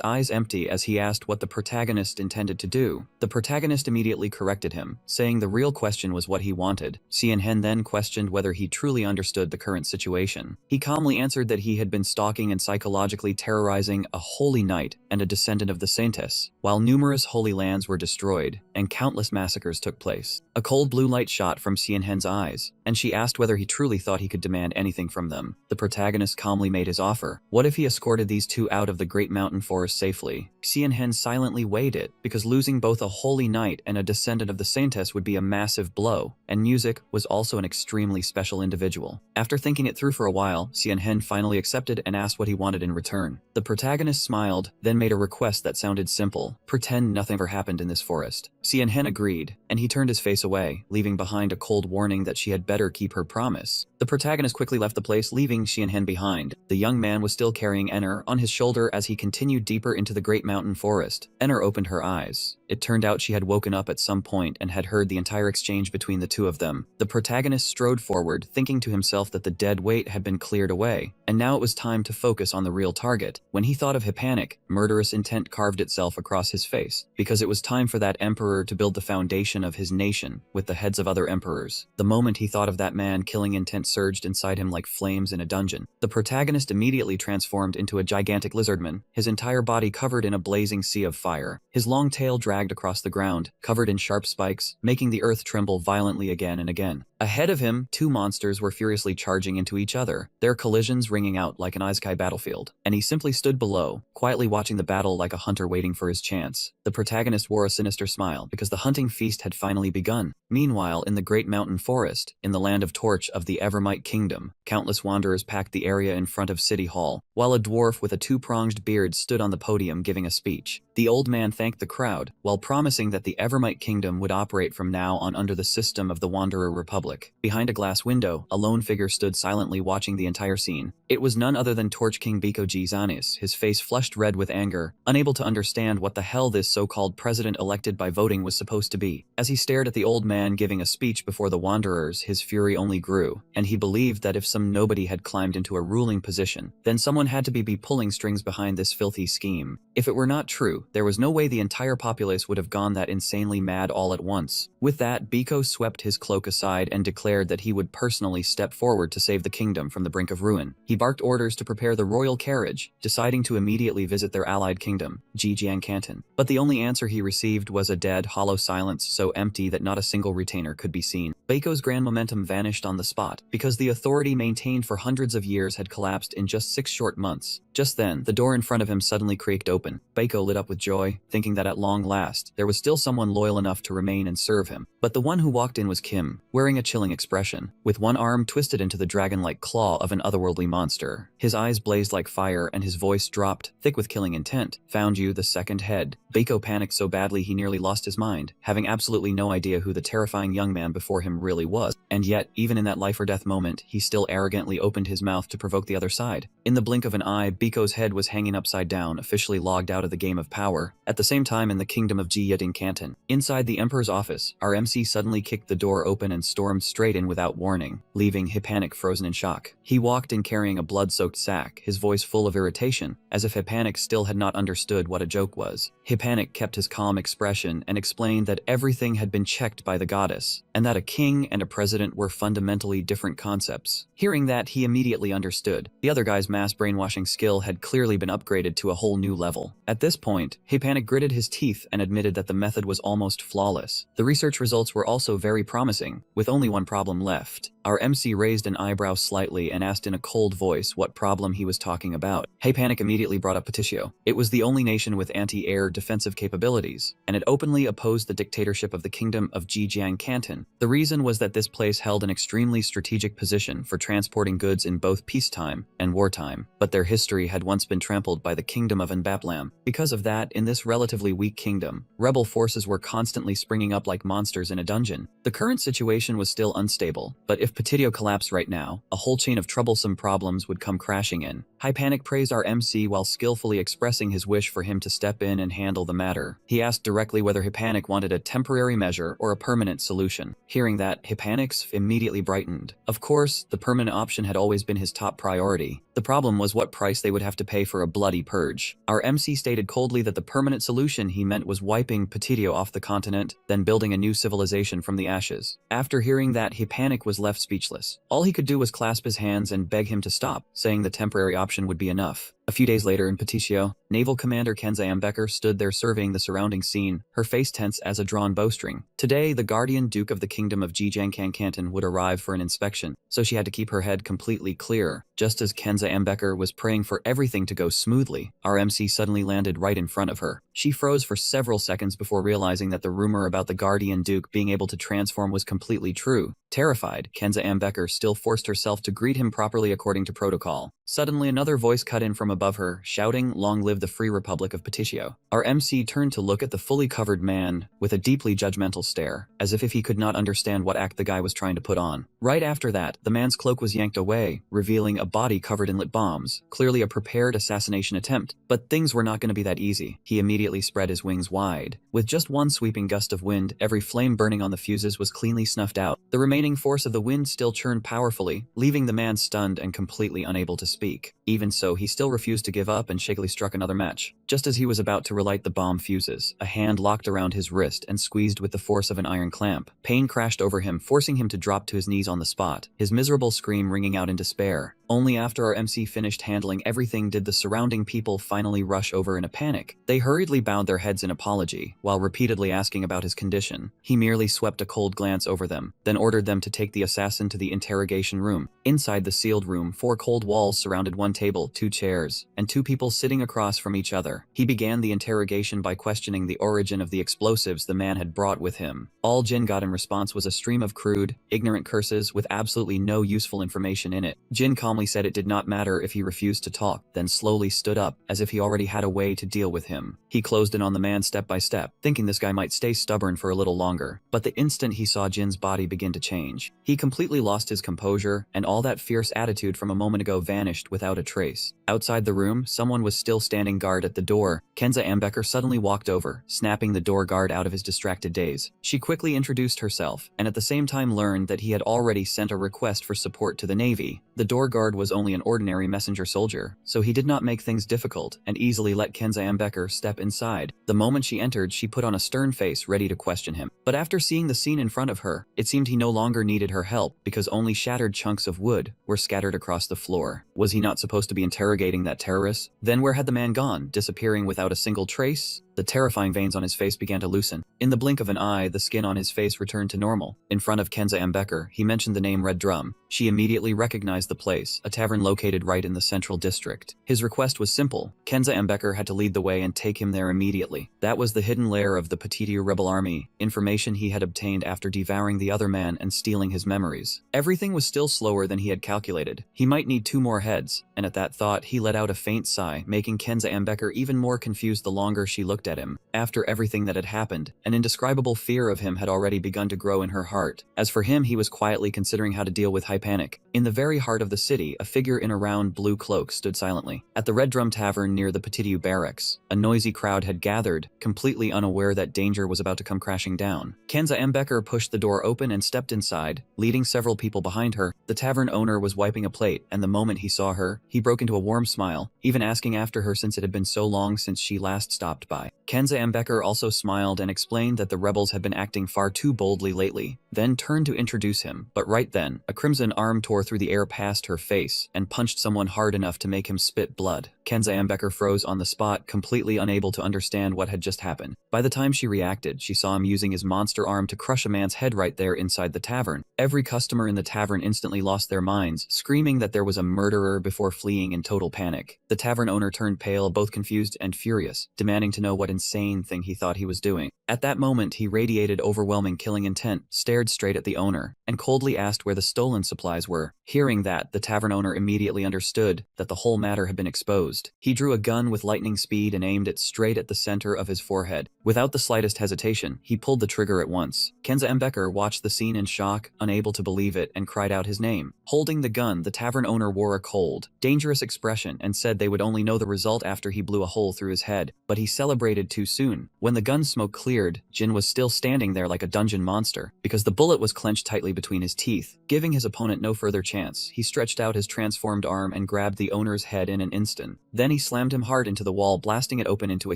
eyes empty as he asked what the protagonist intended to do. The protagonist immediately corrected him, saying the real question was what he wanted. Xianhen then questioned whether he truly understood the current situation. He calmly answered that he had been stalking and psychologically terrorizing a holy knight and a descendant of the Saintess, while numerous holy lands were destroyed and countless massacres took place. A cold blue light shot from Xianhen's eyes, and she asked whether he truly thought he could demand anything from them. The protagonist calmly made his offer. What if he escorted these two out of the Great Mountain Forest safely? Xianhen silently weighed it, because losing both a holy knight and a descendant of the Saintess would be a massive blow, and Music was also an extremely special individual. After thinking it through for a while, Xianhen finally accepted and asked what he wanted in return. The protagonist smiled, then made a request that sounded simple: pretend nothing ever happened in this forest. Xianhen agreed, and he turned his face away, leaving behind a cold warning that she had better keep her promise. The protagonist quickly left the place, leaving Xianhen behind. The young man was still carrying Enner on his shoulder as he continued deeper into the Great Mountain Forest. Enner opened her eyes. It turned out she had woken up at some point and had heard the entire exchange between the two of them. The protagonist strode forward, thinking to himself that the dead weight had been cleared away, and now it was time to focus on the real target. When he thought of Hippanic, murderous intent carved itself across his face, because it was time for that emperor to build the foundation of his nation with the heads of other emperors. The moment he thought of that man, killing intent surged inside him like flames in a dungeon. The protagonist immediately transformed into a gigantic lizardman, his entire body covered in a blazing sea of fire. His long tail dragged across the ground, covered in sharp spikes, making the earth tremble violently again and again. Ahead of him, two monsters were furiously charging into each other, their collisions ringing out like an isekai battlefield, and he simply stood below, quietly watching the battle like a hunter waiting for his chance. The protagonist wore a sinister smile because the hunting feast had finally begun. Meanwhile, in the great mountain forest, in the land of Torch of the Evermite Kingdom, countless wanderers packed the area in front of City Hall, while a dwarf with a two-pronged beard stood on the podium giving a speech. The old man thanked the crowd, while promising that the Evermite Kingdom would operate from now on under the system of the Wanderer Republic. Behind a glass window, a lone figure stood silently watching the entire scene. It was none other than Torch King Biko G. Zanis, his face flushed red with anger, unable to understand what the hell this so-called president elected by voting was supposed to be. As he stared at the old man giving a speech before the Wanderers, his fury only grew, and he believed that if some nobody had climbed into a ruling position, then someone had to be pulling strings behind this filthy scheme. If it were not true, there was no way the entire populace would have gone that insanely mad all at once. With that, Biko swept his cloak aside and declared that he would personally step forward to save the kingdom from the brink of ruin. He barked orders to prepare the royal carriage, deciding to immediately visit their allied kingdom, Jijiang Canton. But the only answer he received was a dead, hollow silence so empty that not a single retainer could be seen. Biko's grand momentum vanished on the spot, because the authority maintained for hundreds of years had collapsed in just 6 short months. Just then, the door in front of him suddenly creaked open. Biko lit up with joy, thinking that at long last, there was still someone loyal enough to remain and serve him. But the one who walked in was Kim, wearing a chilling expression, with one arm twisted into the dragon-like claw of an otherworldly monster. His eyes blazed like fire and his voice dropped, thick with killing intent. "Found you, the second head." Biko panicked so badly he nearly lost his mind, having absolutely no idea who the terrifying young man before him really was. And yet, even in that life or death moment, he still arrogantly opened his mouth to provoke the other side. In the blink of an eye, Biko's head was hanging upside down, officially logged out of the game of power. At the same time, in the kingdom of Jiyiting Canton, inside the Emperor's office, our MC suddenly kicked the door open and stormed straight in without warning, leaving Hippanic frozen in shock. He walked in carrying a blood-soaked sack, his voice full of irritation, as if Hippanic still had not understood what a joke was. Hippanic kept his calm expression and explained that everything had been checked by the goddess, and that a king and a president were fundamentally different concepts. Hearing that, he immediately understood. The other guy's mass brainwashing skill had clearly been upgraded to a whole new level. At this point, Hippanic gritted his teeth and admitted that the method was almost flawless. The research results were also very promising, with only one problem left. Our MC raised an eyebrow slightly and asked in a cold voice what problem he was talking about. Hippanic immediately brought up Petitio. It was the only nation with anti-air defensive capabilities, and it openly opposed the dictatorship of the kingdom of Jijiang Canton. The reason was that this place held an extremely strategic position for transporting goods in both peacetime and wartime, but their history had once been trampled by the kingdom of Nbaplam. Because of that, in this relatively weak kingdom, rebel forces were constantly springing up like monsters in a dungeon. The current situation was still unstable, but if Petitio collapsed right now, a whole chain of troublesome problems would come crashing in. Hippanic praised our MC while skillfully expressing his wish for him to step in and handle the matter. He asked directly whether Hippanic wanted a temporary measure or a permanent solution. Hearing that, Hippanic's immediately brightened. Of course, the permanent option had always been his top priority. The problem was what price they would have to pay for a bloody purge. Our MC stated coldly that the permanent solution he meant was wiping Petitio off the continent, then building a new civilization from the ashes. After hearing that, Hippanic was left speechless. All he could do was clasp his hands and beg him to stop, saying the temporary option would be enough. A few days later in Petitio, Naval Commander Kenza Ambecker stood there surveying the surrounding scene, her face tense as a drawn bowstring. Today, the Guardian Duke of the Kingdom of Jijiang Canton would arrive for an inspection, so she had to keep her head completely clear. Just as Kenza Ambecker was praying for everything to go smoothly, our MC suddenly landed right in front of her. She froze for several seconds before realizing that the rumor about the Guardian Duke being able to transform was completely true. Terrified, Kenza Ambecker still forced herself to greet him properly according to protocol. Suddenly, another voice cut in from above her, shouting, "Long live the Free Republic of Petitio." Our MC turned to look at the fully covered man with a deeply judgmental stare, as if he could not understand what act the guy was trying to put on. Right after that, the man's cloak was yanked away, revealing a body covered in lit bombs, clearly a prepared assassination attempt. But things were not going to be that easy. He immediately spread his wings wide. With just one sweeping gust of wind, every flame burning on the fuses was cleanly snuffed out. The remaining force of the wind still churned powerfully, leaving the man stunned and completely unable to speak. Even so, he still refused to give up and shakily struck another match. Just as he was about to relight the bomb fuses, a hand locked around his wrist and squeezed with the force of an iron clamp. Pain crashed over him, forcing him to drop to his knees on the spot, his miserable scream ringing out in despair. Only after our MC finished handling everything did the surrounding people finally rush over in a panic. They hurriedly bowed their heads in apology, while repeatedly asking about his condition. He merely swept a cold glance over them, then ordered them to take the assassin to the interrogation room. Inside the sealed room, 4 cold walls surrounded one table, 2 chairs, and 2 people sitting across from each other. He began the interrogation by questioning the origin of the explosives the man had brought with him. All Jin got in response was a stream of crude, ignorant curses with absolutely no useful information in it. Jin calmly said it did not matter if he refused to talk, then slowly stood up, as if he already had a way to deal with him. He closed in on the man step by step, thinking this guy might stay stubborn for a little longer. But the instant he saw Jin's body begin to change, he completely lost his composure, and all that fierce attitude from a moment ago vanished without a trace. Outside the room, someone was still standing guard at the door. Kenza Ambecker suddenly walked over, snapping the door guard out of his distracted daze. She quickly introduced herself, and at the same time learned that he had already sent a request for support to the Navy. The door guard was only an ordinary messenger soldier, so he did not make things difficult and easily let Kenza Ambecker step inside. The moment she entered, she put on a stern face ready to question him. But after seeing the scene in front of her, it seemed he no longer needed her help because only shattered chunks of wood were scattered across the floor. Was he not supposed to be interrogating that terrorist? Then where had the man gone, disappearing without a single trace? The terrifying veins on his face began to loosen. In the blink of an eye, the skin on his face returned to normal. In front of Kenza Ambecker, he mentioned the name Red Drum. She immediately recognized the place, a tavern located right in the central district. His request was simple. Kenza Ambecker had to lead the way and take him there immediately. That was the hidden lair of the Petitiu rebel army, information he had obtained after devouring the other man and stealing his memories. Everything was still slower than he had calculated. He might need 2 more heads, and at that thought, he let out a faint sigh, making Kenza Ambecker even more confused the longer she looked at him. After everything that had happened, an indescribable fear of him had already begun to grow in her heart. As for him, he was quietly considering how to deal with high panic. In the very heart of the city, a figure in a round blue cloak stood silently. At the Red Drum Tavern near the Petitiu barracks, a noisy crowd had gathered, completely unaware that danger was about to come crashing down. Kenza Ambecker pushed the door open and stepped inside, leading several people behind her. The tavern owner was wiping a plate, and the moment he saw her, he broke into a warm smile, even asking after her since it had been so long since she last stopped by. Kenza Ambecker also smiled and explained that the rebels had been acting far too boldly lately, then turned to introduce him. But right then, a crimson arm tore through the air past her face and punched someone hard enough to make him spit blood. Kenza Ambecker froze on the spot, completely unable to understand what had just happened. By the time she reacted, she saw him using his monster arm to crush a man's head right there inside the tavern. Every customer in the tavern instantly lost their minds, screaming that there was a murderer before fleeing in total panic. The tavern owner turned pale, both confused and furious, demanding to know what insane thing he thought he was doing. At that moment, he radiated overwhelming killing intent, stared straight at the owner, and coldly asked where the stolen supplies were. Hearing that, the tavern owner immediately understood that the whole matter had been exposed. He drew a gun with lightning speed and aimed it straight at the center of his forehead. Without the slightest hesitation, he pulled the trigger at once. Kenza Ambecker watched the scene in shock, unable to believe it, and cried out his name. Holding the gun, the tavern owner wore a cold, dangerous expression and said they would only know the result after he blew a hole through his head, but he celebrated too soon. When the gun smoke cleared, Jin was still standing there like a dungeon monster, because the bullet was clenched tightly between his teeth. Giving his opponent no further chance, he stretched out his transformed arm and grabbed the owner's head in an instant. Then he slammed him hard into the wall, blasting it open into a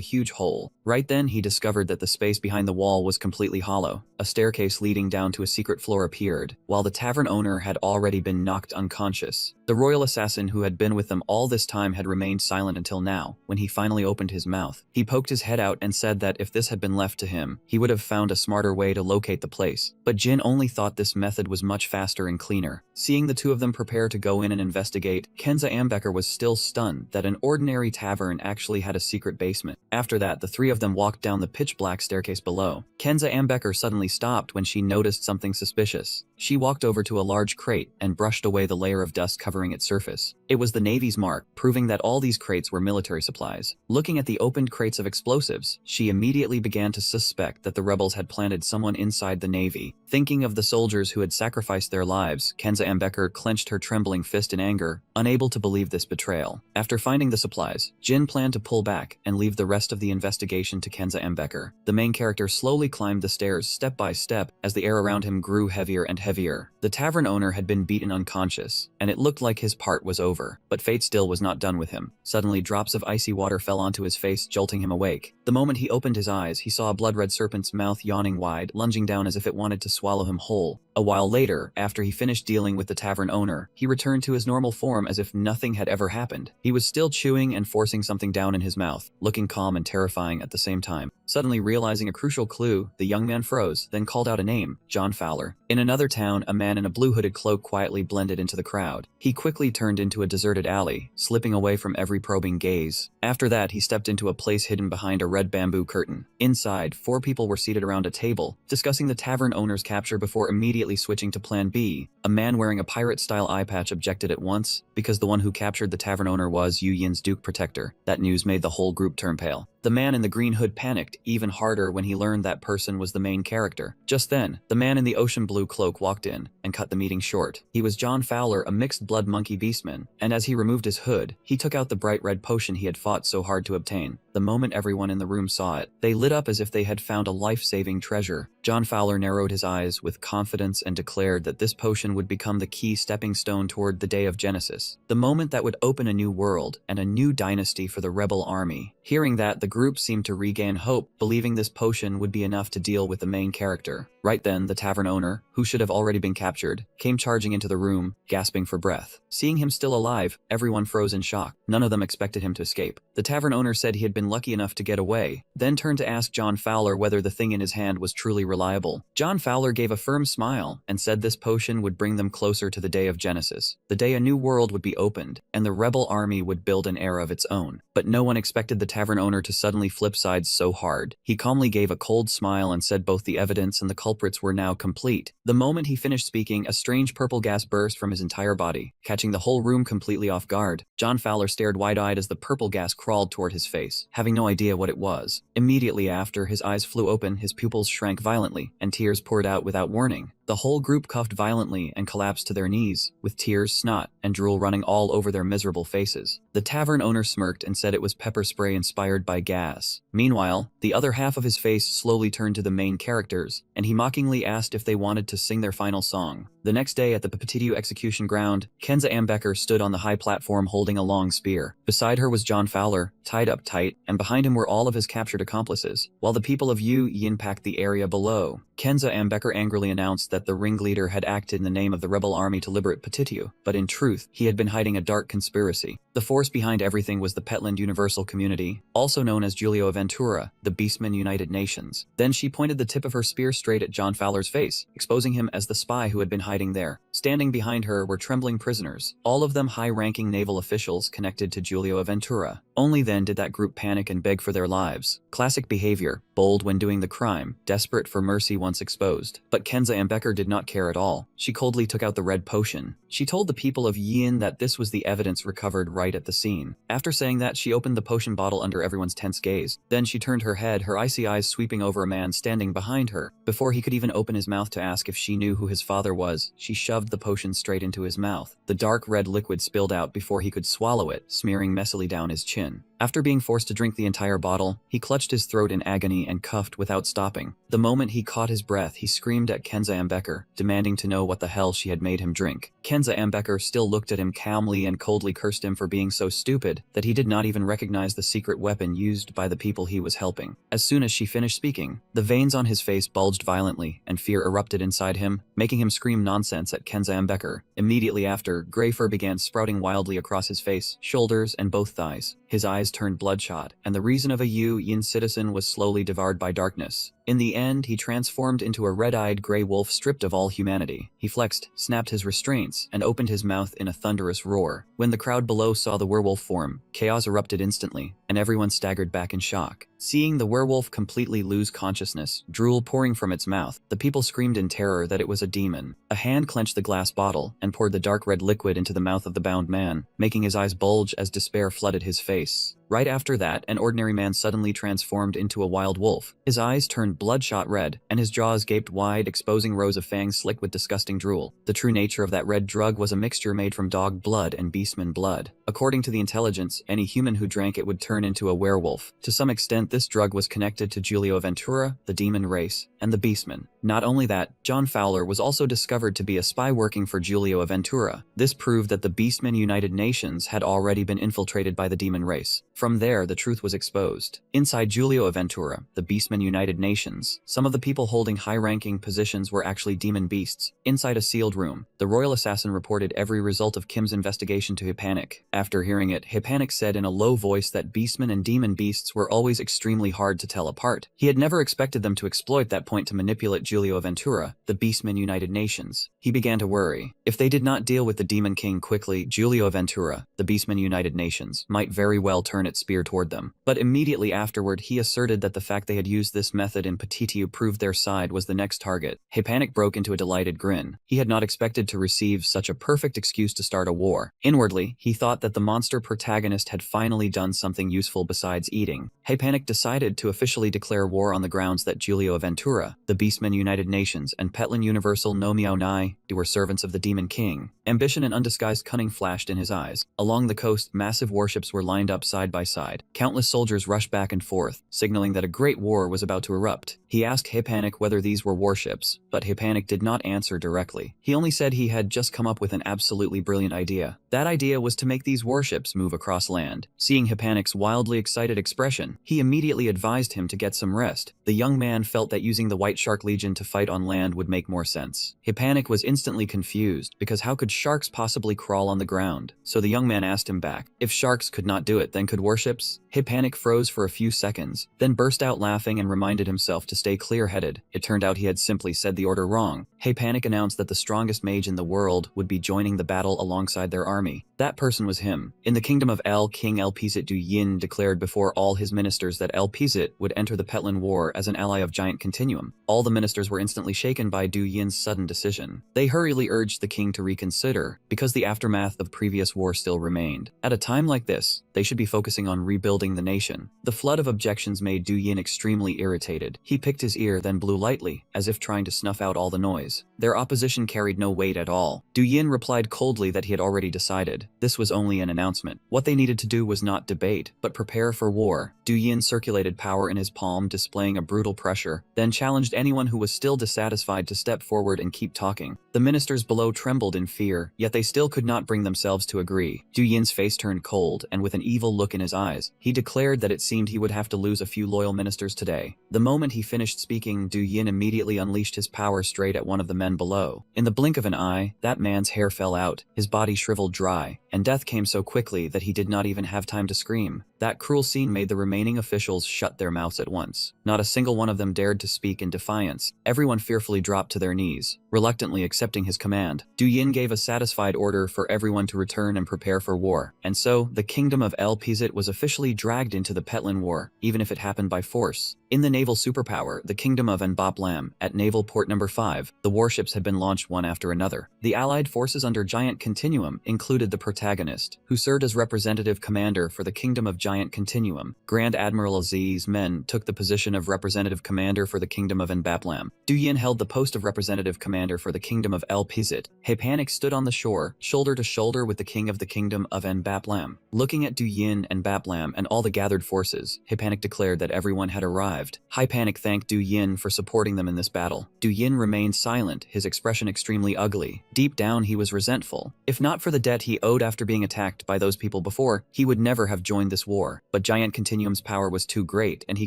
huge hole. Right then, he discovered that the space behind the wall was completely hollow. A staircase leading down to a secret floor appeared, while the tavern owner had already been knocked unconscious. The royal assassin who had been with them all this time had remained silent until now, when he finally opened his mouth. He poked his head out and said that if this had been left to him, he would have found a smarter way to locate the place. But Jin only thought this method was much faster and cleaner. Seeing the two of them prepare to go in and investigate, Kenza Ambecker was still stunned that an ordinary tavern actually had a secret basement. After that, the 3 of them walked down the pitch-black staircase below. Kenza Ambecker suddenly stopped when she noticed something suspicious. She walked over to a large crate and brushed away the layer of dust covering its surface. It was the Navy's mark, proving that all these crates were military supplies. Looking at the opened crates of explosives, she immediately began to suspect that the rebels had planted someone inside the Navy. Thinking of the soldiers who had sacrificed their lives, Kenza Ambecker clenched her trembling fist in anger, unable to believe this betrayal. After finding the supplies, Jin planned to pull back and leave the rest of the investigation to Kenza Ambecker. The main character slowly climbed the stairs step by step as the air around him grew heavier and heavier. The tavern owner had been beaten unconscious, and it looked like his part was over. But fate still was not done with him. Suddenly, drops of icy water fell onto his face, jolting him awake. The moment he opened his eyes, he saw a blood-red serpent's mouth yawning wide, lunging down as if it wanted to swallow him whole. A while later, after he finished dealing with the tavern owner, he returned to his normal form as if nothing had ever happened. He was still chewing and forcing something down in his mouth, looking calm and terrifying at the same time. Suddenly realizing a crucial clue, the young man froze, then called out a name, John Fowler. In another town, a man in a blue hooded cloak quietly blended into the crowd. He quickly turned into a deserted alley, slipping away from every probing gaze. After that, he stepped into a place hidden behind a red bamboo curtain. Inside, 4 people were seated around a table, discussing the tavern owner's capture before immediately switching to plan B. A man wearing a pirate-style eye patch objected at once, because the one who captured the tavern owner was Yu Yin's Duke Protector. That news made the whole group turn pale. The man in the green hood panicked even harder when he learned that person was the main character. Just then, the man in the ocean blue cloak walked in and cut the meeting short. He was John Fowler, a mixed-blood monkey beastman, and as he removed his hood, he took out the bright red potion he had fought so hard to obtain. The moment everyone in the room saw it, they lit up as if they had found a life-saving treasure. John Fowler narrowed his eyes with confidence and declared that this potion would become the key stepping stone toward the day of Genesis, the moment that would open a new world and a new dynasty for the rebel army. Hearing that, the group seemed to regain hope, believing this potion would be enough to deal with the main character. Right then, the tavern owner, who should have already been captured, came charging into the room, gasping for breath. Seeing him still alive, everyone froze in shock. None of them expected him to escape. The tavern owner said he had been lucky enough to get away, then turned to ask John Fowler whether the thing in his hand was truly reliable. John Fowler gave a firm smile and said this potion would bring them closer to the day of Genesis, the day a new world would be opened, and the rebel army would build an era of its own. But no one expected the tavern owner to suddenly flip sides so hard. He calmly gave a cold smile and said both the evidence and the culprits were now complete. The moment he finished speaking, a strange purple gas burst from his entire body, catching the whole room completely off guard. John Fowler stared wide-eyed as the purple gas crawled toward his face, having no idea what it was. Immediately after, his eyes flew open, his pupils shrank violently, and tears poured out without warning. The whole group coughed violently and collapsed to their knees, with tears, snot, and drool running all over their miserable faces. The tavern owner smirked and said it was pepper spray inspired by gas. Meanwhile, the other half of his face slowly turned to the main characters, and he mockingly asked if they wanted to sing their final song. The next day at the Papatitu execution ground, Kenza Ambecker stood on the high platform holding a long spear. Beside her was John Fowler, tied up tight, and behind him were all of his captured accomplices, while the people of Yu Yin packed the area below. Kenza Ambecker angrily announced that the ringleader had acted in the name of the rebel army to liberate Papatitu, but in truth, he had been hiding a dark conspiracy. The force behind everything was the Petland Universal Community, also known as Giulio Ventura, the Beastmen United Nations. Then she pointed the tip of her spear straight at John Fowler's face, exposing him as the spy who had been hiding there. Standing behind her were trembling prisoners, all of them high-ranking naval officials connected to Giulio Ventura. Only then did that group panic and beg for their lives. Classic behavior, bold when doing the crime, desperate for mercy once exposed. But Kenza Ambecker did not care at all. She coldly took out the red potion. She told the people of Yin that this was the evidence recovered right at the scene. After saying that, she opened the potion bottle under everyone's tense gaze. Then she turned her head, her icy eyes sweeping over a man standing behind her. Before he could even open his mouth to ask if she knew who his father was, she shoved the potion straight into his mouth. The dark red liquid spilled out before he could swallow it, smearing messily down his chin. After being forced to drink the entire bottle, he clutched his throat in agony and coughed without stopping. The moment he caught his breath, he screamed at Kenza Ambecker, demanding to know what the hell she had made him drink. Kenza Ambecker still looked at him calmly and coldly cursed him for being so stupid that he did not even recognize the secret weapon used by the people he was helping. As soon as she finished speaking, the veins on his face bulged violently and fear erupted inside him, making him scream nonsense at Kenza Ambecker. Immediately after, gray fur began sprouting wildly across his face, shoulders, and both thighs. His eyes turned bloodshot, and the reason of a Yu Yin citizen was slowly devoured by darkness. In the end, he transformed into a red-eyed gray wolf stripped of all humanity. He flexed, snapped his restraints, and opened his mouth in a thunderous roar. When the crowd below saw the werewolf form, chaos erupted instantly, and everyone staggered back in shock. Seeing the werewolf completely lose consciousness, drool pouring from its mouth, the people screamed in terror that it was a demon. A hand clenched the glass bottle and poured the dark red liquid into the mouth of the bound man, making his eyes bulge as despair flooded his face. Right after that, an ordinary man suddenly transformed into a wild wolf. His eyes turned bloodshot red, and his jaws gaped wide, exposing rows of fangs slick with disgusting drool. The true nature of that red drug was a mixture made from dog blood and beastman blood. According to the intelligence, any human who drank it would turn into a werewolf. To some extent, this drug was connected to Giulio Ventura, the demon race, and the beastmen. Not only that, John Fowler was also discovered to be a spy working for Giulio Aventura. This proved that the Beastmen United Nations had already been infiltrated by the demon race. From there, the truth was exposed. Inside Giulio Aventura, the Beastmen United Nations, some of the people holding high-ranking positions were actually demon beasts. Inside a sealed room, the royal assassin reported every result of Kim's investigation to Hippanic. After hearing it, Hippanic said in a low voice that beastmen and demon beasts were always extremely hard to tell apart. He had never expected them to exploit that point to manipulate Giulio Aventura, the Beastmen United Nations. He began to worry. If they did not deal with the Demon King quickly, Giulio Aventura, the Beastmen United Nations, might very well turn its spear toward them. But immediately afterward, he asserted that the fact they had used this method in Petitiu proved their side was the next target. Hippanic broke into a delighted grin. He had not expected to receive such a perfect excuse to start a war. Inwardly, he thought that the monster protagonist had finally done something useful besides eating. Hippanic decided to officially declare war on the grounds that Giulio Aventura, the Beastmen United Nations, and Petlin Universal no Miao Nai were servants of the Demon King. Ambition and undisguised cunning flashed in his eyes. Along the coast, massive warships were lined up side by side. Countless soldiers rushed back and forth, signaling that a great war was about to erupt. He asked Hippanic whether these were warships, but Hippanic did not answer directly. He only said he had just come up with an absolutely brilliant idea. That idea was to make these warships move across land. Seeing Hippanic's wildly excited expression, he immediately advised him to get some rest. The young man felt that using the White Shark Legion to fight on land would make more sense. Hippanic was instantly confused, because how could sharks possibly crawl on the ground? So the young man asked him back, if sharks could not do it, then could warships? Hippanic froze for a few seconds, then burst out laughing and reminded himself to stay clear-headed. It turned out he had simply said the order wrong. Hippanic announced that the strongest mage in the world would be joining the battle alongside their army. That person was him. In the kingdom of El, King El Pizit Du Yin declared before all his ministers that El Pizit would enter the Petlin War as an ally of Giant Continuum. All the ministers were instantly shaken by Du Yin's sudden decision. They hurriedly urged the king to reconsider, because the aftermath of previous war still remained. At a time like this, they should be focusing on rebuilding the nation. The flood of objections made Du Yin extremely irritated. He picked his ear, then blew lightly, as if trying to snuff out all the noise. Their opposition carried no weight at all. Du Yin replied coldly that he had already decided. This was only an announcement. What they needed to do was not debate, but prepare for war. Du Yin circulated power in his palm, displaying a brutal pressure, then challenged anyone who was still dissatisfied to step forward and keep talking. The ministers below trembled in fear, yet they still could not bring themselves to agree. Du Yin's face turned cold, and with an evil look in his eyes, he declared that it seemed he would have to lose a few loyal ministers today. The moment he finished speaking, Du Yin immediately unleashed his power straight at one of the men below. In the blink of an eye, that man's hair fell out, his body shriveled dry, and death came so quickly that he did not even have time to scream. That cruel scene made the remaining officials shut their mouths at once. Not a single one of them dared to speak in defiance. Everyone fearfully dropped to their knees, reluctantly accepting his command. Du Yin gave a satisfied order for everyone to return and prepare for war. And so, the kingdom of El Pizit was officially dragged into the Petlin War, even if it happened by force. In the naval superpower, the kingdom of Enbaplam, at Naval Port Number 5, the warships had been launched one after another. The Allied forces under Giant Continuum included the protagonist, who served as representative commander for the kingdom of Giant Continuum. Grand Admiral Aziz's men took the position of representative commander for the kingdom of Enbaplam. Du Yin held the post of representative commander for the kingdom of El Pizit. Hippanic stood on the shore, shoulder to shoulder with the king of the kingdom of Enbaplam. Looking at Du Yin and Baplam and all the gathered forces, Hippanic declared that everyone had arrived. Hippanic thanked Du Yin for supporting them in this battle. Du Yin remained silent, his expression extremely ugly. Deep down, he was resentful. If not for the debt he owed after being attacked by those people before, he would never have joined this war. But Giant Continuum's power was too great, and he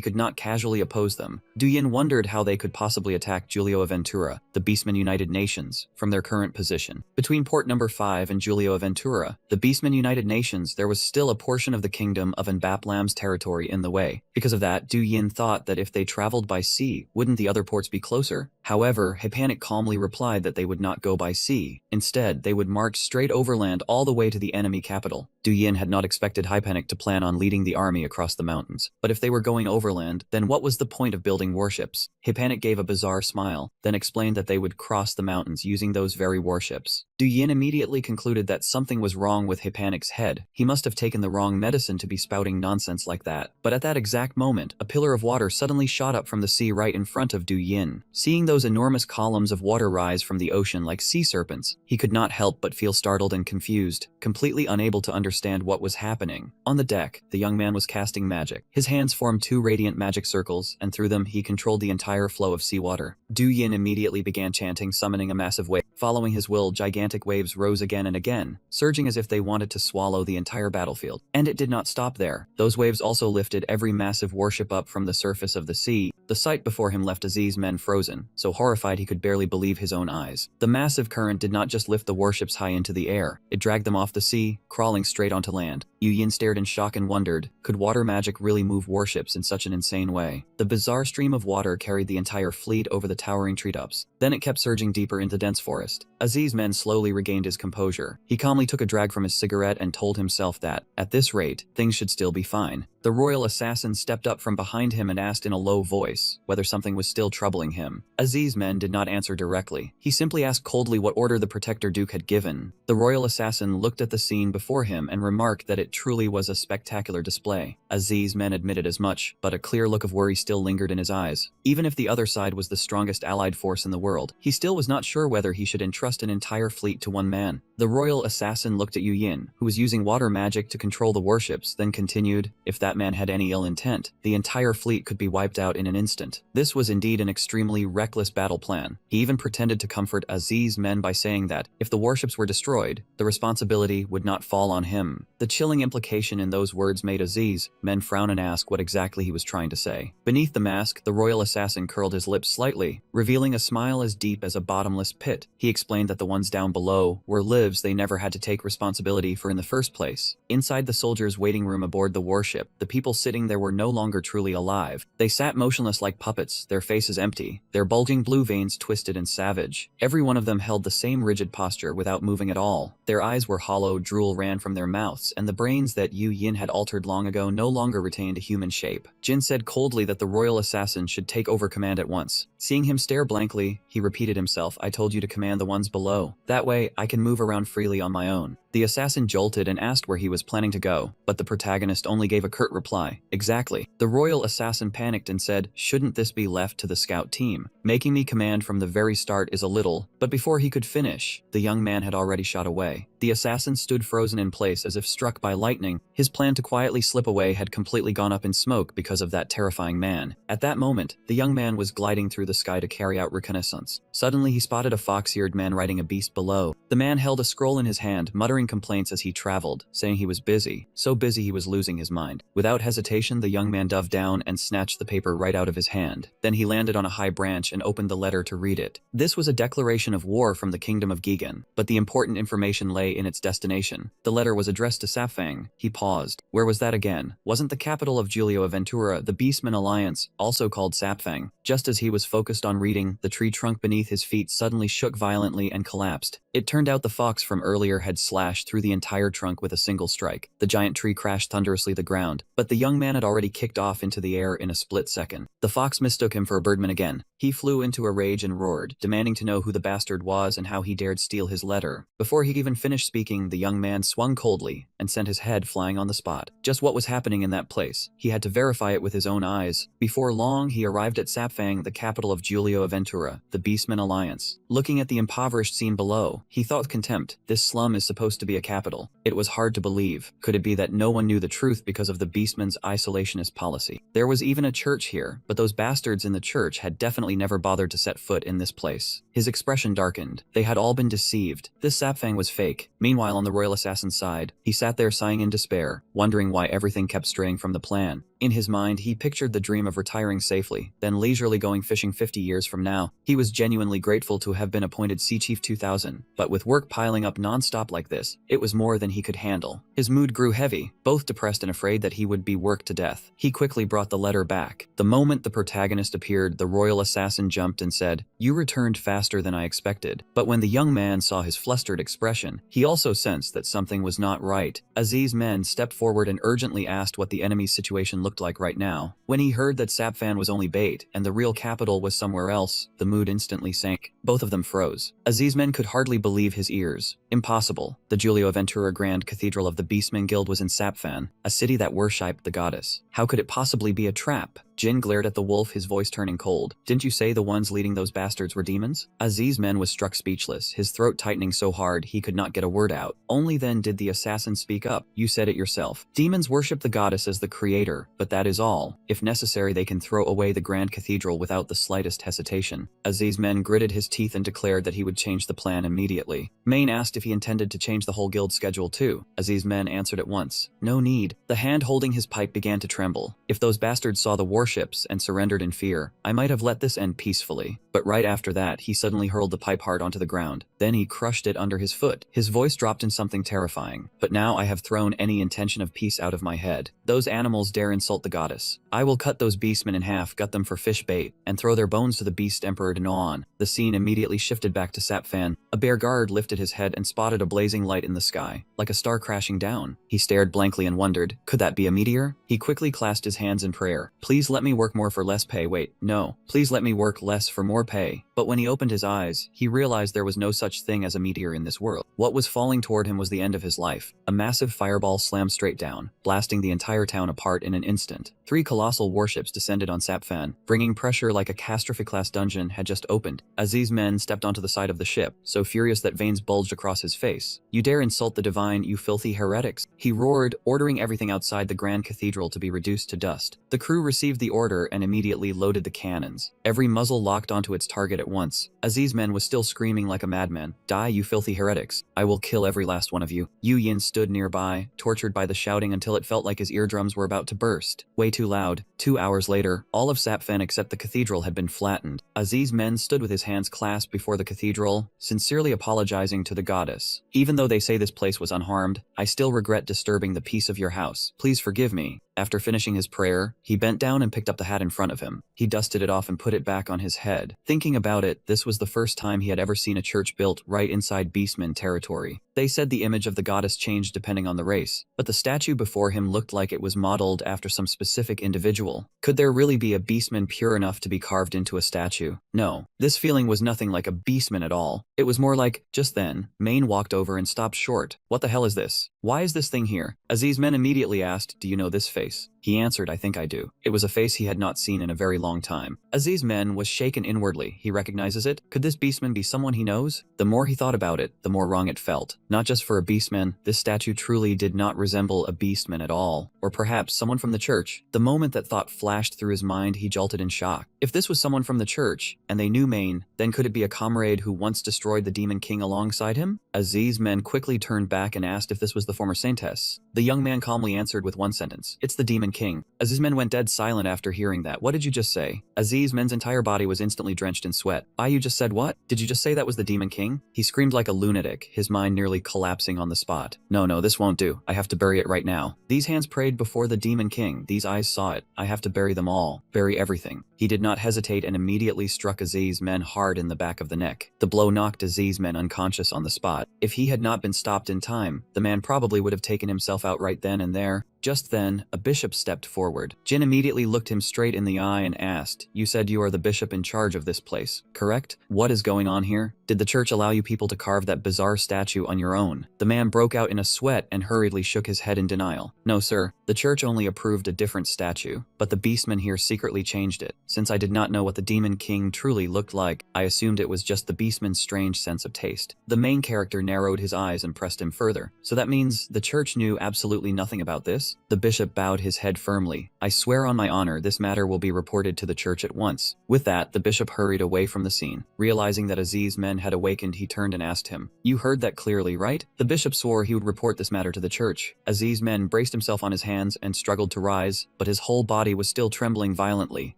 could not casually oppose them. Du Yin wondered how they could possibly attack Giulio Aventura, the Beastmen United Nations, from their current position. Between Port Number 5 and Giulio Aventura, the Beastmen United Nations, there was still a portion of the kingdom of Enbaplam's territory in the way. Because of that, Du Yin thought that if they traveled by sea, wouldn't the other ports be closer? However, Hippanic calmly replied that they would not go by sea. Instead, they would march straight overland all the way to the enemy capital. Du Yin had not expected Hippanic to plan on leading the army across the mountains. But if they were going overland, then what was the point of building warships? Hippanic gave a bizarre smile, then explained that they would cross the mountains using those very warships. Du Yin immediately concluded that something was wrong with Hippanic's head. He must have taken the wrong medicine to be spouting nonsense like that. But at that exact moment, a pillar of water suddenly shot up from the sea right in front of Du Yin. Seeing those those enormous columns of water rise from the ocean like sea serpents, he could not help but feel startled and confused, completely unable to understand what was happening. On the deck, the young man was casting magic. His hands formed 2 radiant magic circles, and through them he controlled the entire flow of seawater. Du Yin immediately began chanting, summoning a massive wave. Following his will, gigantic waves rose again and again, surging as if they wanted to swallow the entire battlefield. And it did not stop there. Those waves also lifted every massive warship up from the surface of the sea. The sight before him left Aziz's men frozen, so horrified he could barely believe his own eyes. The massive current did not just lift the warships high into the air, it dragged them off the sea, crawling straight onto land. Yu Yin stared in shock and wondered, could water magic really move warships in such an insane way? The bizarre stream of water carried the entire fleet over the towering treetops. Then it kept surging deeper into dense forest. Aziz's men slowly regained his composure. He calmly took a drag from his cigarette and told himself that, at this rate, things should still be fine. The royal assassin stepped up from behind him and asked in a low voice whether something was still troubling him. Aziz's men did not answer directly. He simply asked coldly what order the Protector Duke had given. The royal assassin looked at the scene before him and remarked that it truly was a spectacular display. Aziz's men admitted as much, but a clear look of worry still lingered in his eyes. Even if the other side was the strongest allied force in the world, he still was not sure whether he should entrust an entire fleet to one man. The royal assassin looked at Yu Yin, who was using water magic to control the warships, then continued, if that man had any ill intent, the entire fleet could be wiped out in an instant. This was indeed an extremely reckless battle plan. He even pretended to comfort Aziz's men by saying that, if the warships were destroyed, the responsibility would not fall on him. The chilling implication in those words made Aziz's men frown and ask what exactly he was trying to say. Beneath the mask, the royal assassin curled his lips slightly, revealing a smile as deep as a bottomless pit. He explained that the ones down below were lives they never had to take responsibility for in the first place. Inside the soldiers' waiting room aboard the warship, the people sitting there were no longer truly alive. They sat motionless like puppets, their faces empty, their bulging blue veins twisted and savage. Every one of them held the same rigid posture without moving at all. Their eyes were hollow, drool ran from their mouths, and the brains that Yu Yin had altered long ago no longer retained a human shape. Jin said coldly that the royal assassin should take over command at once. Seeing him stare blankly, he repeated himself, I told you to command the ones below. That way, I can move around freely on my own. The assassin jolted and asked where he was planning to go, but the protagonist only gave a curt reply. Exactly. The royal assassin panicked and said, shouldn't this be left to the scout team? Making me command from the very start is a little, but before he could finish, the young man had already shot away. The assassin stood frozen in place as if struck by lightning. His plan to quietly slip away had completely gone up in smoke because of that terrifying man. At that moment, the young man was gliding through the sky to carry out reconnaissance. Suddenly he spotted a fox-eared man riding a beast below. The man held a scroll in his hand, muttering complaints as he traveled, saying he was busy, so busy he was losing his mind. Without hesitation, the young man dove down and snatched the paper right out of his hand. Then he landed on a high branch and opened the letter to read it. This was a declaration of war from the kingdom of Gigan, but the important information lay in its destination. The letter was addressed to Sapfang. He paused. Where was that again? Wasn't the capital of Giulio Aventura the Beastman Alliance, also called Sapfang? Just as he was focused on reading, the tree trunk beneath his feet suddenly shook violently and collapsed. It turned out the fox from earlier had slashed through the entire trunk with a single strike. The giant tree crashed thunderously to the ground, but the young man had already kicked off into the air in a split second. The fox mistook him for a birdman again. He flew into a rage and roared, demanding to know who the bastard was and how he dared steal his letter. Before he even finished speaking, the young man swung coldly and sent his head flying on the spot. Just what was happening in that place? He had to verify it with his own eyes. Before long, he arrived at Sapfang, the capital of Giulio Aventura, the Beastman Alliance. Looking at the impoverished scene below, he thought with contempt, this slum is supposed to be a capital. It was hard to believe. Could it be that no one knew the truth because of the Beastman's isolationist policy? There was even a church here, but those bastards in the church had definitely never bothered to set foot in this place. His expression darkened. They had all been deceived. This Sapfang was fake. Meanwhile, on the royal assassin's side, he sat there sighing in despair, wondering why everything kept straying from the plan. In his mind, he pictured the dream of retiring safely, then leisurely going fishing 50 years from now. He was genuinely grateful to have been appointed Sea Chief 2000, but with work piling up non-stop like this, it was more than he could handle. His mood grew heavy, both depressed and afraid that he would be worked to death. He quickly brought the letter back. The moment the protagonist appeared, the royal assassin jumped and said, "You returned faster than I expected." But when the young man saw his flustered expression, he also sensed that something was not right. Aziz's men stepped forward and urgently asked what the enemy's situation looked like right now. When he heard that Sapfan was only bait and the real capital was somewhere else, the mood instantly sank. Both of them froze. Aziz's men could hardly believe his ears. Impossible. The Giulio Ventura Grand Cathedral of the Beastman Guild was in Sapfan, a city that worshipped the goddess. How could it possibly be a trap? Jin glared at the wolf, his voice turning cold. Didn't you say the ones leading those bastards were demons? Aziz's men was struck speechless, his throat tightening so hard he could not get a word out. Only then did the assassin speak up. You said it yourself. Demons worship the goddess as the creator, but that is all. If necessary, they can throw away the grand cathedral without the slightest hesitation. Aziz's men gritted his teeth and declared that he would change the plan immediately. Main asked if he intended to change the whole guild schedule too. Aziz's men answered at once. No need. The hand holding his pipe began to tremble. If those bastards saw the warships and surrendered in fear, I might have let this end peacefully. But right after that, he suddenly hurled the pipe hard onto the ground. Then he crushed it under his foot. His voice dropped in something terrifying. But now I have thrown any intention of peace out of my head. Those animals dare insult the goddess. I will cut those beastmen in half, gut them for fish bait, and throw their bones to the beast emperor to gnaw on. The scene immediately shifted back to Sapfan. A bear guard lifted his head and spotted a blazing light in the sky, like a star crashing down. He stared blankly and wondered, could that be a meteor? He quickly clasped his hands in prayer. Please let me work more for less pay. Wait, no. Please let me work less for more pay. But when he opened his eyes, he realized there was no such thing as a meteor in this world. What was falling toward him was the end of his life. A massive fireball slammed straight down, blasting the entire town apart in an instant. 3 colossal warships descended on Sapfan, bringing pressure like a catastrophe-class dungeon had just opened. Aziz's men stepped onto the side of the ship, so furious that veins bulged across his face. You dare insult the divine, you filthy heretics! He roared, ordering everything outside the grand cathedral to be reduced to dust. The crew received the order and immediately loaded the cannons. Every muzzle locked onto its target at once. Aziz's men was still screaming like a madman. Die, you filthy heretics! I will kill every last one of you. Yu Yin stood nearby, tortured by the shouting until it felt like his eardrums were about to burst. Way too loud. 2 hours later, all of Sapfan except the cathedral had been flattened. Aziz's men stood with his hands clasped before the cathedral, sincerely apologizing to the goddess. Even though they say this place was unharmed, I still regret disturbing the peace of your house. Please forgive me. After finishing his prayer, he bent down and picked up the hat in front of him. He dusted it off and put it back on his head. Thinking about it, this was the first time he had ever seen a church built right inside beastman territory. They said the image of the goddess changed depending on the race, but the statue before him looked like it was modeled after some specific individual. Could there really be a beastman pure enough to be carved into a statue? No. This feeling was nothing like a beastman at all. It was more like, just then, Main walked over and stopped short. What the hell is this? Why is this thing here? Aziz's men immediately asked, do you know this face? He answered, I think I do. It was a face he had not seen in a very long time. Aziz's men was shaken inwardly. He recognizes it. Could this beastman be someone he knows? The more he thought about it, the more wrong it felt. Not just for a beastman, this statue truly did not resemble a beastman at all. Or perhaps someone from the church. The moment that thought flashed through his mind, he jolted in shock. If this was someone from the church, and they knew Main, then could it be a comrade who once destroyed the demon king alongside him? Aziz's men quickly turned back and asked if this was the former saintess. The young man calmly answered with one sentence, it's the demon king. Aziz's men went dead silent after hearing that. What did you just say? Aziz's men's entire body was instantly drenched in sweat. You just said what? Did you just say that was the demon king? He screamed like a lunatic, his mind nearly collapsing on the spot. No, this won't do. I have to bury it right now. These hands prayed before the demon king. These eyes saw it. I have to bury them all. Bury everything. He did not hesitate and immediately struck Aziz's men hard in the back of the neck. The blow knocked Aziz's men unconscious on the spot. If he had not been stopped in time, the man probably would have taken himself out right then and there. Just then, a bishop stepped forward. Jin immediately looked him straight in the eye and asked, you said you are the bishop in charge of this place, correct? What is going on here? Did the church allow you people to carve that bizarre statue on your own? The man broke out in a sweat and hurriedly shook his head in denial. No, sir. The church only approved a different statue, but the beastman here secretly changed it. Since I did not know what the demon king truly looked like, I assumed it was just the beastman's strange sense of taste. The main character narrowed his eyes and pressed him further. So that means the church knew absolutely nothing about this? The bishop bowed his head firmly. I swear on my honor, this matter will be reported to the church at once. With that, the bishop hurried away from the scene. Realizing that Aziz's men had awakened, he turned and asked him, you heard that clearly, right? The bishop swore he would report this matter to the church. Aziz's men braced himself on his hands and struggled to rise, but his whole body was still trembling violently,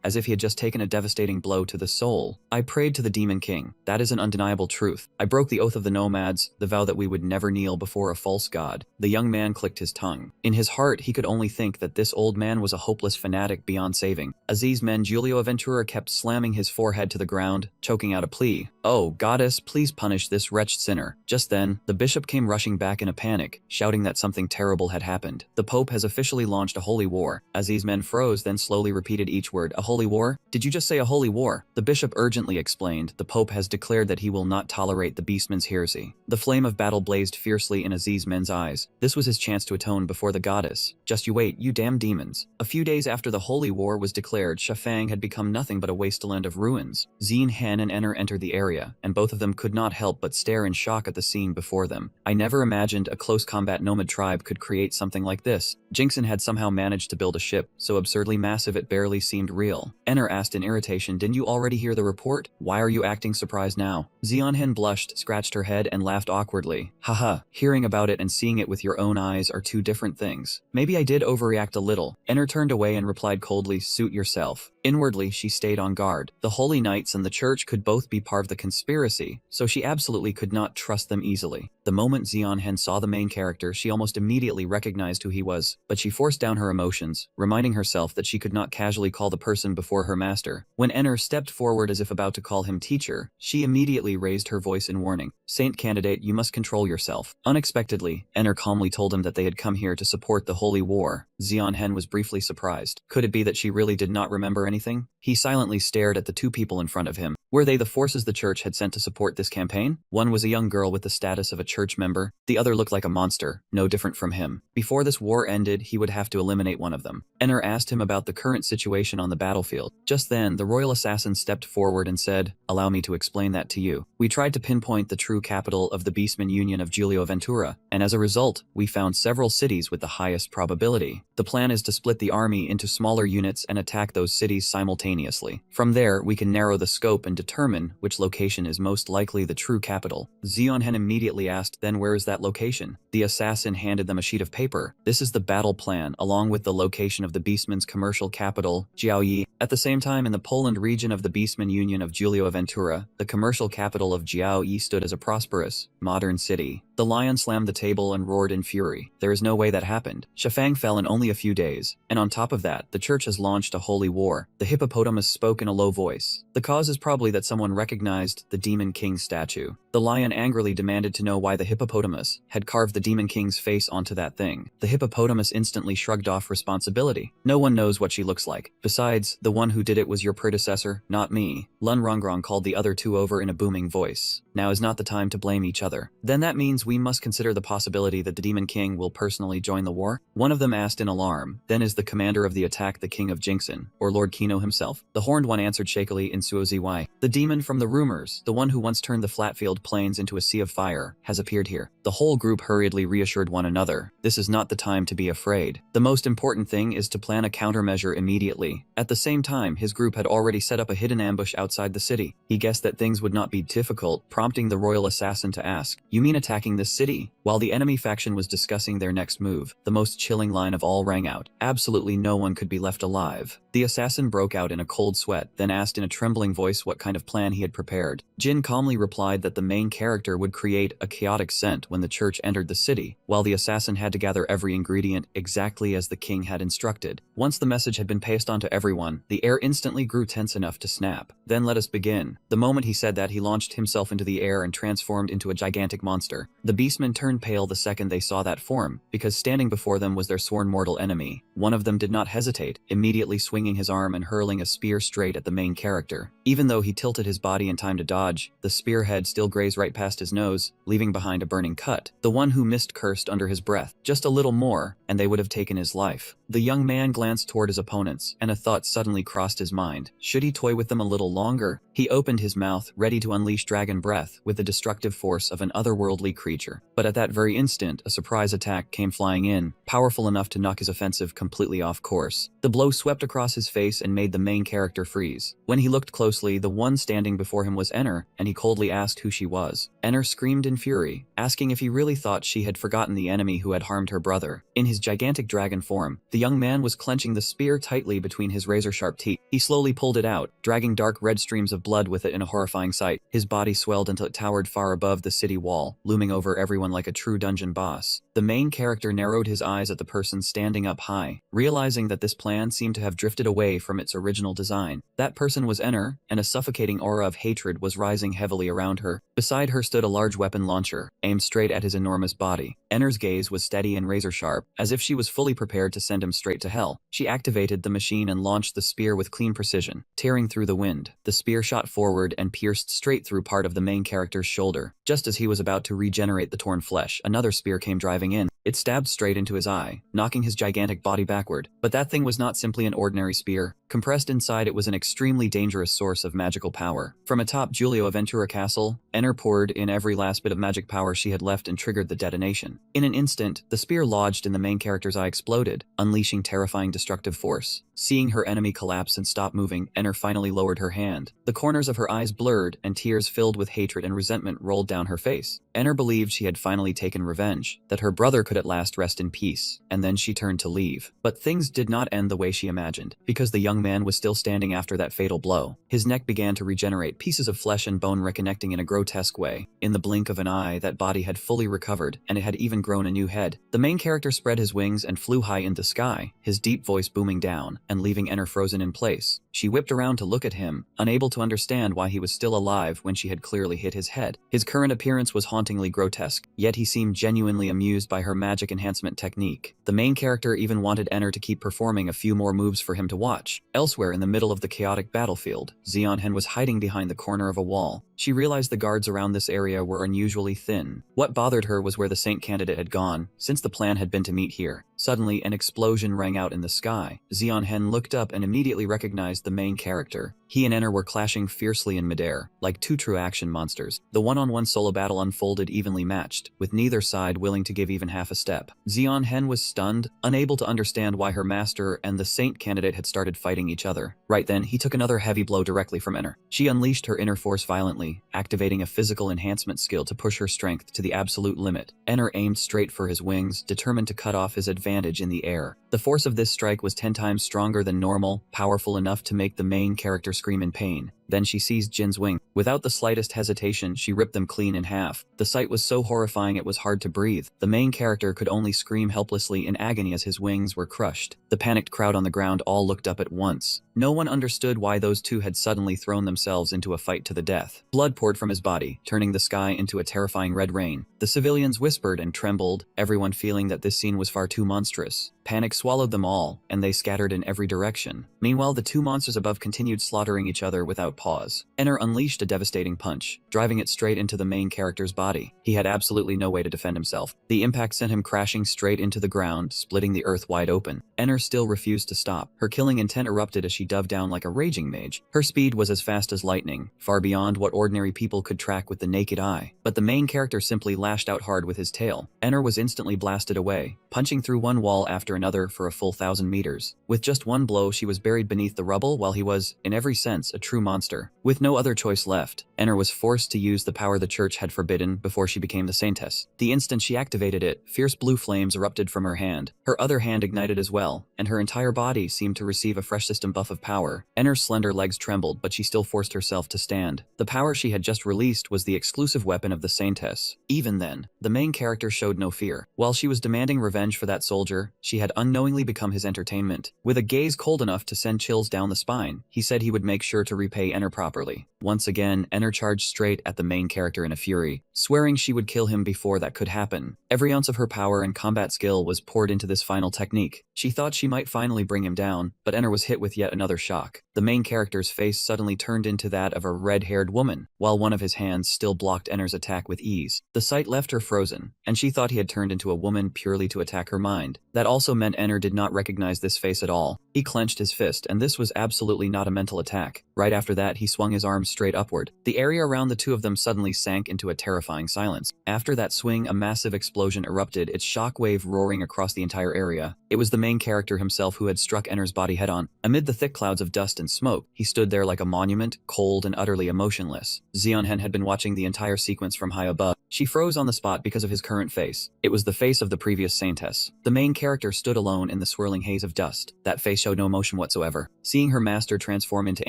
as if he had just taken a devastating blow to the soul. I prayed to the demon king. That is an undeniable truth. I broke the oath of the nomads, the vow that we would never kneel before a false god. The young man clicked his tongue. In his heart, he could only think that this old man was a hopeless fanatic beyond saving. Aziz's men Giulio Ventura kept slamming his forehead to the ground, choking out a plea. Oh, goddess, please punish this wretched sinner. Just then, the bishop came rushing back in a panic, shouting that something terrible had happened. The Pope has officially launched a holy war. Aziz's men froze, then slowly repeated each word. A holy war? Did you just say a holy war? The bishop urgently explained. The Pope has declared that he will not tolerate the beastman's heresy. The flame of battle blazed fiercely in Aziz's men's eyes. This was his chance to atone before the goddess. this. Just you wait, you damn demons. A few days after the Holy War was declared, Shafang had become nothing but a wasteland of ruins. Zien Hen and Enner entered the area, and both of them could not help but stare in shock at the scene before them. I never imagined a close combat nomad tribe could create something like this. Jinxon had somehow managed to build a ship so absurdly massive it barely seemed real. Enner asked in irritation, didn't you already hear the report? Why are you acting surprised now? Zeonhen blushed, scratched her head, and laughed awkwardly. Haha, hearing about it and seeing it with your own eyes are two different things. Maybe I did overreact a little. Enner turned away and replied coldly, suit yourself. Inwardly, she stayed on guard. The Holy Knights and the Church could both be part of the conspiracy, so she absolutely could not trust them easily. The moment Zeonhen saw the main character, she almost immediately recognized who he was, but she forced down her emotions, reminding herself that she could not casually call the person before her master. When Enner stepped forward as if about to call him teacher, she immediately raised her voice in warning. Saint candidate, you must control yourself. Unexpectedly, Enner calmly told him that they had come here to support the Holy War. Zeonhen was briefly surprised. Could it be that she really did not remember anything? He silently stared at the two people in front of him. Were they the forces the church had sent to support this campaign? One was a young girl with the status of a church member. The other looked like a monster, no different from him. Before this war ended, he would have to eliminate one of them. Enner asked him about the current situation on the battlefield. Just then, the royal assassin stepped forward and said, allow me to explain that to you. We tried to pinpoint the true capital of the Beastman Union of Giulio Ventura, and as a result, we found several cities with the highest probability. The plan is to split the army into smaller units and attack those cities simultaneously. From there, we can narrow the scope and determine which location is most likely the true capital. Zeonhen immediately asked, then where is that location? The assassin handed them a sheet of paper. This is the battle plan, along with the location of the Beastman's commercial capital, Jiaoyi. At the same time, in the Poland region of the Beastman Union of Giulio Ventura, the commercial capital of Jiaoyi stood as a prosperous, modern city. The lion slammed the table and roared in fury. There is no way that happened. Shafang fell in only a few days, and on top of that, the church has launched a holy war. The hippopotamus spoke in a low voice. The cause is probably that someone recognized the Demon King statue. The lion angrily demanded to know why the hippopotamus had carved the Demon King's face onto that thing. The hippopotamus instantly shrugged off responsibility. No one knows what she looks like. Besides, the one who did it was your predecessor, not me. Lun Rongrong called the other two over in a booming voice. Now is not the time to blame each other. Then that means we must consider the possibility that the Demon King will personally join the war? One of them asked in alarm. Then is the commander of the attack the King of Jinxon, or Lord Kino himself? The horned one answered shakily in Suozy. The demon from the rumors, the one who once turned the Flatfield Plains into a sea of fire, has appeared here. The whole group hurriedly reassured one another. This is not the time to be afraid. The most important thing is to plan a countermeasure immediately. At the same time, his group had already set up a hidden ambush outside the city. He guessed that things would not be difficult, prompting the royal assassin to ask, you mean attacking this city? While the enemy faction was discussing their next move, the most chilling line of all rang out. Absolutely no one could be left alive. The assassin broke out in a cold sweat, then asked in a trembling voice what kind of plan he had prepared. Jin calmly replied that the main character would create a chaotic scent when the church entered the city, while the assassin had to gather every ingredient exactly as the king had instructed. Once the message had been passed on to everyone, the air instantly grew tense enough to snap. Then let us begin. The moment he said that, he launched himself into the air and transformed into a gigantic monster. The beastmen turned pale the second they saw that form, because standing before them was their sworn mortal enemy. One of them did not hesitate, immediately swinging his arm and hurling a spear straight at the main character. Even though he tilted his body in time to dodge, the spearhead still grazed right past his nose, leaving behind a burning cut. The one who missed cursed under his breath, just a little more, and they would have taken his life. The young man glanced toward his opponents, and a thought suddenly crossed his mind. Should he toy with them a little longer? He opened his mouth, ready to unleash dragon breath with the destructive force of an otherworldly creature. But at that very instant, a surprise attack came flying in, powerful enough to knock his offensive completely off course. The blow swept across his face and made the main character freeze. When he looked closely, the one standing before him was Enner, and he coldly asked who she was. Enner screamed in fury, asking if he really thought she had forgotten the enemy who had harmed her brother. In his gigantic dragon form, the young man was clenching the spear tightly between his razor-sharp teeth. He slowly pulled it out, dragging dark red streams of blood with it in a horrifying sight. His body swelled until it towered far above the city wall, looming over everyone like a true dungeon boss. The main character narrowed his eyes at the person standing up high, realizing that this plan seemed to have drifted away from its original design. That person was Enner, and a suffocating aura of hatred was rising heavily around her. Beside her stood a large weapon launcher, aimed straight at his enormous body. Enner's gaze was steady and razor-sharp, as if she was fully prepared to send him straight to hell. She activated the machine and launched the spear with clean precision, tearing through the wind. The spear shot forward and pierced straight through part of the main character's shoulder. Just as he was about to regenerate the torn flesh, another spear came driving in. It stabbed straight into his eye, knocking his gigantic body backward. But that thing was not simply an ordinary spear. Compressed inside it was an extremely dangerous source of magical power. From atop Giulio Aventura Castle, Enner poured in every last bit of magic power she had left and triggered the detonation. In an instant, the spear lodged in the main character's eye exploded, unleashing terrifying destructive force. Seeing her enemy collapse and stop moving, Enner finally lowered her hand. The corners of her eyes blurred, and tears filled with hatred and resentment rolled down her face. Enner believed she had finally taken revenge, that her brother could at last rest in peace, and then she turned to leave. But things did not end the way she imagined, because the young man was still standing after that fatal blow. His neck began to regenerate, pieces of flesh and bone reconnecting in a grotesque way. In the blink of an eye, that body had fully recovered, and it had even grown a new head. The main character spread his wings and flew high in the sky, his deep voice booming down, and leaving Enner frozen in place. She whipped around to look at him, unable to understand why he was still alive when she had clearly hit his head. His current appearance was hauntingly grotesque, yet he seemed genuinely amused by her magic enhancement technique. The main character even wanted Enner to keep performing a few more moves for him to watch. Elsewhere in the middle of the chaotic battlefield, Zeonhen was hiding behind the corner of a wall. She realized the guards around this area were unusually thin. What bothered her was where the Saint candidate had gone, since the plan had been to meet here. Suddenly, an explosion rang out in the sky. Zeonhen looked up and immediately recognized the main character. He and Enner were clashing fiercely in midair, like two true action monsters. The one-on-one solo battle unfolded evenly matched, with neither side willing to give even half a step. Zeonhen was stunned, unable to understand why her master and the Saint candidate had started fighting each other. Right then, he took another heavy blow directly from Enner. She unleashed her inner force violently, activating a physical enhancement skill to push her strength to the absolute limit. Enner aimed straight for his wings, determined to cut off his advantage in the air. The force of this strike was 10 times stronger than normal, powerful enough to make the main character scream in pain. Then she seized Jin's wing. Without the slightest hesitation, she ripped them clean in half. The sight was so horrifying it was hard to breathe. The main character could only scream helplessly in agony as his wings were crushed. The panicked crowd on the ground all looked up at once. No one understood why those two had suddenly thrown themselves into a fight to the death. Blood poured from his body, turning the sky into a terrifying red rain. The civilians whispered and trembled, everyone feeling that this scene was far too monstrous. Panic swallowed them all, and they scattered in every direction. Meanwhile, the two monsters above continued slaughtering each other without pause. Enner unleashed a devastating punch, driving it straight into the main character's body. He had absolutely no way to defend himself. The impact sent him crashing straight into the ground, splitting the earth wide open. Enner still refused to stop. Her killing intent erupted as she dove down like a raging mage. Her speed was as fast as lightning, far beyond what ordinary people could track with the naked eye. But the main character simply lashed out hard with his tail. Enner was instantly blasted away, punching through one wall after another for a full 1,000 meters. With just one blow, she was buried beneath the rubble while he was, in every sense, a true monster. With no other choice left, Enner was forced to use the power the church had forbidden before she became the Saintess. The instant she activated it, fierce blue flames erupted from her hand. Her other hand ignited as well, and her entire body seemed to receive a fresh system buff of power. Enner's slender legs trembled, but she still forced herself to stand. The power she had just released was the exclusive weapon of the Saintess. Even then, the main character showed no fear. While she was demanding revenge for that soldier, she had unknowingly become his entertainment. With a gaze cold enough to send chills down the spine, he said he would make sure to repay Enner properly. Once again, Enner charged straight at the main character in a fury, swearing she would kill him before that could happen. Every ounce of her power and combat skill was poured into this final technique. She thought she might finally bring him down, but Enner was hit with yet another shock. The main character's face suddenly turned into that of a red-haired woman, while one of his hands still blocked Enner's attack with ease. The sight left her frozen, and she thought he had turned into a woman purely to attack her mind. That also meant Enner did not recognize this face at all. He clenched his fist, and this was absolutely not a mental attack. Right after that, he swung his arms straight upward. The area around the two of them suddenly sank into a terrifying silence. After that swing, a massive explosion erupted, its shockwave roaring across the entire area. It was the main character himself who had struck Enner's body head-on. Amid the thick clouds of dust and smoke, he stood there like a monument, cold and utterly emotionless. Zeonhen had been watching the entire sequence from high above. She froze on the spot because of his current face. It was the face of the previous Saintess. The main character stood alone in the swirling haze of dust. That face showed no emotion whatsoever. Seeing her master transform into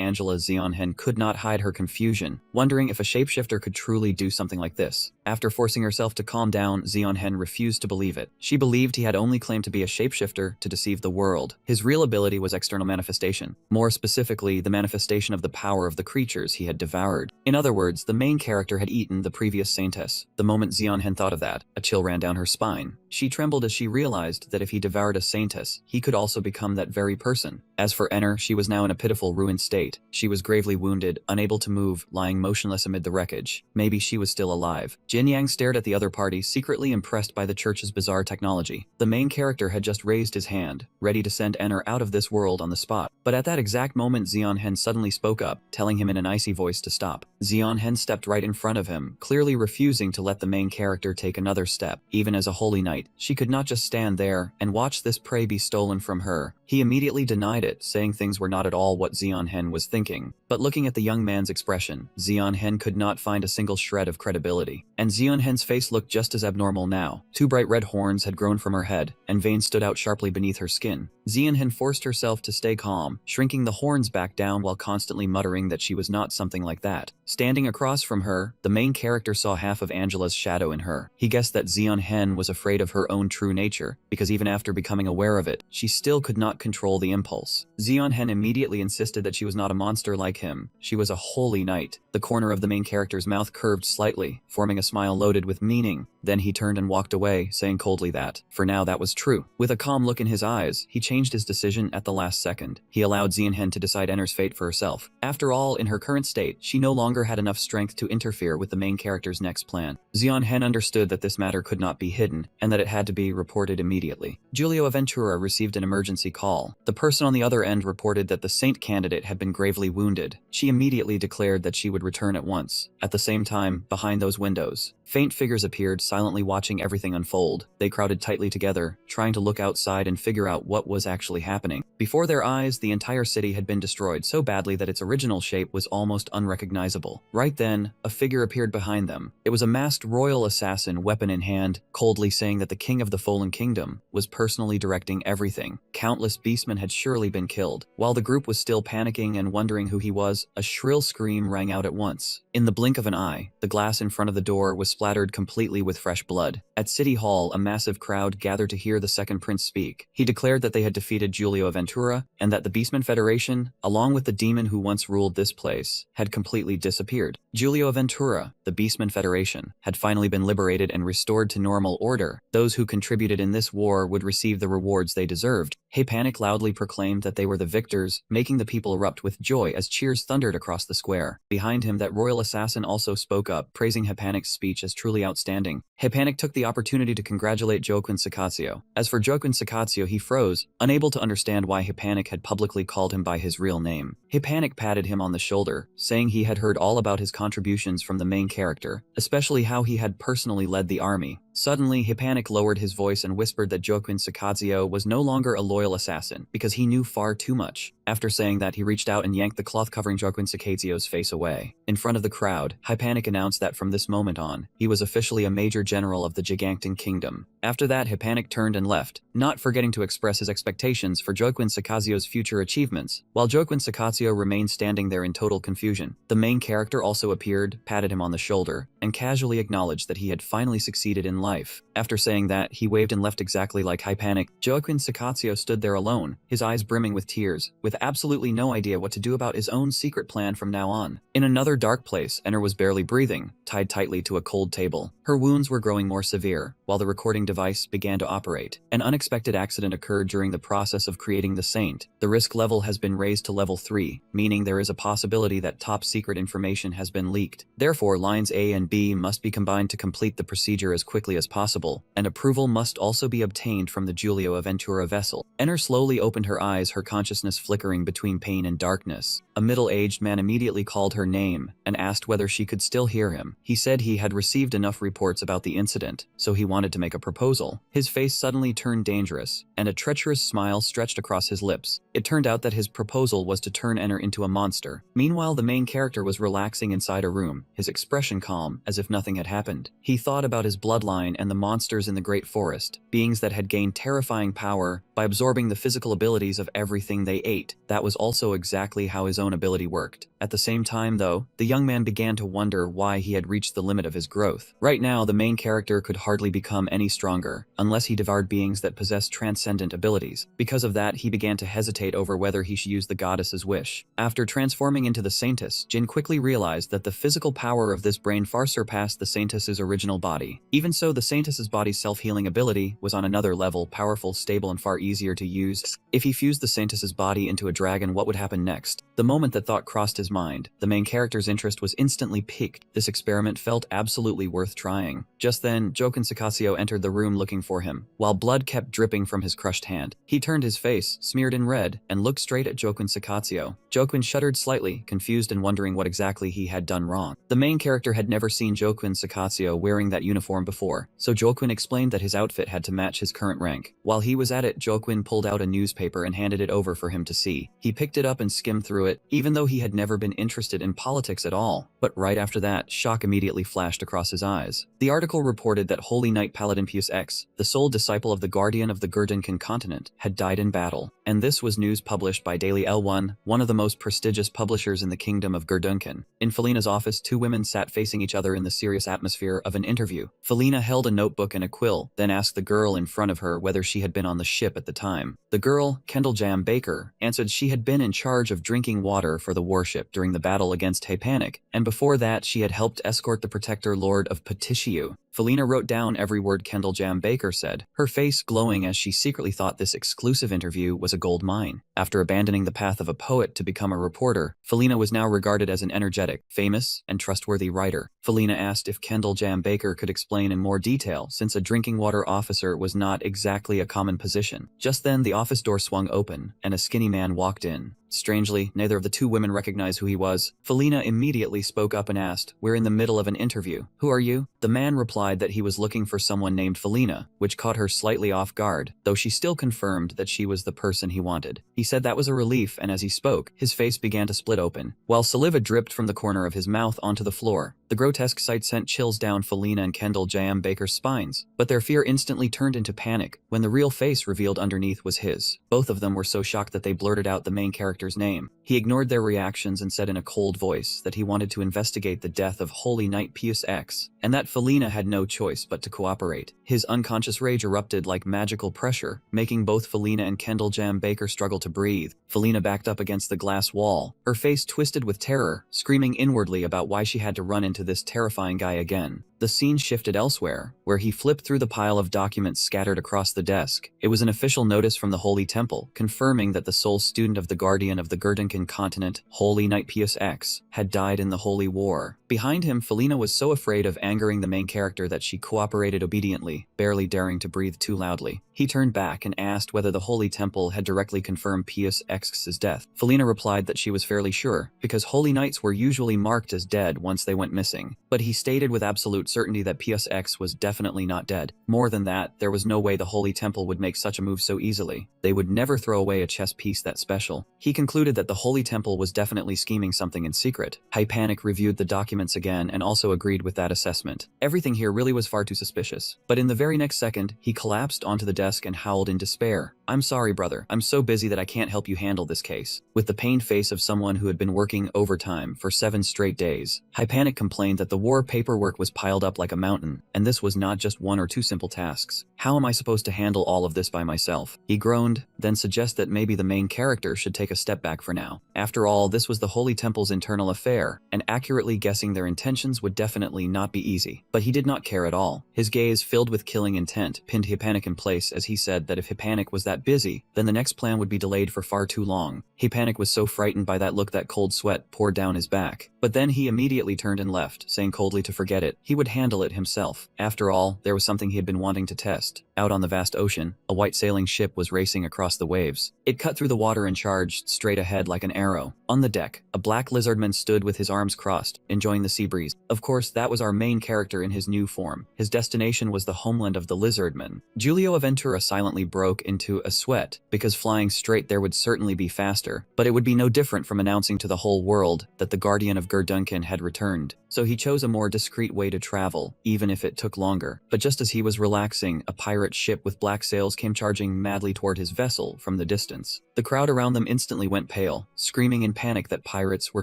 Angela, Zeonhen could not hide her confusion, wondering if a shapeshifter could truly do something like this. After forcing herself to calm down, Zeonhen refused to believe it. She believed he had only claimed to be a shapeshifter to deceive the world. His real ability was external manifestation. More specifically, the manifestation of the power of the creatures he had devoured. In other words, the main character had eaten the previous Saintess. The moment Zeonhen thought of that, a chill ran down her spine. She trembled as she realized that if he devoured a Saintess, he could also become that very person. As for Enner, she was now in a pitiful, ruined state. She was gravely wounded, unable to move, lying motionless amid the wreckage. Maybe she was still alive. Jin Yang stared at the other party, secretly impressed by the church's bizarre technology. The main character had just raised his hand, ready to send Enr out of this world on the spot. But at that exact moment, Zeon Hen suddenly spoke up, telling him in an icy voice to stop. Zeon Hen stepped right in front of him, clearly refusing to let the main character take another step. Even as a holy knight, she could not just stand there and watch this prey be stolen from her. He immediately denied it, saying things were not at all what Zeon Hen was thinking. But looking at the young man's expression, Zeon Hen could not find a single shred of credibility. And Zeon Hen's face looked just as abnormal now. Two bright red horns had grown from her head, and veins stood out sharply beneath her skin. Zeon Hen forced herself to stay calm, shrinking the horns back down while constantly muttering that she was not something like that. Standing across from her, the main character saw half of Angela's shadow in her. He guessed that Zeon Hen was afraid of her own true nature, because even after becoming aware of it, she still could not control the impulse. Zeon Hen immediately insisted that she was not a monster like him. She was a holy knight. The corner of the main character's mouth curved slightly, forming a smile loaded with meaning. Then he turned and walked away, saying coldly that, for now, that was true. With a calm look in his eyes, he changed his decision at the last second. He allowed Zeon Hen to decide Enr's fate for herself. After all, in her current state, she no longer had enough strength to interfere with the main character's next plan. Zeon Hen understood that this matter could not be hidden, and that it had to be reported immediately. Giulio Aventura received an emergency call. The person on the other end reported that the saint candidate had been gravely wounded. She immediately declared that she would return at once. At the same time, behind those windows, faint figures appeared, silently watching everything unfold. They crowded tightly together, trying to look outside and figure out what was actually happening. Before their eyes, the entire city had been destroyed so badly that its original shape was almost unrecognizable. Right then, a figure appeared behind them. It was a masked royal assassin, weapon in hand, coldly saying that the king of the fallen kingdom was personally directing everything. Countless beastmen had surely been killed. While the group was still panicking and wondering who he was, a shrill scream rang out at once. In the blink of an eye, the glass in front of the door was splattered completely with fresh blood. At City Hall, a massive crowd gathered to hear the second prince speak. He declared that they had defeated Giulio Aventura, and that the Beastmen Federation, along with the demon who once ruled this place, had completely disappeared. Giulio Aventura, the Beastmen Federation, had finally been liberated and restored to normal order. Those who contributed in this war would receive the rewards they deserved. Panic loudly proclaimed that they were the victors, making the people erupt with joy as cheers thundered across the square. Behind him, that royal assassin also spoke up, praising Panic's speech as truly outstanding. Panic took the opportunity to congratulate Joaquin Sacazio. As for Joaquin Sacazio, he froze, unable to understand why Panic had publicly called him by his real name. Panic patted him on the shoulder, saying he had heard all about his contributions from the main character, especially how he had personally led the army. Suddenly, Panic lowered his voice and whispered that Joaquin Sacazio was no longer a loyal assassin, because he knew far too much. After saying that, he reached out and yanked the cloth covering Joaquin Sacazio's face away. In front of the crowd, Panic announced that from this moment on, he was officially a major general of the Gigantic Kingdom. After that, Panic turned and left, not forgetting to express his expectations for Joaquin Sacazio's future achievements. While Joaquin Sacazio remained standing there in total confusion, the main character also appeared, patted him on the shoulder, and casually acknowledged that he had finally succeeded in life. After saying that, he waved and left exactly like Panic. Joaquin Sacazio stood there alone, his eyes brimming with tears, with absolutely no idea what to do about his own secret plan from now on. In another dark place, Enr was barely breathing, tied tightly to a cold table. Her wounds were growing more severe, while the recording device began to operate. An unexpected accident occurred during the process of creating the saint. The risk level has been raised to level 3, meaning there is a possibility that top secret information has been leaked. Therefore, lines A and B must be combined to complete the procedure as quickly as possible, and approval must also be obtained from the Giulio Aventura vessel. Enr slowly opened her eyes, her consciousness flickering between pain and darkness. A middle-aged man immediately called her name and asked whether she could still hear him. He said he had received enough reports about the incident, so he wanted to make a proposal. His face suddenly turned dangerous, and a treacherous smile stretched across his lips. It turned out that his proposal was to turn Enr into a monster. Meanwhile, the main character was relaxing inside a room, his expression calm, as if nothing had happened. He thought about his bloodline and the monsters in the Great Forest, beings that had gained terrifying power by absorbing the physical abilities of everything they ate. That was also exactly how his own ability worked. At the same time, though, the young man began to wonder why he had reached the limit of his growth. Right now, the main character could hardly become any stronger, unless he devoured beings that possessed transcendent abilities. Because of that, he began to hesitate over whether he should use the goddess's wish. After transforming into the Saintess, Jin quickly realized that the physical power of this brain far surpassed the Saintess's original body. Even so, the Saintess's body's self-healing ability was on another level, powerful, stable, and far easier to use. If he fused the Saintess's body into a dragon, what would happen next? The moment that thought crossed his mind, the main character's interest was instantly piqued. This experiment felt absolutely worth trying. Just then, Joken Sakatsuyo entered the room looking for him, while blood kept dripping from his crushed hand. He turned his face, smeared in red, and looked straight at Joken Sakatsuyo. Joken shuddered slightly, confused and wondering what exactly he had done wrong. The main character had never seen Joken Sakatsuyo wearing that uniform before, so Joken explained that his outfit had to match his current rank. While he was at it, Joken pulled out a newspaper and handed it over for him to see. He picked it up and skimmed through it, even though he had never been interested in politics at all. But right after that, shock immediately flashed across his eyes. The article reported that Holy Knight Paladin Pius X, the sole disciple of the Guardian of the Gurdunkan continent, had died in battle. And this was news published by Daily L1, one of the most prestigious publishers in the kingdom of Gurdunkan. In Felina's office, two women sat facing each other in the serious atmosphere of an interview. Felina held a notebook and a quill, then asked the girl in front of her whether she had been on the ship at the time. The girl, Kendall Jam Baker, answered she had been in charge of drinking water for the warship during the battle against Hapanic, and before that she had helped escort the protector lord of Petishiu. Felina wrote down every word Kendall Jam Baker said, her face glowing as she secretly thought this exclusive interview was a gold mine. After abandoning the path of a poet to become a reporter, Felina was now regarded as an energetic, famous, and trustworthy writer. Felina asked if Kendall Jam Baker could explain in more detail, since a drinking water officer was not exactly a common position. Just then, the office door swung open, and a skinny man walked in. Strangely, neither of the two women recognized who he was. Felina immediately spoke up and asked, "We're in the middle of an interview. Who are you?" The man replied that he was looking for someone named Felina, which caught her slightly off guard, though she still confirmed that she was the person he wanted. He said that was a relief, and as he spoke, his face began to split open, while saliva dripped from the corner of his mouth onto the floor. The grotesque sight sent chills down Felina and Kendall Jam Baker's spines, but their fear instantly turned into panic when the real face revealed underneath was his. Both of them were so shocked that they blurted out the main character's name. He ignored their reactions and said in a cold voice that he wanted to investigate the death of Holy Knight Pius X, and that Felina had no choice but to cooperate. His unconscious rage erupted like magical pressure, making both Felina and Kendall Jam Baker struggle to breathe. Felina backed up against the glass wall, her face twisted with terror, screaming inwardly about why she had to run into this terrifying guy again. The scene shifted elsewhere, where he flipped through the pile of documents scattered across the desk. It was an official notice from the Holy Temple, confirming that the sole student of the Guardian of the Gurdunkan continent, Holy Knight Pius X, had died in the Holy War. Behind him, Felina was so afraid of angering the main character that she cooperated obediently, barely daring to breathe too loudly. He turned back and asked whether the Holy Temple had directly confirmed Pius X's death. Felina replied that she was fairly sure, because Holy Knights were usually marked as dead once they went missing. But he stated with absolute certainty that Pius X was definitely not dead. More than that, there was no way the Holy Temple would make such a move so easily. They would never throw away a chess piece that special. He concluded that the Holy Temple was definitely scheming something in secret. Hypanic reviewed the documents again and also agreed with that assessment. Everything here really was far too suspicious. But in the very next second, he collapsed onto the desk and howled in despair. "I'm sorry, brother. I'm so busy that I can't help you handle this case." With the pained face of someone who had been working overtime for 7 straight days, Hypanic complained that the war paperwork was piled up like a mountain, and this was not just 1 or 2 simple tasks. "How am I supposed to handle all of this by myself?" He groaned, then suggested that maybe the main character should take a step back for now. After all, this was the Holy Temple's internal affair, and accurately guessing their intentions would definitely not be easy. But he did not care at all. His gaze, filled with killing intent, pinned Hypanic in place as he said that if Hypanic was that busy, then the next plan would be delayed for far too long. Hypanic was so frightened by that look that cold sweat poured down his back. But then he immediately turned and left, saying coldly to forget it. He would handle it himself. After all, there was something he had been wanting to test. Out on the vast ocean, a white sailing ship was racing across the waves. It cut through the water and charged straight ahead like an arrow. On the deck, a black lizardman stood with his arms crossed, enjoying the sea breeze. Of course, that was our main character in his new form. His destination was the homeland of the lizardmen. Giulio Aventura silently broke into a sweat, because flying straight there would certainly be faster, but it would be no different from announcing to the whole world that the Guardian of Gurdunkan had returned. So he chose a more discreet way to travel, even if it took longer. But just as he was relaxing, a pirate pirate ship with black sails came charging madly toward his vessel from the distance. The crowd around them instantly went pale, screaming in panic that pirates were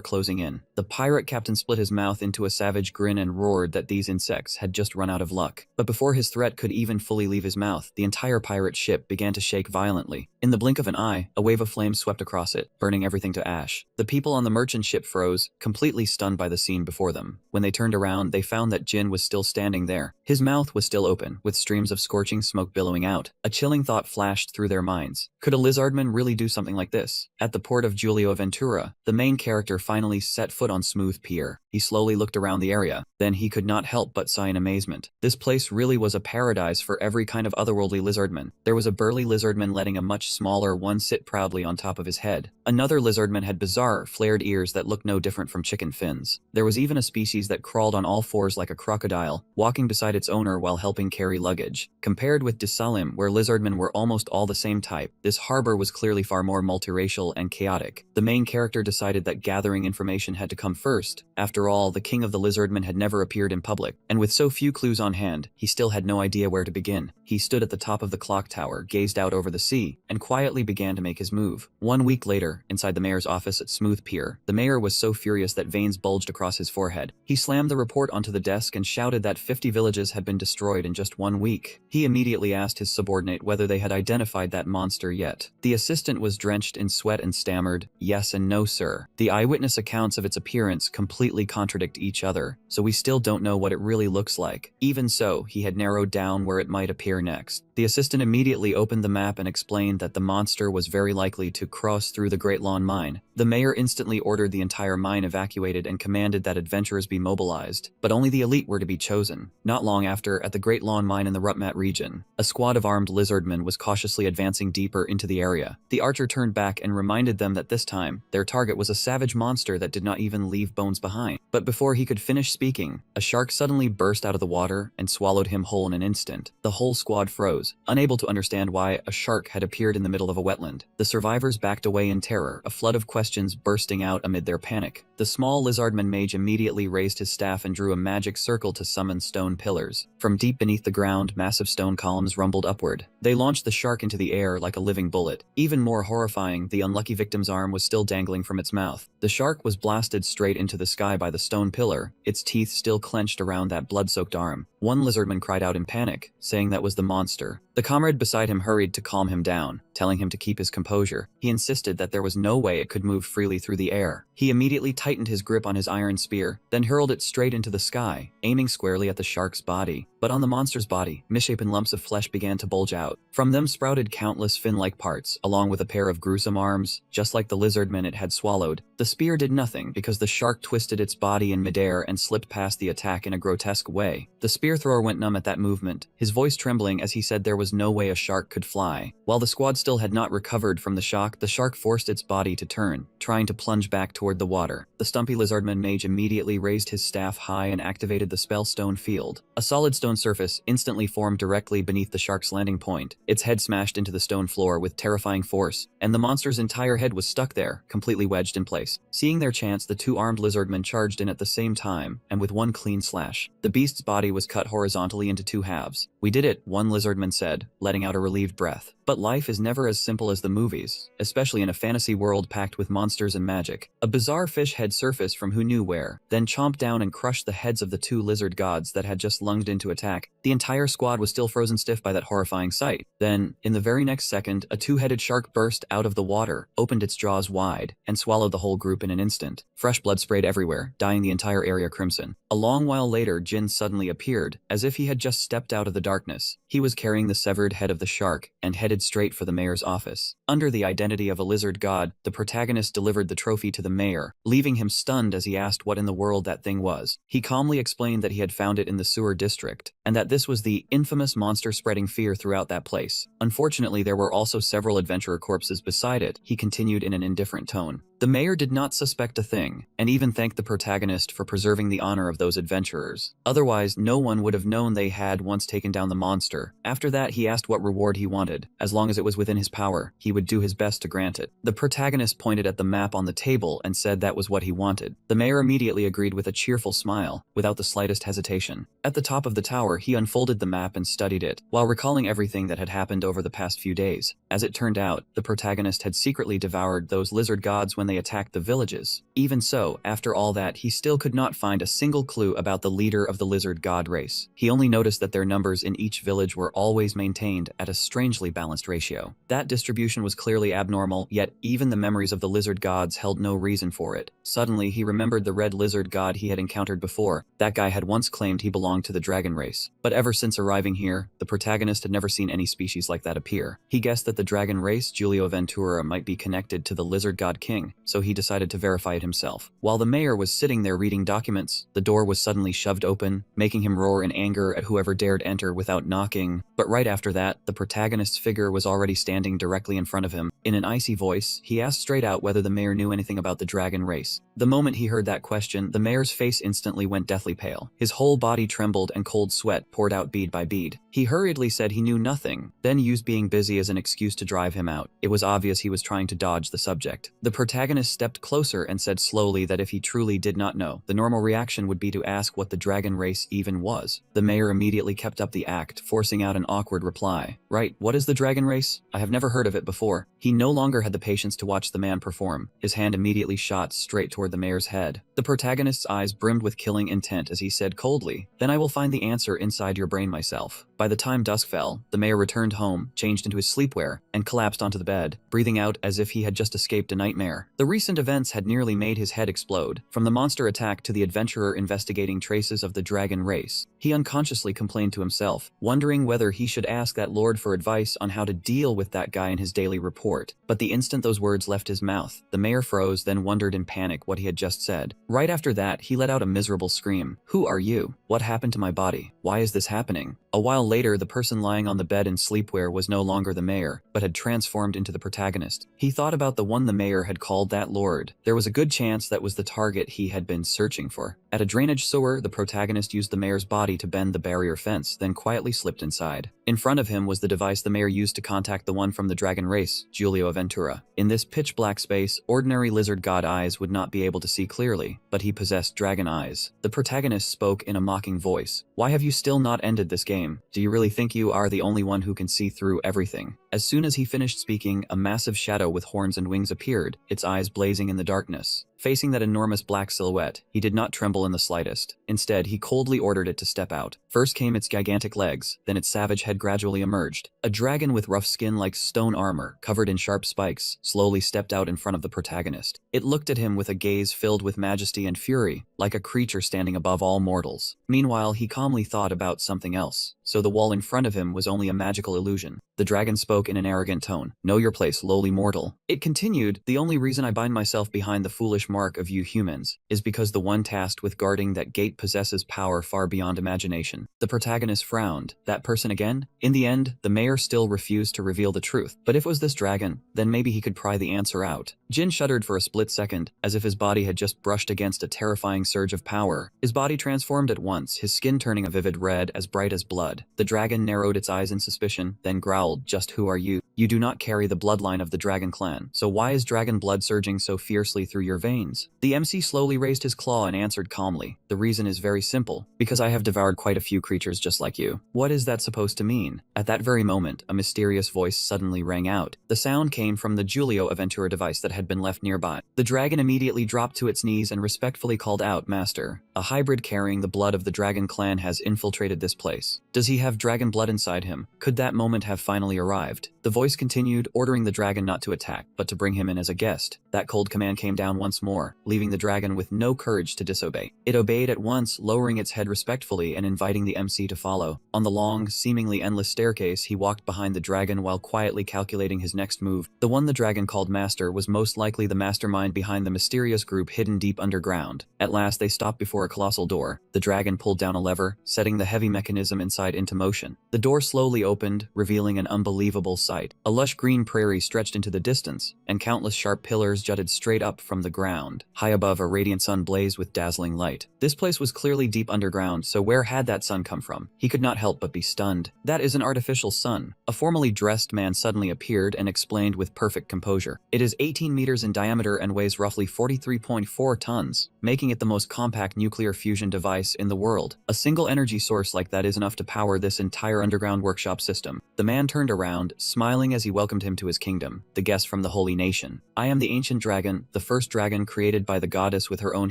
closing in. The pirate captain split his mouth into a savage grin and roared that these insects had just run out of luck. But before his threat could even fully leave his mouth, the entire pirate ship began to shake violently. In the blink of an eye, a wave of flames swept across it, burning everything to ash. The people on the merchant ship froze, completely stunned by the scene before them. When they turned around, they found that Jin was still standing there. His mouth was still open, with streams of scorching smoke billowing out. A chilling thought flashed through their minds. Could a lizardman really do something like this? At the port of Giulio Ventura, the main character finally set foot on smooth pier. He slowly looked around the area. Then he could not help but sigh in amazement. This place really was a paradise for every kind of otherworldly lizardman. There was a burly lizardman letting a much smaller one sit proudly on top of his head. Another lizardman had bizarre, flared ears that looked no different from chicken fins. There was even a species that crawled on all fours like a crocodile, walking beside its owner while helping carry luggage. Compared with Desalim, where lizardmen were almost all the same type, this harbor was clearly far more multiracial and chaotic. The main character decided that gathering information had to come first. After all, the king of the lizardmen had never appeared in public, and with so few clues on hand, he still had no idea where to begin. He stood at the top of the clock tower, gazed out over the sea, and quietly began to make his move. 1 week later, inside the mayor's office at Smooth Pier, the mayor was so furious that veins bulged across his forehead. He slammed the report onto the desk and shouted that 50 villages had been destroyed in just 1 week. He immediately asked his subordinate whether they had identified that monster yet. The assistant was drenched in sweat and stammered, "Yes and no, sir. The eyewitness accounts of its appearance completely contradict each other, so we still don't know what it really looks like." Even so, he had narrowed down where it might appear next. The assistant immediately opened the map and explained that the monster was very likely to cross through the Great Lawn Mine. The mayor instantly ordered the entire mine evacuated and commanded that adventurers be mobilized, but only the elite were to be chosen. Not long after, at the Great Lawn Mine in the Rutmat region, a squad of armed lizardmen was cautiously advancing deeper into the area. The archer turned back and reminded them that this time, their target was a savage monster that did not even leave bones behind. But before he could finish speaking, a shark suddenly burst out of the water and swallowed him whole in an instant. The whole squad froze, unable to understand why a shark had appeared in the middle of a wetland. The survivors backed away in terror, a flood of questions bursting out amid their panic. The small lizardman mage immediately raised his staff and drew a magic circle to summon stone pillars. From deep beneath the ground, massive stone columns rumbled upward. They launched the shark into the air like a living bullet. Even more horrifying, the unlucky victim's arm was still dangling from its mouth. The shark was blasted straight into the sky by the stone pillar, its teeth still clenched around that blood-soaked arm. One lizardman cried out in panic, saying that was the monster. The comrade beside him hurried to calm him down, telling him to keep his composure. He insisted that there was no way it could move freely through the air. He immediately tightened his grip on his iron spear, then hurled it straight into the sky, aiming squarely at the shark's body. But on the monster's body, misshapen lumps of flesh began to bulge out. From them sprouted countless fin-like parts, along with a pair of gruesome arms, just like the lizardmen it had swallowed. The spear did nothing because the shark twisted its body in midair and slipped past the attack in a grotesque way. The spear thrower went numb at that movement, his voice trembling as he said there was no way a shark could fly. While the squad still had not recovered from the shock, the shark forced its body to turn, trying to plunge back toward the water. The stumpy lizardman mage immediately raised his staff high and activated the spell stone field. A solid stone surface instantly formed directly beneath the shark's landing point. Its head smashed into the stone floor with terrifying force, and the monster's entire head was stuck there, completely wedged in place. Seeing their chance, the two armed lizardmen charged in at the same time, and with one clean slash, the beast's body was cut horizontally into two halves. "We did it," one lizardman said, letting out a relieved breath. But life is never as simple as the movies, especially in a fantasy world packed with monsters and magic. A bizarre fish head surfaced from who knew where, then chomped down and crushed the heads of the two lizard gods that had just lunged into attack. The entire squad was still frozen stiff by that horrifying sight. Then, in the very next second, a two-headed shark burst out of the water, opened its jaws wide, and swallowed the whole group in an instant. Fresh blood sprayed everywhere, dyeing the entire area crimson. A long while later, Jin suddenly appeared, as if he had just stepped out of the darkness. He was carrying the severed head of the shark, and headed straight for the mayor's office. Under the identity of a lizard god, the protagonist delivered the trophy to the mayor, leaving him stunned as he asked what in the world that thing was. He calmly explained that he had found it in the sewer district, and that this was the infamous monster spreading fear throughout that place. Unfortunately, there were also several adventurer corpses beside it. He continued in an indifferent tone. The mayor did not suspect a thing, and even thanked the protagonist for preserving the honor of those adventurers. Otherwise, no one would have known they had once taken down the monster. After that, he asked what reward he wanted. As long as it was within his power, he would do his best to grant it. The protagonist pointed at the map on the table and said that was what he wanted. The mayor immediately agreed with a cheerful smile, without the slightest hesitation. At the top of the tower, he unfolded the map and studied it, while recalling everything that had happened over the past few days. As it turned out, the protagonist had secretly devoured those lizard gods when they attacked the villages. Even so, after all that, he still could not find a single clue about the leader of the lizard god race. He only noticed that their numbers in each village were always maintained at a strangely balanced ratio. That distribution was clearly abnormal, yet even the memories of the lizard gods held no reason for it. Suddenly, he remembered the red lizard god he had encountered before. That guy had once claimed he belonged to the dragon race. But ever since arriving here, the protagonist had never seen any species like that appear. He guessed that the dragon race, Giulio Ventura, might be connected to the lizard god king, so he decided to verify it himself. While the mayor was sitting there reading documents, the door was suddenly shoved open, making him roar in anger at whoever dared enter without knocking. But right after that, the protagonist's figure was already standing directly in front of him. In an icy voice, he asked straight out whether the mayor knew anything about the dragon race. The moment he heard that question, the mayor's face instantly went deathly pale. His whole body trembled and cold sweat poured out bead by bead. He hurriedly said he knew nothing, then used being busy as an excuse to drive him out. It was obvious he was trying to dodge the subject. The protagonist stepped closer and said slowly that if he truly did not know, the normal reaction would be to ask what the dragon race even was. The mayor immediately kept up the act, forcing out an awkward reply. Right, what is the dragon race? I have never heard of it before. He no longer had the patience to watch the man perform. His hand immediately shot straight toward the mayor's head. The protagonist's eyes brimmed with killing intent as he said coldly, "Then I will find the answer inside your brain myself." By the time dusk fell, the mayor returned home, changed into his sleepwear, and collapsed onto the bed, breathing out as if he had just escaped a nightmare. The recent events had nearly made his head explode. From the monster attack to the adventurer investigating traces of the dragon race, he unconsciously complained to himself, wondering whether he should ask that lord for advice on how to deal with that guy in his daily report. But the instant those words left his mouth, the mayor froze, then wondered in panic what he had just said. Right after that, he let out a miserable scream. "Who are you? What happened to my body? Why is this happening?" A while later, the person lying on the bed in sleepwear was no longer the mayor, but had transformed into the protagonist. He thought about the one the mayor had called that lord. There was a good chance that was the target he had been searching for. At a drainage sewer, the protagonist used the mayor's body to bend the barrier fence, then quietly slipped inside. In front of him was the device the mayor used to contact the one from the dragon race, Giulio Ventura. In this pitch-black space, ordinary lizard god eyes would not be able to see clearly, but he possessed dragon eyes. The protagonist spoke in a mocking voice. "Why have you still not ended this game? Do you really think you are the only one who can see through everything?" As soon as he finished speaking, a massive shadow with horns and wings appeared, its eyes blazing in the darkness. Facing that enormous black silhouette, he did not tremble in the slightest. Instead, he coldly ordered it to step out. First came its gigantic legs, then its savage head gradually emerged. A dragon with rough skin like stone armor, covered in sharp spikes, slowly stepped out in front of the protagonist. It looked at him with a gaze filled with majesty and fury, like a creature standing above all mortals. Meanwhile, he calmly thought about something else. So the wall in front of him was only a magical illusion. The dragon spoke in an arrogant tone. "Know your place, lowly mortal." It continued, "The only reason I bind myself behind the foolish mark of you humans is because the one tasked with guarding that gate possesses power far beyond imagination." The protagonist frowned. That person again? In the end, the mayor still refused to reveal the truth. But if it was this dragon, then maybe he could pry the answer out. Jin shuddered for a split second, as if his body had just brushed against a terrifying surge of power. His body transformed at once, his skin turning a vivid red as bright as blood. The dragon narrowed its eyes in suspicion, then growled, "Just who are you? You do not carry the bloodline of the dragon clan, so why is dragon blood surging so fiercely through your veins?" The MC slowly raised his claw and answered calmly, "The reason is very simple, because I have devoured quite a few creatures just like you." What is that supposed to mean? At that very moment, a mysterious voice suddenly rang out. The sound came from the Giulio Ventura device that had been left nearby. The dragon immediately dropped to its knees and respectfully called out, "Master, a hybrid carrying the blood of the dragon clan has infiltrated this place. Does he have dragon blood inside him? Could that moment have finally arrived?" The voice continued, ordering the dragon not to attack, but to bring him in as a guest. That cold command came down once more, leaving the dragon with no courage to disobey. It obeyed at once, lowering its head respectfully and inviting the MC to follow. On the long, seemingly endless staircase, he walked behind the dragon while quietly calculating his next move. The one the dragon called Master was most likely the mastermind behind the mysterious group hidden deep underground. At last, they stopped before before a colossal door. The dragon pulled down a lever, setting the heavy mechanism inside into motion. The door slowly opened, revealing an unbelievable sight. A lush green prairie stretched into the distance, and countless sharp pillars jutted straight up from the ground. High above, a radiant sun blazed with dazzling light. This place was clearly deep underground, so where had that sun come from? He could not help but be stunned. That is an artificial sun. A formally dressed man suddenly appeared and explained with perfect composure. It is 18 meters in diameter and weighs roughly 43.4 tons, making it the most compact nuclear fusion device in the world. A single energy source like that is enough to power this entire underground workshop system. The man turned around, smiling as he welcomed him to his kingdom, the guest from the Holy Nation. I am the ancient dragon, the first dragon created by the goddess with her own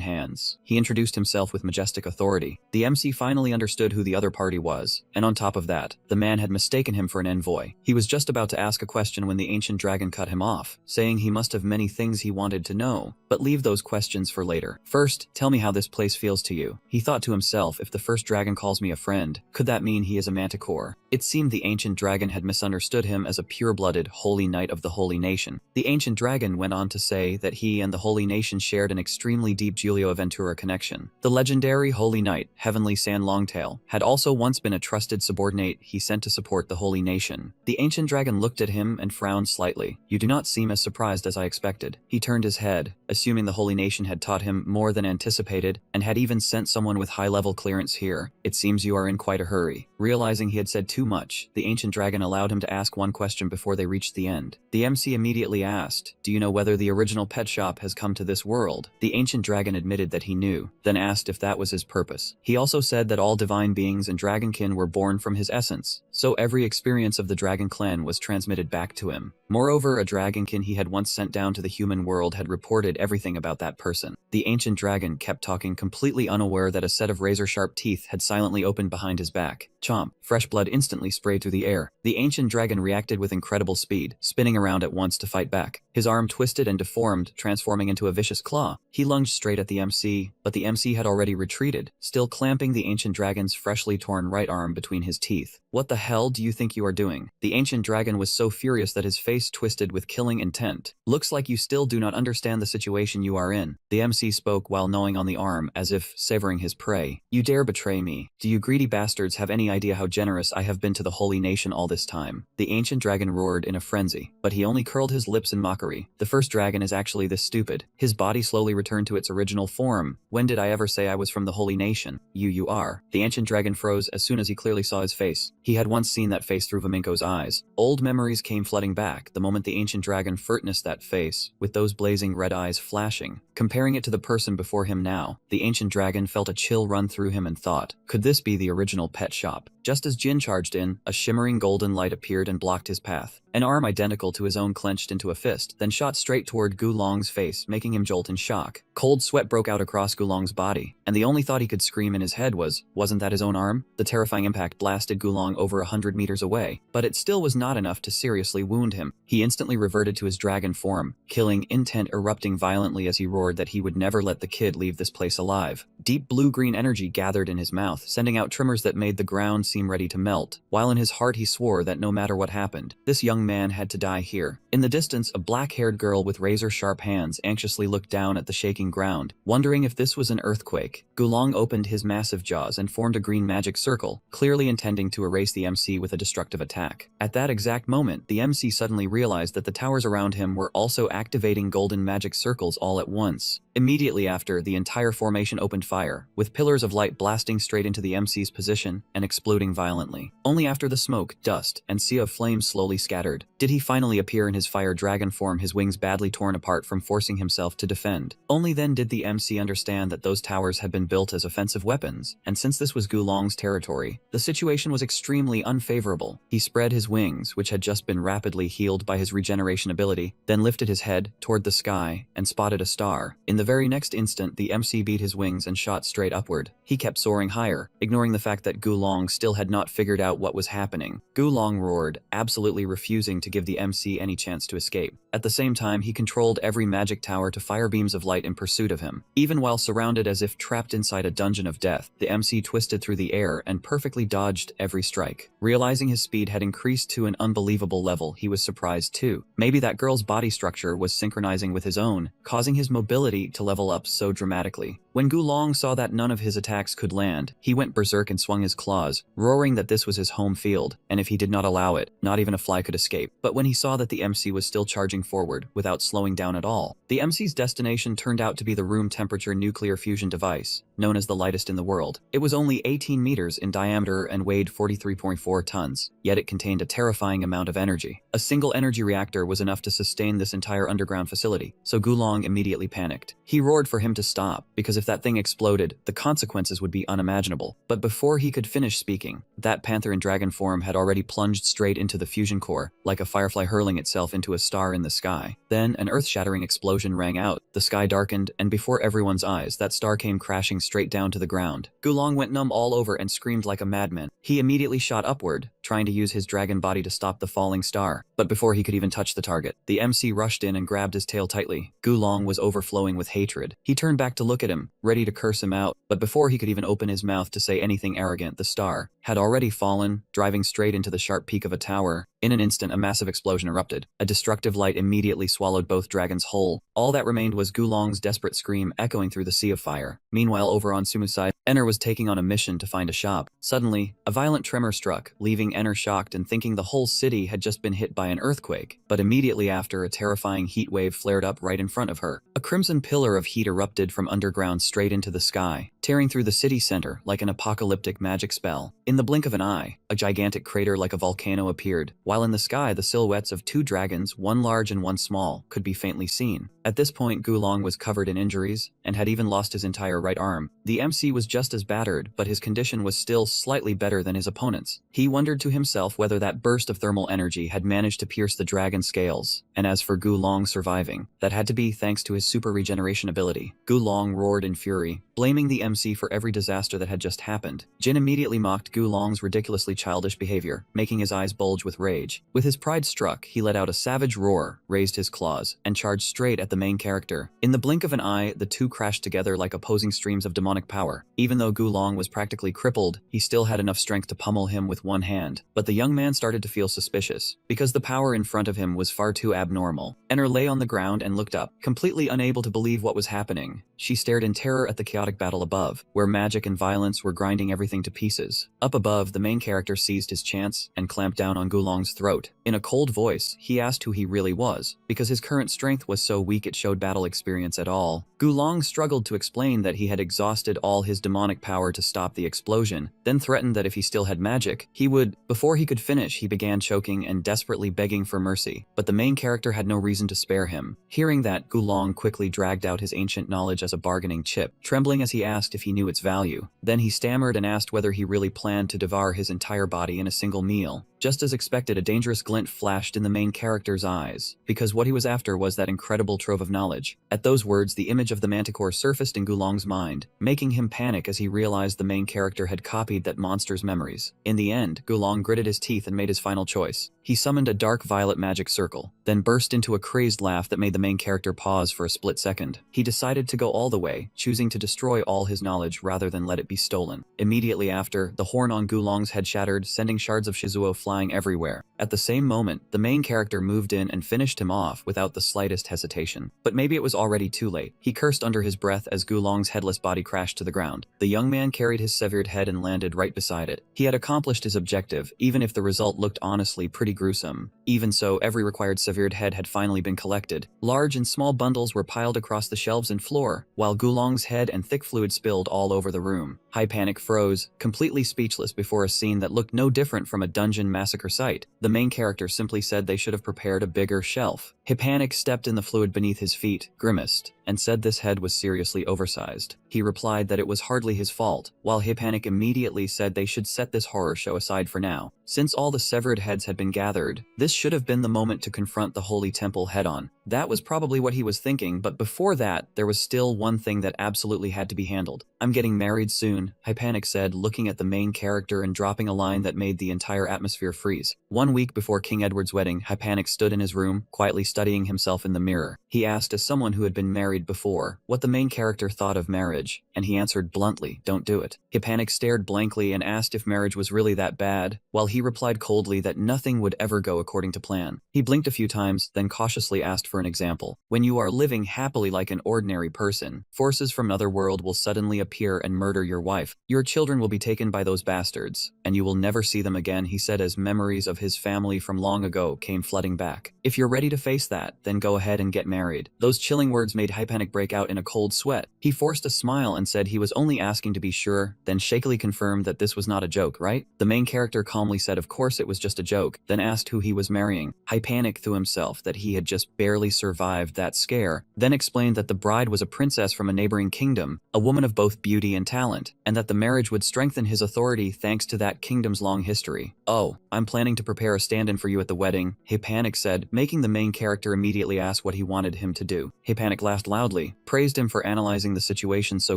hands. He introduced himself with majestic authority. The MC finally understood who the other party was, and on top of that, the man had mistaken him for an envoy. He was just about to ask a question when the ancient dragon cut him off, saying he must have many things he wanted to know, but leave those questions for later. First, tell me how this place feels to you. He thought to himself, if the first dragon calls me a friend, could that mean he is a manticore? It seemed the ancient dragon had misunderstood him as a pure-blooded, holy knight of the Holy Nation. The ancient dragon went on to say that he and the Holy Nation shared an extremely deep Giulio Ventura connection. The legendary Holy Knight, Heavenly San Longtail, had also once been a trusted subordinate he sent to support the Holy Nation. The ancient dragon looked at him and frowned slightly. You do not seem as surprised as I expected. He turned his head, assuming the Holy Nation had taught him more than anticipated and had even sent someone with high-level clearance here. It seems you are in quite a hurry. Realizing he had said too much, the ancient dragon allowed him to ask one question before they reached the end. The MC immediately asked, do you know whether the original pet shop has come to this world? The ancient dragon admitted that he knew, then asked if that was his purpose. He also said that all divine beings and dragonkin were born from his essence, so every experience of the dragon clan was transmitted back to him. Moreover, a dragonkin he had once sent down to the human world had reported everything about that person. The ancient dragon kept talking, completely unaware that a set of razor-sharp teeth had silently opened behind his back. Chomp! Fresh blood instantly sprayed through the air. The ancient dragon reacted with incredible speed, spinning around at once to fight back. His arm twisted and deformed, transforming into a vicious claw. He lunged straight at the MC, but the MC had already retreated, still clamping the ancient dragon's freshly torn right arm between his teeth. What the hell do you think you are doing? The ancient dragon was so furious that his face twisted with killing intent. Looks like you still do not understand the situation you are in. The MC spoke while gnawing on the arm as if savoring his prey. You dare betray me? Do you greedy bastards have any idea how generous I have been to the Holy Nation all this time? The ancient dragon roared in a frenzy, but he only curled his lips in mockery. The first dragon is actually this stupid. His body slowly returned to its original form. When did I ever say I was from the Holy Nation? You are. The ancient dragon froze as soon as he clearly saw his face. He had once seen that face through Vaminko's eyes. Old memories came flooding back the moment the ancient dragon witnessed that face, with those blazing red eyes flashing. Comparing it to the person before him now, the ancient dragon felt a chill run through him and thought, could this be the original pet shop? Just as Jin charged in, a shimmering golden light appeared and blocked his path. An arm identical to his own clenched into a fist, then shot straight toward Gulong's face, making him jolt in shock. Cold sweat broke out across Gulong's body, and the only thought he could scream in his head was, wasn't that his own arm? The terrifying impact blasted Gulong over 100 meters away, but it still was not enough to seriously wound him. He instantly reverted to his dragon form, killing intent erupting violently as he roared that he would never let the kid leave this place alive. Deep blue-green energy gathered in his mouth, sending out tremors that made the ground seem ready to melt, while in his heart he swore that no matter what happened, this young man had to die here. In the distance, a black-haired girl with razor-sharp hands anxiously looked down at the shaking ground, wondering if this was an earthquake. Gulong opened his massive jaws and formed a green magic circle, clearly intending to erase the MC with a destructive attack. At that exact moment, the MC suddenly realized that the towers around him were also activating golden magic circles all at once. Immediately after, the entire formation opened fire, with pillars of light blasting straight into the MC's position and exploding violently. Only after the smoke, dust, and sea of flames slowly scattered, did he finally appear in his fire dragon form, his wings badly torn apart from forcing himself to defend. Only then did the MC understand that those towers had been built as offensive weapons, and since this was Gulong's territory, the situation was extremely unfavorable. He spread his wings, which had just been rapidly healed by his regeneration ability, then lifted his head toward the sky and spotted a star. In the very next instant, the MC beat his wings and shot straight upward. He kept soaring higher, ignoring the fact that Gulong still had not figured out what was happening. Gulong roared, absolutely refusing to give the MC any chance to escape. At the same time, he controlled every magic tower to fire beams of light in pursuit of him. Even while surrounded as if trapped inside a dungeon of death, the MC twisted through the air and perfectly dodged every strike. Realizing his speed had increased to an unbelievable level, he was surprised too. Maybe that girl's body structure was synchronizing with his own, causing his mobility to level up so dramatically. When Gulong saw that none of his attacks could land, he went berserk and swung his claws, roaring that this was his home field, and if he did not allow it, not even a fly could escape. But when he saw that the MC was still charging forward, without slowing down at all, the MC's destination turned out to be the room temperature nuclear fusion device, known as the lightest in the world. It was only 18 meters in diameter and weighed 43.4 tons, yet it contained a terrifying amount of energy. A single energy reactor was enough to sustain this entire underground facility, so Gulong immediately panicked. He roared for him to stop, because if that thing exploded, the consequences would be unimaginable. But before he could finish speaking, that panther in dragon form had already plunged straight into the fusion core, like a firefly hurling itself into a star in the sky. Then an earth-shattering explosion rang out, the sky darkened, and before everyone's eyes, that star came crashing straight down to the ground. Gulong went numb all over and screamed like a madman. He immediately shot upward, trying to use his dragon body to stop the falling star. But before he could even touch the target, the MC rushed in and grabbed his tail tightly. Gulong was overflowing with hatred. He turned back to look at him, ready to curse him out, but before he could even open his mouth to say anything arrogant, the star had already fallen, driving straight into the sharp peak of a tower. In an instant, a massive explosion erupted. A destructive light immediately swallowed both dragons whole. All that remained was Gulong's desperate scream echoing through the sea of fire. Meanwhile, over on Sumu's side, Enner was taking on a mission to find a shop. Suddenly, a violent tremor struck, leaving Enner shocked and thinking the whole city had just been hit by an earthquake. But immediately after, a terrifying heat wave flared up right in front of her. A crimson pillar of heat erupted from underground straight into the sky, tearing through the city center like an apocalyptic magic spell. In the blink of an eye, a gigantic crater like a volcano appeared, while in the sky the silhouettes of two dragons, one large and one small, could be faintly seen. At this point, Gulong was covered in injuries and had even lost his entire right arm. The MC was just as battered, but his condition was still slightly better than his opponent's. He wondered to himself whether that burst of thermal energy had managed to pierce the dragon's scales, and as for Gulong surviving, that had to be thanks to his super regeneration ability. Gulong roared in fury, blaming the MC for every disaster that had just happened. Jin immediately mocked Gulong's ridiculously childish behavior, making his eyes bulge with rage. With his pride struck, he let out a savage roar, raised his claws, and charged straight at the main character. In the blink of an eye, the two crashed together like opposing streams of demonic power. Even though Gulong was practically crippled, he still had enough strength to pummel him with one hand. But the young man started to feel suspicious, because the power in front of him was far too abnormal. Enner lay on the ground and looked up, completely unable to believe what was happening. She stared in terror at the chaotic battle above, where magic and violence were grinding everything to pieces. Up above, the main character seized his chance and clamped down on Gulong's throat. In a cold voice, he asked who he really was, because his current strength was so weak it showed battle experience at all. Gulong struggled to explain that he had exhausted all his demonic power to stop the explosion, then threatened that if he still had magic, he would. Before he could finish, he began choking and desperately begging for mercy, but the main character had no reason to spare him. Hearing that, Gulong quickly dragged out his ancient knowledge as a bargaining chip, trembling as he asked if he knew its value. Then he stammered and asked whether he really planned to devour his entire body in a single meal. Just as expected, a dangerous glint flashed in the main character's eyes, because what he was after was that incredible trove of knowledge. At those words, the image of the manticore surfaced in Gulong's mind, making him panic as he realized the main character had copied that monster's memories. In the end, Gulong gritted his teeth and made his final choice. He summoned a dark violet magic circle, then burst into a crazed laugh that made the main character pause for a split second. He decided to go all the way, choosing to destroy all his knowledge rather than let it be stolen. Immediately after, the horn on Gulong's head shattered, sending shards of Shizuo flying everywhere. At the same moment, the main character moved in and finished him off without the slightest hesitation. But maybe it was already too late. He cursed under his breath as Gulong's headless body crashed to the ground. The young man carried his severed head and landed right beside it. He had accomplished his objective, even if the result looked honestly pretty gruesome. Even so, every required severed head had finally been collected. Large and small bundles were piled across the shelves and floor, while Gulong's head and thick fluid spilled all over the room. High Panic froze, completely speechless before a scene that looked no different from a dungeon massacre site. The main character simply said they should have prepared a bigger shelf. Hippanic stepped in the fluid beneath his feet, grimaced, and said this head was seriously oversized. He replied that it was hardly his fault, while Hippanic immediately said they should set this horror show aside for now. Since all the severed heads had been gathered, this should have been the moment to confront the Holy Temple head-on. That was probably what he was thinking, but before that, there was still one thing that absolutely had to be handled. I'm getting married soon, Hypanic said, looking at the main character and dropping a line that made the entire atmosphere freeze. 1 week before King Edward's wedding, Hypanic stood in his room, quietly studying himself in the mirror. He asked, as someone who had been married before, what the main character thought of marriage, and he answered bluntly, "Don't do it." Hypanic stared blankly and asked if marriage was really that bad, while he replied coldly that nothing would ever go according to plan. He blinked a few times, then cautiously asked for an example. When you are living happily like an ordinary person, forces from another world will suddenly appear and murder your wife. Your children will be taken by those bastards, and you will never see them again, he said as memories of his family from long ago came flooding back. If you're ready to face that, then go ahead and get married. Those chilling words made Hypanic break out in a cold sweat. He forced a smile and said he was only asking to be sure, then shakily confirmed that this was not a joke, right? The main character calmly said of course it was just a joke, then asked who he was marrying. Hypanic threw himself that he had just barely survived that scare, then explained that the bride was a princess from a neighboring kingdom, a woman of both beauty and talent, and that the marriage would strengthen his authority thanks to that kingdom's long history. "Oh, I'm planning to prepare a stand-in for you at the wedding," Hypanic said, making the main character immediately ask what he wanted him to do. Hypanic laughed loudly, praised him for analyzing the situation so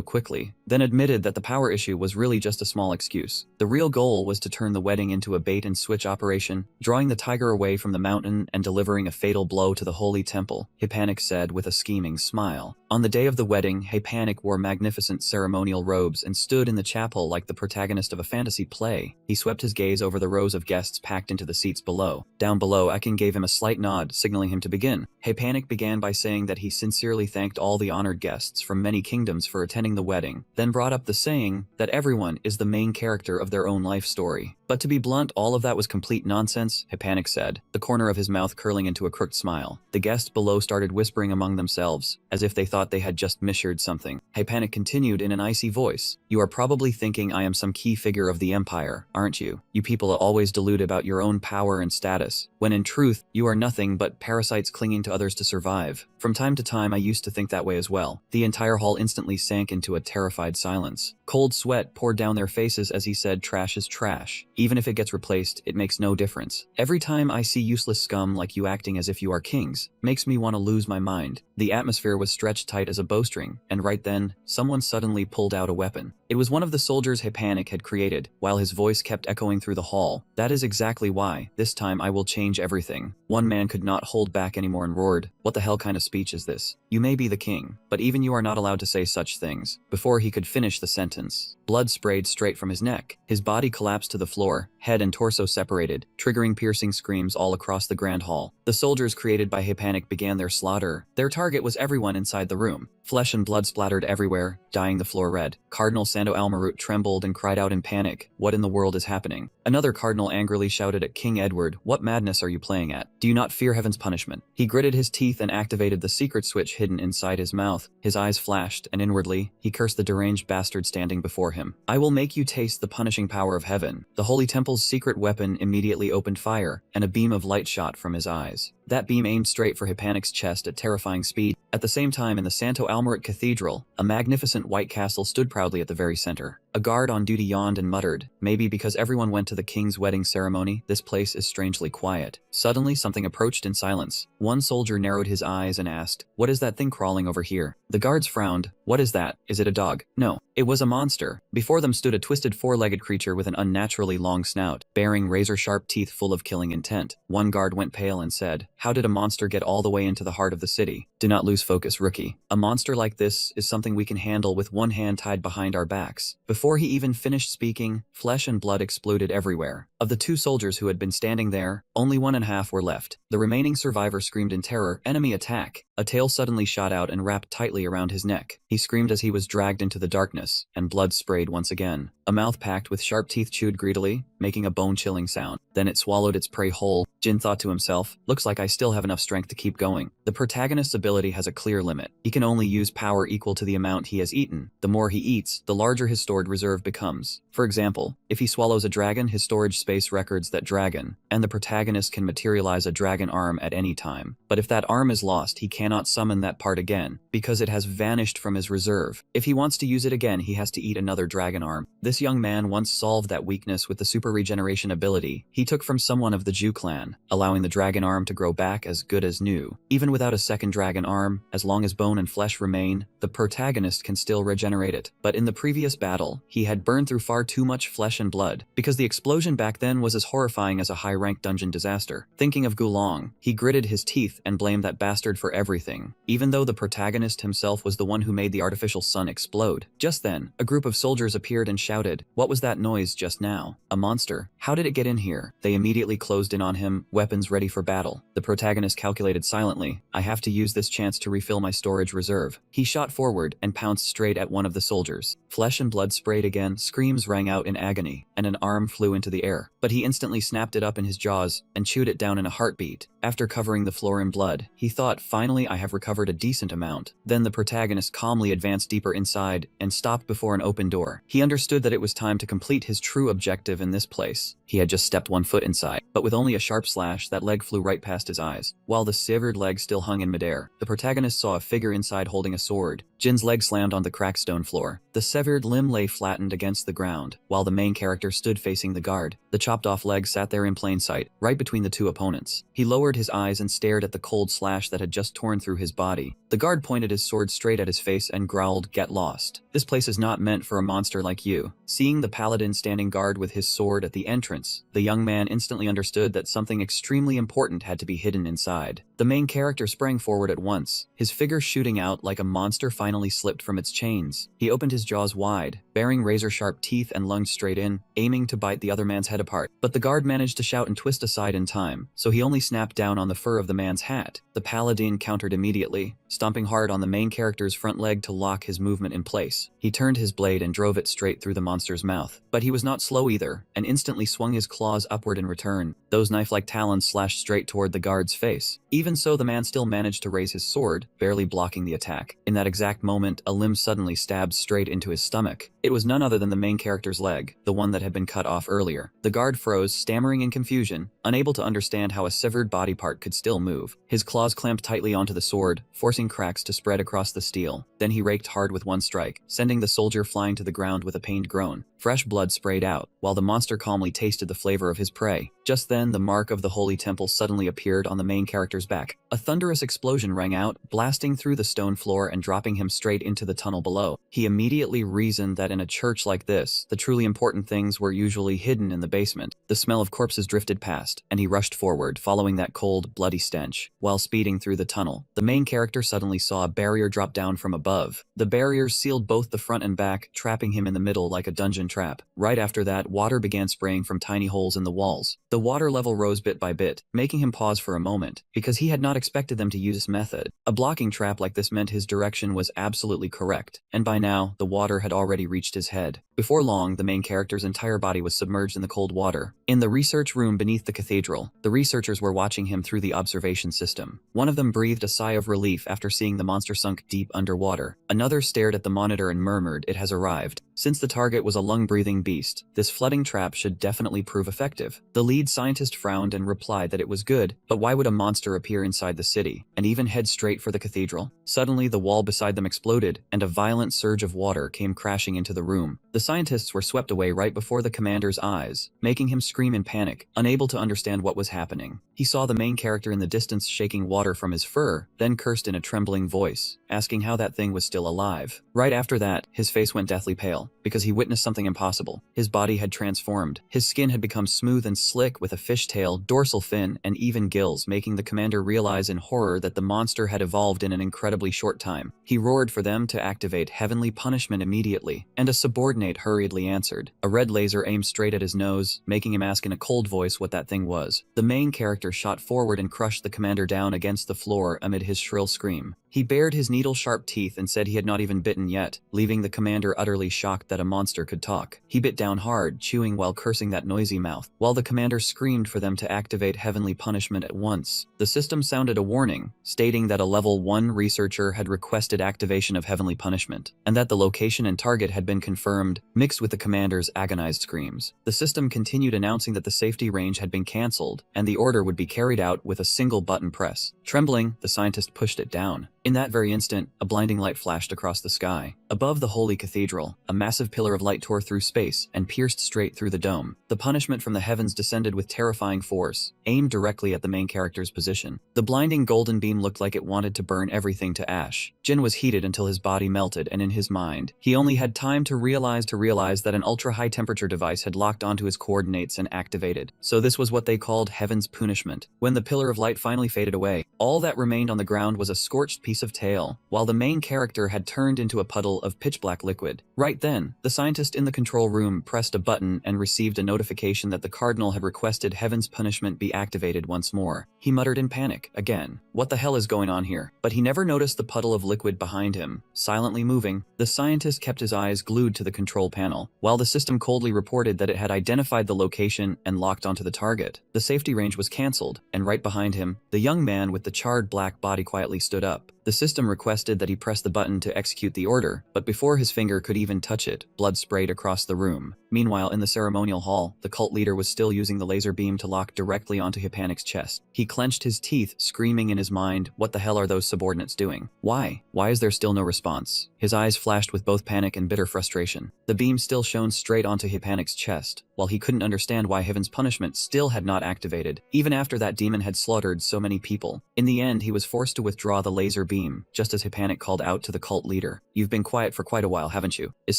quickly, then admitted that the power issue was really just a small excuse. The real goal was to turn the wedding into a bait-and-switch operation, drawing the tiger away from the mountain and delivering a fatal blow to the holy temple, Hypanic said with a scheming smile. On the day of the wedding, Hypanic wore magnificent ceremonial robes and stood in the chapel like the protagonist of a fantasy play. He swept his gaze over the rows of guests packed into the seats below. Down below, Akin gave him a slight nod, signaling him to begin. Hypanic began by saying that he sincerely thanked all the honored guests from many kingdoms for attending the wedding, then brought up the saying that everyone is the main character of their own life story. But to be blunt, all of that was complete nonsense, Hypanic said, the corner of his mouth curling into a crooked smile. The guests below started whispering among themselves, as if they thought they had just misheard something. Hypanic continued in an icy voice, "You are probably thinking I am some key figure of the empire, aren't you? You people always delude about your own power and status, when in truth, you are nothing but parasites clinging to others to survive. From time to time, I used to think that way as well." The entire hall instantly sank into a terrified silence. Cold sweat poured down their faces as he said, "Trash is trash. Even if it gets replaced, it makes no difference. Every time I see useless scum like you acting as if you are kings, makes me want to lose my mind." The atmosphere was stretched tight as a bowstring, and right then, someone suddenly pulled out a weapon. It was one of the soldiers Hypanic had created, while his voice kept echoing through the hall. "That is exactly why. This time I will change everything." One man could not hold back anymore and roared, "What the hell kind of speech is this? You may be the king, but even you are not allowed to say such things." Before he could finish the sentence, blood sprayed straight from his neck. His body collapsed to the floor, head and torso separated, triggering piercing screams all across the grand hall. The soldiers created by Hypanic began their slaughter. Their target was everyone inside the room. Flesh and blood splattered everywhere, dyeing the floor red. Cardinal Sando Almarut trembled and cried out in panic, "What in the world is happening?" Another cardinal angrily shouted at King Edward, "What madness are you playing at? Do you not fear heaven's punishment?" He gritted his teeth and activated the secret switch hidden inside his mouth. His eyes flashed, and inwardly, he cursed the deranged bastard standing before him. "I will make you taste the punishing power of heaven." The holy temple's secret weapon immediately opened fire, and a beam of light shot from his eyes. That beam aimed straight for Hypanic's chest at terrifying speed. At the same time, in the Santo Almarit Cathedral, a magnificent white castle stood proudly at the very center. A guard on duty yawned and muttered, "Maybe because everyone went to the king's wedding ceremony, this place is strangely quiet." Suddenly, something approached in silence. One soldier narrowed his eyes and asked, "What is that thing crawling over here?" The guards frowned. "What is that? Is it a dog?" No, it was a monster. Before them stood a twisted four-legged creature with an unnaturally long snout, bearing razor-sharp teeth full of killing intent. One guard went pale and said, "How did a monster get all the way into the heart of the city?" "Do not lose focus, rookie. A monster like this is something we can handle with one hand tied behind our backs." Before he even finished speaking, flesh and blood exploded everywhere. Of the two soldiers who had been standing there, only 1.5 were left. The remaining survivor screamed in terror, "Enemy attack!" A tail suddenly shot out and wrapped tightly around his neck. He screamed as he was dragged into the darkness, and blood sprayed once again. A mouth packed with sharp teeth chewed greedily, making a bone-chilling sound. Then it swallowed its prey whole. Jin thought to himself, "Looks like I still have enough strength to keep going." The protagonist's ability has a clear limit. He can only use power equal to the amount he has eaten. The more he eats, the larger his stored reserve becomes. For example, if he swallows a dragon, his storage space records that dragon, and the protagonist can materialize a dragon arm at any time. But if that arm is lost, he cannot summon that part again, because it has vanished from his reserve. If he wants to use it again, he has to eat another dragon arm. This young man once solved that weakness with the super regeneration ability he took from someone of the Jew clan, allowing the dragon arm to grow back as good as new. Even without a second dragon arm, as long as bone and flesh remain, the protagonist can still regenerate it. But in the previous battle, he had burned through far too much flesh and blood, because the explosion back then was as horrifying as a high-ranked dungeon disaster. Thinking of Gulong, he gritted his teeth and blamed that bastard for everything, even though the protagonist himself was the one who made the artificial sun explode. Just then, a group of soldiers appeared and shouted, "What was that noise just now? A monster. How did it get in here?" They immediately closed in on him, weapons ready for battle. The protagonist calculated silently, "I have to use this chance to refill my storage reserve." He shot forward and pounced straight at one of the soldiers. Flesh and blood sprayed again, screams rang out in agony, and an arm flew into the air. But he instantly snapped it up in his jaws and chewed it down in a heartbeat. After covering the floor in blood, he thought, "Finally, I have recovered a decent amount." Then the protagonist calmly advanced deeper inside and stopped before an open door. He understood that it was time to complete his true objective in this place. He had just stepped one foot inside, but with only a sharp slash, that leg flew right past his eyes. While the severed leg still hung in midair, the protagonist saw a figure inside holding a sword. Jin's leg slammed on the cracked stone floor. The severed limb lay flattened against the ground, while the main character stood facing the guard. The chopped-off leg sat there in plain sight, right between the two opponents. He lowered his eyes and stared at the cold slash that had just torn through his body. The guard pointed his sword straight at his face and growled, "Get lost. This place is not meant for a monster like you." Seeing the paladin standing guard with his sword at the entrance, the young man instantly understood that something extremely important had to be hidden inside. The main character sprang forward at once, his figure shooting out like a monster finally slipped from its chains. He opened his jaws wide, baring razor-sharp teeth, and lunged straight in, aiming to bite the other man's head apart. But the guard managed to shout and twist aside in time, so he only snapped down on the fur of the man's hat. The paladin countered immediately, stomping hard on the main character's front leg to lock his movement in place. He turned his blade and drove it straight through the monster's mouth. But he was not slow either, and instantly swung his claws upward in return. Those knife-like talons slashed straight toward the guard's face. Even so, the man still managed to raise his sword, barely blocking the attack. In that exact moment, a limb suddenly stabbed straight into his stomach. It was none other than the main character's leg, the one that had been cut off earlier. The guard froze, stammering in confusion, unable to understand how a severed body part could still move. His claws clamped tightly onto the sword, forcing cracks to spread across the steel. Then he raked hard with one strike, sending the soldier flying to the ground with a pained groan. Fresh blood sprayed out, while the monster calmly tasted the flavor of his prey. Just then, the mark of the holy temple suddenly appeared on the main character's back. A thunderous explosion rang out, blasting through the stone floor and dropping him straight into the tunnel below. He immediately reasoned that in a church like this, the truly important things were usually hidden in the basement. The smell of corpses drifted past, and he rushed forward, following that cold, bloody stench. While speeding through the tunnel, the main character suddenly saw a barrier drop down from above. The barriers sealed both the front and back, trapping him in the middle like a dungeon trap. Right after that, water began spraying from tiny holes in the walls. The water level rose bit by bit, making him pause for a moment, because he had not expected them to use this method. A blocking trap like this meant his direction was absolutely correct, and by now, the water had already reached his head. Before long, the main character's entire body was submerged in the cold water. In the research room beneath the cathedral, the researchers were watching him through the observation system. One of them breathed a sigh of relief after seeing the monster sunk deep underwater. Another stared at the monitor and murmured, "It has arrived." Since the target was a lung-breathing beast, this flooding trap should definitely prove effective. The lead scientist frowned and replied that it was good, but why would a monster appear inside the city, and even head straight for the cathedral? Suddenly, the wall beside them exploded, and a violent surge of water came crashing into the room. The scientists were swept away right before the commander's eyes, making him scream in panic, unable to understand what was happening. He saw the main character in the distance shaking water from his fur, then cursed in a trembling voice, asking how that thing was still alive. Right after that, his face went deathly pale, because he witnessed something impossible. His body had transformed. His skin had become smooth and slick with a fishtail, dorsal fin, and even gills, making the commander realize in horror that the monster had evolved in an incredibly short time. He roared for them to activate heavenly punishment immediately, and a subordinate hurriedly answered. A red laser aimed straight at his nose, making him ask in a cold voice what that thing was. The main character shot forward and crushed the commander down against the floor amid his shrill scream. He bared his needle-sharp teeth and said he had not even bitten yet, leaving the commander utterly shocked that a monster could talk. He bit down hard, chewing while cursing that noisy mouth, while the commander screamed for them to activate heavenly punishment at once. The system sounded a warning, stating that a level 1 researcher had requested activation of heavenly punishment, and that the location and target had been confirmed, mixed with the commander's agonized screams. The system continued announcing that the safety range had been cancelled, and the order would be carried out with a single button press. Trembling, the scientist pushed it down. In that very instant, a blinding light flashed across the sky. Above the holy cathedral, a massive pillar of light tore through space and pierced straight through the dome. The punishment from the heavens descended with terrifying force, aimed directly at the main character's position. The blinding golden beam looked like it wanted to burn everything to ash. Jin was heated until his body melted, and in his mind, he only had time to realize that an ultra-high temperature device had locked onto his coordinates and activated. So this was what they called heaven's punishment. When the pillar of light finally faded away, all that remained on the ground was a scorched piece of tail, while the main character had turned into a puddle of pitch-black liquid. Right then, the scientist in the control room pressed a button and received a notification that the Cardinal had requested heaven's punishment be activated once more. He muttered in panic, again, "What the hell is going on here?" But he never noticed the puddle of liquid behind him, silently moving. The scientist kept his eyes glued to the control panel, while the system coldly reported that it had identified the location and locked onto the target. The safety range was cancelled, and right behind him, the young man with the charred black body quietly stood up. The system requested that he press the button to execute the order, but before his finger could even touch it, blood sprayed across the room. Meanwhile, in the ceremonial hall, the cult leader was still using the laser beam to lock directly onto Hypanic's chest. He clenched his teeth, screaming in his mind, "What the hell are those subordinates doing? Why? Why is there still no response?" His eyes flashed with both panic and bitter frustration. The beam still shone straight onto Hypanic's chest, while he couldn't understand why heaven's punishment still had not activated, even after that demon had slaughtered so many people. In the end, he was forced to withdraw the laser beam, just as Hypanic called out to the cult leader, "You've been quiet for quite a while, haven't you? Is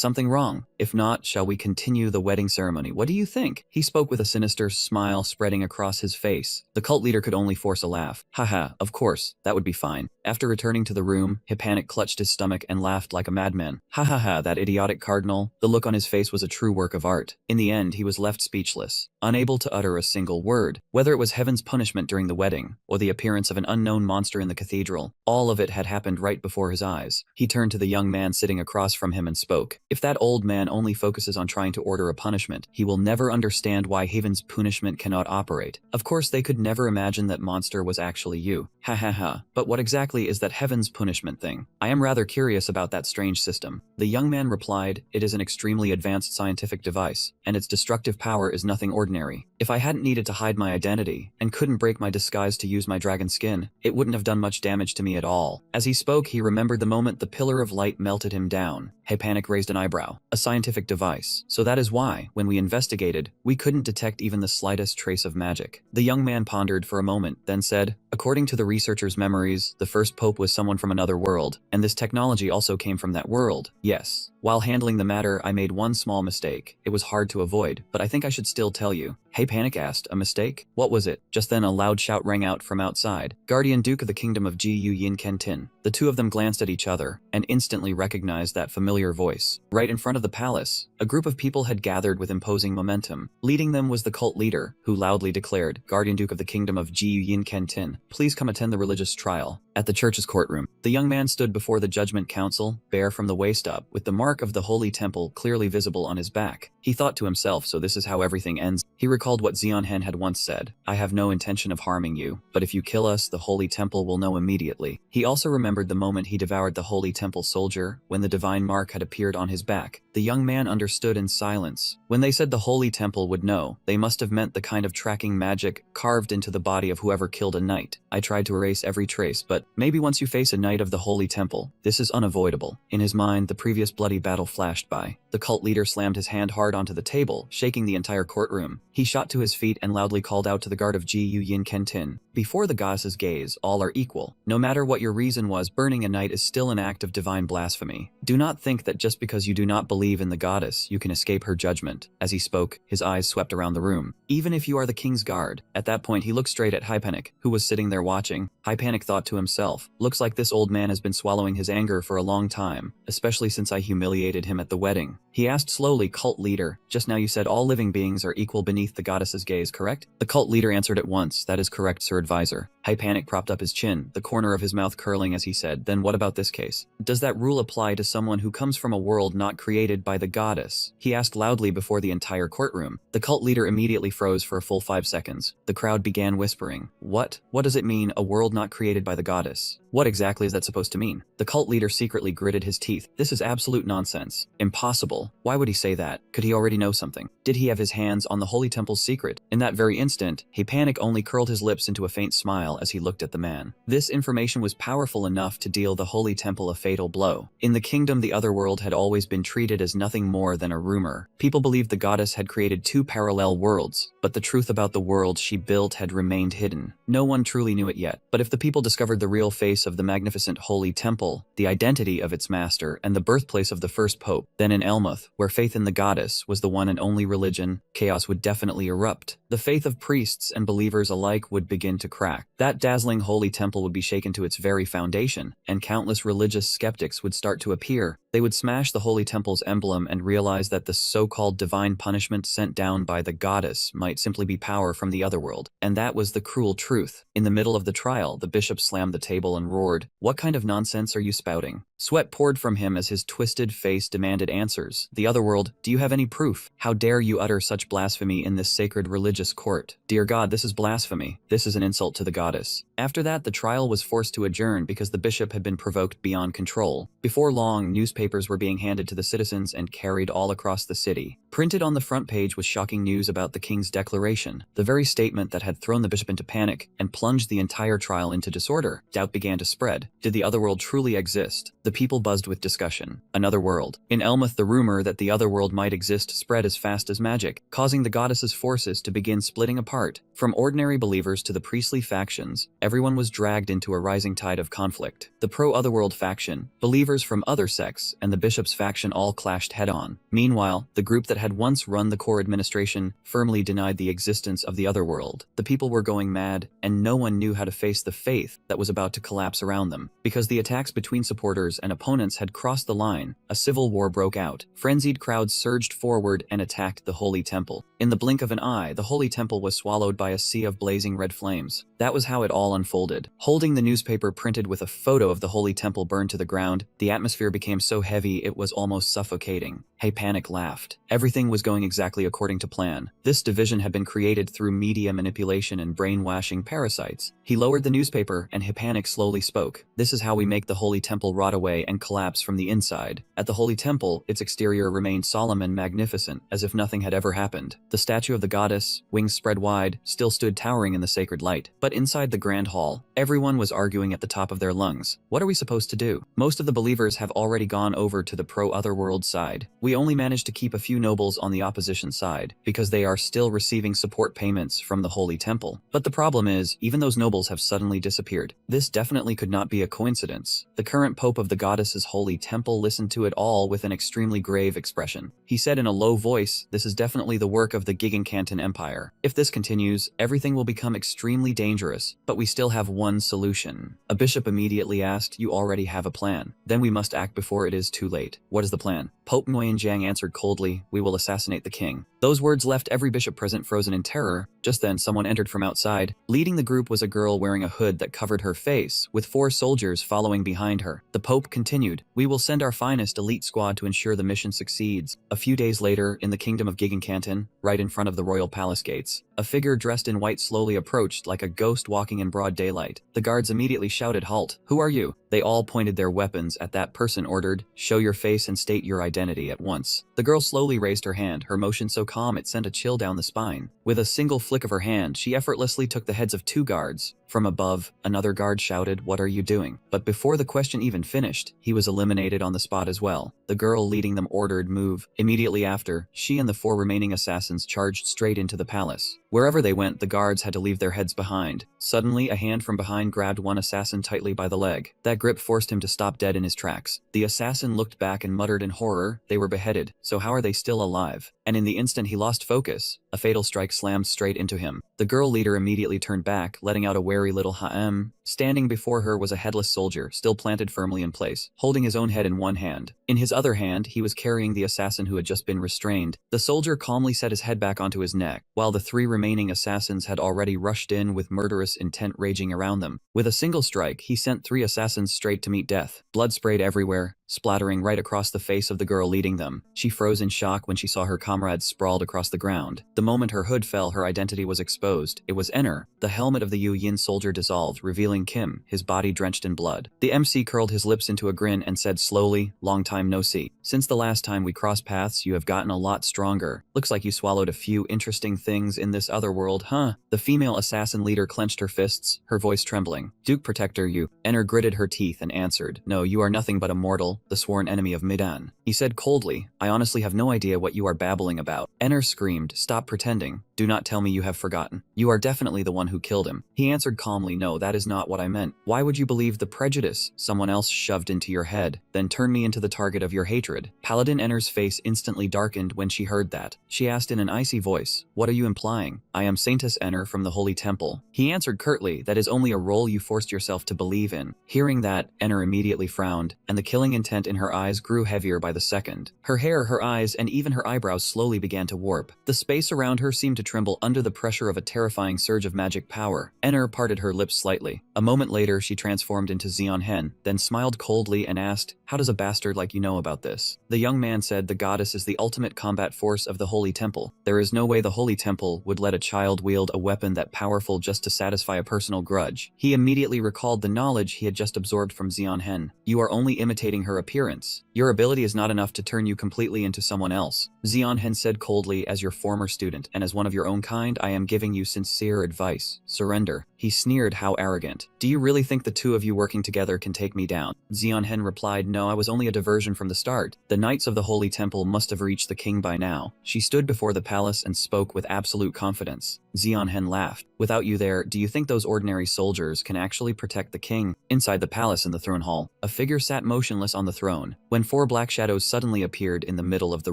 something wrong? If not, shall we continue the wedding ceremony? What do you think?" He spoke with a sinister smile spreading across his face. The cult leader could only force a laugh. "Haha, of course, that would be fine." After returning to the room, Hypanic clutched his stomach and laughed like a madman. "Ha ha ha, that idiotic cardinal." The look on his face was a true work of art. In the end, he was left speechless, unable to utter a single word. Whether it was heaven's punishment during the wedding, or the appearance of an unknown monster in the cathedral, all of it had happened right before his eyes. He turned to the young man sitting across from him and spoke. "If that old man only focuses on trying to order a punishment, he will never understand why heaven's punishment cannot operate. Of course, they could never imagine that monster was actually you. Ha ha ha. But what exactly is that heaven's punishment thing? I am rather curious about that strange system." The young man replied, "It is an extremely advanced scientific device, and its destructive power is nothing ordinary. If I hadn't needed to hide my identity, and couldn't break my disguise to use my dragon skin, it wouldn't have done much damage to me at all." As he spoke, he remembered the moment the pillar of light melted him down. Hypanic raised an eyebrow. "A scientific device. So that is why, when we investigated, we couldn't detect even the slightest trace of magic." The young man pondered for a moment, then said, "According to the researcher's memories, the first pope was someone from another world, and this technology also came from that world. Yes. While handling the matter, I made one small mistake. It was hard to avoid, but I think I should still tell you." Hypanic asked, "A mistake? What was it?" Just then a loud shout rang out from outside. "Guardian Duke of the Kingdom of Ji Yu Yin Kentin." The two of them glanced at each other, and instantly recognized that familiar voice. Right in front of the palace, a group of people had gathered with imposing momentum. Leading them was the cult leader, who loudly declared, "Guardian Duke of the Kingdom of Ji Yu Yin Kentin, please come attend the religious trial." At the church's courtroom, the young man stood before the judgment council, bare from the waist up, with the mark of the holy temple clearly visible on his back. He thought to himself, so this is how everything ends. He recalled what Xion Hen had once said, "I have no intention of harming you, but if you kill us, the holy temple will know immediately." He also remembered the moment he devoured the holy temple soldier, when the divine mark had appeared on his back. The young man understood in silence. When they said the holy temple would know, they must have meant the kind of tracking magic carved into the body of whoever killed a knight. I tried to erase every trace, but maybe once you face a knight of the holy temple, this is unavoidable. In his mind, the previous bloody battle flashed by. The cult leader slammed his hand hard onto the table, shaking the entire courtroom. He shot to his feet and loudly called out to the guard of Ji Yu Yin Kentin, "Before the goddess's gaze, all are equal. No matter what your reason was, burning a knight is still an act of divine blasphemy. Do not think that just because you do not believe in the goddess, you can escape her judgment." As he spoke, his eyes swept around the room. "Even if you are the king's guard." At that point, he looked straight at Hypanic, who was sitting there watching. Hypanic thought to himself, "Looks like this old man has been swallowing his anger for a long time, especially since I humiliated him at the wedding." He asked slowly, "Cult leader, just now you said all living beings are equal beneath the goddess's gaze, correct?" The cult leader answered at once, "That is correct, Sir Advisor." Hypanic propped up his chin, the corner of his mouth curling as he said, "Then what about this case? Does that rule apply to someone who comes from a world not created by the goddess?" He asked loudly before the entire courtroom. The cult leader immediately froze for a full 5 seconds. The crowd began whispering. What? What does it mean, a world not created by the goddess? What exactly is that supposed to mean? The cult leader secretly gritted his teeth. This is absolute nonsense. Impossible. Why would he say that? Could he already know something? Did he have his hands on the Holy Temple's secret? In that very instant, Hypanic only curled his lips into a faint smile as he looked at the man. This information was powerful enough to deal the Holy Temple a fatal blow. In the kingdom, the otherworld had always been treated as nothing more than a rumor. People believed the goddess had created 2 parallel worlds, but the truth about the world she built had remained hidden. No one truly knew it yet. But if the people discovered the real face of the magnificent Holy Temple, the identity of its master, and the birthplace of the first pope, then in Elmuth, where faith in the goddess was the one and only religion, chaos would definitely erupt. The faith of priests and believers alike would begin to crack. That dazzling Holy Temple would be shaken to its very foundation, and countless religious skeptics would start to appear. They would smash the Holy Temple's emblem and realize that the so-called divine punishment sent down by the goddess might simply be power from the otherworld. And that was the cruel truth. In the middle of the trial, the bishop slammed the table and roared, "What kind of nonsense are you spouting?" Sweat poured from him as his twisted face demanded answers. The otherworld, do you have any proof? How dare you utter such blasphemy in this sacred religious court? Dear God, this is blasphemy. This is an insult to the goddess. After that, the trial was forced to adjourn because the bishop had been provoked beyond control. Before long, newspapers were being handed to the citizens and carried all across the city. Printed on the front page was shocking news about the king's declaration, the very statement that had thrown the bishop into panic and plunged the entire trial into disorder. Doubt began to spread. Did the otherworld truly exist? The people buzzed with discussion. Another world. In Elmuth, the rumor that the otherworld might exist spread as fast as magic, causing the goddess's forces to begin splitting apart. From ordinary believers to the priestly factions, everyone was dragged into a rising tide of conflict. The pro-otherworld faction, believers from other sects, and the bishop's faction all clashed head-on. Meanwhile, the group that had once run the core administration firmly denied the existence of the otherworld. The people were going mad, and no one knew how to face the faith that was about to collapse around them. Because the attacks between supporters and opponents had crossed the line, a civil war broke out. Frenzied crowds surged forward and attacked the Holy Temple. In the blink of an eye, the Holy Temple was swallowed by a sea of blazing red flames. That was how it all unfolded. Holding the newspaper printed with a photo of the Holy Temple burned to the ground, the atmosphere became so heavy it was almost suffocating. Hypanic laughed. Everything was going exactly according to plan. This division had been created through media manipulation and brainwashing parasites. He lowered the newspaper, and Hypanic slowly spoke. This is how we make the Holy Temple rot away and collapse from the inside. At the Holy Temple, its exterior remained solemn and magnificent, as if nothing had ever happened. The statue of the goddess, wings spread wide, still stood towering in the sacred light. But inside the grand hall, everyone was arguing at the top of their lungs. What are we supposed to do? Most of the believers have already gone over to the pro-otherworld side. We only managed to keep a few nobles on the opposition side, because they are still receiving support payments from the Holy Temple. But the problem is, even those nobles have suddenly disappeared. This definitely could not be a coincidence. The current pope of the goddess's Holy Temple listened to it all with an extremely grave expression. He said in a low voice, "This is definitely the work of the Gigancanton Empire. If this continues, everything will become extremely dangerous, but we still have one solution." A bishop immediately asked, "You already have a plan. Then we must act before it is too late. What is the plan?" Pope Nguyen Jiang answered coldly, "We will assassinate the king." Those words left every bishop present frozen in terror. Just then, someone entered from outside. Leading the group was a girl wearing a hood that covered her face, with 4 soldiers following behind her. The Pope continued, "We will send our finest elite squad to ensure the mission succeeds." A few days later, in the kingdom of Gigancanton, right in front of the royal palace gates, a figure dressed in white slowly approached like a ghost walking in broad daylight. The guards immediately shouted, "Halt! Who are you?" They all pointed their weapons at that person, ordered, "Show your face and state your identity at once." The girl slowly raised her hand, her motion so calm it sent a chill down the spine. With a single flick of her hand, she effortlessly took the heads of 2 guards. From above, another guard shouted, "What are you doing?" But before the question even finished, he was eliminated on the spot as well. The girl leading them ordered, "Move." Immediately after, she and the 4 remaining assassins charged straight into the palace. Wherever they went, the guards had to leave their heads behind. Suddenly, a hand from behind grabbed one assassin tightly by the leg. That grip forced him to stop dead in his tracks. The assassin looked back and muttered in horror, "They were beheaded, so how are they still alive?" And in the instant he lost focus, a fatal strike slammed straight into him. The girl leader immediately turned back, letting out a wary very little HM. Standing before her was a headless soldier, still planted firmly in place, holding his own head in one hand. In his other hand, he was carrying the assassin who had just been restrained. The soldier calmly set his head back onto his neck, while the 3 remaining assassins had already rushed in with murderous intent raging around them. With a single strike, he sent 3 assassins straight to meet death. Blood sprayed everywhere, splattering right across the face of the girl leading them. She froze in shock when she saw her comrades sprawled across the ground. The moment her hood fell, her identity was exposed. It was Enro. The helmet of the Yu Yin soldier dissolved, revealing Kim, his body drenched in blood. The MC curled his lips into a grin and said slowly, "Long time no see. Since the last time we crossed paths, you have gotten a lot stronger. Looks like you swallowed a few interesting things in this other world, huh?" The female assassin leader clenched her fists, her voice trembling. "Duke Protector, you." Enro gritted her teeth and answered, "No, you are nothing but a mortal, the sworn enemy of Midan." He said coldly, "I honestly have no idea what you are babbling about." Enro screamed, "Stop pretending. Do not tell me you have forgotten. You are definitely the one who killed him." He answered calmly, "No, that is not what I meant. Why would you believe the prejudice someone else shoved into your head, then turn me into the target of your hatred?" Paladin Enro's face instantly darkened when she heard that. She asked in an icy voice, "What are you implying?" "I am Saintess Enro from the Holy Temple." He answered curtly, "That is only a role you forced yourself to believe in." Hearing that, Enro immediately frowned, and the killing intent in her eyes grew heavier by the second. Her hair, her eyes, and even her eyebrows slowly began to warp. The space around her seemed to tremble under the pressure of a terrifying surge of magic power. Enro parted her lips slightly. A moment later, she transformed into Xion Hen, then smiled coldly and asked, "How does a bastard like you know about this?" The young man said, "The goddess is the ultimate combat force of the Holy Temple. There is no way the Holy Temple would let a child wield a weapon that powerful just to satisfy a personal grudge." He immediately recalled the knowledge he had just absorbed from Xion Hen. "You are only imitating her appearance. Your ability is not enough to turn you completely into someone else." Xion Hen said coldly, "As your former student and as one of your own kind, I am giving you sincere advice. Surrender." He sneered, "How arrogant. Do you really think the 2 of you working together can take me down?" Xion Hen replied, "No, I was only a diversion from the start. The Knights of the Holy Temple must have reached the king by now." She stood before the palace and spoke with absolute confidence. Xion Hen laughed. "Without you there, do you think those ordinary soldiers can actually protect the king?" Inside the palace in the throne hall, a figure sat motionless on the throne, when 4 black shadows suddenly appeared in the middle of the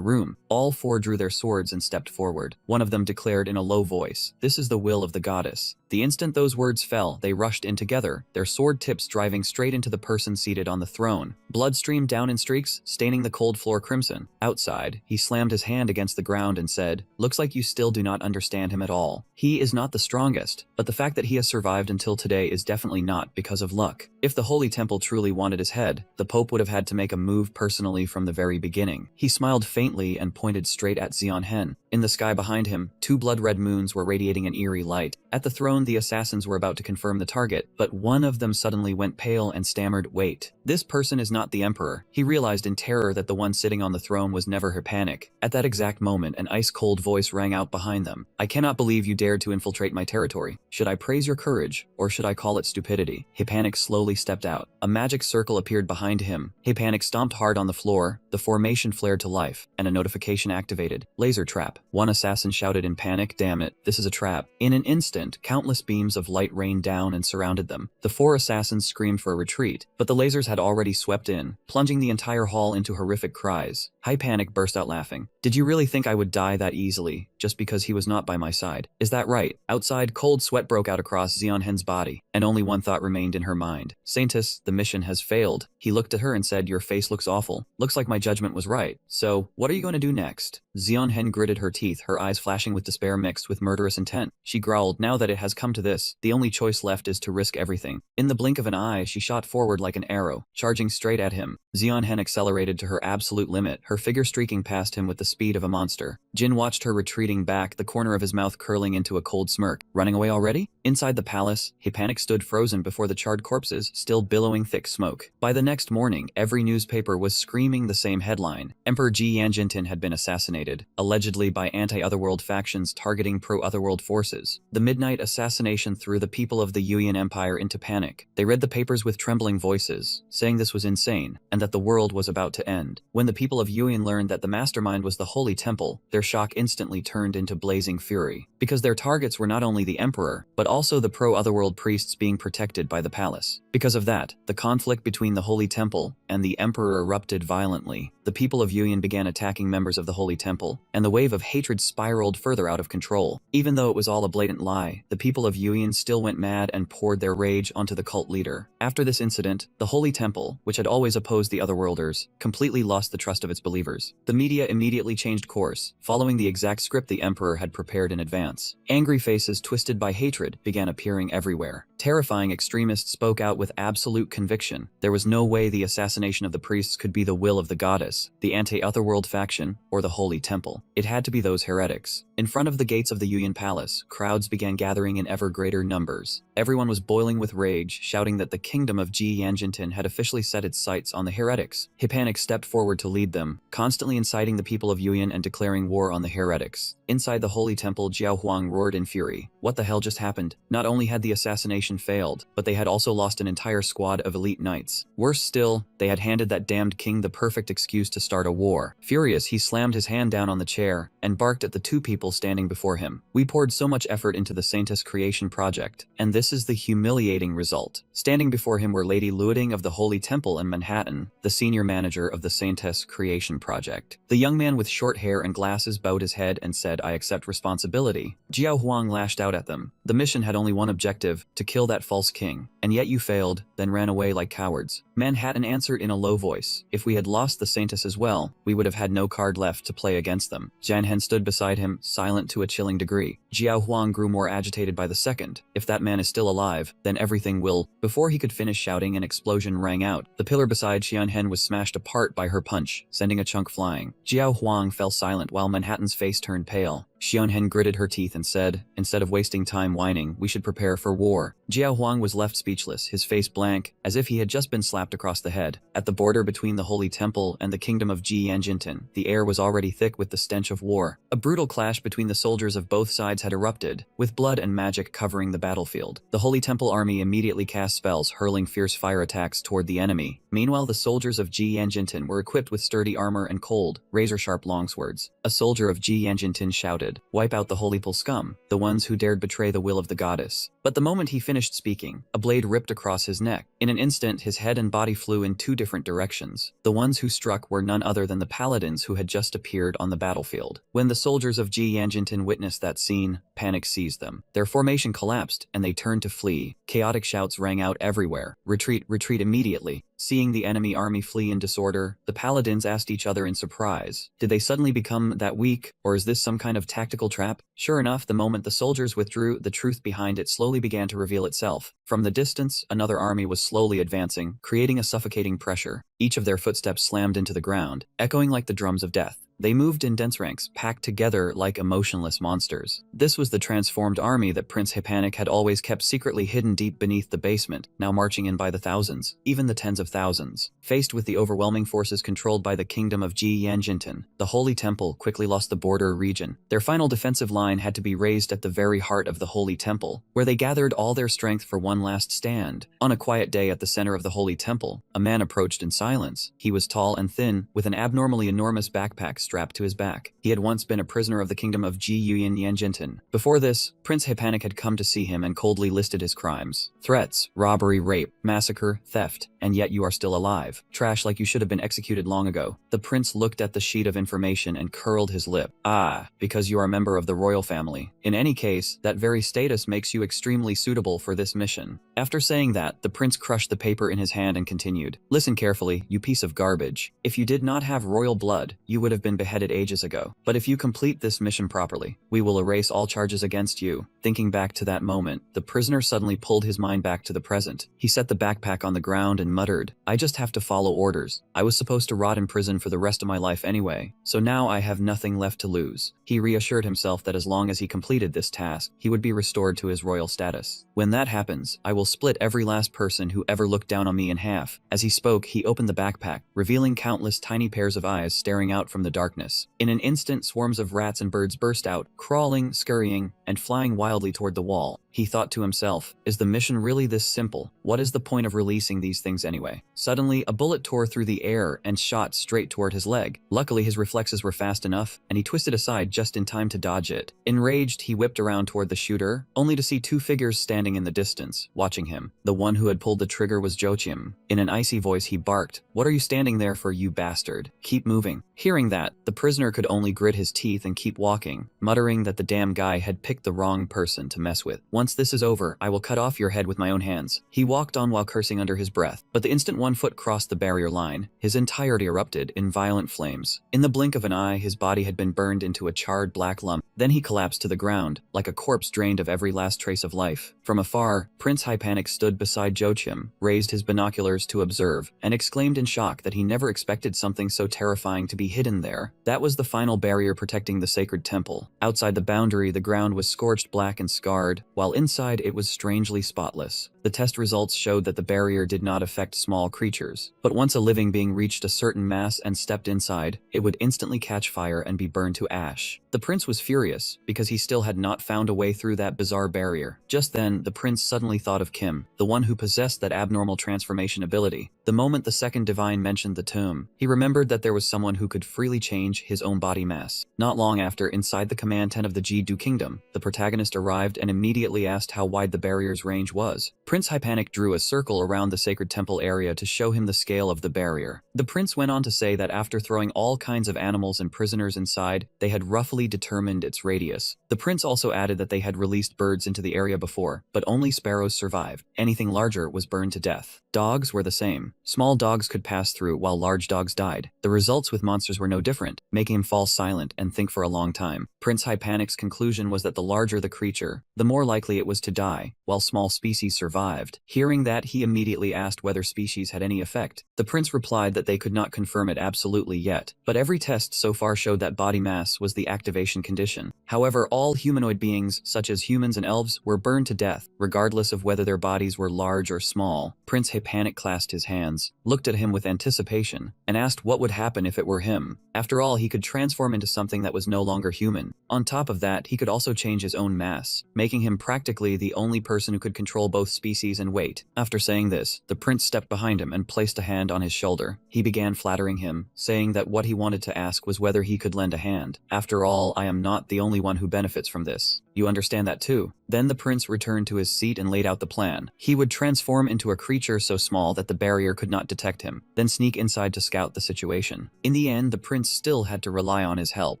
room. All 4 drew their swords and stepped forward. One of them declared in a low voice, "This is the will of the goddess." The instant those words fell, they rushed in together, their sword tips driving straight into the person seated on the throne. Blood streamed down in streaks, staining the cold floor crimson. Outside, he slammed his hand against the ground and said, "Looks like you still do not understand him at all. He is not the strongest, but the fact that he has survived until today is definitely not because of luck. If the Holy Temple truly wanted his head, the Pope would have had to make a move personally from the very beginning." He smiled faintly and pointed straight at Xion Hen. In the sky behind him, 2 blood-red moons were radiating an eerie light. At the throne, the assassins were about to confirm the target, but one of them suddenly went pale and stammered, "Wait. This person is not the Emperor." He realized in terror that the one sitting on the throne was never Hispanic. At that exact moment, an ice-cold voice rang out behind them. "I cannot believe you dared to infiltrate my territory. Should I praise your courage, or should I call it stupidity?" Hispanic slowly stepped out. A magic circle appeared behind him. Hispanic stomped hard on the floor, the formation flared to life, and a notification activated. "Laser trap." One assassin shouted in panic, "Damn it, this is a trap." In an instant, countless beams of light rained down and surrounded them. The 4 assassins screamed for a retreat, but the lasers had already swept in, plunging the entire hall into horrific cries. Hispanic burst out laughing. "Did you really think I would die that easily, just because he was not by my side? Is that right?" Outside, cold sweat broke out across Xion Hen's body, and only one thought remained in her mind. "Saintess, the mission has failed." He looked at her and said, "Your face looks awful. Looks like my judgment was right. So, what are you going to do next?" Xion Hen gritted her teeth, her eyes flashing with despair mixed with murderous intent. She growled, "Now that it has come to this, the only choice left is to risk everything." In the blink of an eye, she shot forward like an arrow, charging straight at him. Xion Hen accelerated to her absolute limit, her figure streaking past him with the speed of a monster. Jin watched her retreating back, the corner of his mouth curling into a cold smirk. "Running away already?" Inside the palace, Hispanic stood frozen before the charred corpses, still billowing thick smoke. By the next morning, every newspaper was screaming the same headline. Emperor Ji Yanjintin had been assassinated, allegedly by anti-Otherworld factions targeting pro-Otherworld forces. The midnight assassination threw the people of the Yuyan Empire into panic. They read the papers with trembling voices, saying this was insane, and that the world was about to end. When the people of Yuan learned that the mastermind was the Holy Temple, their shock instantly turned into blazing fury, because their targets were not only the Emperor, but also the pro-otherworld priests being protected by the palace. Because of that, the conflict between the Holy Temple and the Emperor erupted violently. The people of Yuan began attacking members of the Holy Temple, and the wave of hatred spiraled further out of control. Even though it was all a blatant lie, the people of Yuan still went mad and poured their rage onto the cult leader. After this incident, the Holy Temple, which had always opposed the Otherworlders, completely lost the trust of its believers. The media immediately changed course, following the exact script the Emperor had prepared in advance. Angry faces twisted by hatred began appearing everywhere. Terrifying extremists spoke out with absolute conviction. There was no way the assassination of the priests could be the will of the goddess, the anti-Otherworld faction, or the Holy Temple. It had to be those heretics. In front of the gates of the Yuan Palace, crowds began gathering in ever greater numbers. Everyone was boiling with rage, shouting that the kingdom of Ji Yanjinten had officially set its sights on the heretics. Hipanik stepped forward to lead them, constantly inciting the people of Yuan and declaring war on the heretics. Inside the Holy Temple, Jiao Huang roared in fury. What the hell just happened? Not only had the assassination failed, but they had also lost an entire squad of elite knights. Worse still, they had handed that damned king the perfect excuse to start a war. Furious, he slammed his hand down on the chair and barked at the two people standing before him. We poured so much effort into the Saintess creation project, and this is the humiliating result. Standing before him were Lady Luoding of the Holy Temple and Manhattan, the senior manager of the Saintess creation project. The young man with short hair and glasses bowed his head and said, "I accept responsibility." Jiao Huang lashed out at them. The mission had only one objective, to kill that false king. And yet you failed, then ran away like cowards. Manhattan answered in a low voice, "If we had lost the Saintess as well, we would have had no card left to play against them." Jianhen stood beside him, silent to a chilling degree. Jiao Huang grew more agitated by the second. If that man is still alive, then everything will... Before he could finish shouting, an explosion rang out. The pillar beside Xianhen was smashed apart by her punch, sending a chunk flying. Jiao Huang fell silent while Manhattan's face turned pale. Xianhen gritted her teeth and said, "Instead of wasting time whining, we should prepare for war." Jiao Huang was left speechless, his face blank, as if he had just been slapped across the head. At the border between the Holy Temple and the kingdom of Ji Yanjinten, the air was already thick with the stench of war. A brutal clash between the soldiers of both sides had erupted, with blood and magic covering the battlefield. The Holy Temple army immediately cast spells, hurling fierce fire attacks toward the enemy. Meanwhile, the soldiers of Ji Yanjinten were equipped with sturdy armor and cold, razor-sharp longswords. A soldier of Ji Yanjinten shouted, "Wipe out the Holy Temple scum, the ones who dared betray the will of the goddess." But the moment he finished speaking, a blade ripped across his neck. In an instant, his head and body flew in two different directions. The ones who struck were none other than the paladins who had just appeared on the battlefield. When the soldiers of Ji Yanjinten witnessed that scene, panic seized them. Their formation collapsed, and they turned to flee. Chaotic shouts rang out everywhere. "Retreat, retreat immediately." Seeing the enemy army flee in disorder, the paladins asked each other in surprise, did they suddenly become that weak, or is this some kind of tactical trap? Sure enough, the moment the soldiers withdrew, the truth behind it slowly began to reveal itself. From the distance, another army was slowly advancing, creating a suffocating pressure. Each of their footsteps slammed into the ground, echoing like the drums of death. They moved in dense ranks, packed together like emotionless monsters. This was the transformed army that Prince Hipanik had always kept secretly hidden deep beneath the basement, now marching in by the thousands, even the tens of thousands. Faced with the overwhelming forces controlled by the kingdom of Ji Yanjinten, the Holy Temple quickly lost the border region. Their final defensive line had to be raised at the very heart of the Holy Temple, where they gathered all their strength for one last stand. On a quiet day at the center of the Holy Temple, a man approached in silence. He was tall and thin, with an abnormally enormous backpack strapped to his back. He had once been a prisoner of the kingdom of Ji Yanjinten. Before this, Prince Hipanik had come to see him and coldly listed his crimes. Threats, robbery, rape, massacre, theft, and yet you are still alive. Trash like you should have been executed long ago. The prince looked at the sheet of information and curled his lip. Ah, because you are a member of the royal family. In any case, that very status makes you extremely suitable for this mission. After saying that, the prince crushed the paper in his hand and continued. Listen carefully, you piece of garbage. If you did not have royal blood, you would have been beheaded ages ago. But if you complete this mission properly, we will erase all charges against you. Thinking back to that moment, the prisoner suddenly pulled his mind back to the present. He set the backpack on the ground and muttered, "I just have to follow orders. I was supposed to rot in prison for the rest of my life anyway, so now I have nothing left to lose." He reassured himself that as long as he completed this task, he would be restored to his royal status. "When that happens, I will split every last person who ever looked down on me in half." As he spoke, he opened the backpack, revealing countless tiny pairs of eyes staring out from the darkness. In an instant, swarms of rats and birds burst out, crawling, scurrying, and flying wildly toward the wall. He thought to himself, is the mission really this simple? What is the point of releasing these things anyway? Suddenly, a bullet tore through the air and shot straight toward his leg. Luckily, his reflexes were fast enough, and he twisted aside just in time to dodge it. Enraged, he whipped around toward the shooter, only to see two figures standing in the distance, watching him. The one who had pulled the trigger was Joachim. In an icy voice, he barked, "What are you standing there for, you bastard? Keep moving." Hearing that, the prisoner could only grit his teeth and keep walking, muttering that the damn guy had picked the wrong person to mess with. "Once this is over, I will cut off your head with my own hands." He walked on while cursing under his breath, but the instant one foot crossed the barrier line, his entirety erupted in violent flames. In the blink of an eye, his body had been burned into a charred black lump. Then he collapsed to the ground, like a corpse drained of every last trace of life. From afar, Prince Hypanic stood beside Joachim, raised his binoculars to observe, and exclaimed in shock that he never expected something so terrifying to be hidden there. That was the final barrier protecting the sacred temple. Outside the boundary, the ground was scorched black and scarred, while inside it was strangely spotless. The test results showed that the barrier did not affect small creatures, but once a living being reached a certain mass and stepped inside, it would instantly catch fire and be burned to ash. The prince was furious, because he still had not found a way through that bizarre barrier. Just then, the prince suddenly thought of Kim, the one who possessed that abnormal transformation ability. The moment the second divine mentioned the tomb, he remembered that there was someone who could freely change his own body mass. Not long after, inside the command tent of the Ji-Du Kingdom, the protagonist arrived and immediately asked how wide the barrier's range was. Prince Hypanic drew a circle around the sacred temple area to show him the scale of the barrier. The prince went on to say that after throwing all kinds of animals and prisoners inside, they had roughly determined its radius. The prince also added that they had released birds into the area before, but only sparrows survived. Anything larger was burned to death. Dogs were the same. Small dogs could pass through while large dogs died. The results with monsters were no different, making him fall silent and think for a long time. Prince Hypanic's conclusion was that the larger the creature, the more likely it was to die, while small species survived. Hearing that, he immediately asked whether species had any effect. The prince replied that they could not confirm it absolutely yet, but every test so far showed that body mass was the activation condition. However, all humanoid beings, such as humans and elves, were burned to death, regardless of whether their bodies were large or small. Prince Hypanic clasped his hands, looked at him with anticipation, and asked what would happen if it were him. After all, he could transform into something that was no longer human. On top of that, he could also change his own mass, making him practically the only person who could control both species and weight. After saying this, the prince stepped behind him and placed a hand on his shoulder. He began flattering him, saying that what he wanted to ask was whether he could lend a hand. "After all, I am not the only one who benefits from this. You understand that too?" Then the prince returned to his seat and laid out the plan. He would transform into a creature so small that the barrier could not detect him, then sneak inside to scout the situation. In the end, the prince still had to rely on his help.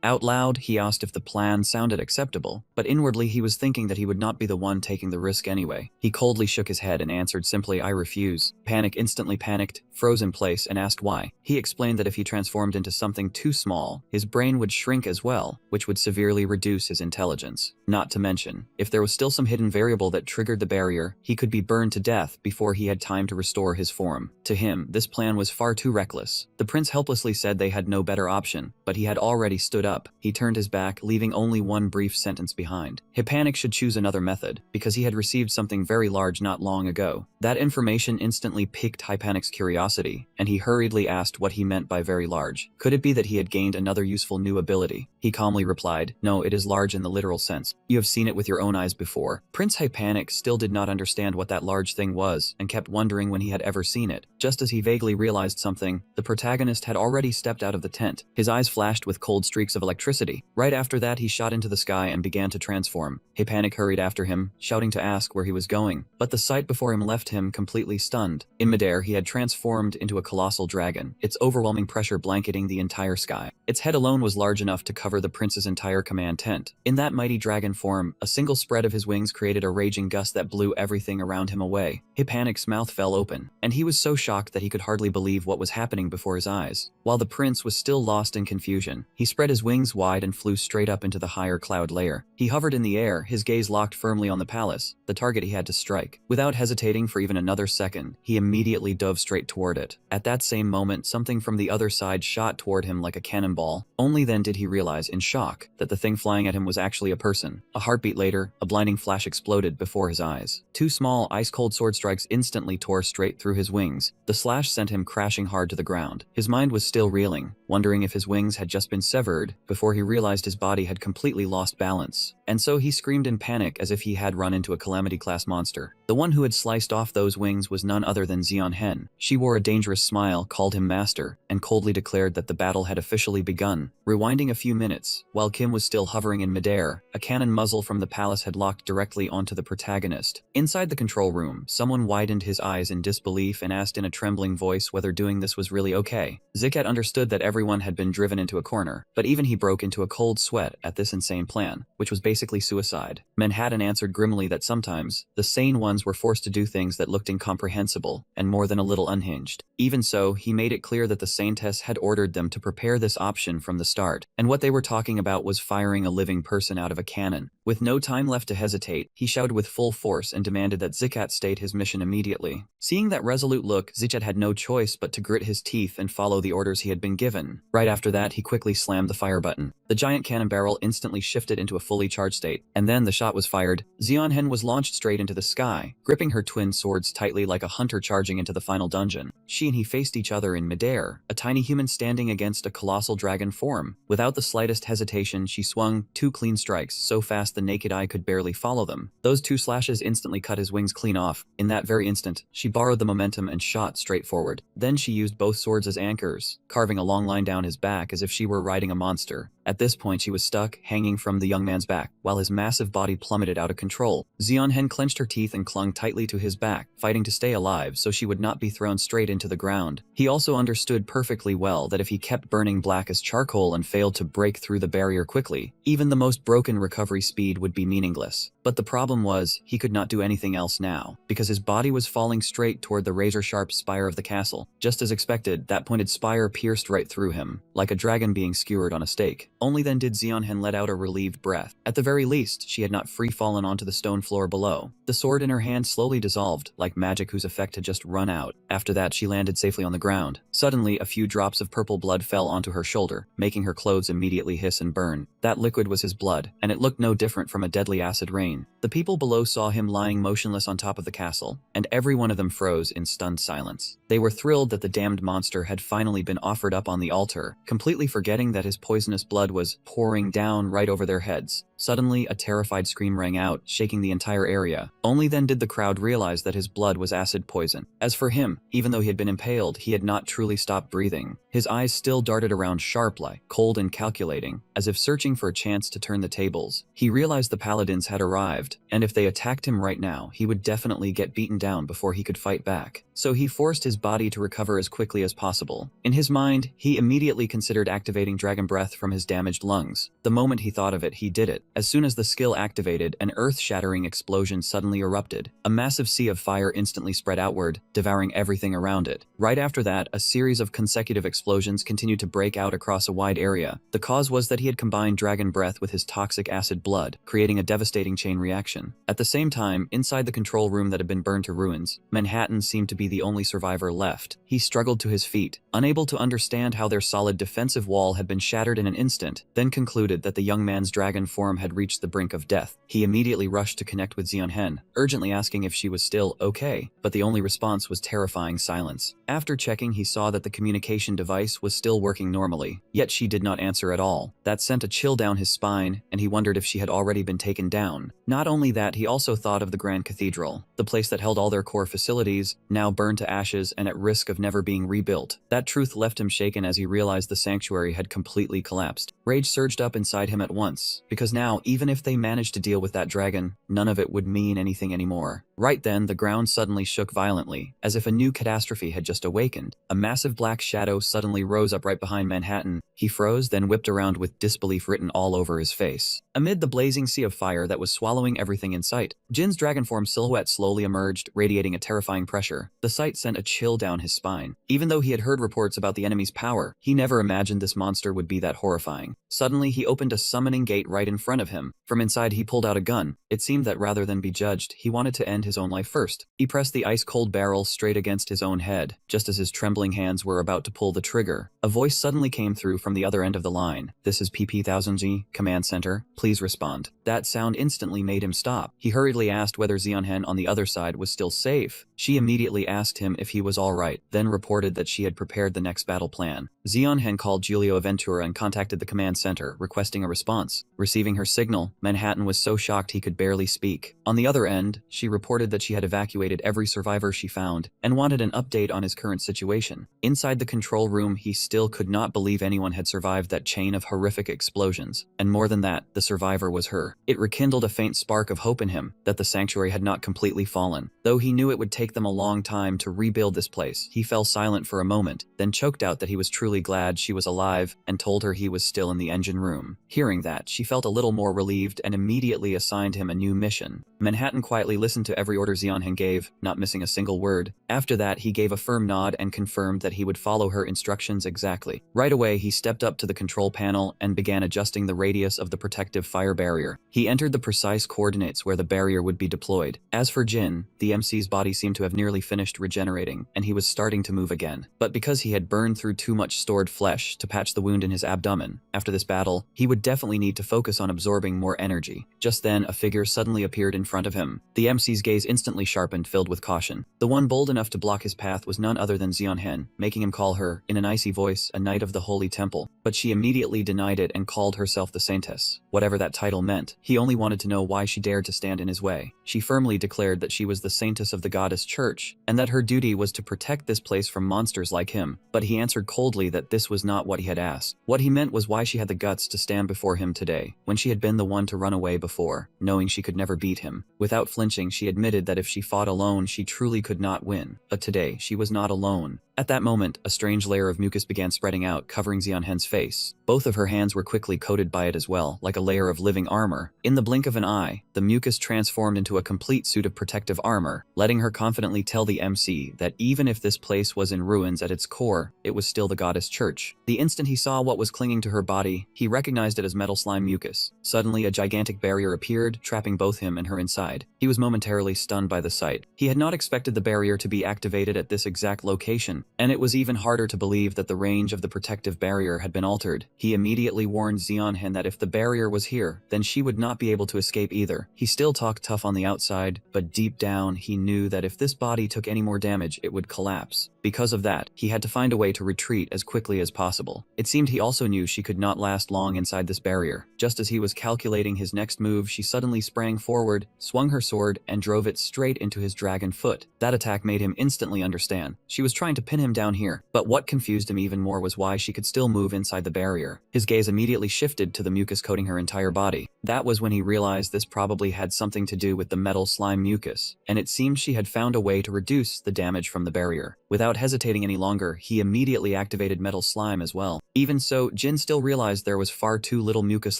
Out loud, he asked if the plan sounded acceptable, but inwardly he was thinking that he would not be the one taking the risk anyway. He coldly shook his head and answered simply, "I refuse." Panic instantly panicked, froze in place, and asked why. He explained that if he transformed into something too small, his brain would shrink as well, which would severely reduce his intelligence. Not to mention, if there was still some hidden variable that triggered the barrier, he could be burned to death before he had time to restore his form. To him, this plan was far too reckless. The prince helplessly said they had no better option, but he had already stood up. He turned his back, leaving only one brief sentence behind. Hypanic should choose another method, because he had received something very large not long ago. That information instantly piqued Hypanic's curiosity, and he hurriedly asked what he meant by very large. Could it be that he had gained another useful new ability? He calmly replied, "No, it is large in the literal sense. You have seen it with your own eyes before." Prince Hypanic still did not understand what that large thing was, and kept wondering when he had ever seen it. Just as he vaguely realized something, the protagonist had already stepped out of the tent. His eyes flashed with cold streaks of electricity. Right after that, he shot into the sky and began to transform. Hypanic hurried after him, shouting to ask where he was going, but the sight before him left him completely stunned. In midair, he had transformed into a colossal dragon, its overwhelming pressure blanketing the entire sky. Its head alone was large enough to cover the prince's entire command tent. In that mighty dragon form, a single spread of his wings created a raging gust that blew everything around him away. Hypanic's mouth fell open, and he was so shocked that he could hardly believe what was happening before his eyes. While the prince was still lost in confusion, he spread his wings wide and flew straight up into the higher cloud layer. He hovered in the air, his gaze locked firmly on the palace, the target he had to strike. Without hesitating for even another second, he immediately dove straight toward it. At that same moment, something from the other side shot toward him like a cannonball. Only then did he realize, in shock, that the thing flying at him was actually a person. A heartbeat later, a blinding flash exploded before his eyes. Two small, ice-cold sword strikes instantly tore straight through his wings. The slash sent him crashing hard to the ground. His mind was still reeling, wondering if his wings had just been severed, before he realized his body had completely lost balance. And so he screamed in panic as if he had run into a Calamity-class monster. The one who had sliced off those wings was none other than Zeon. She wore a dangerous smile, called him master, and coldly declared that the battle had officially begun. Rewinding a few minutes, while Kim was still hovering in midair, a cannon muzzle from the palace had locked directly onto the protagonist. Inside the control room, someone widened his eyes in disbelief and asked in a trembling voice whether doing this was really okay. Zicat understood that everyone had been driven into a corner, but even he broke into a cold sweat at this insane plan, which was basically suicide. Manhattan answered grimly that sometimes, the sane ones were forced to do things that looked incomprehensible, and more than a little unhinged. Even so, he made it clear that the Saintess had ordered them to prepare this option from the start, and what they were talking about was firing a living person out of a cannon. With no time left to hesitate, he shouted with full force and demanded that Zicat state his mission immediately. Seeing that resolute look, Zicat had no choice but to grit his teeth and follow the orders he had been given. Right after that, he quickly slammed the fire button. The giant cannon barrel instantly shifted into a fully charged state, and then the shot was fired. Zeon was launched straight into the sky, gripping her twin swords tightly like a hunter charging into the final dungeon. She and he faced each other in midair, a tiny human standing against a colossal dragon form. Without the slightest hesitation, she swung 2 clean strikes so fast the naked eye could barely follow them. Those 2 slashes instantly cut his wings clean off. In that very instant, she borrowed the momentum and shot straight forward. Then she used both swords as anchors, carving a long line down his back as if she were riding a monster. At this point, she was stuck, hanging from the young man's back, while his massive body plummeted out of control. Zeon clenched her teeth and clung tightly to his back, fighting to stay alive so she would not be thrown straight into the ground. He also understood perfectly well that if he kept burning black as charcoal and failed to break through the barrier quickly, even the most broken recovery speed would be meaningless. But the problem was, he could not do anything else now, because his body was falling straight toward the razor-sharp spire of the castle. Just as expected, that pointed spire pierced right through him, like a dragon being skewered on a stake. Only then did Zeon let out a relieved breath. At the very least, she had not free-fallen onto the stone floor below. The sword in her hand slowly dissolved, like magic whose effect had just run out. After that, she landed safely on the ground. Suddenly, a few drops of purple blood fell onto her shoulder, making her clothes immediately hiss and burn. That liquid was his blood, and it looked no different from a deadly acid rain. The people below saw him lying motionless on top of the castle, and every one of them froze in stunned silence. They were thrilled that the damned monster had finally been offered up on the altar, completely forgetting that his poisonous blood was pouring down right over their heads. Suddenly, a terrified scream rang out, shaking the entire area. Only then did the crowd realize that his blood was acid poison. As for him, even though he had been impaled, he had not truly stopped breathing. His eyes still darted around sharp-like, cold and calculating, as if searching for a chance to turn the tables. He realized the paladins had arrived, and if they attacked him right now, he would definitely get beaten down before he could fight back. So he forced his body to recover as quickly as possible. In his mind, he immediately considered activating dragon breath from his damaged lungs. The moment he thought of it, he did it. As soon as the skill activated, an earth-shattering explosion suddenly erupted. A massive sea of fire instantly spread outward, devouring everything around it. Right after that, a series of consecutive explosions continued to break out across a wide area. The cause was that he had combined dragon breath with his toxic acid blood, creating a devastating chain reaction. At the same time, inside the control room that had been burned to ruins, Manhattan seemed to be the only survivor left. He struggled to his feet, unable to understand how their solid defensive wall had been shattered in an instant, then concluded that the young man's dragon form had reached the brink of death. He immediately rushed to connect with Zeon, urgently asking if she was still okay, but the only response was terrifying silence. After checking, he saw that the communication device was still working normally, yet she did not answer at all. That sent a chill down his spine, and he wondered if she had already been taken down. Not only that, he also thought of the Grand Cathedral, the place that held all their core facilities, now burned to ashes and at risk of never being rebuilt. That truth left him shaken as he realized the sanctuary had completely collapsed. Rage surged up inside him at once, because now, even if they managed to deal with that dragon, none of it would mean anything anymore. Right then, the ground suddenly shook violently, as if a new catastrophe had just awakened. A massive black shadow suddenly rose up right behind Manhattan. He froze, then whipped around with disbelief written all over his face. Amid the blazing sea of fire that was swallowing everything in sight, Jin's dragon form silhouette slowly emerged, radiating a terrifying pressure. The sight sent a chill down his spine. Even though he had heard reports about the enemy's power, he never imagined this monster would be that horrifying. Suddenly, he opened a summoning gate right in front of him. From inside, he pulled out a gun. It seemed that rather than be judged, he wanted to end his own life first. He pressed the ice-cold barrel straight against his own head, just as his trembling hands were about to pull the trigger. A voice suddenly came through from the other end of the line. "This is PP-1000G, Command Center. Please Please respond. That sound instantly made him stop. He hurriedly asked whether Zeonhen on the other side was still safe. She immediately asked him if he was alright, then reported that she had prepared the next battle plan. Zeonhen called Giulio Aventura and contacted the command center, requesting a response. Receiving her signal, Manhattan was so shocked he could barely speak. On the other end, she reported that she had evacuated every survivor she found, and wanted an update on his current situation. Inside the control room, he still could not believe anyone had survived that chain of horrific explosions. And more than that, the survivor was her. It rekindled a faint spark of hope in him, that the sanctuary had not completely fallen. Though he knew it would take them a long time to rebuild this place, he fell silent for a moment, then choked out that he was truly glad she was alive, and told her he was still in the engine room. Hearing that, she felt a little more relieved and immediately assigned him a new mission. Manhattan quietly listened to every order Zeonhen gave, not missing a single word. After that, he gave a firm nod and confirmed that he would follow her instructions exactly. Right away, he stepped up to the control panel and began adjusting the radius of the protective fire barrier. He entered the precise coordinates where the barrier would be deployed. As for Jin, the MC's body seemed to have nearly finished regenerating, and he was starting to move again. But because he had burned through too much stored flesh to patch the wound in his abdomen, after this battle, he would definitely need to focus on absorbing more energy. Just then, a figure suddenly appeared in front of him. The MC's gaze instantly sharpened, filled with caution. The one bold enough to block his path was none other than Zeonhen, making him call her, in an icy voice, a knight of the holy temple. But she immediately denied it and called herself the saintess. Whatever that title meant, he only wanted to know why she dared to stand in his way. She firmly declared that she was the saintess of the goddess church, and that her duty was to protect this place from monsters like him. But he answered coldly that this was not what he had asked. What he meant was why she had the guts to stand before him today, when she had been the one to run away before, knowing she could never beat him. Without flinching, she admitted that if she fought alone, she truly could not win. But today, she was not alone. At that moment, a strange layer of mucus began spreading out, covering Zeonhen's face. Both of her hands were quickly coated by it as well, like a layer of living armor. In the blink of an eye, the mucus transformed into a complete suit of protective armor, letting her confidently tell the MC that even if this place was in ruins at its core, it was still the goddess church. The instant he saw what was clinging to her body, he recognized it as metal slime mucus. Suddenly, a gigantic barrier appeared, trapping both him and her inside. He was momentarily stunned by the sight. He had not expected the barrier to be activated at this exact location, and it was even harder to believe that the range of the protective barrier had been altered. He immediately warned Zeonhen that if the barrier was here, then she would not be able to escape either. He still talked tough on the outside, but deep down he knew that if this body took any more damage, it would collapse. Because of that, he had to find a way to retreat as quickly as possible. It seemed he also knew she could not last long inside this barrier. Just as he was calculating his next move, she suddenly sprang forward, swung her sword, and drove it straight into his dragon foot. That attack made him instantly understand. She was trying to pin him down here, but what confused him even more was why she could still move inside the barrier. His gaze immediately shifted to the mucus coating her entire body. That was when he realized this probably had something to do with the metal slime mucus, and it seemed she had found a way to reduce the damage from the barrier. Without hesitating any longer, he immediately activated metal slime as well. Even so, Jin still realized there was far too little mucus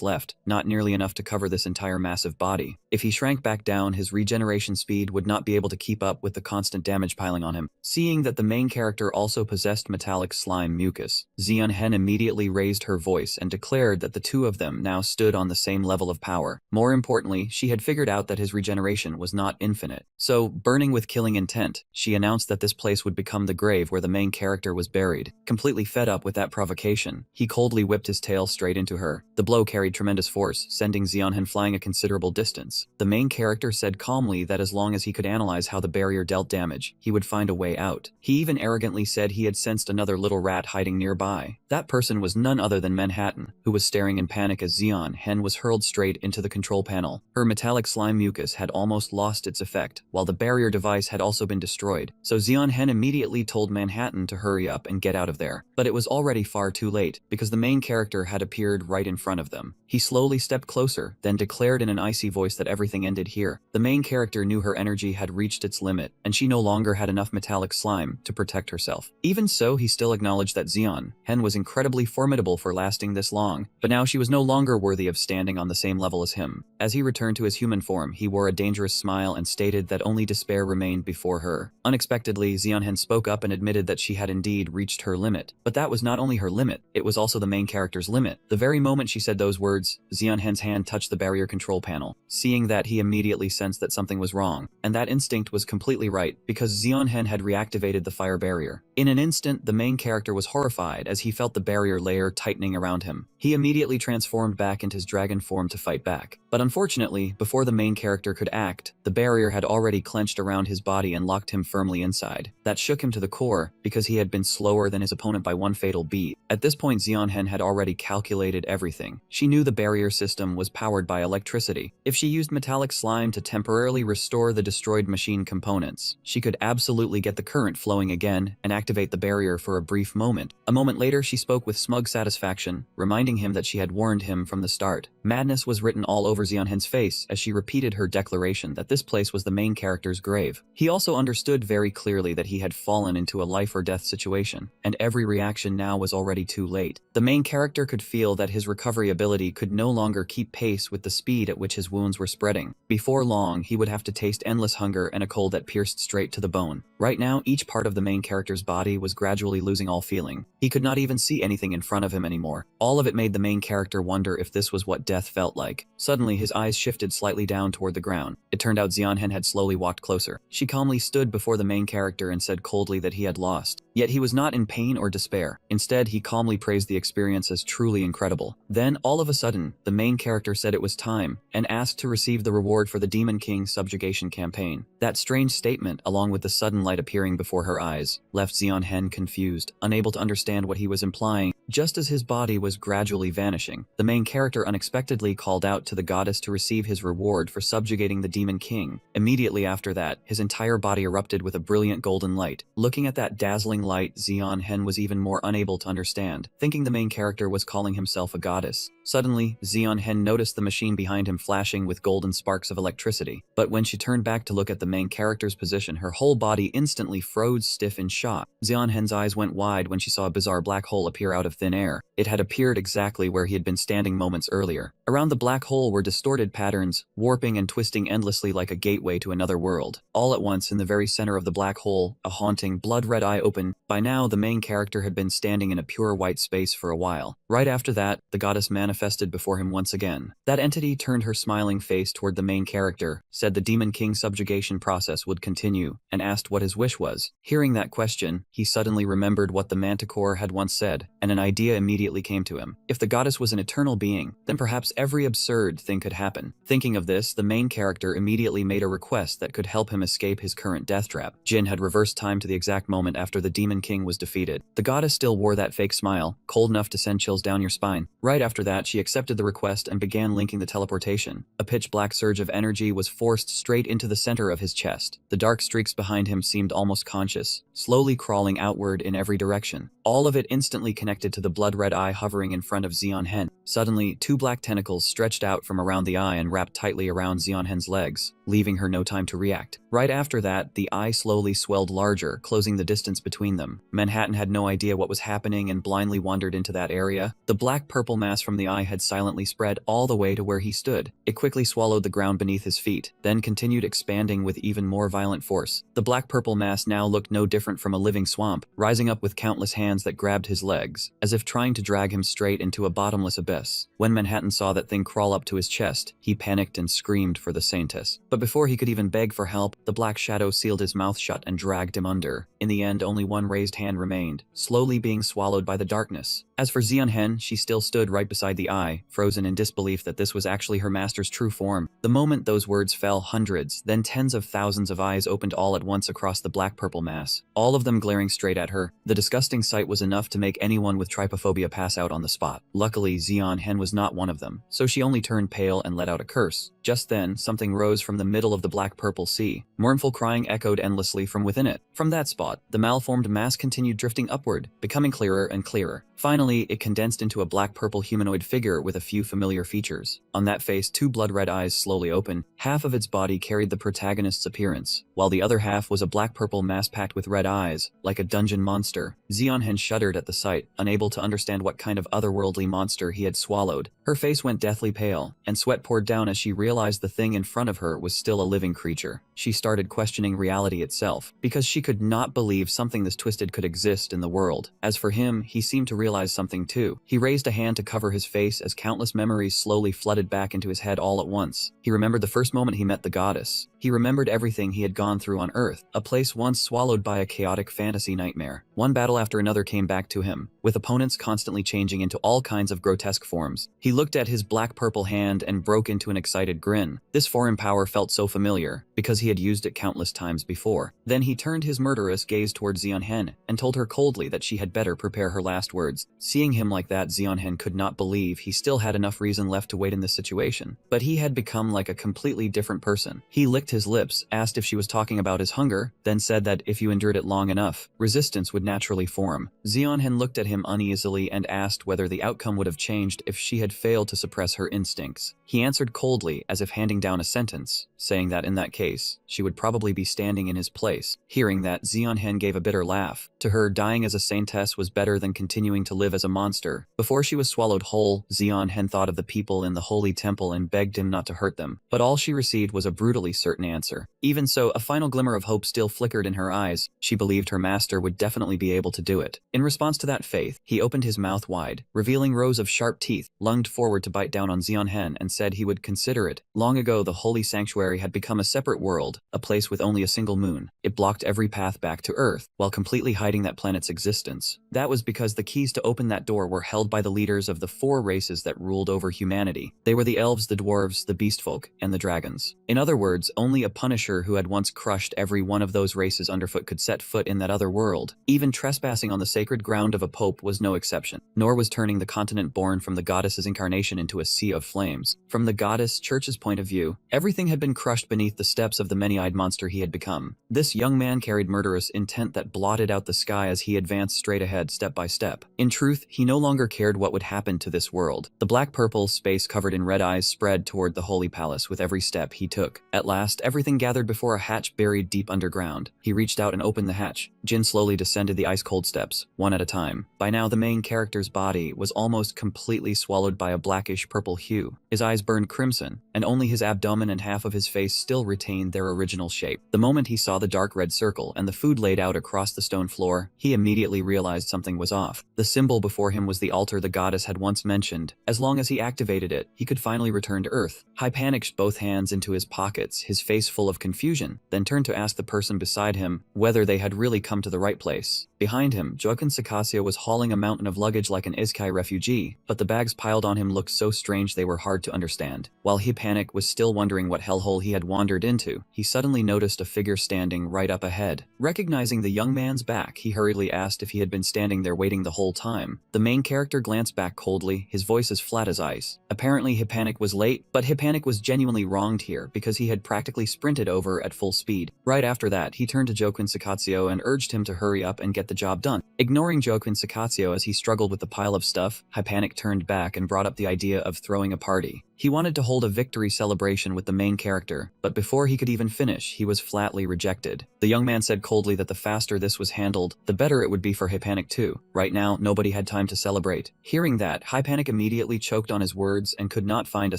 left, not nearly enough to cover this entire massive body. If he shrank back down, his regeneration speed would not be able to keep up with the constant damage piling on him. Seeing that the main character also possessed metallic slime mucus, Zeonhen immediately raised her voice and declared that the two of them now stood on the same level of power. More importantly, she had figured out that his regeneration was not infinite. So, burning with killing intent, she announced that this place would become the grave where the main character was buried. Completely fed up with that provocation, he coldly whipped his tail straight into her. The blow carried tremendous force, sending Zeonhen flying a considerable distance. The main character said calmly that as long as he could analyze how the barrier dealt damage, he would find a way out. He even arrogantly said he had sensed another little rat hiding nearby. That person was none other than Manhattan, who was staring in panic as Zeonhen was hurled straight into the control panel. Her metallic slime mucus had almost lost its effect, while the barrier device had also been destroyed. So Zeonhen immediately told Manhattan to hurry up and get out of there. But it was already far too late, because the main character had appeared right in front of them. He slowly stepped closer, then declared in an icy voice that everything ended here. The main character knew her energy had reached its limit, and she no longer had enough metallic slime to protect herself. Even so, he still acknowledged that Zeonhen was incredibly formidable for lasting this long, but now she was no longer worthy of standing on the same level as him. As he returned to his human form, he wore a dangerous smile and stated that only despair remained before her. Unexpectedly, Zeonhen spoke up and admitted that she had indeed reached her limit. But that was not only her limit, it was also the main character's limit. The very moment she said those words, Zeonhen's hand touched the barrier control panel. Seeing that, he immediately sensed that something was wrong, and that instinct was completely right, because Zeonhen had reactivated the fire barrier. In an instant, the main character was horrified as he felt felt the barrier layer tightening around him. He immediately transformed back into his dragon form to fight back. But unfortunately, before the main character could act, the barrier had already clenched around his body and locked him firmly inside. That shook him to the core, because he had been slower than his opponent by one fatal beat. At this point, Zeonhen had already calculated everything. She knew the barrier system was powered by electricity. If she used metallic slime to temporarily restore the destroyed machine components, she could absolutely get the current flowing again and activate the barrier for a brief moment. A moment later, she spoke with smug satisfaction, reminding him that she had warned him from the start. Madness was written all over Zeonhen's face as she repeated her declaration that this place was the main character's grave. He also understood very clearly that he had fallen into a life or death situation, and every reaction now was already too late. The main character could feel that his recovery ability could no longer keep pace with the speed at which his wounds were spreading. Before long, he would have to taste endless hunger and a cold that pierced straight to the bone. Right now, each part of the main character's body was gradually losing all feeling. He could not even see anything in front of him anymore. All of it made the main character wonder if this was what death felt like. Suddenly, his eyes shifted slightly down toward the ground. It turned out Zeonhen had slowly walked closer. She calmly stood before the main character and said coldly that he had lost. Yet he was not in pain or despair. Instead, he calmly praised the experience as truly incredible. Then, all of a sudden, the main character said it was time, and asked to receive the reward for the Demon King subjugation campaign. That strange statement, along with the sudden light appearing before her eyes, left Zeonhen confused, unable to understand what he was implying. Just as his body was gradually vanishing, the main character unexpectedly called out to the goddess to receive his reward for subjugating the Demon King. Immediately after that, his entire body erupted with a brilliant golden light. Looking at that dazzling light, Zeonhen was even more unable to understand, thinking the main character was calling himself a goddess. Suddenly, Zeonhen noticed the machine behind him flashing with golden sparks of electricity. But when she turned back to look at the main character's position, her whole body instantly froze stiff in shock. Zeonhen's eyes went wide when she saw a bizarre black hole appear out of thin air. It had appeared exactly where he had been standing moments earlier. Around the black hole were distorted patterns, warping and twisting endlessly like a gateway to another world. All at once, in the very center of the black hole, a haunting, blood-red eye opened. By now, the main character had been standing in a pure white space for a while. Right after that, the goddess manifested before him once again. That entity turned her smiling face toward the main character, said the Demon King subjugation process would continue, and asked what his wish was. Hearing that question, he suddenly remembered what the Manticore had once said, and an idea immediately came to him. If the goddess was an eternal being, then perhaps every absurd thing could happen. Thinking of this, the main character immediately made a request that could help him escape his current death trap. Jin had reversed time to the exact moment after the Demon King was defeated. The goddess still wore that fake smile, cold enough to send chills down your spine. Right after that, she accepted the request and began linking the teleportation. A pitch-black surge of energy was forced straight into the center of his chest. The dark streaks behind him seemed almost conscious, slowly crawling outward in every direction. All of it instantly connected to the blood-red eye hovering in front of Zeonhen. Suddenly, two black tentacles stretched out from around the eye and wrapped tightly around Zeonhen's legs, leaving her no time to react. Right after that, the eye slowly swelled larger, closing the distance between them. Manhattan had no idea what was happening and blindly wandered into that area. The black-purple mass from the eye had silently spread all the way to where he stood. It quickly swallowed the ground beneath his feet, then continued expanding with even more violent force. The black-purple mass now looked no different from a living swamp, rising up with countless hands that grabbed his legs, as if trying to drag him straight into a bottomless abyss. When Manhattan saw that thing crawl up to his chest, he panicked and screamed for the Saintess. But before he could even beg for help, the black shadow sealed his mouth shut and dragged him under. In the end, only one raised hand remained, slowly being swallowed by the darkness. As for Zeonhen, she still stood right beside the eye, frozen in disbelief that this was actually her master's true form. The moment those words fell, hundreds, then tens of thousands of eyes opened all at once across the black-purple mass, all of them glaring straight at her. The disgusting sight was enough to make anyone with trypophobia pass out on the spot. Luckily, Zeonhen was not one of them, so she only turned pale and let out a curse. Just then, something rose from the middle of the black-purple sea. Mournful crying echoed endlessly from within it. From that spot, the malformed mass continued drifting upward, becoming clearer and clearer. Finally, it condensed into a black-purple humanoid figure with a few familiar features. On that face, two blood-red eyes slowly opened. Half of its body carried the protagonist's appearance, while the other half was a black-purple mass packed with red eyes, like a dungeon monster. Zeonhen shuddered at the sight, unable to understand what kind of otherworldly monster he had swallowed. Her Her face went deathly pale, and sweat poured down as she realized the thing in front of her was still a living creature. She started questioning reality itself, because she could not believe something this twisted could exist in the world. As for him, he seemed to realize something too. He raised a hand to cover his face as countless memories slowly flooded back into his head all at once. He remembered the first moment he met the goddess. He remembered everything he had gone through on Earth, a place once swallowed by a chaotic fantasy nightmare. One battle after another came back to him, with opponents constantly changing into all kinds of grotesque forms. He looked at his black-purple hand and broke into an excited grin. This foreign power felt so familiar, because he had used it countless times before. Then he turned his murderous gaze towards Zeonhen and told her coldly that she had better prepare her last words. Seeing him like that, Zeonhen could not believe he still had enough reason left to wait in this situation. But he had become like a completely different person. He licked his lips, asked if she was talking about his hunger, then said that if you endured it long enough, resistance would naturally form. Zeonhen looked at him uneasily and asked whether the outcome would have changed if she had failed to suppress her instincts. He answered coldly, as if handing down a sentence, saying that in that case, she would probably be standing in his place. Hearing that, Zeonhen gave a bitter laugh. To her, dying as a saintess was better than continuing to live as a monster. Before she was swallowed whole, Zeonhen thought of the people in the holy temple and begged him not to hurt them. But all she received was a brutally certain answer. Even so, a final glimmer of hope still flickered in her eyes. She believed her master would definitely be able to do it. In response to that faith, he opened his mouth wide, revealing rows of sharp teeth, lunged forward to bite down on Zeonhen and said he would consider it. Long ago, the holy sanctuary had become a separate world, a place with only a single moon. It blocked every path back to Earth, while completely hiding that planet's existence. That was because the keys to open that door were held by the leaders of the 4 races that ruled over humanity. They were the elves, the dwarves, the beastfolk, and the dragons. In other words, only a punisher who had once crushed every one of those races underfoot could set foot in that other world. Even trespassing on the sacred ground of a pope was no exception, nor was turning the continent born from the goddess's incarnation into a sea of flames. From the goddess church's point of view, everything had been crushed beneath the steps of the many-eyed monster he had become. This young man carried murderous intent that blotted out the sky as he advanced straight ahead step by step. In truth, he no longer cared what would happen to this world. The black-purple space covered in red eyes spread toward the holy palace with every step he took. At last, everything gathered before a hatch buried deep underground. He reached out and opened the hatch. Jin slowly descended the ice-cold steps, one at a time. By now, the main character's body was almost completely swallowed by a blackish-purple hue. His eyes burned crimson, and only his abdomen and half of his face still retained their original shape. The moment he saw the dark red circle and the food laid out across the stone floor, he immediately realized something was off. The symbol before him was the altar the goddess had once mentioned. As long as he activated it, he could finally return to Earth. He panicked both hands into his pockets, his face full of confusion, then turned to ask the person beside him whether they had really come to the right place. Behind him, Joaquin Sakasio was hauling a mountain of luggage like an Isekai refugee, but the bags piled on him looked so strange they were hard to understand. While Panic was still wondering what hellhole he had wandered into, he suddenly noticed a figure standing right up ahead. Recognizing the young man's back, he hurriedly asked if he had been standing there waiting the whole time. The main character glanced back coldly, his voice as flat as ice. Apparently Panic was late, but Panic was genuinely wronged here because he had practically sprinted over at full speed. Right after that, he turned to Joaquin Sakasio and urged him to hurry up and get the job done. Ignoring Joaquin Sakasio as he struggled with the pile of stuff, Panic turned back and brought up the idea of throwing a party. He wanted to hold a victory celebration with the main character, but before he could even finish, he was flatly rejected. The young man said coldly that the faster this was handled, the better it would be for Panic too. Right now, nobody had time to celebrate. Hearing that, Panic immediately choked on his words and could not find a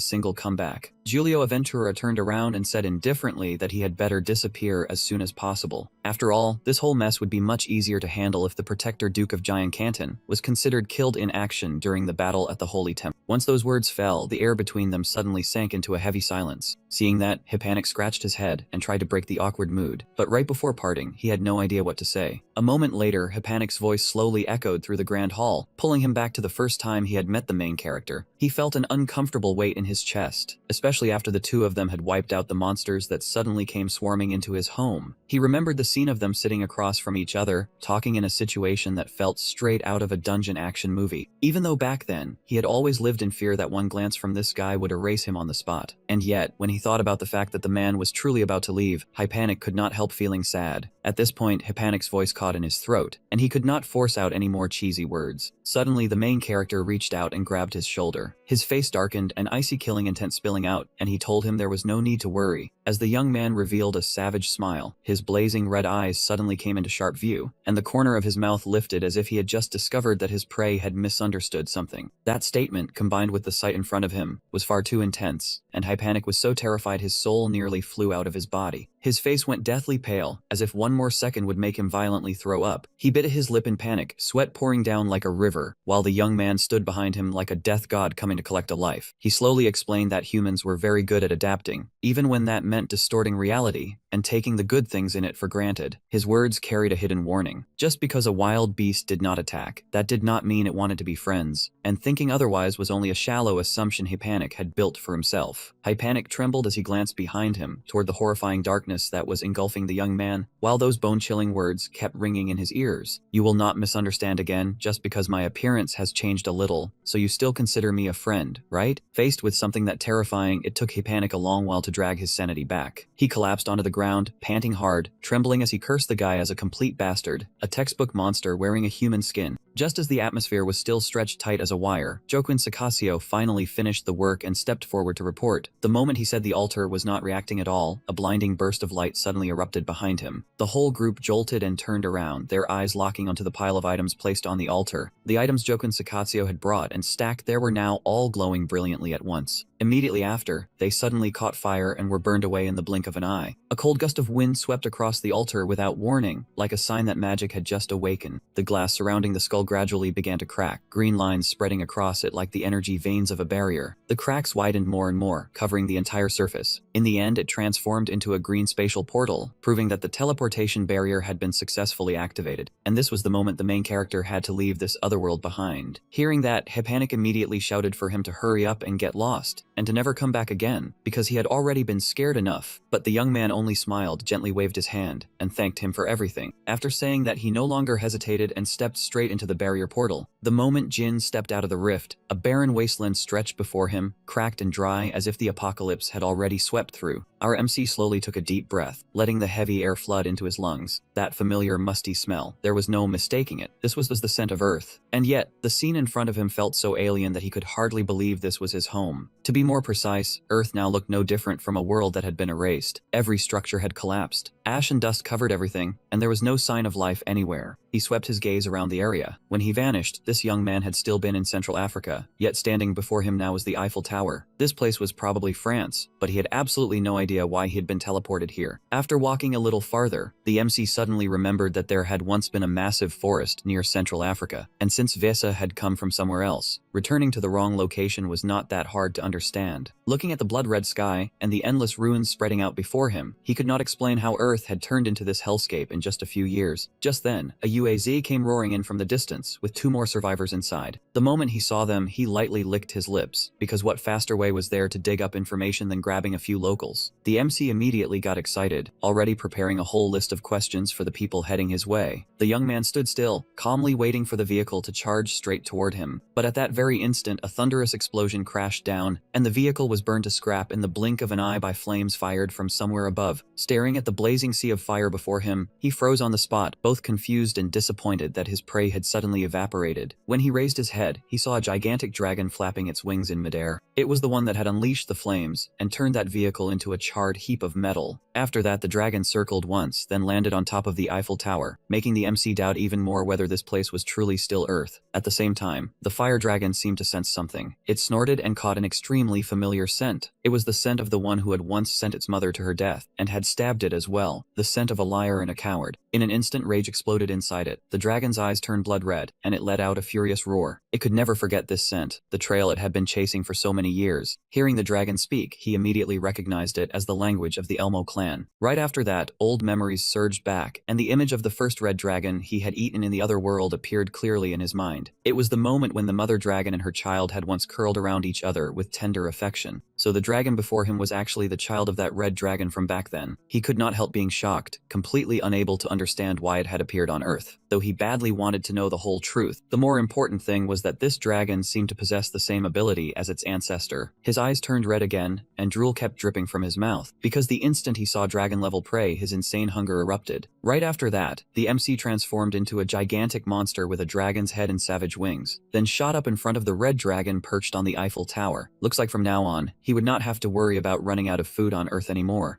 single comeback. Giulio Aventura turned around and said indifferently that he had better disappear as soon as possible. After all, this whole mess would be much easier to handle if the protector Duke of Giant Canton was considered killed in action during the battle at the Holy Temple. Once those words fell, the air between them suddenly sank into a heavy silence. Seeing that, Panic scratched his head and tried to break the awkward mood, but right before parting, he had no idea what to say. A moment later, Panic's voice slowly echoed through the grand hall, pulling him back to the first time he had met the main character. He felt an uncomfortable weight in his chest, especially after the two of them had wiped out the monsters that suddenly came swarming into his home. He remembered the scene of them sitting across from each other, talking in a situation that felt straight out of a dungeon action movie. Even though back then, he had always lived in fear that one glance from this guy would erase him on the spot. And yet, when he thought about the fact that the man was truly about to leave, Panic could not help feeling sad. At this point, Panic's voice caught in his throat, and he could not force out any more cheesy words. Suddenly, the main character reached out and grabbed his shoulder. His face darkened, an icy killing intent spilling out, and he told him there was no need to worry. As the young man revealed a savage smile, his blazing red eyes suddenly came into sharp view, and the corner of his mouth lifted as if he had just discovered that his prey had misunderstood something. That statement, moment, combined with the sight in front of him, was far too intense, and Hypanic was so terrified his soul nearly flew out of his body. His face went deathly pale, as if one more second would make him violently throw up. He bit his lip in panic, sweat pouring down like a river, while the young man stood behind him like a death god coming to collect a life. He slowly explained that humans were very good at adapting, even when that meant distorting reality and taking the good things in it for granted. His words carried a hidden warning. Just because a wild beast did not attack, that did not mean it wanted to be friends, and thinking otherwise was only a shallow assumption Hypanic had built for himself. Hypanic trembled as he glanced behind him, toward the horrifying darkness that was engulfing the young man, while those bone-chilling words kept ringing in his ears. "You will not misunderstand again, just because my appearance has changed a little, so you still consider me a friend, right?" Faced with something that terrifying, it took Hypanic a long while to drag his sanity back. He collapsed onto the ground, panting hard, trembling as he cursed the guy as a complete bastard, a textbook monster wearing a human skin. Just as the atmosphere was still stretched tight as a wire, Joaquin Sacasio finally finished the work and stepped forward to report. The moment he said the altar was not reacting at all, a blinding burst of light suddenly erupted behind him. The whole group jolted and turned around, their eyes locking onto the pile of items placed on the altar. The items Joaquin Sacasio had brought and stacked there were now all glowing brilliantly at once. Immediately after, they suddenly caught fire and were burned away in the blink of an eye. A cold gust of wind swept across the altar without warning, like a sign that magic had just awakened. The glass surrounding the skull gradually began to crack, green lines spreading across it like the energy veins of a barrier. The cracks widened more and more, covering the entire surface. In the end, it transformed into a green spatial portal, proving that the teleportation barrier had been successfully activated. And this was the moment the main character had to leave this otherworld behind. Hearing that, Hypanic immediately shouted for him to hurry up and get lost, and to never come back again, because he had already been scared enough. But the young man only smiled, gently waved his hand, and thanked him for everything. After saying that, he no longer hesitated and stepped straight into the barrier portal. The moment Jin stepped out of the rift, a barren wasteland stretched before him, cracked and dry as if the apocalypse had already swept through. Our MC slowly took a deep breath, letting the heavy air flood into his lungs. That familiar musty smell, there was no mistaking it. This was the scent of Earth. And yet, the scene in front of him felt so alien that he could hardly believe this was his home. To be more precise, Earth now looked no different from a world that had been erased. Every structure had collapsed. Ash and dust covered everything, and there was no sign of life anywhere. He swept his gaze around the area. When he vanished, this young man had still been in Central Africa, yet standing before him now was the Eiffel Tower. This place was probably France, but he had absolutely no idea why he had been teleported here. After walking a little farther, the MC suddenly remembered that there had once been a massive forest near Central Africa, and since Vesa had come from somewhere else, returning to the wrong location was not that hard to understand. Looking at the blood-red sky and the endless ruins spreading out before him, he could not explain how Earth had turned into this hellscape in just a few years. Just then, a UAZ came roaring in from the distance, with 2 more survivors inside. The moment he saw them, he lightly licked his lips, because what faster way was there to dig up information than grabbing a few locals? The MC immediately got excited, already preparing a whole list of questions for the people heading his way. The young man stood still, calmly waiting for the vehicle to charge straight toward him. But at that very instant, a thunderous explosion crashed down, and the vehicle was burned to scrap in the blink of an eye by flames fired from somewhere above. Staring at the blazing sea of fire before him, he froze on the spot, both confused and disappointed that his prey had suddenly evaporated. When he raised his head, he saw a gigantic dragon flapping its wings in midair. It was the one that had unleashed the flames and turned that vehicle into a charred heap of metal. After that, the dragon circled once, then landed on top of the Eiffel Tower, making the MC doubt even more whether this place was truly still Earth. At the same time, the fire dragon seemed to sense something. It snorted and caught an extremely familiar scent. It was the scent of the one who had once sent its mother to her death, and had stabbed it as well, the scent of a liar and a coward. In an instant, rage exploded inside it. The dragon's eyes turned blood red, and it let out a furious roar. It could never forget this scent, the trail it had been chasing for so many years. Hearing the dragon speak, he immediately recognized it as the language of the Elmo clan. Right after that, old memories surged back, and the image of the first red dragon he had eaten in the other world appeared clearly in his mind. It was the moment when the mother dragon and her child had once curled around each other with tender affection. So the dragon before him was actually the child of that red dragon from back then. He could not help being shocked, completely unable to understand why it had appeared on Earth, though he badly wanted to know the whole truth. The more important thing was that this dragon seemed to possess the same ability as its ancestor. His eyes turned red again, and drool kept dripping from his mouth, because the instant he saw dragon-level prey, his insane hunger erupted. Right after that, the MC transformed into a gigantic monster with a dragon's head and savage wings, then shot up in front of the red dragon perched on the Eiffel Tower. Looks like from now on, he would not have to worry about running out of food on Earth anymore.